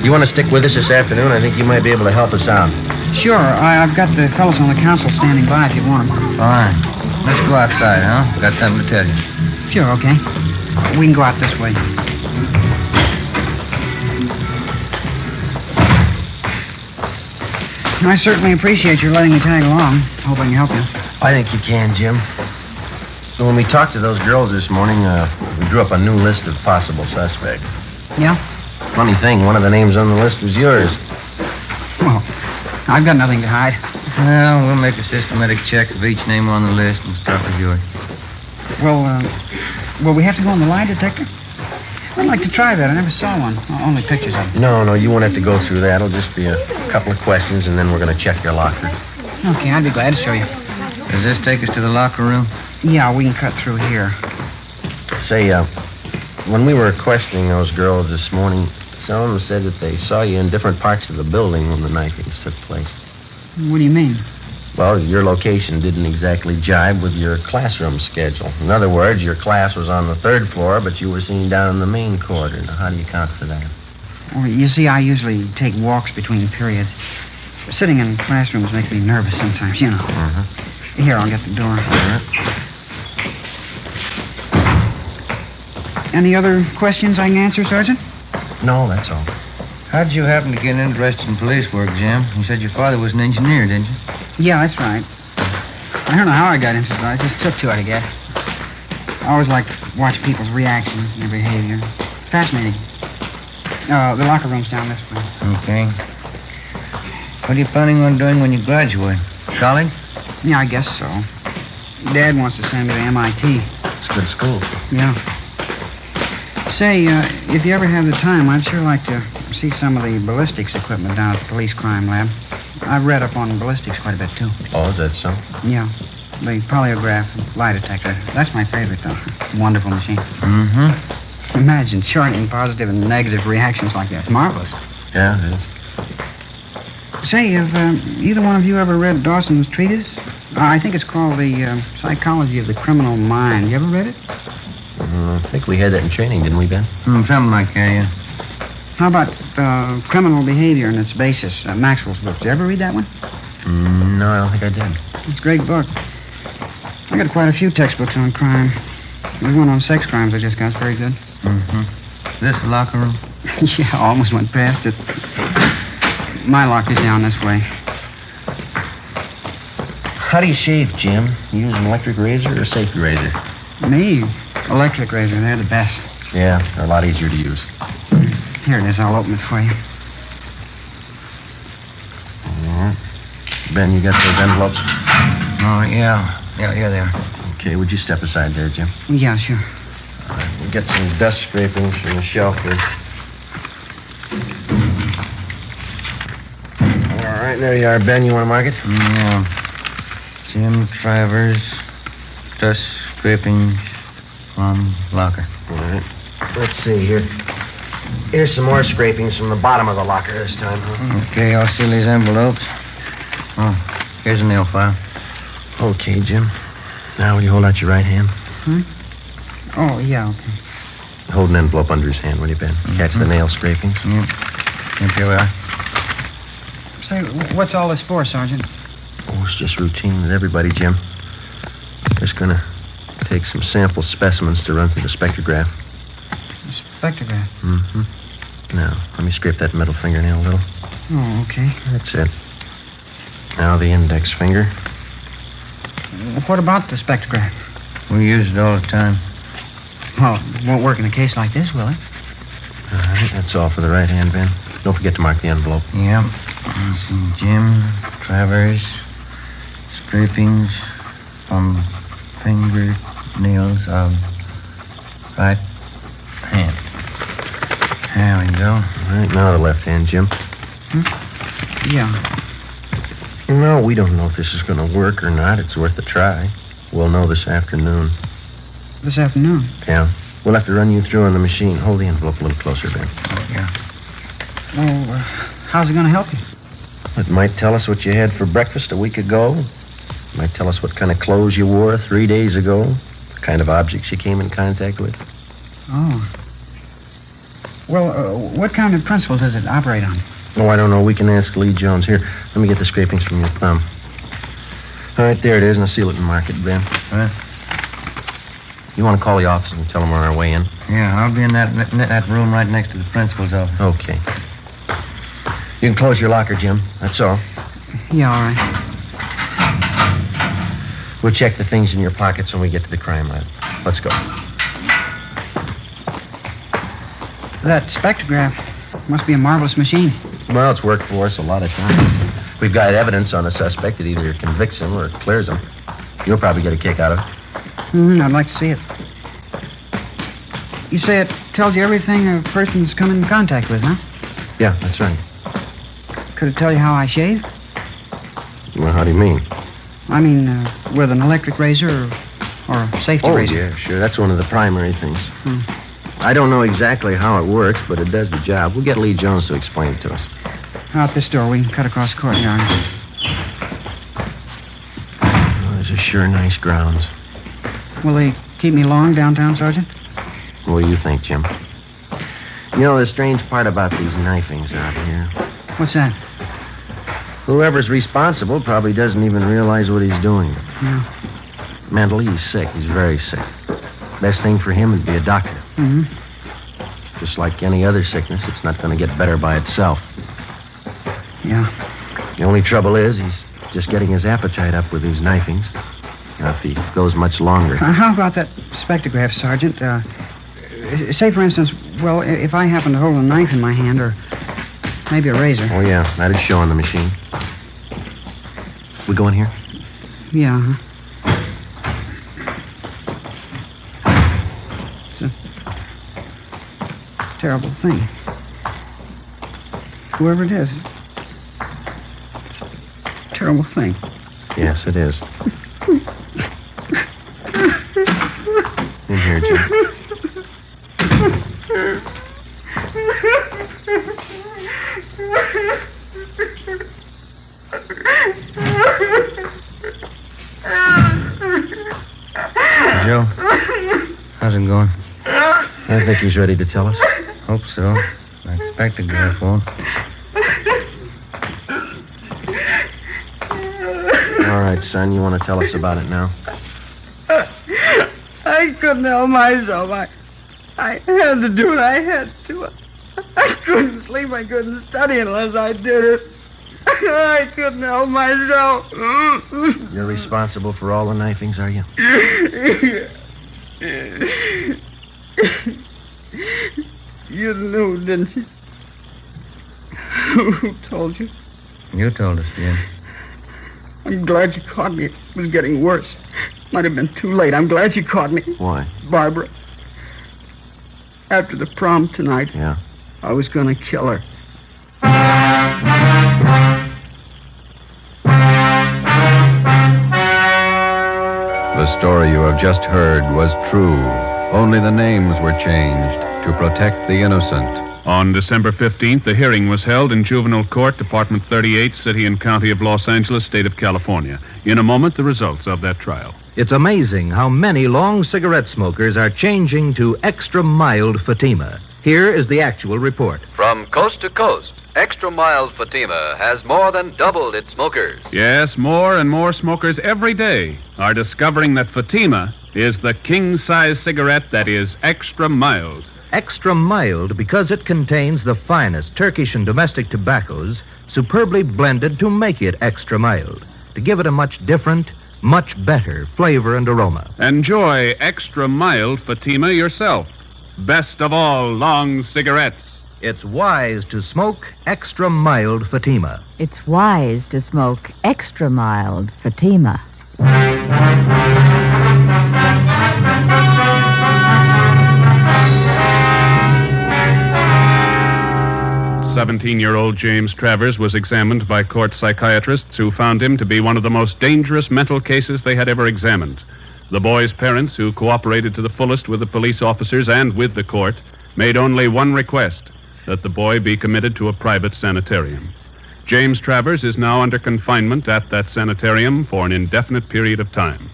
You want to stick with us this afternoon? I think you might be able to help us out. Sure. I've got the fellows on the council standing by if you want them. Fine. Let's go outside, huh? Got something to tell you. Sure, okay. We can go out this way. I certainly appreciate your letting me tag along. Hope I can help you. I think you can, Jim. So when we talked to those girls this morning, we drew up a new list of possible suspects. Yeah? Funny thing, one of the names on the list was yours. Well, I've got nothing to hide. Well, we'll make a systematic check of each name on the list and start with yours. Well, will we have to go on the lie detector? I'd like to try that. I never saw one. Only pictures of it. No, you won't have to go through that. It'll just be a couple of questions, and then we're going to check your locker. Okay, I'd be glad to show you. Does this take us to the locker room? Yeah, we can cut through here. Say, when we were questioning those girls this morning, some of them said that they saw you in different parts of the building when the knifings took place. What do you mean? Well, your location didn't exactly jibe with your classroom schedule. In other words, your class was on the 3rd floor, but you were seen down in the main corridor. Now, how do you account for that? Well, you see, I usually take walks between periods. Sitting in classrooms makes me nervous sometimes, you know. Mm-hmm. Here, I'll get the door. All right. Any other questions I can answer, Sergeant? No, that's all. How'd you happen to get interested in police work, Jim? You said your father was an engineer, didn't you? Yeah, that's right. I don't know how I got interested. I just took to it, I guess. I always liked to watch people's reactions and their behavior. Fascinating. The locker room's down this way. Okay. What are you planning on doing when you graduate? College? Yeah, I guess so. Dad wants to send me to MIT. It's a good school. Yeah. Say, if you ever have the time, I'd sure like to see some of the ballistics equipment down at the police crime lab. I've read up on ballistics quite a bit, too. Oh, is that so? Yeah. The polygraph lie detector. That's my favorite, though. Wonderful machine. Mm-hmm. Imagine charting positive and negative reactions like that. It's marvelous. Yeah, it is. Say, have either one of you ever read Dawson's treatise? I think it's called The Psychology of the Criminal Mind. You ever read it? I think we had that in training, didn't we, Ben? Something like that, yeah. How about criminal behavior and its basis? Maxwell's book. Did you ever read that one? No, I don't think I did. It's a great book. I got quite a few textbooks on crime. There's one on sex crimes I just got. It's very good. Mm-hmm. This locker room? Yeah, I almost went past it. My locker's down this way. How do you shave, Jim? You use an electric razor or a safety razor? Me? Electric razor. They're the best. Yeah, they're a lot easier to use. Here it is. I'll open it for you. All right. Ben, you got those envelopes? Oh, yeah. Yeah, they are. Okay, would you step aside there, Jim? Yeah, sure. All right, we'll get some dust scrapings from the shelf here. All right, there you are, Ben. You want to mark it? Yeah. Jim Travers, dust scrapings from locker. All right. Let's see here. Here's some more scrapings from the bottom of the locker this time, huh? Okay, I'll seal these envelopes. Oh, here's a nail file. Okay, Jim. Now, will you hold out your right hand? Oh, yeah, okay. Hold an envelope under his hand, will you, Ben? Catch the nail scrapings. Yep. Here we are. Say, what's all this for, Sergeant? Oh, it's just routine with everybody, Jim. Just gonna take some sample specimens to run through the spectrograph. Spectrograph? Mm-hmm. Now, let me scrape that middle fingernail a little. Oh, okay. That's it. Now the index finger. What about the spectrograph? We use it all the time. Well, it won't work in a case like this, will it? All right, that's all for the right hand, Ben. Don't forget to mark the envelope. Yep. Let's see. Jim Travers, scrapings from fingernails of right hand. There we go. All right, now the left hand, Jim. Yeah. No, we don't know if this is going to work or not. It's worth a try. We'll know this afternoon. This afternoon? Yeah. We'll have to run you through on the machine. Hold the envelope a little closer, Ben. Yeah. Well, how's it going to help you? It might tell us what you had for breakfast a week ago. It might tell us what kind of clothes you wore 3 days ago. The kind of objects you came in contact with. Oh. Well, what kind of principle does it operate on? Oh, I don't know. We can ask Lee Jones. Here, let me get the scrapings from your thumb. All right, there it is. Now seal it and mark it, Ben. You want to call the office and tell them we're on our way in? Yeah, I'll be in that room right next to the principal's office. Okay. You can close your locker, Jim. That's all. Yeah, all right. We'll check the things in your pockets when we get to the crime lab. Let's go. That spectrograph must be a marvelous machine. Well, it's worked for us a lot of times. We've got evidence on a suspect that either convicts him or clears him. You'll probably get a kick out of it. I'd like to see it. You say it tells you everything a person's come in contact with, huh? Yeah, that's right. Could it tell you how I shave? Well, how do you mean? I mean, with an electric razor or a safety razor. Oh, yeah, sure. That's one of the primary things. I don't know exactly how it works, but it does the job. We'll get Lee Jones to explain it to us. Out this door. We can cut across the courtyard. Oh, these are sure nice grounds. Will they keep me long downtown, Sergeant? What do you think, Jim? You know, the strange part about these knifings out here. What's that? Whoever's responsible probably doesn't even realize what he's doing. Yeah. Mentally, he's sick. He's very sick. Best thing for him would be a doctor. Mm-hmm. Just like any other sickness, it's not going to get better by itself. Yeah. The only trouble is he's just getting his appetite up with these knifings. Now, if he goes much longer... How about that spectrograph, Sergeant? Say, for instance, well, if I happen to hold a knife in my hand or maybe a razor. Oh, yeah, that'd show on the machine. We go in here? Yeah. It's a terrible thing. Whoever it is. Terrible thing. Yes, it is. In here, Jim. Joe, how's it going? I think he's ready to tell us. Hope so. I expect a graph won't. All right, son, you want to tell us about it now? I couldn't help myself. I had to do it. I had to. I couldn't sleep. I couldn't study unless I did it. I couldn't help myself. You're responsible for all the knifings, are you? You knew, didn't you? Who told you? You told us, Jim. I'm glad you caught me. It was getting worse. Might have been too late. I'm glad you caught me. Why? Barbara. After the prom tonight, Yeah. I was going to kill her. The story you have just heard was true. Only the names were changed to protect the innocent. On December 15th, the hearing was held in Juvenile Court, Department 38, City and County of Los Angeles, State of California. In a moment, the results of that trial. It's amazing how many long cigarette smokers are changing to extra mild Fatima. Here is the actual report. From coast to coast, Extra Mild Fatima has more than doubled its smokers. Yes, more and more smokers every day are discovering that Fatima is the king-size cigarette that is extra mild. Extra mild because it contains the finest Turkish and domestic tobaccos superbly blended to make it extra mild, to give it a much different, much better flavor and aroma. Enjoy extra mild Fatima yourself. Best of all long cigarettes. It's wise to smoke extra mild Fatima. It's wise to smoke extra mild Fatima. 17-year-old James Travers was examined by court psychiatrists who found him to be one of the most dangerous mental cases they had ever examined. The boy's parents, who cooperated to the fullest with the police officers and with the court, made only one request, that the boy be committed to a private sanitarium. James Travers is now under confinement at that sanitarium for an indefinite period of time.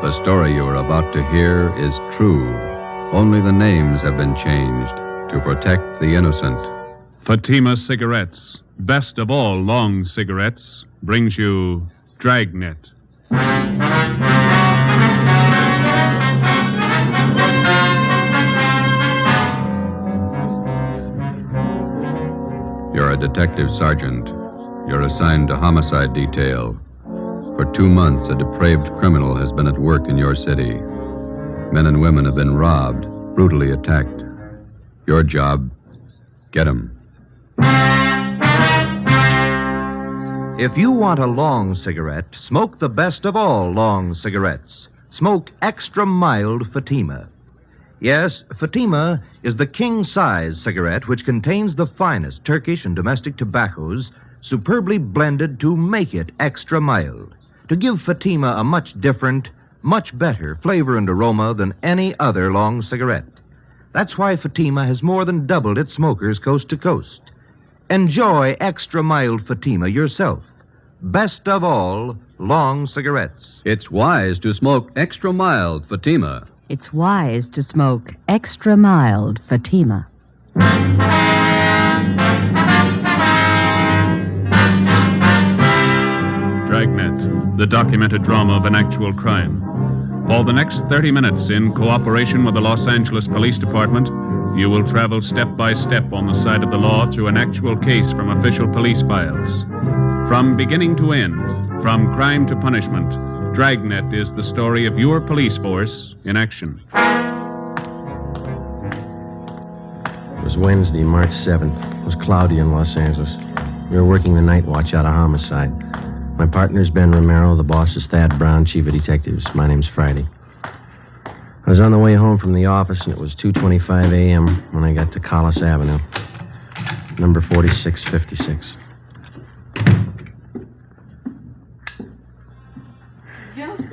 The story you are about to hear is true. Only the names have been changed to protect the innocent. Fatima Cigarettes, best of all long cigarettes, brings you Dragnet. detective sergeant. You're assigned to homicide detail. For 2 months, a depraved criminal has been at work in your city. Men and women have been robbed, brutally attacked. Your job, get 'em. If you want a long cigarette, smoke the best of all long cigarettes. Smoke extra mild Fatima. Yes, Fatima is the king-size cigarette which contains the finest Turkish and domestic tobaccos superbly blended to make it extra mild, to give Fatima a much different, much better flavor and aroma than any other long cigarette. That's why Fatima has more than doubled its smokers coast to coast. Enjoy extra mild Fatima yourself. Best of all, long cigarettes. It's wise to smoke extra mild Fatima. It's wise to smoke extra mild Fatima. Dragnet, the documented drama of an actual crime. For the next 30 minutes, in cooperation with the Los Angeles Police Department, you will travel step by step on the side of the law through an actual case from official police files. From beginning to end, from crime to punishment, Dragnet is the story of your police force in action. It was Wednesday, March 7th. It was cloudy in Los Angeles. We were working the night watch out of homicide. My partner's Ben Romero. The boss is Thad Brown, chief of detectives. My name's Friday. I was on the way home from the office, and it was 2:25 a.m. when I got to Collis Avenue, number 4656. Joseph?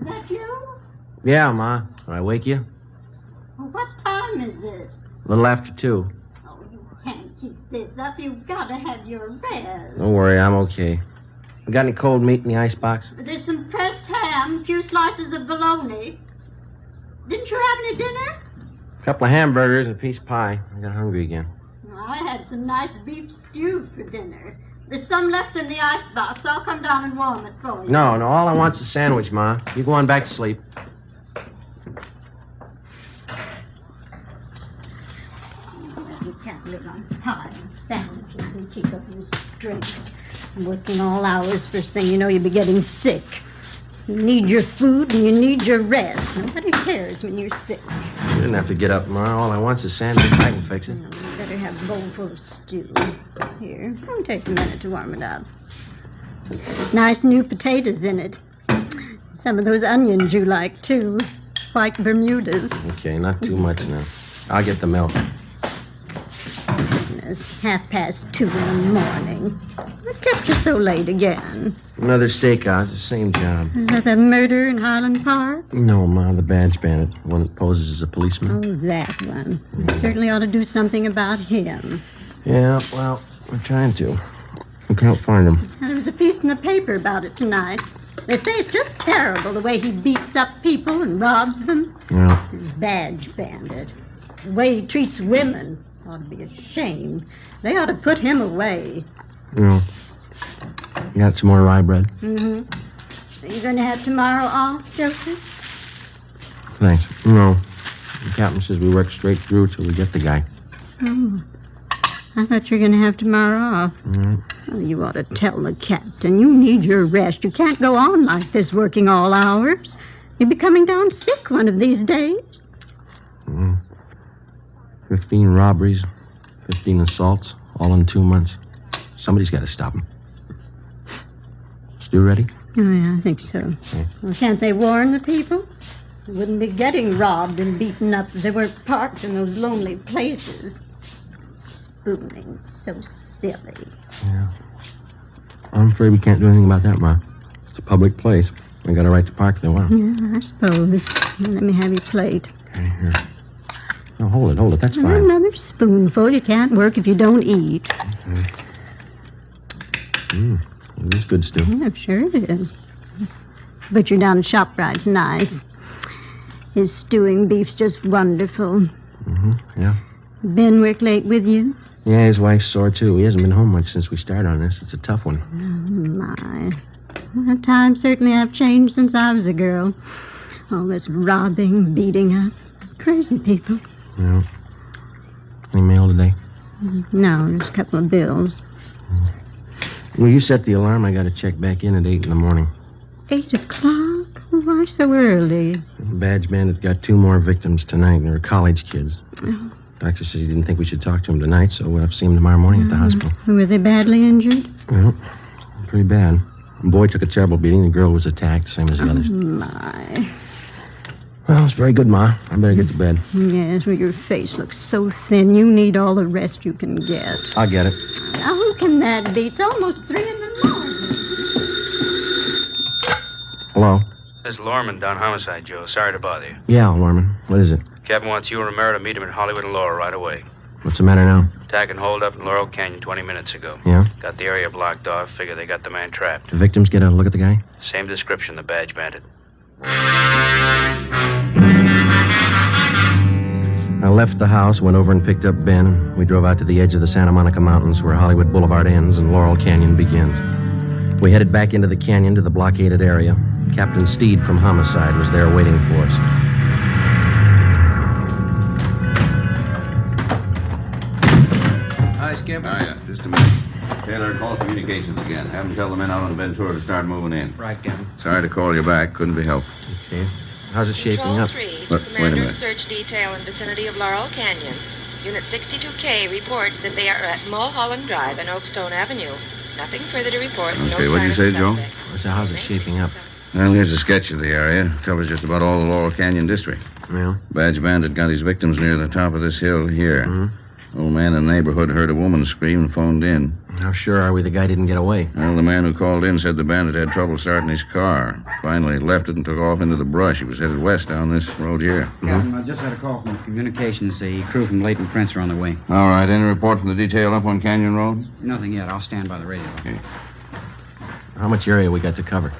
Is that you? Yeah, Ma. Did I wake you? Well, what time is it? A little after 2. Oh, you can't keep this up. You've got to have your rest. Don't worry, I'm okay. You got any cold meat in the icebox? There's some pressed ham, a few slices of bologna. Didn't you have any dinner? A couple of hamburgers and a piece of pie. I got hungry again. I had some nice beef stew for dinner. There's some left in the icebox. I'll come down and warm it for you. No, all I want's a sandwich, Ma. You go on back to sleep. You can't live on pie and sandwiches and keep up your strength. Working all hours, first thing you know, you'll be getting sick. You need your food and you need your rest. Nobody cares when you're sick. You didn't have to get up, Ma. All I want's a sandwich. I can fix it. You better have a bowl full of stew. Here, it'll take a minute to warm it up. Nice new potatoes in it. Some of those onions you like, too. White Bermudas. Okay, not too much now. I'll get the milk. It's 2:30 in the morning. What kept you so late again? Another steakhouse, the same job. Is that the murder in Highland Park? No, Ma, the badge bandit. One that poses as a policeman. Oh, that one. We certainly ought to do something about him. Yeah, well, we're trying to. We can't find him. Now, there was a piece in the paper about it tonight. They say it's just terrible the way he beats up people and robs them. Yeah. Badge bandit. The way he treats women ought to be ashamed. They ought to put him away. Yeah. You got some more rye bread? Mm-hmm. Are you going to have tomorrow off, Joseph? Thanks. No. The captain says we work straight through till we get the guy. Oh. I thought you were going to have tomorrow off. Mm-hmm. Oh, you ought to tell the captain. You need your rest. You can't go on like this working all hours. You'll be coming down sick one of these days. 15 robberies, 15 assaults, all in 2 months. Somebody's got to stop him. Stew ready? Oh, yeah, I think so. Okay. Well, can't they warn the people? They wouldn't be getting robbed and beaten up if they weren't parked in those lonely places. Spooning, so silly. Yeah. I'm afraid we can't do anything about that, Ma. It's a public place. They got a right to park if they want. Yeah, I suppose. Let me have your plate. Okay, here. No, hold it. That's fine. Another spoonful. You can't work if you don't eat. Okay. It is good stew. Yeah, sure it is. Butcher down at ShopRite's nice. His stewing beef's just wonderful. Mm-hmm, yeah. Ben work late with you? Yeah, his wife's sore, too. He hasn't been home much since we started on this. It's a tough one. Oh, my. Well, times certainly have changed since I was a girl. All this robbing, beating up. Crazy people. Yeah. Any mail today? No, there's a couple of bills. Will you set the alarm? I got to check back in at 8 in the morning. 8 o'clock? Why so early? The badge bandit's got 2 more victims tonight. They were college kids. Oh. Doctor says he didn't think we should talk to him tonight, so we'll have to see him tomorrow morning at the hospital. Were they badly injured? Well, pretty bad. The boy took a terrible beating. The girl was attacked, same as the others. My. Well, it's very good, Ma. I better get to bed. Yes, well, your face looks so thin. You need all the rest you can get. I'll get it. Now, who can that be? It's almost 3 in the morning. Hello? This is Lorman down homicide, Joe. Sorry to bother you. Yeah, Lorman. What is it? Captain wants you and Romero to meet him at Hollywood and Laurel right away. What's the matter now? Attack and hold up in Laurel Canyon 20 minutes ago. Yeah? Got the area blocked off. Figure they got the man trapped. The victims get a look at the guy? Same description, the badge bandit. I left the house, went over and picked up Ben, and we drove out to the edge of the Santa Monica Mountains where Hollywood Boulevard ends and Laurel Canyon begins. We headed back into the canyon to the blockaded area. Captain Steed from Homicide was there waiting for us. Hi, Skip. Hiya, just a minute. Taylor, call communications again. Have them tell the men out on Ventura to start moving in. Right, Captain. Sorry to call you back. Couldn't be helped. Okay. How's it shaping Control up? 3, Wait a Commander minute. of Search Detail in vicinity of Laurel Canyon. Unit 62K reports that they are at Mulholland Drive and Oakstone Avenue. Nothing further to report. Okay, what'd you say, Joe? So how's it shaping up? Well, here's a sketch of the area. Covers just about all the Laurel Canyon district. Yeah? Badge bandit got his victims near the top of this hill here. Mm-hmm. Old man in the neighborhood heard a woman scream and phoned in. How sure are we the guy didn't get away? Well, the man who called in said the bandit had trouble starting his car. Finally left it and took off into the brush. He was headed west down this road here. Captain, I just had a call from communications. The crew from Leighton Prince are on their way. All right, any report from the detail up on Canyon Road? Nothing yet. I'll stand by the radio. Okay. How much area we got to cover?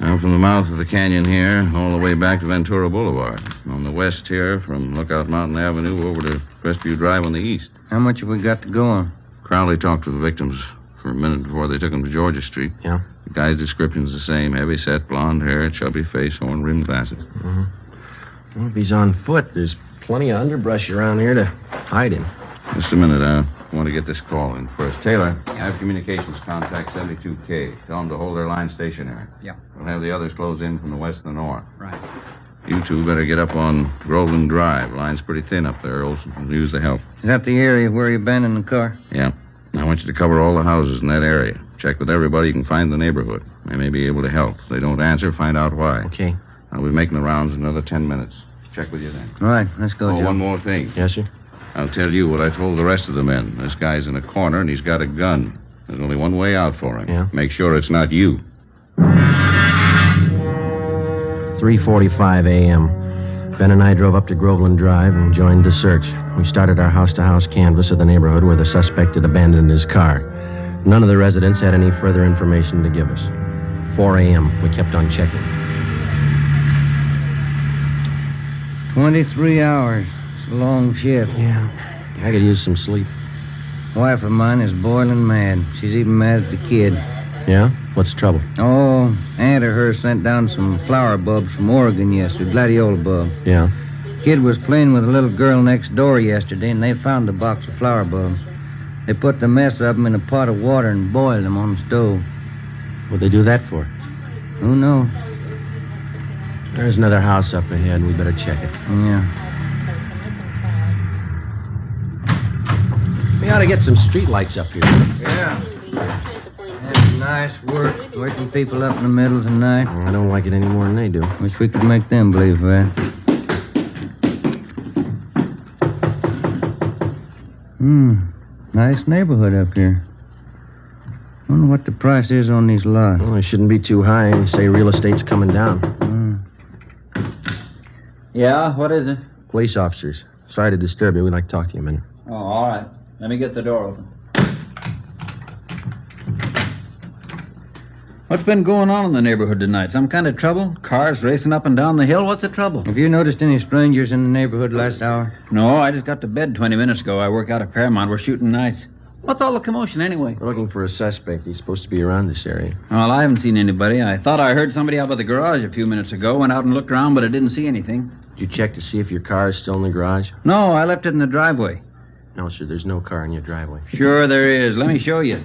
Now, from the mouth of the canyon here, all the way back to Ventura Boulevard. On the west here, from Lookout Mountain Avenue over to Crestview Drive on the east. How much have we got to go on? Crowley talked to the victims for a minute before they took them to Georgia Street. Yeah? The guy's description's the same. Heavy set, blonde hair, chubby face, horn-rimmed glasses. Mm-hmm. Well, if he's on foot, there's plenty of underbrush around here to hide in. Just a minute, I want to get this call in first. Taylor, I have communications contact 72K. Tell them to hold their line stationary. Yeah. We'll have the others close in from the west and the north. Right. You two better get up on Groveland Drive. Line's pretty thin up there. Olson can use the help. Is that the area where you abandoned the car? Yeah. I want you to cover all the houses in that area. Check with everybody you can find in the neighborhood. They may be able to help. If they don't answer, find out why. Okay. I'll be making the rounds in another 10 minutes. Check with you then. All right, let's go, Oh, Joe. one more thing. Yes, sir? I'll tell you what I told the rest of the men. This guy's in a corner, and he's got a gun. There's only one way out for him. Yeah? Make sure it's not you. 3:45 a.m. Ben and I drove up to Groveland Drive and joined the search. We started our house-to-house canvass of the neighborhood where the suspect had abandoned his car. None of the residents had any further information to give us. 4 a.m. We kept on checking. 23 hours. It's a long shift. Yeah. I could use some sleep. Wife of mine is boiling mad. She's even mad at the kid. Yeah? What's the trouble? Oh, aunt of hers sent down some flower bulbs from Oregon yesterday, gladiola bulb. Yeah? Kid was playing with a little girl next door yesterday, and they found a box of flower bulbs. They put the mess of them in a pot of water and boiled them on the stove. What'd they do that for? Who knows? There's another house up ahead. We better check it. Yeah. We ought to get some street lights up here. Yeah. That's nice work, waking people up in the middle of the night. I don't like it any more than they do. Wish we could make them believe that. Nice neighborhood up here. Wonder what the price is on these lots. Well, it shouldn't be too high. They say real estate's coming down. Yeah, what is it? Police officers. Sorry to disturb you. We'd like to talk to you a minute. Oh, all right. Let me get the door open. What's been going on in the neighborhood tonight? Some kind of trouble? Cars racing up and down the hill? What's the trouble? Have you noticed any strangers in the neighborhood last hour? No, I just got to bed 20 minutes ago. I work out at Paramount. We're shooting nights. What's all the commotion anyway? We're looking for a suspect. He's supposed to be around this area. Well, I haven't seen anybody. I thought I heard somebody out by the garage a few minutes ago. Went out and looked around, but I didn't see anything. Did you check to see if your car is still in the garage? No, I left it in the driveway. No, sir, there's no car in your driveway. Sure there is. Let me show you.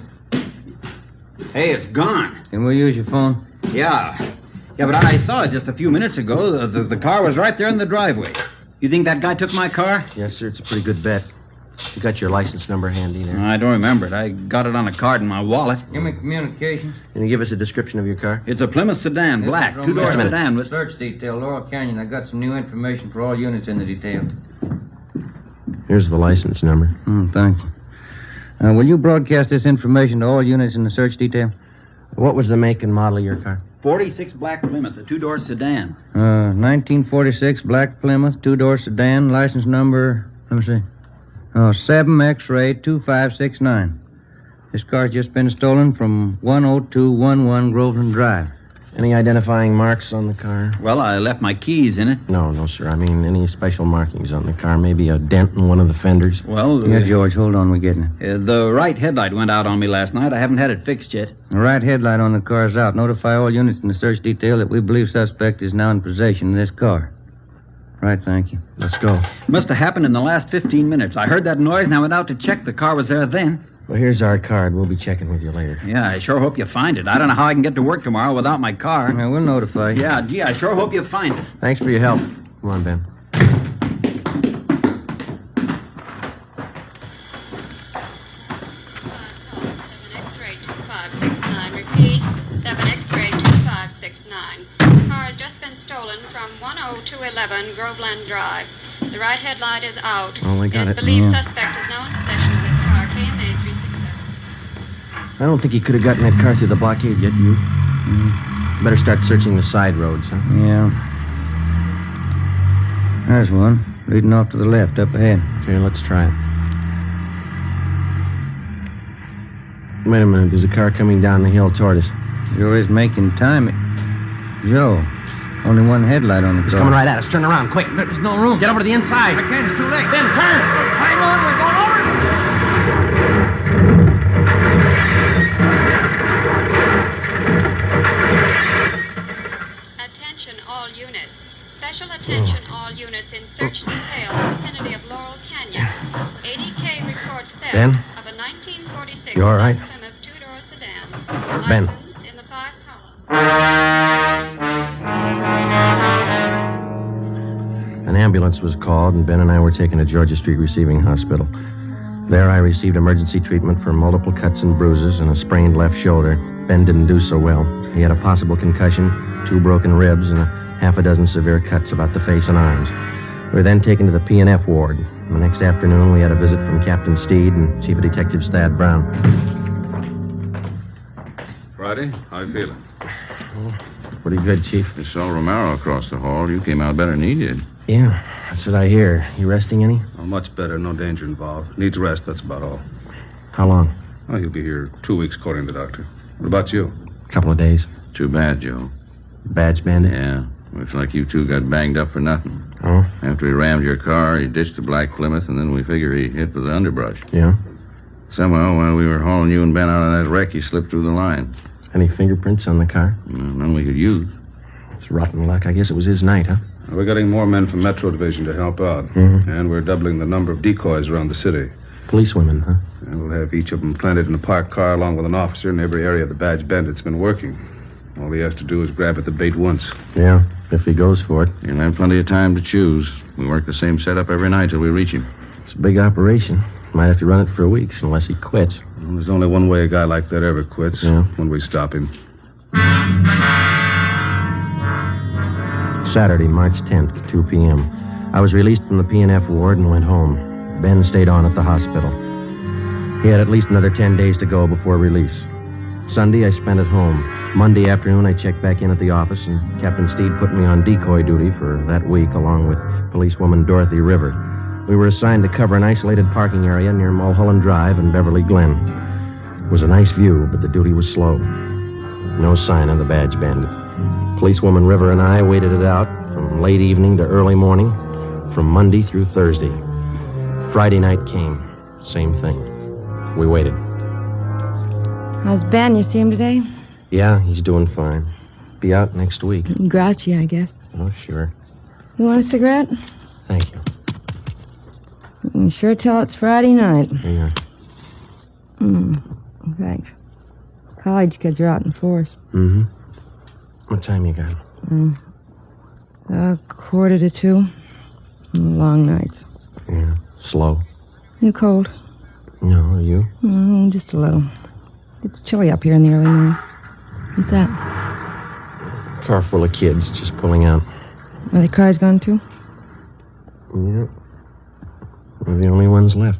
Hey, it's gone. Can we use your phone? Yeah. Yeah, but I saw it just a few minutes ago. The car was right there in the driveway. You think that guy took my car? Yes, sir, it's a pretty good bet. You got your license number handy there? I don't remember it. I got it on a card in my wallet. Give me communication. Can you give us a description of your car? It's a Plymouth sedan, black, two-door sedan with... Search detail, Laurel Canyon. I got some new information for all units in the detail. Here's the license number. Thanks. Will you broadcast this information to all units in the search detail? What was the make and model of your car? 46 black Plymouth, a two-door sedan. 1946 black Plymouth, two-door sedan, license number, let me see. 7 X-ray 2569. This car's just been stolen from 10211 Groveland Drive. Any identifying marks on the car? Well, I left my keys in it. No, sir. I mean, any special markings on the car? Maybe a dent in one of the fenders? Well... Yeah, George, hold on. We're getting it. The right headlight went out on me last night. I haven't had it fixed yet. The right headlight on the car's out. Notify all units in the search detail that we believe suspect is now in possession of this car. Right, thank you. Let's go. Must have happened in the last 15 minutes. I heard that noise and I went out to check. The car was there then. Well, here's our card. We'll be checking with you later. Yeah, I sure hope you find it. I don't know how I can get to work tomorrow without my car. Yeah, we'll notify you. Yeah, gee, I sure hope you find it. Thanks for your help. Come on, Ben. 7 Repeat, 7 X-ray 2569. The car has just been stolen from 10211 Groveland Drive. The right headlight is out. Oh, I got it. Believed suspect is now in possession of this car, KMA 367. I don't think he could have gotten that car through the blockade yet, you. Better start searching the side roads, huh? Yeah. There's one, leading off to the left, up ahead. Okay, let's try it. Wait a minute, there's a car coming down the hill toward us. Joe is making time. Joe, only one headlight on the car. He's coming right at us. Turn around, quick. There's no room. Get over to the inside. I can't, it's too late. Ben, turn! Hang on, we're going over. Attention all units. Special attention all units in search detail in the vicinity of Laurel Canyon. ADK reports theft Ben? of a 1946 You all right? Plymouth two-door sedan. Ben. License in the 5 column. An ambulance was called, and Ben and I were taken to Georgia Street Receiving Hospital. There I received emergency treatment for multiple cuts and bruises and a sprained left shoulder. Ben didn't do so well. He had a possible concussion, 2 broken ribs, and a half a dozen severe cuts about the face and arms. We were then taken to the P&F ward. The next afternoon, we had a visit from Captain Steed and Chief of Detectives Thad Brown. Friday, how you feeling? Pretty good, Chief. I saw Romero across the hall. You came out better than he did. Yeah, that's what I hear. You resting any? Oh, much better. No danger involved. Needs rest, that's about all. How long? Oh, he'll be here 2 weeks, according to the doctor. What about you? A couple of days. Too bad, Joe. Badge bandit? Yeah. Looks like you two got banged up for nothing. Oh? After he rammed your car, he ditched the black Plymouth, and then we figure he hit with the underbrush. Yeah? Somehow, while we were hauling you and Ben out of that wreck, he slipped through the line. Any fingerprints on the car? None we could use. It's rotten luck. I guess it was his night, huh? We're getting more men from Metro Division to help out. Mm-hmm. And we're doubling the number of decoys around the city. Policewomen, huh? And we'll have each of them planted in a parked car along with an officer in every area the badge bandit's been working. All he has to do is grab at the bait once. Yeah, if he goes for it. He'll have plenty of time to choose. We work the same setup every night till we reach him. It's a big operation. Might have to run it for weeks unless he quits. Well, there's only one way a guy like that ever quits. Yeah. When we stop him. Saturday, March 10th, 2 p.m. I was released from the P&F ward and went home. Ben stayed on at the hospital. He had at least another 10 days to go before release. Sunday, I spent at home. Monday afternoon, I checked back in at the office, and Captain Steed put me on decoy duty for that week, along with policewoman Dorothy River. We were assigned to cover an isolated parking area near Mulholland Drive and Beverly Glen. It was a nice view, but the duty was slow. No sign of the badge bandit. Policewoman River and I waited it out from late evening to early morning, from Monday through Thursday. Friday night came. Same thing. We waited. How's Ben? You see him today? Yeah, he's doing fine. Be out next week. Grouchy, I guess. Oh, sure. You want a cigarette? Thank you. can sure tell it's Friday night. Yeah. Thanks. College kids are out in force. Mm-hmm. What time you got? 1:45. Long nights. Yeah. Slow. You cold? No, are you? Just a little. It's chilly up here in the early morning. What's that? Car full of kids just pulling out. Are the cars gone, too? Yeah. We're the only ones left.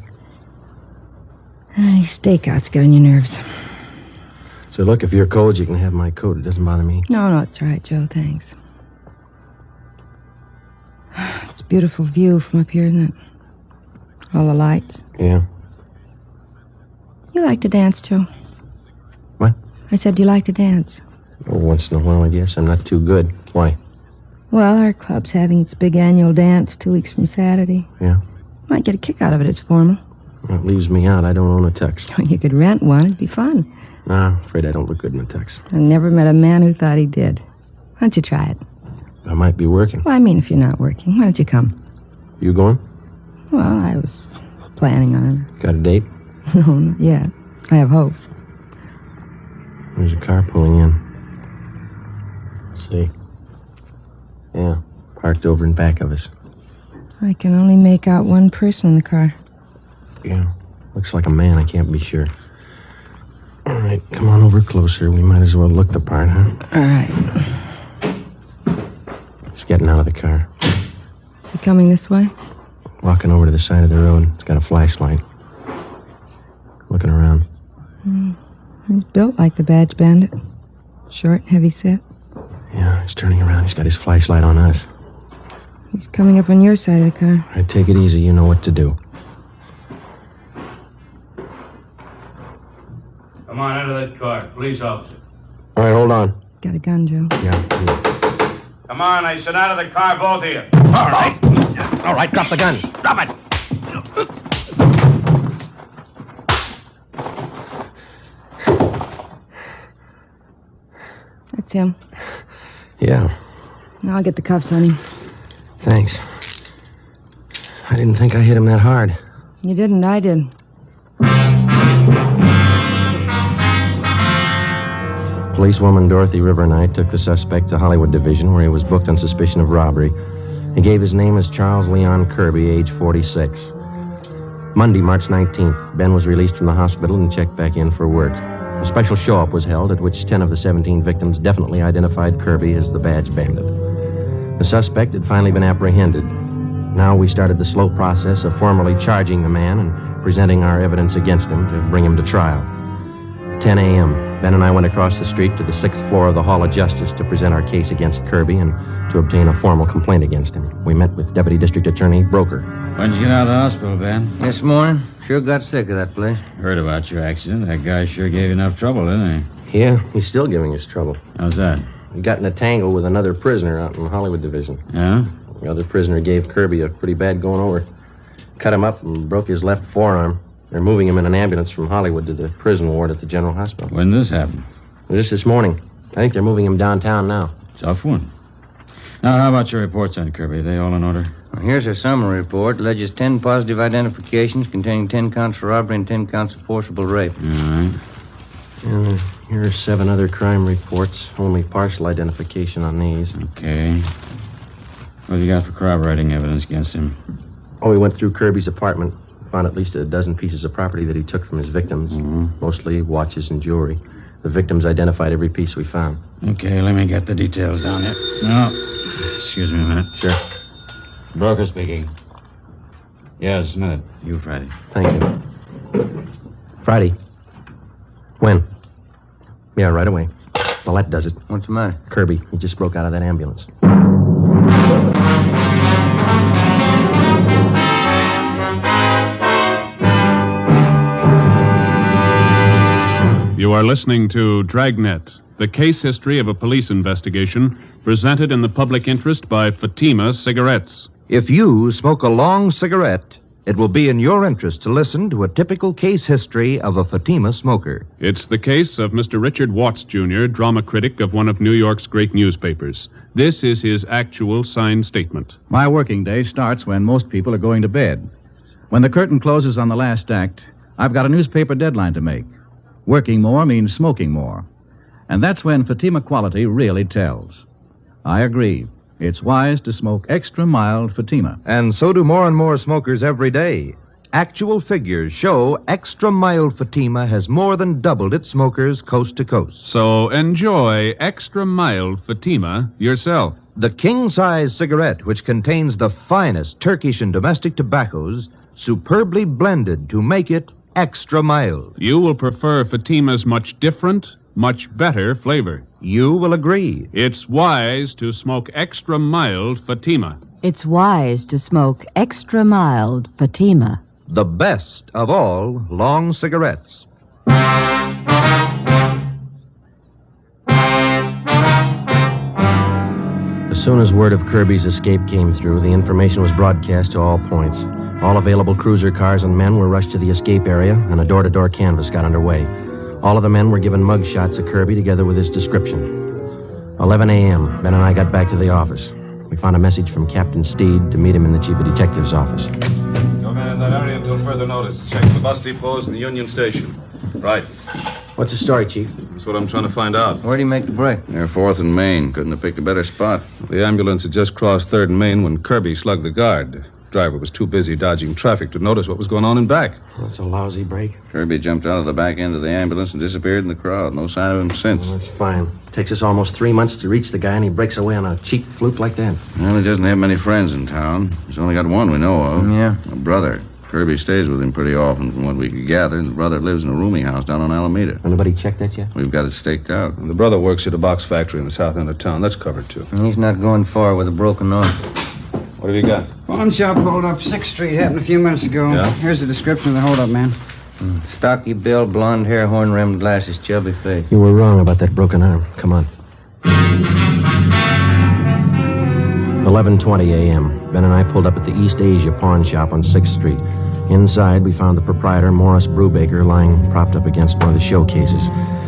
These stakeouts get on your nerves. So, look, if you're cold, you can have my coat. It doesn't bother me. No, it's all right, Joe. Thanks. It's a beautiful view from up here, isn't it? All the lights. Yeah. You like to dance, Joe? What? I said, do you like to dance? Oh, once in a while, I guess. I'm not too good. Why? Well, our club's having its big annual dance 2 weeks from Saturday. Yeah? Might get a kick out of it. It's formal. Well, it leaves me out. I don't own a tux. You could rent one. It'd be fun. Nah, I'm afraid I don't look good in a tux. I never met a man who thought he did. Why don't you try it? I might be working. Well, I mean, if you're not working, why don't you come? You going? Well, I was planning on it. Got a date? No, not yet. I have hopes. There's a car pulling in. Let's see. Yeah, parked over in back of us. I can only make out one person in the car. Yeah, looks like a man. I can't be sure. All right, come on over closer. We might as well look the part, huh? All right. He's getting out of the car. Is he coming this way? Walking over to the side of the road. He's got a flashlight. Looking around. He's built like the Badge Bandit. Short, heavy set. Yeah, he's turning around. He's got his flashlight on us. He's coming up on your side of the car. All right, take it easy. You know what to do. Come on, out of that car. Police officer. All right, hold on. Got a gun, Joe. Yeah. Come on, I said out of the car, both of you. All right. All right, drop the gun. Drop it. That's him. Yeah. Now I'll get the cuffs on him. Thanks. I didn't think I hit him that hard. You didn't, I did. Policewoman Dorothy River and I took the suspect to Hollywood Division, where he was booked on suspicion of robbery. He gave his name as Charles Leon Kirby, age 46. Monday, March 19th, Ben was released from the hospital and checked back in for work. A special show-up was held at which 10 of the 17 victims definitely identified Kirby as the Badge Bandit. The suspect had finally been apprehended. Now we started the slow process of formally charging the man and presenting our evidence against him to bring him to trial. 10 a.m., Ben and I went across the street to the 6th floor of the Hall of Justice to present our case against Kirby and to obtain a formal complaint against him. We met with Deputy District Attorney Broker. When'd you get out of the hospital, Ben? This morning. Sure got sick of that place. Heard about your accident. That guy sure gave you enough trouble, didn't he? Yeah, he's still giving us trouble. How's that? He got in a tangle with another prisoner out in the Hollywood Division. Yeah? The other prisoner gave Kirby a pretty bad going over. Cut him up and broke his left forearm. They're moving him in an ambulance from Hollywood to the prison ward at the General Hospital. When did this happen? Just this morning. I think they're moving him downtown now. Tough one. Now, how about your reports on Kirby? Are they all in order? Well, here's a summary report. Alleges 10 positive identifications containing 10 counts of robbery and 10 counts of forcible rape. All right. And here are 7 other crime reports. Only partial identification on these. Okay. What have you got for corroborating evidence against him? Oh, we went through Kirby's apartment. Found at least a dozen pieces of property that he took from his victims. Mostly watches and jewelry. The victims identified every piece we found. Okay, let me get the details down here. No. Excuse me a minute. Sure. Broker speaking. Yes, a minute. You, Friday. Thank you. Friday. When? Yeah, right away. Well, that does it. What's the matter? Kirby. He just broke out of that ambulance. You are listening to Dragnet, the case history of a police investigation presented in the public interest by Fatima Cigarettes. If you smoke a long cigarette, it will be in your interest to listen to a typical case history of a Fatima smoker. It's the case of Mr. Richard Watts, Jr., drama critic of one of New York's great newspapers. This is his actual signed statement. My working day starts when most people are going to bed. When the curtain closes on the last act, I've got a newspaper deadline to make. Working more means smoking more. And that's when Fatima quality really tells. I agree. It's wise to smoke extra mild Fatima. And so do more and more smokers every day. Actual figures show extra mild Fatima has more than doubled its smokers coast to coast. So enjoy extra mild Fatima yourself. The king-size cigarette, which contains the finest Turkish and domestic tobaccos, superbly blended to make it extra mild. You will prefer Fatima's much different, much better flavor. You will agree. It's wise to smoke extra mild Fatima. It's wise to smoke extra mild Fatima. The best of all long cigarettes. As soon as word of Kirby's escape came through, the information was broadcast to all points. All available cruiser cars and men were rushed to the escape area, and a door-to-door canvass got underway. All of the men were given mug shots of Kirby together with his description. 11 a.m., Ben and I got back to the office. We found a message from Captain Steed to meet him in the chief of detective's office. No man in that area until further notice. Check the bus depots and the Union Station. Right. What's the story, Chief? That's what I'm trying to find out. Where'd he make the break? Near 4th and Main. Couldn't have picked a better spot. The ambulance had just crossed 3rd and Main when Kirby slugged the guard. The driver was too busy dodging traffic to notice what was going on in back. That's a lousy break. Kirby jumped out of the back end of the ambulance and disappeared in the crowd. No sign of him since. Well, that's fine. Takes us almost 3 months to reach the guy, and he breaks away on a cheap fluke like that. Well, he doesn't have many friends in town. He's only got one we know of. Yeah. A brother. Kirby stays with him pretty often from what we could gather. The brother lives in a rooming house down on Alameda. Anybody checked that yet? We've got it staked out. The brother works at a box factory in the south end of town. That's covered, too. He's not going far with a broken arm. What have you got? Pawn shop hold up 6th Street. Happened a few minutes ago. Yeah? Here's the description of the hold up, man. Stocky build, blonde hair, horn-rimmed glasses, chubby face. You were wrong about that broken arm. Come on. 11:20 a.m. Ben and I pulled up at the East Asia pawn shop on 6th Street. Inside, we found the proprietor, Morris Brubaker, lying propped up against one of the showcases.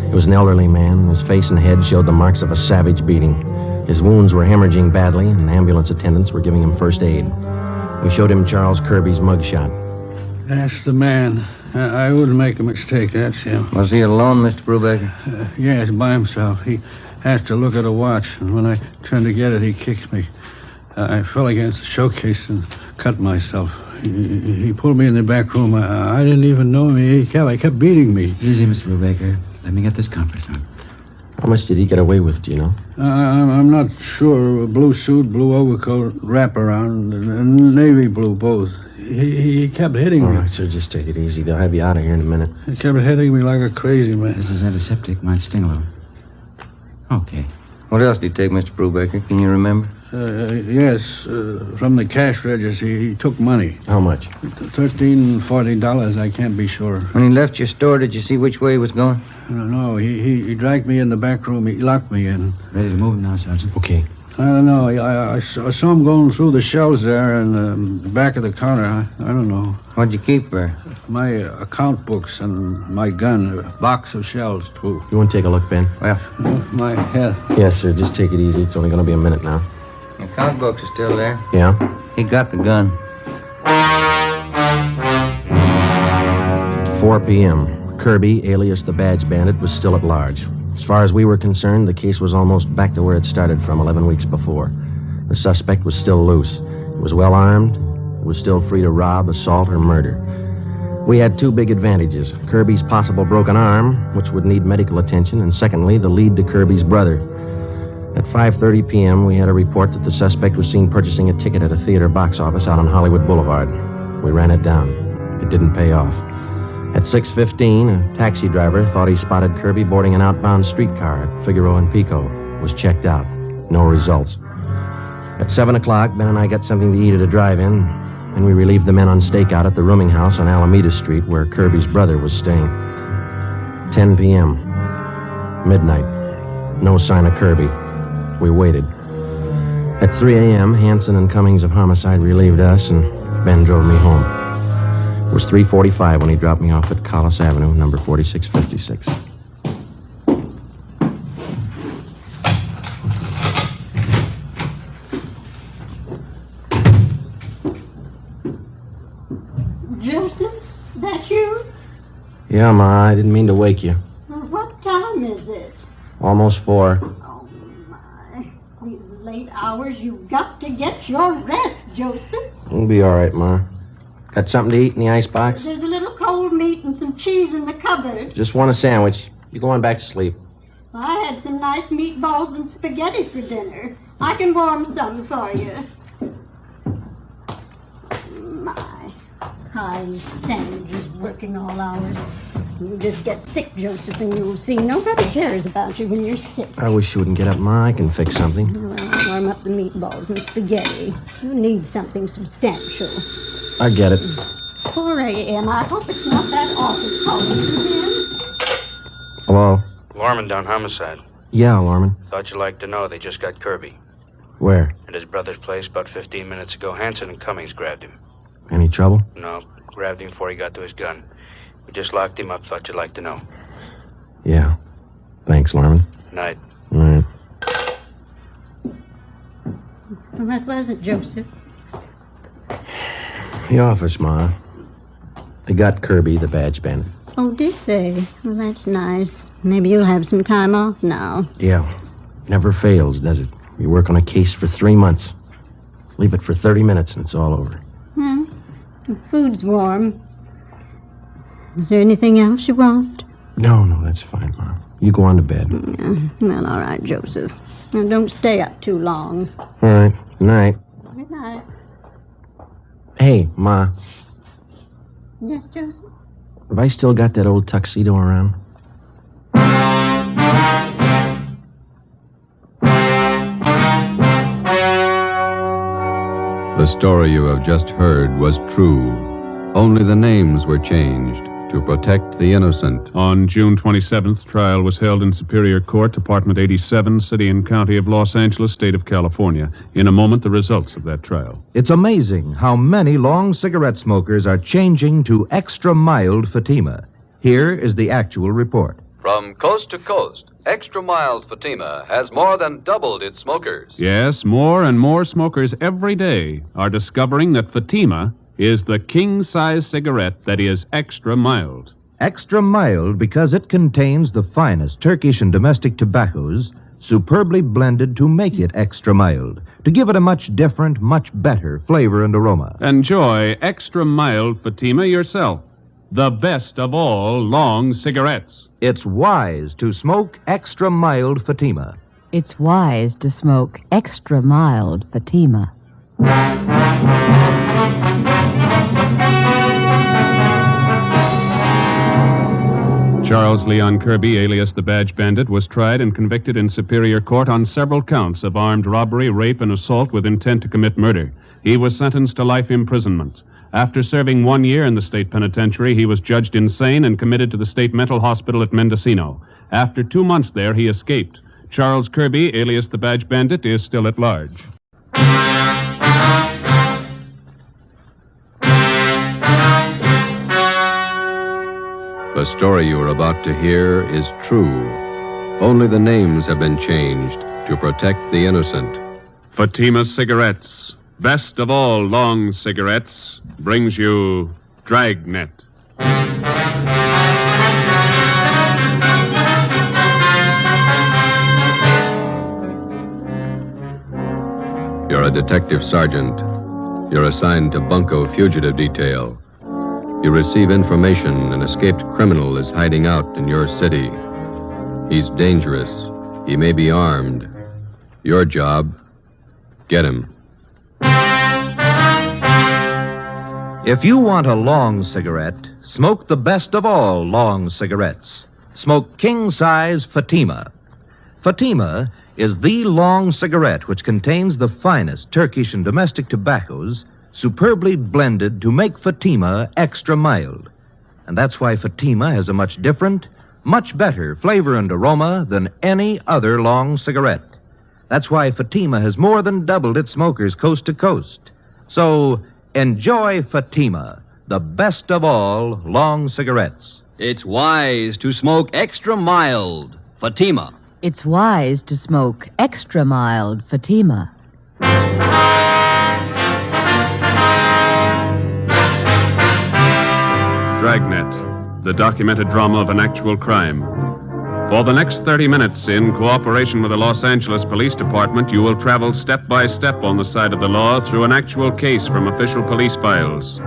He was an elderly man. His face and head showed the marks of a savage beating. His wounds were hemorrhaging badly, and ambulance attendants were giving him first aid. We showed him Charles Kirby's mugshot. That's the man. I wouldn't make a mistake. That's him. Was he alone, Mr. Brubaker? Yes, by himself. He has to look at a watch, and when I turned to get it, he kicked me. I fell against the showcase and cut myself. He pulled me in the back room. I didn't even know him. He kept beating me. Easy, Mr. Brubaker. Let me get this conference on. How much did he get away with, do you know? I'm not sure. Blue suit, blue overcoat, wraparound, and navy blue, both. He kept hitting me. All right, sir, just take it easy. They'll have you out of here in a minute. He kept hitting me like a crazy man. This is antiseptic. Might sting a little. Okay. What else did he take, Mr. Brubaker? Can you remember? Yes, from the cash register, he took money. How much? $13, $40, I can't be sure. When he left your store, did you see which way he was going? No, he dragged me in the back room. He locked me in. Ready to move now, Sergeant? Okay. I don't know. I saw him going through the shelves there in the back of the counter. I don't know. What'd you keep there? My account books and my gun. A box of shells, too. You want to take a look, Ben? Well, my head. Yes, sir. Just take it easy. It's only going to be a minute now. the account books are still there. Yeah? He got the gun. 4 p.m. Kirby, alias the Badge Bandit, was still at large. As far as we were concerned, the case was almost back to where it started from 11 weeks before. The suspect was still loose. He was well armed. He was still free to rob, assault, or murder. We had two big advantages. Kirby's possible broken arm, which would need medical attention, and secondly, the lead to Kirby's brother. At 5:30 p.m., we had a report that the suspect was seen purchasing a ticket at a theater box office out on Hollywood Boulevard. We ran it down. It didn't pay off. At 6:15, a taxi driver thought he spotted Kirby boarding an outbound streetcar at Figaro and Pico. Was checked out. No results. At 7 o'clock, Ben and I got something to eat at a drive-in, and we relieved the men on stakeout at the rooming house on Alameda Street where Kirby's brother was staying. 10 p.m. Midnight. No sign of Kirby. We waited. At 3 a.m., Hanson and Cummings of Homicide relieved us, and Ben drove me home. It was 3:45 when he dropped me off at Collis Avenue, number 4656. Yeah, Ma, I didn't mean to wake you. Well, what time is it? Almost 4. Oh, my. These late hours, you've got to get your rest, Joseph. We'll be all right, Ma. Got something to eat in the icebox? There's a little cold meat and some cheese in the cupboard. Just want a sandwich. You go on back to sleep. I had some nice meatballs and spaghetti for dinner. I can warm some for you. My, high sandwiches working all hours. You just get sick, Joseph, and you'll see nobody cares about you when you're sick. I wish you wouldn't get up, Ma. I can fix something. Well, warm up the meatballs and spaghetti. You need something substantial. I get it. 4 a.m. I hope it's not that awful calling you in. Hello? Lorman down homicide. Yeah, Lorman. Thought you'd like to know they just got Kirby. Where? At his brother's place about 15 minutes ago. Hanson and Cummings grabbed him. Any trouble? No, grabbed him before he got to his gun. We just locked him up. Thought you'd like to know. Yeah. Thanks, Lorman. Night. All right. Well, that wasn't Joseph. The office, Ma. They got Kirby, the badge bandit. Oh, did they? Well, that's nice. Maybe you'll have some time off now. Yeah. Never fails, does it? You work on a case for 3 months. Leave it for 30 minutes and it's all over. Hmm? The food's warm. Is there anything else you want? No, that's fine, Ma. You go on to bed. Yeah. Well, all right, Joseph. Now, don't stay up too long. All right. Good night. Good night. Hey, Ma. Yes, Joseph? Have I still got that old tuxedo around? The story you have just heard was true. Only the names were changed to protect the innocent. On June 27th, trial was held in Superior Court, Department 87, City and County of Los Angeles, State of California. In a moment, the results of that trial. It's amazing how many long cigarette smokers are changing to extra mild Fatima. Here is the actual report. From coast to coast, Extra Mild Fatima has more than doubled its smokers. Yes, more and more smokers every day are discovering that Fatima is the king-size cigarette that is extra mild. Extra mild because it contains the finest Turkish and domestic tobaccos, superbly blended to make it extra mild, to give it a much different, much better flavor and aroma. Enjoy extra mild Fatima yourself. The best of all long cigarettes. It's wise to smoke extra mild Fatima. It's wise to smoke extra mild Fatima. Charles Leon Kirby, alias the Badge Bandit, was tried and convicted in Superior Court on several counts of armed robbery, rape, and assault with intent to commit murder. He was sentenced to life imprisonment. After serving 1 year in the state penitentiary, he was judged insane and committed to the state mental hospital at Mendocino. After 2 months there, he escaped. Charles Kirby, alias the Badge Bandit, is still at large. The story you are about to hear is true. Only the names have been changed to protect the innocent. Fatima Cigarettes, best of all long cigarettes, brings you Dragnet. You're a detective sergeant. You're assigned to Bunko Fugitive Detail. You receive information an escaped criminal is hiding out in your city. He's dangerous. He may be armed. Your job, get him. If you want a long cigarette, smoke the best of all long cigarettes. Smoke king-size Fatima. Fatima is the long cigarette which contains the finest Turkish and domestic tobaccos, superbly blended to make Fatima extra mild. And that's why Fatima has a much different, much better flavor and aroma than any other long cigarette. That's why Fatima has more than doubled its smokers coast to coast. So, enjoy Fatima, the best of all long cigarettes. It's wise to smoke extra mild Fatima. It's wise to smoke extra mild Fatima. Dragnet, the documented drama of an actual crime. For the next 30 minutes, in cooperation with the Los Angeles Police Department, you will travel step by step on the side of the law through an actual case from official police files.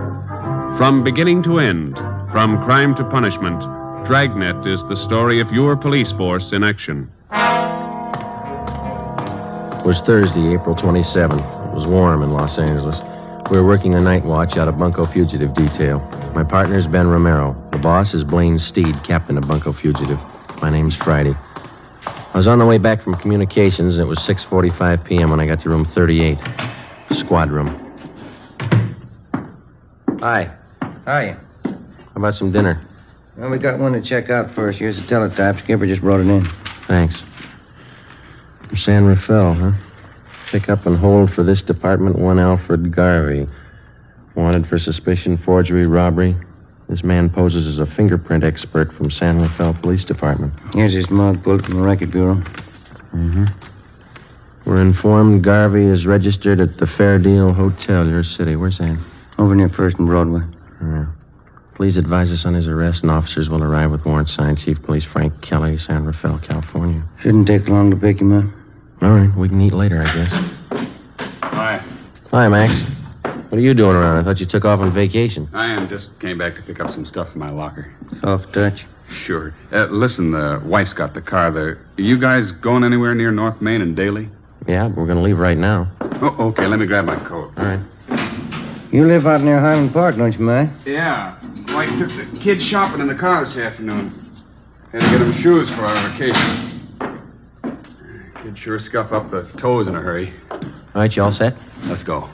From beginning to end, from crime to punishment, Dragnet is the story of your police force in action. It was Thursday, April 27th. It was warm in Los Angeles. We were working a night watch out of Bunko Fugitive Detail. My partner is Ben Romero. The boss is Blaine Steed, captain of Bunko Fugitive. My name's Friday. I was on the way back from communications, and it was 6:45 p.m. when I got to room 38, squad room. Hi. How are you? How about some dinner? Well, we got one to check out first. Here's the teletype. Skipper just brought it in. Thanks. From San Rafael, huh? Pick up and hold for this department one Alfred Garvey. Wanted for suspicion, forgery, robbery. This man poses as a fingerprint expert from San Rafael Police Department. Here's his mug pulled from the Record Bureau. Mm-hmm. We're informed Garvey is registered at the Fair Deal Hotel, your city. Where's that? Over near First and Broadway. Yeah. Please advise us on his arrest, and officers will arrive with warrant signed. Chief Police Frank Kelly, San Rafael, California. Shouldn't take long to pick him up. All right, we can eat later, I guess. Hi. Hi, Max. What are you doing around? I thought you took off on vacation. I am. Just came back to pick up some stuff in my locker. Soft touch. Sure. Listen, the wife's got the car there. Are you guys going anywhere near North Main and Daly? Yeah, we're going to leave right now. Oh, okay. Let me grab my coat. All right. You live out near Highland Park, don't you, May? Yeah. Wife took the kids shopping in the car this afternoon. Had to get them shoes for our vacation. Kids sure scuff up the toes in a hurry. All right, you all set? Let's go.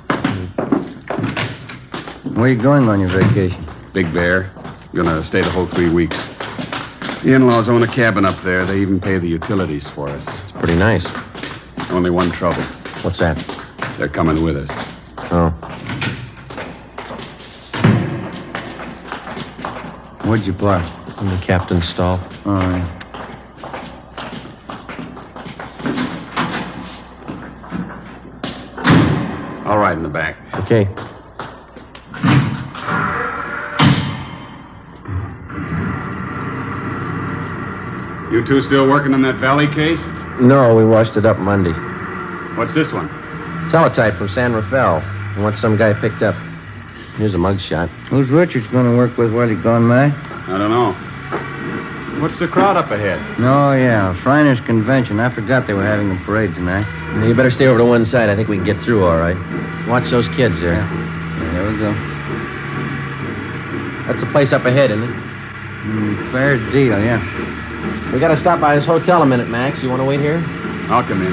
Where you going on your vacation? Big Bear. Gonna stay the whole 3 weeks. The in-laws own a cabin up there. They even pay the utilities for us. It's pretty nice. Only one trouble. What's that? They're coming with us. Oh. Where'd you park? In the captain's stall. All right. All right, in the back. Okay. You two still working on that Valley case? No, we washed it up Monday. What's this one? Teletype from San Rafael. I want some guy picked up. Here's a mugshot. Who's Richards going to work with while he's gone, May? I don't know. What's the crowd up ahead? Oh, yeah. Shriners Convention. I forgot they were having a parade tonight. You better stay over to one side. I think we can get through all right. Watch those kids there. Yeah, there we go. That's the place up ahead, isn't it? Fair deal, yeah. We got to stop by this hotel a minute, Max. You want to wait here? I'll come in.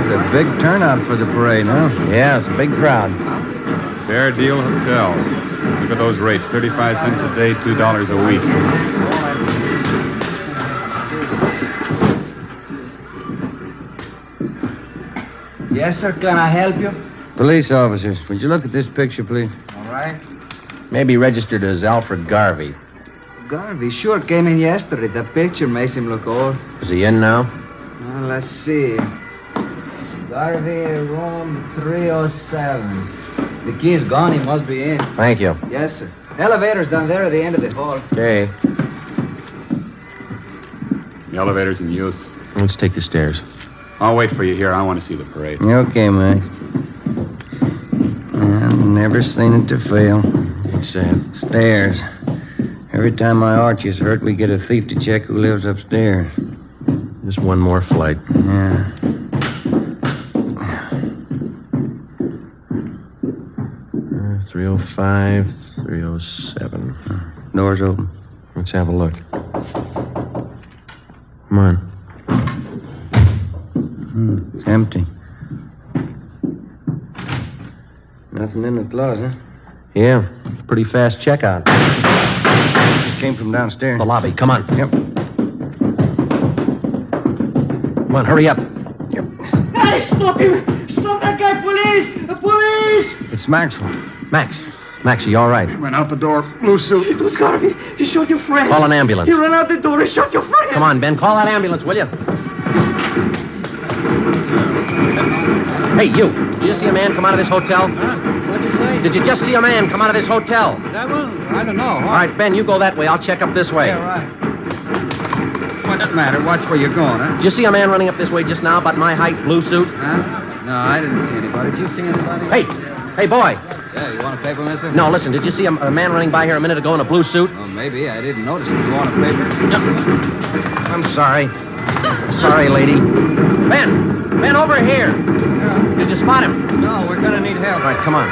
It's a big turnout for the parade, huh? Yeah, it's a big crowd. Fair Deal Hotel. Look at those rates. 35 cents a day, $2 a week. Yes, sir. Can I help you? Police officers, would you look at this picture, please? All right. Maybe registered as Alfred Garvey. Garvey sure came in yesterday. The picture makes him look old. Is he in now? Well, let's see. Garvey, room 307. The key's gone. He must be in. Thank you. Yes, sir. Elevator's down there at the end of the hall. Okay. The elevator's in use. Let's take the stairs. I'll wait for you here. I want to see the parade. Okay, Mike. I've never seen it to fail. What's that? Stairs. Every time my arch is hurt, we get a thief to check who lives upstairs. Just one more flight. Yeah. 305, 307. Door's open. Let's have a look. Come on. It's empty. Nothing in the closet. Yeah, pretty fast checkout. It came from downstairs. The lobby. Come on. Yep. Come on, hurry up. Guys, stop him! Stop that guy, police! Police! It's Maxwell. Max, are you all right? He went out the door, blue suit. It was Garvey. He shot your friend. Call an ambulance. He ran out the door and shot your friend. Come on, Ben. Call that ambulance, will you? Hey, you. Did you see a man come out of this hotel? What'd you say? Did you just see a man come out of this hotel? That one? I don't know. All right, Ben, you go that way. I'll check up this way. Yeah, right. What doesn't matter? Watch where you're going, huh? Did you see a man running up this way just now, about my height, blue suit? Huh? No, I didn't see anybody. Did you see anybody? Hey, boy. Yeah, you want a paper, mister? No, listen, did you see a man running by here a minute ago in a blue suit? Oh, maybe. I didn't notice it. You want a paper? I'm sorry. Sorry, lady. Ben, over here. Yeah. Did you spot him? No, we're going to need help. All right, come on.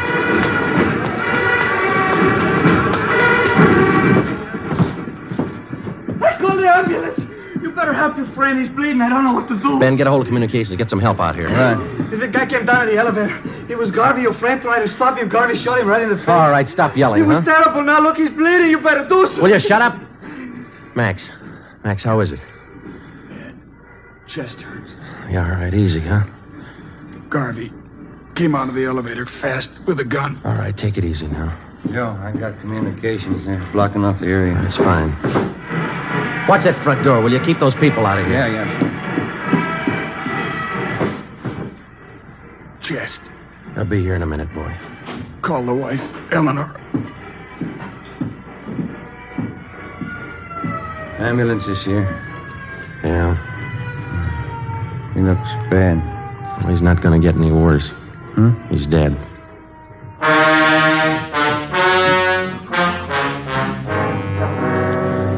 I called the ambulance. You better help your friend. He's bleeding. I don't know what to do. Ben, get a hold of communications. Get some help out here. Right. The guy came down in the elevator. It was Garvey. Your friend tried to stop him. Garvey shot him right in the face. All right, stop yelling, He was terrible. Now, look, he's bleeding. You better do something. Will you shut up? Max, how is it? Chest hurts. Yeah, all right, easy, huh? Garvey came out of the elevator fast with a gun. All right, take it easy now. Joe, I got communications there, blocking off the area. That's fine. Watch that front door. Will you keep those people out of here? Yeah. Chest. I'll be here in a minute, boy. Call the wife, Eleanor. Ambulance is here. Yeah. He looks bad. Well, he's not going to get any worse. He's dead.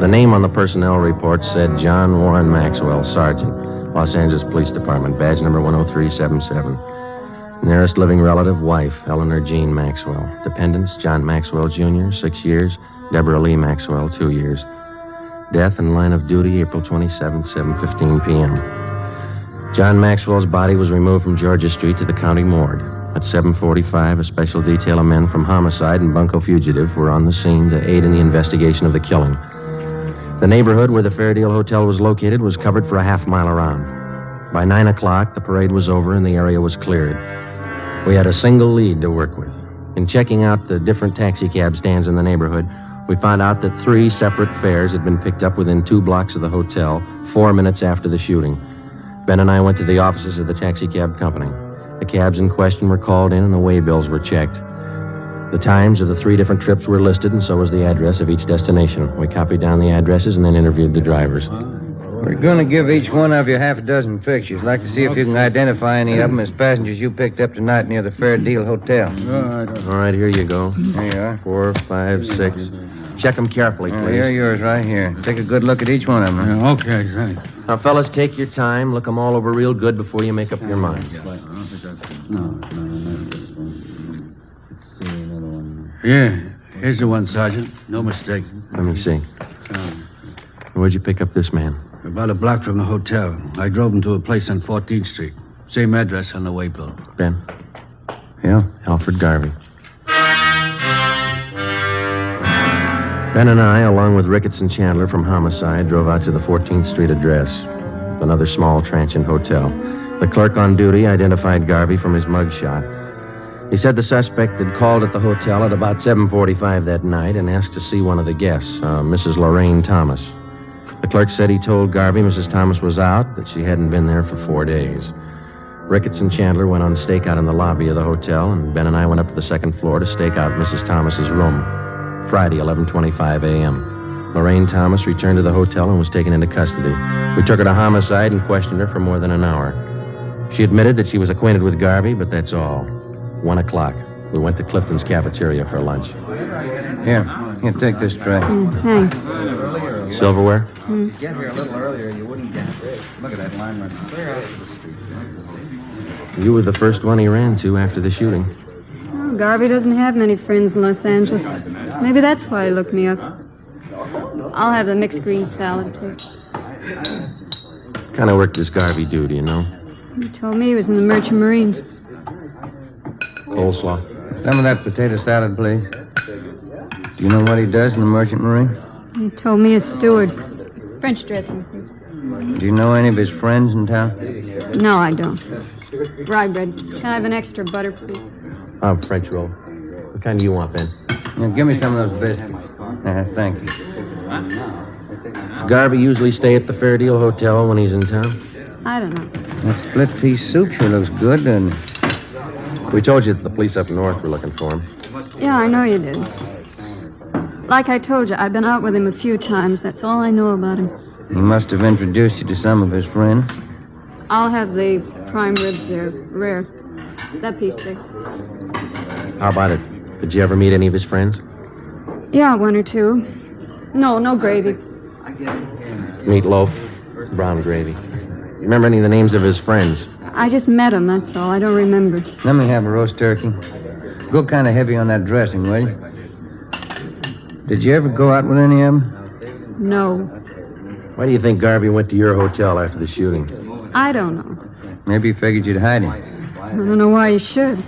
The name on the personnel report said John Warren Maxwell, Sergeant, Los Angeles Police Department, badge number 10377. Nearest living relative, wife, Eleanor Jean Maxwell. Dependents, John Maxwell Jr., 6 years. Deborah Lee Maxwell, 2 years. Death in line of duty, April 27th, 7:15 p.m. John Maxwell's body was removed from Georgia Street to the county morgue. At 7:45, a special detail of men from homicide and bunco fugitive were on the scene to aid in the investigation of the killing. The neighborhood where the Fairdale Hotel was located was covered for a half-mile around. By 9 o'clock, the parade was over and the area was cleared. We had a single lead to work with. In checking out the different taxicab stands in the neighborhood, we found out that 3 separate fares had been picked up within 2 blocks of the hotel 4 minutes after the shooting. Ben and I went to the offices of the taxicab company. The cabs in question were called in and the waybills were checked. The times of the 3 different trips were listed, and so was the address of each destination. We copied down the addresses and then interviewed the drivers. We're going to give each one of you half a dozen pictures. I'd like to see if you can identify any of them as passengers you picked up tonight near the Fairdale Hotel. All right, here you go. There you are. 4, 5, 6. Check them carefully, please. Here are yours right here. Take a good look at each one of them. Okay, thanks. Now, fellas, take your time. Look them all over real good before you make up your minds. Yeah, here's the one, Sergeant. No mistake. Let me see. Where'd you pick up this man? About a block from the hotel. I drove him to a place on 14th Street. Same address on the waybill. Ben? Yeah? Alfred Garvey. Ben and I, along with Ricketts and Chandler from Homicide, drove out to the 14th Street address, another small transient hotel. The clerk on duty identified Garvey from his mugshot. He said the suspect had called at the hotel at about 7:45 that night and asked to see one of the guests, Mrs. Lorraine Thomas. The clerk said he told Garvey Mrs. Thomas was out, that she hadn't been there for 4 days. Ricketts and Chandler went on stakeout in the lobby of the hotel, and Ben and I went up to the second floor to stake out Mrs. Thomas's room. Friday, 11:25 a.m. Lorraine Thomas returned to the hotel and was taken into custody. We took her to Homicide and questioned her for more than an hour. She admitted that she was acquainted with Garvey, but that's all. 1 o'clock. We went to Clifton's cafeteria for lunch. Here, take this tray. Thanks. Silverware? Get here a little earlier, you wouldn't get it. Look at that line right there. You were the first one he ran to after the shooting. Well, Garvey doesn't have many friends in Los Angeles. Maybe that's why he looked me up. I'll have the mixed green salad, too. What kind of work does Garvey do, do you know? He told me he was in the Merchant Marines. Coleslaw. Some of that potato salad, please. Do you know what he does in the Merchant Marine? He told me a steward. French dressing, please. Do you know any of his friends in town? No, I don't. Rye bread. Can I have an extra butter, please? French roll. What kind do you want, Ben? Now, give me some of those biscuits. Thank you. Does Garvey usually stay at the Fairdale Hotel when he's in town? I don't know. That split-piece soup sure looks good, doesn't it? We told you that the police up north were looking for him. Yeah, I know you did. Like I told you, I've been out with him a few times. That's all I know about him. He must have introduced you to some of his friends. I'll have the prime ribs there, rare. That piece there. How about it? Did you ever meet any of his friends? Yeah, one or two. No gravy. Meatloaf, brown gravy. Remember any of the names of his friends? I just met him, that's all. I don't remember. Let me have a roast turkey. Go kind of heavy on that dressing, will you? Did you ever go out with any of them? No. Why do you think Garvey went to your hotel after the shooting? I don't know. Maybe he figured you'd hide him. I don't know why he should.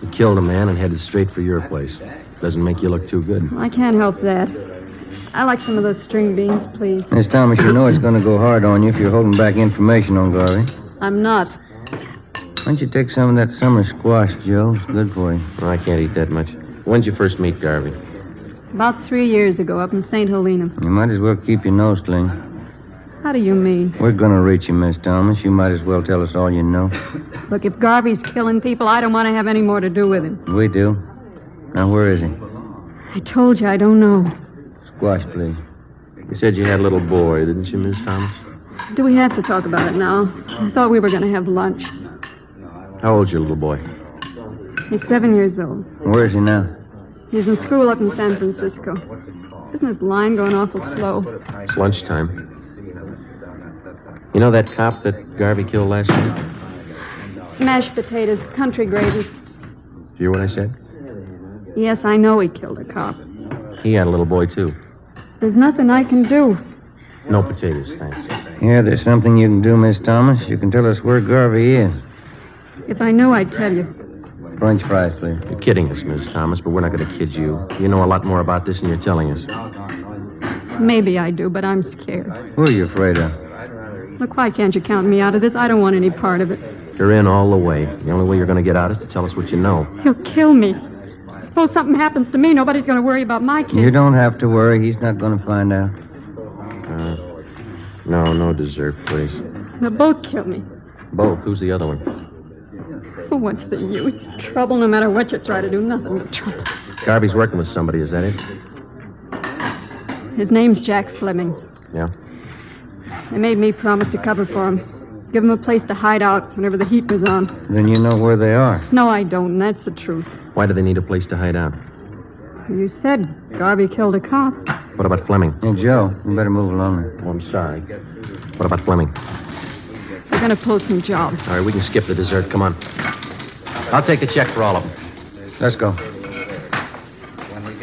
He killed a man and headed straight for your place. Doesn't make you look too good. I can't help that. I like some of those string beans, please. Miss Thomas, you know it's going to go hard on you if you're holding back information on Garvey. I'm not. Why don't you take some of that summer squash, Joe? It's good for you. Well, I can't eat that much. When'd you first meet Garvey? About 3 years ago, up in St. Helena. You might as well keep your nose clean. How do you mean? We're going to reach you, Miss Thomas. You might as well tell us all you know. Look, if Garvey's killing people, I don't want to have any more to do with him. We do. Now, where is he? I told you, I don't know. Squash, please. You said you had a little boy, didn't you, Miss Thomas? Do we have to talk about it now? I thought we were going to have lunch. How old's your little boy? He's 7 years old. Where is he now? He's in school up in San Francisco. Isn't his line going awful slow? It's lunchtime. You know that cop that Garvey killed last night? Mashed potatoes, country gravy. Did you hear what I said? Yes, I know he killed a cop. He had a little boy, too. There's nothing I can do. No potatoes, thanks. Yeah, there's something you can do, Miss Thomas. You can tell us where Garvey is. If I knew, I'd tell you. French fries, please. You're kidding us, Miss Thomas, but we're not going to kid you. You know a lot more about this than you're telling us. Maybe I do, but I'm scared. Who are you afraid of? Look, why can't you count me out of this? I don't want any part of it. You're in all the way. The only way you're going to get out is to tell us what you know. He'll kill me. Suppose something happens to me, nobody's going to worry about my kid. You don't have to worry. He's not going to find out. No dessert, please. They'll both kill me. Both? Who's the other one? Oh, what's the use? Trouble, no matter what you try to do, nothing but trouble. Garvey's working with somebody, is that it? His name's Jack Fleming. Yeah? They made me promise to cover for him. Give him a place to hide out whenever the heat was on. Then you know where they are. No, I don't, and that's the truth. Why do they need a place to hide out? You said Garvey killed a cop. What about Fleming? Hey, Joe, you better move along there. Oh, I'm sorry. What about Fleming? They're going to pull some jobs. All right, we can skip the dessert. Come on. I'll take the check for all of them. Let's go.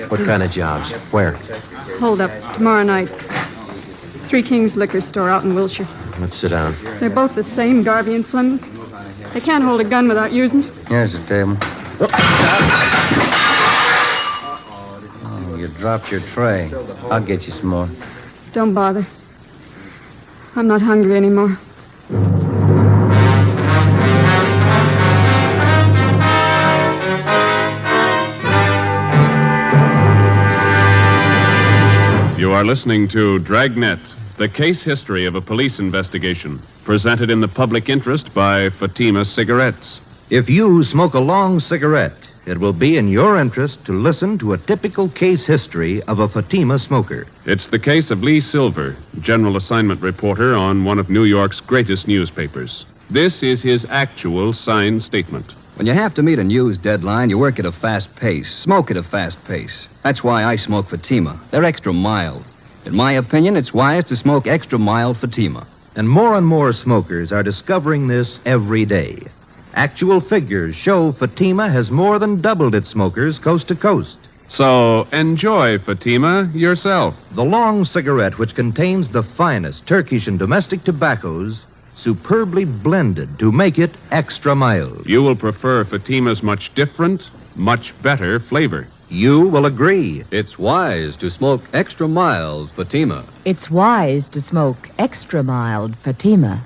What kind of jobs? Where? Hold up. Tomorrow night. Three Kings Liquor Store out in Wilshire. Let's sit down. They're both the same, Garvey and Fleming. They can't hold a gun without using it. Here's the table. Oh, you dropped your tray. I'll get you some more. Don't bother. I'm not hungry anymore. You are listening to Dragnet, the case history of a police investigation, presented in the public interest by Fatima Cigarettes. If you smoke a long cigarette, it will be in your interest to listen to a typical case history of a Fatima smoker. It's the case of Lee Silver, general assignment reporter on one of New York's greatest newspapers. This is his actual signed statement. When you have to meet a news deadline, you work at a fast pace, smoke at a fast pace. That's why I smoke Fatima. They're extra mild. In my opinion, it's wise to smoke extra mild Fatima. And more smokers are discovering this every day. Actual figures show Fatima has more than doubled its smokers coast to coast. So enjoy Fatima yourself. The long cigarette, which contains the finest Turkish and domestic tobaccos, superbly blended to make it extra mild. You will prefer Fatima's much different, much better flavor. You will agree. It's wise to smoke extra mild Fatima. It's wise to smoke extra mild Fatima.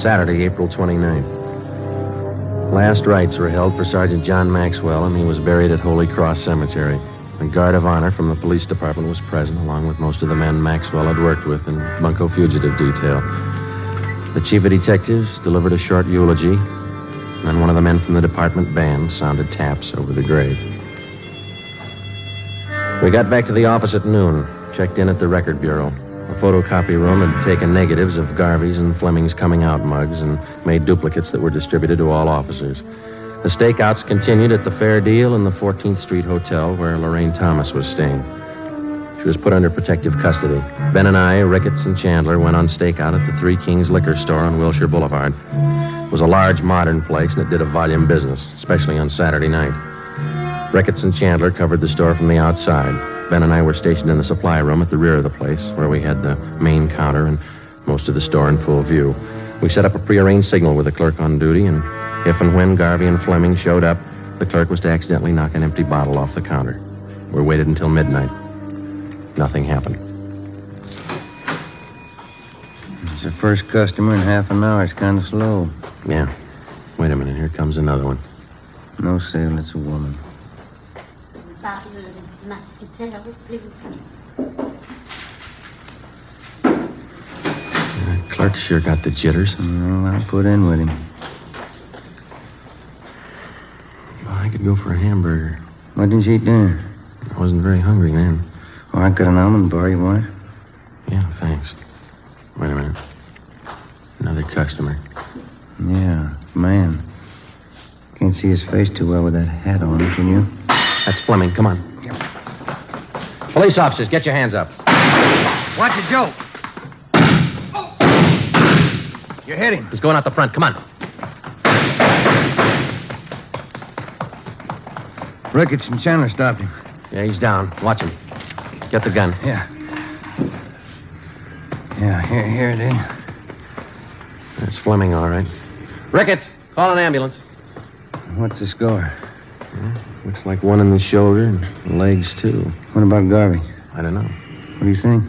Saturday, April 29th. Last rites were held for Sergeant John Maxwell, and he was buried at Holy Cross Cemetery. A guard of honor from the police department was present, along with most of the men Maxwell had worked with in Bunko Fugitive Detail. The chief of detectives delivered a short eulogy, and then one of the men from the department band sounded taps over the grave. We got back to the office at noon, checked in at the record bureau. The photocopy room had taken negatives of Garvey's and Fleming's coming out mugs and made duplicates that were distributed to all officers. The stakeouts continued at the Fair Deal and the 14th Street Hotel where Lorraine Thomas was staying. She was put under protective custody. Ben and I, Ricketts and Chandler, went on stakeout at the Three Kings Liquor Store on Wilshire Boulevard. It was a large, modern place, and it did a volume business, especially on Saturday night. Ricketts and Chandler covered the store from the outside. Ben and I were stationed in the supply room at the rear of the place, where we had the main counter and most of the store in full view. We set up a prearranged signal with the clerk on duty, and if and when Garvey and Fleming showed up, the clerk was to accidentally knock an empty bottle off the counter. We waited until midnight. Nothing happened. It's the first customer in half an hour. It's kind of slow. Yeah. Wait a minute. Here comes another one. No sale. It's a woman. Bottle of muscatel, please. The clerk sure got the jitters. No, I'll put in with him. Well, I could go for a hamburger. What did you eat dinner? I wasn't very hungry then. Oh, I got an almond bar. You want it? Yeah, thanks. Wait a minute. Another customer. Yeah, man. Can't see his face too well with that hat on, can you? That's Fleming. Come on. Police officers, get your hands up. Watch it, Joe. You hit him. He's going out the front. Come on. Ricketts and Chandler stopped him. Yeah, he's down. Watch him. Get the gun. Yeah. Yeah, here it is. That's Fleming, all right. Ricketts, call an ambulance. What's the score? Yeah, looks like one in the shoulder and legs, too. What about Garvey? I don't know. What do you think?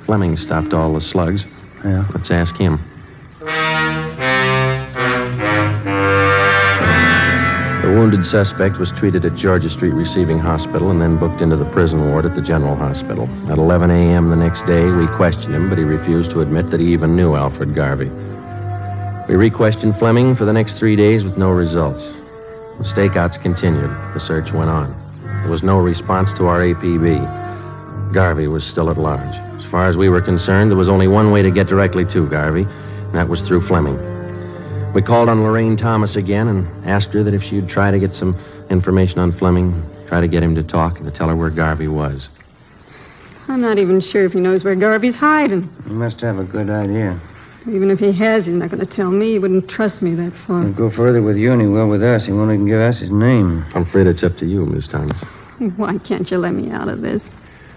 Fleming stopped all the slugs. Yeah. Let's ask him. The wounded suspect was treated at Georgia Street Receiving Hospital and then booked into the prison ward at the General Hospital. At 11 a.m. the next day, we questioned him, but he refused to admit that he even knew Alfred Garvey. We re-questioned Fleming for the next 3 days with no results. The stakeouts continued. The search went on. There was no response to our APB. Garvey was still at large. As far as we were concerned, there was only one way to get directly to Garvey, and that was through Fleming. We called on Lorraine Thomas again and asked her that if she'd try to get some information on Fleming, try to get him to talk and to tell her where Garvey was. I'm not even sure if he knows where Garvey's hiding. He must have a good idea. Even if he has, he's not going to tell me. He wouldn't trust me that far. He'll go further with you than he will with us. He won't even give us his name. I'm afraid it's up to you, Miss Thomas. Why can't you let me out of this?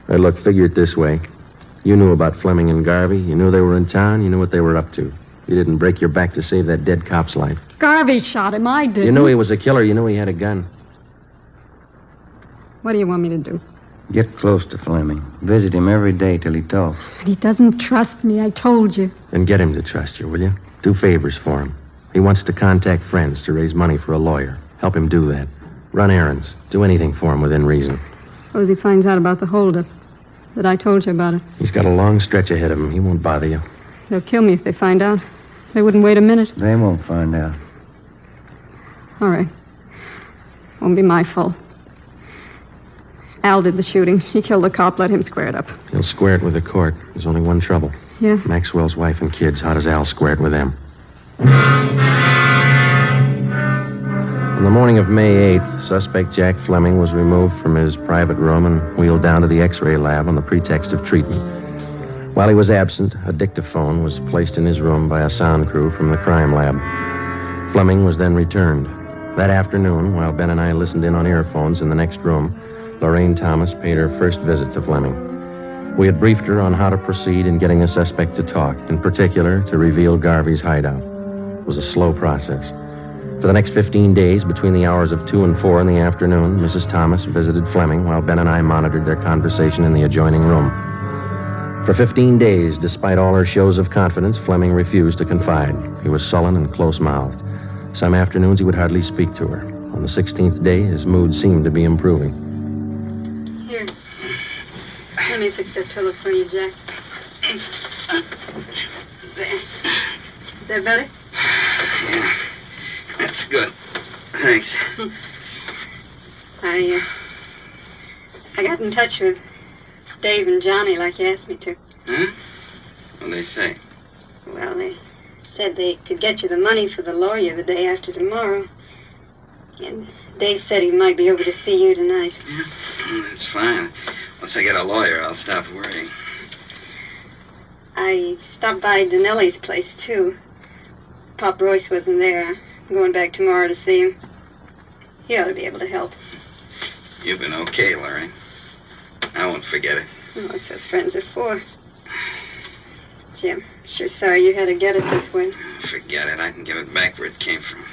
Hey, look, figure it this way. You knew about Fleming and Garvey. You knew they were in town. You knew what they were up to. You didn't break your back to save that dead cop's life. Garvey shot him. I didn't. You knew he was a killer. You knew he had a gun. What do you want me to do? Get close to Fleming. Visit him every day till he talks. But he doesn't trust me. I told you. Then get him to trust you, will you? Do favors for him. He wants to contact friends to raise money for a lawyer. Help him do that. Run errands. Do anything for him within reason. Suppose he finds out about the holdup. That I told you about it. He's got a long stretch ahead of him. He won't bother you. They'll kill me if they find out. They wouldn't wait a minute. They won't find out. All right. Won't be my fault. Al did the shooting. He killed the cop. Let him square it up. He'll square it with the court. There's only one trouble. Yeah? Maxwell's wife and kids. How does Al square it with them? On the morning of May 8th, suspect Jack Fleming was removed from his private room and wheeled down to the X-ray lab on the pretext of treatment. While he was absent, a dictaphone was placed in his room by a sound crew from the crime lab. Fleming was then returned. That afternoon, while Ben and I listened in on earphones in the next room, Lorraine Thomas paid her first visit to Fleming. We had briefed her on how to proceed in getting the suspect to talk, in particular, to reveal Garvey's hideout. It was a slow process. For the next 15 days, between the hours of 2 and 4 in the afternoon, Mrs. Thomas visited Fleming while Ben and I monitored their conversation in the adjoining room. For 15 days, despite all her shows of confidence, Fleming refused to confide. He was sullen and close-mouthed. Some afternoons, he would hardly speak to her. On the 16th day, his mood seemed to be improving. Here, Let me fix that pillow for you, Jack. There. Is that better? Yeah, that's good. Thanks. I got in touch with Dave and Johnny like you asked me to. Huh? What'd they say? Well, they said they could get you the money for the lawyer the day after tomorrow. And Dave said he might be over to see you tonight. Yeah, that's fine. Once I get a lawyer, I'll stop worrying. I stopped by Danelli's place, too. Pop Royce wasn't there. I'm going back tomorrow to see him. He ought to be able to help. You've been okay, Larry. I won't forget it. Oh, that's what friends are for. Gee, I'm sure sorry you had to get it this way. Forget it. I can give it back where it came from.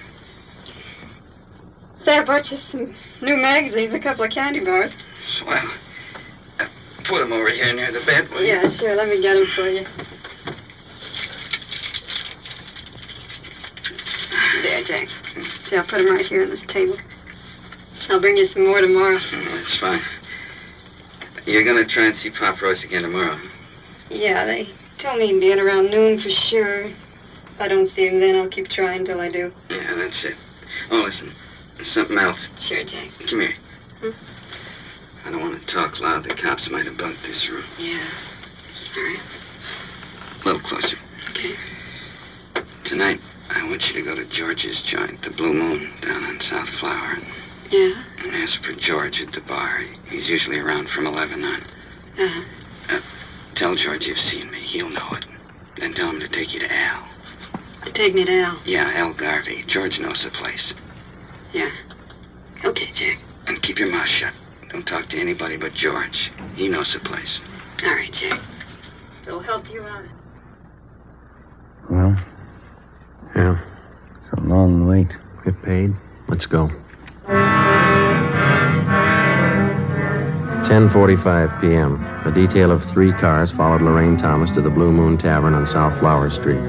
Say, I bought you some new magazines, a couple of candy bars. Swell. Put them over here near the bed, will you? Yeah, sure. Let me get them for you. There, Jack. See, I'll put them right here on this table. I'll bring you some more tomorrow. That's fine. You're going to try and see Pop Royce again tomorrow? Yeah, they told me he'd be in around noon for sure. If I don't see him then, I'll keep trying till I do. Yeah, that's it. Oh, listen. There's something else. Sure, Jack. Come here. Hmm? I don't want to talk loud. The cops might have bugged this room. Yeah. All right. A little closer. Okay. Tonight, I want you to go to George's joint, the Blue Moon, down on South Flower. Yeah? And ask for George at the bar. He's usually around from 11 on. Uh-huh. Tell George you've seen me. He'll know it. Then tell him to take you to Al. Take me to Al? Yeah, Al Garvey. George knows the place. Yeah. Okay, Jack. And keep your mouth shut. Don't talk to anybody but George. He knows the place. All right, Jack. It'll help you out. Well, Yeah. it's a long wait. Get paid. Let's go. 10:45 p.m. A detail of 3 cars followed Lorraine Thomas to the Blue Moon Tavern on South Flower Street.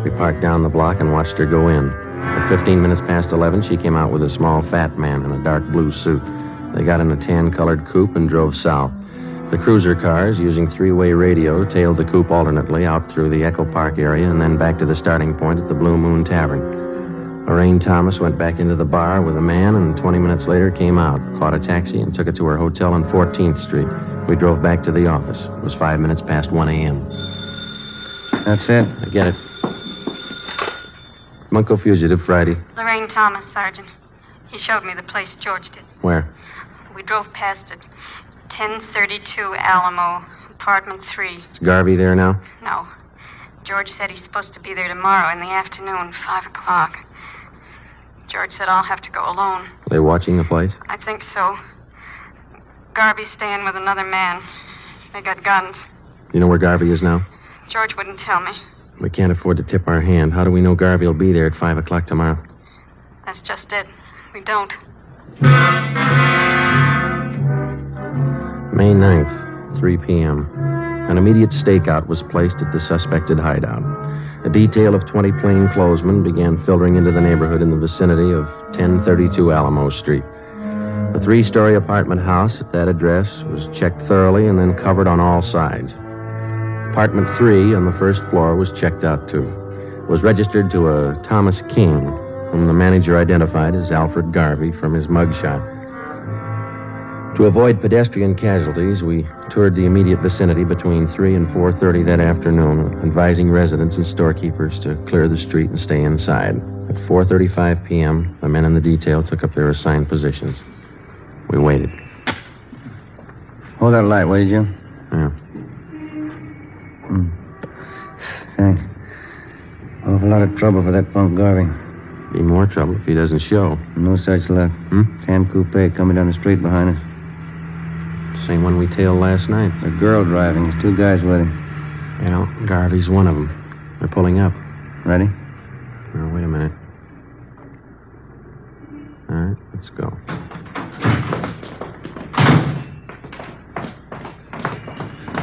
We parked down the block and watched her go in. At 15 minutes past 11, she came out with a small fat man in a dark blue suit. They got in a tan-colored coupe and drove south. The cruiser cars, using 3-way radio, tailed the coupe alternately out through the Echo Park area and then back to the starting point at the Blue Moon Tavern. Lorraine Thomas went back into the bar with a man and 20 minutes later came out, caught a taxi, and took it to her hotel on 14th Street. We drove back to the office. It was 5 minutes past 1 a.m. That's it? I get it. Munko Fugitive, Friday. Lorraine Thomas, Sergeant. He showed me the place George did. Where? We drove past it. 1032 Alamo, apartment 3. Is Garvey there now? No. George said he's supposed to be there tomorrow in the afternoon, 5 o'clock. George said I'll have to go alone. Are they watching the place? I think so. Garvey's staying with another man. They got guns. You know where Garvey is now? George wouldn't tell me. We can't afford to tip our hand. How do we know Garvey will be there at 5 o'clock tomorrow? That's just it. We don't. May 9th, 3 p.m. An immediate stakeout was placed at the suspected hideout. A detail of 20 plainclothesmen began filtering into the neighborhood in the vicinity of 1032 Alamo Street. The 3-story apartment house at that address was checked thoroughly and then covered on all sides. Apartment 3 on the first floor was checked out, too. It was registered to a Thomas King, whom the manager identified as Alfred Garvey from his mugshot. To avoid pedestrian casualties, we toured the immediate vicinity between 3 and 4:30 that afternoon, advising residents and storekeepers to clear the street and stay inside. At 4:35 p.m., the men in the detail took up their assigned positions. We waited. Hold that light, will you, Jim? Yeah. Thanks. Awful lot of trouble for that punk Garvey. Be more trouble if he doesn't show. No such luck. Tan coupe coming down the street behind us. Same one we tailed last night. A girl driving. There's 2 guys with him. Yeah, Garvey's one of them. They're pulling up. Ready? Now, wait a minute. All right, let's go.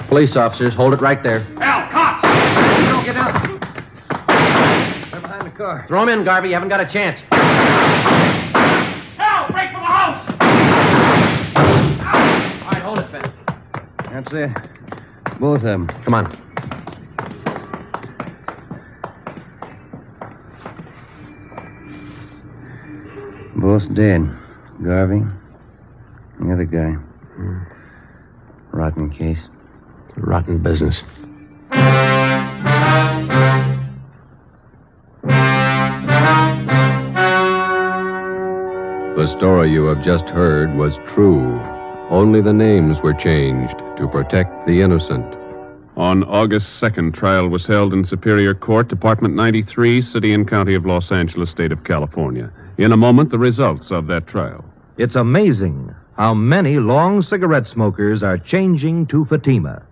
Police officers, hold it right there. Al, cops! Don't get down. They're behind the car. Throw him in, Garvey. You haven't got a chance. Al, break for the house! All right, hold it, Ben. That's it. Both of them. Come on. Both dead. Garvey. The other guy. Rotten case. Rotten business. The story you have just heard was true. Only the names were changed to protect the innocent. On August 2nd, trial was held in Superior Court, Department 93, City and County of Los Angeles, State of California. In a moment, the results of that trial. It's amazing how many long cigarette smokers are changing to Fatima.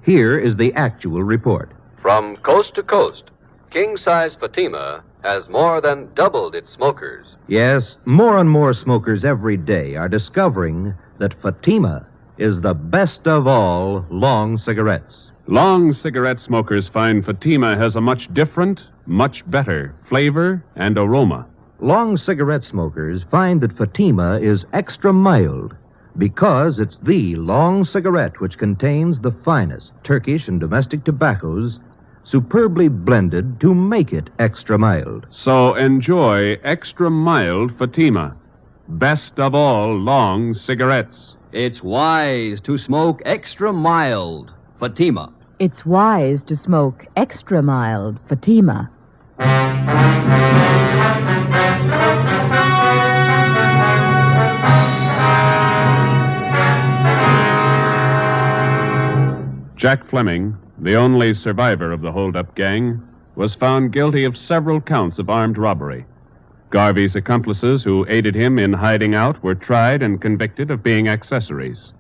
Here is the actual report. From coast to coast, king-size Fatima has more than doubled its smokers. Yes, more and more smokers every day are discovering that Fatima is the best of all long cigarettes. Long cigarette smokers find Fatima has a much different, much better flavor and aroma. Long cigarette smokers find that Fatima is extra mild because it's the long cigarette which contains the finest Turkish and domestic tobaccos superbly blended to make it extra mild. So enjoy extra mild Fatima. Best of all long cigarettes. It's wise to smoke extra mild Fatima. It's wise to smoke extra mild Fatima. Jack Fleming, the only survivor of the hold-up gang, was found guilty of several counts of armed robbery. Garvey's accomplices who aided him in hiding out were tried and convicted of being accessories.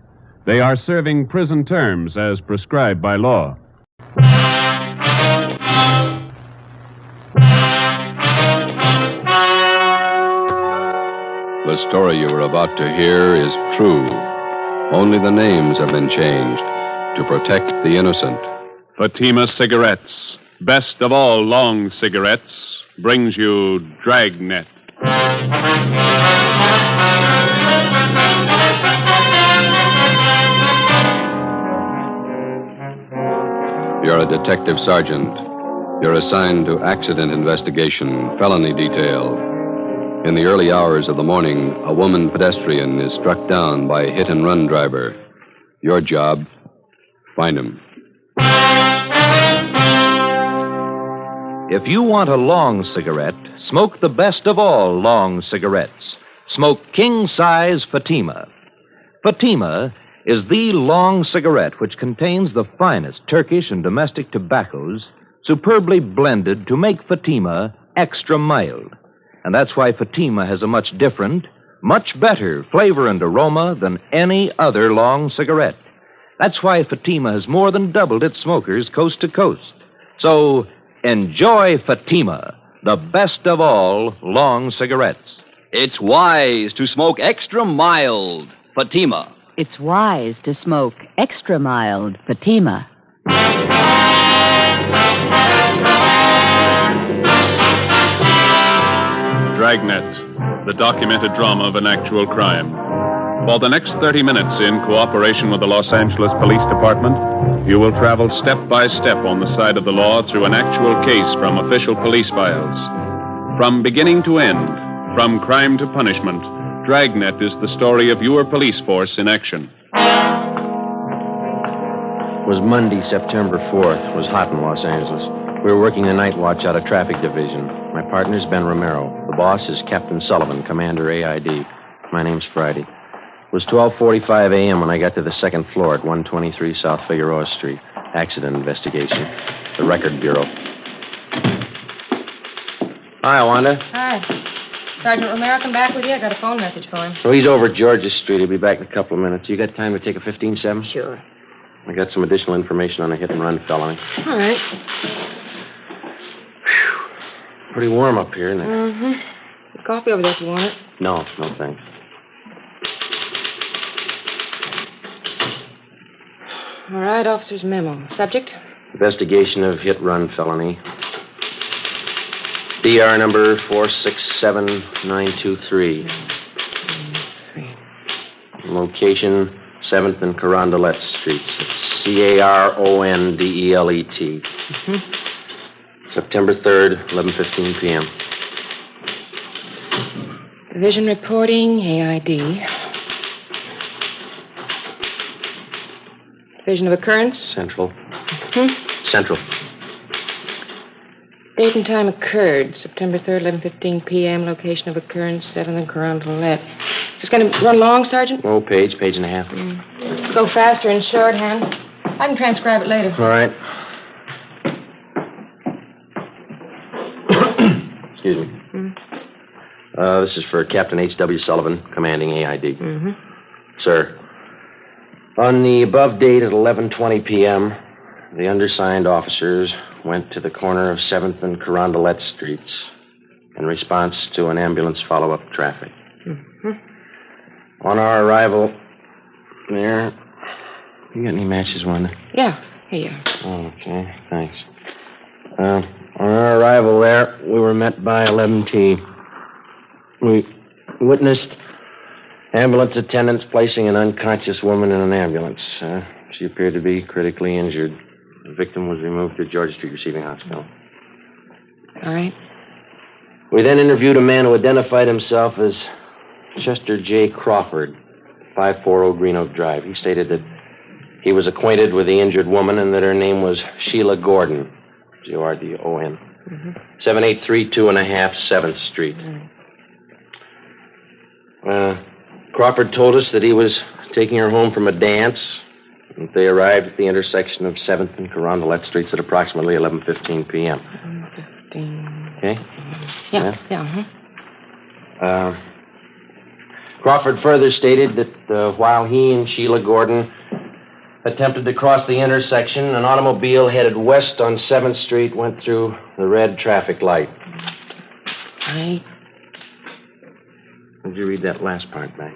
They are serving prison terms as prescribed by law. The story you are about to hear is true. Only the names have been changed to protect the innocent. Fatima Cigarettes, best of all long cigarettes, brings you Dragnet. You're a detective sergeant. You're assigned to accident investigation, felony detail. In the early hours of the morning, a woman pedestrian is struck down by a hit-and-run driver. Your job, find him. If you want a long cigarette, smoke the best of all long cigarettes. Smoke king-size Fatima. Fatima is the long cigarette which contains the finest Turkish and domestic tobaccos superbly blended to make Fatima extra mild. And that's why Fatima has a much different, much better flavor and aroma than any other long cigarette. That's why Fatima has more than doubled its smokers coast to coast. So enjoy Fatima, the best of all long cigarettes. It's wise to smoke extra mild Fatima. It's wise to smoke extra mild Fatima. Dragnet, the documented drama of an actual crime. For the next 30 minutes, in cooperation with the Los Angeles Police Department, you will travel step by step on the side of the law through an actual case from official police files. From beginning to end, from crime to punishment, Dragnet is the story of your police force in action. It was Monday, September 4th. It was hot in Los Angeles. We were working the night watch out of traffic division. My partner's Ben Romero. The boss is Captain Sullivan, Commander AID. My name's Friday. It was 12:45 a.m. when I got to the second floor at 123 South Figueroa Street. Accident investigation. The Record Bureau. Hi, Wanda. Hi. Sergeant Romero come back with you? I got a phone message for him. Oh, he's over at George's Street. He'll be back in a couple of minutes. You got time to take a 15-7? Sure. I got some additional information on a hit-and-run felony. All right. Pretty warm up here, isn't it? Mm-hmm. Coffee over there if you want it. No, thanks. All right, officer's memo. Subject? Investigation of hit-run felony. DR number 467923. Location, 7th and Carondelet Streets. It's Carondelet. September 3rd, 11:15 p.m. Division reporting, AID. Division of occurrence? Central. Central. Date and time occurred, September 3rd, 11:15 p.m. Location of occurrence, 7th and Carondelet. Is this going to run long, Sergeant? Oh, page and a half. Go faster in shorthand. I can transcribe it later. All right. Excuse me. This is for Captain H.W. Sullivan, commanding AID. Sir, on the above date at 11:20 p.m., the undersigned officers went to the corner of 7th and Carondelet Streets in response to an ambulance follow-up traffic. On our arrival there... You got any matches, Wanda? Yeah, here you are. Okay, thanks. On our arrival there, we were met by 11T. We witnessed ambulance attendants placing an unconscious woman in an ambulance. She appeared to be critically injured. The victim was removed to Georgia Street Receiving Hospital. All right. We then interviewed a man who identified himself as Chester J. Crawford, 540 Green Oak Drive. He stated that he was acquainted with the injured woman and that her name was Sheila Gordon, Gordon, 7832.5 7th Street. Crawford told us that he was taking her home from a dance. And they arrived at the intersection of 7th and Carondelet Streets at approximately 11:15 p.m. 11:15. Okay? Yeah. Crawford further stated that while he and Sheila Gordon attempted to cross the intersection, an automobile headed west on 7th Street went through the red traffic light. Right. Did you read that last part back?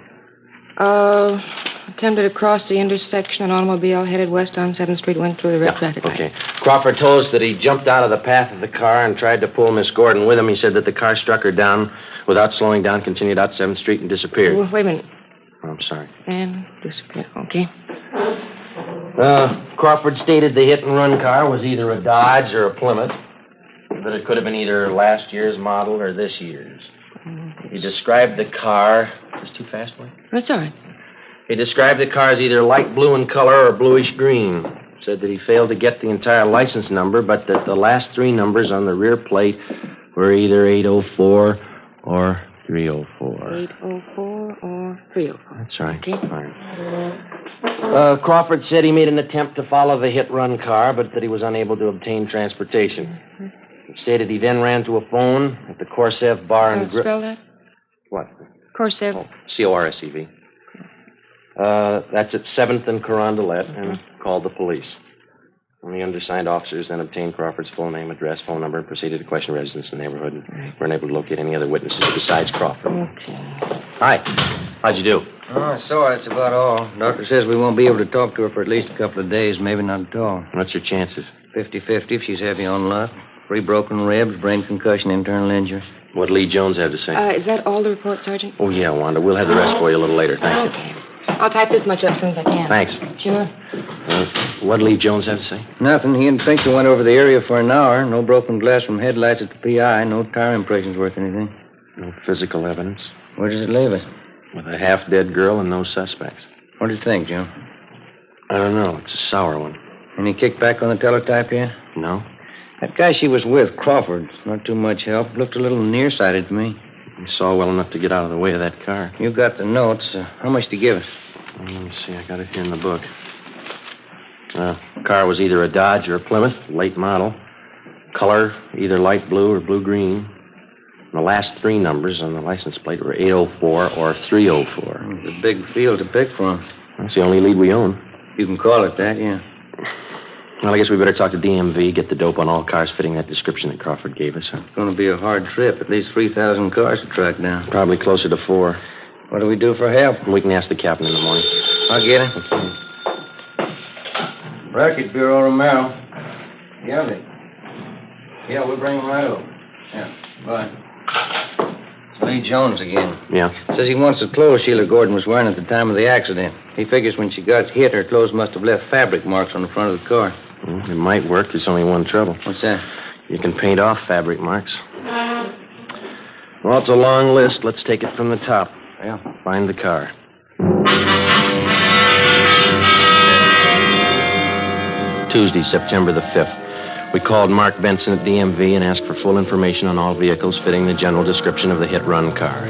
Attempted to cross the intersection. An automobile headed west on 7th Street went through the red traffic light. Okay. Crawford told us that he jumped out of the path of the car and tried to pull Miss Gordon with him. He said that the car struck her down without slowing down, continued out 7th Street, and disappeared. Wait a minute. Oh, I'm sorry. And disappeared. Okay. Crawford stated the hit-and-run car was either a Dodge or a Plymouth, but it could have been either last year's model or this year's. He described the car... Is too fast, boy? That's all right. He described the car as either light blue in color or bluish green. Said that he failed to get the entire license number, but that the last three numbers on the rear plate were either 804 or 304. 804 or 304. That's right. Okay. Fine. Crawford said he made an attempt to follow the hit-run car, but that he was unable to obtain transportation. He stated he then ran to a phone at the Corsev Bar and Grill. Spell that? What? Corsev. Corsev. That's at 7th and Carondelet, and called the police. And the undersigned officers then obtained Crawford's full name, address, phone number, and proceeded to question residents in the neighborhood. And were unable to locate any other witnesses besides Crawford. Okay. Hi. How'd you do? Oh, I saw her. That's about all. Doctor says we won't be able to talk to her for at least a couple of days, maybe not at all. What's your chances? 50-50 if she's heavy on luck. 3 broken ribs, brain concussion, internal injury. What'd Lee Jones have to say? Is that all the report, Sergeant? Oh, yeah, Wanda. We'll have the rest for you a little later. Thank you. I'll type this much up as soon as I can. Thanks. Sure. What'd Lee Jones have to say? Nothing. He and Pinker went over the area for an hour. No broken glass from headlights at the PI. No tire impressions worth anything. No physical evidence. Where does it leave it? With a half-dead girl and no suspects. What do you think, Joe? I don't know. It's a sour one. Any kickback on the teletype yet? No. That guy she was with, Crawford, not too much help. Looked a little nearsighted to me. He saw well enough to get out of the way of that car. You got the notes. How much to give it? Let me see. I got it here in the book. Car was either a Dodge or a Plymouth, late model. Color, either light blue or blue-green. And the last 3 numbers on the license plate were 804 or 304. It's a big field to pick from. That's the only lead we own. You can call it that, yeah. Well, I guess we better talk to DMV, get the dope on all cars fitting that description that Crawford gave us. It's going to be a hard trip. At least 3,000 cars to track down. Probably closer to 4. What do we do for help? We can ask the captain in the morning. I'll get him. Okay. Record Bureau, Romero. Yeah, we'll bring him right over. Yeah, bye. So Lee Jones again. Yeah. Says he wants the clothes Sheila Gordon was wearing at the time of the accident. He figures when she got hit, her clothes must have left fabric marks on the front of the car. It might work. There's only one trouble. What's that? You can paint off fabric marks. Well, it's a long list. Let's take it from the top. Yeah. Find the car. Tuesday, September the 5th. We called Mark Benson at DMV and asked for full information on all vehicles fitting the general description of the hit-run car.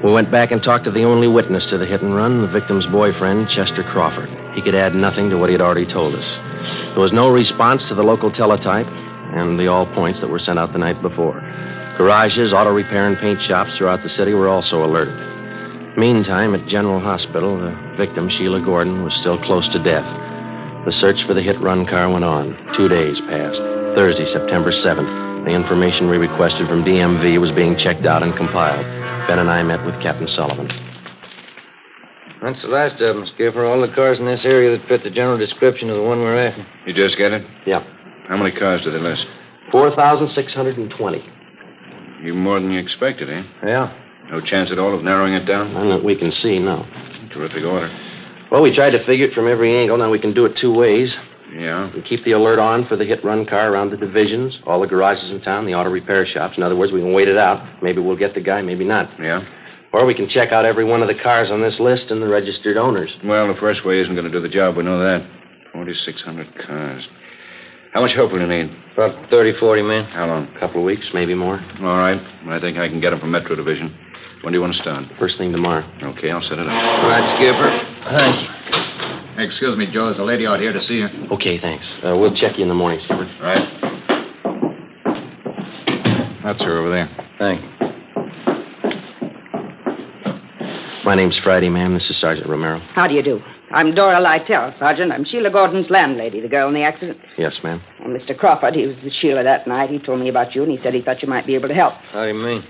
We went back and talked to the only witness to the hit-and-run, the victim's boyfriend, Chester Crawford. He could add nothing to what he had already told us. There was no response to the local teletype and the all points that were sent out the night before. Garages, auto repair, and paint shops throughout the city were also alerted. Meantime, at General Hospital, the victim, Sheila Gordon, was still close to death. The search for the hit-run car went on. 2 days passed. Thursday, September 7th. The information we requested from DMV was being checked out and compiled. Ben and I met with Captain Sullivan. That's the last of them, Skipper. All the cars in this area that fit the general description of the one we're after. You just get it? Yeah. How many cars did they list? 4,620. Even more than you expected, eh? Yeah. No chance at all of narrowing it down? None that we can see, no. Terrific order. Well, we tried to figure it from every angle. Now we can do it 2 ways. Yeah? We keep the alert on for the hit-run car around the divisions, all the garages in town, the auto repair shops. In other words, we can wait it out. Maybe we'll get the guy, maybe not. Yeah? Or we can check out every one of the cars on this list and the registered owners. Well, the first way isn't going to do the job. We know that. 4,600 cars. How much help will you need? About 30, 40 men. How long? A couple of weeks, maybe more. All right. I think I can get them from Metro Division. When do you want to start? First thing tomorrow. Okay, I'll set it up. All right, Skipper. Thank you. Excuse me, Joe. There's a lady out here to see you. Okay, thanks. We'll check you in the morning, Skipper. Right. That's her over there. Thank you. My name's Friday, ma'am. This is Sergeant Romero. How do you do? I'm Dora Lytell, Sergeant. I'm Sheila Gordon's landlady, the girl in the accident. Yes, ma'am. Well, Mr. Crawford, he was with Sheila that night. He told me about you, and he said he thought you might be able to help. How do you mean?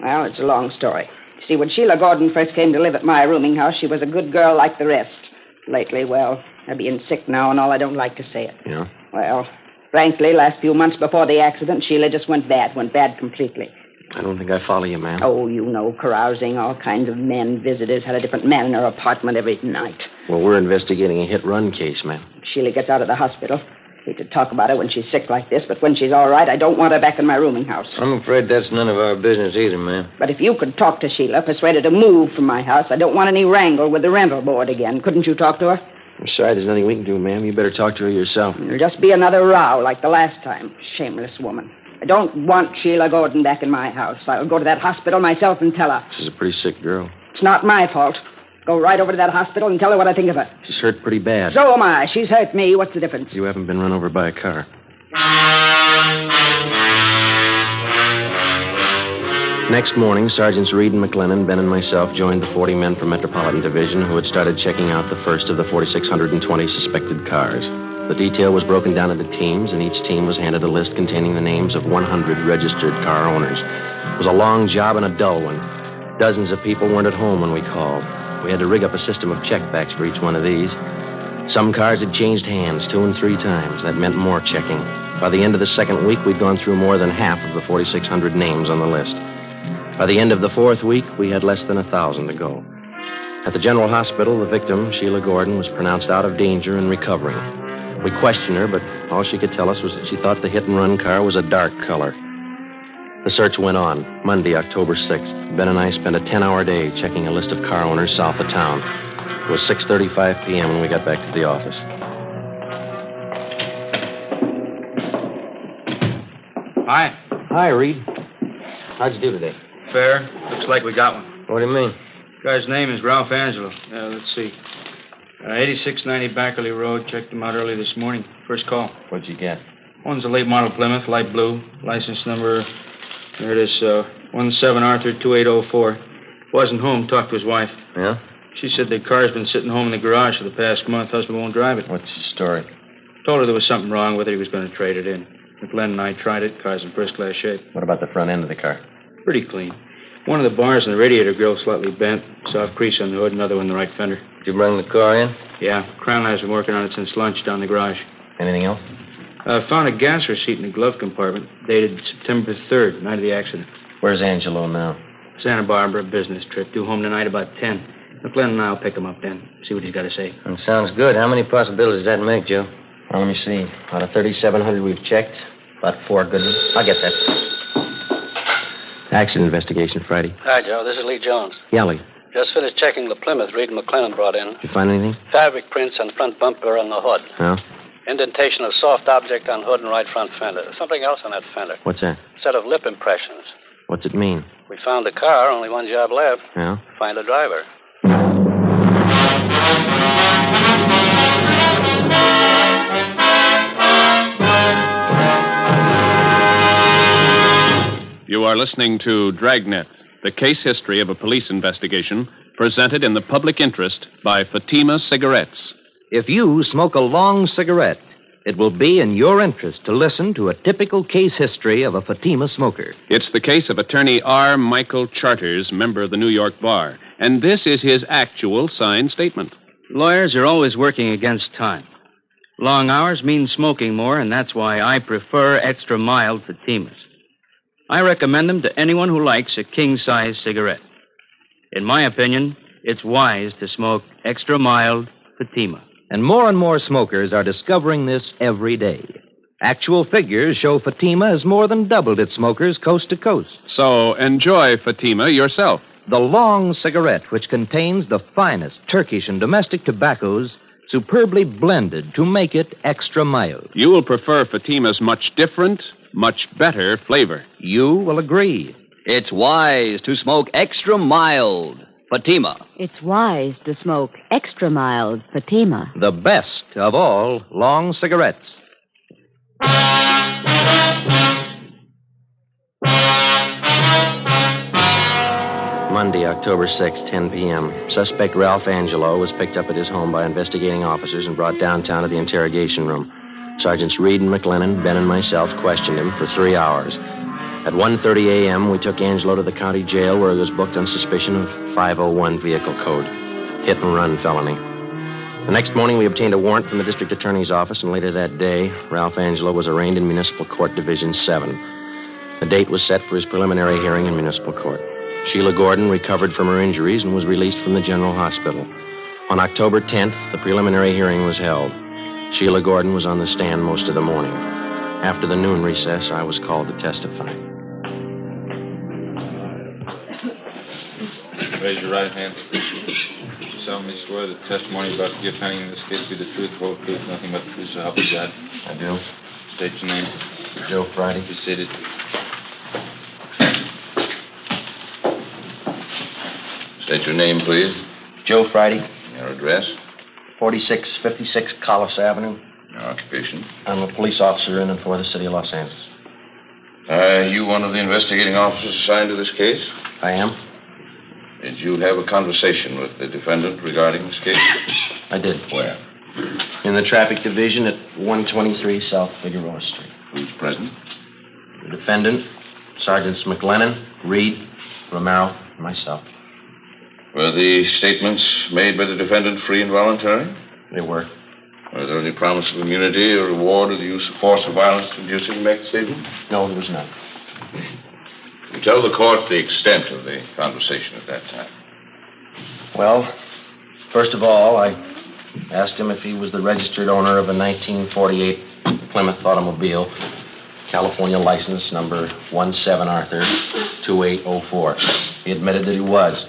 Well, it's a long story. You see, when Sheila Gordon first came to live at my rooming house, she was a good girl like the rest. Lately, well, her being sick now and all, I don't like to say it. Yeah? Well, frankly, last few months before the accident, Sheila just went bad completely. I don't think I follow you, ma'am. Oh, you know, carousing, all kinds of men, visitors, had a different man in her apartment every night. Well, we're investigating a hit-run case, ma'am. Sheila gets out of the hospital. Hate to talk about her when she's sick like this, but when she's all right, I don't want her back in my rooming house. I'm afraid that's none of our business either, ma'am. But if you could talk to Sheila, persuade her to move from my house, I don't want any wrangle with the rental board again. Couldn't you talk to her? I'm sorry, there's nothing we can do, ma'am. You better talk to her yourself. It'll just be another row like the last time. Shameless woman. I don't want Sheila Gordon back in my house. I'll go to that hospital myself and tell her. She's a pretty sick girl. It's not my fault. Go right over to that hospital and tell her what I think of her. She's hurt pretty bad. So am I. She's hurt me. What's the difference? You haven't been run over by a car. Next morning, Sergeants Reed and McLennan, Ben, and myself joined the 40 men from Metropolitan Division who had started checking out the first of the 4,620 suspected cars. The detail was broken down into teams, and each team was handed a list containing the names of 100 registered car owners. It was a long job and a dull one. Dozens of people weren't at home when we called. We had to rig up a system of checkbacks for each one of these. Some cars had changed hands 2 and 3 times. That meant more checking. By the end of the second week, we'd gone through more than half of the 4,600 names on the list. By the end of the fourth week, we had less than 1,000 to go. At the General Hospital, the victim, Sheila Gordon, was pronounced out of danger and recovering. We questioned her, but all she could tell us was that she thought the hit-and-run car was a dark color. The search went on. Monday, October 6th. Ben and I spent a 10-hour day checking a list of car owners south of town. It was 6:35 p.m. when we got back to the office. Hi. Hi, Reed. How'd you do today? Fair. Looks like we got one. What do you mean? Guy's name is Ralph Angelo. Let's see. 8690 Backerley Road. Checked him out early this morning. First call. What'd you get? One's a late model Plymouth, light blue. License number, there it is, 17 Arthur 2804. Wasn't home. Talked to his wife. Yeah? She said the car's been sitting home in the garage for the past month. Husband won't drive it. What's the story? Told her there was something wrong with it. He was going to trade it in. McLennan and I tried it. Car's in first-class shape. What about the front end of the car? Pretty clean. One of the bars in the radiator grill slightly bent. Soft crease on the hood, another one in the right fender. Did you bring the car in? Yeah. Crown has been working on it since lunch down the garage. Anything else? Found a gas receipt in the glove compartment, dated September 3rd, night of the accident. Where's Angelo now? Santa Barbara, business trip. Due home tonight about 10. McLennan and I'll pick him up then. See what he's got to say. That sounds good. How many possibilities does that make, Joe? Well, let me see. Out of 3,700 we've checked, about 4 good ones. I'll get that. Accident investigation, Friday. Hi, Joe. This is Lee Jones. Yeah, Lee. Just finished checking the Plymouth Reed McLennan brought in. Did you find anything? Fabric prints on front bumper and the hood. No? Indentation of soft object on hood and right front fender. There's something else on that fender. What's that? Set of lip impressions. What's it mean? We found the car. Only one job left. Yeah? Find the driver. You are listening to Dragnet, the case history of a police investigation presented in the public interest by Fatima Cigarettes. If you smoke a long cigarette, it will be in your interest to listen to a typical case history of a Fatima smoker. It's the case of attorney R. Michael Charters, member of the New York Bar. And this is his actual signed statement. Lawyers are always working against time. Long hours mean smoking more, and that's why I prefer extra mild Fatimas. I recommend them to anyone who likes a king-size cigarette. In my opinion, it's wise to smoke extra mild Fatima. And more smokers are discovering this every day. Actual figures show Fatima has more than doubled its smokers coast to coast. So enjoy Fatima yourself. The long cigarette, which contains the finest Turkish and domestic tobaccos, superbly blended to make it extra mild. You will prefer Fatima's much different, much better flavor. You will agree. It's wise to smoke extra mild Fatima. It's wise to smoke extra mild Fatima. The best of all long cigarettes. Monday, October 6, 10 p.m. Suspect Ralph Angelo was picked up at his home by investigating officers and brought downtown to the interrogation room. Sergeants Reed and McLennan, Ben, and myself questioned him for 3 hours. At 1:30 a.m., we took Angelo to the county jail where he was booked on suspicion of 501 vehicle code, hit-and-run felony. The next morning, we obtained a warrant from the district attorney's office, and later that day, Ralph Angelo was arraigned in Municipal Court Division 7. The date was set for his preliminary hearing in municipal court. Sheila Gordon recovered from her injuries and was released from the general hospital. On October 10th, the preliminary hearing was held. Sheila Gordon was on the stand most of the morning. After the noon recess, I was called to testify. Raise your right hand. You solemnly swear that testimony about to give pending in this case be the truth, whole truth, nothing but the truth, so help you God. I do. State your name. Joe Friday. Be seated. State your name, please. Joe Friday. Your address. 4656 Collis Avenue. Your occupation. I'm a police officer in and for the city of Los Angeles. Are you one of the investigating officers assigned to this case? I am. Did you have a conversation with the defendant regarding this case? I did. Where? In the traffic division at 123 South Figueroa Street. Who's present? The defendant, Sergeants McLennan, Reed, Romero, and myself. Were the statements made by the defendant free and voluntary? They were. Were there any promise of immunity or reward or the use of force or violence to induce you to make the statement? No, there was none. You tell the court the extent of the conversation at that time. Well, first of all, I asked him if he was the registered owner of a 1948 Plymouth automobile, California license number 17 Arthur 2804. He admitted that he was.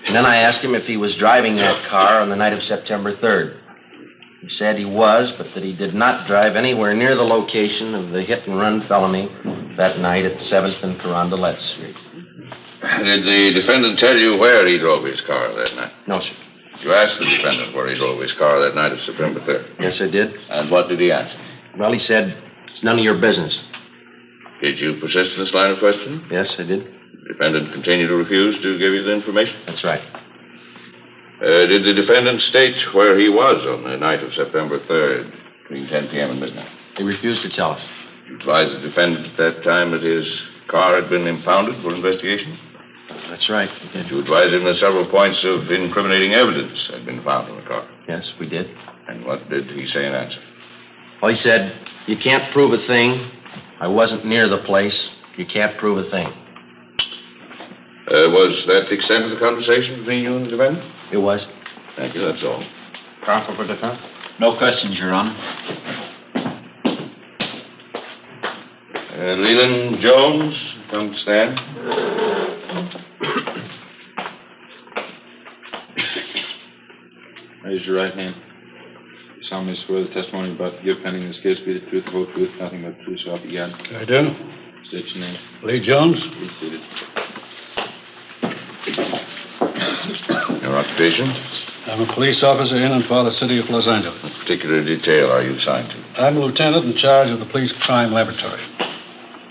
And then I asked him if he was driving that car on the night of September 3rd. He said he was, but that he did not drive anywhere near the location of the hit-and-run felony that night at 7th and Carondelet Street. Did the defendant tell you where he drove his car that night? No, sir. You asked the defendant where he drove his car that night of September 3rd? Yes, I did. And what did he answer? Well, he said, it's none of your business. Did you persist in this line of questioning? Yes, I did. The defendant continued to refuse to give you the information? That's right. Did the defendant state where he was on the night of September 3rd, between 10 p.m. and midnight? He refused to tell us. You advised the defendant at that time that his car had been impounded for investigation? That's right. Did you advise him that several points of incriminating evidence had been found in the car? Yes, we did. And what did he say in answer? Well, he said, you can't prove a thing. I wasn't near the place. You can't prove a thing. Was that the extent of the conversation between you and the defendant? It was. Thank you, that's all. Counsel for defense? No questions, Your Honor. Leland Jones, come stand. Raise your right hand. You solemnly swear the testimony about to give pending this case be the truth, the whole truth, nothing but the truth, so help you God. I do. State your name. Lee Jones. Please seated. Your occupation? I'm a police officer in and for the city of Los Angeles. What particular detail are you assigned to? I'm a lieutenant in charge of the police crime laboratory.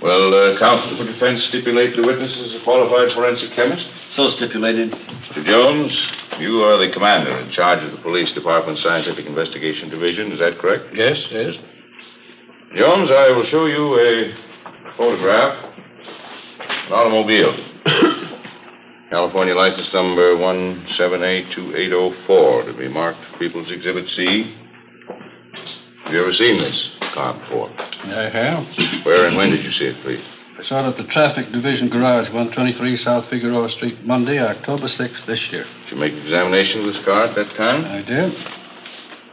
Well, counsel for defense stipulate the witness is a qualified forensic chemist? So stipulated. Mr. Jones, you are the commander in charge of the police department's scientific investigation division, is that correct? Yes, yes. Jones, I will show you a photograph of an automobile. California license number 1782804 to be marked People's Exhibit C. Have you ever seen this car before? I have. Where and when did you see it, please? I saw it at the Traffic Division Garage, 123 South Figueroa Street, Monday, October 6th this year. Did you make an examination of this car at that time? I did.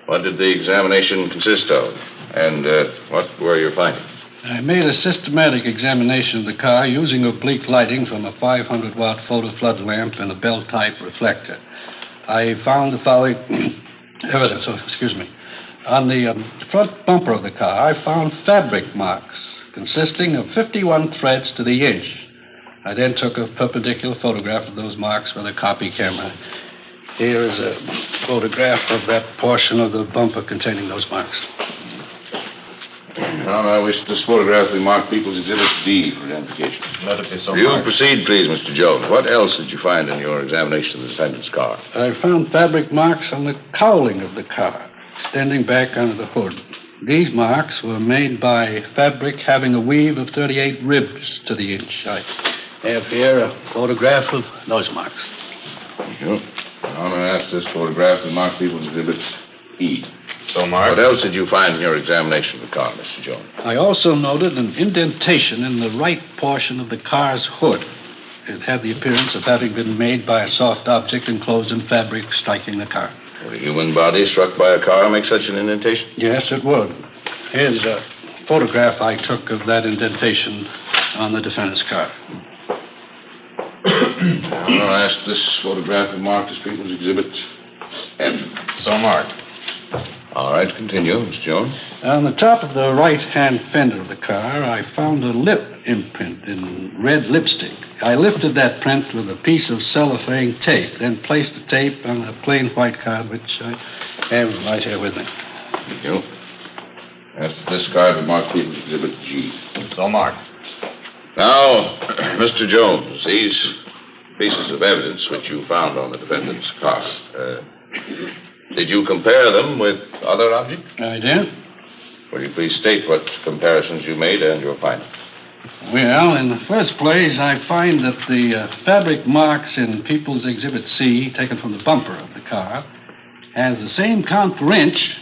What did the examination consist of? And what were your findings? I made a systematic examination of the car using oblique lighting from a 500-watt photo flood lamp and a bell-type reflector. I found the following evidence. On the front bumper of the car, I found fabric marks consisting of 51 threads to the inch. I then took a perpendicular photograph of those marks with a copy camera. Here is a photograph of that portion of the bumper containing those marks. Now, I wish this photograph be marked People's Exhibit D for identification. Let it be so. You proceed, please, Mr. Jones. What else did you find in your examination of the defendant's car? I found fabric marks on the cowling of the car, extending back under the hood. These marks were made by fabric having a weave of 38 ribs to the inch. I have here a photograph of those marks. Thank you. I'm going to ask this photograph to mark People's Exhibit E. So marked. What else did you find in your examination of the car, Mr. Jones? I also noted an indentation in the right portion of the car's hood. It had the appearance of having been made by a soft object enclosed in fabric striking the car. Would a human body struck by a car make such an indentation? Yes, it would. Here's a photograph I took of that indentation on the defendant's car. I'm going to ask this photograph to mark as People's Exhibit F. So marked. All right, continue, Mr. Jones. On the top of the right-hand fender of the car, I found a lip imprint in red lipstick. I lifted that print with a piece of cellophane tape, then placed the tape on a plain white card, which I have right here with me. Thank you. Ask this card to mark People's Exhibit G. So marked. Now, Mr. Jones, these pieces of evidence which you found on the defendant's car, did you compare them with other objects? I did. Will you please state what comparisons you made and your findings? Well, in the first place, I find that the fabric marks in People's Exhibit C, taken from the bumper of the car, has the same count per inch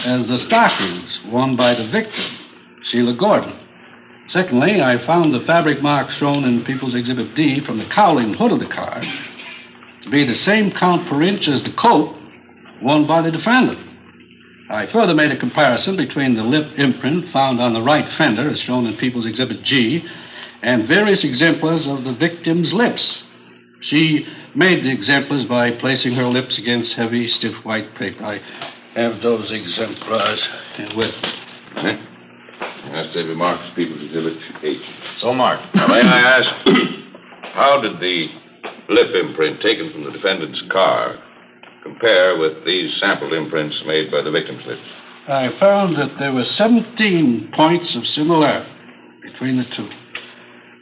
as the stockings worn by the victim, Sheila Gordon. Secondly, I found the fabric marks shown in People's Exhibit D from the cowling hood of the car to be the same count per inch as the coat worn by the defendant. I further made a comparison between the lip imprint found on the right fender, as shown in People's Exhibit G, and various exemplars of the victim's lips. She made the exemplars by placing her lips against heavy, stiff white paper. I have those exemplars with me. Ask they be marked as People's Exhibit H. So marked. Now, may I ask, how did the lip imprint taken from the defendant's car compare with these sample imprints made by the victim's lips? I found that there were 17 points of similarity between the two.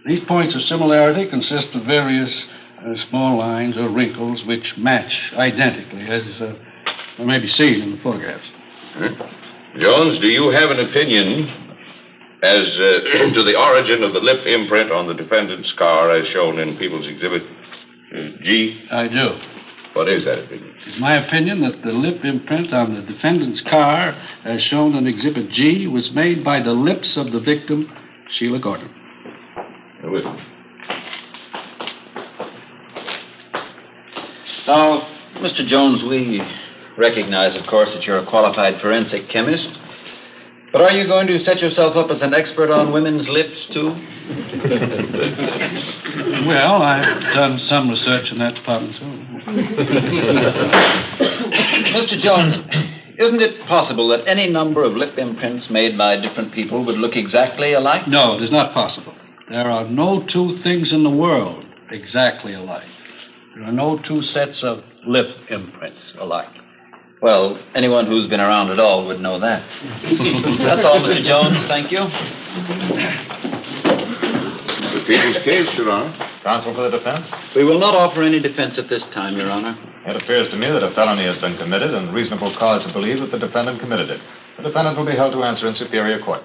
These points of similarity consist of various small lines or wrinkles which match identically, as may be seen in the photographs. Jones, do you have an opinion as to the origin of the lip imprint on the defendant's car as shown in People's Exhibit G? I do. What is that opinion? It's my opinion that the lip imprint on the defendant's car, as shown in Exhibit G, was made by the lips of the victim, Sheila Gordon. With me. Now, Mr. Jones, we recognize, of course, that you're a qualified forensic chemist. But are you going to set yourself up as an expert on women's lips, too? Well, I've done some research in that department, too. Mr. Jones, isn't it possible that any number of lip imprints made by different people would look exactly alike? No, it is not possible. There are no two things in the world exactly alike. There are no two sets of lip imprints alike. Well, anyone who's been around at all would know that. That's all, Mr. Jones. Thank you. The people's case, Your Honor. Counsel for the defense? We will not offer any defense at this time, Your Honor. It appears to me that a felony has been committed and reasonable cause to believe that the defendant committed it. The defendant will be held to answer in Superior Court.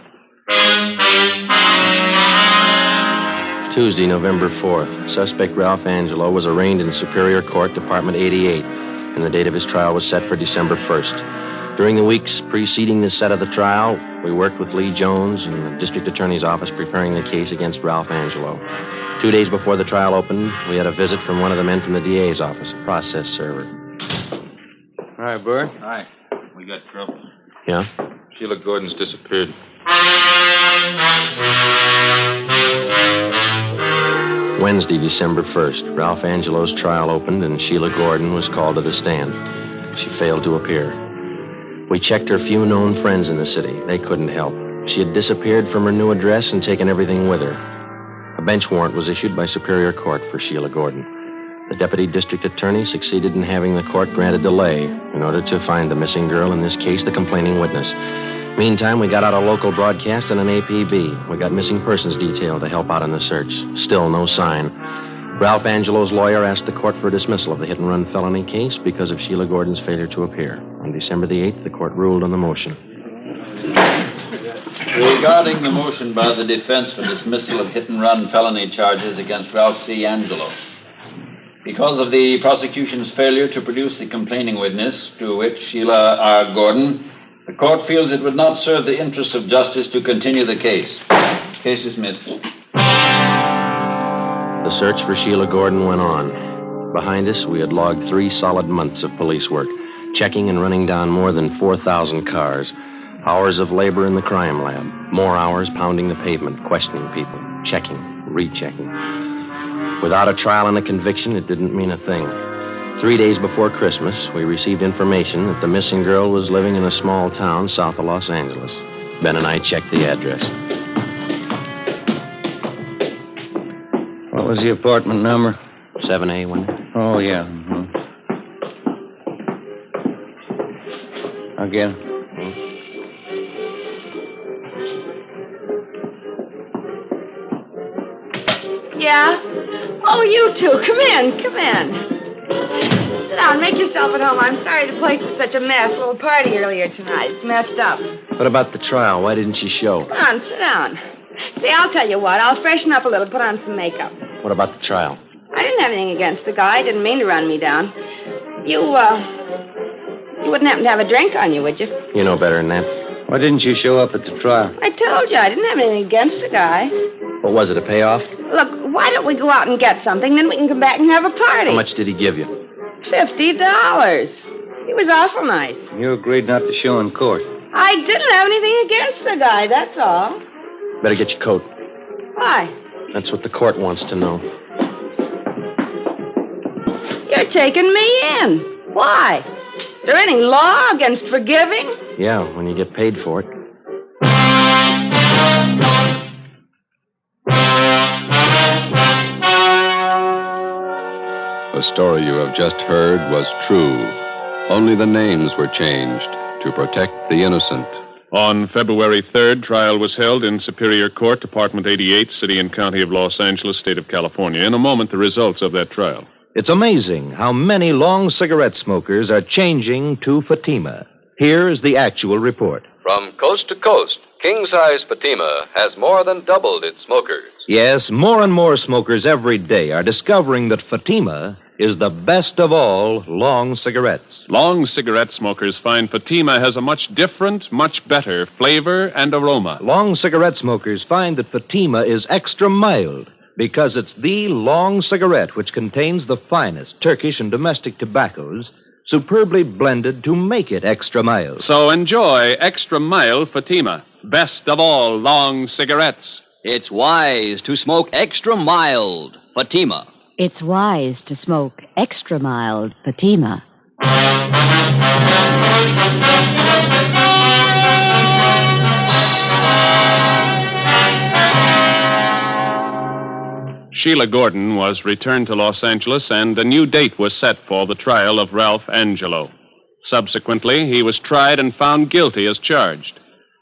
Tuesday, November 4th. Suspect Ralph Angelo was arraigned in Superior Court, Department 88, and the date of his trial was set for December 1st. During the weeks preceding the set of the trial, we worked with Lee Jones and the district attorney's office preparing the case against Ralph Angelo. 2 days before the trial opened, we had a visit from one of the men from the DA's office, a process server. Hi, Bert. Hi. We got trouble. Yeah? Sheila Gordon's disappeared. Wednesday, December 1st, Ralph Angelo's trial opened and Sheila Gordon was called to the stand. She failed to appear. We checked her few known friends in the city. They couldn't help. She had disappeared from her new address and taken everything with her. A bench warrant was issued by Superior Court for Sheila Gordon. The deputy district attorney succeeded in having the court grant a delay in order to find the missing girl, in this case, the complaining witness. Meantime, we got out a local broadcast and an APB. We got missing persons detail to help out in the search. Still no sign. Ralph Angelo's lawyer asked the court for a dismissal of the hit-and-run felony case because of Sheila Gordon's failure to appear. On December the 8th, the court ruled on the motion. Regarding the motion by the defense for dismissal of hit-and-run felony charges against Ralph C. Angelo, because of the prosecution's failure to produce the complaining witness, to wit, Sheila R. Gordon, the court feels it would not serve the interests of justice to continue the case. Case dismissed. The search for Sheila Gordon went on. Behind us, we had logged 3 solid months of police work, checking and running down more than 4,000 cars. Hours of labor in the crime lab. More hours pounding the pavement, questioning people, checking, rechecking. Without a trial and a conviction, it didn't mean a thing. 3 days before Christmas, we received information that the missing girl was living in a small town south of Los Angeles. Ben and I checked the address. What was the apartment number? 7A, wasn't it? Oh, yeah. Mm-hmm. I'll get it. Yeah? Oh, you two. Come in. Sit down. Make yourself at home. I'm sorry the place is such a mess. A little party earlier tonight. It's messed up. What about the trial? Why didn't she show? Come on, sit down. See, I'll tell you what. I'll freshen up a little, put on some makeup. What about the trial? I didn't have anything against the guy. I didn't mean to run me down. You wouldn't happen to have a drink on you, would you? You know better than that. Why didn't you show up at the trial? I told you I didn't have anything against the guy. What was it, a payoff? Look, why don't we go out and get something, then we can come back and have a party. How much did he give you? $50. He was awful nice. You agreed not to show in court. I didn't have anything against the guy, that's all. Better get your coat. Why? That's what the court wants to know. You're taking me in. Why? Is there any law against forgiving? Yeah, when you get paid for it. The story you have just heard was true. Only the names were changed to protect the innocent. On February 3rd, trial was held in Superior Court, Department 88, City and County of Los Angeles, State of California. In a moment, the results of that trial. It's amazing how many long cigarette smokers are changing to Fatima. Here's the actual report. From coast to coast, king-size Fatima has more than doubled its smokers. Yes, more and more smokers every day are discovering that Fatima is the best of all long cigarettes. Long cigarette smokers find Fatima has a much different, much better flavor and aroma. Long cigarette smokers find that Fatima is extra mild, because it's the long cigarette which contains the finest Turkish and domestic tobaccos, superbly blended to make it extra mild. So enjoy Extra Mild Fatima, best of all long cigarettes. It's wise to smoke extra mild Fatima. It's wise to smoke extra mild Fatima. Sheila Gordon was returned to Los Angeles, and a new date was set for the trial of Ralph Angelo. Subsequently, he was tried and found guilty as charged.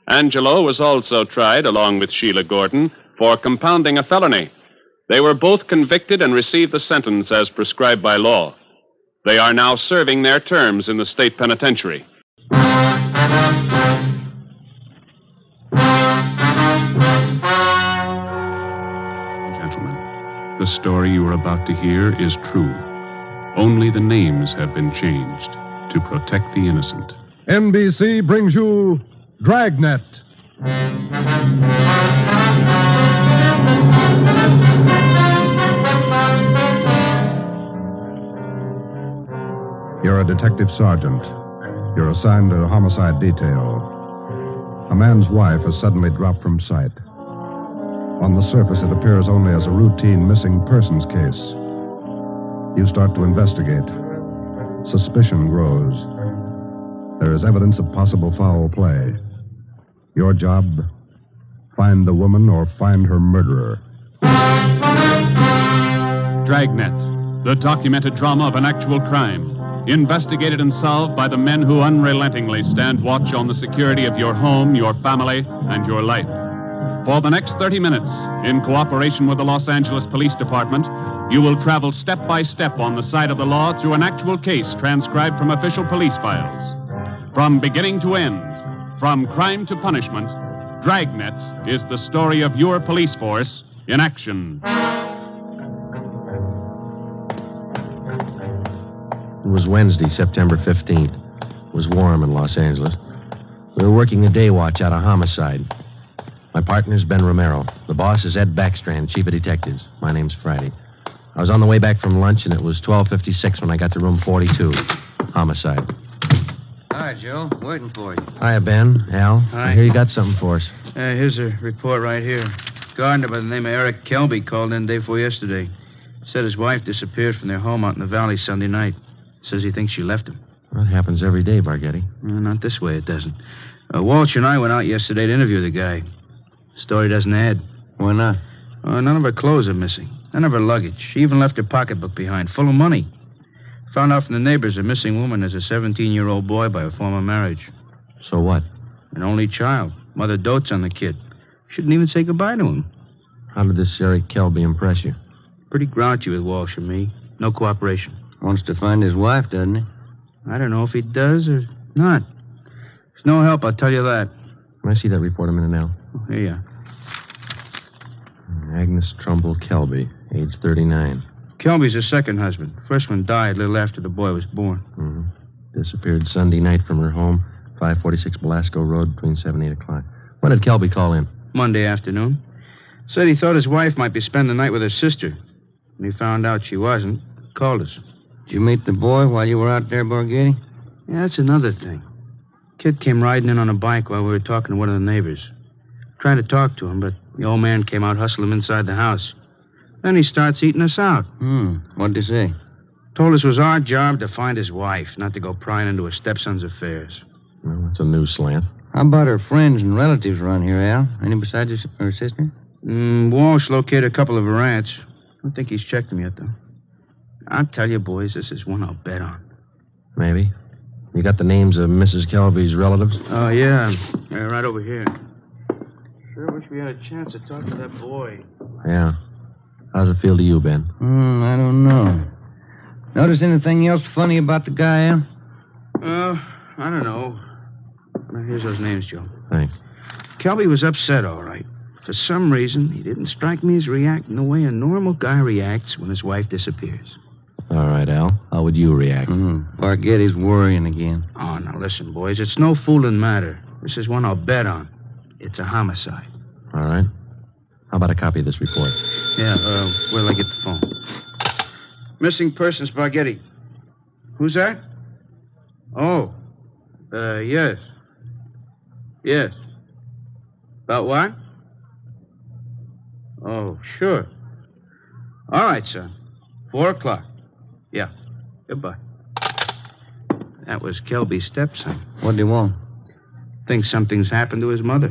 Angelo was also tried, along with Sheila Gordon, for compounding a felony. They were both convicted and received the sentence as prescribed by law. They are now serving their terms in the state penitentiary. The story you are about to hear is true. Only the names have been changed to protect the innocent. NBC brings you Dragnet. You're a detective sergeant. You're assigned to a homicide detail. A man's wife has suddenly dropped from sight. On the surface, it appears only as a routine missing persons case. You start to investigate. Suspicion grows. There is evidence of possible foul play. Your job, find the woman or find her murderer. Dragnet, the documented drama of an actual crime. Investigated and solved by the men who unrelentingly stand watch on the security of your home, your family, and your life. For the next 30 minutes, in cooperation with the Los Angeles Police Department, you will travel step by step on the side of the law through an actual case transcribed from official police files. From beginning to end, from crime to punishment, Dragnet is the story of your police force in action. It was Wednesday, September 15th. It was warm in Los Angeles. We were working a day watch out of homicide. My partner's Ben Romero. The boss is Ed Backstrand, chief of detectives. My name's Friday. I was on the way back from lunch, and it was 12:56 when I got to room 42. Homicide. Hi, Joe. Waiting for you. Hiya, Ben. Al. Hi. I hear you got something for us. Here's a report right here. Gardener by the name of Eric Kelby called in day before yesterday. Said his wife disappeared from their home out in the valley Sunday night. Says he thinks she left him. That happens every day, Barghetti. Not this way, it doesn't. Walsh and I went out yesterday to interview the guy. Story doesn't add. Why not? None of her clothes are missing. None of her luggage. She even left her pocketbook behind, full of money. Found out from the neighbors a missing woman is a 17-year-old boy by a former marriage. So what? An only child. Mother dotes on the kid. Shouldn't even say goodbye to him. How did this Eric Kelby impress you? Pretty grouchy with Walsh and me. No cooperation. Wants to find his wife, doesn't he? I don't know if he does or not. There's no help, I'll tell you that. Can I see that report a minute now? Oh, here you are. Agnes Trumbull Kelby, age 39. Kelby's her second husband. First one died a little after the boy was born. Mm-hmm. Disappeared Sunday night from her home, 546 Belasco Road, between 7 and 8 o'clock. When did Kelby call in? Monday afternoon. Said he thought his wife might be spending the night with her sister. When he found out she wasn't, called us. Did you meet the boy while you were out there, Borghetti? Yeah, that's another thing. Kid came riding in on a bike while we were talking to one of the neighbors. Trying to talk to him, but the old man came out, hustled him inside the house. Then he starts eating us out. What'd he say? Told us it was our job to find his wife, not to go prying into his stepson's affairs. Well, that's a new slant. How about her friends and relatives around here, Al? Any besides her sister? Walsh located a couple of her aunts. I don't think he's checked them yet, though. I'll tell you, boys, this is one I'll bet on. Maybe. You got the names of Mrs. Kelby's relatives? Oh, yeah. Right over here. Sure wish we had a chance to talk to that boy. Yeah. How's it feel to you, Ben? I don't know. Notice anything else funny about the guy, Al? I don't know. Now, here's those names, Joe. Thanks. Kelby was upset, all right. For some reason, he didn't strike me as reacting the way a normal guy reacts when his wife disappears. All right, Al. How would you react? Barghetti's worrying again. Oh, now listen, boys. It's no fooling matter. This is one I'll bet on. It's a homicide. All right. How about a copy of this report? Yeah, where'll I get the phone? Missing person spaghetti. Who's that? Oh. Yes. Yes. About what? Oh, sure. All right, son. 4:00. Yeah. Goodbye. That was Kelby's stepson. What do you want? Thinks something's happened to his mother.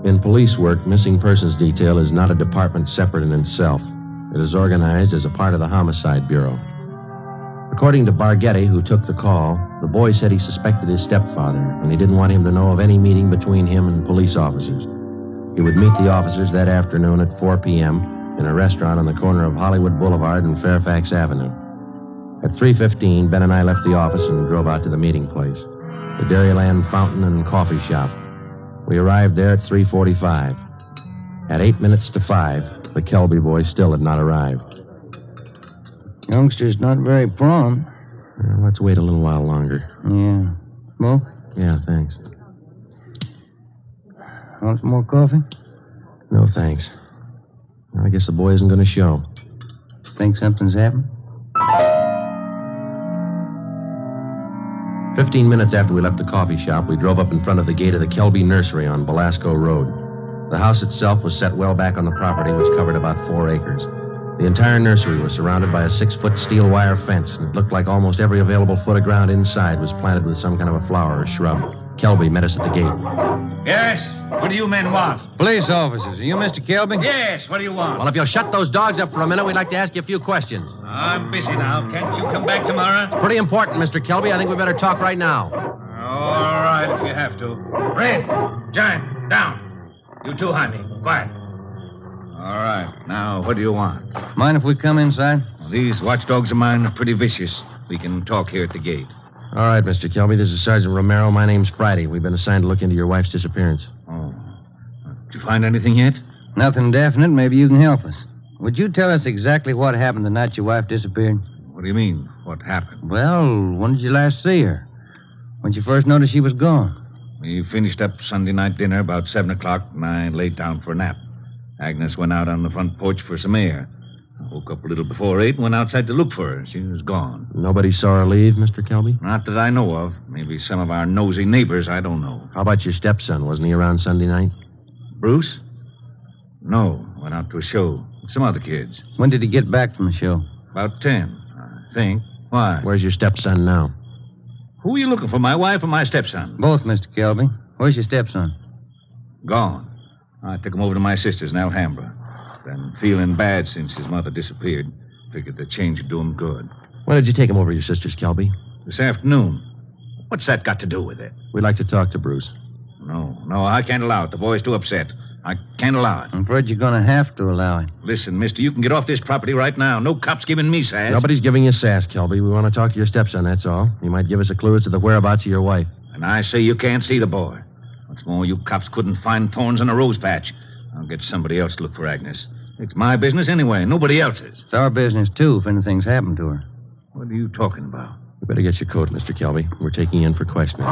In police work, missing persons detail is not a department separate in itself. It is organized as a part of the Homicide Bureau. According to Barghetti, who took the call, the boy said he suspected his stepfather, and he didn't want him to know of any meeting between him and police officers. He would meet the officers that afternoon at 4 p.m. in a restaurant on the corner of Hollywood Boulevard and Fairfax Avenue. At 3:15, Ben and I left the office and drove out to the meeting place, the Dairyland Fountain and Coffee Shop. We arrived there at 3:45. At 8 minutes to 5, the Kelby boy still had not arrived. Youngster's not very prompt. Let's wait a little while longer. Yeah. Smoke? Yeah, thanks. Want some more coffee? No, thanks. I guess the boy isn't going to show. Think something's happened? 15 minutes after we left the coffee shop, we drove up in front of the gate of the Kelby Nursery on Belasco Road. The house itself was set well back on the property, which covered about 4 acres. The entire nursery was surrounded by a 6-foot steel wire fence, and it looked like almost every available foot of ground inside was planted with some kind of a flower or shrub. Kelby met us at the gate. Yes? What do you men want? Police officers. Are you Mr. Kelby? Yes, what do you want? Well, if you'll shut those dogs up for a minute, we'd like to ask you a few questions. I'm busy now. Can't you come back tomorrow? It's pretty important, Mr. Kelby. I think we better talk right now. All right, if you have to. Red, Giant, down. You too, Jaime. Quiet. All right. Now, what do you want? Mind if we come inside? Well, these watchdogs of mine are pretty vicious. We can talk here at the gate. All right, Mr. Kelby. This is Sergeant Romero. My name's Friday. We've been assigned to look into your wife's disappearance. Oh. Did you find anything yet? Nothing definite. Maybe you can help us. Would you tell us exactly what happened the night your wife disappeared? What do you mean, what happened? Well, when did you last see her? When did you first notice she was gone? We finished up Sunday night dinner about 7 o'clock, and I laid down for a nap. Agnes went out on the front porch for some air. I woke up a little before 8 and went outside to look for her. She was gone. Nobody saw her leave, Mr. Kelby? Not that I know of. Maybe some of our nosy neighbors, I don't know. How about your stepson? Wasn't he around Sunday night? Bruce? No, went out to a show with some other kids. When did he get back from the show? About 10, I think. Why? Where's your stepson now? Who are you looking for, my wife or my stepson? Both, Mr. Kelby. Where's your stepson? Gone. I took him over to my sister's in Alhambra. Been feeling bad since his mother disappeared. Figured the change would do him good. When did you take him over to your sister's, Kelby? This afternoon. What's that got to do with it? We'd like to talk to Bruce. No, I can't allow it. The boy's too upset. I can't allow it. I'm afraid you're going to have to allow it. Listen, mister, you can get off this property right now. No cop's giving me sass. Nobody's giving you sass, Kelby. We want to talk to your stepson, that's all. He might give us a clue as to the whereabouts of your wife. And I say you can't see the boy. What's more, you cops couldn't find thorns in a rose patch. I'll get somebody else to look for Agnes. It's my business anyway, nobody else's. It's our business, too, if anything's happened to her. What are you talking about? You better get your coat, Mr. Kelby. We're taking you in for questioning.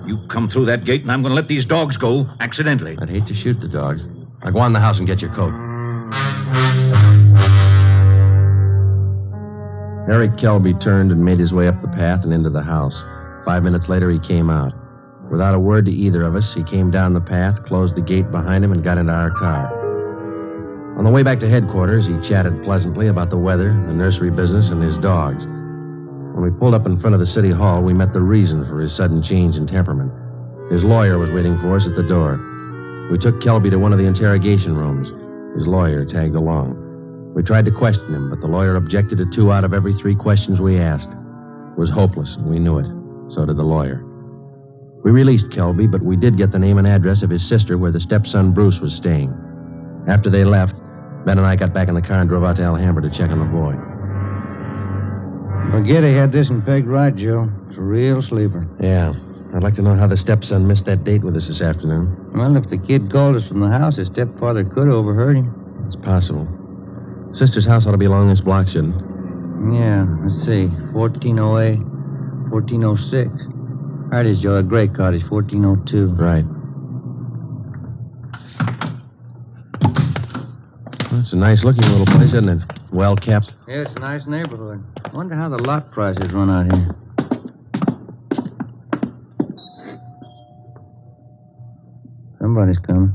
You come through that gate, and I'm going to let these dogs go accidentally. I'd hate to shoot the dogs. Now go on in the house and get your coat. Eric Kelby turned and made his way up the path and into the house. 5 minutes later, he came out. Without a word to either of us, he came down the path, closed the gate behind him, and got into our car. On the way back to headquarters, he chatted pleasantly about the weather, the nursery business, and his dogs. When we pulled up in front of the city hall, we met the reason for his sudden change in temperament. His lawyer was waiting for us at the door. We took Kelby to one of the interrogation rooms. His lawyer tagged along. We tried to question him, but the lawyer objected to 2 out of every 3 questions we asked. It was hopeless, and we knew it. So did the lawyer. We released Kelby, but we did get the name and address of his sister where the stepson Bruce was staying. After they left, Ben and I got back in the car and drove out to Alhambra to check on the boy. Spaghetti had this one pegged right, Joe. It's a real sleeper. Yeah. I'd like to know how the stepson missed that date with us this afternoon. Well, if the kid called us from the house, his stepfather could have overheard him. It's possible. Sister's house ought to be along this block, shouldn't it? Yeah, let's see. 1408, 1406. Right is, Joe. A gray cottage, 1402. Right. Well, it's a nice-looking little place, isn't it? Well kept. Yeah, it's a nice neighborhood. Wonder how the lot prices run out here. Somebody's coming.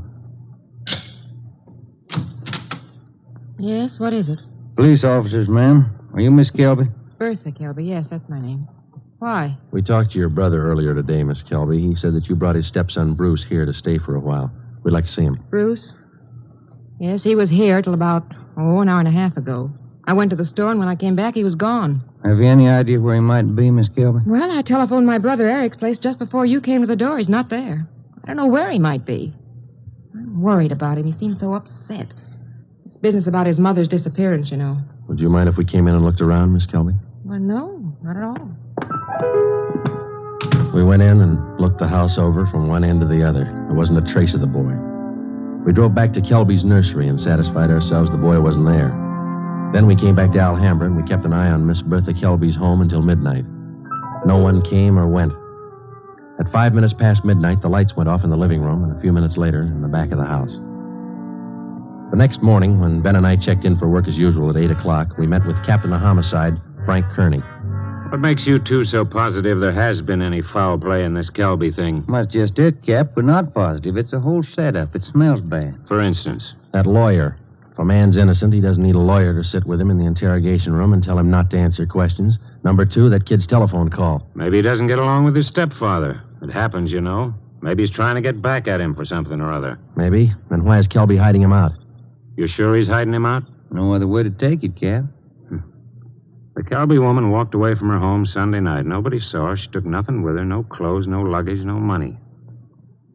Yes, what is it? Police officers, ma'am. Are you Miss Kelby? Bertha Kelby. Yes, that's my name. Why? We talked to your brother earlier today, Miss Kelby. He said that you brought his stepson, Bruce, here to stay for a while. We'd like to see him. Bruce? Yes, he was here till about, an hour and a half ago. I went to the store, and when I came back, he was gone. Have you any idea where he might be, Miss Kelby? Well, I telephoned my brother Eric's place just before you came to the door. He's not there. I don't know where he might be. I'm worried about him. He seemed so upset. This business about his mother's disappearance, you know. Would you mind if we came in and looked around, Miss Kelby? Well, no, not at all. We went in and looked the house over from one end to the other. There wasn't a trace of the boy. We drove back to Kelby's nursery and satisfied ourselves the boy wasn't there. Then we came back to Alhambra and we kept an eye on Miss Bertha Kelby's home until midnight. No one came or went. At 5 minutes past midnight, the lights went off in the living room, and a few minutes later, in the back of the house. The next morning, when Ben and I checked in for work as usual at 8 o'clock, we met with Captain of Homicide, Frank Kearney. What makes you two so positive there has been any foul play in this Kelby thing? That's just it, Cap. We're not positive. It's a whole setup. It smells bad. For instance? That lawyer. If a man's innocent, he doesn't need a lawyer to sit with him in the interrogation room and tell him not to answer questions. Number two, that kid's telephone call. Maybe he doesn't get along with his stepfather. It happens, you know. Maybe he's trying to get back at him for something or other. Maybe. Then why is Kelby hiding him out? You sure he's hiding him out? No other way to take it, Cap. The Kelby woman walked away from her home Sunday night. Nobody saw her. She took nothing with her. No clothes, no luggage, no money.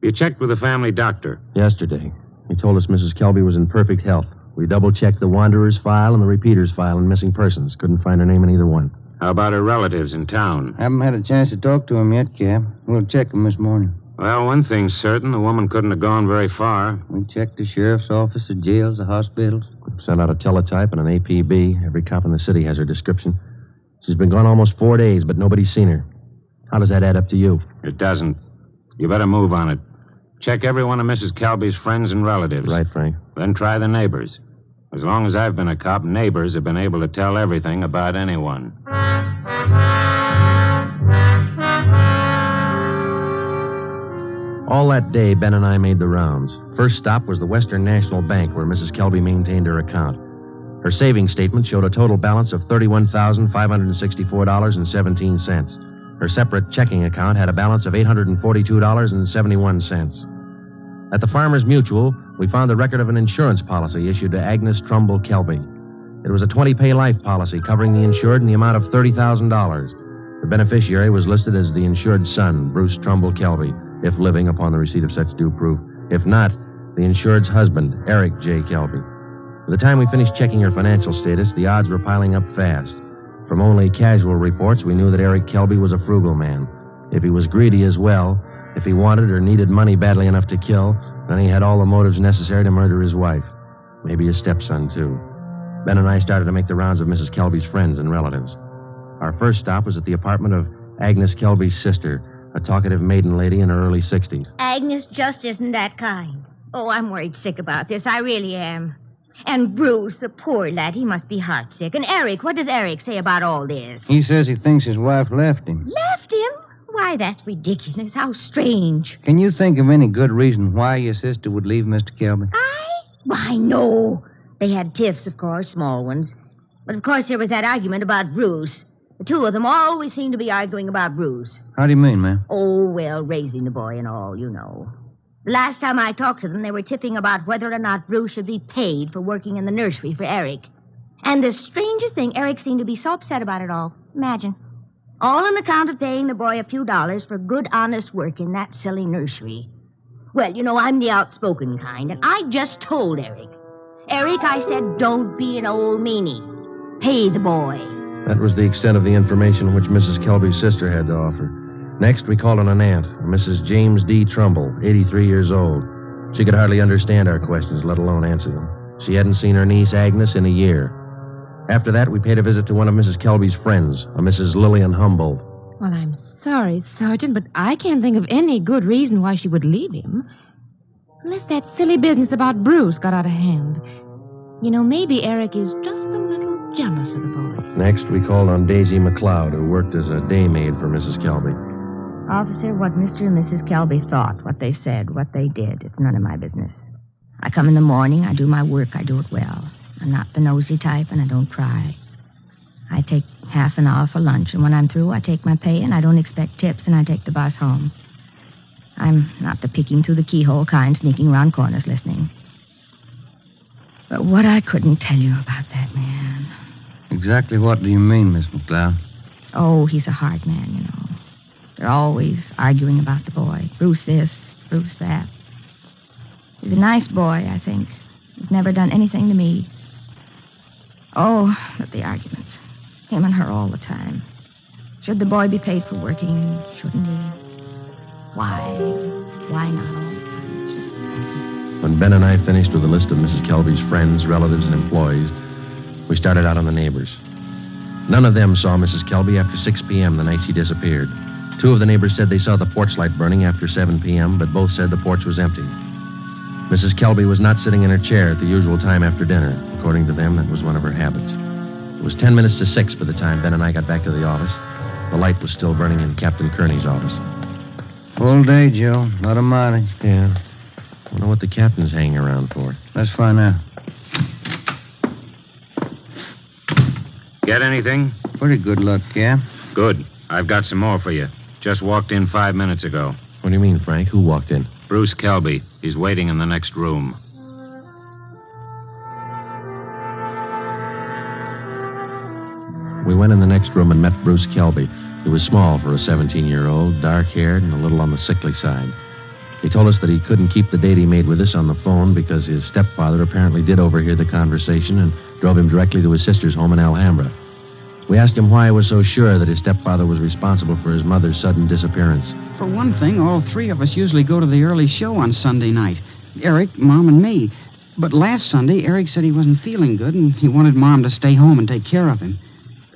You checked with the family doctor? Yesterday. He told us Mrs. Kelby was in perfect health. We double-checked the wanderer's file and the repeater's file and missing persons. Couldn't find her name in either one. How about her relatives in town? Haven't had a chance to talk to him yet, Cap. We'll check him this morning. Well, one thing's certain. The woman couldn't have gone very far. We checked the sheriff's office, the jails, the hospitals. Sent out a teletype and an APB. Every cop in the city has her description. She's been gone almost 4 days, but nobody's seen her. How does that add up to you? It doesn't. You better move on it. Check every one of Mrs. Kelby's friends and relatives. Right, Frank. Then try the neighbors. As long as I've been a cop, neighbors have been able to tell everything about anyone. All that day, Ben and I made the rounds. First stop was the Western National Bank, where Mrs. Kelby maintained her account. Her savings statement showed a total balance of $31,564.17. Her separate checking account had a balance of $842.71. At the Farmers Mutual, we found the record of an insurance policy issued to Agnes Trumbull Kelby. It was a 20-pay life policy covering the insured in the amount of $30,000. The beneficiary was listed as the insured son, Bruce Trumbull Kelby, if living upon the receipt of such due proof. If not, the insured's husband, Eric J. Kelby. By the time we finished checking her financial status, the odds were piling up fast. From only casual reports, we knew that Eric Kelby was a frugal man. If he was greedy as well, if he wanted or needed money badly enough to kill, then he had all the motives necessary to murder his wife. Maybe his stepson, too. Ben and I started to make the rounds of Mrs. Kelby's friends and relatives. Our first stop was at the apartment of Agnes Kelby's sister, a talkative maiden lady in her early 60s. Agnes just isn't that kind. Oh, I'm worried sick about this. I really am. And Bruce, the poor lad, he must be heartsick. And Eric, what does Eric say about all this? He says he thinks his wife left him. Left him? Why, that's ridiculous. How strange. Can you think of any good reason why your sister would leave Mr. Kelby? Why, no. They had tiffs, of course, small ones. But, of course, there was that argument about Bruce. The two of them always seem to be arguing about Bruce. How do you mean, ma'am? Oh, well, raising the boy and all, you know. The last time I talked to them, they were tiffing about whether or not Bruce should be paid for working in the nursery for Eric. And the strangest thing, Eric seemed to be so upset about it all. Imagine. All on account of paying the boy a few dollars for good, honest work in that silly nursery. Well, you know, I'm the outspoken kind, and I just told Eric. Eric, I said, don't be an old meanie. Pay the boy. That was the extent of the information which Mrs. Kelby's sister had to offer. Next, we called on an aunt, Mrs. James D. Trumbull, 83 years old. She could hardly understand our questions, let alone answer them. She hadn't seen her niece, Agnes, in a year. After that, we paid a visit to one of Mrs. Kelby's friends, a Mrs. Lillian Humboldt. Well, I'm sorry, Sergeant, but I can't think of any good reason why she would leave him. Unless that silly business about Bruce got out of hand. You know, maybe Eric is just a little jealous of the boy. Next, we called on Daisy McLeod, who worked as a day maid for Mrs. Kelby. Officer, what Mr. and Mrs. Kelby thought, what they said, what they did, it's none of my business. I come in the morning, I do my work, I do it well. I'm not the nosy type, and I don't pry. I take half an hour for lunch, and when I'm through, I take my pay, and I don't expect tips, and I take the bus home. I'm not the peeking through the keyhole kind, sneaking around corners listening. But what I couldn't tell you about that man. Exactly what do you mean, Miss McLeod? Oh, he's a hard man, you know. They're always arguing about the boy. Bruce this, Bruce that. He's a nice boy, I think. He's never done anything to me. Oh, but the arguments. Him and her all the time. Should the boy be paid for working? Shouldn't he? Why? Why not all the time? It's just... When Ben and I finished with a list of Mrs. Kelby's friends, relatives, and employees, we started out on the neighbors. None of them saw Mrs. Kelby after 6 p.m. the night she disappeared. 2 of the neighbors said they saw the porch light burning after 7 p.m., but both said the porch was empty. Mrs. Kelby was not sitting in her chair at the usual time after dinner. According to them, that was one of her habits. It was 10 minutes to 6 by the time Ben and I got back to the office. The light was still burning in Captain Kearney's office. Full day, Joe. Not a mileage. Yeah. I wonder what the captain's hanging around for. Let's find out. Get anything? Pretty good luck, Cap. Good. I've got some more for you. Just walked in 5 minutes ago. What do you mean, Frank? Who walked in? Bruce Kelby. He's waiting in the next room. We went in the next room and met Bruce Kelby. He was small for a 17-year-old, dark-haired, and a little on the sickly side. He told us that he couldn't keep the date he made with us on the phone because his stepfather apparently did overhear the conversation and drove him directly to his sister's home in Alhambra. We asked him why he was so sure that his stepfather was responsible for his mother's sudden disappearance. For one thing, all 3 of us usually go to the early show on Sunday night. Eric, Mom, and me. But last Sunday, Eric said he wasn't feeling good and he wanted Mom to stay home and take care of him.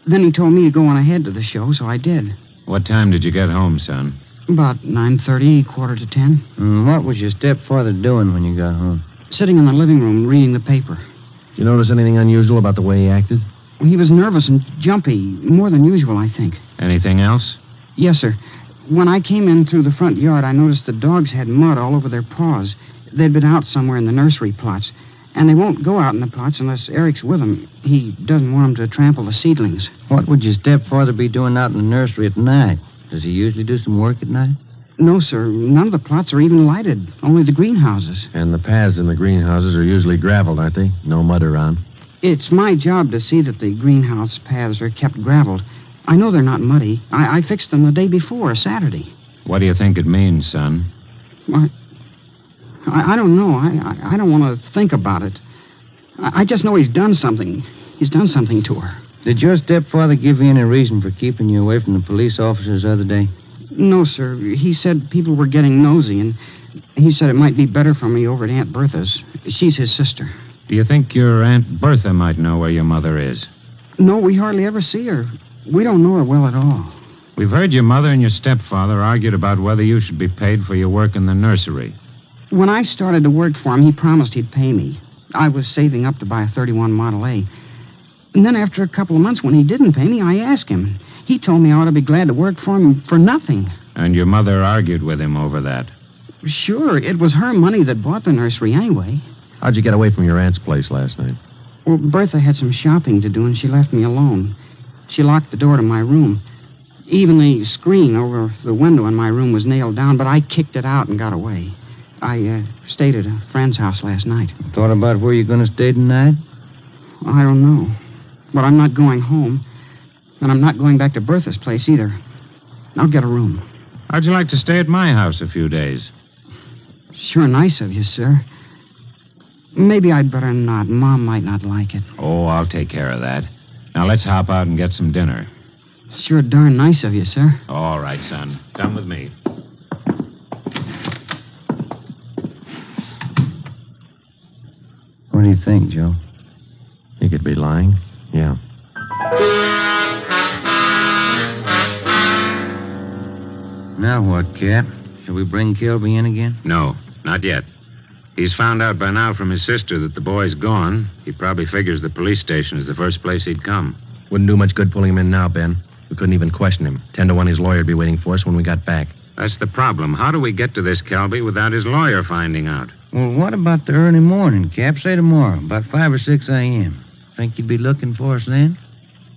Then he told me to go on ahead to the show, so I did. What time did you get home, son? About 9:30, 9:45. What was your stepfather doing when you got home? Sitting in the living room reading the paper. You notice anything unusual about the way he acted? He was nervous and jumpy, more than usual, I think. Anything else? Yes, sir. When I came in through the front yard, I noticed the dogs had mud all over their paws. They'd been out somewhere in the nursery plots. And they won't go out in the plots unless Eric's with them. He doesn't want them to trample the seedlings. What would your stepfather be doing out in the nursery at night? Does he usually do some work at night? No, sir. None of the plots are even lighted. Only the greenhouses. And the paths in the greenhouses are usually graveled, aren't they? No mud around. It's my job to see that the greenhouse paths are kept graveled. I know they're not muddy. I fixed them the day before, Saturday. What do you think it means, son? I don't know. I don't want to think about it. I just know he's done something. He's done something to her. Did your stepfather give you any reason for keeping you away from the police officers the other day? No, sir. He said people were getting nosy, and he said it might be better for me over at Aunt Bertha's. She's his sister. Do you think your Aunt Bertha might know where your mother is? No, we hardly ever see her. We don't know her well at all. We've heard your mother and your stepfather argued about whether you should be paid for your work in the nursery. When I started to work for him, he promised he'd pay me. I was saving up to buy a 31 Model A. And then after a couple of months, when he didn't pay me, I asked him. He told me I ought to be glad to work for him for nothing. And your mother argued with him over that? Sure, it was her money that bought the nursery anyway. How'd you get away from your aunt's place last night? Well, Bertha had some shopping to do, and she left me alone. She locked the door to my room. Even the screen over the window in my room was nailed down, but I kicked it out and got away. I stayed at a friend's house last night. Thought about where you're going to stay tonight? I don't know. But I'm not going home. And I'm not going back to Bertha's place either. I'll get a room. How'd you like to stay at my house a few days? Sure nice of you, sir. Maybe I'd better not. Mom might not like it. Oh, I'll take care of that. Now let's hop out and get some dinner. Sure darn nice of you, sir. All right, son. Come with me. What do you think, Joe? He could be lying. Yeah. Now what, Cap? Shall we bring Kelby in again? No, not yet. He's found out by now from his sister that the boy's gone. He probably figures the police station is the first place he'd come. Wouldn't do much good pulling him in now, Ben. We couldn't even question him. 10 to 1 his lawyer'd be waiting for us when we got back. That's the problem. How do we get to this Kelby without his lawyer finding out? Well, what about the early morning, Cap? Say tomorrow, about 5 or 6 a.m. Think you'd be looking for us then?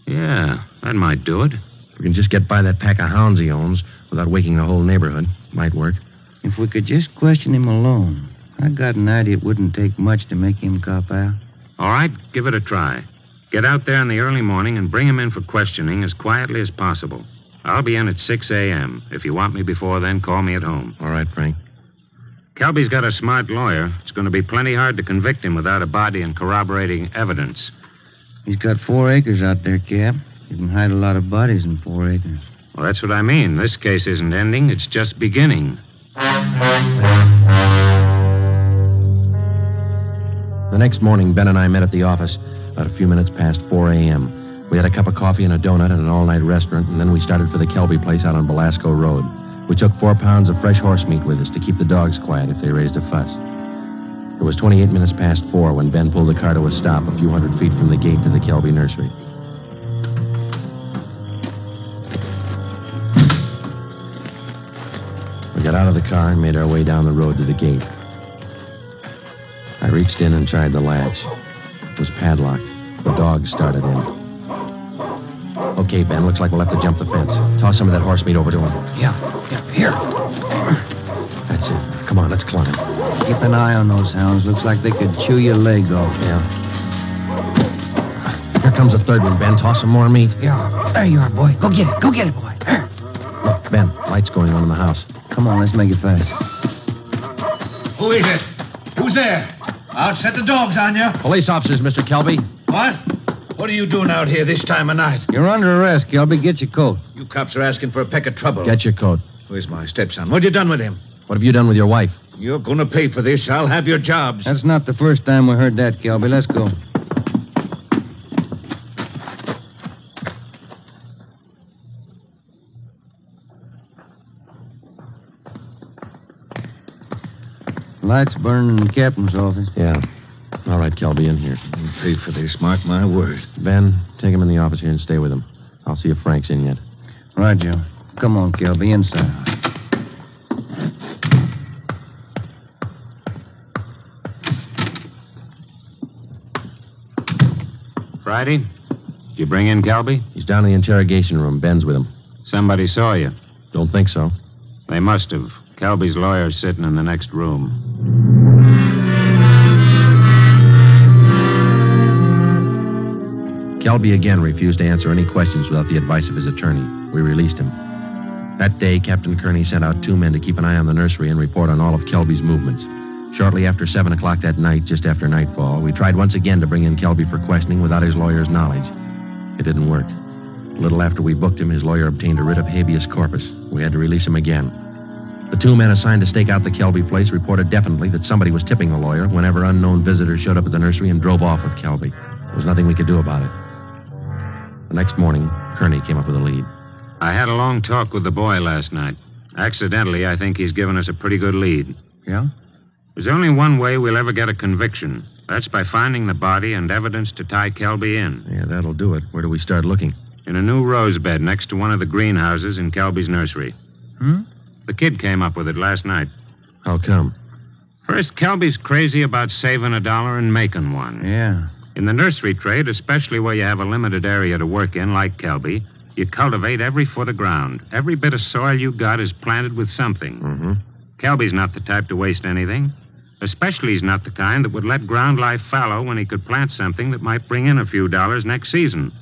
Yeah, that might do it. If we can just get by that pack of hounds he owns without waking the whole neighborhood, might work. If we could just question him alone, I got an idea it wouldn't take much to make him cop out. All right, give it a try. Get out there in the early morning and bring him in for questioning as quietly as possible. I'll be in at 6 a.m. If you want me before then, call me at home. All right, Frank. Kelby's got a smart lawyer. It's going to be plenty hard to convict him without a body and corroborating evidence. He's got 4 acres out there, Cap. You can hide a lot of bodies in 4 acres. Well, that's what I mean. This case isn't ending. It's just beginning. The next morning, Ben and I met at the office about a few minutes past 4 a.m. We had a cup of coffee and a donut at an all-night restaurant, and then we started for the Kelby place out on Belasco Road. We took 4 pounds of fresh horse meat with us to keep the dogs quiet if they raised a fuss. It was 28 minutes past 4 when Ben pulled the car to a stop a few hundred feet from the gate to the Kelby nursery. We got out of the car and made our way down the road to the gate. I reached in and tried the latch. It was padlocked. The dogs started in. Okay, Ben, looks like we'll have to jump the fence. Toss some of that horse meat over to him. Yeah, here. That's it. Come on, let's climb. Keep an eye on those hounds. Looks like they could chew your leg off. Yeah. Here comes a third one, Ben. Toss some more meat. Yeah, there you are, boy. Go get it, boy. Here. Look, Ben, light's going on in the house. Come on, let's make it fast. Who is it? Who's there? I'll set the dogs on you. Police officers, Mr. Kelby. What? What are you doing out here this time of night? You're under arrest, Kelby. Get your coat. You cops are asking for a peck of trouble. Get your coat. Where's my stepson? What you done with him? What have you done with your wife? You're going to pay for this. I'll have your jobs. That's not the first time we heard that, Kelby. Let's go. Lights burning in the captain's office. Yeah. All right, Kelby, in here. You pay for this, mark my word. Ben, take him in the office here and stay with him. I'll see if Frank's in yet. Right, Joe. Come on, Kelby, inside. Friday? Did you bring in Kelby? He's down in the interrogation room. Ben's with him. Somebody saw you. Don't think so. They must have. Kelby's lawyer's sitting in the next room. Kelby again refused to answer any questions without the advice of his attorney. We released him. That day, Captain Kearney sent out 2 men to keep an eye on the nursery and report on all of Kelby's movements. Shortly after 7 o'clock that night, just after nightfall, we tried once again to bring in Kelby for questioning without his lawyer's knowledge. It didn't work. A little after we booked him, his lawyer obtained a writ of habeas corpus. We had to release him again. The 2 men assigned to stake out the Kelby place reported definitely that somebody was tipping the lawyer whenever unknown visitors showed up at the nursery and drove off with Kelby. There was nothing we could do about it. The next morning, Kearney came up with a lead. I had a long talk with the boy last night. Accidentally, I think he's given us a pretty good lead. Yeah? There's only one way we'll ever get a conviction. That's by finding the body and evidence to tie Kelby in. Yeah, that'll do it. Where do we start looking? In a new rose bed next to one of the greenhouses in Kelby's nursery. The kid came up with it last night. How come? First, Kelby's crazy about saving $1 and making one. Yeah. In the nursery trade, especially where you have a limited area to work in, like Kelby, you cultivate every foot of ground. Every bit of soil you got is planted with something. Mm-hmm. Kelby's not the type to waste anything. Especially he's not the kind that would let ground lie fallow when he could plant something that might bring in a few dollars next season.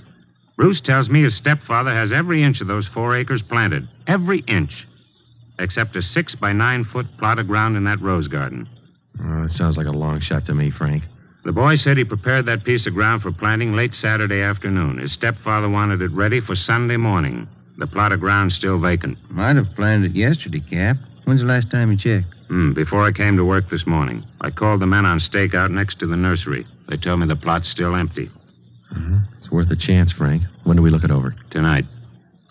Bruce tells me his stepfather has every inch of those 4 acres planted. Every inch. Except a 6 by 9 foot plot of ground in that rose garden. Oh, it sounds like a long shot to me, Frank. The boy said he prepared that piece of ground for planting late Saturday afternoon. His stepfather wanted it ready for Sunday morning. The plot of ground's still vacant. Might have planted it yesterday, Cap. When's the last time you checked? Before I came to work this morning. I called the men on stakeout next to the nursery. They told me the plot's still empty. It's worth a chance, Frank. When do we look it over? Tonight.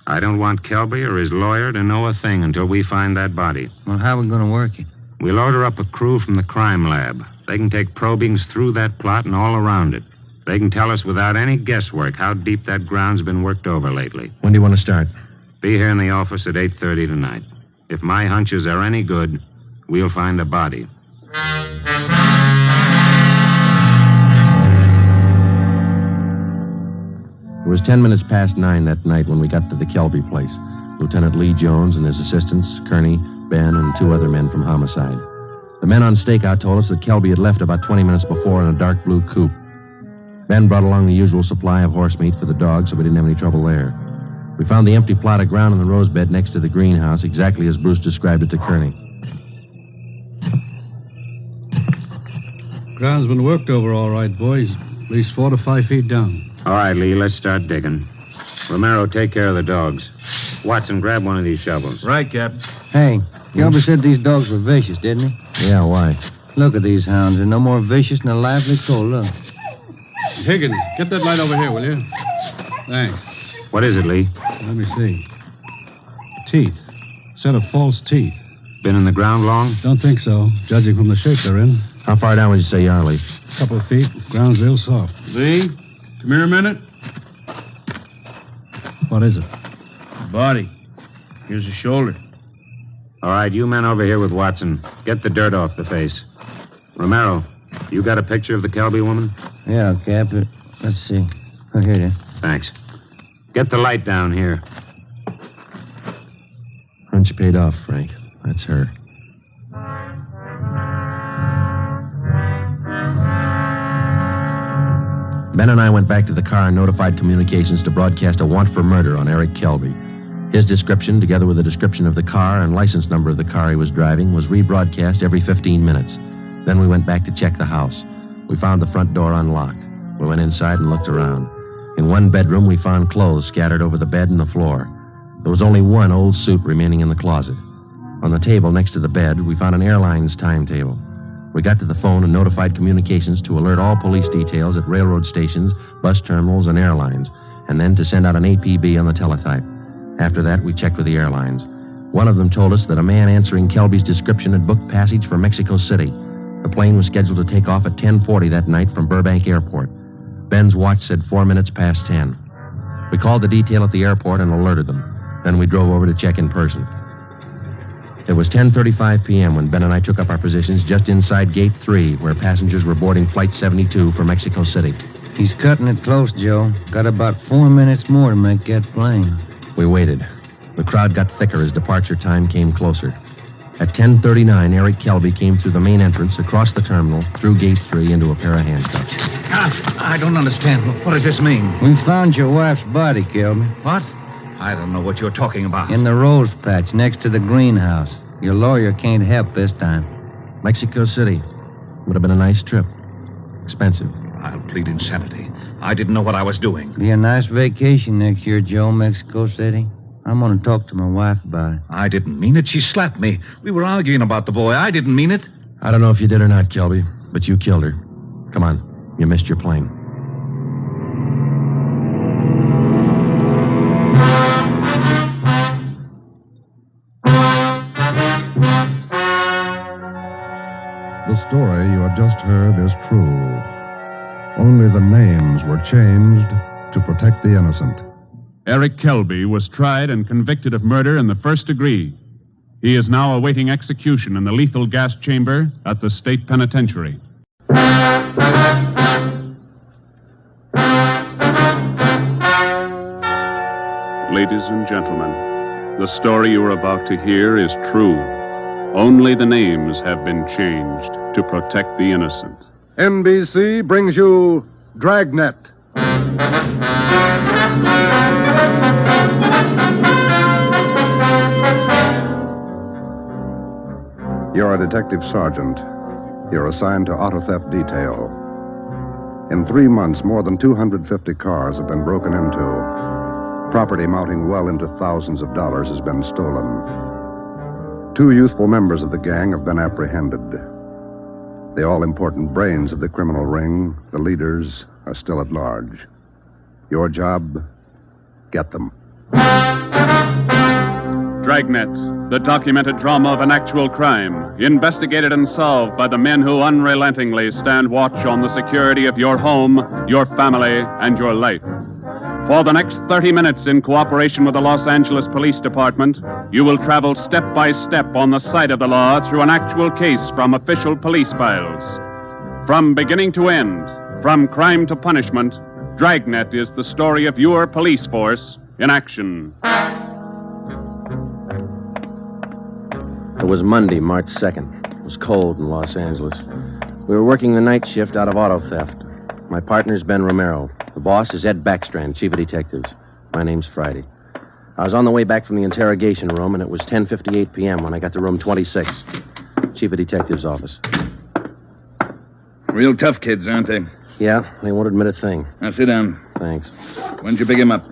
I don't want Kelby or his lawyer to know a thing until we find that body. Well, how are we going to work it? We'll order up a crew from the crime lab. They can take probings through that plot and all around it. They can tell us without any guesswork how deep that ground's been worked over lately. When do you want to start? Be here in the office at 8:30 tonight. If my hunches are any good, we'll find a body. It was 10 minutes past 9 that night when we got to the Kelby place. Lieutenant Lee Jones and his assistants, Kearney, Ben, and 2 other men from homicide. The men on stakeout told us that Kelby had left about 20 minutes before in a dark blue coupe. Ben brought along the usual supply of horse meat for the dogs, so we didn't have any trouble there. We found the empty plot of ground in the rose bed next to the greenhouse, exactly as Bruce described it to Kearney. Ground's been worked over all right, boys. At least 4 to 5 feet down. All right, Lee, let's start digging. Romero, take care of the dogs. Watson, grab one of these shovels. Right, Cap. Hey, Kelby said these dogs were vicious, didn't he? Yeah, why? Look at these hounds. They're no more vicious than a lively colt. Look. Higgins, get that light over here, will you? Thanks. What is it, Lee? Let me see. Teeth. Set of false teeth. Been in the ground long? Don't think so, judging from the shape they're in. How far down would you say you are, Lee? A couple of feet. Ground's real soft. Lee, come here a minute. What is it? Body. Here's the shoulder. All right, you men over here with Watson. Get the dirt off the face. Romero, you got a picture of the Kelby woman? Yeah, Cap. Let's see. Oh, here it is. Thanks. Get the light down here. Hunch paid off, Frank. That's her. Ben and I went back to the car and notified communications to broadcast a want for murder on Eric Kelby. His description, together with a description of the car and license number of the car he was driving, was rebroadcast every 15 minutes. Then we went back to check the house. We found the front door unlocked. We went inside and looked around. In one bedroom, we found clothes scattered over the bed and the floor. There was only one old suit remaining in the closet. On the table next to the bed, we found an airline's timetable. We got to the phone and notified communications to alert all police details at railroad stations, bus terminals, and airlines, and then to send out an APB on the teletype. After that, we checked with the airlines. One of them told us that a man answering Kelby's description had booked passage for Mexico City. The plane was scheduled to take off at 10:40 that night from Burbank Airport. Ben's watch said 4 minutes past 10. We called the detail at the airport and alerted them. Then we drove over to check in person. It was 10:35 p.m. when Ben and I took up our positions just inside Gate 3, where passengers were boarding Flight 72 for Mexico City. He's cutting it close, Joe. Got about 4 minutes more to make that plane. We waited. The crowd got thicker as departure time came closer. At 10:39, Eric Kelby came through the main entrance, across the terminal, through Gate 3, into a pair of handcuffs. I don't understand. What does this mean? We found your wife's body, Kelby. What? I don't know what you're talking about. In the rose patch next to the greenhouse. Your lawyer can't help this time. Mexico City. Would have been a nice trip. Expensive. I'll plead insanity. I didn't know what I was doing. Be a nice vacation next year, Joe, Mexico City. I'm going to talk to my wife about it. I didn't mean it. She slapped me. We were arguing about the boy. I didn't mean it. I don't know if you did or not, Kelby, but you killed her. Come on. You missed your plane. The story you have just heard is true. Only the names were changed to protect the innocent. Eric Kelby was tried and convicted of murder in the first degree. He is now awaiting execution in the lethal gas chamber at the state penitentiary. Ladies and gentlemen, the story you are about to hear is true. Only the names have been changed to protect the innocent. NBC brings you Dragnet. You're a detective sergeant. You're assigned to auto theft detail. In 3 months, more than 250 cars have been broken into. Property mounting well into thousands of dollars has been stolen. 2 youthful members of the gang have been apprehended. The all-important brains of the criminal ring, the leaders, are still at large. Your job, get them. Dragnet, the documented drama of an actual crime, investigated and solved by the men who unrelentingly stand watch on the security of your home, your family, and your life. For the next 30 minutes, in cooperation with the Los Angeles Police Department, you will travel step by step on the side of the law through an actual case from official police files. From beginning to end, from crime to punishment, Dragnet is the story of your police force in action. It was Monday, March 2nd. It was cold in Los Angeles. We were working the night shift out of auto theft. My partner's Ben Romero. The boss is Ed Backstrand, chief of detectives. My name's Friday. I was on the way back from the interrogation room, and it was 10:58 p.m. when I got to room 26, chief of detectives' office. Real tough kids, aren't they? Yeah, they won't admit a thing. Now, sit down. Thanks. When'd you pick him up?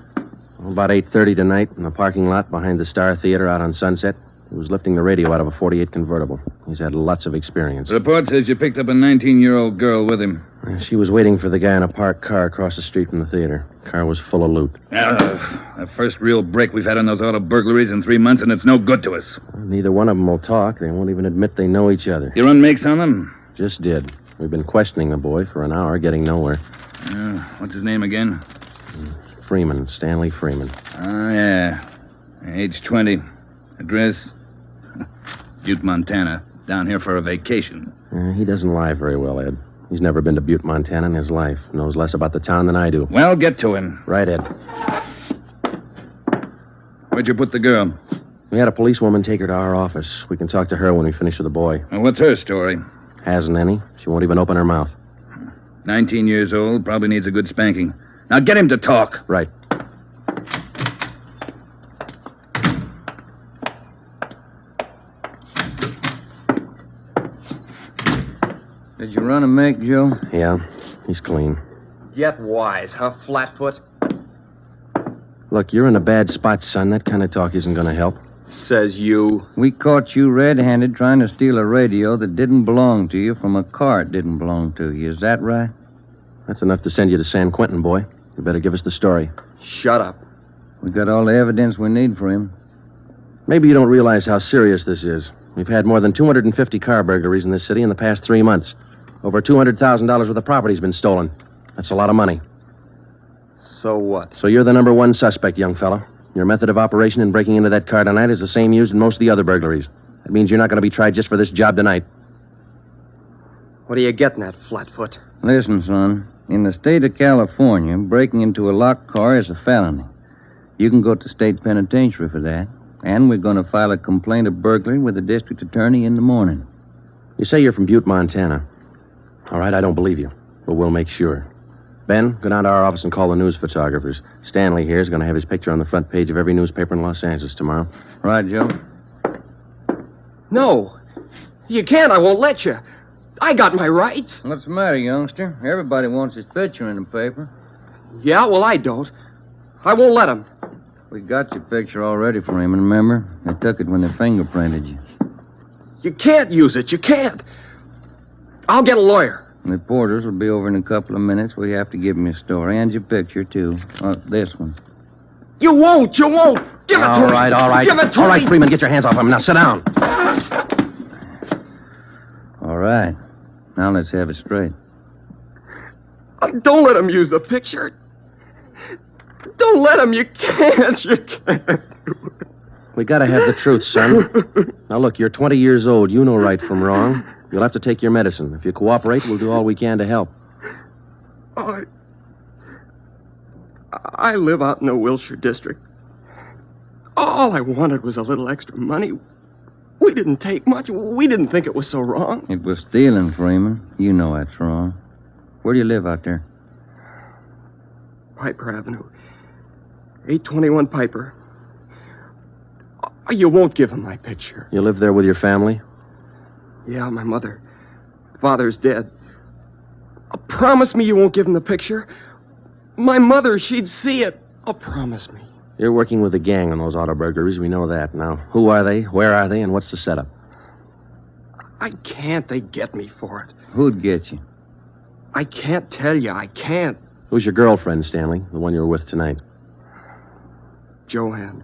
About 8:30 tonight in the parking lot behind the Star Theater out on Sunset. He was lifting the radio out of a 48 convertible. He's had lots of experience. The report says you picked up a 19-year-old girl with him. She was waiting for the guy in a parked car across the street from the theater. The car was full of loot. The first real break we've had on those auto burglaries in 3 months, and it's no good to us. Neither one of them will talk. They won't even admit they know each other. You run makes on them? Just did. We've been questioning the boy for an hour, getting nowhere. What's his name again? Freeman, Stanley Freeman. Oh, yeah. Age 20. Address? Butte, Montana. Down here for a vacation. He doesn't lie very well, Ed. He's never been to Butte, Montana in his life. Knows less about the town than I do. Well, get to him. Right, Ed. Where'd you put the girl? We had a policewoman take her to our office. We can talk to her when we finish with the boy. Well, what's her story? Hasn't any. She won't even open her mouth. 19 years old, probably needs a good spanking. Now get him to talk. Right. Did you run a make, Joe? Yeah, he's clean. Get wise, huh, Flatfoot? Look, you're in a bad spot, son. That kind of talk isn't going to help. Says you. We caught you red-handed trying to steal a radio that didn't belong to you from a car it didn't belong to you. Is that right? That's enough to send you to San Quentin, boy. You better give us the story. Shut up. We got all the evidence we need for him. Maybe you don't realize how serious this is. We've had more than 250 car burglaries in this city in the past 3 months. Over $200,000 worth of property's been stolen. That's a lot of money. So what? So you're the number one suspect, young fella. Your method of operation in breaking into that car tonight is the same used in most of the other burglaries. That means you're not going to be tried just for this job tonight. What are you getting at, Flatfoot? Listen, son. In the state of California, breaking into a locked car is a felony. You can go to state penitentiary for that. And we're going to file a complaint of burglary with the district attorney in the morning. You say you're from Butte, Montana. All right, I don't believe you, but we'll make sure. Ben, go down to our office and call the news photographers. Stanley here is going to have his picture on the front page of every newspaper in Los Angeles tomorrow. Right, Joe? No. You can't. I won't let you. I got my rights. What's the matter, youngster? Everybody wants his picture in the paper. Yeah, well, I don't. I won't let him. We got your picture already for him, remember? They took it when they fingerprinted you. You can't use it. You can't. I'll get a lawyer. Reporters will be over in a couple of minutes. We have to give them your story and your picture, too. This one. You won't. You won't. Give it to me. All right. Give it to me. All right, Freeman, get your hands off him. Now sit down. All right. Now let's have it straight. Don't let him use the picture. Don't let him. You can't. You can't. We got to have the truth, son. Now, look, you're 20 years old. You know right from wrong. You'll have to take your medicine. If you cooperate, we'll do all we can to help. I live out in the Wilshire district. All I wanted was a little extra money. We didn't take much. We didn't think it was so wrong. It was stealing, Freeman. You know that's wrong. Where do you live out there? Piper Avenue. 821 Piper. You won't give him my picture. You live there with your family? Yeah, my mother. Father's dead. Promise me you won't give him the picture. My mother, she'd see it. Promise me. You're working with a gang on those auto burglaries. We know that. Now, who are they? Where are they? And what's the setup? I can't. They get me for it. Who'd get you? I can't tell you. I can't. Who's your girlfriend, Stanley? The one you were with tonight? Joanne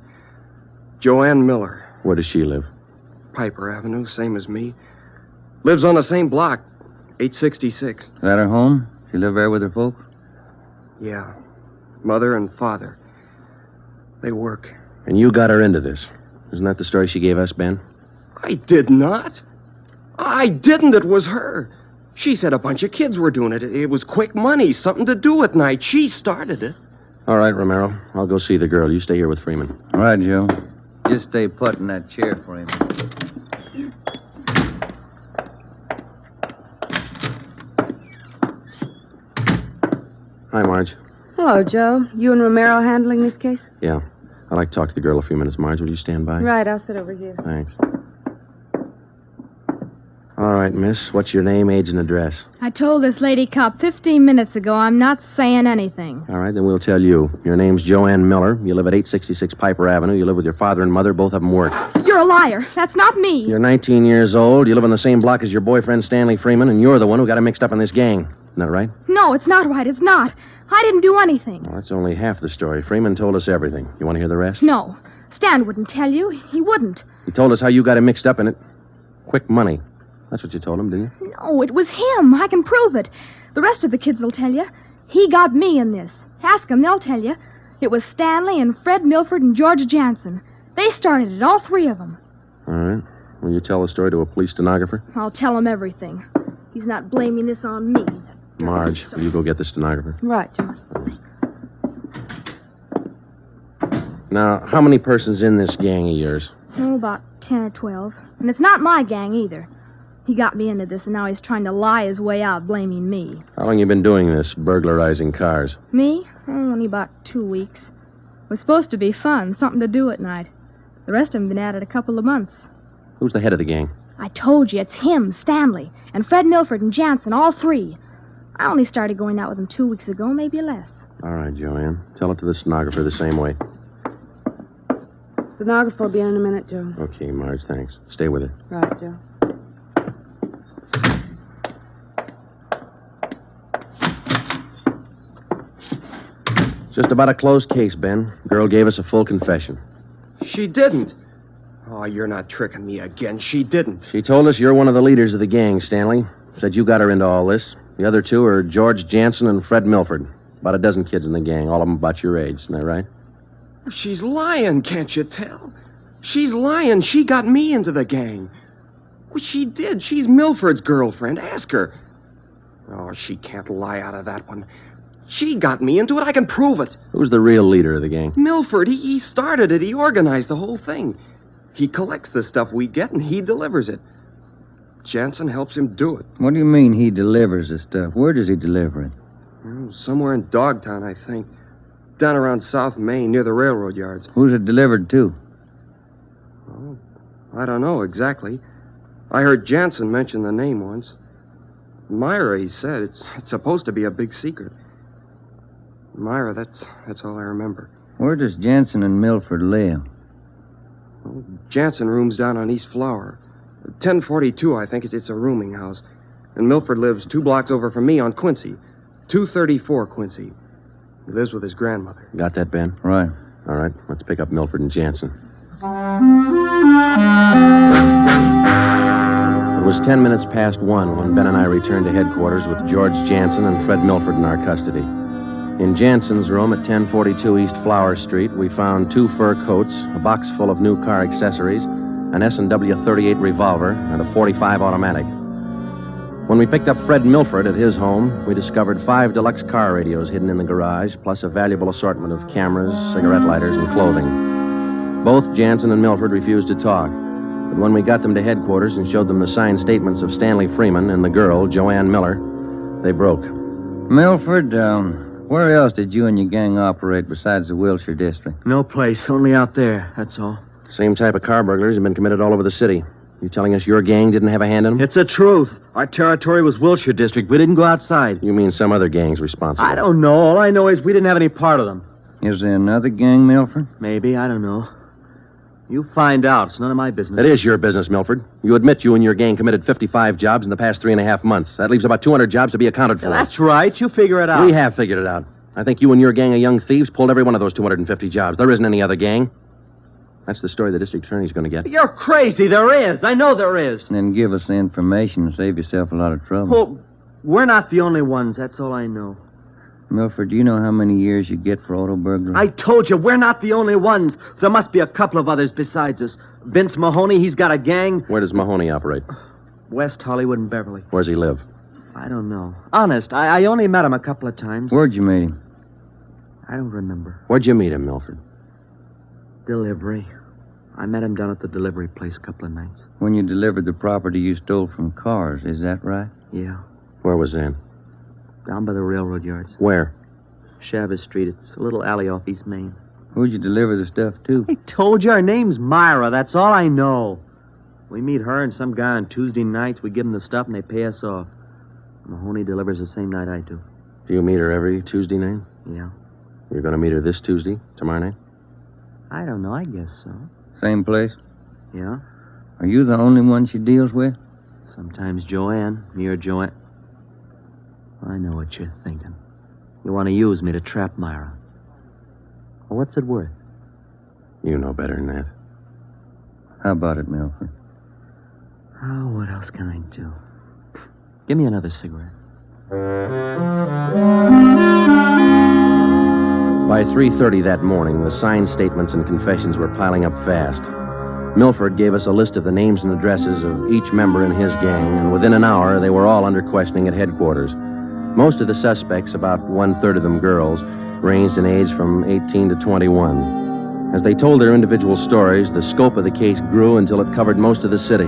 Miller. Where does she live? Piper Avenue, same as me. Lives on the same block, 866. Is that her home? She live there with her folks? Yeah. Mother and father. They work. And you got her into this. Isn't that the story she gave us, Ben? I did not. I didn't. It was her. She said a bunch of kids were doing it. It was quick money, something to do at night. She started it. All right, Romero. I'll go see the girl. You stay here with Freeman. All right, Joe. Just stay put in that chair for him. Hi, Marge. Hello, Joe. You and Romero handling this case? Yeah. I'd like to talk to the girl a few minutes. Marge, will you stand by? Right, I'll sit over here. Thanks. All right, miss. What's your name, age, and address? I told this lady cop 15 minutes ago I'm not saying anything. All right, then we'll tell you. Your name's Joanne Miller. You live at 866 Piper Avenue. You live with your father and mother. Both of them work. You're a liar. That's not me. You're 19 years old. You live on the same block as your boyfriend, Stanley Freeman, and you're the one who got him mixed up in this gang. Isn't that right? No, it's not right. It's not. I didn't do anything. Well, that's only half the story. Freeman told us everything. You want to hear the rest? No. Stan wouldn't tell you. He wouldn't. He told us how you got him mixed up in it. Quick money. That's what you told him, didn't you? No, it was him. I can prove it. The rest of the kids will tell you. He got me in this. Ask them, they'll tell you. It was Stanley and Fred Milford and George Jansen. They started it, all three of them. All right. Will you tell the story to a police stenographer? I'll tell him everything. He's not blaming this on me. Marge, will you go get the stenographer? Right, Joe. Now, how many persons in this gang of yours? Oh, about 10 or 12. And it's not my gang either. He got me into this, and now he's trying to lie his way out, blaming me. How long you been doing this, burglarizing cars? Me? Oh, only about 2 weeks. It was supposed to be fun, something to do at night. The rest of them been at it a couple of months. Who's the head of the gang? I told you, it's him, Stanley, and Fred Milford and Jansen, all three. I only started going out with them 2 weeks ago, maybe less. All right, Joanne. Tell it to the stenographer the same way. Stenographer will be in a minute, Joe. Okay, Marge, thanks. Stay with her. Right, Joe. Just about a closed case, Ben. Girl gave us a full confession. She didn't. Oh, you're not tricking me again. She didn't. She told us you're one of the leaders of the gang, Stanley. Said you got her into all this. The other two are George Jansen and Fred Milford. About a dozen kids in the gang, all of them about your age. Isn't that right? She's lying, can't you tell? She's lying. She got me into the gang. Well, she did. She's Milford's girlfriend. Ask her. Oh, she can't lie out of that one. She got me into it. I can prove it. Who's the real leader of the gang? Milford. He started it. He organized the whole thing. He collects the stuff we get, and he delivers it. Jansen helps him do it. What do you mean he delivers the stuff? Where does he deliver it? Oh, somewhere in Dogtown, I think. Down around South Main, near the railroad yards. Who's it delivered to? Oh, I don't know exactly. I heard Jansen mention the name once. Myra, he said. It's supposed to be a big secret. Myra, that's all I remember. Where does Jansen and Milford live? Well, Jansen rooms down on East Flower. 1042, I think. It's a rooming house. And Milford lives 2 blocks over from me on Quincy. 234 Quincy. He lives with his grandmother. Got that, Ben? Right. All right, let's pick up Milford and Jansen. It was 10 minutes past 1 when Ben and I returned to headquarters with George Jansen and Fred Milford in our custody. In Jansen's room at 1042 East Flower Street, we found 2 fur coats, a box full of new car accessories, an S&W 38 revolver, and a .45 automatic. When we picked up Fred Milford at his home, we discovered 5 deluxe car radios hidden in the garage, plus a valuable assortment of cameras, cigarette lighters, and clothing. Both Jansen and Milford refused to talk, but when we got them to headquarters and showed them the signed statements of Stanley Freeman and the girl, Joanne Miller, they broke. Milford, where else did you and your gang operate besides the Wilshire district? No place, only out there, that's all. Same type of car burglaries have been committed all over the city. You telling us your gang didn't have a hand in them? It's the truth. Our territory was Wilshire district. We didn't go outside. You mean some other gang's responsible? I don't know. All I know is we didn't have any part of them. Is there another gang, Milford? Maybe, I don't know. You find out. It's none of my business. It is your business, Milford. You admit you and your gang committed 55 jobs in the past 3.5 months. That leaves about 200 jobs to be accounted for. Yeah, that's right. You figure it out. We have figured it out. I think you and your gang of young thieves pulled every one of those 250 jobs. There isn't any other gang. That's the story the district attorney's going to get. You're crazy. There is. I know there is. And then give us the information and save yourself a lot of trouble. Well, we're not the only ones. That's all I know. Milford, do you know how many years you get for auto burglary? I told you, we're not the only ones. There must be a couple of others besides us. Vince Mahoney, he's got a gang. Where does Mahoney operate? West Hollywood and Beverly. Where's he live? I don't know. Honest, I only met him a couple of times. Where'd you meet him? I don't remember. Where'd you meet him, Milford? Delivery. I met him down at the delivery place a couple of nights. When you delivered the property you stole from Cars, is that right? Yeah. Where was that? Down by the railroad yards. Where? Chavez Street. It's a little alley off East Main. Who'd you deliver the stuff to? I told you, her name's Myra. That's all I know. We meet her and some guy on Tuesday nights. We give them the stuff and they pay us off. Mahoney delivers the same night I do. Do you meet her every Tuesday night? Yeah. You're going to meet her this Tuesday, tomorrow night? I don't know. I guess so. Same place? Yeah. Are you the only one she deals with? Sometimes Joanne. Me or Joanne. I know what you're thinking. You want to use me to trap Myra. Well, what's it worth? You know better than that. How about it, Milford? Oh, what else can I do? Give me another cigarette. By 3:30 that morning, the signed statements and confessions were piling up fast. Milford gave us a list of the names and addresses of each member in his gang, and within an hour, they were all under questioning at headquarters. Most of the suspects, about one-third of them girls, ranged in age from 18 to 21. As they told their individual stories, the scope of the case grew until it covered most of the city.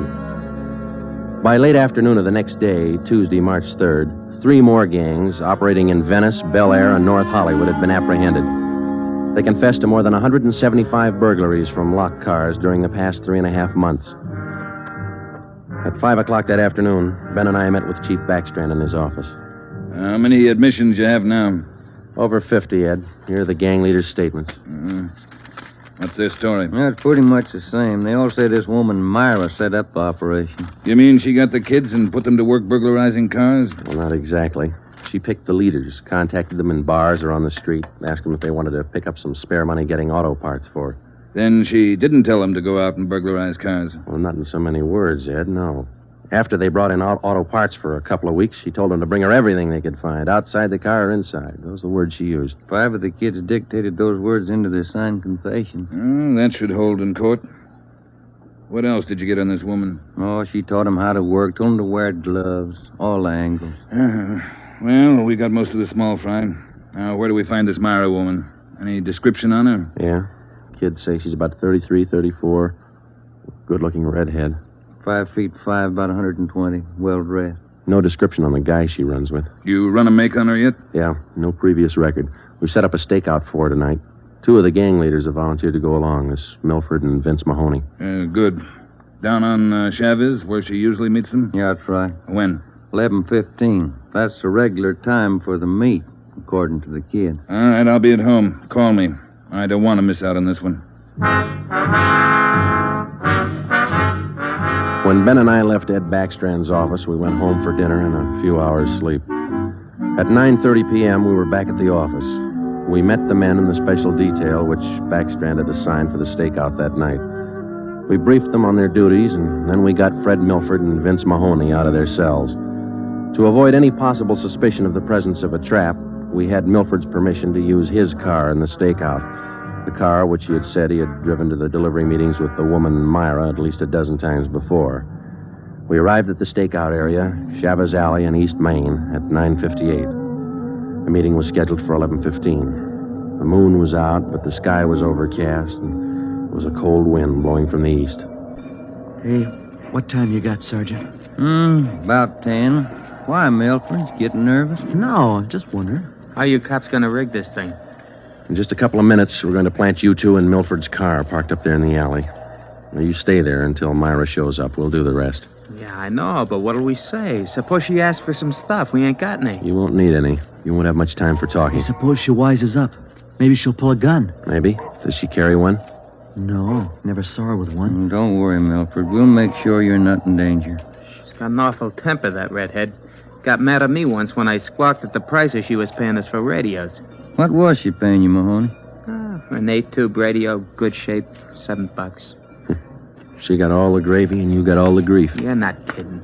By late afternoon of the next day, Tuesday, March 3rd, 3 more gangs operating in Venice, Bel Air, and North Hollywood had been apprehended. They confessed to more than 175 burglaries from locked cars during the past 3.5 months. At 5 o'clock that afternoon, Ben and I met with Chief Backstrand in his office. How many admissions you have now? Over 50, Ed. Here are the gang leaders' statements. What's their story? Yeah, it's pretty much the same. They all say this woman, Myra, set up the operation. You mean she got the kids and put them to work burglarizing cars? Well, not exactly. She picked the leaders, contacted them in bars or on the street, asked them if they wanted to pick up some spare money getting auto parts for her. Then she didn't tell them to go out and burglarize cars? Well, not in so many words, Ed, no. After they brought in auto parts for a couple of weeks, she told them to bring her everything they could find, outside the car or inside. Those are the words she used. 5 of the kids dictated those words into their signed confession. That should hold in court. What else did you get on this woman? Oh, she taught them how to work, told them to wear gloves, all angles. Well, we got most of the small fry. Now, where do we find this Myra woman? Any description on her? Yeah. Kids say she's about 33, 34. Good-looking redhead. 5'5", about 120, well-dressed. No description on the guy she runs with. You run a make on her yet? Yeah, no previous record. We've set up a stakeout for her tonight. 2 of the gang leaders have volunteered to go along, this Milford and Vince Mahoney. Good. Down on Chavez, where she usually meets them? Yeah, that's right. When? 11:15. That's the regular time for the meet, according to the kid. All right, I'll be at home. Call me. I don't want to miss out on this one. When Ben and I left Ed Backstrand's office, we went home for dinner and a few hours' sleep. At 9:30 p.m., we were back at the office. We met the men in the special detail which Backstrand had assigned for the stakeout that night. We briefed them on their duties, and then we got Fred Milford and Vince Mahoney out of their cells. To avoid any possible suspicion of the presence of a trap, we had Milford's permission to use his car in the stakeout. The car which he had said he had driven to the delivery meetings with the woman Myra at least a dozen times before. We arrived at the stakeout area, Chavez Alley in East Main, at 9:58. The meeting was scheduled for 11:15. The moon was out, but the sky was overcast, and there was a cold wind blowing from the east. Hey, what time you got, Sergeant? About 10. Why, Milford? Getting nervous? No, just wondering. How you cops gonna rig this thing? In just a couple of minutes, we're going to plant you 2 in Milford's car parked up there in the alley. Now, you stay there until Myra shows up. We'll do the rest. Yeah, I know, but what'll we say? Suppose she asks for some stuff. We ain't got any. You won't need any. You won't have much time for talking. Suppose she wises up. Maybe she'll pull a gun. Maybe. Does she carry one? No, never saw her with one. Don't worry, Milford. We'll make sure you're not in danger. She's got an awful temper, that redhead. Got mad at me once when I squawked at the prices she was paying us for radios. What was she paying you, Mahoney? An A2 radio, good shape, $7. She got all the gravy and you got all the grief. You're not kidding.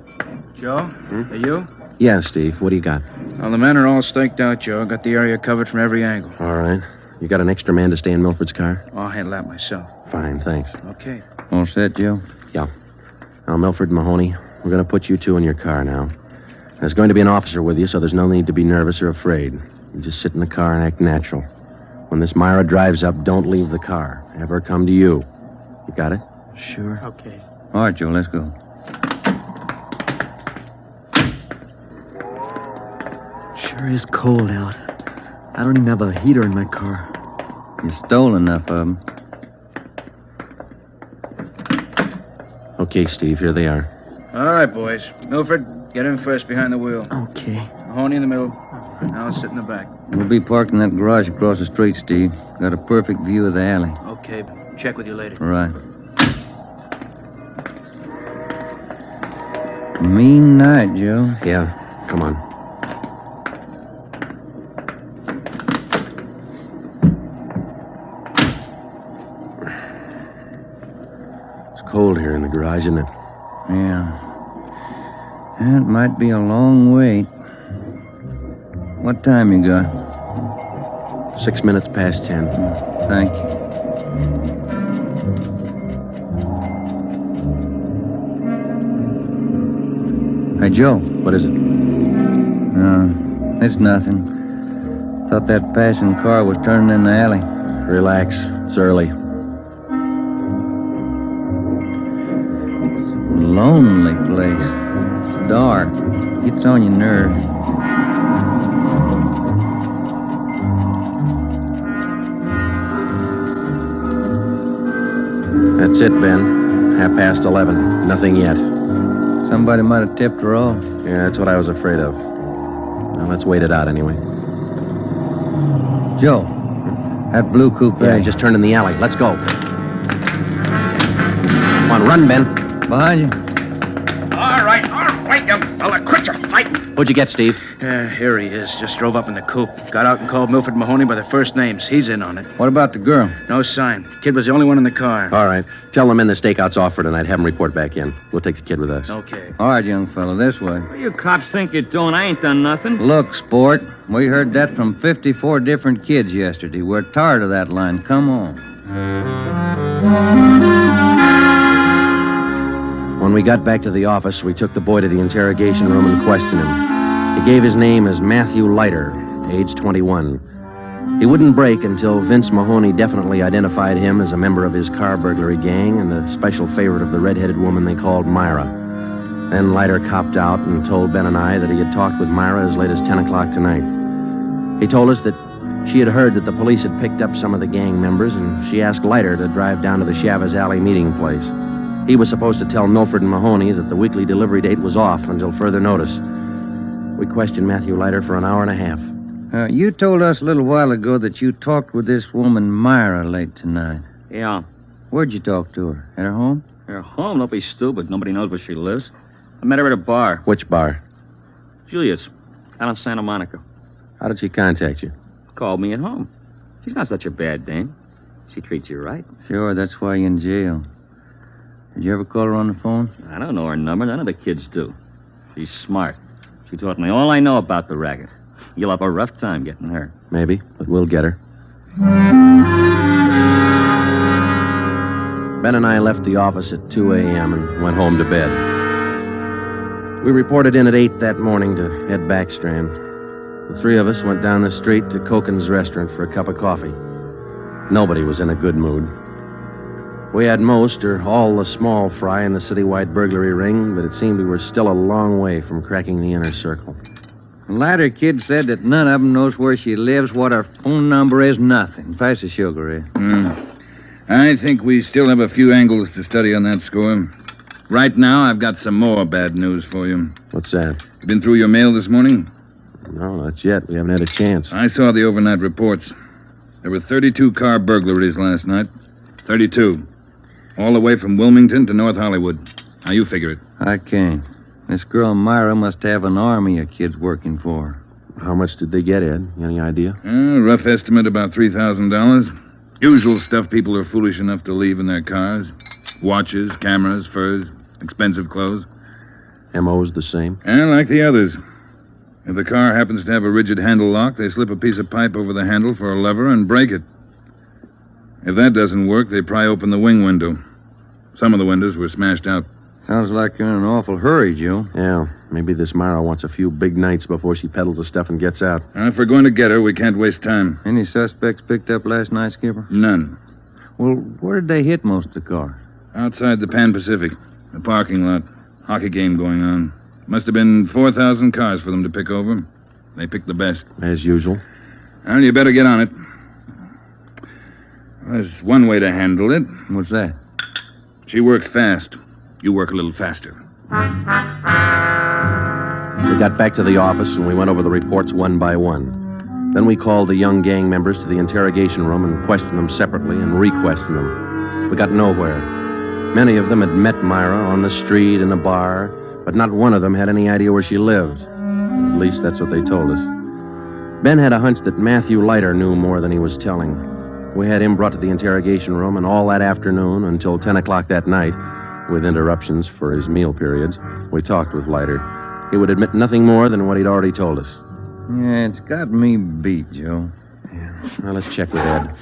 Joe? Are you? Yeah, Steve. What do you got? Well, the men are all staked out, Joe. Got the area covered from every angle. All right. You got an extra man to stay in Milford's car? I'll handle that myself. Fine, thanks. Okay. All set, Joe? Yeah. Now, Milford and Mahoney, we're going to put you two in your car now. There's going to be an officer with you, so there's no need to be nervous or afraid. You just sit in the car and act natural. When this Myra drives up, don't leave the car. Have her come to you. You got it? Sure. Okay. All right, Joe, let's go. Sure is cold out. I don't even have a heater in my car. You stole enough of them. Okay, Steve, here they are. All right, boys. Milford, get in first behind the wheel. Okay. Mahoney in the middle. I'll sit in the back. We'll be parked in that garage across the street, Steve. Got a perfect view of the alley. Okay. Check with you later. All right. Mean night, Joe. Yeah, come on. It's cold here in the garage, isn't it? Yeah. It might be a long wait. What time you got? 6 minutes past 10. Thank you. Hey, Joe. What is it? It's nothing. Thought that passing car was turning in the alley. Relax. It's early. Lonely place. It's dark. Gets on your nerves. That's it, Ben. 11:30. Nothing yet. Somebody might have tipped her off. Yeah, that's what I was afraid of. Now, let's wait it out anyway. Joe, that blue coupe. Yeah, just turned in the alley. Let's go. Come on, run, Ben. Behind you. All right, you fella. Quit your fighting. What'd you get, Steve? Here he is. Just drove up in the coupe. Got out and called Milford Mahoney by their first names. He's in on it. What about the girl? No sign. Kid was the only one in the car. All right. Tell the men the stakeout's off for tonight. Have them report back in. We'll take the kid with us. Okay. All right, young fella, this way. What do you cops think you're doing? I ain't done nothing. Look, sport, we heard that from 54 different kids yesterday. We're tired of that line. Come on. When we got back to the office, we took the boy to the interrogation room and questioned him. He gave his name as Matthew Leiter, age 21. He wouldn't break until Vince Mahoney definitely identified him as a member of his car burglary gang and a special favorite of the red-headed woman they called Myra. Then Leiter copped out and told Ben and I that he had talked with Myra as late as 10 o'clock tonight. He told us that she had heard that the police had picked up some of the gang members, and she asked Leiter to drive down to the Chavez Alley meeting place. He was supposed to tell Milford and Mahoney that the weekly delivery date was off until further notice. We questioned Matthew Leiter for an hour and a half. You told us a little while ago that you talked with this woman, Myra, late tonight. Yeah. Where'd you talk to her? At her home? Her home? Don't be stupid. Nobody knows where she lives. I met her at a bar. Which bar? Julius, out in Santa Monica. How did she contact you? Called me at home. She's not such a bad dame. She treats you right. Sure, that's why you're in jail. Did you ever call her on the phone? I don't know her number. None of the kids do. She's smart. She taught me all I know about the racket. You'll have a rough time getting her. Maybe, but we'll get her. Ben and I left the office at 2 a.m. and went home to bed. We reported in at 8 that morning to head backstrand. The three of us went down the street to Koken's restaurant for a cup of coffee. Nobody was in a good mood. We had most or all the small fry in the citywide burglary ring, but it seemed we were still a long way from cracking the inner circle. The latter kid said that none of them knows where she lives, what her phone number is, nothing. Pass the sugar, eh? I think we still have a few angles to study on that score. Right now, I've got some more bad news for you. What's that? You been through your mail this morning? No, not yet. We haven't had a chance. I saw the overnight reports. There were 32 car burglaries last night. 32. All the way from Wilmington to North Hollywood. How you figure it? I can't. This girl Myra must have an army of kids working for her. How much did they get, Ed? Any idea? Rough estimate about $3,000. Usual stuff people are foolish enough to leave in their cars. Watches, cameras, furs, expensive clothes. M.O.'s the same? And like the others. If the car happens to have a rigid handle lock, they slip a piece of pipe over the handle for a lever and break it. If that doesn't work, they pry open the wing window. Some of the windows were smashed out. Sounds like you're in an awful hurry, Joe. Yeah, maybe this Myra wants a few big nights before she peddles the stuff and gets out. If we're going to get her, we can't waste time. Any suspects picked up last night, Skipper? None. Well, where did they hit most of the car? Outside the Pan Pacific. The parking lot. Hockey game going on. Must have been 4,000 cars for them to pick over. They picked the best. As usual. Well, you better get on it. There's one way to handle it. What's that? She works fast. You work a little faster. We got back to the office and we went over the reports one by one. Then we called the young gang members to the interrogation room and questioned them separately and re-questioned them. We got nowhere. Many of them had met Myra on the street, in a bar, but not one of them had any idea where she lived. At least that's what they told us. Ben had a hunch that Matthew Leiter knew more than he was telling. We had him brought to the interrogation room, and all that afternoon until 10 o'clock that night, with interruptions for his meal periods, we talked with Leiter. He would admit nothing more than what he'd already told us. Yeah, it's got me beat, Joe. Yeah. Well, let's check with Ed.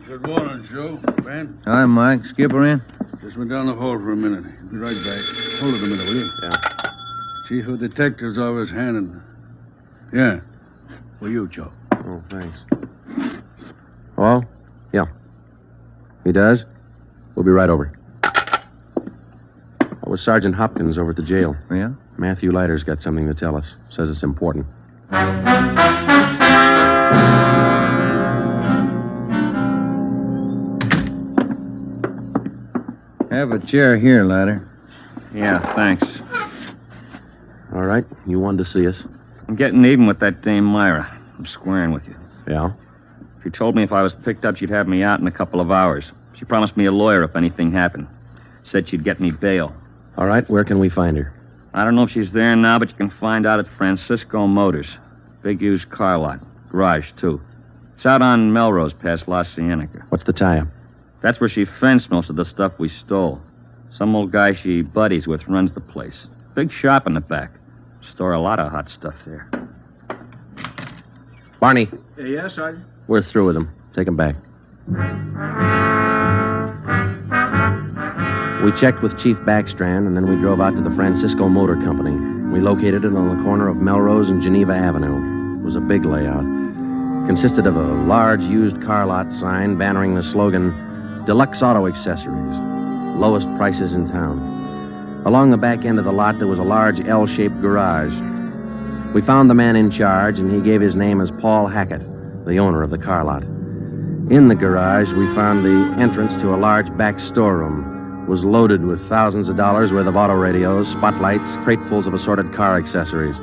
Good morning, Joe. Ben? Hi, Mike. Skipper in? Just went down the hall for a minute. Be right back. Hold it a minute, will you? Yeah. Chief of Detectives always handing. Yeah. For you, Joe. Oh, thanks. Hello? Yeah. He does? We'll be right over. That was Sergeant Hopkins over at the jail. Yeah? Matthew Leiter's got something to tell us. Says it's important. Have a chair here, Leiter. Yeah, thanks. All right. You wanted to see us. I'm getting even with that dame Myra. I'm squaring with you. Yeah? She told me if I was picked up, she'd have me out in a couple of hours. She promised me a lawyer if anything happened. Said she'd get me bail. All right. Where can we find her? I don't know if she's there now, but you can find out at Francisco Motors. Big used car lot. Garage, too. It's out on Melrose past La Cienega. What's the tie-up? That's where she fenced most of the stuff we stole. Some old guy she buddies with runs the place. Big shop in the back. Store a lot of hot stuff there. Barney. Yes, Sergeant? We're through with him. Take him back. We checked with Chief Backstrand, and then we drove out to the Francisco Motor Company. We located it on the corner of Melrose and Geneva Avenue. It was a big layout. Consisted of a large used car lot sign bannering the slogan, Deluxe Auto Accessories, lowest prices in town. Along the back end of the lot, there was a large L-shaped garage. We found the man in charge, and he gave his name as Paul Hackett, the owner of the car lot. In the garage, we found the entrance to a large back storeroom. It was loaded with thousands of dollars worth of auto radios, spotlights, cratefuls of assorted car accessories.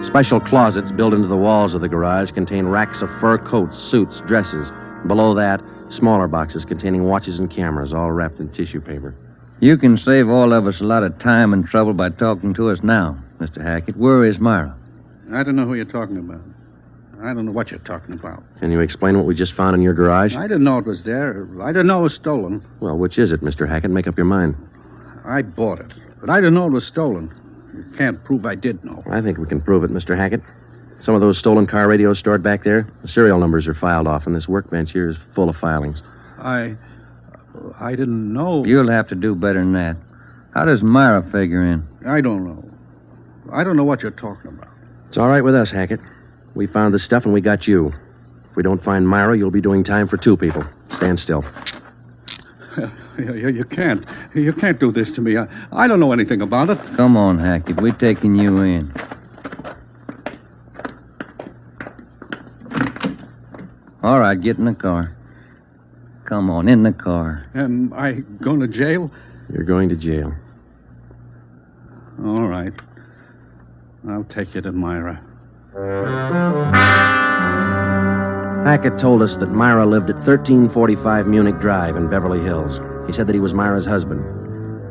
Special closets built into the walls of the garage contain racks of fur coats, suits, dresses. Below that, smaller boxes containing watches and cameras, all wrapped in tissue paper. You can save all of us a lot of time and trouble by talking to us now, Mr. Hackett. Where is Myra? I don't know who you're talking about. I don't know what you're talking about. Can you explain what we just found in your garage? I didn't know it was there. I didn't know it was stolen. Well, which is it, Mr. Hackett? Make up your mind. I bought it, but I didn't know it was stolen. You can't prove I did know. I think we can prove it, Mr. Hackett. Some of those stolen car radios stored back there, the serial numbers are filed off, and this workbench here is full of filings. I didn't know. You'll have to do better than that. How does Myra figure in? I don't know. I don't know what you're talking about. It's all right with us, Hackett. We found the stuff and we got you. If we don't find Myra, you'll be doing time for 2 people. Stand still. You can't. You can't do this to me. I don't know anything about it. Come on, Hackett. We're taking you in. All right, get in the car. Come on, in the car. Am I going to jail? You're going to jail. All right. I'll take you to Myra. Hackett told us that Myra lived at 1345 Munich Drive in Beverly Hills. He said that he was Myra's husband.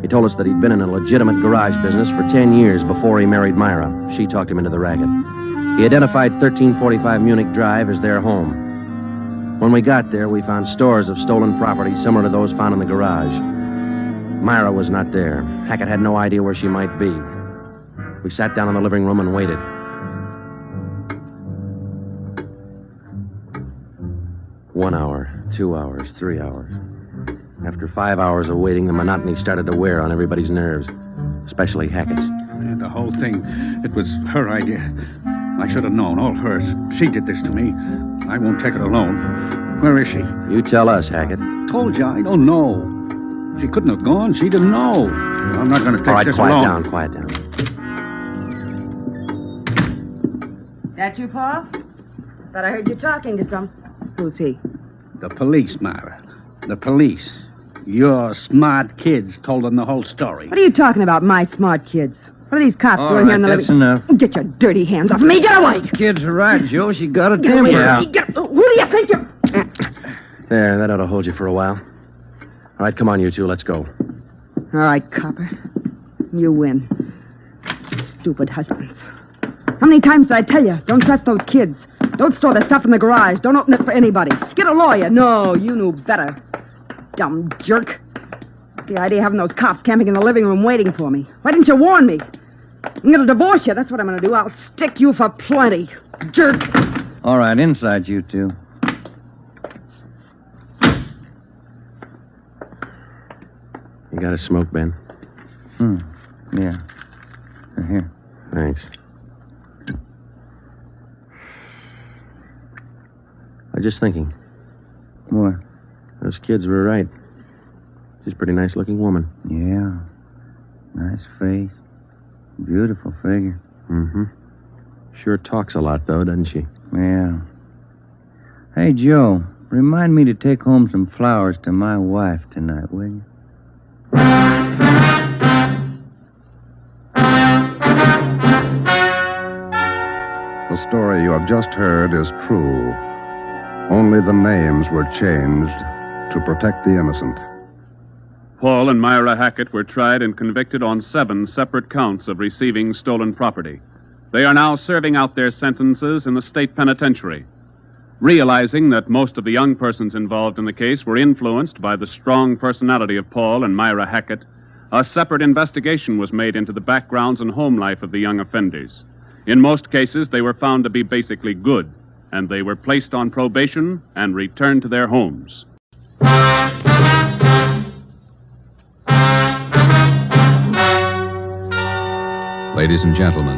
He told us that he'd been in a legitimate garage business for 10 years before he married Myra. She talked him into the racket. He identified 1345 Munich Drive as their home. When we got there, we found stores of stolen property similar to those found in the garage. Myra was not there. Hackett had no idea where she might be. We sat down in the living room and waited. One hour, 2 hours, 3 hours. After 5 hours of waiting, the monotony started to wear on everybody's nerves, especially Hackett's. Yeah, the whole thing, it was her idea. I should have known, all hers. She did this to me. I won't take it alone. Where is she? You tell us, Hackett. Told you, I don't know. She couldn't have gone. She didn't know. I'm not going to take All right, this quiet alone. down, quiet down. That you, Paul? Thought I heard you talking to some. Who's he? The police, Myra. The police. Your smart kids told them the whole story. What are you talking about, my smart kids? What are these cops All doing here in the right, that's living... enough. Get your dirty hands off me. Get away. Kids are right, Joe. She got a Get away temper. from me. Who do you think you're... There, that ought to hold you for a while. All right, come on, you two. Let's go. All right, copper. You win. Stupid husbands. How many times did I tell you? Don't trust those kids. Don't store their stuff in the garage. Don't open it for anybody. Get a lawyer. No, you knew better. Dumb jerk. The idea of having those cops camping in the living room waiting for me. Why didn't you warn me? I'm going to divorce you. That's what I'm going to do. I'll stick you for plenty. Jerk. All right, inside, you two. You got a smoke, Ben? Yeah. Here. Thanks. I was just thinking. What? Those kids were right. She's a pretty nice-looking woman. Yeah. Nice face. Beautiful figure. Mm-hmm. Sure talks a lot, though, doesn't she? Yeah. Hey, Joe, remind me to take home some flowers to my wife tonight, will you? The story you have just heard is true. Only the names were changed to protect the innocent. Paul and Myra Hackett were tried and convicted on 7 separate counts of receiving stolen property. They are now serving out their sentences in the state penitentiary. Realizing that most of the young persons involved in the case were influenced by the strong personality of Paul and Myra Hackett, a separate investigation was made into the backgrounds and home life of the young offenders. In most cases, they were found to be basically good, and they were placed on probation and returned to their homes. Ladies and gentlemen,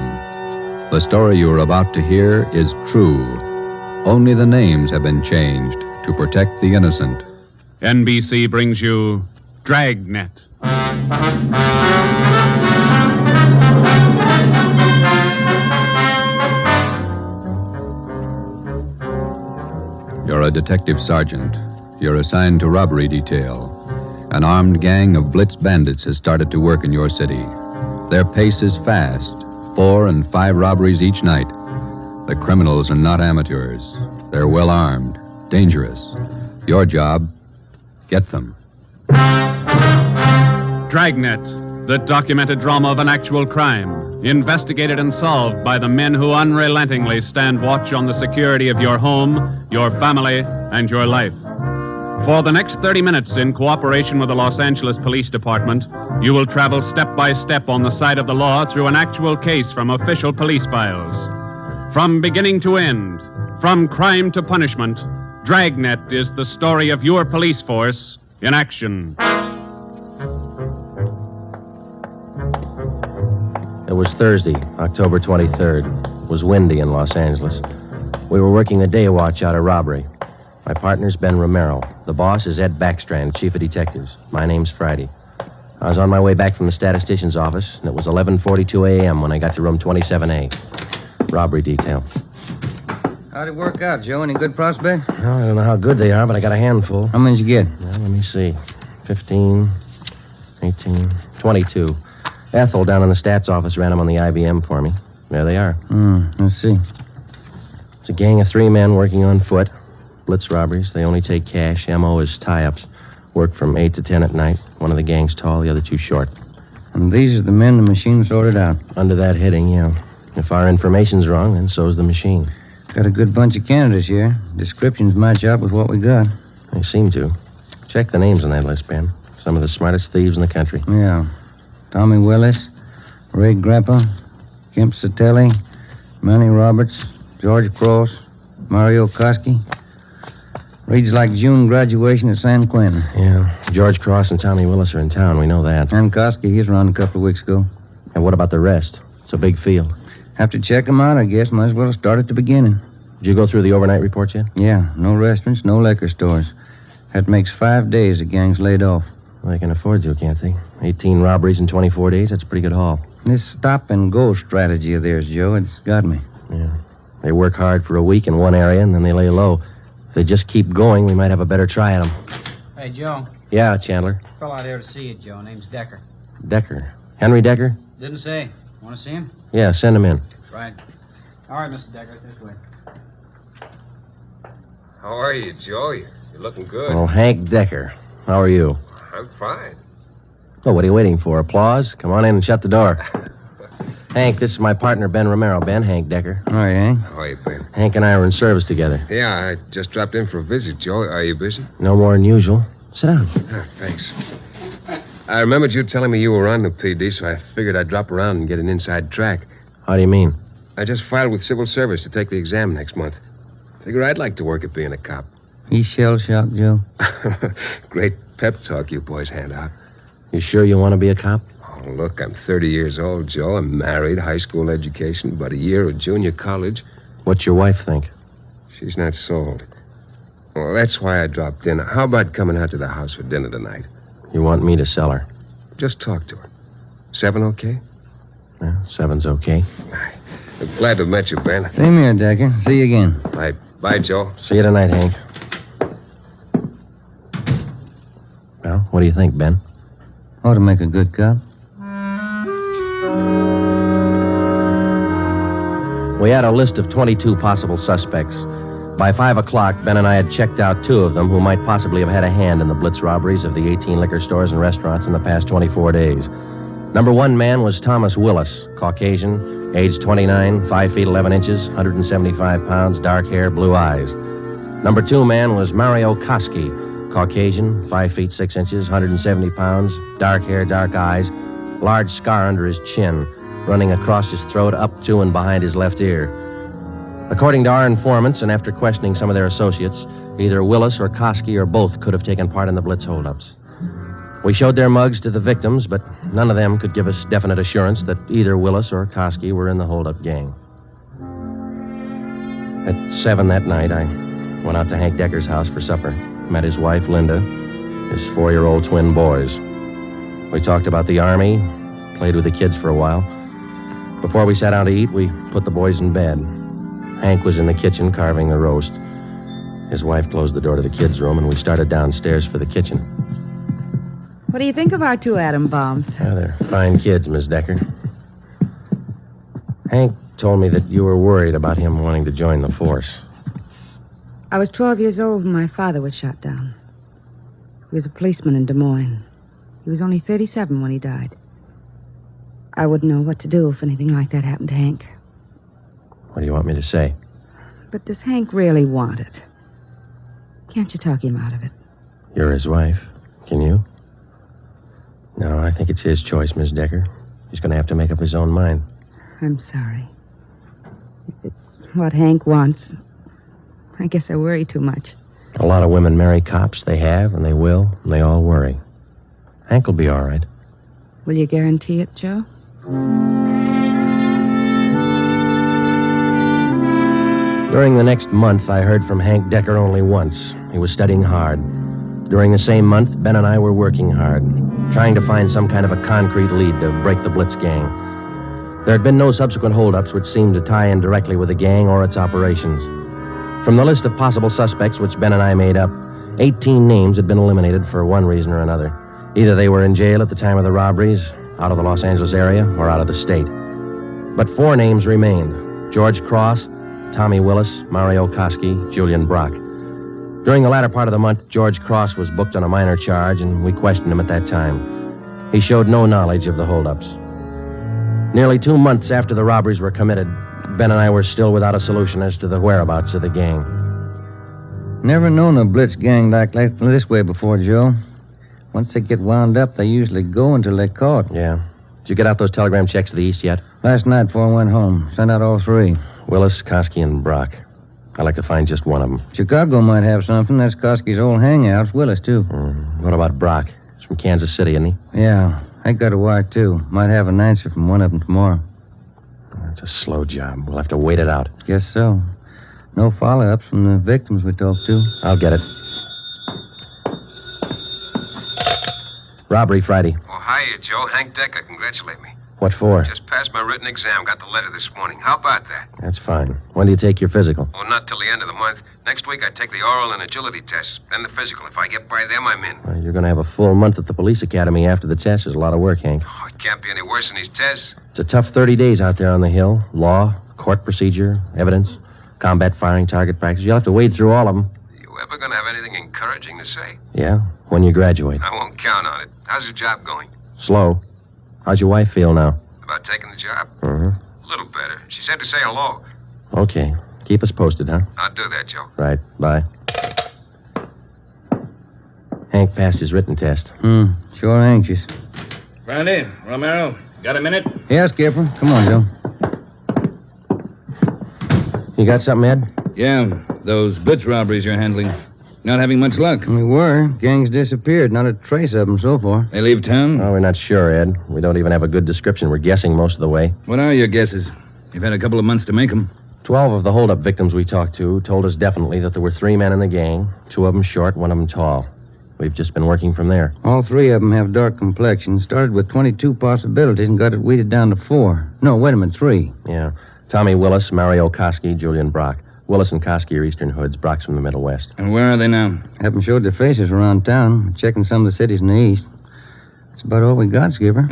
the story you are about to hear is true. Only the names have been changed to protect the innocent. NBC brings you Dragnet. You're a detective sergeant. You're assigned to robbery detail. An armed gang of blitz bandits has started to work in your city. Their pace is fast, 4 and 5 robberies each night. The criminals are not amateurs. They're well armed, dangerous. Your job, get them. Dragnet, the documented drama of an actual crime, investigated and solved by the men who unrelentingly stand watch on the security of your home, your family, and your life. For the next 30 minutes, in cooperation with the Los Angeles Police Department, you will travel step by step on the side of the law through an actual case from official police files. From beginning to end, from crime to punishment, Dragnet is the story of your police force in action. It was Thursday, October 23rd. It was windy in Los Angeles. We were working a day watch out of robbery. My partner's Ben Romero. The boss is Ed Backstrand, chief of detectives. My name's Friday. I was on my way back from the statistician's office, and it was 11:42 a.m. when I got to room 27A. Robbery detail. How'd it work out, Joe? Any good prospects? Well, I don't know how good they are, but I got a handful. How many did you get? Well, let me see. 15, 18, 22. Ethel down in the stats office ran them on the IBM for me. There they are. Let's see. It's a gang of 3 men working on foot. Blitz robberies. They only take cash. M.O. is tie-ups. Work from 8 to 10 at night. One of the gang's tall, the other 2 short. And these are the men the machine sorted out? Under that heading, yeah. If our information's wrong, then so's the machine. Got a good bunch of candidates here. Descriptions match up with what we got. They seem to. Check the names on that list, Ben. Some of the smartest thieves in the country. Yeah. Tommy Willis, Ray Grappa, Kemp Satelli, Manny Roberts, George Cross, Mario Koski. Reads like June graduation at San Quentin. Yeah. George Cross and Tommy Willis are in town. We know that. And Koski, he's around a couple of weeks ago. And what about the rest? It's a big field. Have to check them out, I guess. Might as well start at the beginning. Did you go through the overnight reports yet? Yeah. No restaurants, no liquor stores. That makes 5 days the gang's laid off. Well, they can afford to, can't they? 18 robberies in 24 days, that's a pretty good haul. This stop-and-go strategy of theirs, Joe, it's got me. Yeah. They work hard for a week in one area, and then they lay low. If they just keep going, we might have a better try at them. Hey, Joe. Yeah, Chandler. Fellow out there to see you, Joe. Name's Decker. Decker. Henry Decker? Didn't say. Want to see him? Yeah, send him in. Right. All right, Mr. Decker, this way. How are you, Joe? You're looking good. Well, Hank Decker. How are you? I'm fine. Oh, what are you waiting for? Applause? Come on in and shut the door. Hank, this is my partner, Ben Romero. Ben, Hank Decker. All right, Hank. How are you, Ben? Hank and I are in service together. Yeah, I just dropped in for a visit, Joe. Are you busy? No more than usual. Sit down. Ah, thanks. I remembered you telling me you were on the PD, so I figured I'd drop around and get an inside track. How do you mean? I just filed with Civil Service to take the exam next month. Figure I'd like to work at being a cop. He's shell-shocked, Joe. Great pep talk you boys hand out. You sure you want to be a cop? Oh, look, I'm 30 years old, Joe. I'm married, high school education, about a year of junior college. What's your wife think? She's not sold. Well, that's why I dropped in. How about coming out to the house for dinner tonight? You want me to sell her? Just talk to her. 7 okay? Yeah, 7's okay. I'm glad to have met you, Ben. Same here, Decker. See you again. Bye. Bye, Joe. See you tonight, Hank. Well, what do you think, Ben? Ought to make a good cop. We had a list of 22 possible suspects. By 5 o'clock, Ben and I had checked out 2 of them who might possibly have had a hand in the blitz robberies of the 18 liquor stores and restaurants in the past 24 days. Number 1 man was Thomas Willis, Caucasian, age 29, 5 feet 11 inches, 175 pounds, dark hair, blue eyes. Number 2 man was Mario Koski, Caucasian, 5 feet 6 inches, 170 pounds, dark hair, dark eyes, large scar under his chin, running across his throat, up to and behind his left ear. According to our informants, and after questioning some of their associates, either Willis or Koski or both could have taken part in the blitz holdups. We showed their mugs to the victims, but none of them could give us definite assurance that either Willis or Koski were in the holdup gang. At 7 that night, I went out to Hank Decker's house for supper. Met his wife, Linda, his 4-year-old twin boys. We talked about the Army, played with the kids for a while. Before we sat down to eat, we put the boys in bed. Hank was in the kitchen carving the roast. His wife closed the door to the kids' room, and we started downstairs for the kitchen. What do you think of our 2 atom bombs? Yeah, they're fine kids, Miss Decker. Hank told me that you were worried about him wanting to join the force. I was 12 years old when my father was shot down. He was a policeman in Des Moines. He was only 37 when he died. I wouldn't know what to do if anything like that happened to Hank. What do you want me to say? But does Hank really want it? Can't you talk him out of it? You're his wife. Can you? No, I think it's his choice, Miss Decker. He's going to have to make up his own mind. I'm sorry. If it's what Hank wants, I guess I worry too much. A lot of women marry cops. They have, and they will, and they all worry. Hank will be all right. Will you guarantee it, Joe? During the next month, I heard from Hank Decker only once. He was studying hard. During the same month, Ben and I were working hard, trying to find some kind of a concrete lead to break the Blitz gang. There had been no subsequent holdups which seemed to tie in directly with the gang or its operations. From the list of possible suspects which Ben and I made up, 18 names had been eliminated for one reason or another. Either they were in jail at the time of the robberies, out of the Los Angeles area, or out of the state. But 4 names remained: George Cross, Tommy Willis, Mario Koski, Julian Brock. During the latter part of the month, George Cross was booked on a minor charge, and we questioned him at that time. He showed no knowledge of the holdups. Nearly 2 months after the robberies were committed, Ben and I were still without a solution as to the whereabouts of the gang. Never known a blitz gang like this way before, Joe. Once they get wound up, they usually go until they're caught. Yeah. Did you get out those telegram checks to the east yet? Last night before I went home. Sent out all 3. Willis, Koski, and Brock. I'd like to find just one of them. Chicago might have something. That's Koski's old hangout. Willis, too. What about Brock? He's from Kansas City, isn't he? Yeah. I got a wire, too. Might have an answer from one of them tomorrow. That's a slow job. We'll have to wait it out. Guess so. No follow-ups from the victims we talked to. I'll get it. Robbery Friday. Oh, hiya, Joe. Hank Decker, congratulate me. What for? Just passed my written exam. Got the letter this morning. How about that? That's fine. When do you take your physical? Oh, not till the end of the month. Next week I take the oral and agility tests, then the physical. If I get by them, I'm in. Well, you're going to have a full month at the police academy after the test. There's a lot of work, Hank. Oh, it can't be any worse than these tests. It's a tough 30 days out there on the Hill. Law, court procedure, evidence, combat firing, target practice. You'll have to wade through all of them. You ever going to have anything encouraging to say? Yeah, when you graduate. I won't count on it. How's your job going? Slow. How's your wife feel now? About taking the job? Uh-huh. A little better. She said to say hello. Okay. Keep us posted, huh? I'll do that, Joe. Right. Bye. Hank passed his written test. Sure anxious. Brandy, Romero, got a minute? Yeah, Skipper. Come on, Joe. You got something, Ed? Yeah, those blitz robberies you're handling. Not having much luck. We were. Gang's disappeared. Not a trace of them so far. They leave town? Oh, we're not sure, Ed. We don't even have a good description. We're guessing most of the way. What are your guesses? You've had a couple of months to make them. 12 of the holdup victims we talked to told us definitely that there were 3 men in the gang. 2 of them short, 1 of them tall. We've just been working from there. All 3 of them have dark complexions. Started with 22 possibilities and got it weeded down to 4. No, wait a minute, 3. Yeah. Tommy Willis, Mario Koski, Julian Brock. Willis and Koski are Eastern Hoods. Brock's from the Middle West. And where are they now? Haven't showed their faces around town. We're checking some of the cities in the east. That's about all we got, Skipper.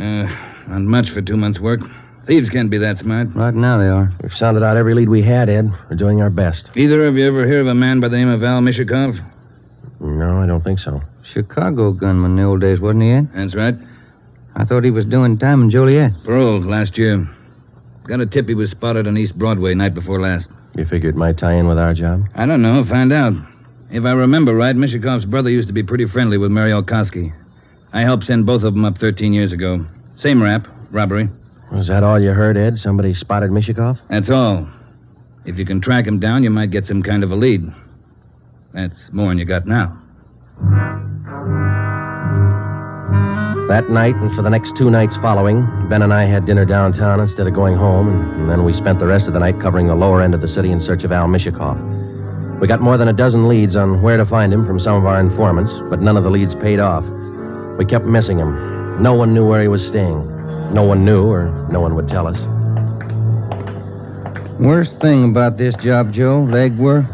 Not much for 2 months' work. Thieves can't be that smart. Right now they are. We've sounded out every lead we had, Ed. We're doing our best. Either of you ever hear of a man by the name of Al Mishakov? No, I don't think so. Chicago gunman in the old days, wasn't he, Ed? That's right. I thought he was doing time in Joliet. Paroled last year. Got a tip he was spotted on East Broadway night before last. You figure it might tie in with our job? I don't know. Find out. If I remember right, Mishakov's brother used to be pretty friendly with Mario Koski. I helped send both of them up 13 years ago. Same rap, robbery. Was that all you heard, Ed? Somebody spotted Mishakov? That's all. If you can track him down, you might get some kind of a lead. That's more than you got now. That night and for the next 2 nights following, Ben and I had dinner downtown instead of going home, and then we spent the rest of the night covering the lower end of the city in search of Al Mishakov. We got more than a dozen leads on where to find him from some of our informants, but none of the leads paid off. We kept missing him. No one knew where he was staying. No one knew, or no one would tell us. Worst thing about this job, Joe, leg work?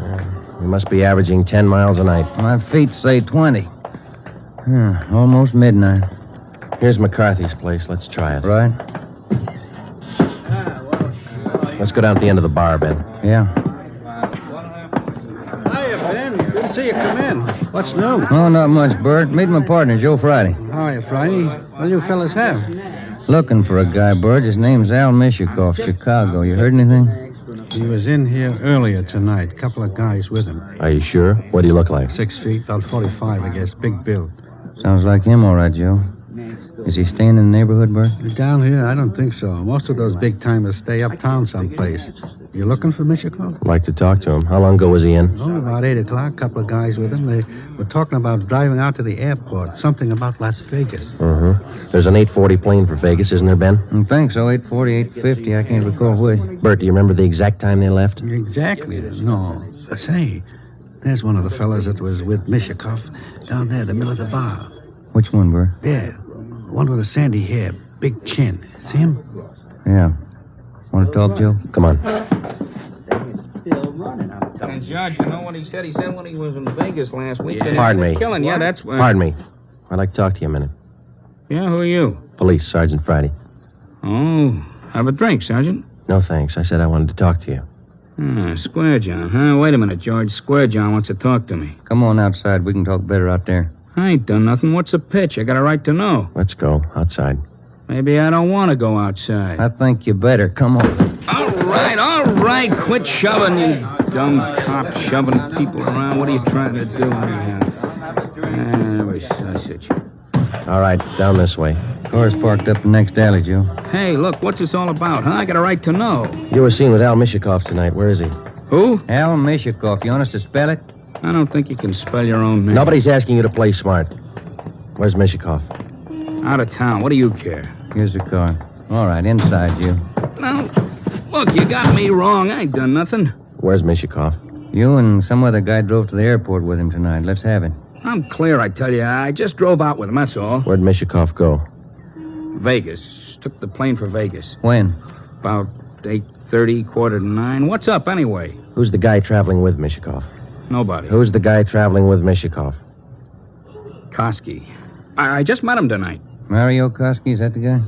We must be averaging 10 miles a night. My feet say 20. Almost midnight. Here's McCarthy's place. Let's try it. Right. Let's go down to the end of the bar, Ben. Yeah. Hiya, Ben. Good to see you come in. What's new? Oh, not much, Bert. Meet my partner, Joe Friday. Hiya, Friday. What do you fellas have? Looking for a guy, Bert. His name's Al Mishakov, Chicago. You heard anything? He was in here earlier tonight. Couple of guys with him. Are you sure? What do you look like? 6 feet, about 45, I guess. Big build. Sounds like him, all right, Joe. Is he staying in the neighborhood, Bert? Down here, I don't think so. Most of those big-timers stay uptown someplace. You looking for Mishakov? I'd like to talk to him. How long ago was he in? Oh, about 8 o'clock. Couple of guys with him. They were talking about driving out to the airport. Something about Las Vegas. There's an 840 plane for Vegas, isn't there, Ben? I think so. 840, 850. I can't recall which. Bert, do you remember the exact time they left? Exactly. No. Say, there's one of the fellas that was with Mishakov down there in the middle of the bar. Which one, Bert? There. One with the sandy hair, big chin. See him? Yeah. Want to talk, Joe? Come on. And Judge, you know what he said? He said when he was in Vegas last week. Pardon me. Killing. Yeah, that's what. Pardon me. I'd like to talk to you a minute. Yeah, who are you? Police, Sergeant Friday. Oh, have a drink, Sergeant. No, thanks. I said I wanted to talk to you. Square John, huh? Wait a minute, George. Square John wants to talk to me. Come on outside. We can talk better out there. I ain't done nothing. What's the pitch? I got a right to know. Let's go. Outside. Maybe I don't want to go outside. I think you better. Come on. All right. Quit shoving, you dumb cop, shoving people around. What are you trying to do anyhow? Every sausage. All right, down this way. Car's parked up the next alley, Joe. Hey, look, what's this all about, huh? I got a right to know. You were seen with Al Mishikoff tonight. Where is he? Who? Al Mishikoff. You want us to spell it? I don't think you can spell your own name. Nobody's asking you to play smart. Where's Mishikoff? Out of town. What do you care? Here's the car. All right, inside, you. Now, look, you got me wrong. I ain't done nothing. Where's Mishikoff? You and some other guy drove to the airport with him tonight. Let's have it. I'm clear, I tell you. I just drove out with him, that's all. Where'd Mishikoff go? Vegas. Took the plane for Vegas. When? About 8:30, 8:45. What's up, anyway? Who's the guy traveling with Mishikoff? Nobody. Who's the guy traveling with Mishikoff? Koski. I just met him tonight. Mario Koski, is that the guy?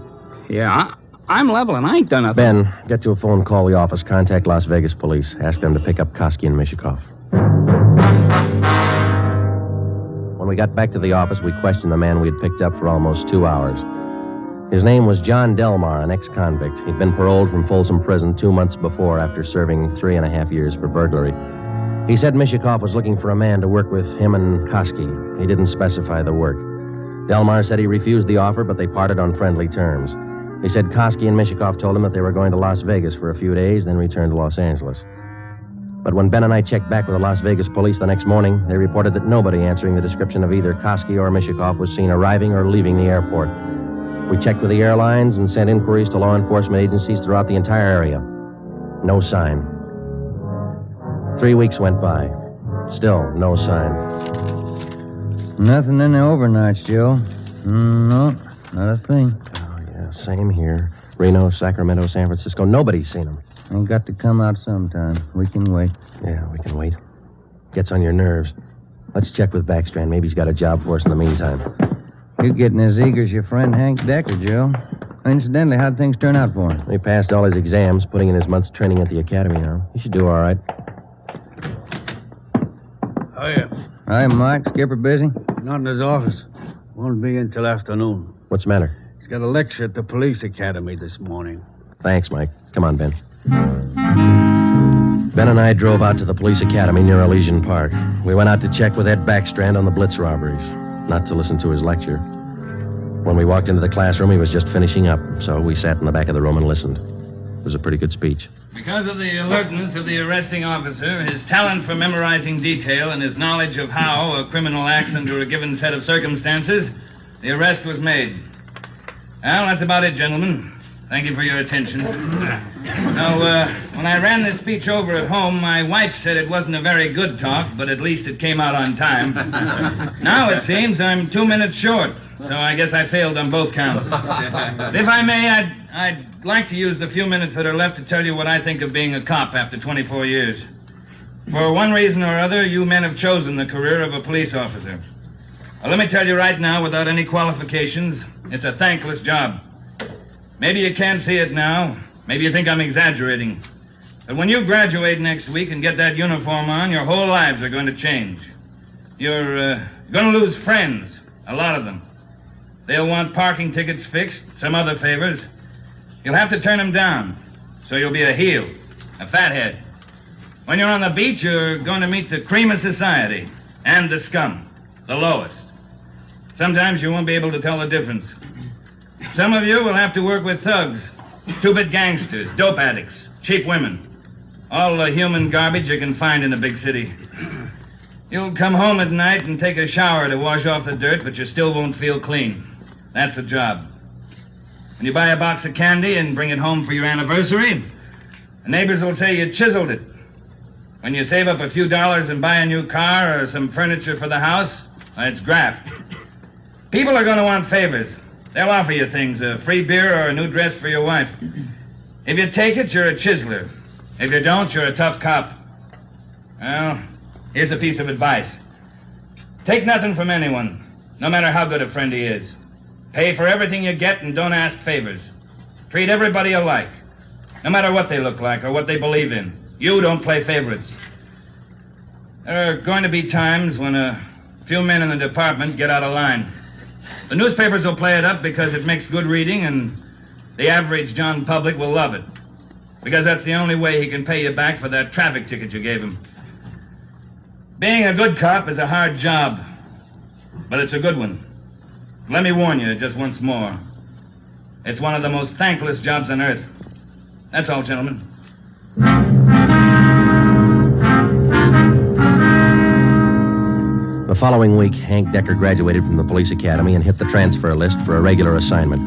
Yeah, I'm leveling. I ain't done nothing. Ben, get to a phone, call the office, contact Las Vegas police. Ask them to pick up Koski and Mishikoff. When we got back to the office, we questioned the man we had picked up for almost 2 hours. His name was John Delmar, an ex-convict. He'd been paroled from Folsom Prison 2 months before after serving 3.5 years for burglary. He said Mishikoff was looking for a man to work with him and Koski. He didn't specify the work. Delmar said he refused the offer, but they parted on friendly terms. He said Koski and Mishikoff told him that they were going to Las Vegas for a few days, then return to Los Angeles. But when Ben and I checked back with the Las Vegas police the next morning, they reported that nobody answering the description of either Koski or Mishikoff was seen arriving or leaving the airport. We checked with the airlines and sent inquiries to law enforcement agencies throughout the entire area. No sign. 3 weeks went by. Still no sign. Nothing in the overnights, Joe. No, not a thing. Oh, yeah, same here. Reno, Sacramento, San Francisco. Nobody's seen him. Ain't got to come out sometime. We can wait. Yeah, we can wait. Gets on your nerves. Let's check with Backstrand. Maybe he's got a job for us in the meantime. You're getting as eager as your friend Hank Decker, Joe. Incidentally, how'd things turn out for him? He passed all his exams, putting in his month's training at the academy now. He should do all right. Hiya. Hi, Mike. Skipper busy? Not in his office. Won't be until afternoon. What's the matter? He's got a lecture at the police academy this morning. Thanks, Mike. Come on, Ben. Ben and I drove out to the police academy near Elysian Park. We went out to check with Ed Backstrand on the Blitz robberies, not to listen to his lecture. When we walked into the classroom, he was just finishing up, so we sat in the back of the room and listened. It was a pretty good speech. Because of the alertness of the arresting officer, his talent for memorizing detail, and his knowledge of how a criminal acts under a given set of circumstances, the arrest was made. Well, that's about it, gentlemen. Thank you for your attention. Now, when I ran this speech over at home, my wife said it wasn't a very good talk, but at least it came out on time. Now it seems I'm 2 minutes short, so I guess I failed on both counts. But if I may, I'd like to use the few minutes that are left to tell you what I think of being a cop after 24 years. For one reason or other, you men have chosen the career of a police officer. Well, let me tell you right now, without any qualifications, it's a thankless job. Maybe you can't see it now. Maybe you think I'm exaggerating. But when you graduate next week and get that uniform on, your whole lives are going to change. You're going to lose friends, a lot of them. They'll want parking tickets fixed, some other favors. You'll have to turn them down, so you'll be a heel, a fathead. When you're on the beach, you're going to meet the cream of society and the scum, the lowest. Sometimes you won't be able to tell the difference. Some of you will have to work with thugs, two-bit gangsters, dope addicts, cheap women. All the human garbage you can find in a big city. You'll come home at night and take a shower to wash off the dirt, but you still won't feel clean. That's the job. When you buy a box of candy and bring it home for your anniversary, the neighbors will say you chiseled it. When you save up a few dollars and buy a new car or some furniture for the house, it's graft. People are going to want favors. They'll offer you things, a free beer or a new dress for your wife. If you take it, you're a chiseler. If you don't, you're a tough cop. Well, here's a piece of advice. Take nothing from anyone, no matter how good a friend he is. Pay for everything you get and don't ask favors. Treat everybody alike, no matter what they look like or what they believe in. You don't play favorites. There are going to be times when a few men in the department get out of line. The newspapers will play it up because it makes good reading, and the average John public will love it. Because that's the only way he can pay you back for that traffic ticket you gave him. Being a good cop is a hard job, but it's a good one. Let me warn you just once more. It's one of the most thankless jobs on earth. That's all, gentlemen. The following week, Hank Decker graduated from the police academy and hit the transfer list for a regular assignment.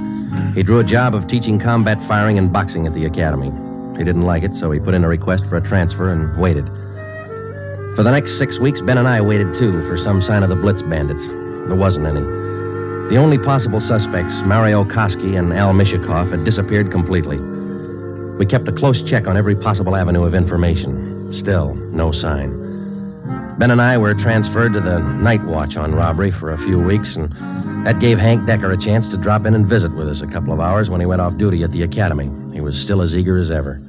He drew a job of teaching combat firing and boxing at the academy. He didn't like it, so he put in a request for a transfer and waited. For the next 6 weeks, Ben and I waited, too, for some sign of the Blitz bandits. There wasn't any. The only possible suspects, Mario Koski and Al Mishikoff, had disappeared completely. We kept a close check on every possible avenue of information. Still, no sign. Ben and I were transferred to the night watch on robbery for a few weeks, and that gave Hank Decker a chance to drop in and visit with us a couple of hours when he went off duty at the academy. He was still as eager as ever.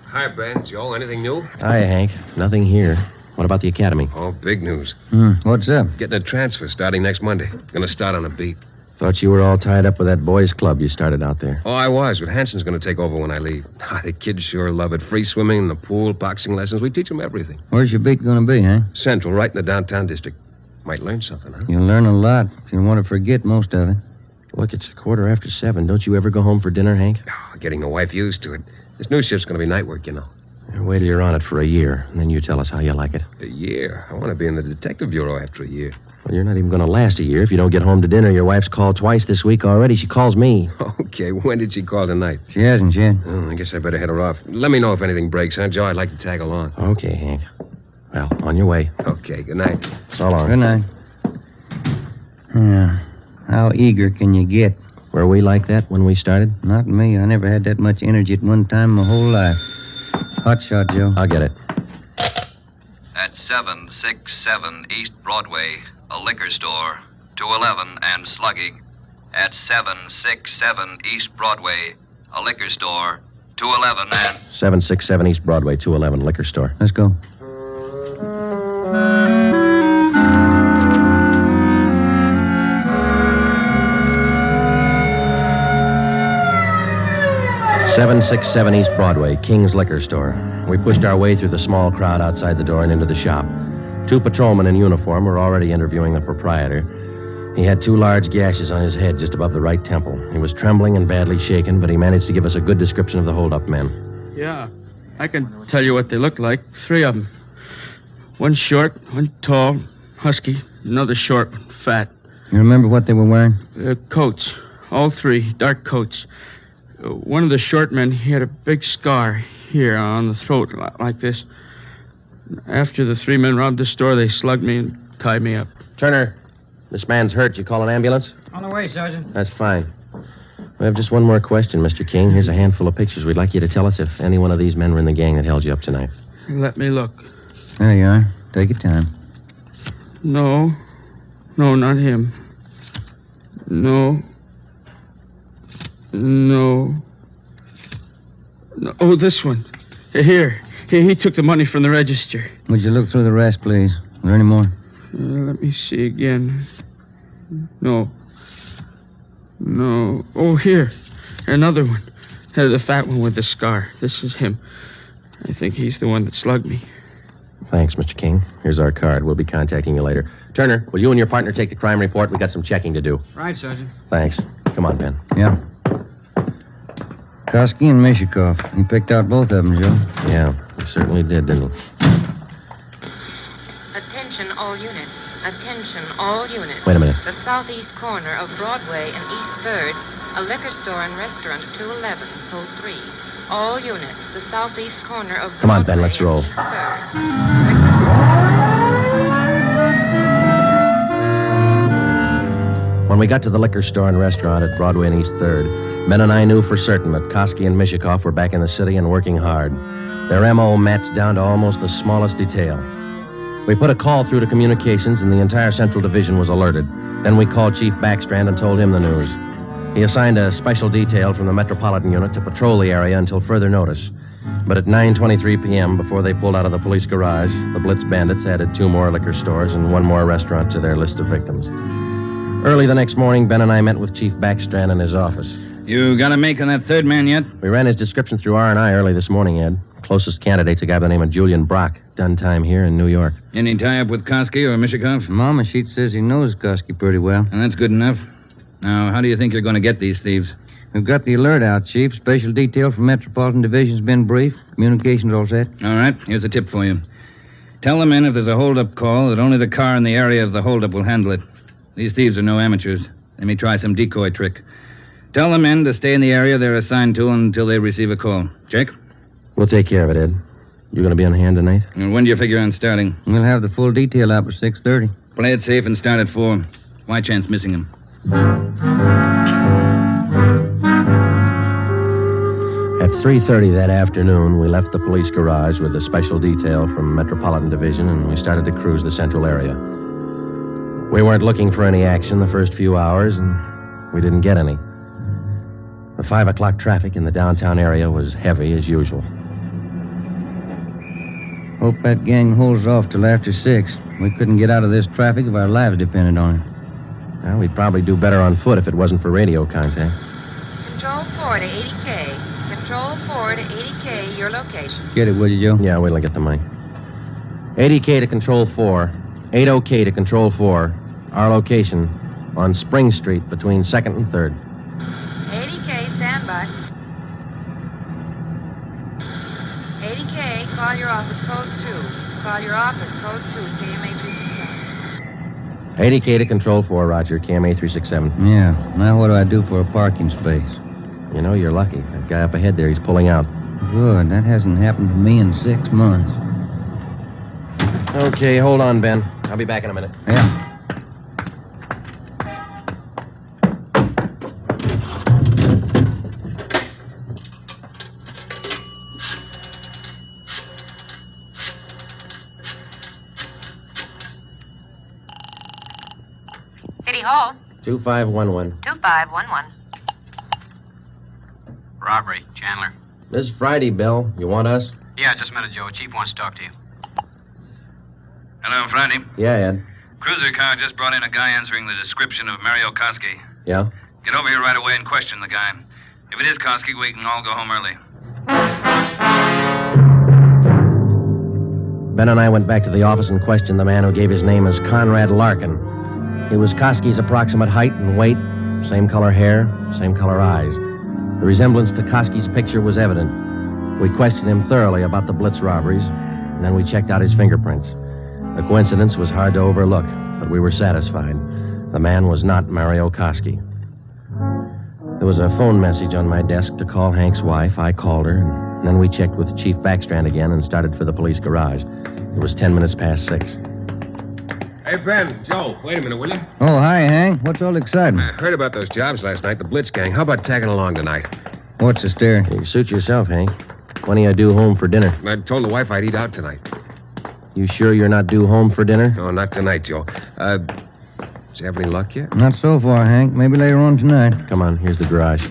Hi, Ben. Joe, anything new? Hi, Hank. Nothing here. What about the academy? Oh, big news. What's up? Getting a transfer starting next Monday. Gonna start on a beat. Thought you were all tied up with that boys' club you started out there. Oh, I was, but Hanson's gonna take over when I leave. The kids sure love it. Free swimming in the pool, boxing lessons. We teach them everything. Where's your beat going to be, huh? Central, right in the downtown district. Might learn something, huh? You'll learn a lot if you want to forget most of it. Look, it's 7:15. Don't you ever go home for dinner, Hank? Oh, getting the wife used to it. This new shift's gonna be night work, you know. Wait till you're on it for a year, and then you tell us how you like it. A year? I want to be in the detective bureau after a year. Well, you're not even going to last a year if you don't get home to dinner. Your wife's called twice this week already. She calls me. Okay, when did she call tonight? She hasn't yet. Oh, I guess I better head her off. Let me know if anything breaks, huh, Joe? I'd like to tag along. Okay, Hank. Well, on your way. Okay, good night. So long. Good night. Yeah. How eager can you get? Were we like that when we started? Not me. I never had that much energy at one time my whole life. Hot shot, Joe. I'll get it. At 767 East Broadway, a liquor store, 211 and slugging. At 767 East Broadway, a liquor store, 211 and... 767 East Broadway, 211, liquor store. Let's go. .767 East Broadway, King's Liquor Store. We pushed our way through the small crowd outside the door and into the shop. 2 patrolmen in uniform were already interviewing the proprietor. He had 2 large gashes on his head just above the right temple. He was trembling and badly shaken, but he managed to give us a good description of the hold-up men. Yeah, I can tell you what they look like. 3 of them. One short, one tall, husky, another short, fat. You remember what they were wearing? Coats. All 3, dark coats. One of the short men, he had a big scar here on the throat, like this. After the 3 men robbed the store, they slugged me and tied me up. Turner, this man's hurt. You call an ambulance? On the way, Sergeant. That's fine. We have just one more question, Mr. King. Here's a handful of pictures. We'd like you to tell us if any one of these men were in the gang that held you up tonight. Let me look. There you are. Take your time. No, not him. No. Oh, this one. Here. He took the money from the register. Would you look through the rest, please? Are there any more? Let me see again. No. Oh, here. Another one. The fat one with the scar. This is him. I think he's the one that slugged me. Thanks, Mr. King. Here's our card. We'll be contacting you later. Turner, will you and your partner take the crime report? We got some checking to do. Right, Sergeant. Thanks. Come on, Ben. Yeah. Koski and Mishikoff. He picked out both of them, Joe. Yeah, he certainly did, didn't he? Attention all units. Attention all units. Wait a minute. The southeast corner of Broadway and East 3rd, a liquor store and restaurant 211, code 3. All units. The southeast corner of Broadway. Come on, Ben, let's roll. East 3rd. When we got to the liquor store and restaurant at Broadway and East 3rd, Ben and I knew for certain that Koski and Mishikoff were back in the city and working hard. Their M.O. matched down to almost the smallest detail. We put a call through to communications, and the entire Central Division was alerted. Then we called Chief Backstrand and told him the news. He assigned a special detail from the Metropolitan Unit to patrol the area until further notice. But at 9:23 p.m., before they pulled out of the police garage, the Blitz bandits added 2 more liquor stores and 1 more restaurant to their list of victims. Early the next morning, Ben and I met with Chief Backstrand in his office. You got a make on that third man yet? We ran his description through R&I early this morning, Ed. Closest candidate's a guy by the name of Julian Brock. Done time here in New York. Any tie-up with Koski or Mishikov? Mama sheet says he knows Koski pretty well. And that's good enough. Now, how do you think you're going to get these thieves? We've got the alert out, Chief. Special detail from Metropolitan Division's been briefed. Communications all set. All right, here's a tip for you. Tell the men if there's a hold-up call that only the car in the area of the hold-up will handle it. These thieves are no amateurs. They may try some decoy trick. Tell the men to stay in the area they're assigned to until they receive a call. Check? We'll take care of it, Ed. You going to be on hand tonight? And when do you figure on starting? We'll have the full detail out by 6:30. Play it safe and start at 4. Why chance missing him? At 3:30 that afternoon, we left the police garage with a special detail from Metropolitan Division, and we started to cruise the central area. We weren't looking for any action the first few hours, and we didn't get any. The 5 o'clock traffic in the downtown area was heavy as usual. Hope that gang holds off till after 6. We couldn't get out of this traffic if our lives depended on it. Well, we'd probably do better on foot if it wasn't for radio contact. Control 4 to 80K. Control 4 to 80K, your location. Get it, will you, Joe? Yeah, wait till I get the mic. 80K to Control 4. 80K to Control 4. Our location on Spring Street between 2nd and 3rd. 80K, stand by. 80K, call your office code 2. Call your office code 2, KMA 367. 80K to Control 4, Roger. KMA 367. Yeah. Now what do I do for a parking space? You know, you're lucky. That guy up ahead there, he's pulling out. Good. That hasn't happened to me in 6 months. Okay, hold on, Ben. I'll be back in a minute. Yeah. City Hall. 2511. 2511. Robbery, Chandler. This is Friday, Bill. You want us? Yeah, just a minute, Joe. Chief wants to talk to you. Hello, Friday. Yeah, Ed. Cruiser car just brought in a guy answering the description of Mario Koski. Yeah? Get over here right away and question the guy. If it is Koski, we can all go home early. Ben and I went back to the office and questioned the man who gave his name as Conrad Larkin. He was Koski's approximate height and weight, same color hair, same color eyes. The resemblance to Koski's picture was evident. We questioned him thoroughly about the Blitz robberies, and then we checked out his fingerprints. The coincidence was hard to overlook, but we were satisfied. The man was not Mario Koski. There was a phone message on my desk to call Hank's wife. I called her, and then we checked with Chief Backstrand again and started for the police garage. It was 10 minutes past 6. Hey, Ben, Joe, wait a minute, will you? Oh, hi, Hank. What's all the excitement? I heard about those jobs last night, the Blitz gang. How about tagging along tonight? What's the stare? You suit yourself, Hank. When are you due home for dinner? I told the wife I'd eat out tonight. You sure you're not due home for dinner? No, not tonight, Joe. Does you have any luck yet? Not so far, Hank. Maybe later on tonight. Come on, here's the garage.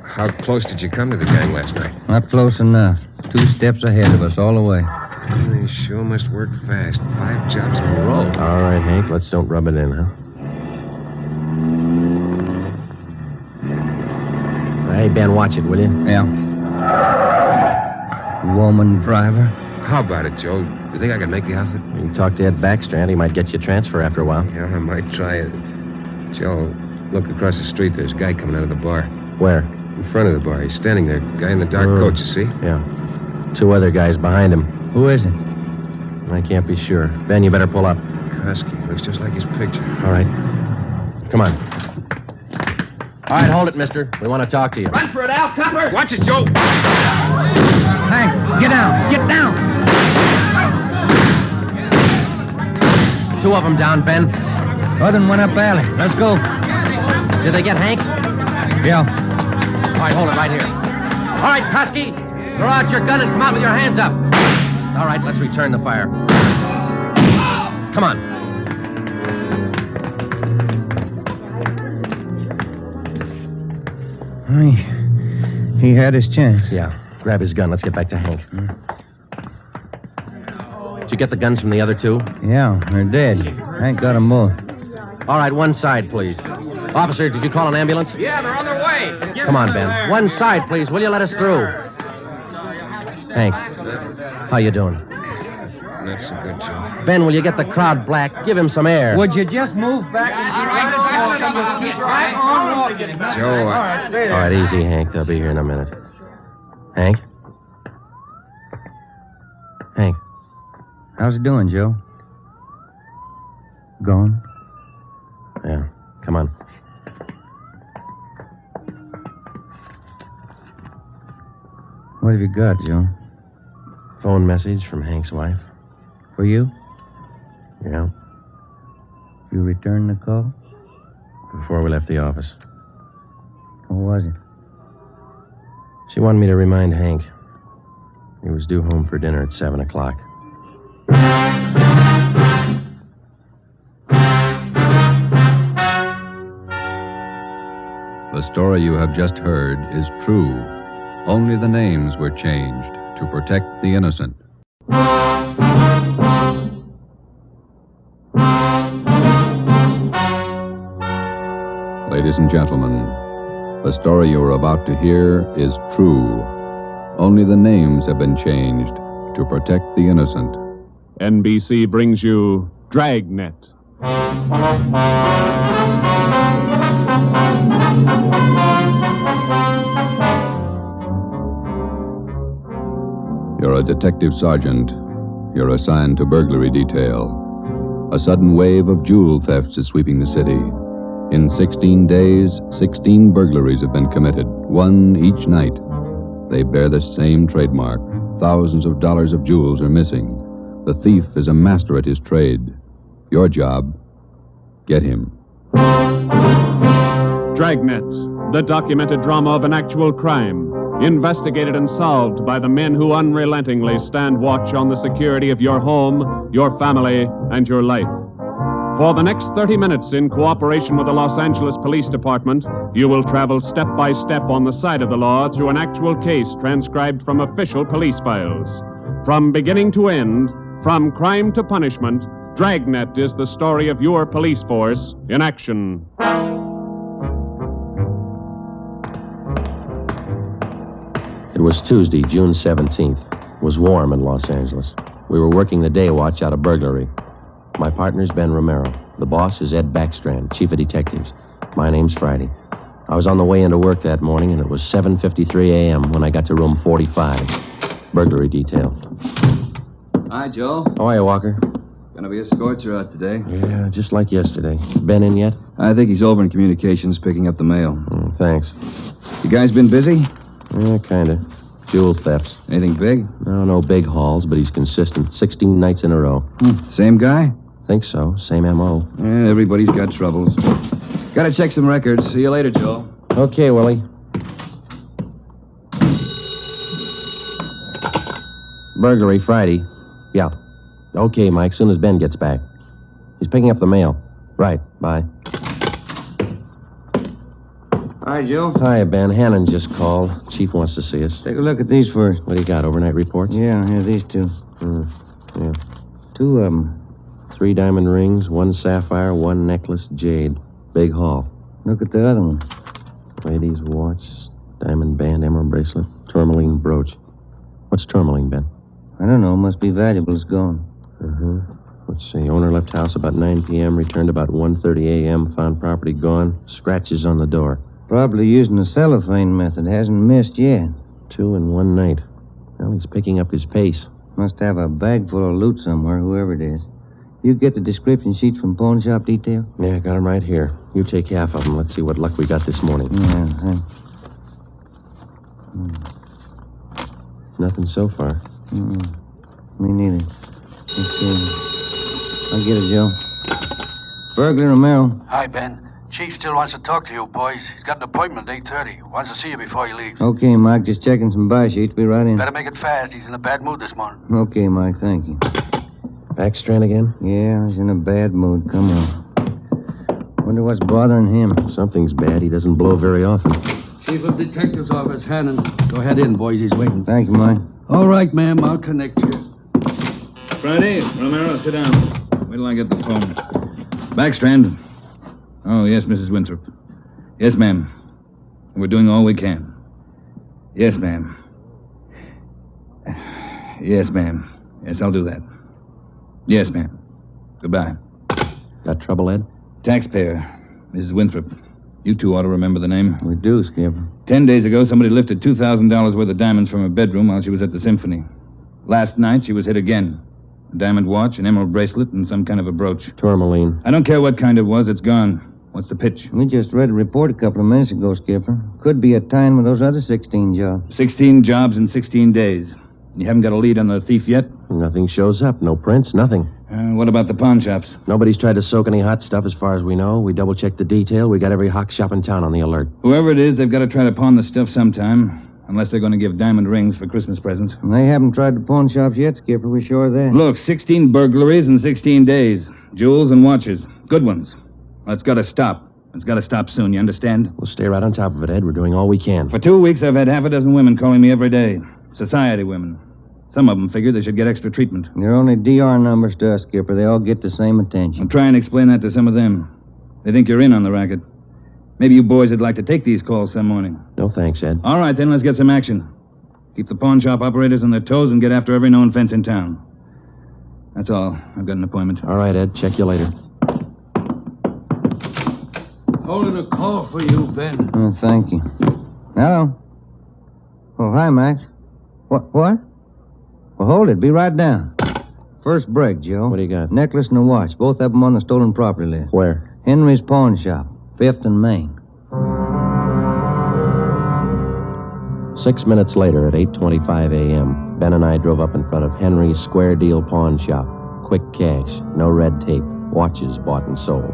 How close did you come to the gang last night? Not close enough. 2 steps ahead of us all the way. They sure must work fast. 5 jobs in a row. All right, Hank, let's don't rub it in, huh? Hey, Ben, watch it, will you? Yeah. Woman driver. How about it, Joe? You think I can make the outfit? You can talk to Ed Backstrand. He might get you a transfer after a while. Yeah, I might try it. Joe, look across the street. There's a guy coming out of the bar. Where? In front of the bar. He's standing there. Guy in the dark coat, you see? Yeah. 2 other guys behind him. Who is it? I can't be sure. Ben, you better pull up. Koski. Looks just like his picture. All right. Come on. All right, hold it, mister. We want to talk to you. Run for it, Al, copper! Watch it, Joe! Hank, get down! Get down! 2 of them down, Ben. Other than went up alley. Let's go. Did they get Hank? Yeah. All right, hold it right here. All right, Koski, throw out your gun and come out with your hands up. All right, let's return the fire. Come on. He had his chance. Yeah. Grab his gun. Let's get back to Hank. Did you get the guns from the other two? Yeah, they're dead. Hank got them both. All right, one side, please. Officer, did you call an ambulance? Yeah, they're on their way. Come on, Ben. One side, please. Will you let us through? Hank, how you doing? Not so good, Joe. Ben, will you get the crowd black? Give him some air. Would you just move back and Joe, All right, easy, Hank. They'll be here in a minute. Hank? Hank. How's it doing, Joe? Gone? Yeah, come on. What have you got, Joe? Phone message from Hank's wife. For you? Yeah, You returned the call? before we left the office. What was it? She wanted me to remind Hank. He was due home for dinner at 7 o'clock. The story you have just heard is true. Only the names were changed to protect the innocent. Ladies and gentlemen, the story you are about to hear is true. Only the names have been changed to protect the innocent. NBC brings you Dragnet. You're a detective sergeant. You're assigned to burglary detail. A sudden wave of jewel thefts is sweeping the city. In 16 days, 16 burglaries have been committed, one each night. They bear the same trademark. Thousands of dollars of jewels are missing. The thief is a master at his trade. Your job, get him. Dragnet, the documented drama of an actual crime, investigated and solved by the men who unrelentingly stand watch on the security of your home, your family, and your life. For the next 30 minutes, in cooperation with the Los Angeles Police Department, you will travel step by step on the side of the law through an actual case transcribed from official police files. From beginning to end, from crime to punishment, Dragnet is the story of your police force in action. It was Tuesday, June 17th. It was warm in Los Angeles. We were working the day watch out of Burglary. My partner's Ben Romero. The boss is Ed Backstrand, chief of detectives. My name's Friday. I was on the way into work that morning, and it was 7:53 a.m. when I got to room 45. Burglary detail. Hi, Joe. How are you, Walker? Gonna be a scorcher out today. Yeah, just like yesterday. Ben in yet? I think he's over in communications picking up the mail. Thanks. You guys been busy? Yeah, kind of. Jewel thefts. Anything big? No big hauls, but he's consistent. 16 nights in a row. Same guy? Think so. Same M.O. Yeah, everybody's got troubles. Gotta check some records. See you later, Joe. Okay, Willie. Burglary Friday. Yeah. Okay, Mike, soon as Ben gets back. He's picking up the mail. Right, bye. Hi, Joe. Hi, Ben. Hannon just called. Chief wants to see us. Take a look at these first. What do you got, overnight reports? Yeah, here, these two. Yeah. 2 of them. 3 diamond rings, 1 sapphire, 1 necklace, jade. Big haul. Look at the other one. Lady's watch, diamond band, emerald bracelet, tourmaline brooch. What's tourmaline, Ben? I don't know. Must be valuable. It's gone. Let's see. Owner left house about 9 p.m., returned about 1:30 a.m., found property gone, scratches on the door. Probably using the cellophane method. Hasn't missed yet. 2 in 1 night. Well, he's picking up his pace. Must have a bag full of loot somewhere, whoever it is. You get the description sheets from pawn shop detail? Yeah, I got them right here. You take half of them. Let's see what luck we got this morning. Yeah, Nothing so far. Me neither. Let's see. I'll get it, Joe. Burglar Romero. Hi, Ben. Chief still wants to talk to you, boys. He's got an appointment at 8:30. Wants to see you before he leaves. Okay, Mike. Just checking some buy sheets. Be right in. Better make it fast. He's in a bad mood this morning. Okay, Mike. Thank you. Backstrand again? Yeah, he's in a bad mood. Come on. Wonder what's bothering him. Something's bad. He doesn't blow very often. Chief of Detective's Office, Hannon. Go ahead in, boys. He's waiting. Thank you, Mike. All right, ma'am. I'll connect you. Friday, Romero, sit down. Wait till I get the phone. Backstrand. Oh, yes, Mrs. Winthrop. Yes, ma'am. We're doing all we can. Yes, ma'am. Yes, ma'am. Yes, I'll do that. Yes, ma'am. Goodbye. Got trouble, Ed? Taxpayer, Mrs. Winthrop. You two ought to remember the name. We do, Skipper. 10 days ago, somebody lifted $2,000 worth of diamonds from her bedroom while she was at the symphony. Last night, she was hit again. A diamond watch, an emerald bracelet, and some kind of a brooch. Tourmaline. I don't care what kind it was. It's gone. What's the pitch? We just read a report a couple of minutes ago, Skipper. Could be a tie-in with those other 16 jobs. 16 jobs in 16 days. You haven't got a lead on the thief yet? Nothing shows up. No prints, nothing. What about the pawn shops? Nobody's tried to soak any hot stuff as far as we know. We double-checked the detail. We got every hock shop in town on the alert. Whoever it is, they've got to try to pawn the stuff sometime. Unless they're going to give diamond rings for Christmas presents. They haven't tried the pawn shops yet, Skipper. We're sure of that. Look, 16 burglaries in 16 days. Jewels and watches. Good ones. Well, it's got to stop. It's got to stop soon, you understand? We'll stay right on top of it, Ed. We're doing all we can. For 2 weeks, I've had half a dozen women calling me every day. Society women. Some of them figure they should get extra treatment. They're only DR numbers to us, Skipper. They all get the same attention. I'll try and explain that to some of them. They think you're in on the racket. Maybe you boys would like to take these calls some morning. No thanks, Ed. All right, then, let's get some action. Keep the pawn shop operators on their toes and get after every known fence in town. That's all. I've got an appointment. All right, Ed. Check you later. Holding a call for you, Ben. Oh, thank you. Hello. Oh, hi, Max. What? Well, hold it. Be right down. First break, Joe. What do you got? Necklace and a watch. Both of them on the stolen property list. Where? Henry's pawn shop. 5th and Main. 6 minutes later, at 8:25 a.m., Ben and I drove up in front of Henry's Square Deal Pawn Shop. Quick cash, no red tape, watches bought and sold.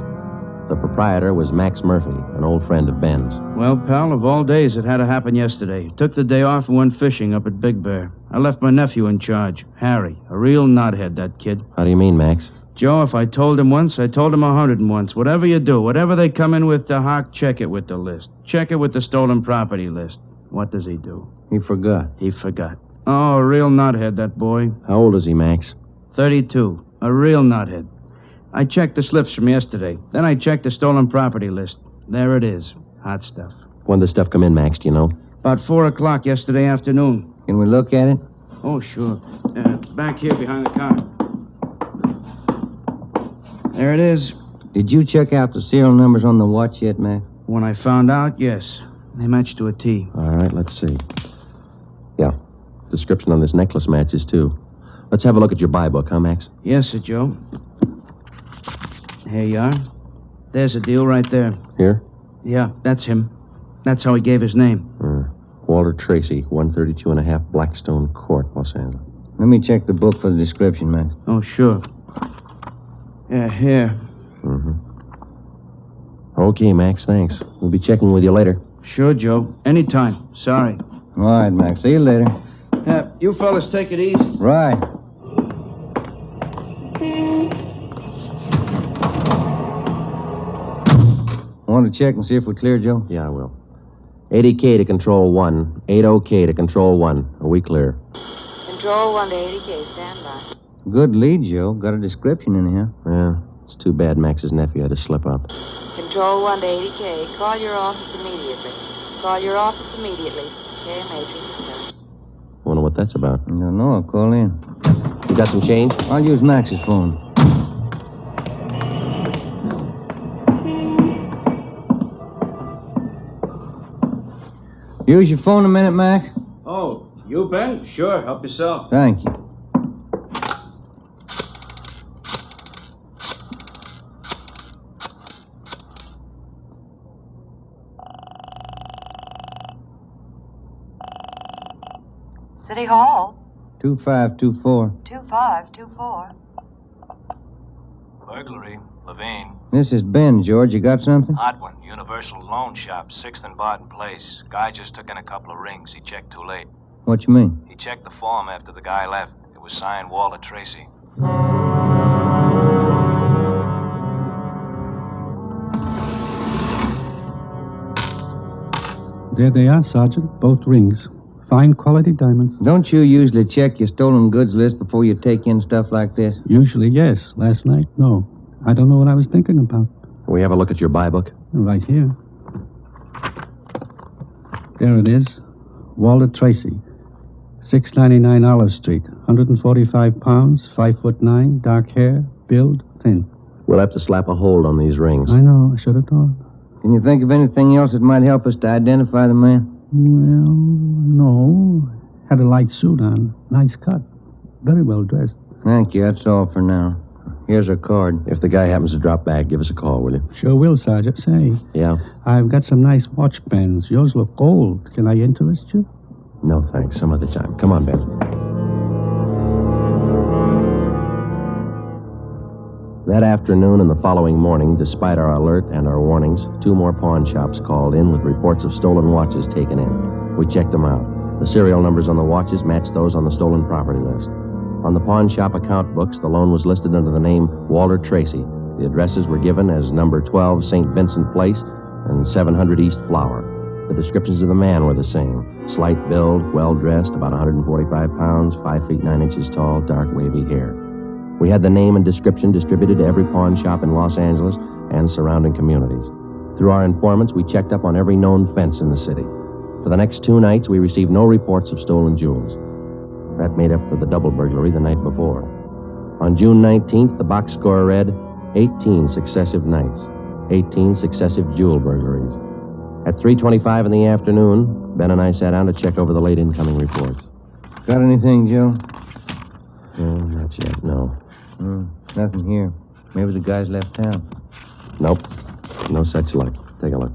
The proprietor was Max Murphy, an old friend of Ben's. Well, pal, of all days, it had to happen yesterday. Took the day off and went fishing up at Big Bear. I left my nephew in charge, Harry. A real knothead, that kid. How do you mean, Max? Joe, if I told him once, I told him 101. Whatever you do, whatever they come in with to hock, check it with the list. Check it with the stolen property list. What does he do? He forgot. He forgot. Oh, a real knothead, that boy. How old is he, Max? 32. A real knothead. I checked the slips from yesterday. Then I checked the stolen property list. There it is. Hot stuff. When did the stuff come in, Max, do you know? About 4 o'clock yesterday afternoon. Can we look at it? Oh, sure. It's back here behind the car. There it is. Did you check out the serial numbers on the watch yet, Max? When I found out, yes. They match to a T. All right, let's see. Yeah. Description on this necklace matches, too. Let's have a look at your buy book, huh, Max? Yes, sir, Joe. Here you are. There's a deal right there. Here? Yeah, that's him. That's how he gave his name. Walter Tracy, 132 and a half Blackstone Court, Los Angeles. Let me check the book for the description, Max. Oh, sure. Yeah, here. Okay, Max, thanks. We'll be checking with you later. Sure, Joe. Anytime. Sorry. All right, Max. See you later. You fellas take it easy. Right. Want to check and see if we're clear, Joe? Yeah, I will. 80K to Control 1. 80K to Control 1. Are we clear? Control 1 to 80K. Stand by. Good lead, Joe. Got a description in here. Yeah. It's too bad Max's nephew had to slip up. Control 1 to 80K. Call your office immediately. Call your office immediately. KMA 367. Wonder what that's about. I don't know. I'll call in. You got some change? I'll use Max's phone. Use your phone a minute, Max? Oh, you, Ben? Sure. Help yourself. Thank you. City Hall. 2524. 2524. Burglary. Levine. This is Ben, George. You got something? Hot one. Universal Loan Shop, 6th and Barton Place. Guy just took in a couple of rings. He checked too late. What you mean? He checked the form after the guy left. It was signed Walter Tracy. There they are, Sergeant. Both rings. Fine quality diamonds. Don't you usually check your stolen goods list before you take in stuff like this? Usually, yes. Last night, no. I don't know what I was thinking about. Can we have a look at your buy book? Right here. There it is. Walter Tracy. 699 Olive Street. 145 pounds, 5'9", dark hair, build, thin. We'll have to slap a hold on these rings. I know. I should have thought. Can you think of anything else that might help us to identify the man? Well, no. Had a light suit on. Nice cut. Very well dressed. Thank you. That's all for now. Here's our card. If the guy happens to drop back, give us a call, will you? Sure will, Sergeant. Say. Yeah? I've got some nice watch bands. Yours look old. Can I interest you? No, thanks. Some other time. Come on, Ben. That afternoon and the following morning, despite our alert and our warnings, 2 more pawn shops called in with reports of stolen watches taken in. We checked them out. The serial numbers on the watches matched those on the stolen property list. On the pawn shop account books, the loan was listed under the name Walter Tracy. The addresses were given as number 12 St. Vincent Place and 700 East Flower. The descriptions of the man were the same. Slight build, well-dressed, about 145 pounds, 5 feet 9 inches tall, dark wavy hair. We had the name and description distributed to every pawn shop in Los Angeles and surrounding communities. Through our informants, we checked up on every known fence in the city. For the next 2 nights, we received no reports of stolen jewels. That made up for the double burglary the night before. On June 19th, the box score read 18 successive nights, 18 successive jewel burglaries. At 3:25 in the afternoon, Ben and I sat down to check over the late incoming reports. Got anything, Joe? No, not yet, no. Nothing here. Maybe the guys left town. Nope. No such luck. Take a look.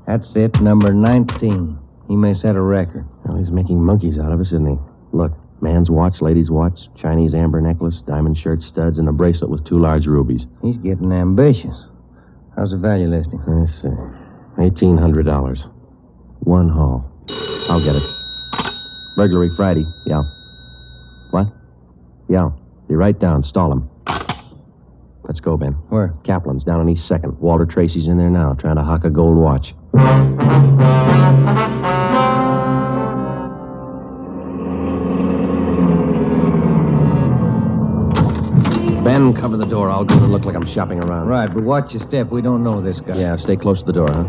That's it, number 19. He may set a record. Well, he's making monkeys out of us, isn't he? Look, man's watch, lady's watch, Chinese amber necklace, diamond shirt studs, and a bracelet with 2 large rubies. He's getting ambitious. How's the value listing? Let's see. $1,800. 1 haul. I'll get it. Burglary Friday. Yeah. What? Yeah. Be right down. Stall him. Let's go, Ben. Where? Kaplan's down on East 2nd. Walter Tracy's in there now, trying to hock a gold watch. Ben, cover the door. I'll go and look like I'm shopping around. Right, but watch your step. We don't know this guy. Yeah, stay close to the door, huh?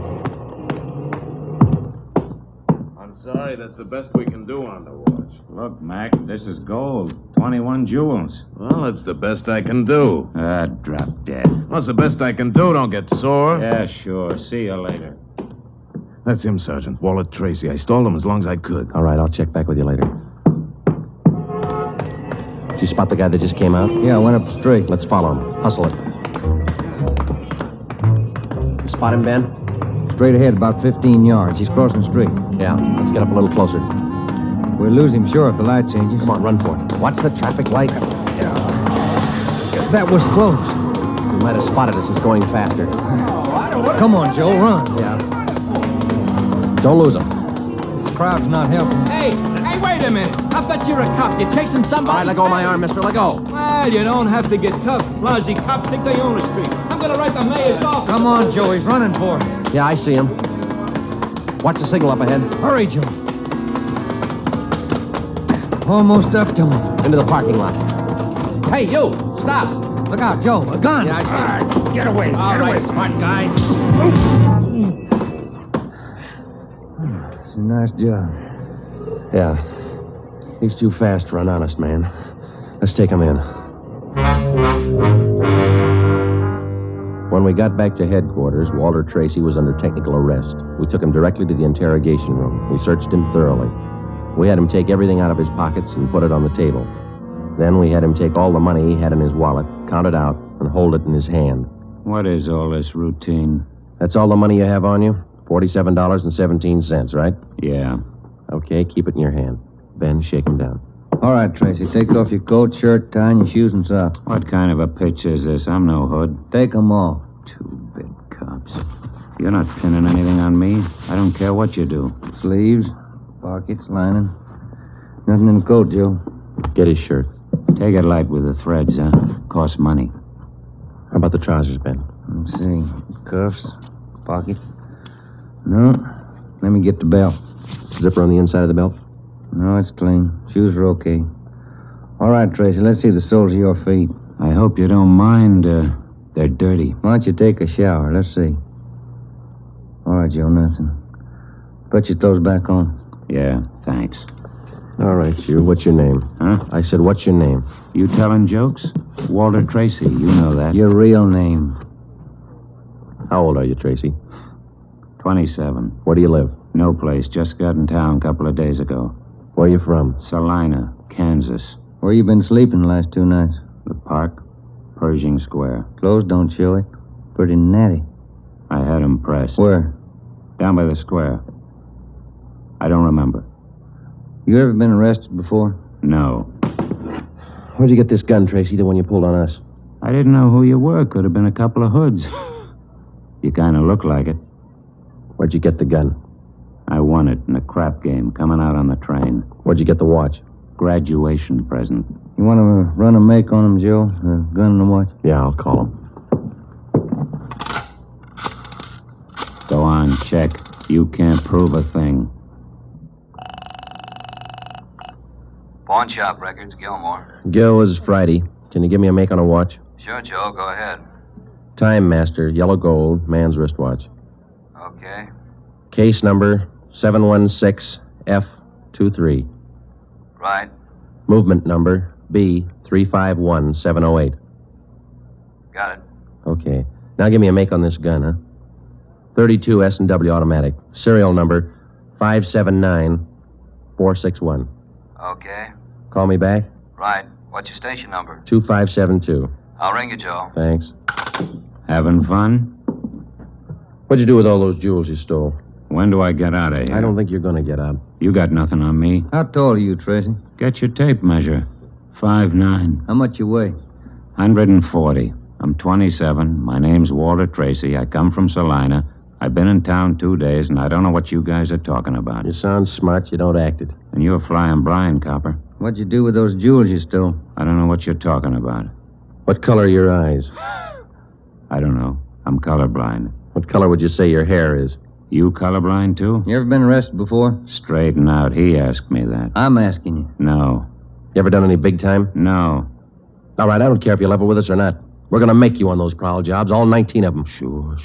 I'm sorry, that's the best we can do on the watch. Look, Mac, this is gold. 21 jewels. Well, that's the best I can do. Drop dead. Well, it's the best I can do. Don't get sore. Yeah, sure. See you later. That's him, Sergeant. Walter Tracy. I stalled him as long as I could. All right, I'll check back with you later. Did you spot the guy that just came out? Yeah, I went up the street. Let's follow him. Hustle it. You spot him, Ben? Straight ahead, about 15 yards. He's crossing the street. Yeah, let's get up a little closer. We'll lose him, sure, if the light changes. Come on, run for it. Watch the traffic light. Yeah. That was close. He might have spotted us. He's going faster. Come on, Joe, run. Yeah. Don't lose him. This crowd's not helping. Hey, wait a minute. I bet you're a cop. You're chasing somebody. All right, let go of my arm, mister. Let go. Well, you don't have to get tough. Lousy cops think they own the street. I'm going to write the mayor's office. Come on, Joe. He's running for it. Yeah, I see him. Watch the signal up ahead. Hurry, Joe. Almost up to him. Into the parking lot. Hey, you! Stop! Look out, Joe. A gun. Yeah, I see him. All right, get away. All right, smart guy. It's a nice job. Yeah. He's too fast for an honest man. Let's take him in. When we got back to headquarters, Walter Tracy was under technical arrest. We took him directly to the interrogation room. We searched him thoroughly. We had him take everything out of his pockets and put it on the table. Then we had him take all the money he had in his wallet, count it out, and hold it in his hand. What is all this routine? That's all the money you have on you? $47.17, right? Yeah. Okay, keep it in your hand. Ben, shake him down. All right, Tracy. Take off your coat, shirt, tie, and your shoes and socks. What kind of a pitch is this? I'm no hood. Take them off. 2 big cops. You're not pinning anything on me. I don't care what you do. Sleeves, pockets, lining. Nothing in the coat, Joe. Get his shirt. Take it light with the threads, huh? Costs money. How about the trousers, Ben? Let's see. Cuffs, pockets. No. Let me get the belt. Zipper on the inside of the belt? No, it's clean. Shoes are okay. All right, Tracy, let's see the soles of your feet. I hope you don't mind. They're dirty. Why don't you take a shower? Let's see. All right, Joe, nothing. Put your clothes back on. Yeah, thanks. All right, you. What's your name? Huh? I said, what's your name? You telling jokes? Walter Tracy, you know that. Your real name. How old are you, Tracy? 27. Where do you live? No place. Just got in town a couple of days ago. Where are you from? Salina, Kansas. Where you been sleeping the last 2 nights? The park, Pershing Square. Clothes don't show it. Pretty natty. I had 'em pressed. Where? Down by the square. I don't remember. You ever been arrested before? No. Where'd you get this gun, Tracy, the one you pulled on us? I didn't know who you were. Could have been a couple of hoods. You kind of look like it. Where'd you get the gun? I won it in a crap game coming out on the train. Where'd you get the watch? Graduation present. You want to run a make on him, Joe? The gun and the watch? Yeah, I'll call him. Go on, check. You can't prove a thing. Pawn shop records, Gilmore. Gil, is Friday. Can you give me a make on a watch? Sure, Joe, go ahead. Time Master, yellow gold, man's wristwatch. Okay. Case number 716F23. Right. Movement number B351708. Got it. Okay. Now give me a make on this gun, huh? 32 S&W automatic. Serial number 579461. Okay. Call me back? Right. What's your station number? 2572. I'll ring you, Joe. Thanks. Having fun? What'd you do with all those jewels you stole? When do I get out of here? I don't think you're going to get out. You got nothing on me. How tall are you, Tracy? Get your tape measure. 5'9". How much you weigh? 140. I'm 27. My name's Walter Tracy. I come from Salina. I've been in town 2 days, and I don't know what you guys are talking about. You sound smart. You don't act it. And you're flying blind, copper. What'd you do with those jewels you stole? I don't know what you're talking about. What color are your eyes? I don't know. I'm colorblind. What color would you say your hair is? You colorblind, too? You ever been arrested before? Straighten out. He asked me that. I'm asking you. No. You ever done any big time? No. All right, I don't care if you level with us or not. We're going to make you on those prowl jobs, all 19 of them. Sure.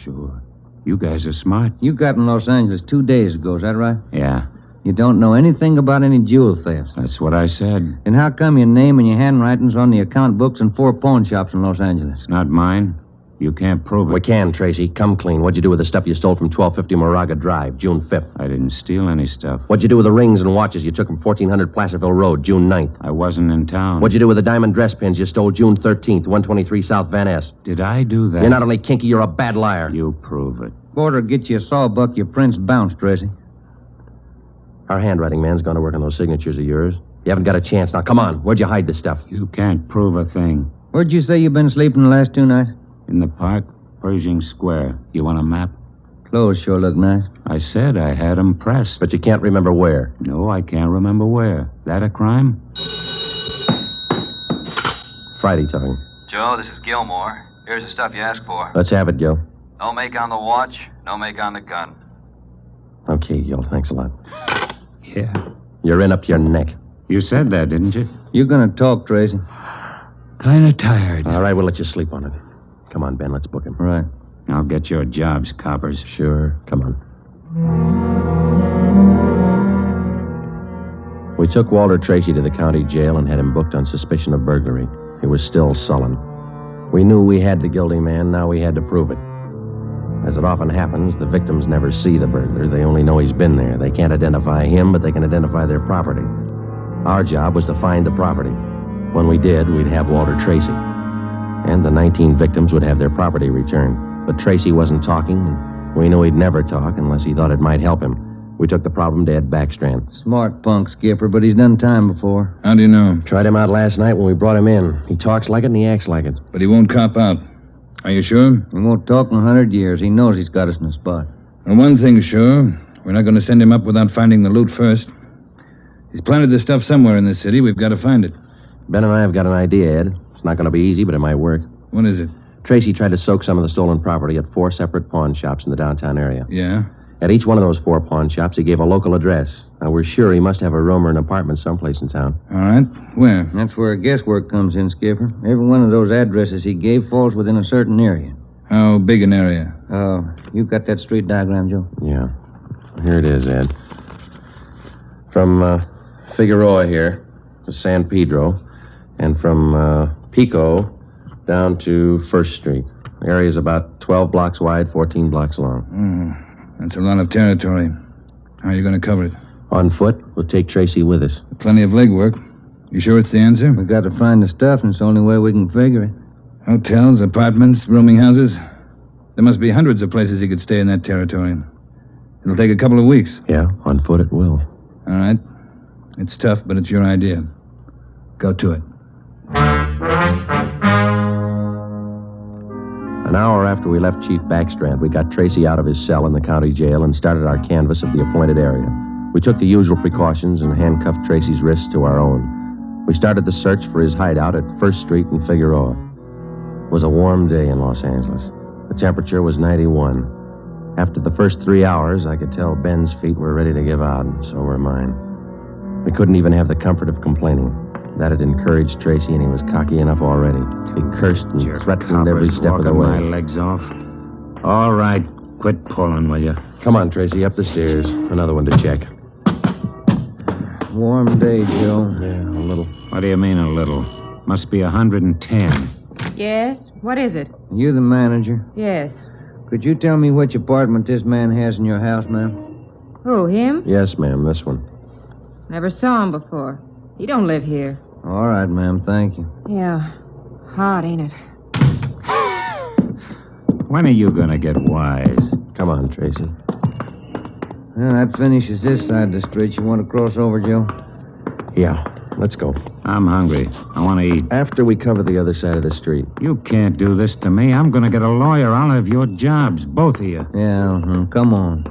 You guys are smart. You got in Los Angeles 2 days ago, is that right? Yeah. You don't know anything about any jewel thefts. That's what I said. And how come your name and your handwriting's on the account books in 4 pawn shops in Los Angeles? It's not mine. You can't prove it. We can, Tracy. Come clean. What'd you do with the stuff you stole from 1250 Moraga Drive, June 5th? I didn't steal any stuff. What'd you do with the rings and watches you took from 1400 Placerville Road, June 9th? I wasn't in town. What'd you do with the diamond dress pins you stole June 13th, 123 South Van Ness? Did I do that? You're not only kinky, you're a bad liar. You prove it. Order get you a sawbuck, your prints bounced, Tracy. Our handwriting man's gone to work on those signatures of yours. You haven't got a chance. Now, come on. Where'd you hide this stuff? You can't prove a thing. Where'd you say you've been sleeping the last 2 nights? In the park, Pershing Square. You want a map? Clothes sure look nice. I said I had 'em pressed. But you can't remember where. No, I can't remember where. That a crime? Friday talking. Joe, this is Gilmore. Here's the stuff you asked for. Let's have it, Gil. No make on the watch, no make on the gun. Okay, Gil. Thanks a lot. Yeah. You're in up to your neck. You said that, didn't you? You're gonna talk, Tracy. Kind of tired. All right, we'll let you sleep on it. Come on, Ben. Let's book him. Right. I'll get your jobs, coppers. Sure. Come on. We took Walter Tracy to the county jail and had him booked on suspicion of burglary. He was still sullen. We knew we had the guilty man. Now we had to prove it. As it often happens, the victims never see the burglar. They only know he's been there. They can't identify him, but they can identify their property. Our job was to find the property. When we did, we'd have Walter Tracy. And the 19 victims would have their property returned. But Tracy wasn't talking, and we knew he'd never talk unless he thought it might help him. We took the problem to Ed Backstrand. Smart punk, Skipper, but he's done time before. How do you know? Tried him out last night when we brought him in. He talks like it and he acts like it. But he won't cop out. Are you sure? He won't talk in 100 years. He knows he's got us in a spot. Well, one thing's sure. We're not going to send him up without finding the loot first. He's planted this stuff somewhere in this city. We've got to find it. Ben and I have got an idea, Ed. It's not going to be easy, but it might work. What is it? Tracy tried to soak some of the stolen property at 4 separate pawn shops in the downtown area. Yeah? At each one of those 4 pawn shops, he gave a local address. Now, we're sure he must have a room or an apartment someplace in town. All right. Where? That's where guesswork comes in, Skipper. Every one of those addresses he gave falls within a certain area. How big an area? You got that street diagram, Joe? Yeah. Here it is, Ed. From Figueroa here to San Pedro, and from Pico down to First Street. The area's about 12 blocks wide, 14 blocks long. That's a lot of territory. How are you going to cover it? On foot, we'll take Tracy with us. Plenty of legwork. You sure it's the answer? We got to find the stuff, and it's the only way we can figure it. Hotels, apartments, rooming houses. There must be hundreds of places he could stay in that territory. It'll take a couple of weeks. Yeah, on foot it will. All right. It's tough, but it's your idea. Go to it. An hour after we left Chief Backstrand, we got Tracy out of his cell in the county jail and started our canvass of the appointed area. We took the usual precautions and handcuffed Tracy's wrists to our own. We started the search for his hideout at First Street in Figueroa. It was a warm day in Los Angeles. The temperature was 91. After the first 3 hours, I could tell Ben's feet were ready to give out, and so were mine. We couldn't even have the comfort of complaining. That had encouraged Tracy, and he was cocky enough already. He cursed and threatened every step of the way. My legs off. All right, quit pulling, will you? Come on, Tracy, up the stairs. Another one to check. Warm day, Joe. Yeah, a little. What do you mean, a little? Must be 110. Yes? What is it? You the manager? Yes. Could you tell me which apartment this man has in your house, ma'am? Who, him? Yes, ma'am, this one. Never saw him before. He don't live here. All right, ma'am, thank you. Yeah. Hot, ain't it? When are you going to get wise? Come on, Tracy. Well, that finishes this side of the street. You want to cross over, Joe? Yeah, let's go. I'm hungry. I want to eat. After we cover the other side of the street. You can't do this to me. I'm going to get a lawyer. I'll have your jobs, both of you. Yeah, come on.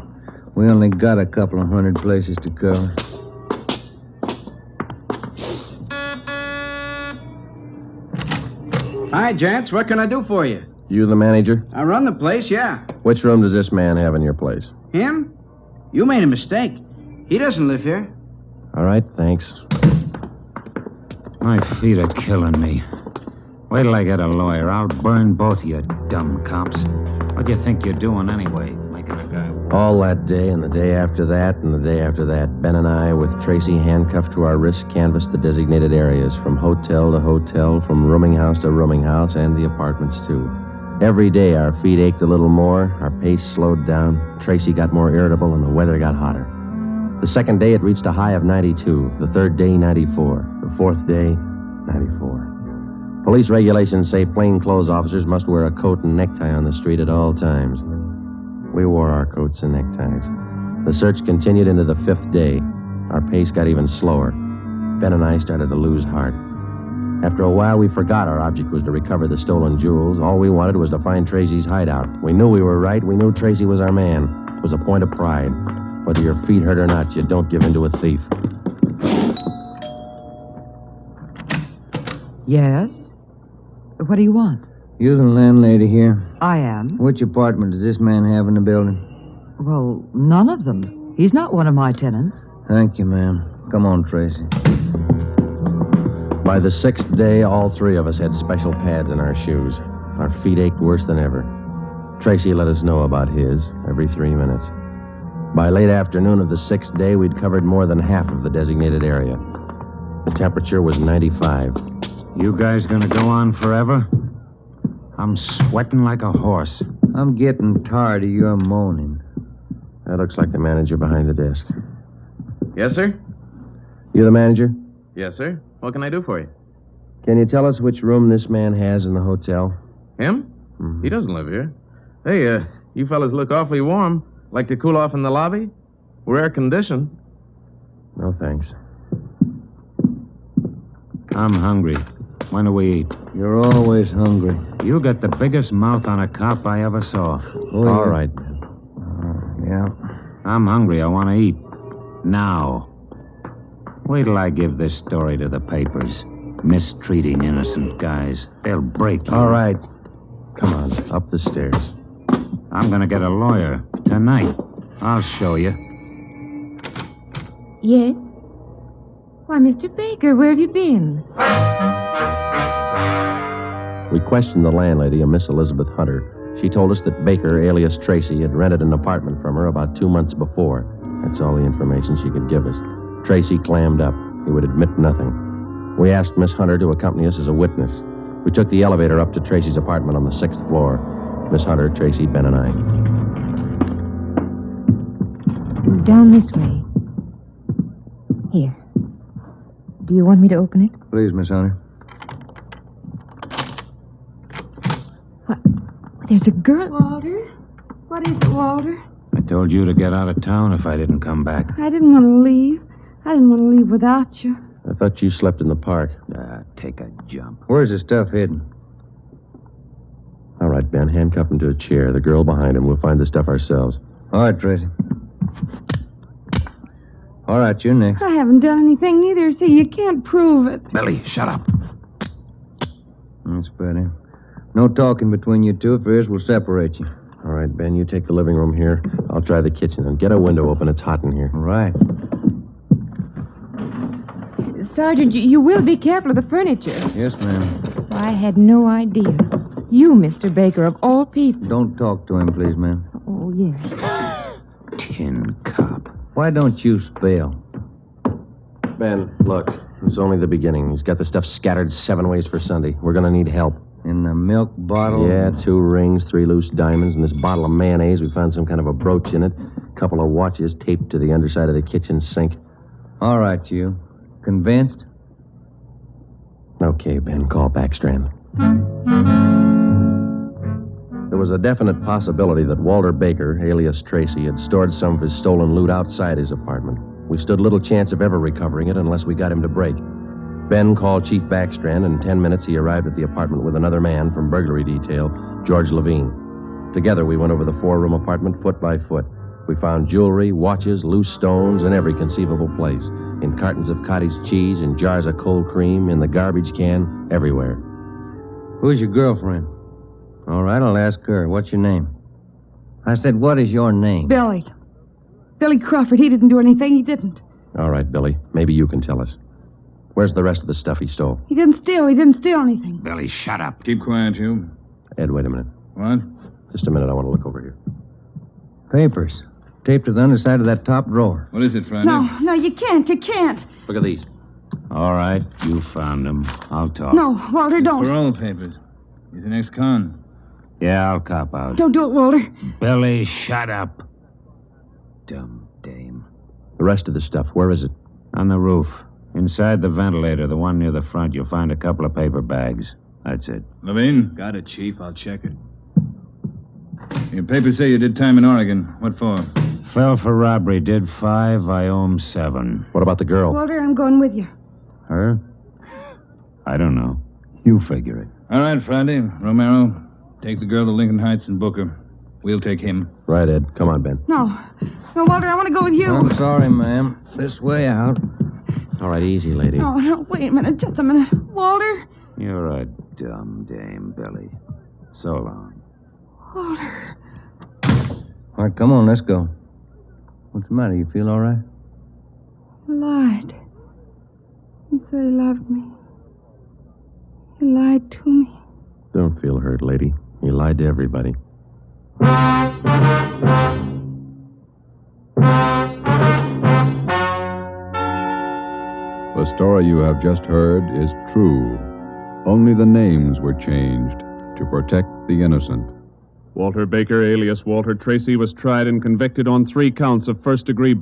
We only got a couple of hundred places to cover. Hi, gents. What can I do for you? You the manager? I run the place, yeah. Which room does this man have in your place? Him? You made a mistake. He doesn't live here. All right, thanks. My feet are killing me. Wait till I get a lawyer. I'll burn both of you dumb cops. What do you think you're doing anyway? Making a guy... All that day and the day after that and the day after that, Ben and I, with Tracy handcuffed to our wrists, canvassed the designated areas, from hotel to hotel, from rooming house to rooming house, and the apartments, too. Every day our feet ached a little more, our pace slowed down, Tracy got more irritable, and the weather got hotter. The second day it reached a high of 92, the third day 94, the fourth day 94. Police regulations say plainclothes officers must wear a coat and necktie on the street at all times. We wore our coats and neckties. The search continued into the fifth day. Our pace got even slower. Ben and I started to lose heart. After a while, we forgot our object was to recover the stolen jewels. All we wanted was to find Tracy's hideout. We knew we were right. We knew Tracy was our man. It was a point of pride. Whether your feet hurt or not, you don't give in to a thief. Yes? What do you want? You the landlady here? I am. Which apartment does this man have in the building? Well, none of them. He's not one of my tenants. Thank you, ma'am. Come on, Tracy. By the sixth day, all three of us had special pads in our shoes. Our feet ached worse than ever. Tracy let us know about his every 3 minutes. By late afternoon of the sixth day, we'd covered more than half of the designated area. The temperature was 95. You guys gonna go on forever? I'm sweating like a horse. I'm getting tired of your moaning. That looks like the manager behind the desk. Yes, sir? You the manager? Yes, sir. What can I do for you? Can you tell us which room this man has in the hotel? Him? He doesn't live here. Hey, you fellas look awfully warm. Like to cool off in the lobby? We're air-conditioned. No, thanks. I'm hungry. When do we eat? You're always hungry. You got the biggest mouth on a cop I ever saw. Oh, all right. Yeah. I'm hungry. I want to eat. Now. Wait till I give this story to the papers. Mistreating innocent guys. They'll break you. All right. Come on, up the stairs. I'm going to get a lawyer tonight. I'll show you. Yes? Why, Mr. Baker, where have you been? We questioned the landlady, a Miss Elizabeth Hunter. She told us that Baker, alias Tracy, had rented an apartment from her about 2 months before. That's all the information she could give us. Tracy clammed up. He would admit nothing. We asked Miss Hunter to accompany us as a witness. We took the elevator up to Tracy's apartment on the 6th floor. Miss Hunter, Tracy, Ben, and I. Down this way. Here. Do you want me to open it? Please, Miss Hunter. There's a girl. Walter? What is it, Walter? I told you to get out of town if I didn't come back. I didn't want to leave. I didn't want to leave without you. I thought you slept in the park. Take a jump. Where's the stuff hidden? All right, Ben, handcuff him to a chair. The girl behind him. We'll find the stuff ourselves. All right, Tracy. All right, you're next. I haven't done anything neither, so you can't prove it. Billy, shut up. That's better. No talking between you two. If there is, we'll separate you. All right, Ben, you take the living room here. I'll try the kitchen. And get a window open. It's hot in here. All right. Sergeant, you will be careful of the furniture. Yes, ma'am. I had no idea. You, Mr. Baker, of all people. Don't talk to him, please, ma'am. Oh, yes. Tin cop. Why don't you spell? Ben, look. It's only the beginning. He's got the stuff scattered 7 ways for Sunday. We're going to need help. In the milk bottle? Yeah, 2 rings, 3 loose diamonds, and this bottle of mayonnaise. We found some kind of a brooch in it. A couple of watches taped to the underside of the kitchen sink. All right, you. Convinced? Okay, Ben, call Backstrand. There was a definite possibility that Walter Baker, alias Tracy, had stored some of his stolen loot outside his apartment. We stood little chance of ever recovering it unless we got him to break. Ben called Chief Backstrand, and in 10 minutes he arrived at the apartment with another man from burglary detail, George Levine. Together we went over the 4-room apartment foot by foot. We found jewelry, watches, loose stones in every conceivable place. In cartons of cottage cheese, in jars of cold cream, in the garbage can, everywhere. Who's your girlfriend? All right, I'll ask her. What's your name? I said, what is your name? Billy. Billy Crawford. He didn't do anything. He didn't. All right, Billy. Maybe you can tell us. Where's the rest of the stuff he stole? He didn't steal. He didn't steal anything. Billy, shut up. Keep quiet, you. Ed, wait a minute. What? Just a minute. I want to look over here. Papers. Taped to the underside of that top drawer. What is it, Friday? No, you can't. You can't. Look at these. All right, you found them. I'll talk. No, Walter, don't. Parole papers. He's an ex-con. Yeah, I'll cop out. Don't do it, Walter. Billy, shut up. Dumb dame. The rest of the stuff, where is it? On the roof. Inside the ventilator, the one near the front, you'll find a couple of paper bags. That's it. Levine? Got it, Chief. I'll check it. Your papers say you did time in Oregon. What for? Fell for robbery. Did 5. I owe him 7. What about the girl? Walter, I'm going with you. Her? I don't know. You figure it. All right, Friday. Romero, take the girl to Lincoln Heights and book her. We'll take him. Right, Ed. Come on, Ben. No, Walter, I want to go with you. I'm sorry, ma'am. This way out. All right, easy, lady. No, wait a minute. Just a minute. Walter? You're a dumb dame, Billy. So long. Walter. All right, come on, let's go. What's the matter? You feel all right? He lied. He said he loved me. He lied to me. Don't feel hurt, lady. He lied to everybody. The story you have just heard is true. Only the names were changed to protect the innocent. Walter Baker, alias Walter Tracy, was tried and convicted on 3 counts of first-degree